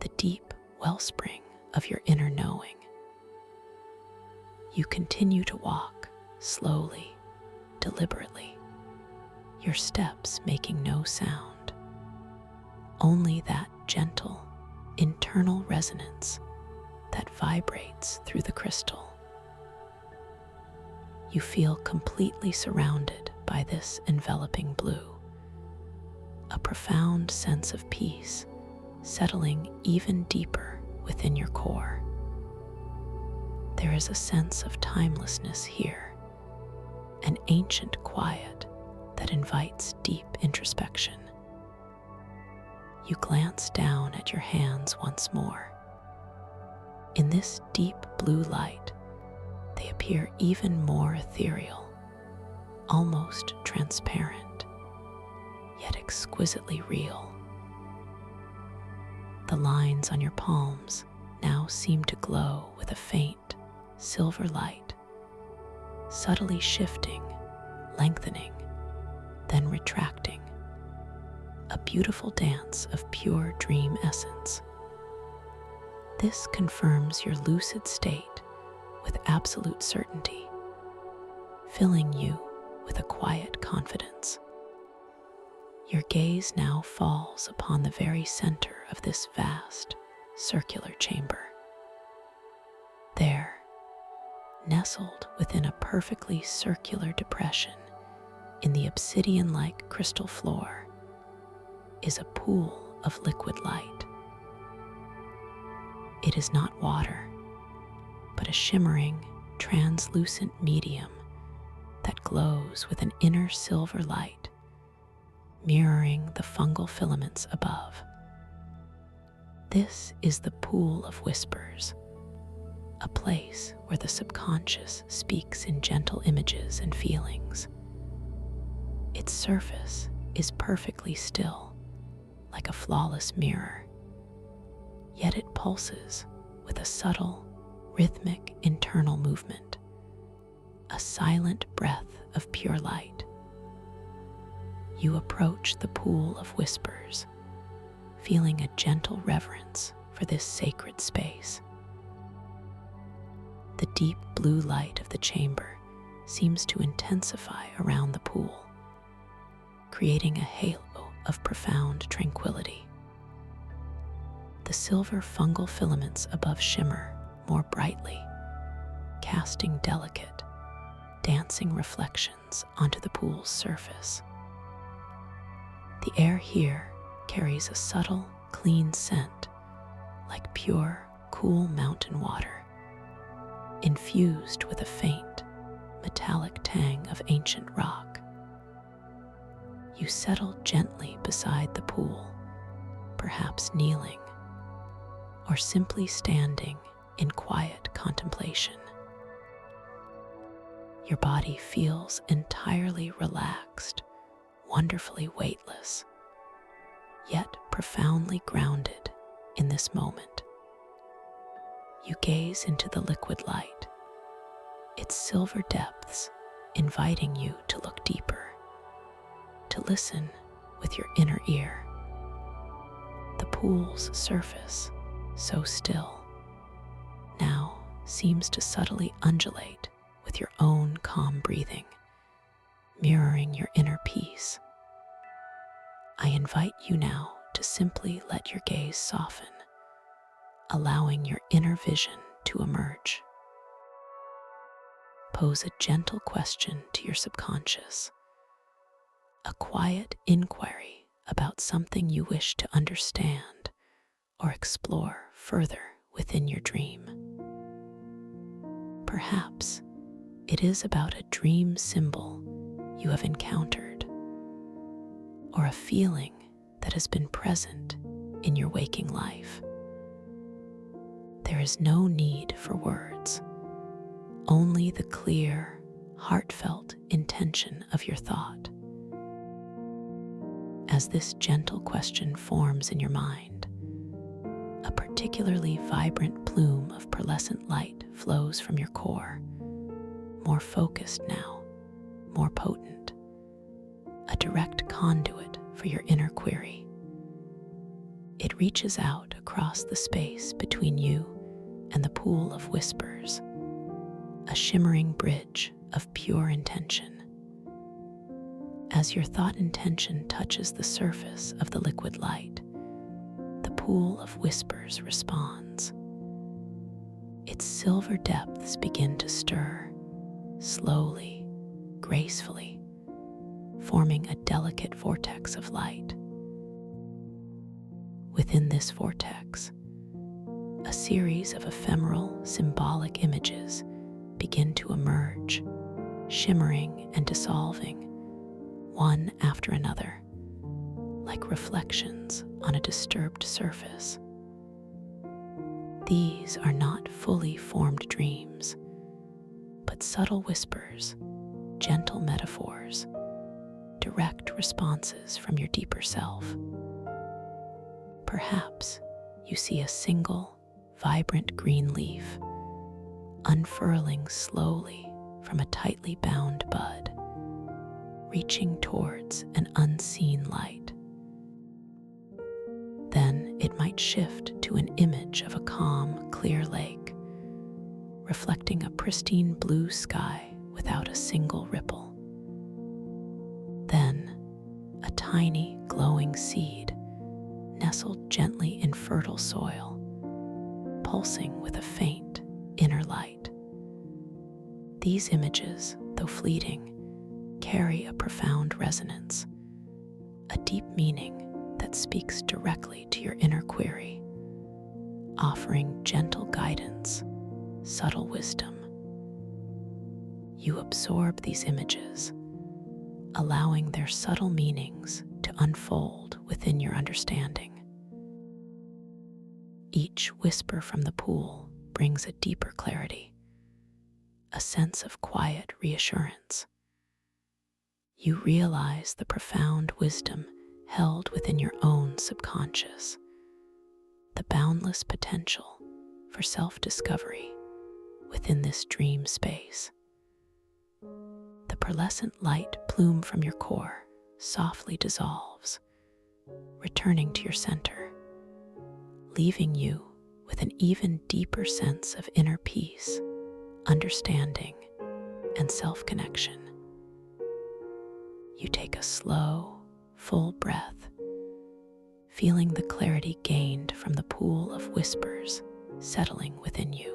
the deep wellspring of your inner knowing. You continue to walk slowly, deliberately, your steps making no sound, only that gentle, internal resonance that vibrates through the crystal. You feel completely surrounded by this enveloping blue, a profound sense of peace settling even deeper within your core. There is a sense of timelessness here, an ancient quiet that invites deep introspection. You glance down at your hands once more. In this deep blue light, they appear even more ethereal, almost transparent, yet exquisitely real. The lines on your palms now seem to glow with a faint silver light, subtly shifting, lengthening, then retracting, a beautiful dance of pure dream essence. This confirms your lucid state with absolute certainty, filling you with a quiet confidence. Your gaze now falls upon the very center of this vast, circular chamber. There, nestled within a perfectly circular depression in the obsidian-like crystal floor, is a pool of liquid light. It is not water, but a shimmering, translucent medium that glows with an inner silver light, mirroring the fungal filaments above. This is the Pool of Whispers, a place where the subconscious speaks in gentle images and feelings. Its surface is perfectly still, like a flawless mirror, yet it pulses with a subtle, rhythmic internal movement, a silent breath of pure light. You approach the Pool of Whispers, feeling a gentle reverence for this sacred space. The deep blue light of the chamber seems to intensify around the pool, creating a halo of profound tranquility. The silver fungal filaments above shimmer more brightly, casting delicate, dancing reflections onto the pool's surface. The air here carries a subtle, clean scent, like pure, cool mountain water, infused with a faint, metallic tang of ancient rock. You settle gently beside the pool, perhaps kneeling, or simply standing in quiet contemplation. Your body feels entirely relaxed, wonderfully weightless, yet profoundly grounded in this moment. You gaze into the liquid light, its silver depths inviting you to look deeper, to listen with your inner ear. The pool's surface, so still, now seems to subtly undulate with your own calm breathing, mirroring your inner peace. I invite you now to simply let your gaze soften, allowing your inner vision to emerge. Pose a gentle question to your subconscious, a quiet inquiry about something you wish to understand or explore further within your dream. Perhaps it is about a dream symbol you have encountered, or a feeling that has been present in your waking life. There is no need for words, only the clear, heartfelt intention of your thought. As this gentle question forms in your mind, a particularly vibrant plume of pearlescent light flows from your core, more focused now, more potent, a direct conduit for your inner query. It reaches out across the space between you and the pool of whispers, a shimmering bridge of pure intention. As your thought intention touches the surface of the liquid light, the pool of whispers responds. Its silver depths begin to stir, slowly, gracefully, forming a delicate vortex of light. Within this vortex, a series of ephemeral, symbolic images begin to emerge, shimmering and dissolving, one after another, like reflections on a disturbed surface. These are not fully formed dreams, but subtle whispers, gentle metaphors, direct responses from your deeper self. Perhaps you see a single, vibrant green leaf unfurling slowly from a tightly bound bud, reaching towards an unseen light. Then it might shift to an image of a calm, clear lake, reflecting a pristine blue sky without a single ripple. Then, a tiny, glowing seed nestled gently in fertile soil, pulsing with a faint inner light. These images, though fleeting, carry a profound resonance, a deep meaning that speaks directly to your inner query, offering gentle guidance, subtle wisdom. You absorb these images, allowing their subtle meanings to unfold within your understanding. Each whisper from the pool brings a deeper clarity, a sense of quiet reassurance. You realize the profound wisdom held within your own subconscious, the boundless potential for self-discovery within this dream space. The pearlescent light plume from your core softly dissolves, returning to your center, leaving you with an even deeper sense of inner peace, understanding, and self-connection. You take a slow, full breath, feeling the clarity gained from the pool of whispers settling within you.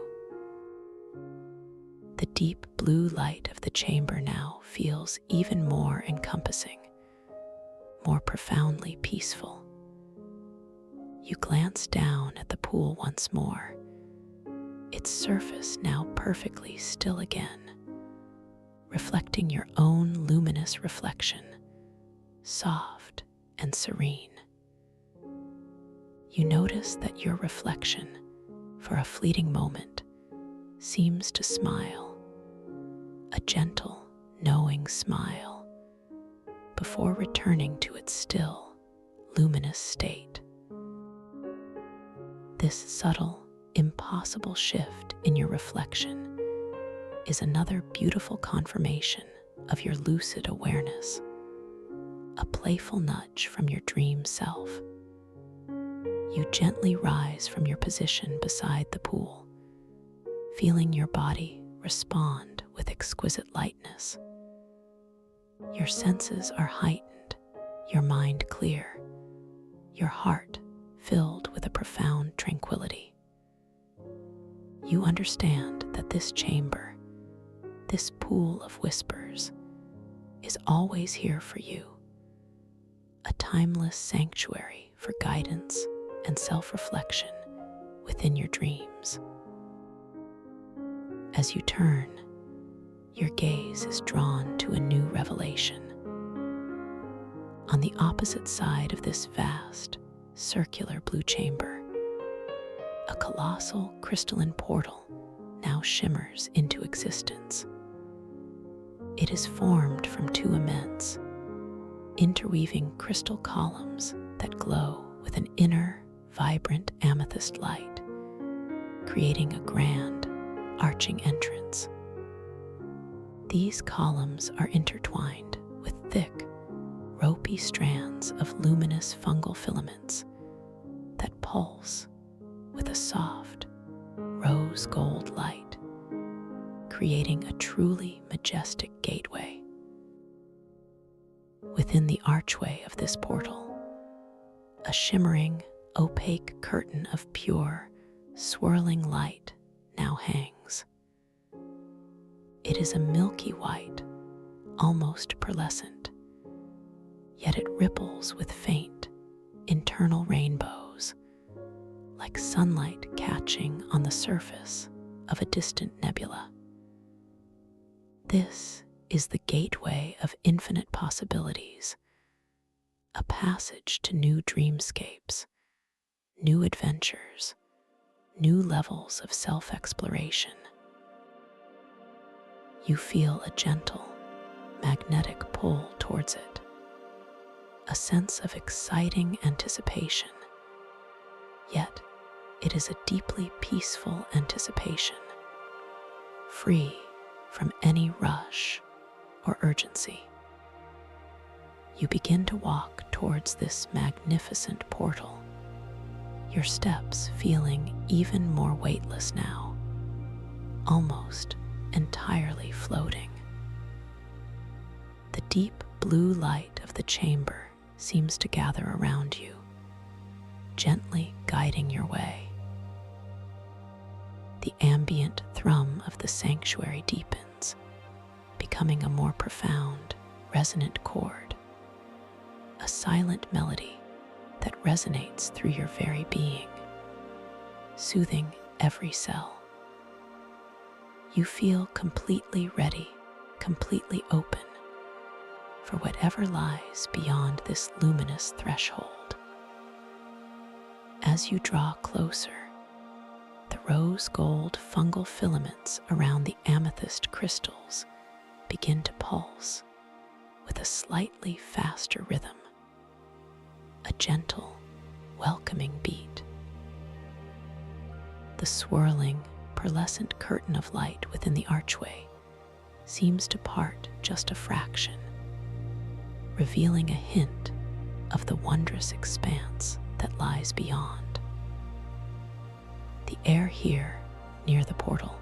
The deep blue light of the chamber now feels even more encompassing, more profoundly peaceful. You glance down at the pool once more, its surface now perfectly still again, reflecting your own luminous reflection, soft and serene. You notice that your reflection, for a fleeting moment, seems to smile, a gentle, knowing smile, before returning to its still, luminous state. This subtle, impossible shift in your reflection is another beautiful confirmation of your lucid awareness, a playful nudge from your dream self. You gently rise from your position beside the pool, feeling your body respond with exquisite lightness. Your senses are heightened, your mind clear, your heart filled with a profound tranquility. You understand that this chamber, this pool of whispers, is always here for you, a timeless sanctuary for guidance and self-reflection within your dreams. As you turn, your gaze is drawn to a new revelation. On the opposite side of this vast, circular blue chamber, a colossal crystalline portal now now shimmers into existence. It is formed from two immense, interweaving crystal columns that glow with an inner, vibrant amethyst light, creating a grand, arching entrance. These columns are intertwined with thick, ropey strands of luminous fungal filaments that pulse with a soft, rose gold light, creating a truly majestic gateway. Within the archway of this portal, a shimmering, opaque curtain of pure, swirling light now hangs. It is a milky white, almost pearlescent, yet it ripples with faint, internal rainbows, like sunlight catching on the surface of a distant nebula. This is the gateway of infinite possibilities, a passage to new dreamscapes, new adventures, new levels of self-exploration. You feel a gentle, magnetic pull towards it, a sense of exciting anticipation, yet it is a deeply peaceful anticipation, free from any rush or urgency. You begin to walk towards this magnificent portal, your steps feeling even more weightless now, almost entirely floating. The deep blue light of the chamber seems to gather around you, gently guiding your way. The ambient thrum of the sanctuary deepens, becoming a more profound, resonant chord, a silent melody that resonates through your very being, soothing every cell. You feel completely ready, completely open for whatever lies beyond this luminous threshold. As you draw closer, the rose gold fungal filaments around the amethyst crystals begin to pulse with a slightly faster rhythm, a gentle, welcoming beat. The swirling, pearlescent curtain of light within the archway seems to part just a fraction, revealing a hint of the wondrous expanse that lies beyond. The air here, near the portal,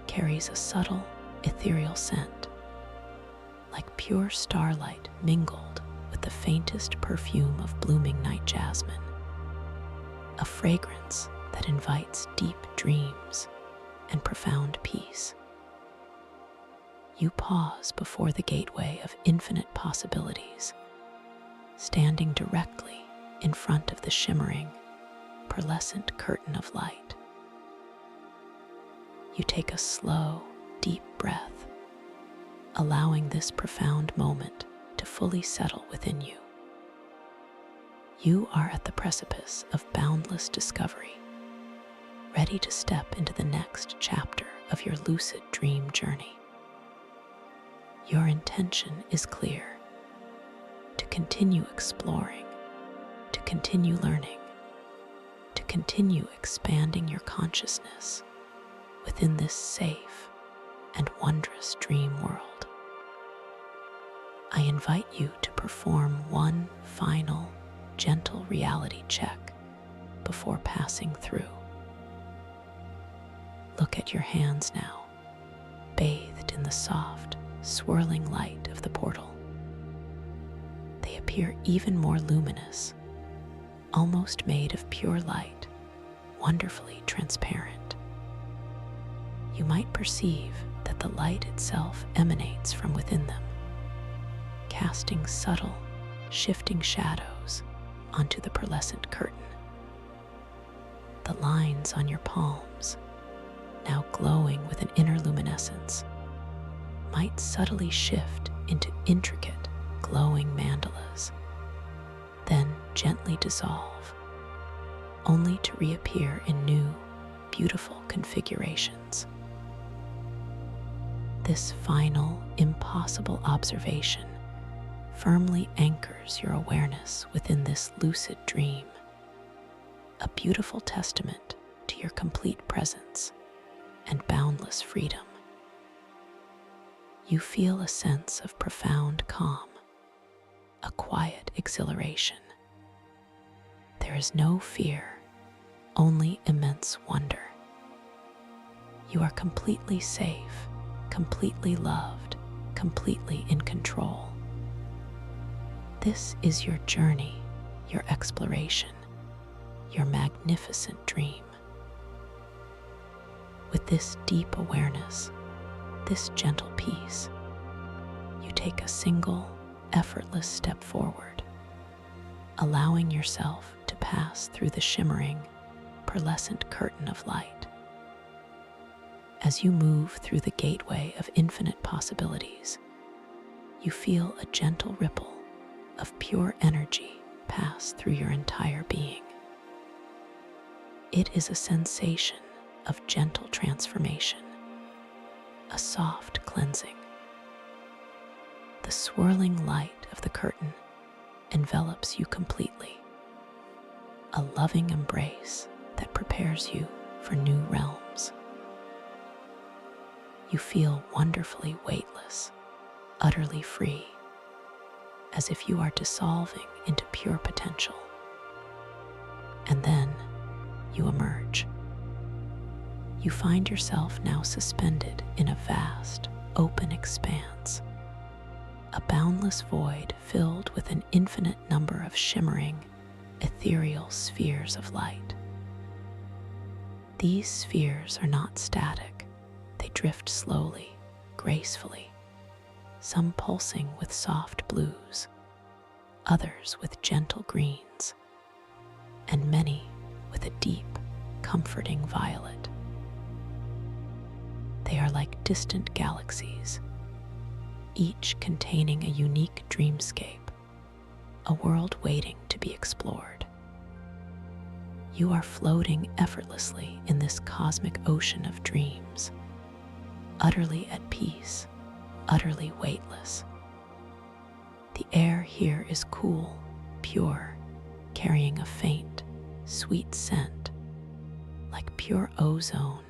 carries a subtle, ethereal scent, like pure starlight mingled with the faintest perfume of blooming night jasmine, a fragrance that invites deep dreams and profound peace. You pause before the gateway of infinite possibilities, standing directly in front of the shimmering, pearlescent curtain of light. You take a slow, deep breath, allowing this profound moment to fully settle within you. You are at the precipice of boundless discovery, ready to step into the next chapter of your lucid dream journey. Your intention is clear: to continue exploring, to continue learning, to continue expanding your consciousness within this safe and wondrous dream world. I invite you to perform one final, gentle reality check before passing through. Look at your hands now, bathed in the soft, swirling light of the portal. They appear even more luminous, almost made of pure light, wonderfully transparent. You might perceive that the light itself emanates from within them, casting subtle, shifting shadows onto the pearlescent curtain. The lines on your palms, now glowing with an inner luminescence, might subtly shift into intricate, glowing mandalas, then gently dissolve, only to reappear in new, beautiful configurations. This final, impossible observation firmly anchors your awareness within this lucid dream, a beautiful testament to your complete presence and boundless freedom. You feel a sense of profound calm, a quiet exhilaration. There is no fear, only immense wonder. You are completely safe, completely loved, completely in control. This is your journey, your exploration, your magnificent dream. With this deep awareness, this gentle peace, you take a single, effortless step forward, allowing yourself to pass through the shimmering, pearlescent curtain of light. As you move through the gateway of infinite possibilities, you feel a gentle ripple of pure energy pass through your entire being. It is a sensation of gentle transformation, a soft cleansing. The swirling light of the curtain envelops you completely, a loving embrace that prepares you for new realms. You feel wonderfully weightless, utterly free, as if you are dissolving into pure potential. And then you emerge. You find yourself now suspended in a vast, open expanse, a boundless void filled with an infinite number of shimmering, ethereal spheres of light. These spheres are not static. They drift slowly, gracefully, some pulsing with soft blues, others with gentle greens, and many with a deep, comforting violet. They are like distant galaxies, each containing a unique dreamscape, a world waiting to be explored. You are floating effortlessly in this cosmic ocean of dreams, utterly at peace, utterly weightless. The air here is cool, pure, carrying a faint, sweet scent, like pure ozone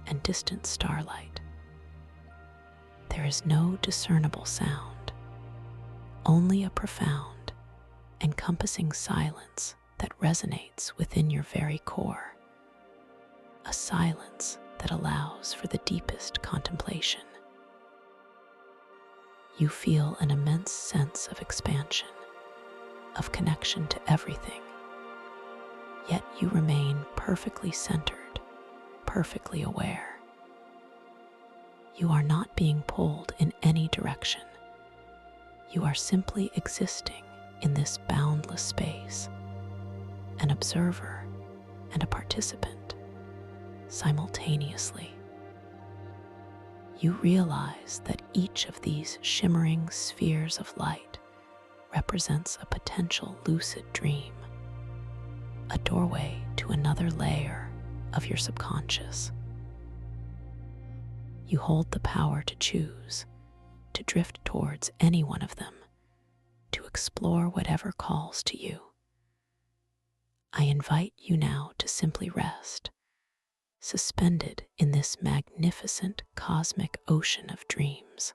and distant starlight. There is no discernible sound, only a profound, encompassing silence that resonates within your very core, a silence that allows for the deepest contemplation. You feel an immense sense of expansion, of connection to everything, yet you remain perfectly centered, perfectly aware. You are not being pulled in any direction. You are simply existing in this boundless space, an observer and a participant simultaneously. You realize that each of these shimmering spheres of light represents a potential lucid dream, a doorway to another layer of your subconscious. You hold the power to choose, to drift towards any one of them, to explore whatever calls to you. I invite you now to simply rest, suspended in this magnificent cosmic ocean of dreams.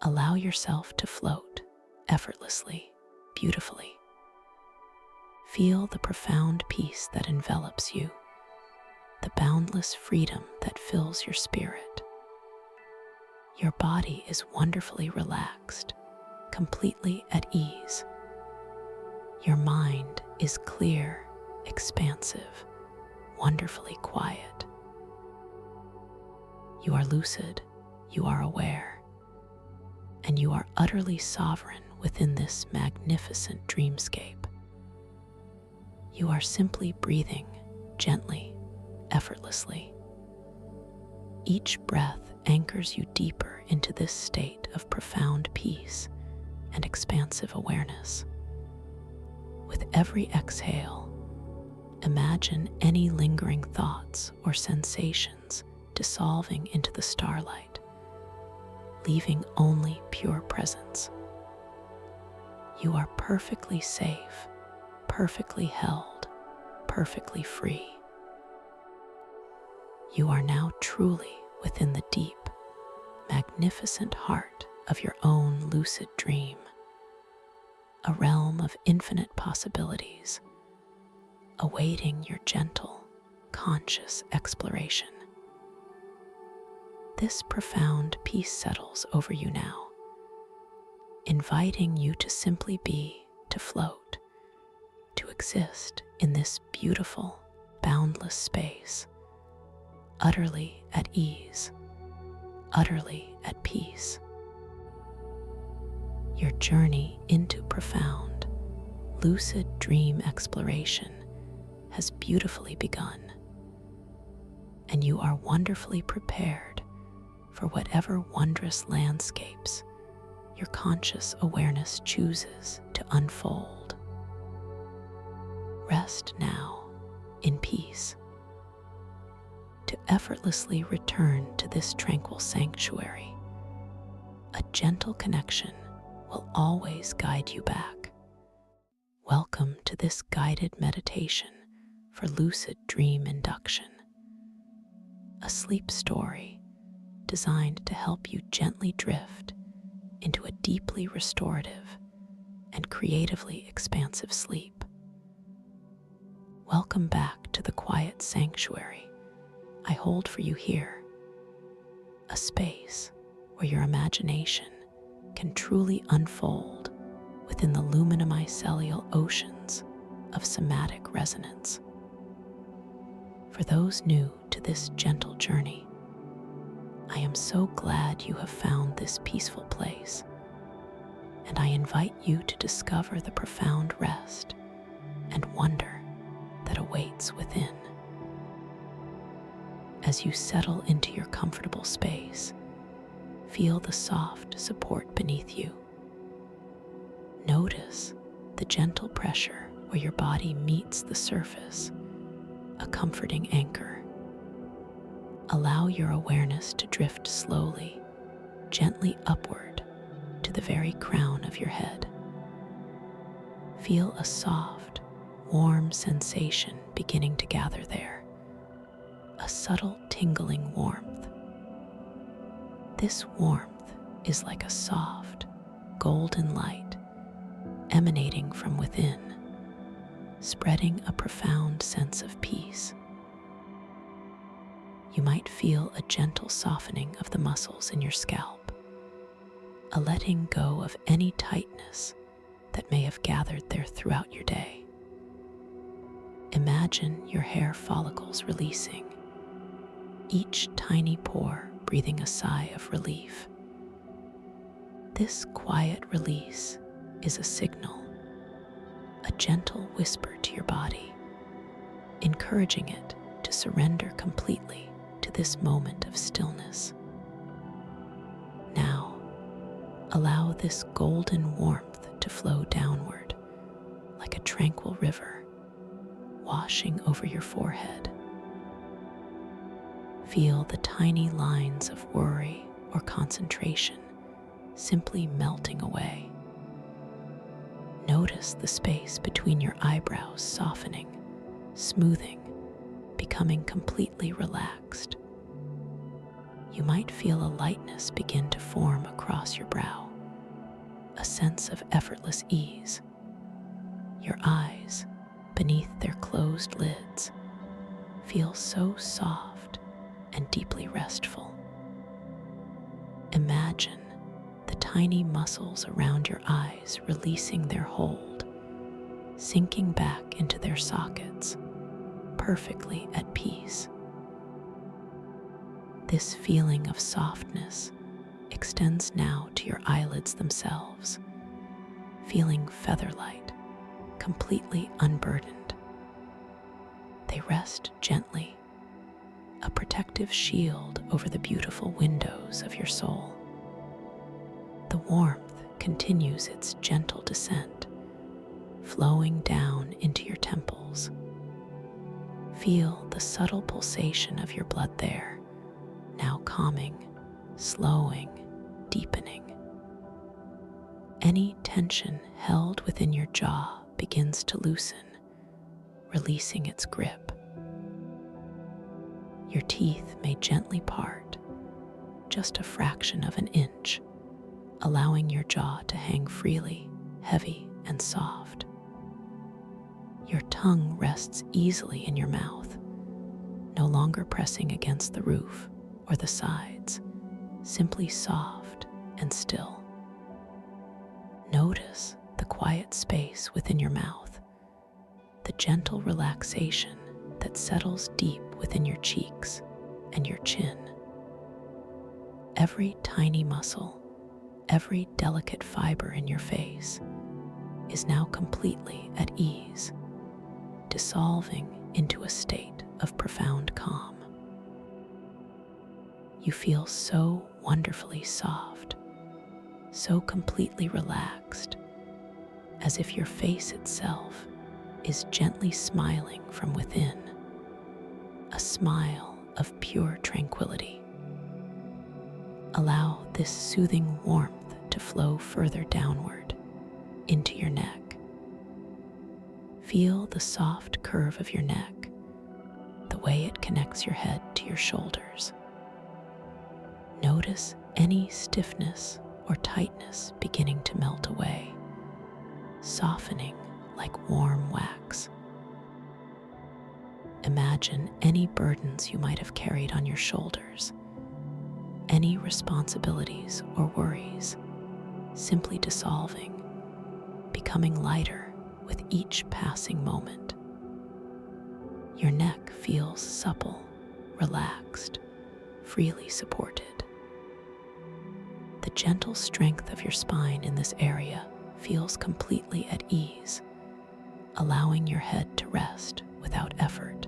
Allow yourself to float effortlessly, beautifully. Feel the profound peace that envelops you, the boundless freedom that fills your spirit. Your body is wonderfully relaxed, completely at ease. Your mind is clear, expansive, wonderfully quiet. You are lucid, you are aware, and you are utterly sovereign within this magnificent dreamscape. You are simply breathing gently, effortlessly. Each breath anchors you deeper into this state of profound peace and expansive awareness. With every exhale, Imagine any lingering thoughts or sensations dissolving into the starlight, leaving only pure presence. You are perfectly safe, perfectly held, perfectly free. You are now truly within the deep, magnificent heart of your own lucid dream, a realm of infinite possibilities, awaiting your gentle, conscious exploration. This profound peace settles over you now, inviting you to simply be, to float, to exist in this beautiful, boundless space, utterly at ease, utterly at peace. Your journey into profound, lucid dream exploration has beautifully begun, and you are wonderfully prepared for whatever wondrous landscapes your conscious awareness chooses to unfold. Rest now in peace, to effortlessly return to this tranquil sanctuary. A gentle connection will always guide you back. Welcome to this guided meditation for lucid dream induction, a sleep story designed to help you gently drift into a deeply restorative and creatively expansive sleep. Welcome back to the quiet sanctuary I hold for you here, a space where your imagination can truly unfold within the luminimycelial oceans of somatic resonance. For those new to this gentle journey, I am so glad you have found this peaceful place, and I invite you to discover the profound rest and wonder that awaits within. As you settle into your comfortable space, feel the soft support beneath you. Notice the gentle pressure where your body meets the surface, a comforting anchor. Allow your awareness to drift slowly, gently upward to the very crown of your head. Feel a soft, warm sensation beginning to gather there, a subtle tingling warmth. This warmth is like a soft, golden light emanating from within, spreading a profound sense of peace. You might feel a gentle softening of the muscles in your scalp, a letting go of any tightness that may have gathered there throughout your day. Imagine your hair follicles releasing, each tiny pore breathing a sigh of relief. This quiet release is a signal, a gentle whisper to your body, encouraging it to surrender completely to this moment of stillness. Now, allow this golden warmth to flow downward like a tranquil river, washing over your forehead. Feel the tiny lines of worry or concentration simply melting away. Notice the space between your eyebrows softening, smoothing, becoming completely relaxed. You might feel a lightness begin to form across your brow, a sense of effortless ease. Your eyes, beneath their closed lids, feel so soft and deeply restful. Imagine the tiny muscles around your eyes releasing their hold, sinking back into their sockets, perfectly at peace. This feeling of softness extends now to your eyelids themselves, feeling feather-light, completely unburdened. They rest gently, a protective shield over the beautiful windows of your soul. The warmth continues its gentle descent, flowing down into your temples, Feel the subtle pulsation of your blood there, now calming, slowing, deepening. Any tension held within your jaw begins to loosen, releasing its grip. Your teeth may gently part, just a fraction of an inch, allowing your jaw to hang freely, heavy and soft. Your tongue rests easily in your mouth, no longer pressing against the roof or the sides, simply soft and still. Notice the quiet space within your mouth, the gentle relaxation that settles deep within your cheeks and your chin. Every tiny muscle, every delicate fiber in your face is now completely at ease, dissolving into a state of profound calm. You feel so wonderfully soft, so completely relaxed, as if your face itself is gently smiling from within, a smile of pure tranquility. Allow this soothing warmth to flow further downward into your neck. Feel the soft curve of your neck, the way it connects your head to your shoulders. Notice any stiffness or tightness beginning to melt away, softening like warm wax. Imagine any burdens you might have carried on your shoulders, any responsibilities or worries, simply dissolving, becoming lighter with each passing moment. Your neck feels supple, relaxed, freely supported. The gentle strength of your spine in this area feels completely at ease, allowing your head to rest without effort.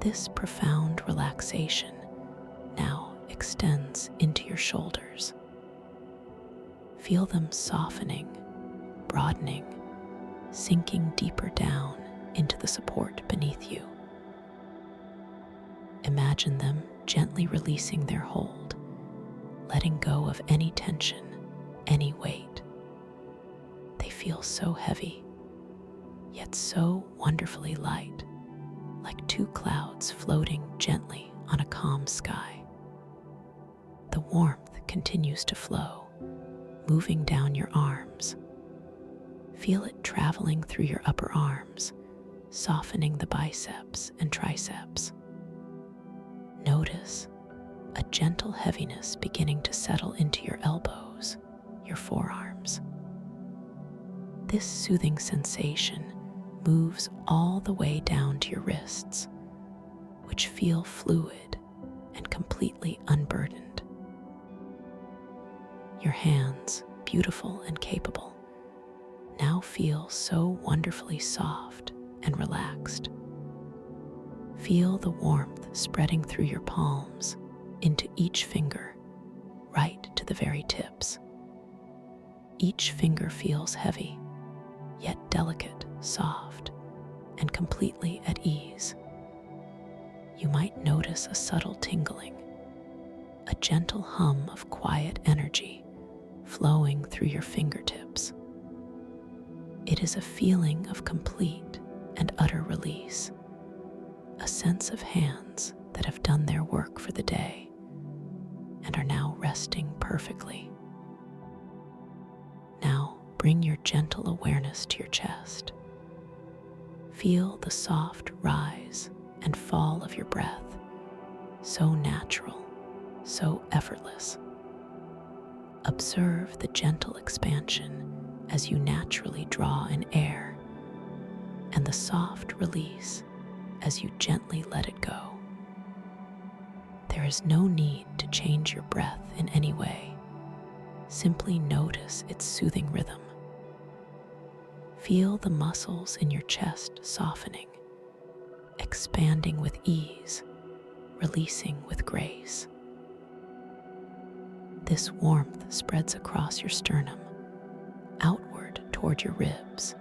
This profound relaxation now extends into your shoulders. Feel them softening, broadening, sinking deeper down into the support beneath you. Imagine them gently releasing their hold, letting go of any tension, any weight. They feel so heavy, yet so wonderfully light, like two clouds floating gently on a calm sky. The warmth continues to flow, moving down your arms. Feel it traveling through your upper arms, softening the biceps and triceps. Notice a gentle heaviness beginning to settle into your elbows, your forearms. This soothing sensation moves all the way down to your wrists, which feel fluid and completely unburdened. Your hands, beautiful and capable, now feel so wonderfully soft and relaxed. Feel the warmth spreading through your palms into each finger, right to the very tips. Each finger feels heavy, yet delicate, soft, and completely at ease. You might notice a subtle tingling, a gentle hum of quiet energy flowing through your fingertips. It is a feeling of complete and utter release, a sense of hands that have done their work for the day and are now resting perfectly. Now bring your gentle awareness to your chest. Feel the soft rise and fall of your breath, so natural, so effortless. Observe the gentle expansion as you naturally draw in air, and the soft release as you gently let it go. There is no need to change your breath in any way. Simply notice its soothing rhythm. Feel the muscles in your chest softening, expanding with ease, releasing with grace. This warmth spreads across your sternum, outward toward your ribs,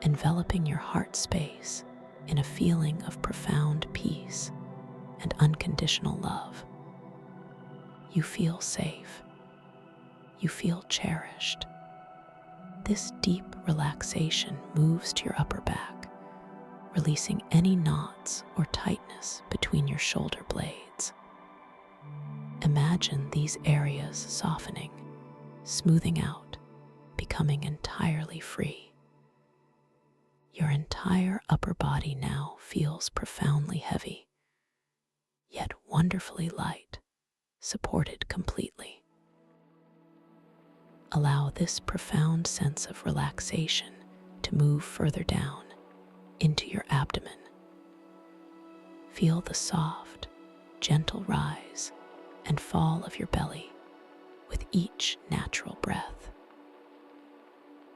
enveloping your heart space in a feeling of profound peace and unconditional love. You feel safe. You feel cherished. This deep relaxation moves to your upper back, releasing any knots or tightness between your shoulder blades. Imagine these areas softening, smoothing out, becoming entirely free. Your entire upper body now feels profoundly heavy, yet wonderfully light, supported completely. Allow this profound sense of relaxation to move further down into your abdomen. Feel the soft, gentle rise and fall of your belly with each natural breath.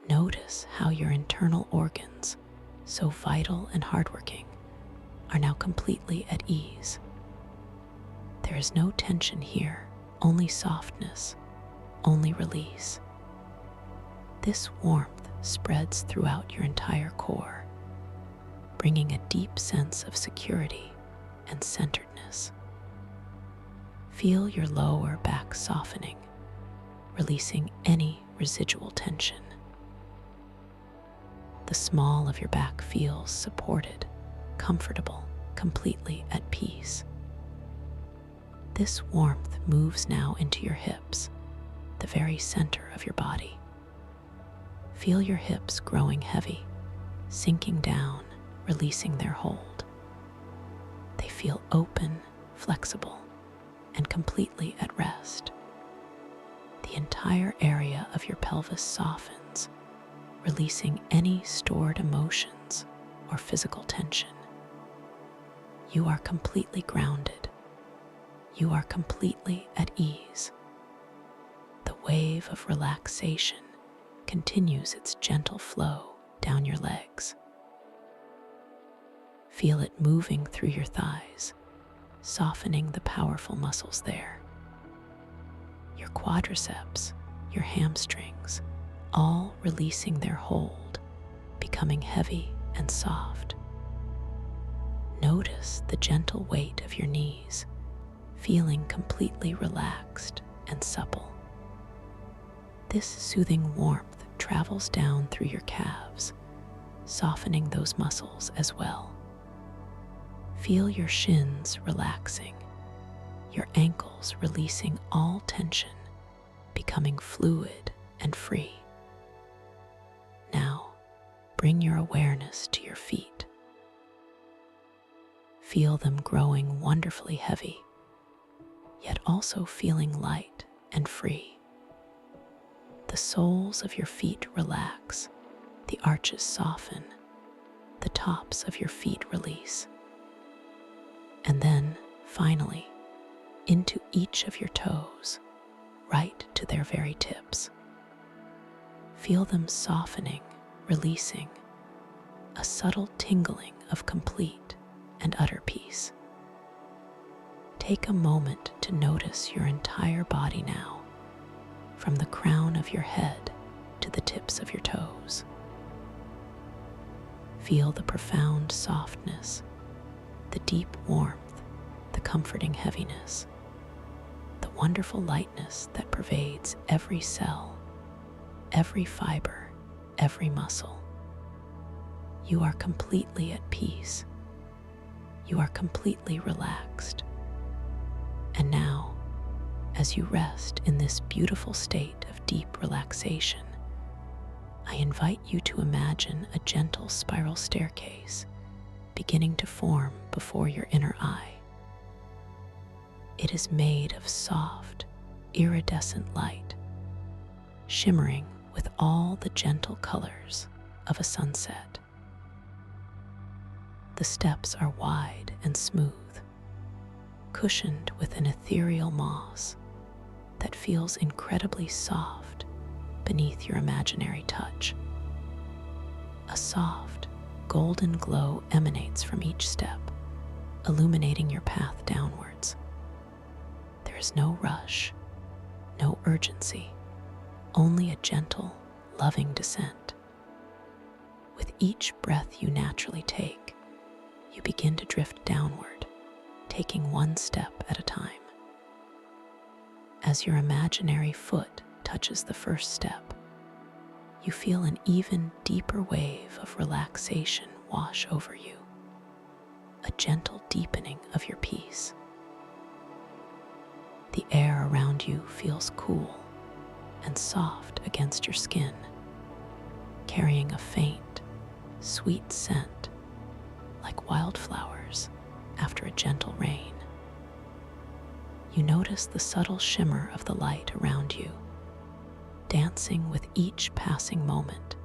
Notice how your internal organs, so vital and hardworking, are now completely at ease. There is no tension here, only softness, only release. This warmth spreads throughout your entire core, bringing a deep sense of security and centeredness. Feel your lower back softening, releasing any residual tension. The small of your back feels supported, comfortable, completely at peace. This warmth moves now into your hips, the very center of your body. Feel your hips growing heavy, sinking down, releasing their hold. They feel open, flexible, and completely at rest. The entire area of your pelvis softens, releasing any stored emotions or physical tension. You are completely grounded. You are completely at ease. The wave of relaxation continues its gentle flow down your legs. Feel it moving through your thighs, softening the powerful muscles there. Your quadriceps, your hamstrings, all releasing their hold, becoming heavy and soft. Notice the gentle weight of your knees, feeling completely relaxed and supple. This soothing warmth travels down through your calves, softening those muscles as well. Feel your shins relaxing, your ankles releasing all tension, becoming fluid and free. Now, bring your awareness to your feet. Feel them growing wonderfully heavy, yet also feeling light and free. The soles of your feet relax, the arches soften, the tops of your feet release. And then, finally, into each of your toes, right to their very tips. Feel them softening, releasing, a subtle tingling of complete and utter peace. Take a moment to notice your entire body now, from the crown of your head to the tips of your toes. Feel the profound softness, the deep warmth, the comforting heaviness, the wonderful lightness that pervades every cell, every fiber, every muscle. You are completely at peace. You are completely relaxed. And now, as you rest in this beautiful state of deep relaxation, I invite you to imagine a gentle spiral staircase beginning to form before your inner eye. It is made of soft, iridescent light, shimmering with all the gentle colors of a sunset. The steps are wide and smooth, cushioned with an ethereal moss that feels incredibly soft beneath your imaginary touch. A soft, golden glow emanates from each step, illuminating your path downwards. There is no rush, no urgency, only a gentle, loving descent. With each breath you naturally take, you begin to drift downward, taking one step at a time. As your imaginary foot touches the first step, you feel an even deeper wave of relaxation wash over you, a gentle deepening of your peace. The air around you feels cool and soft against your skin, carrying a faint, sweet scent like wildflowers after a gentle rain. You notice the subtle shimmer of the light around you, dancing with each passing moment,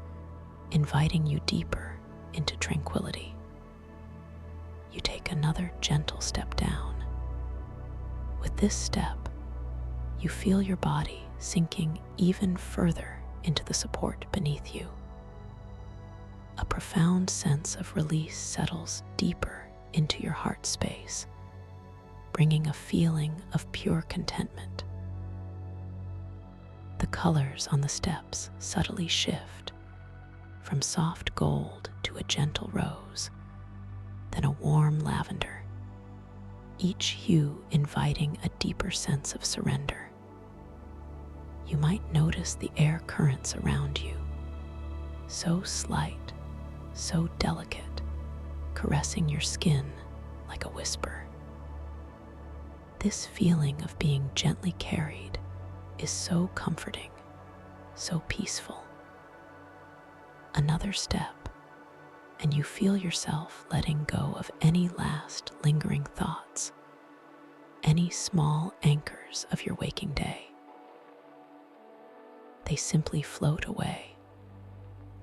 inviting you deeper into tranquility. You take another gentle step down. With this step, you feel your body sinking even further into the support beneath you. A profound sense of release settles deeper into your heart space, bringing a feeling of pure contentment. The colors on the steps subtly shift, from soft gold to a gentle rose, then a warm lavender, each hue inviting a deeper sense of surrender. You might notice the air currents around you, so slight, so delicate, caressing your skin like a whisper. This feeling of being gently carried is so comforting, so peaceful. Another step, and you feel yourself letting go of any last lingering thoughts, any small anchors of your waking day. They simply float away,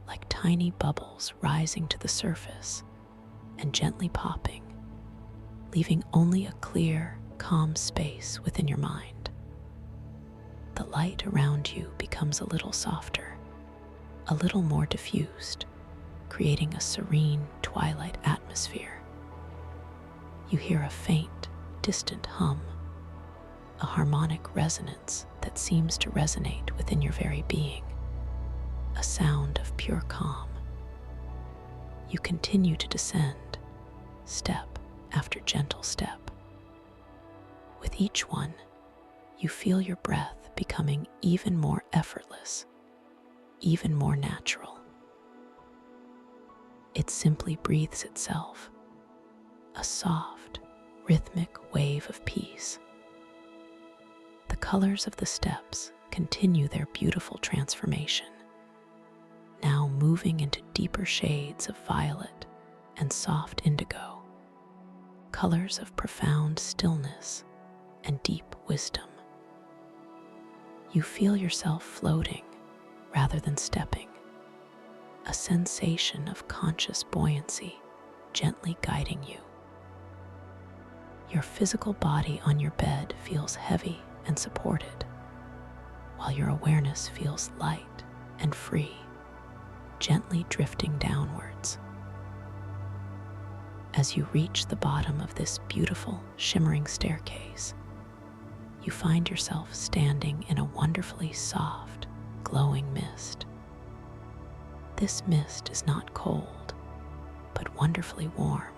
like tiny bubbles rising to the surface and gently popping, leaving only a clear, calm space within your mind. The light around you becomes a little softer, a little more diffused, creating a serene twilight atmosphere. You hear a faint, distant hum, a harmonic resonance that seems to resonate within your very being, a sound of pure calm. You continue to descend, step after gentle step. With each one, you feel your breath becoming even more effortless, even more natural. It simply breathes itself, a soft, rhythmic wave of peace. The colors of the steps continue their beautiful transformation, now moving into deeper shades of violet and soft indigo, colors of profound stillness and deep wisdom. You feel yourself floating rather than stepping, a sensation of conscious buoyancy gently guiding you. Your physical body on your bed feels heavy and supported, while your awareness feels light and free, gently drifting downwards. As you reach the bottom of this beautiful, shimmering staircase, you find yourself standing in a wonderfully soft, glowing mist. This mist is not cold, but wonderfully warm,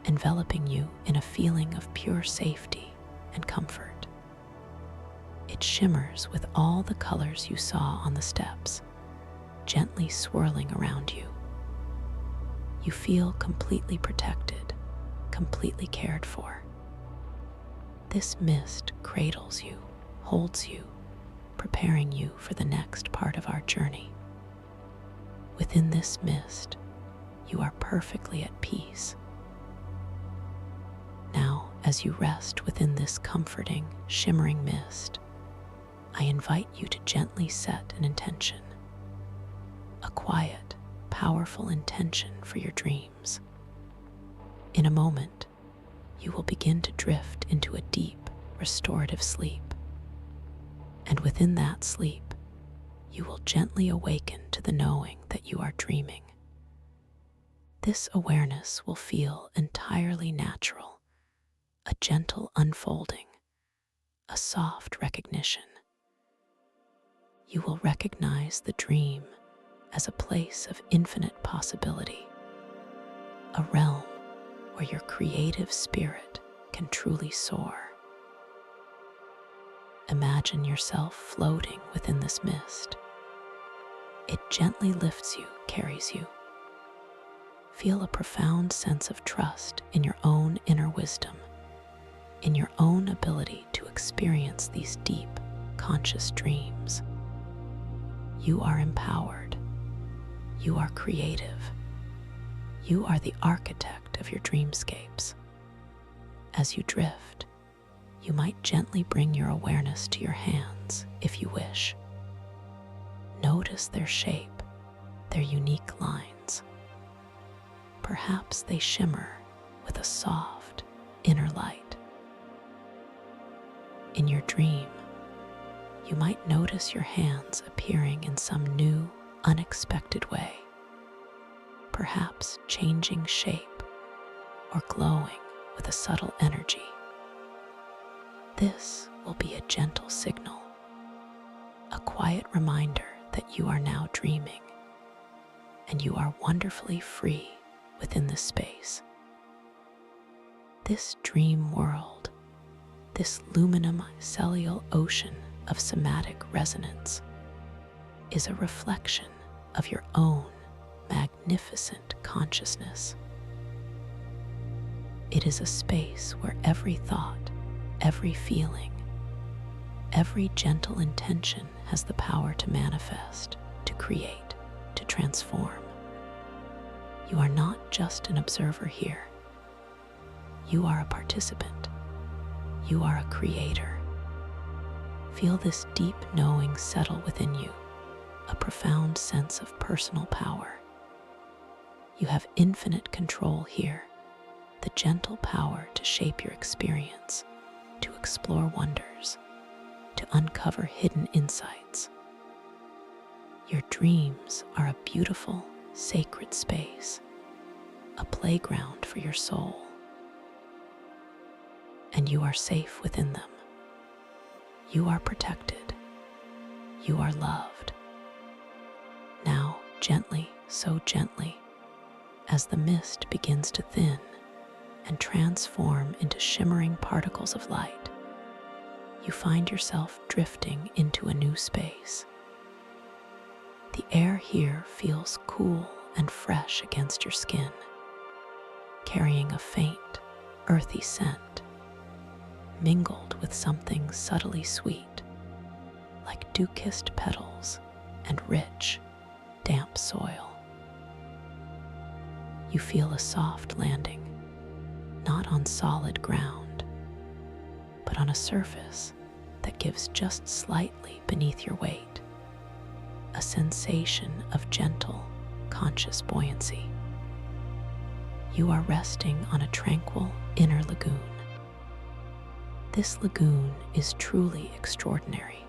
enveloping you in a feeling of pure safety and comfort. It shimmers with all the colors you saw on the steps, gently swirling around you. You feel completely protected, completely cared for. This mist cradles you, holds you, preparing you for the next part of our journey. Within this mist, you are perfectly at peace. Now, as you rest within this comforting, shimmering mist, I invite you to gently set an intention, a quiet, powerful intention for your dreams. In a moment, you will begin to drift into a deep, restorative sleep. And within that sleep, you will gently awaken to the knowing that you are dreaming. This awareness will feel entirely natural, a gentle unfolding, a soft recognition. You will recognize the dream as a place of infinite possibility, a realm where your creative spirit can truly soar. Imagine yourself floating within this mist. It gently lifts you, carries you. Feel a profound sense of trust in your own inner wisdom, in your own ability to experience these deep, conscious dreams. You are empowered. You are creative. You are the architect of your dreamscapes. As you drift, you might gently bring your awareness to your hands if you wish. Notice their shape, their unique lines. Perhaps they shimmer with a soft inner light. In your dream, you might notice your hands appearing in some new, unexpected way, perhaps changing shape or glowing with a subtle energy. This will be a gentle signal, a quiet reminder that you are now dreaming, and you are wonderfully free within this space. This dream world, this cellular ocean of somatic resonance, is a reflection of your own magnificent consciousness. It is a space where every thought, every feeling, every gentle intention has the power to manifest, to create, to transform. You are not just an observer here. You are a participant. You are a creator. Feel this deep knowing settle within you, a profound sense of personal power. You have infinite control here, the gentle power to shape your experience, to explore wonders, to uncover hidden insights. Your dreams are a beautiful, sacred space, a playground for your soul, and you are safe within them. You are protected. You are loved. Now, gently, so gently, as the mist begins to thin and transform into shimmering particles of light, you find yourself drifting into a new space. The air here feels cool and fresh against your skin, carrying a faint, earthy scent, mingled with something subtly sweet, like dew-kissed petals and rich, damp soil. You feel a soft landing, not on solid ground, but on a surface that gives just slightly beneath your weight, a sensation of gentle, conscious buoyancy. You are resting on a tranquil inner lagoon. This lagoon is truly extraordinary.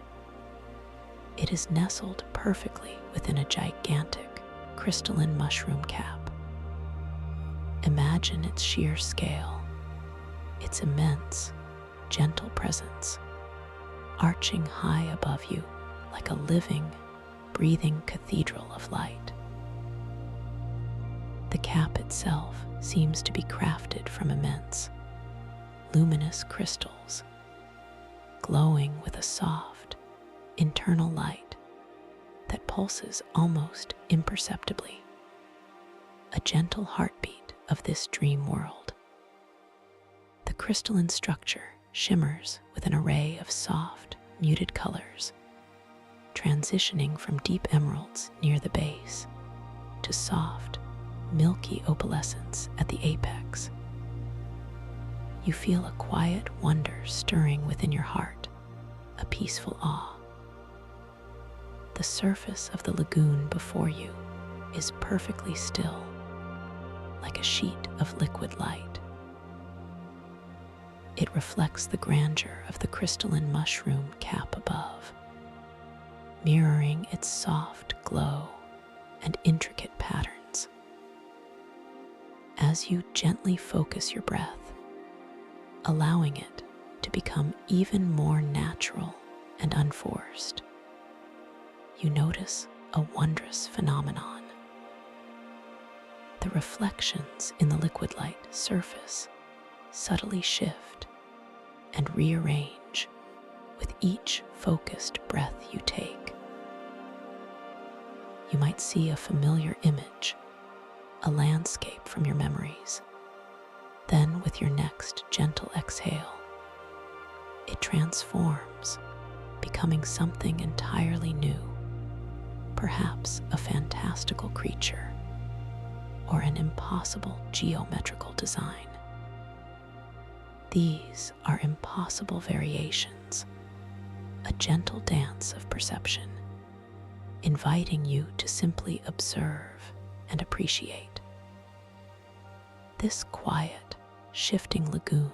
It is nestled perfectly within a gigantic, crystalline mushroom cap. Imagine its sheer scale, its immense, gentle presence, arching high above you like a living, breathing cathedral of light. The cap itself seems to be crafted from immense, luminous crystals, glowing with a soft, internal light that pulses almost imperceptibly, a gentle heartbeat of this dream world. The crystalline structure shimmers with an array of soft, muted colors, transitioning from deep emeralds near the base to soft, milky opalescence at the apex. You feel a quiet wonder stirring within your heart, a peaceful awe. The surface of the lagoon before you is perfectly still, like a sheet of liquid light. It reflects the grandeur of the crystalline mushroom cap above, mirroring its soft glow and intricate patterns. As you gently focus your breath, allowing it to become even more natural and unforced, you notice a wondrous phenomenon. the reflections in the liquid light surface subtly shift and rearrange with each focused breath you take. You might see a familiar image, a landscape from your memories. Then, with your next gentle exhale, it transforms, becoming something entirely new, perhaps a fantastical creature or an impossible geometrical design. These are impossible variations, a gentle dance of perception, inviting you to simply observe and appreciate. This quiet, shifting lagoon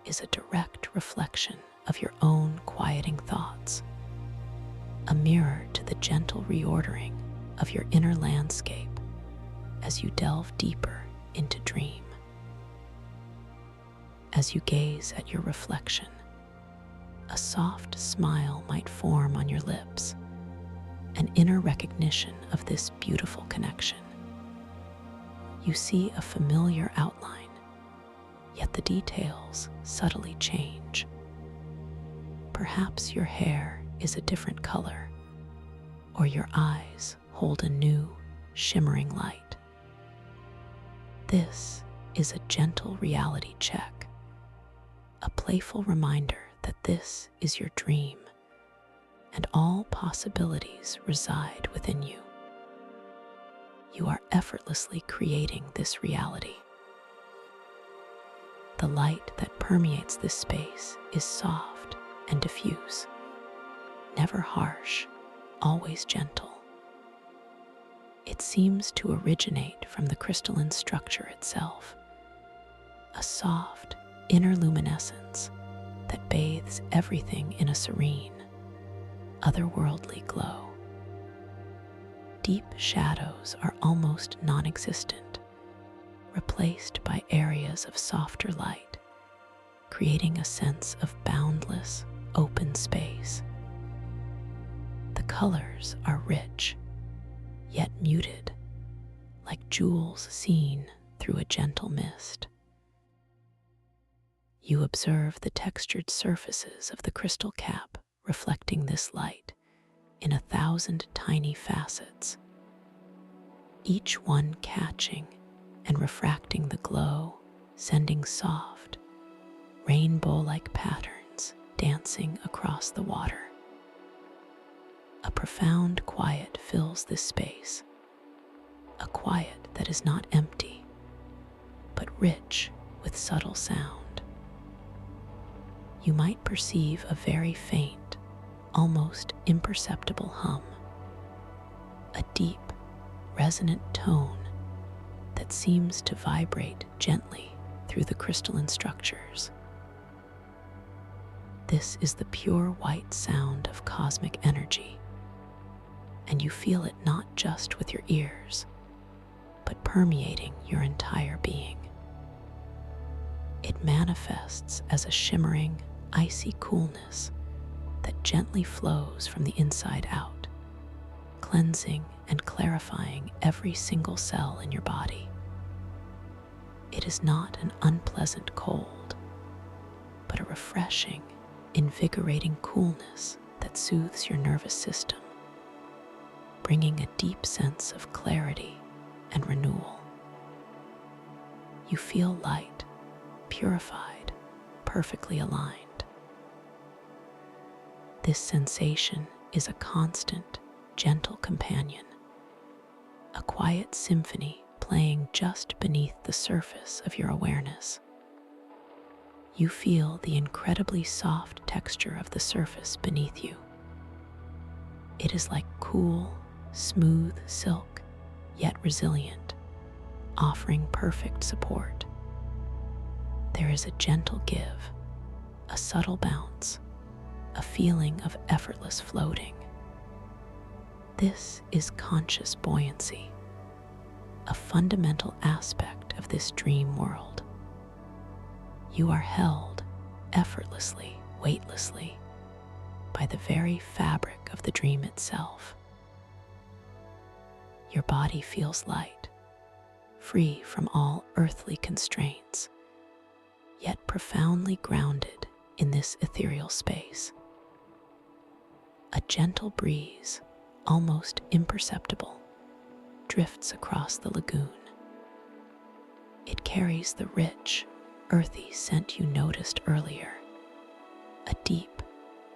is a direct reflection of your own quieting thoughts, a mirror to the gentle reordering of your inner landscape as you delve deeper into dream. As you gaze at your reflection, a soft smile might form on your lips, an inner recognition of this beautiful connection. You see a familiar outline, yet the details subtly change. Perhaps your hair is a different color, or your eyes hold a new, shimmering light. This is a gentle reality check, a playful reminder that this is your dream, and all possibilities reside within you. You are effortlessly creating this reality. The light that permeates this space is soft and diffuse, never harsh, always gentle. It seems to originate from the crystalline structure itself, a soft inner luminescence that bathes everything in a serene, otherworldly glow. Deep shadows are almost non-existent, replaced by areas of softer light, creating a sense of boundless, open space. The colors are rich, yet muted, like jewels seen through a gentle mist. You observe the textured surfaces of the crystal cap reflecting this light in 1,000 tiny facets, each one catching and refracting the glow, sending soft, rainbow-like patterns dancing across the water. A profound quiet fills this space, a quiet that is not empty, but rich with subtle sound. You might perceive a very faint, almost imperceptible hum, a deep, resonant tone that seems to vibrate gently through the crystalline structures. This is the pure white sound of cosmic energy, and you feel it not just with your ears, but permeating your entire being. It manifests as a shimmering, icy coolness that gently flows from the inside out, cleansing and clarifying every single cell in your body. It is not an unpleasant cold, but a refreshing, invigorating coolness that soothes your nervous system, bringing a deep sense of clarity and renewal. You feel light, purified, perfectly aligned. This sensation is a constant, gentle companion, a quiet symphony playing just beneath the surface of your awareness. You feel the incredibly soft texture of the surface beneath you. It is like cool, smooth silk, yet resilient, offering perfect support. There is a gentle give, a subtle bounce, a feeling of effortless floating. This is conscious buoyancy, a fundamental aspect of this dream world. You are held effortlessly, weightlessly, by the very fabric of the dream itself. Your body feels light, free from all earthly constraints, yet profoundly grounded in this ethereal space. A gentle breeze, almost imperceptible, drifts across the lagoon. It carries the rich, earthy scent you noticed earlier, a deep,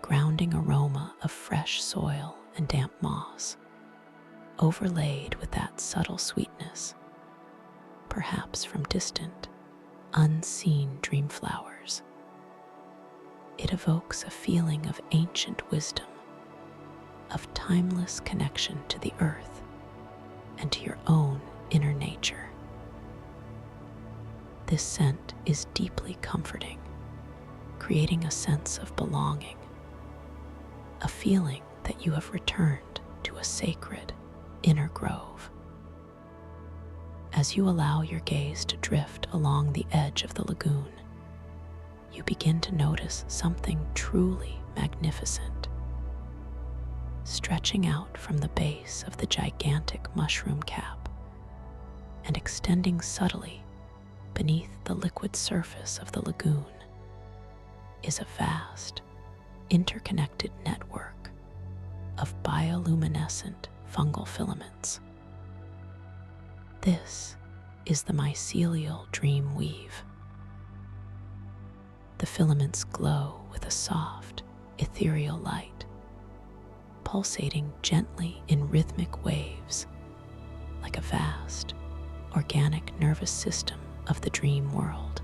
grounding aroma of fresh soil and damp moss, overlaid with that subtle sweetness, perhaps from distant, unseen dream flowers. It evokes a feeling of ancient wisdom, of timeless connection to the earth and to your own inner nature. This scent is deeply comforting, creating a sense of belonging, a feeling that you have returned to a sacred inner grove. As you allow your gaze to drift along the edge of the lagoon, you begin to notice something truly magnificent. Stretching out from the base of the gigantic mushroom cap and extending subtly beneath the liquid surface of the lagoon is a vast, interconnected network of bioluminescent fungal filaments. This is the mycelial dream weave. The filaments glow with a soft, ethereal light, pulsating gently in rhythmic waves, like a vast, organic nervous system of the dream world.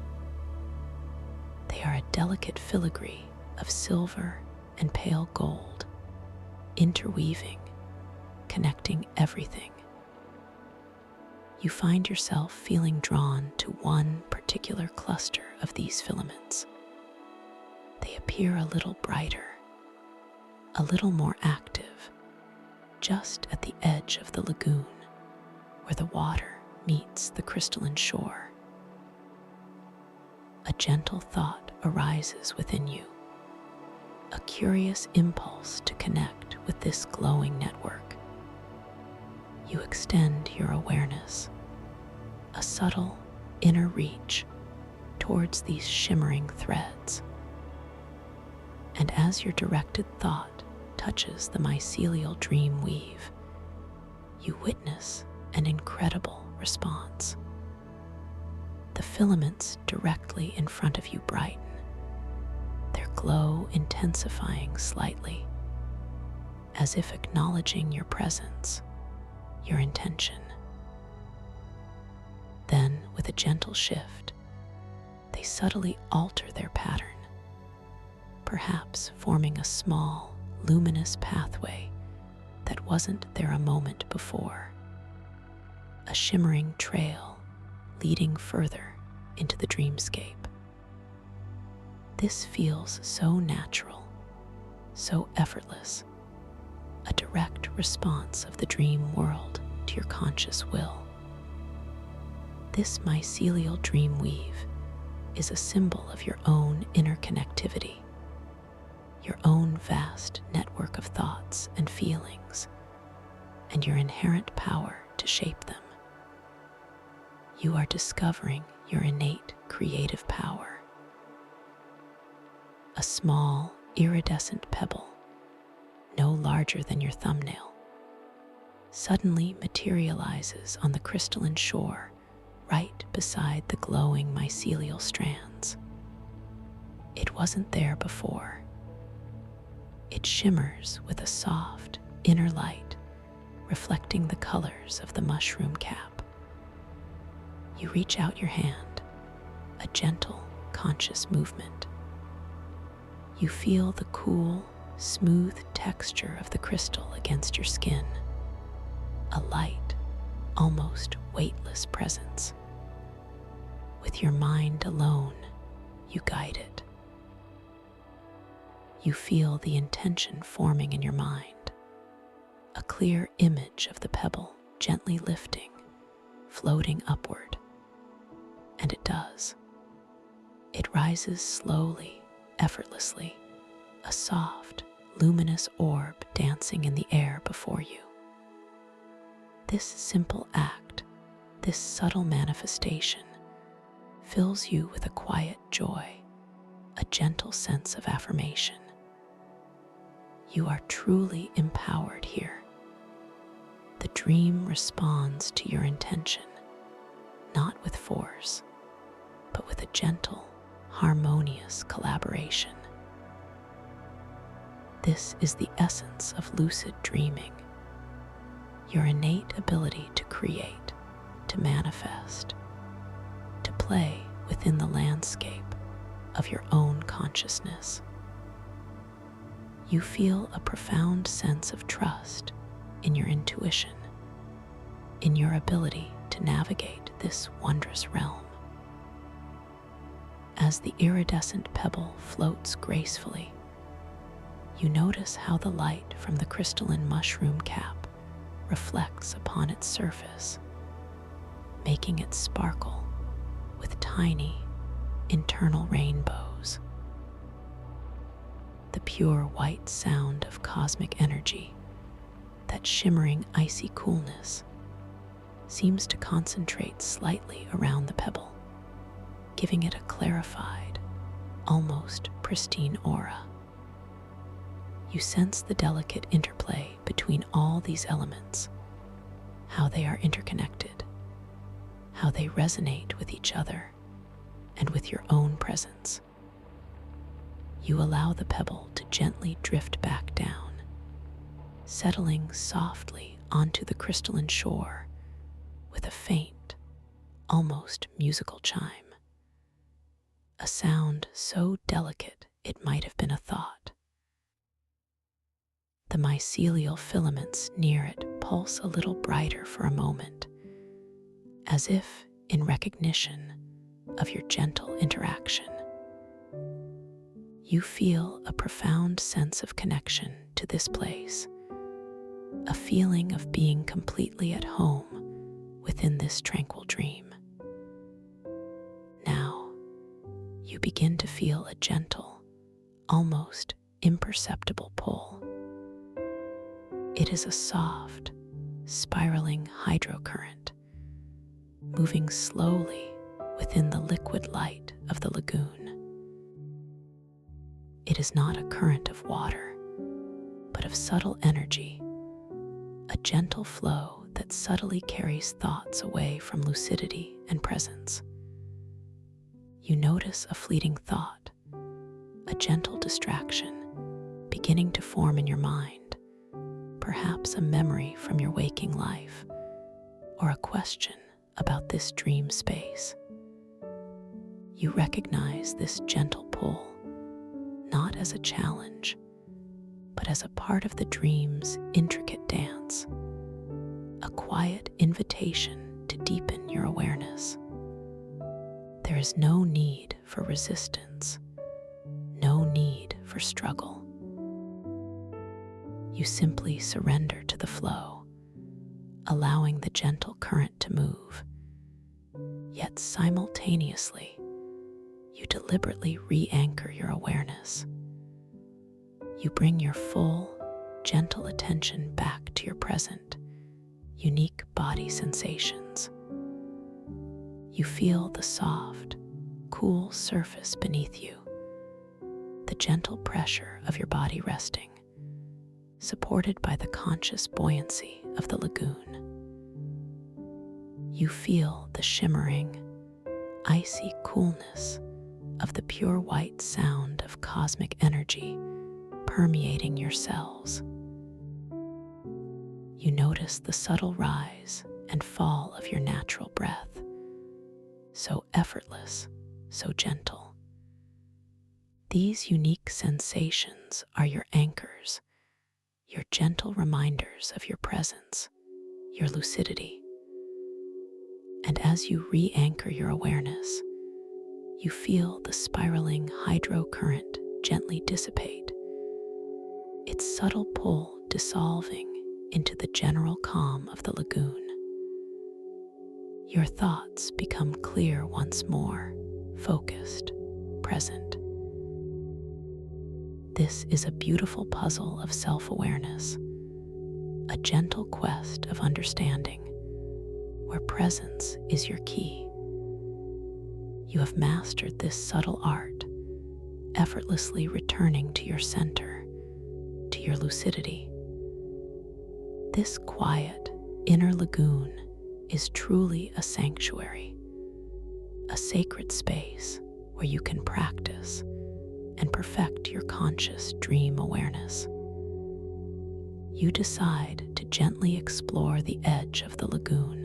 They are a delicate filigree of silver and pale gold, interweaving, connecting everything. You find yourself feeling drawn to one particular cluster of these filaments. They appear a little brighter, a little more active, just at the edge of the lagoon, where the water meets the crystalline shore. A gentle thought arises within you, a curious impulse to connect with this glowing network. You extend your awareness, a subtle inner reach towards these shimmering threads. And as your directed thought touches the mycelial dream weave, you witness an incredible response. The filaments directly in front of you brighten, their glow intensifying slightly, as if acknowledging your presence, your intention. Then, with a gentle shift, they subtly alter their pattern, perhaps forming a small, luminous pathway that wasn't there a moment before, a shimmering trail leading further into the dreamscape. This feels so natural, so effortless, a direct response of the dream world to your conscious will. This mycelial dream weave is a symbol of your own inner connectivity, your own vast network of thoughts and feelings, and your inherent power to shape them. You are discovering your innate creative power. A small, iridescent pebble, no larger than your thumbnail, suddenly materializes on the crystalline shore right beside the glowing mycelial strands. It wasn't there before. It shimmers with a soft, inner light, reflecting the colors of the mushroom cap. You reach out your hand, a gentle, conscious movement. You feel the cool, smooth texture of the crystal against your skin, a light, almost weightless presence. With your mind alone, you guide it. You feel the intention forming in your mind, a clear image of the pebble gently lifting, floating upward. And it does. It rises slowly, effortlessly, a soft, luminous orb dancing in the air before you. This simple act, This subtle manifestation fills you with a quiet joy, a gentle sense of affirmation. You are truly empowered here. The dream responds to your intention, not with force, but with a gentle, harmonious collaboration. This is the essence of lucid dreaming, your innate ability to create, to manifest, to play within the landscape of your own consciousness. You feel a profound sense of trust in your intuition, in your ability to navigate this wondrous realm. As the iridescent pebble floats gracefully, you notice how the light from the crystalline mushroom cap reflects upon its surface, making it sparkle with tiny internal rainbows. The pure white sound of cosmic energy, that shimmering icy coolness, seems to concentrate slightly around the pebble, giving it a clarified, almost pristine aura. You sense the delicate interplay between all these elements, how they are interconnected, how they resonate with each other and with your own presence. You allow the pebble to gently drift back down, settling softly onto the crystalline shore with a faint, almost musical chime. A sound so delicate it might have been a thought. The mycelial filaments near it pulse a little brighter for a moment, as if in recognition of your gentle interaction. You feel a profound sense of connection to this place, a feeling of being completely at home within this tranquil dream. Now, you begin to feel a gentle, almost imperceptible pull. It is a soft, spiraling hydrocurrent, moving slowly within the liquid light of the lagoon. It is not a current of water, but of subtle energy, a gentle flow that subtly carries thoughts away from lucidity and presence. You notice a fleeting thought, a gentle distraction beginning to form in your mind, perhaps a memory from your waking life, or a question about this dream space. You recognize this gentle pull, not as a challenge, but as a part of the dream's intricate dance, a quiet invitation to deepen your awareness. There is no need for resistance, no need for struggle. You simply surrender to the flow, allowing the gentle current to move, yet simultaneously, you deliberately re-anchor your awareness. You bring your full, gentle attention back to your present, unique body sensations. You feel the soft, cool surface beneath you, the gentle pressure of your body resting, supported by the conscious buoyancy of the lagoon. You feel the shimmering, icy coolness of the pure white sound of cosmic energy permeating your cells. You notice the subtle rise and fall of your natural breath, so effortless, so gentle. These unique sensations are your anchors, your gentle reminders of your presence, your lucidity. And as you re-anchor your awareness, you feel the spiraling hydrocurrent gently dissipate, its subtle pull dissolving into the general calm of the lagoon. Your thoughts become clear once more, focused, present. This is a beautiful puzzle of self-awareness, a gentle quest of understanding, where presence is your key. You have mastered this subtle art, effortlessly returning to your center, to your lucidity. This quiet, inner lagoon is truly a sanctuary, a sacred space where you can practice and perfect your conscious dream awareness. You decide to gently explore the edge of the lagoon,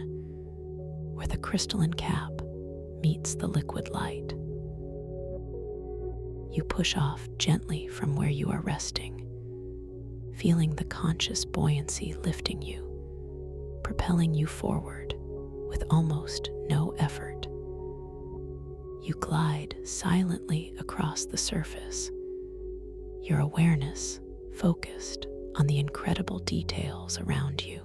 where the crystalline cap meets the liquid light. You push off gently from where you are resting, feeling the conscious buoyancy lifting you, propelling you forward with almost no effort. You glide silently across the surface, your awareness focused on the incredible details around you.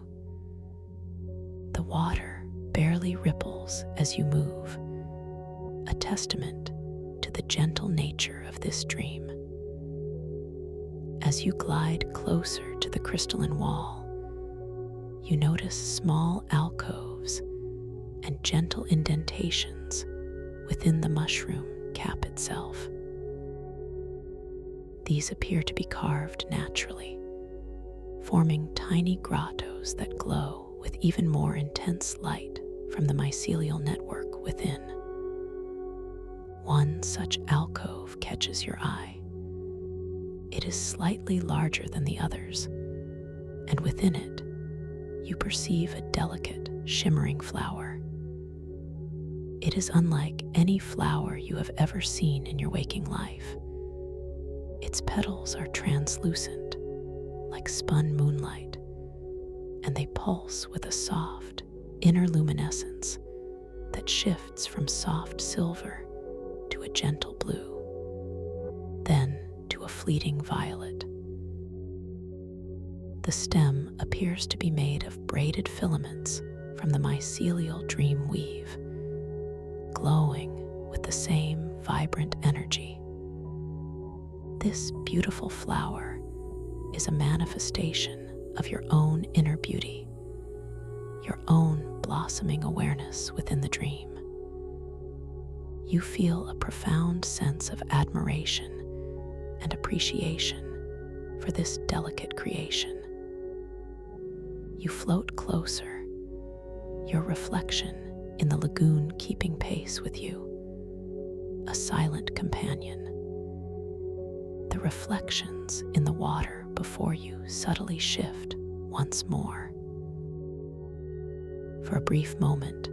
The water barely ripples as you move, a testament to the gentle nature of this dream. As you glide closer to the crystalline wall, you notice small alcoves and gentle indentations within the mushroom cap itself. These appear to be carved naturally, forming tiny grottos that glow with even more intense light from the mycelial network within. One such alcove catches your eye. It is slightly larger than the others, and within it, you perceive a delicate, shimmering flower. It is unlike any flower you have ever seen in your waking life. Its petals are translucent, like spun moonlight, and they pulse with a soft, inner luminescence that shifts from soft silver to a gentle blue, then to a fleeting violet. The stem appears to be made of braided filaments from the mycelial dream weave, glowing with the same vibrant energy. This beautiful flower is a manifestation of your own inner beauty, your own blossoming awareness within the dream. You feel a profound sense of admiration and appreciation for this delicate creation. You float closer, your reflection in the lagoon keeping pace with you, a silent companion. The reflections in the water before you subtly shift once more. For a brief moment,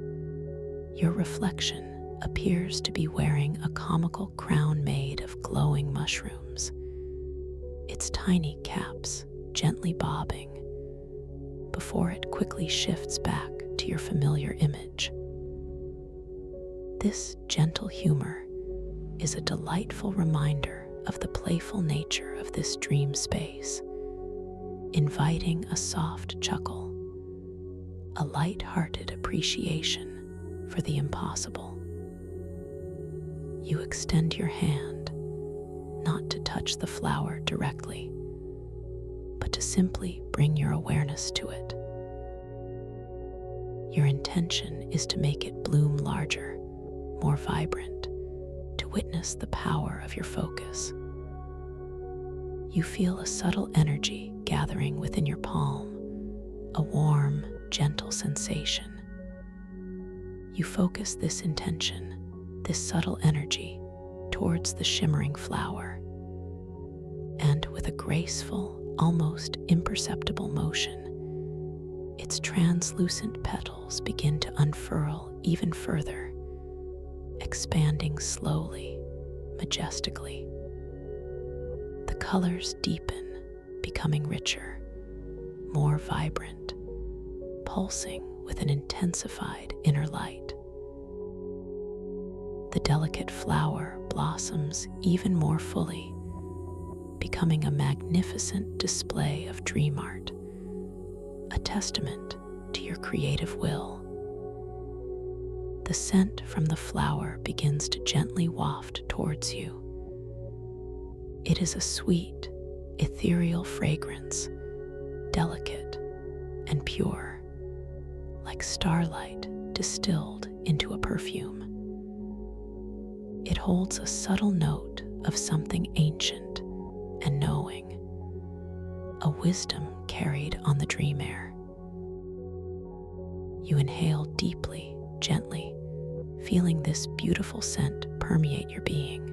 your reflection appears to be wearing a comical crown made of glowing mushrooms, its tiny caps gently bobbing, before it quickly shifts back to your familiar image. This gentle humor is a delightful reminder of the playful nature of this dream space, inviting a soft chuckle, a light-hearted appreciation for the impossible. You extend your hand, not to touch the flower directly, but to simply bring your awareness to it. Your intention is to make it bloom larger, more vibrant, to witness the power of your focus. You feel a subtle energy gathering within your palm, a warm, gentle sensation. You focus this intention, this subtle energy, towards the shimmering flower, and with a graceful, almost imperceptible motion, its translucent petals begin to unfurl even further, expanding slowly, majestically. The colors deepen, becoming richer, more vibrant, pulsing with an intensified inner light. The delicate flower blossoms even more fully, becoming a magnificent display of dream art, a testament to your creative will. The scent from the flower begins to gently waft towards you. It is a sweet, ethereal fragrance, delicate and pure, like starlight distilled into a perfume. It holds a subtle note of something ancient and knowing, a wisdom carried on the dream air. You inhale deeply, gently, feeling this beautiful scent permeate your being,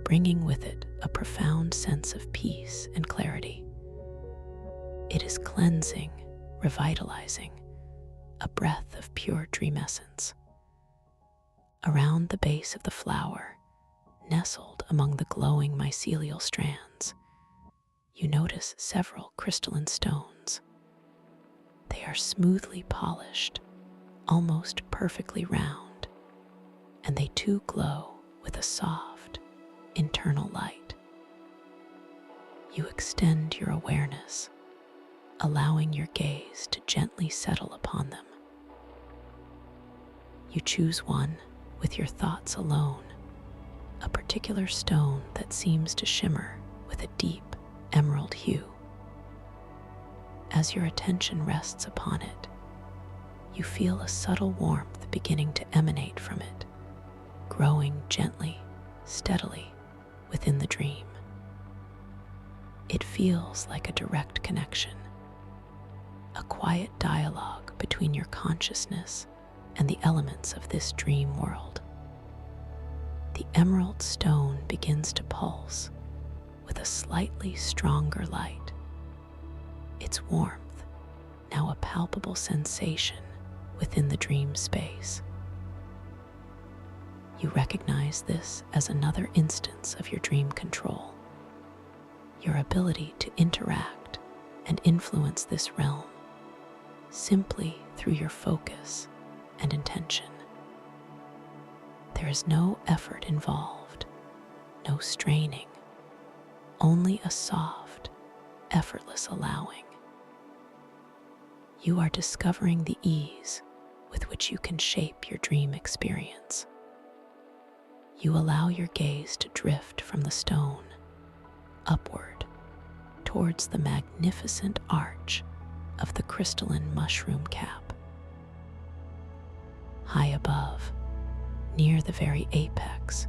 bringing with it a profound sense of peace and clarity. It is cleansing, revitalizing, a breath of pure dream essence. Around the base of the flower, nestled among the glowing mycelial strands, you notice several crystalline stones. They are smoothly polished, almost perfectly round, and they too glow with a soft, internal light. You extend your awareness, allowing your gaze to gently settle upon them. You choose one with your thoughts alone, a particular stone that seems to shimmer with a deep emerald hue. As your attention rests upon it, you feel a subtle warmth beginning to emanate from it, growing gently, steadily within the dream. It feels like a direct connection, a quiet dialogue between your consciousness and the elements of this dream world. The emerald stone begins to pulse with a slightly stronger light. Its warmth, now a palpable sensation within the dream space. You recognize this as another instance of your dream control, your ability to interact and influence this realm simply through your focus and intention. There is no effort involved, no straining, only a soft, effortless allowing. You are discovering the ease with which you can shape your dream experience. You allow your gaze to drift from the stone upward towards the magnificent arch of the crystalline mushroom cap. High above, near the very apex,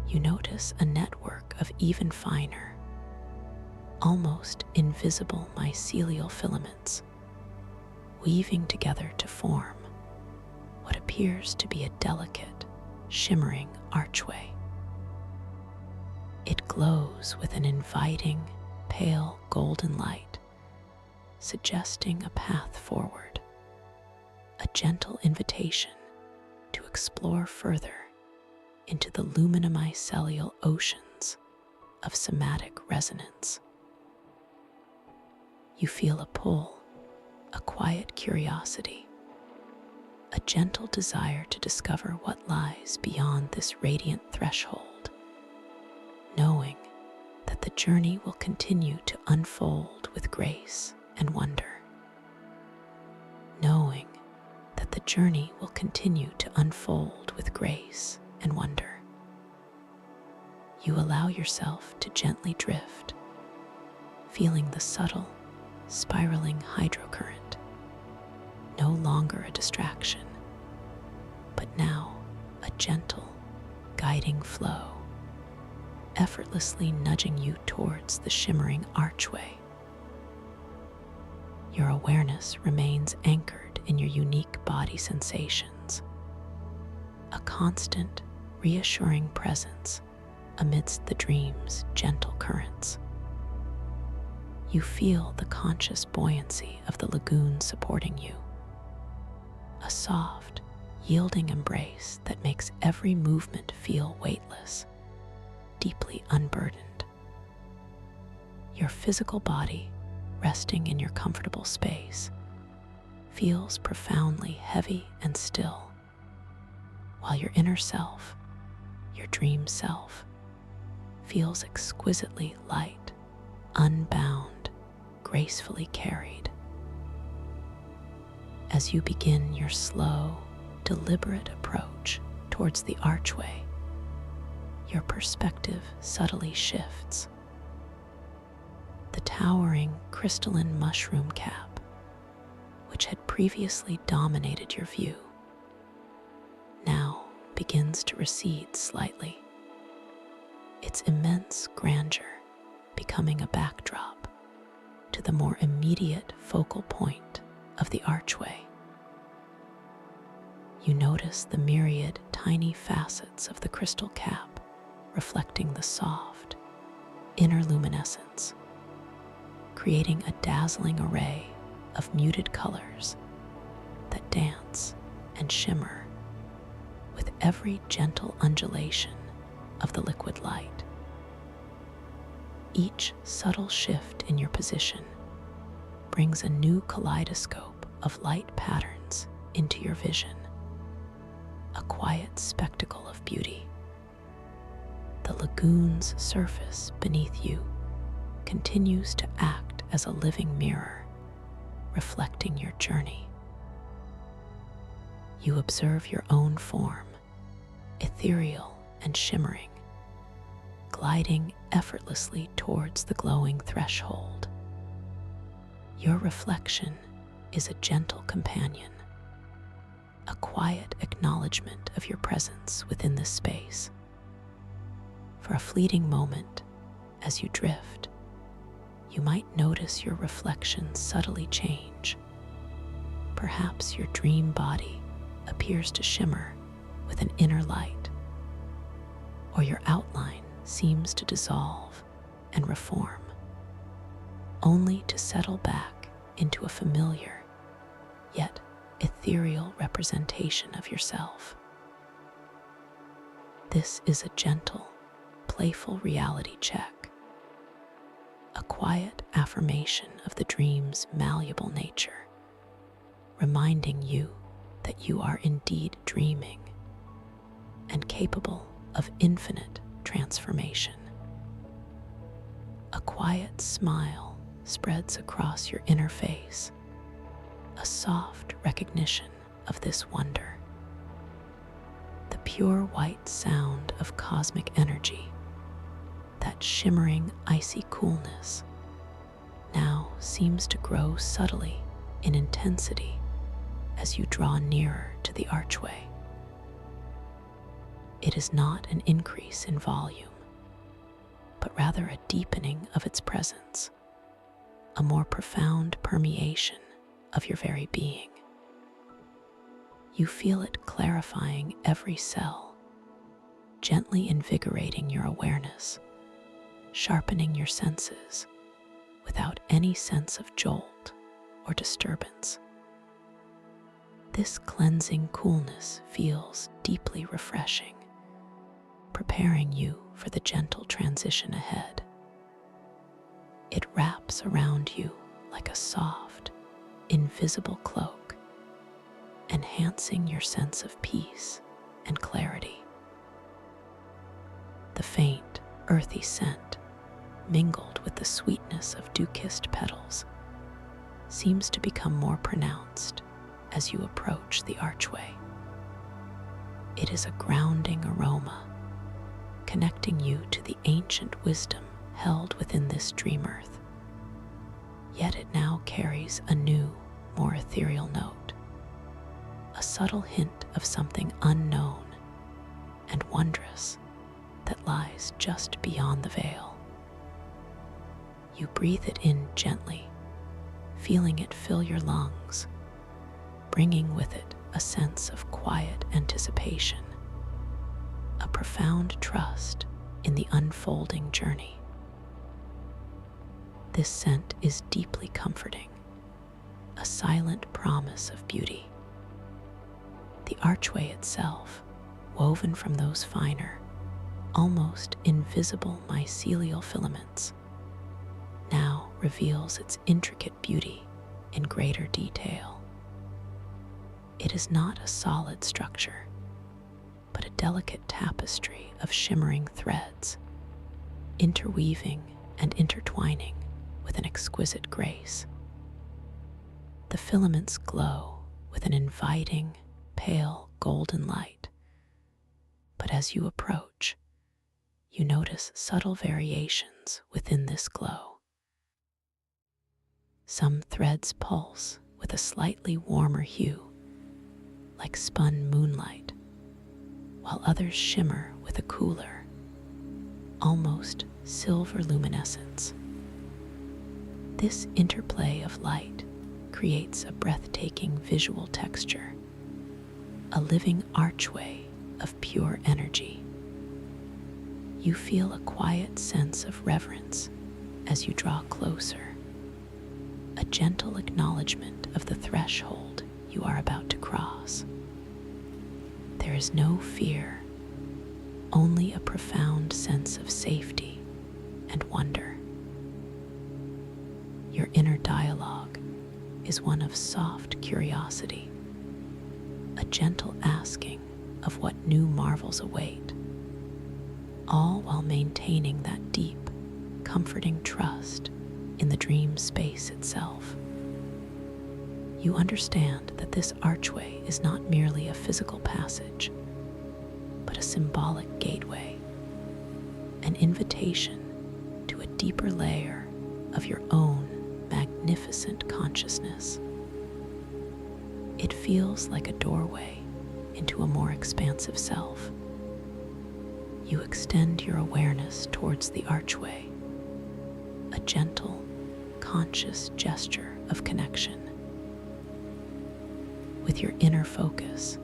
you notice a network of even finer, almost invisible mycelial filaments weaving together to form what appears to be a delicate, shimmering archway. It glows with an inviting, pale golden light, suggesting a path forward, a gentle invitation to explore further into the luminomycelial oceans of somatic resonance. You feel a pull, a quiet curiosity, a gentle desire to discover what lies beyond this radiant threshold, knowing that the journey will continue to unfold with grace and wonder. Knowing that the journey will continue to unfold with grace and wonder. You allow yourself to gently drift, feeling the subtle, spiraling hydrocurrent, no longer a distraction, but now a gentle, guiding flow, effortlessly nudging you towards the shimmering archway. Your awareness remains anchored in your unique body sensations, a constant, reassuring presence amidst the dream's gentle currents. You feel the conscious buoyancy of the lagoon supporting you, a soft, yielding embrace that makes every movement feel weightless, deeply unburdened. Your physical body, resting in your comfortable space, feels profoundly heavy and still, while your inner self, your dream self, feels exquisitely light, unbound, gracefully carried. As you begin your slow, deliberate approach towards the archway, your perspective subtly shifts. The towering crystalline mushroom cap, which had previously dominated your view, now begins to recede slightly, its immense grandeur becoming a backdrop to the more immediate focal point of the archway. You notice the myriad tiny facets of the crystal cap reflecting the soft, inner luminescence, creating a dazzling array of muted colors that dance and shimmer with every gentle undulation of the liquid light. Each subtle shift in your position brings a new kaleidoscope of light patterns into your vision, a quiet spectacle of beauty. The lagoon's surface beneath you continues to act as a living mirror, reflecting your journey. You observe your own form, ethereal and shimmering, gliding effortlessly towards the glowing threshold. Your reflection is a gentle companion, a quiet acknowledgement of your presence within this space. For a fleeting moment, as you drift, you might notice your reflection subtly change. Perhaps your dream body appears to shimmer with an inner light, or your outline seems to dissolve and reform, only to settle back into a familiar yet ethereal representation of yourself. This is a gentle, playful reality check, a quiet affirmation of the dream's malleable nature, reminding you that you are indeed dreaming and capable of infinite transformation. A quiet smile spreads across your inner face, a soft recognition of this wonder. The pure white sound of cosmic energy, that shimmering icy coolness, now seems to grow subtly in intensity as you draw nearer to the archway. It is not an increase in volume, but rather a deepening of its presence, a more profound permeation of your very being. You feel it clarifying every cell, gently invigorating your awareness, sharpening your senses without any sense of jolt or disturbance. This cleansing coolness feels deeply refreshing, preparing you for the gentle transition ahead. It wraps around you like a soft, invisible cloak, enhancing your sense of peace and clarity. The faint, earthy scent, mingled with the sweetness of dew-kissed petals, seems to become more pronounced as you approach the archway. It is a grounding aroma, connecting you to the ancient wisdom held within this dream earth. Yet it now carries a new, more ethereal note, a subtle hint of something unknown and wondrous that lies just beyond the veil. You breathe it in gently, feeling it fill your lungs, bringing with it a sense of quiet anticipation, a profound trust in the unfolding journey. This scent is deeply comforting, a silent promise of beauty. The archway itself, woven from those finer, almost invisible mycelial filaments, now reveals its intricate beauty in greater detail. It is not a solid structure, but a delicate tapestry of shimmering threads, interweaving and intertwining with an exquisite grace. The filaments glow with an inviting, pale golden light, but as you approach, you notice subtle variations within this glow. Some threads pulse with a slightly warmer hue, like spun moonlight, while others shimmer with a cooler, almost silver luminescence. This interplay of light creates a breathtaking visual texture, a living archway of pure energy. You feel a quiet sense of reverence as you draw closer, a gentle acknowledgement of the threshold you are about to cross. There is no fear, only a profound sense of safety and wonder. Your inner dialogue is one of soft curiosity, a gentle asking of what new marvels await, all while maintaining that deep, comforting trust in the dream space itself. You understand that this archway is not merely a physical passage, but a symbolic gateway, an invitation to a deeper layer of your own magnificent consciousness. It feels like a doorway into a more expansive self. You extend your awareness towards the archway, a gentle, conscious gesture of connection. With your inner focus,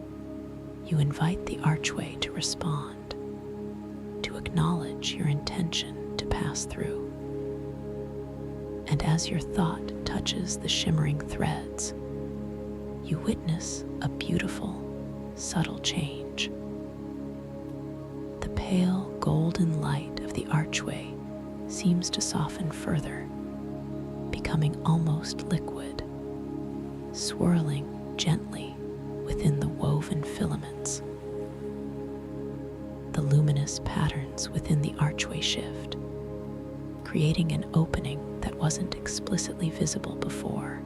you invite the archway to respond, to acknowledge your intention to pass through. And as your thought touches the shimmering threads, you witness a beautiful, subtle change. The pale golden light of the archway seems to soften further, becoming almost liquid, swirling gently within the woven filaments. The luminous patterns within the archway shift, creating an opening that wasn't explicitly visible before,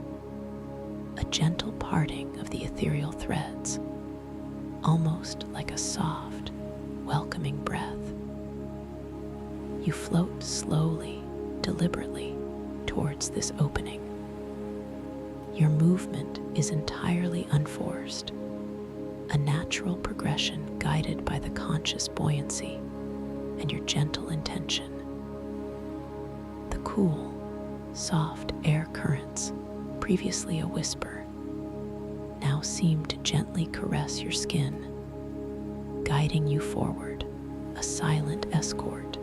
a gentle parting of the ethereal threads, almost like a soft, welcoming breath. You float slowly, deliberately towards this opening. Your movement is entirely unforced, a natural progression guided by the conscious buoyancy and your gentle intention. The cool, soft air currents, previously a whisper, now seem to gently caress your skin, guiding you forward, a silent escort.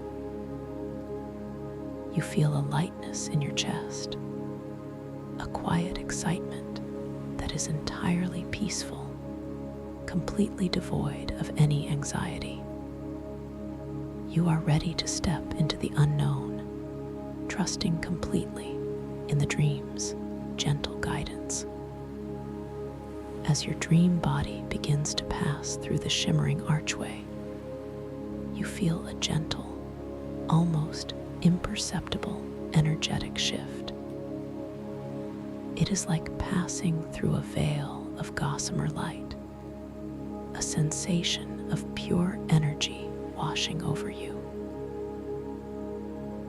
You feel a lightness in your chest, a quiet excitement that is entirely peaceful, completely devoid of any anxiety. You are ready to step into the unknown, trusting completely in the dream's gentle guidance. As your dream body begins to pass through the shimmering archway, you feel a gentle, almost imperceptible energetic shift. It is like passing through a veil of gossamer light, a sensation of pure energy washing over you.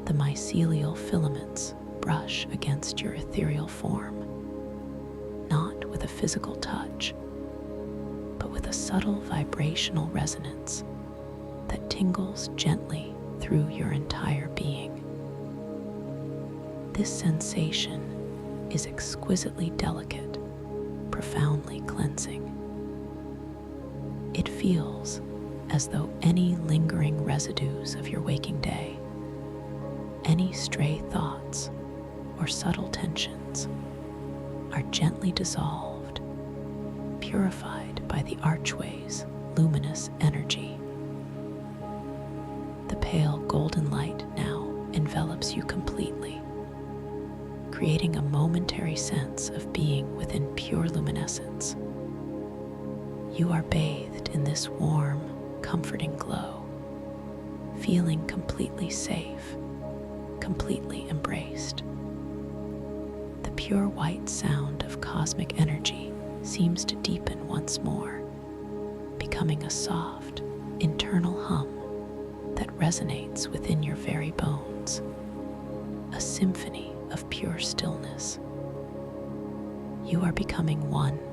The mycelial filaments brush against your ethereal form, not with a physical touch, but with a subtle vibrational resonance that tingles gently through your entire being. This sensation is exquisitely delicate, profoundly cleansing. It feels as though any lingering residues of your waking day, any stray thoughts or subtle tensions, are gently dissolved, purified by the archway's luminous energy. The pale golden light now envelops you completely, creating a momentary sense of being within pure luminescence. You are bathed in this warm, comforting glow, feeling completely safe, completely embraced. The pure white sound of cosmic energy seems to deepen once more, becoming a soft, internal hum that resonates within your very bones, a symphony of pure stillness. you are becoming one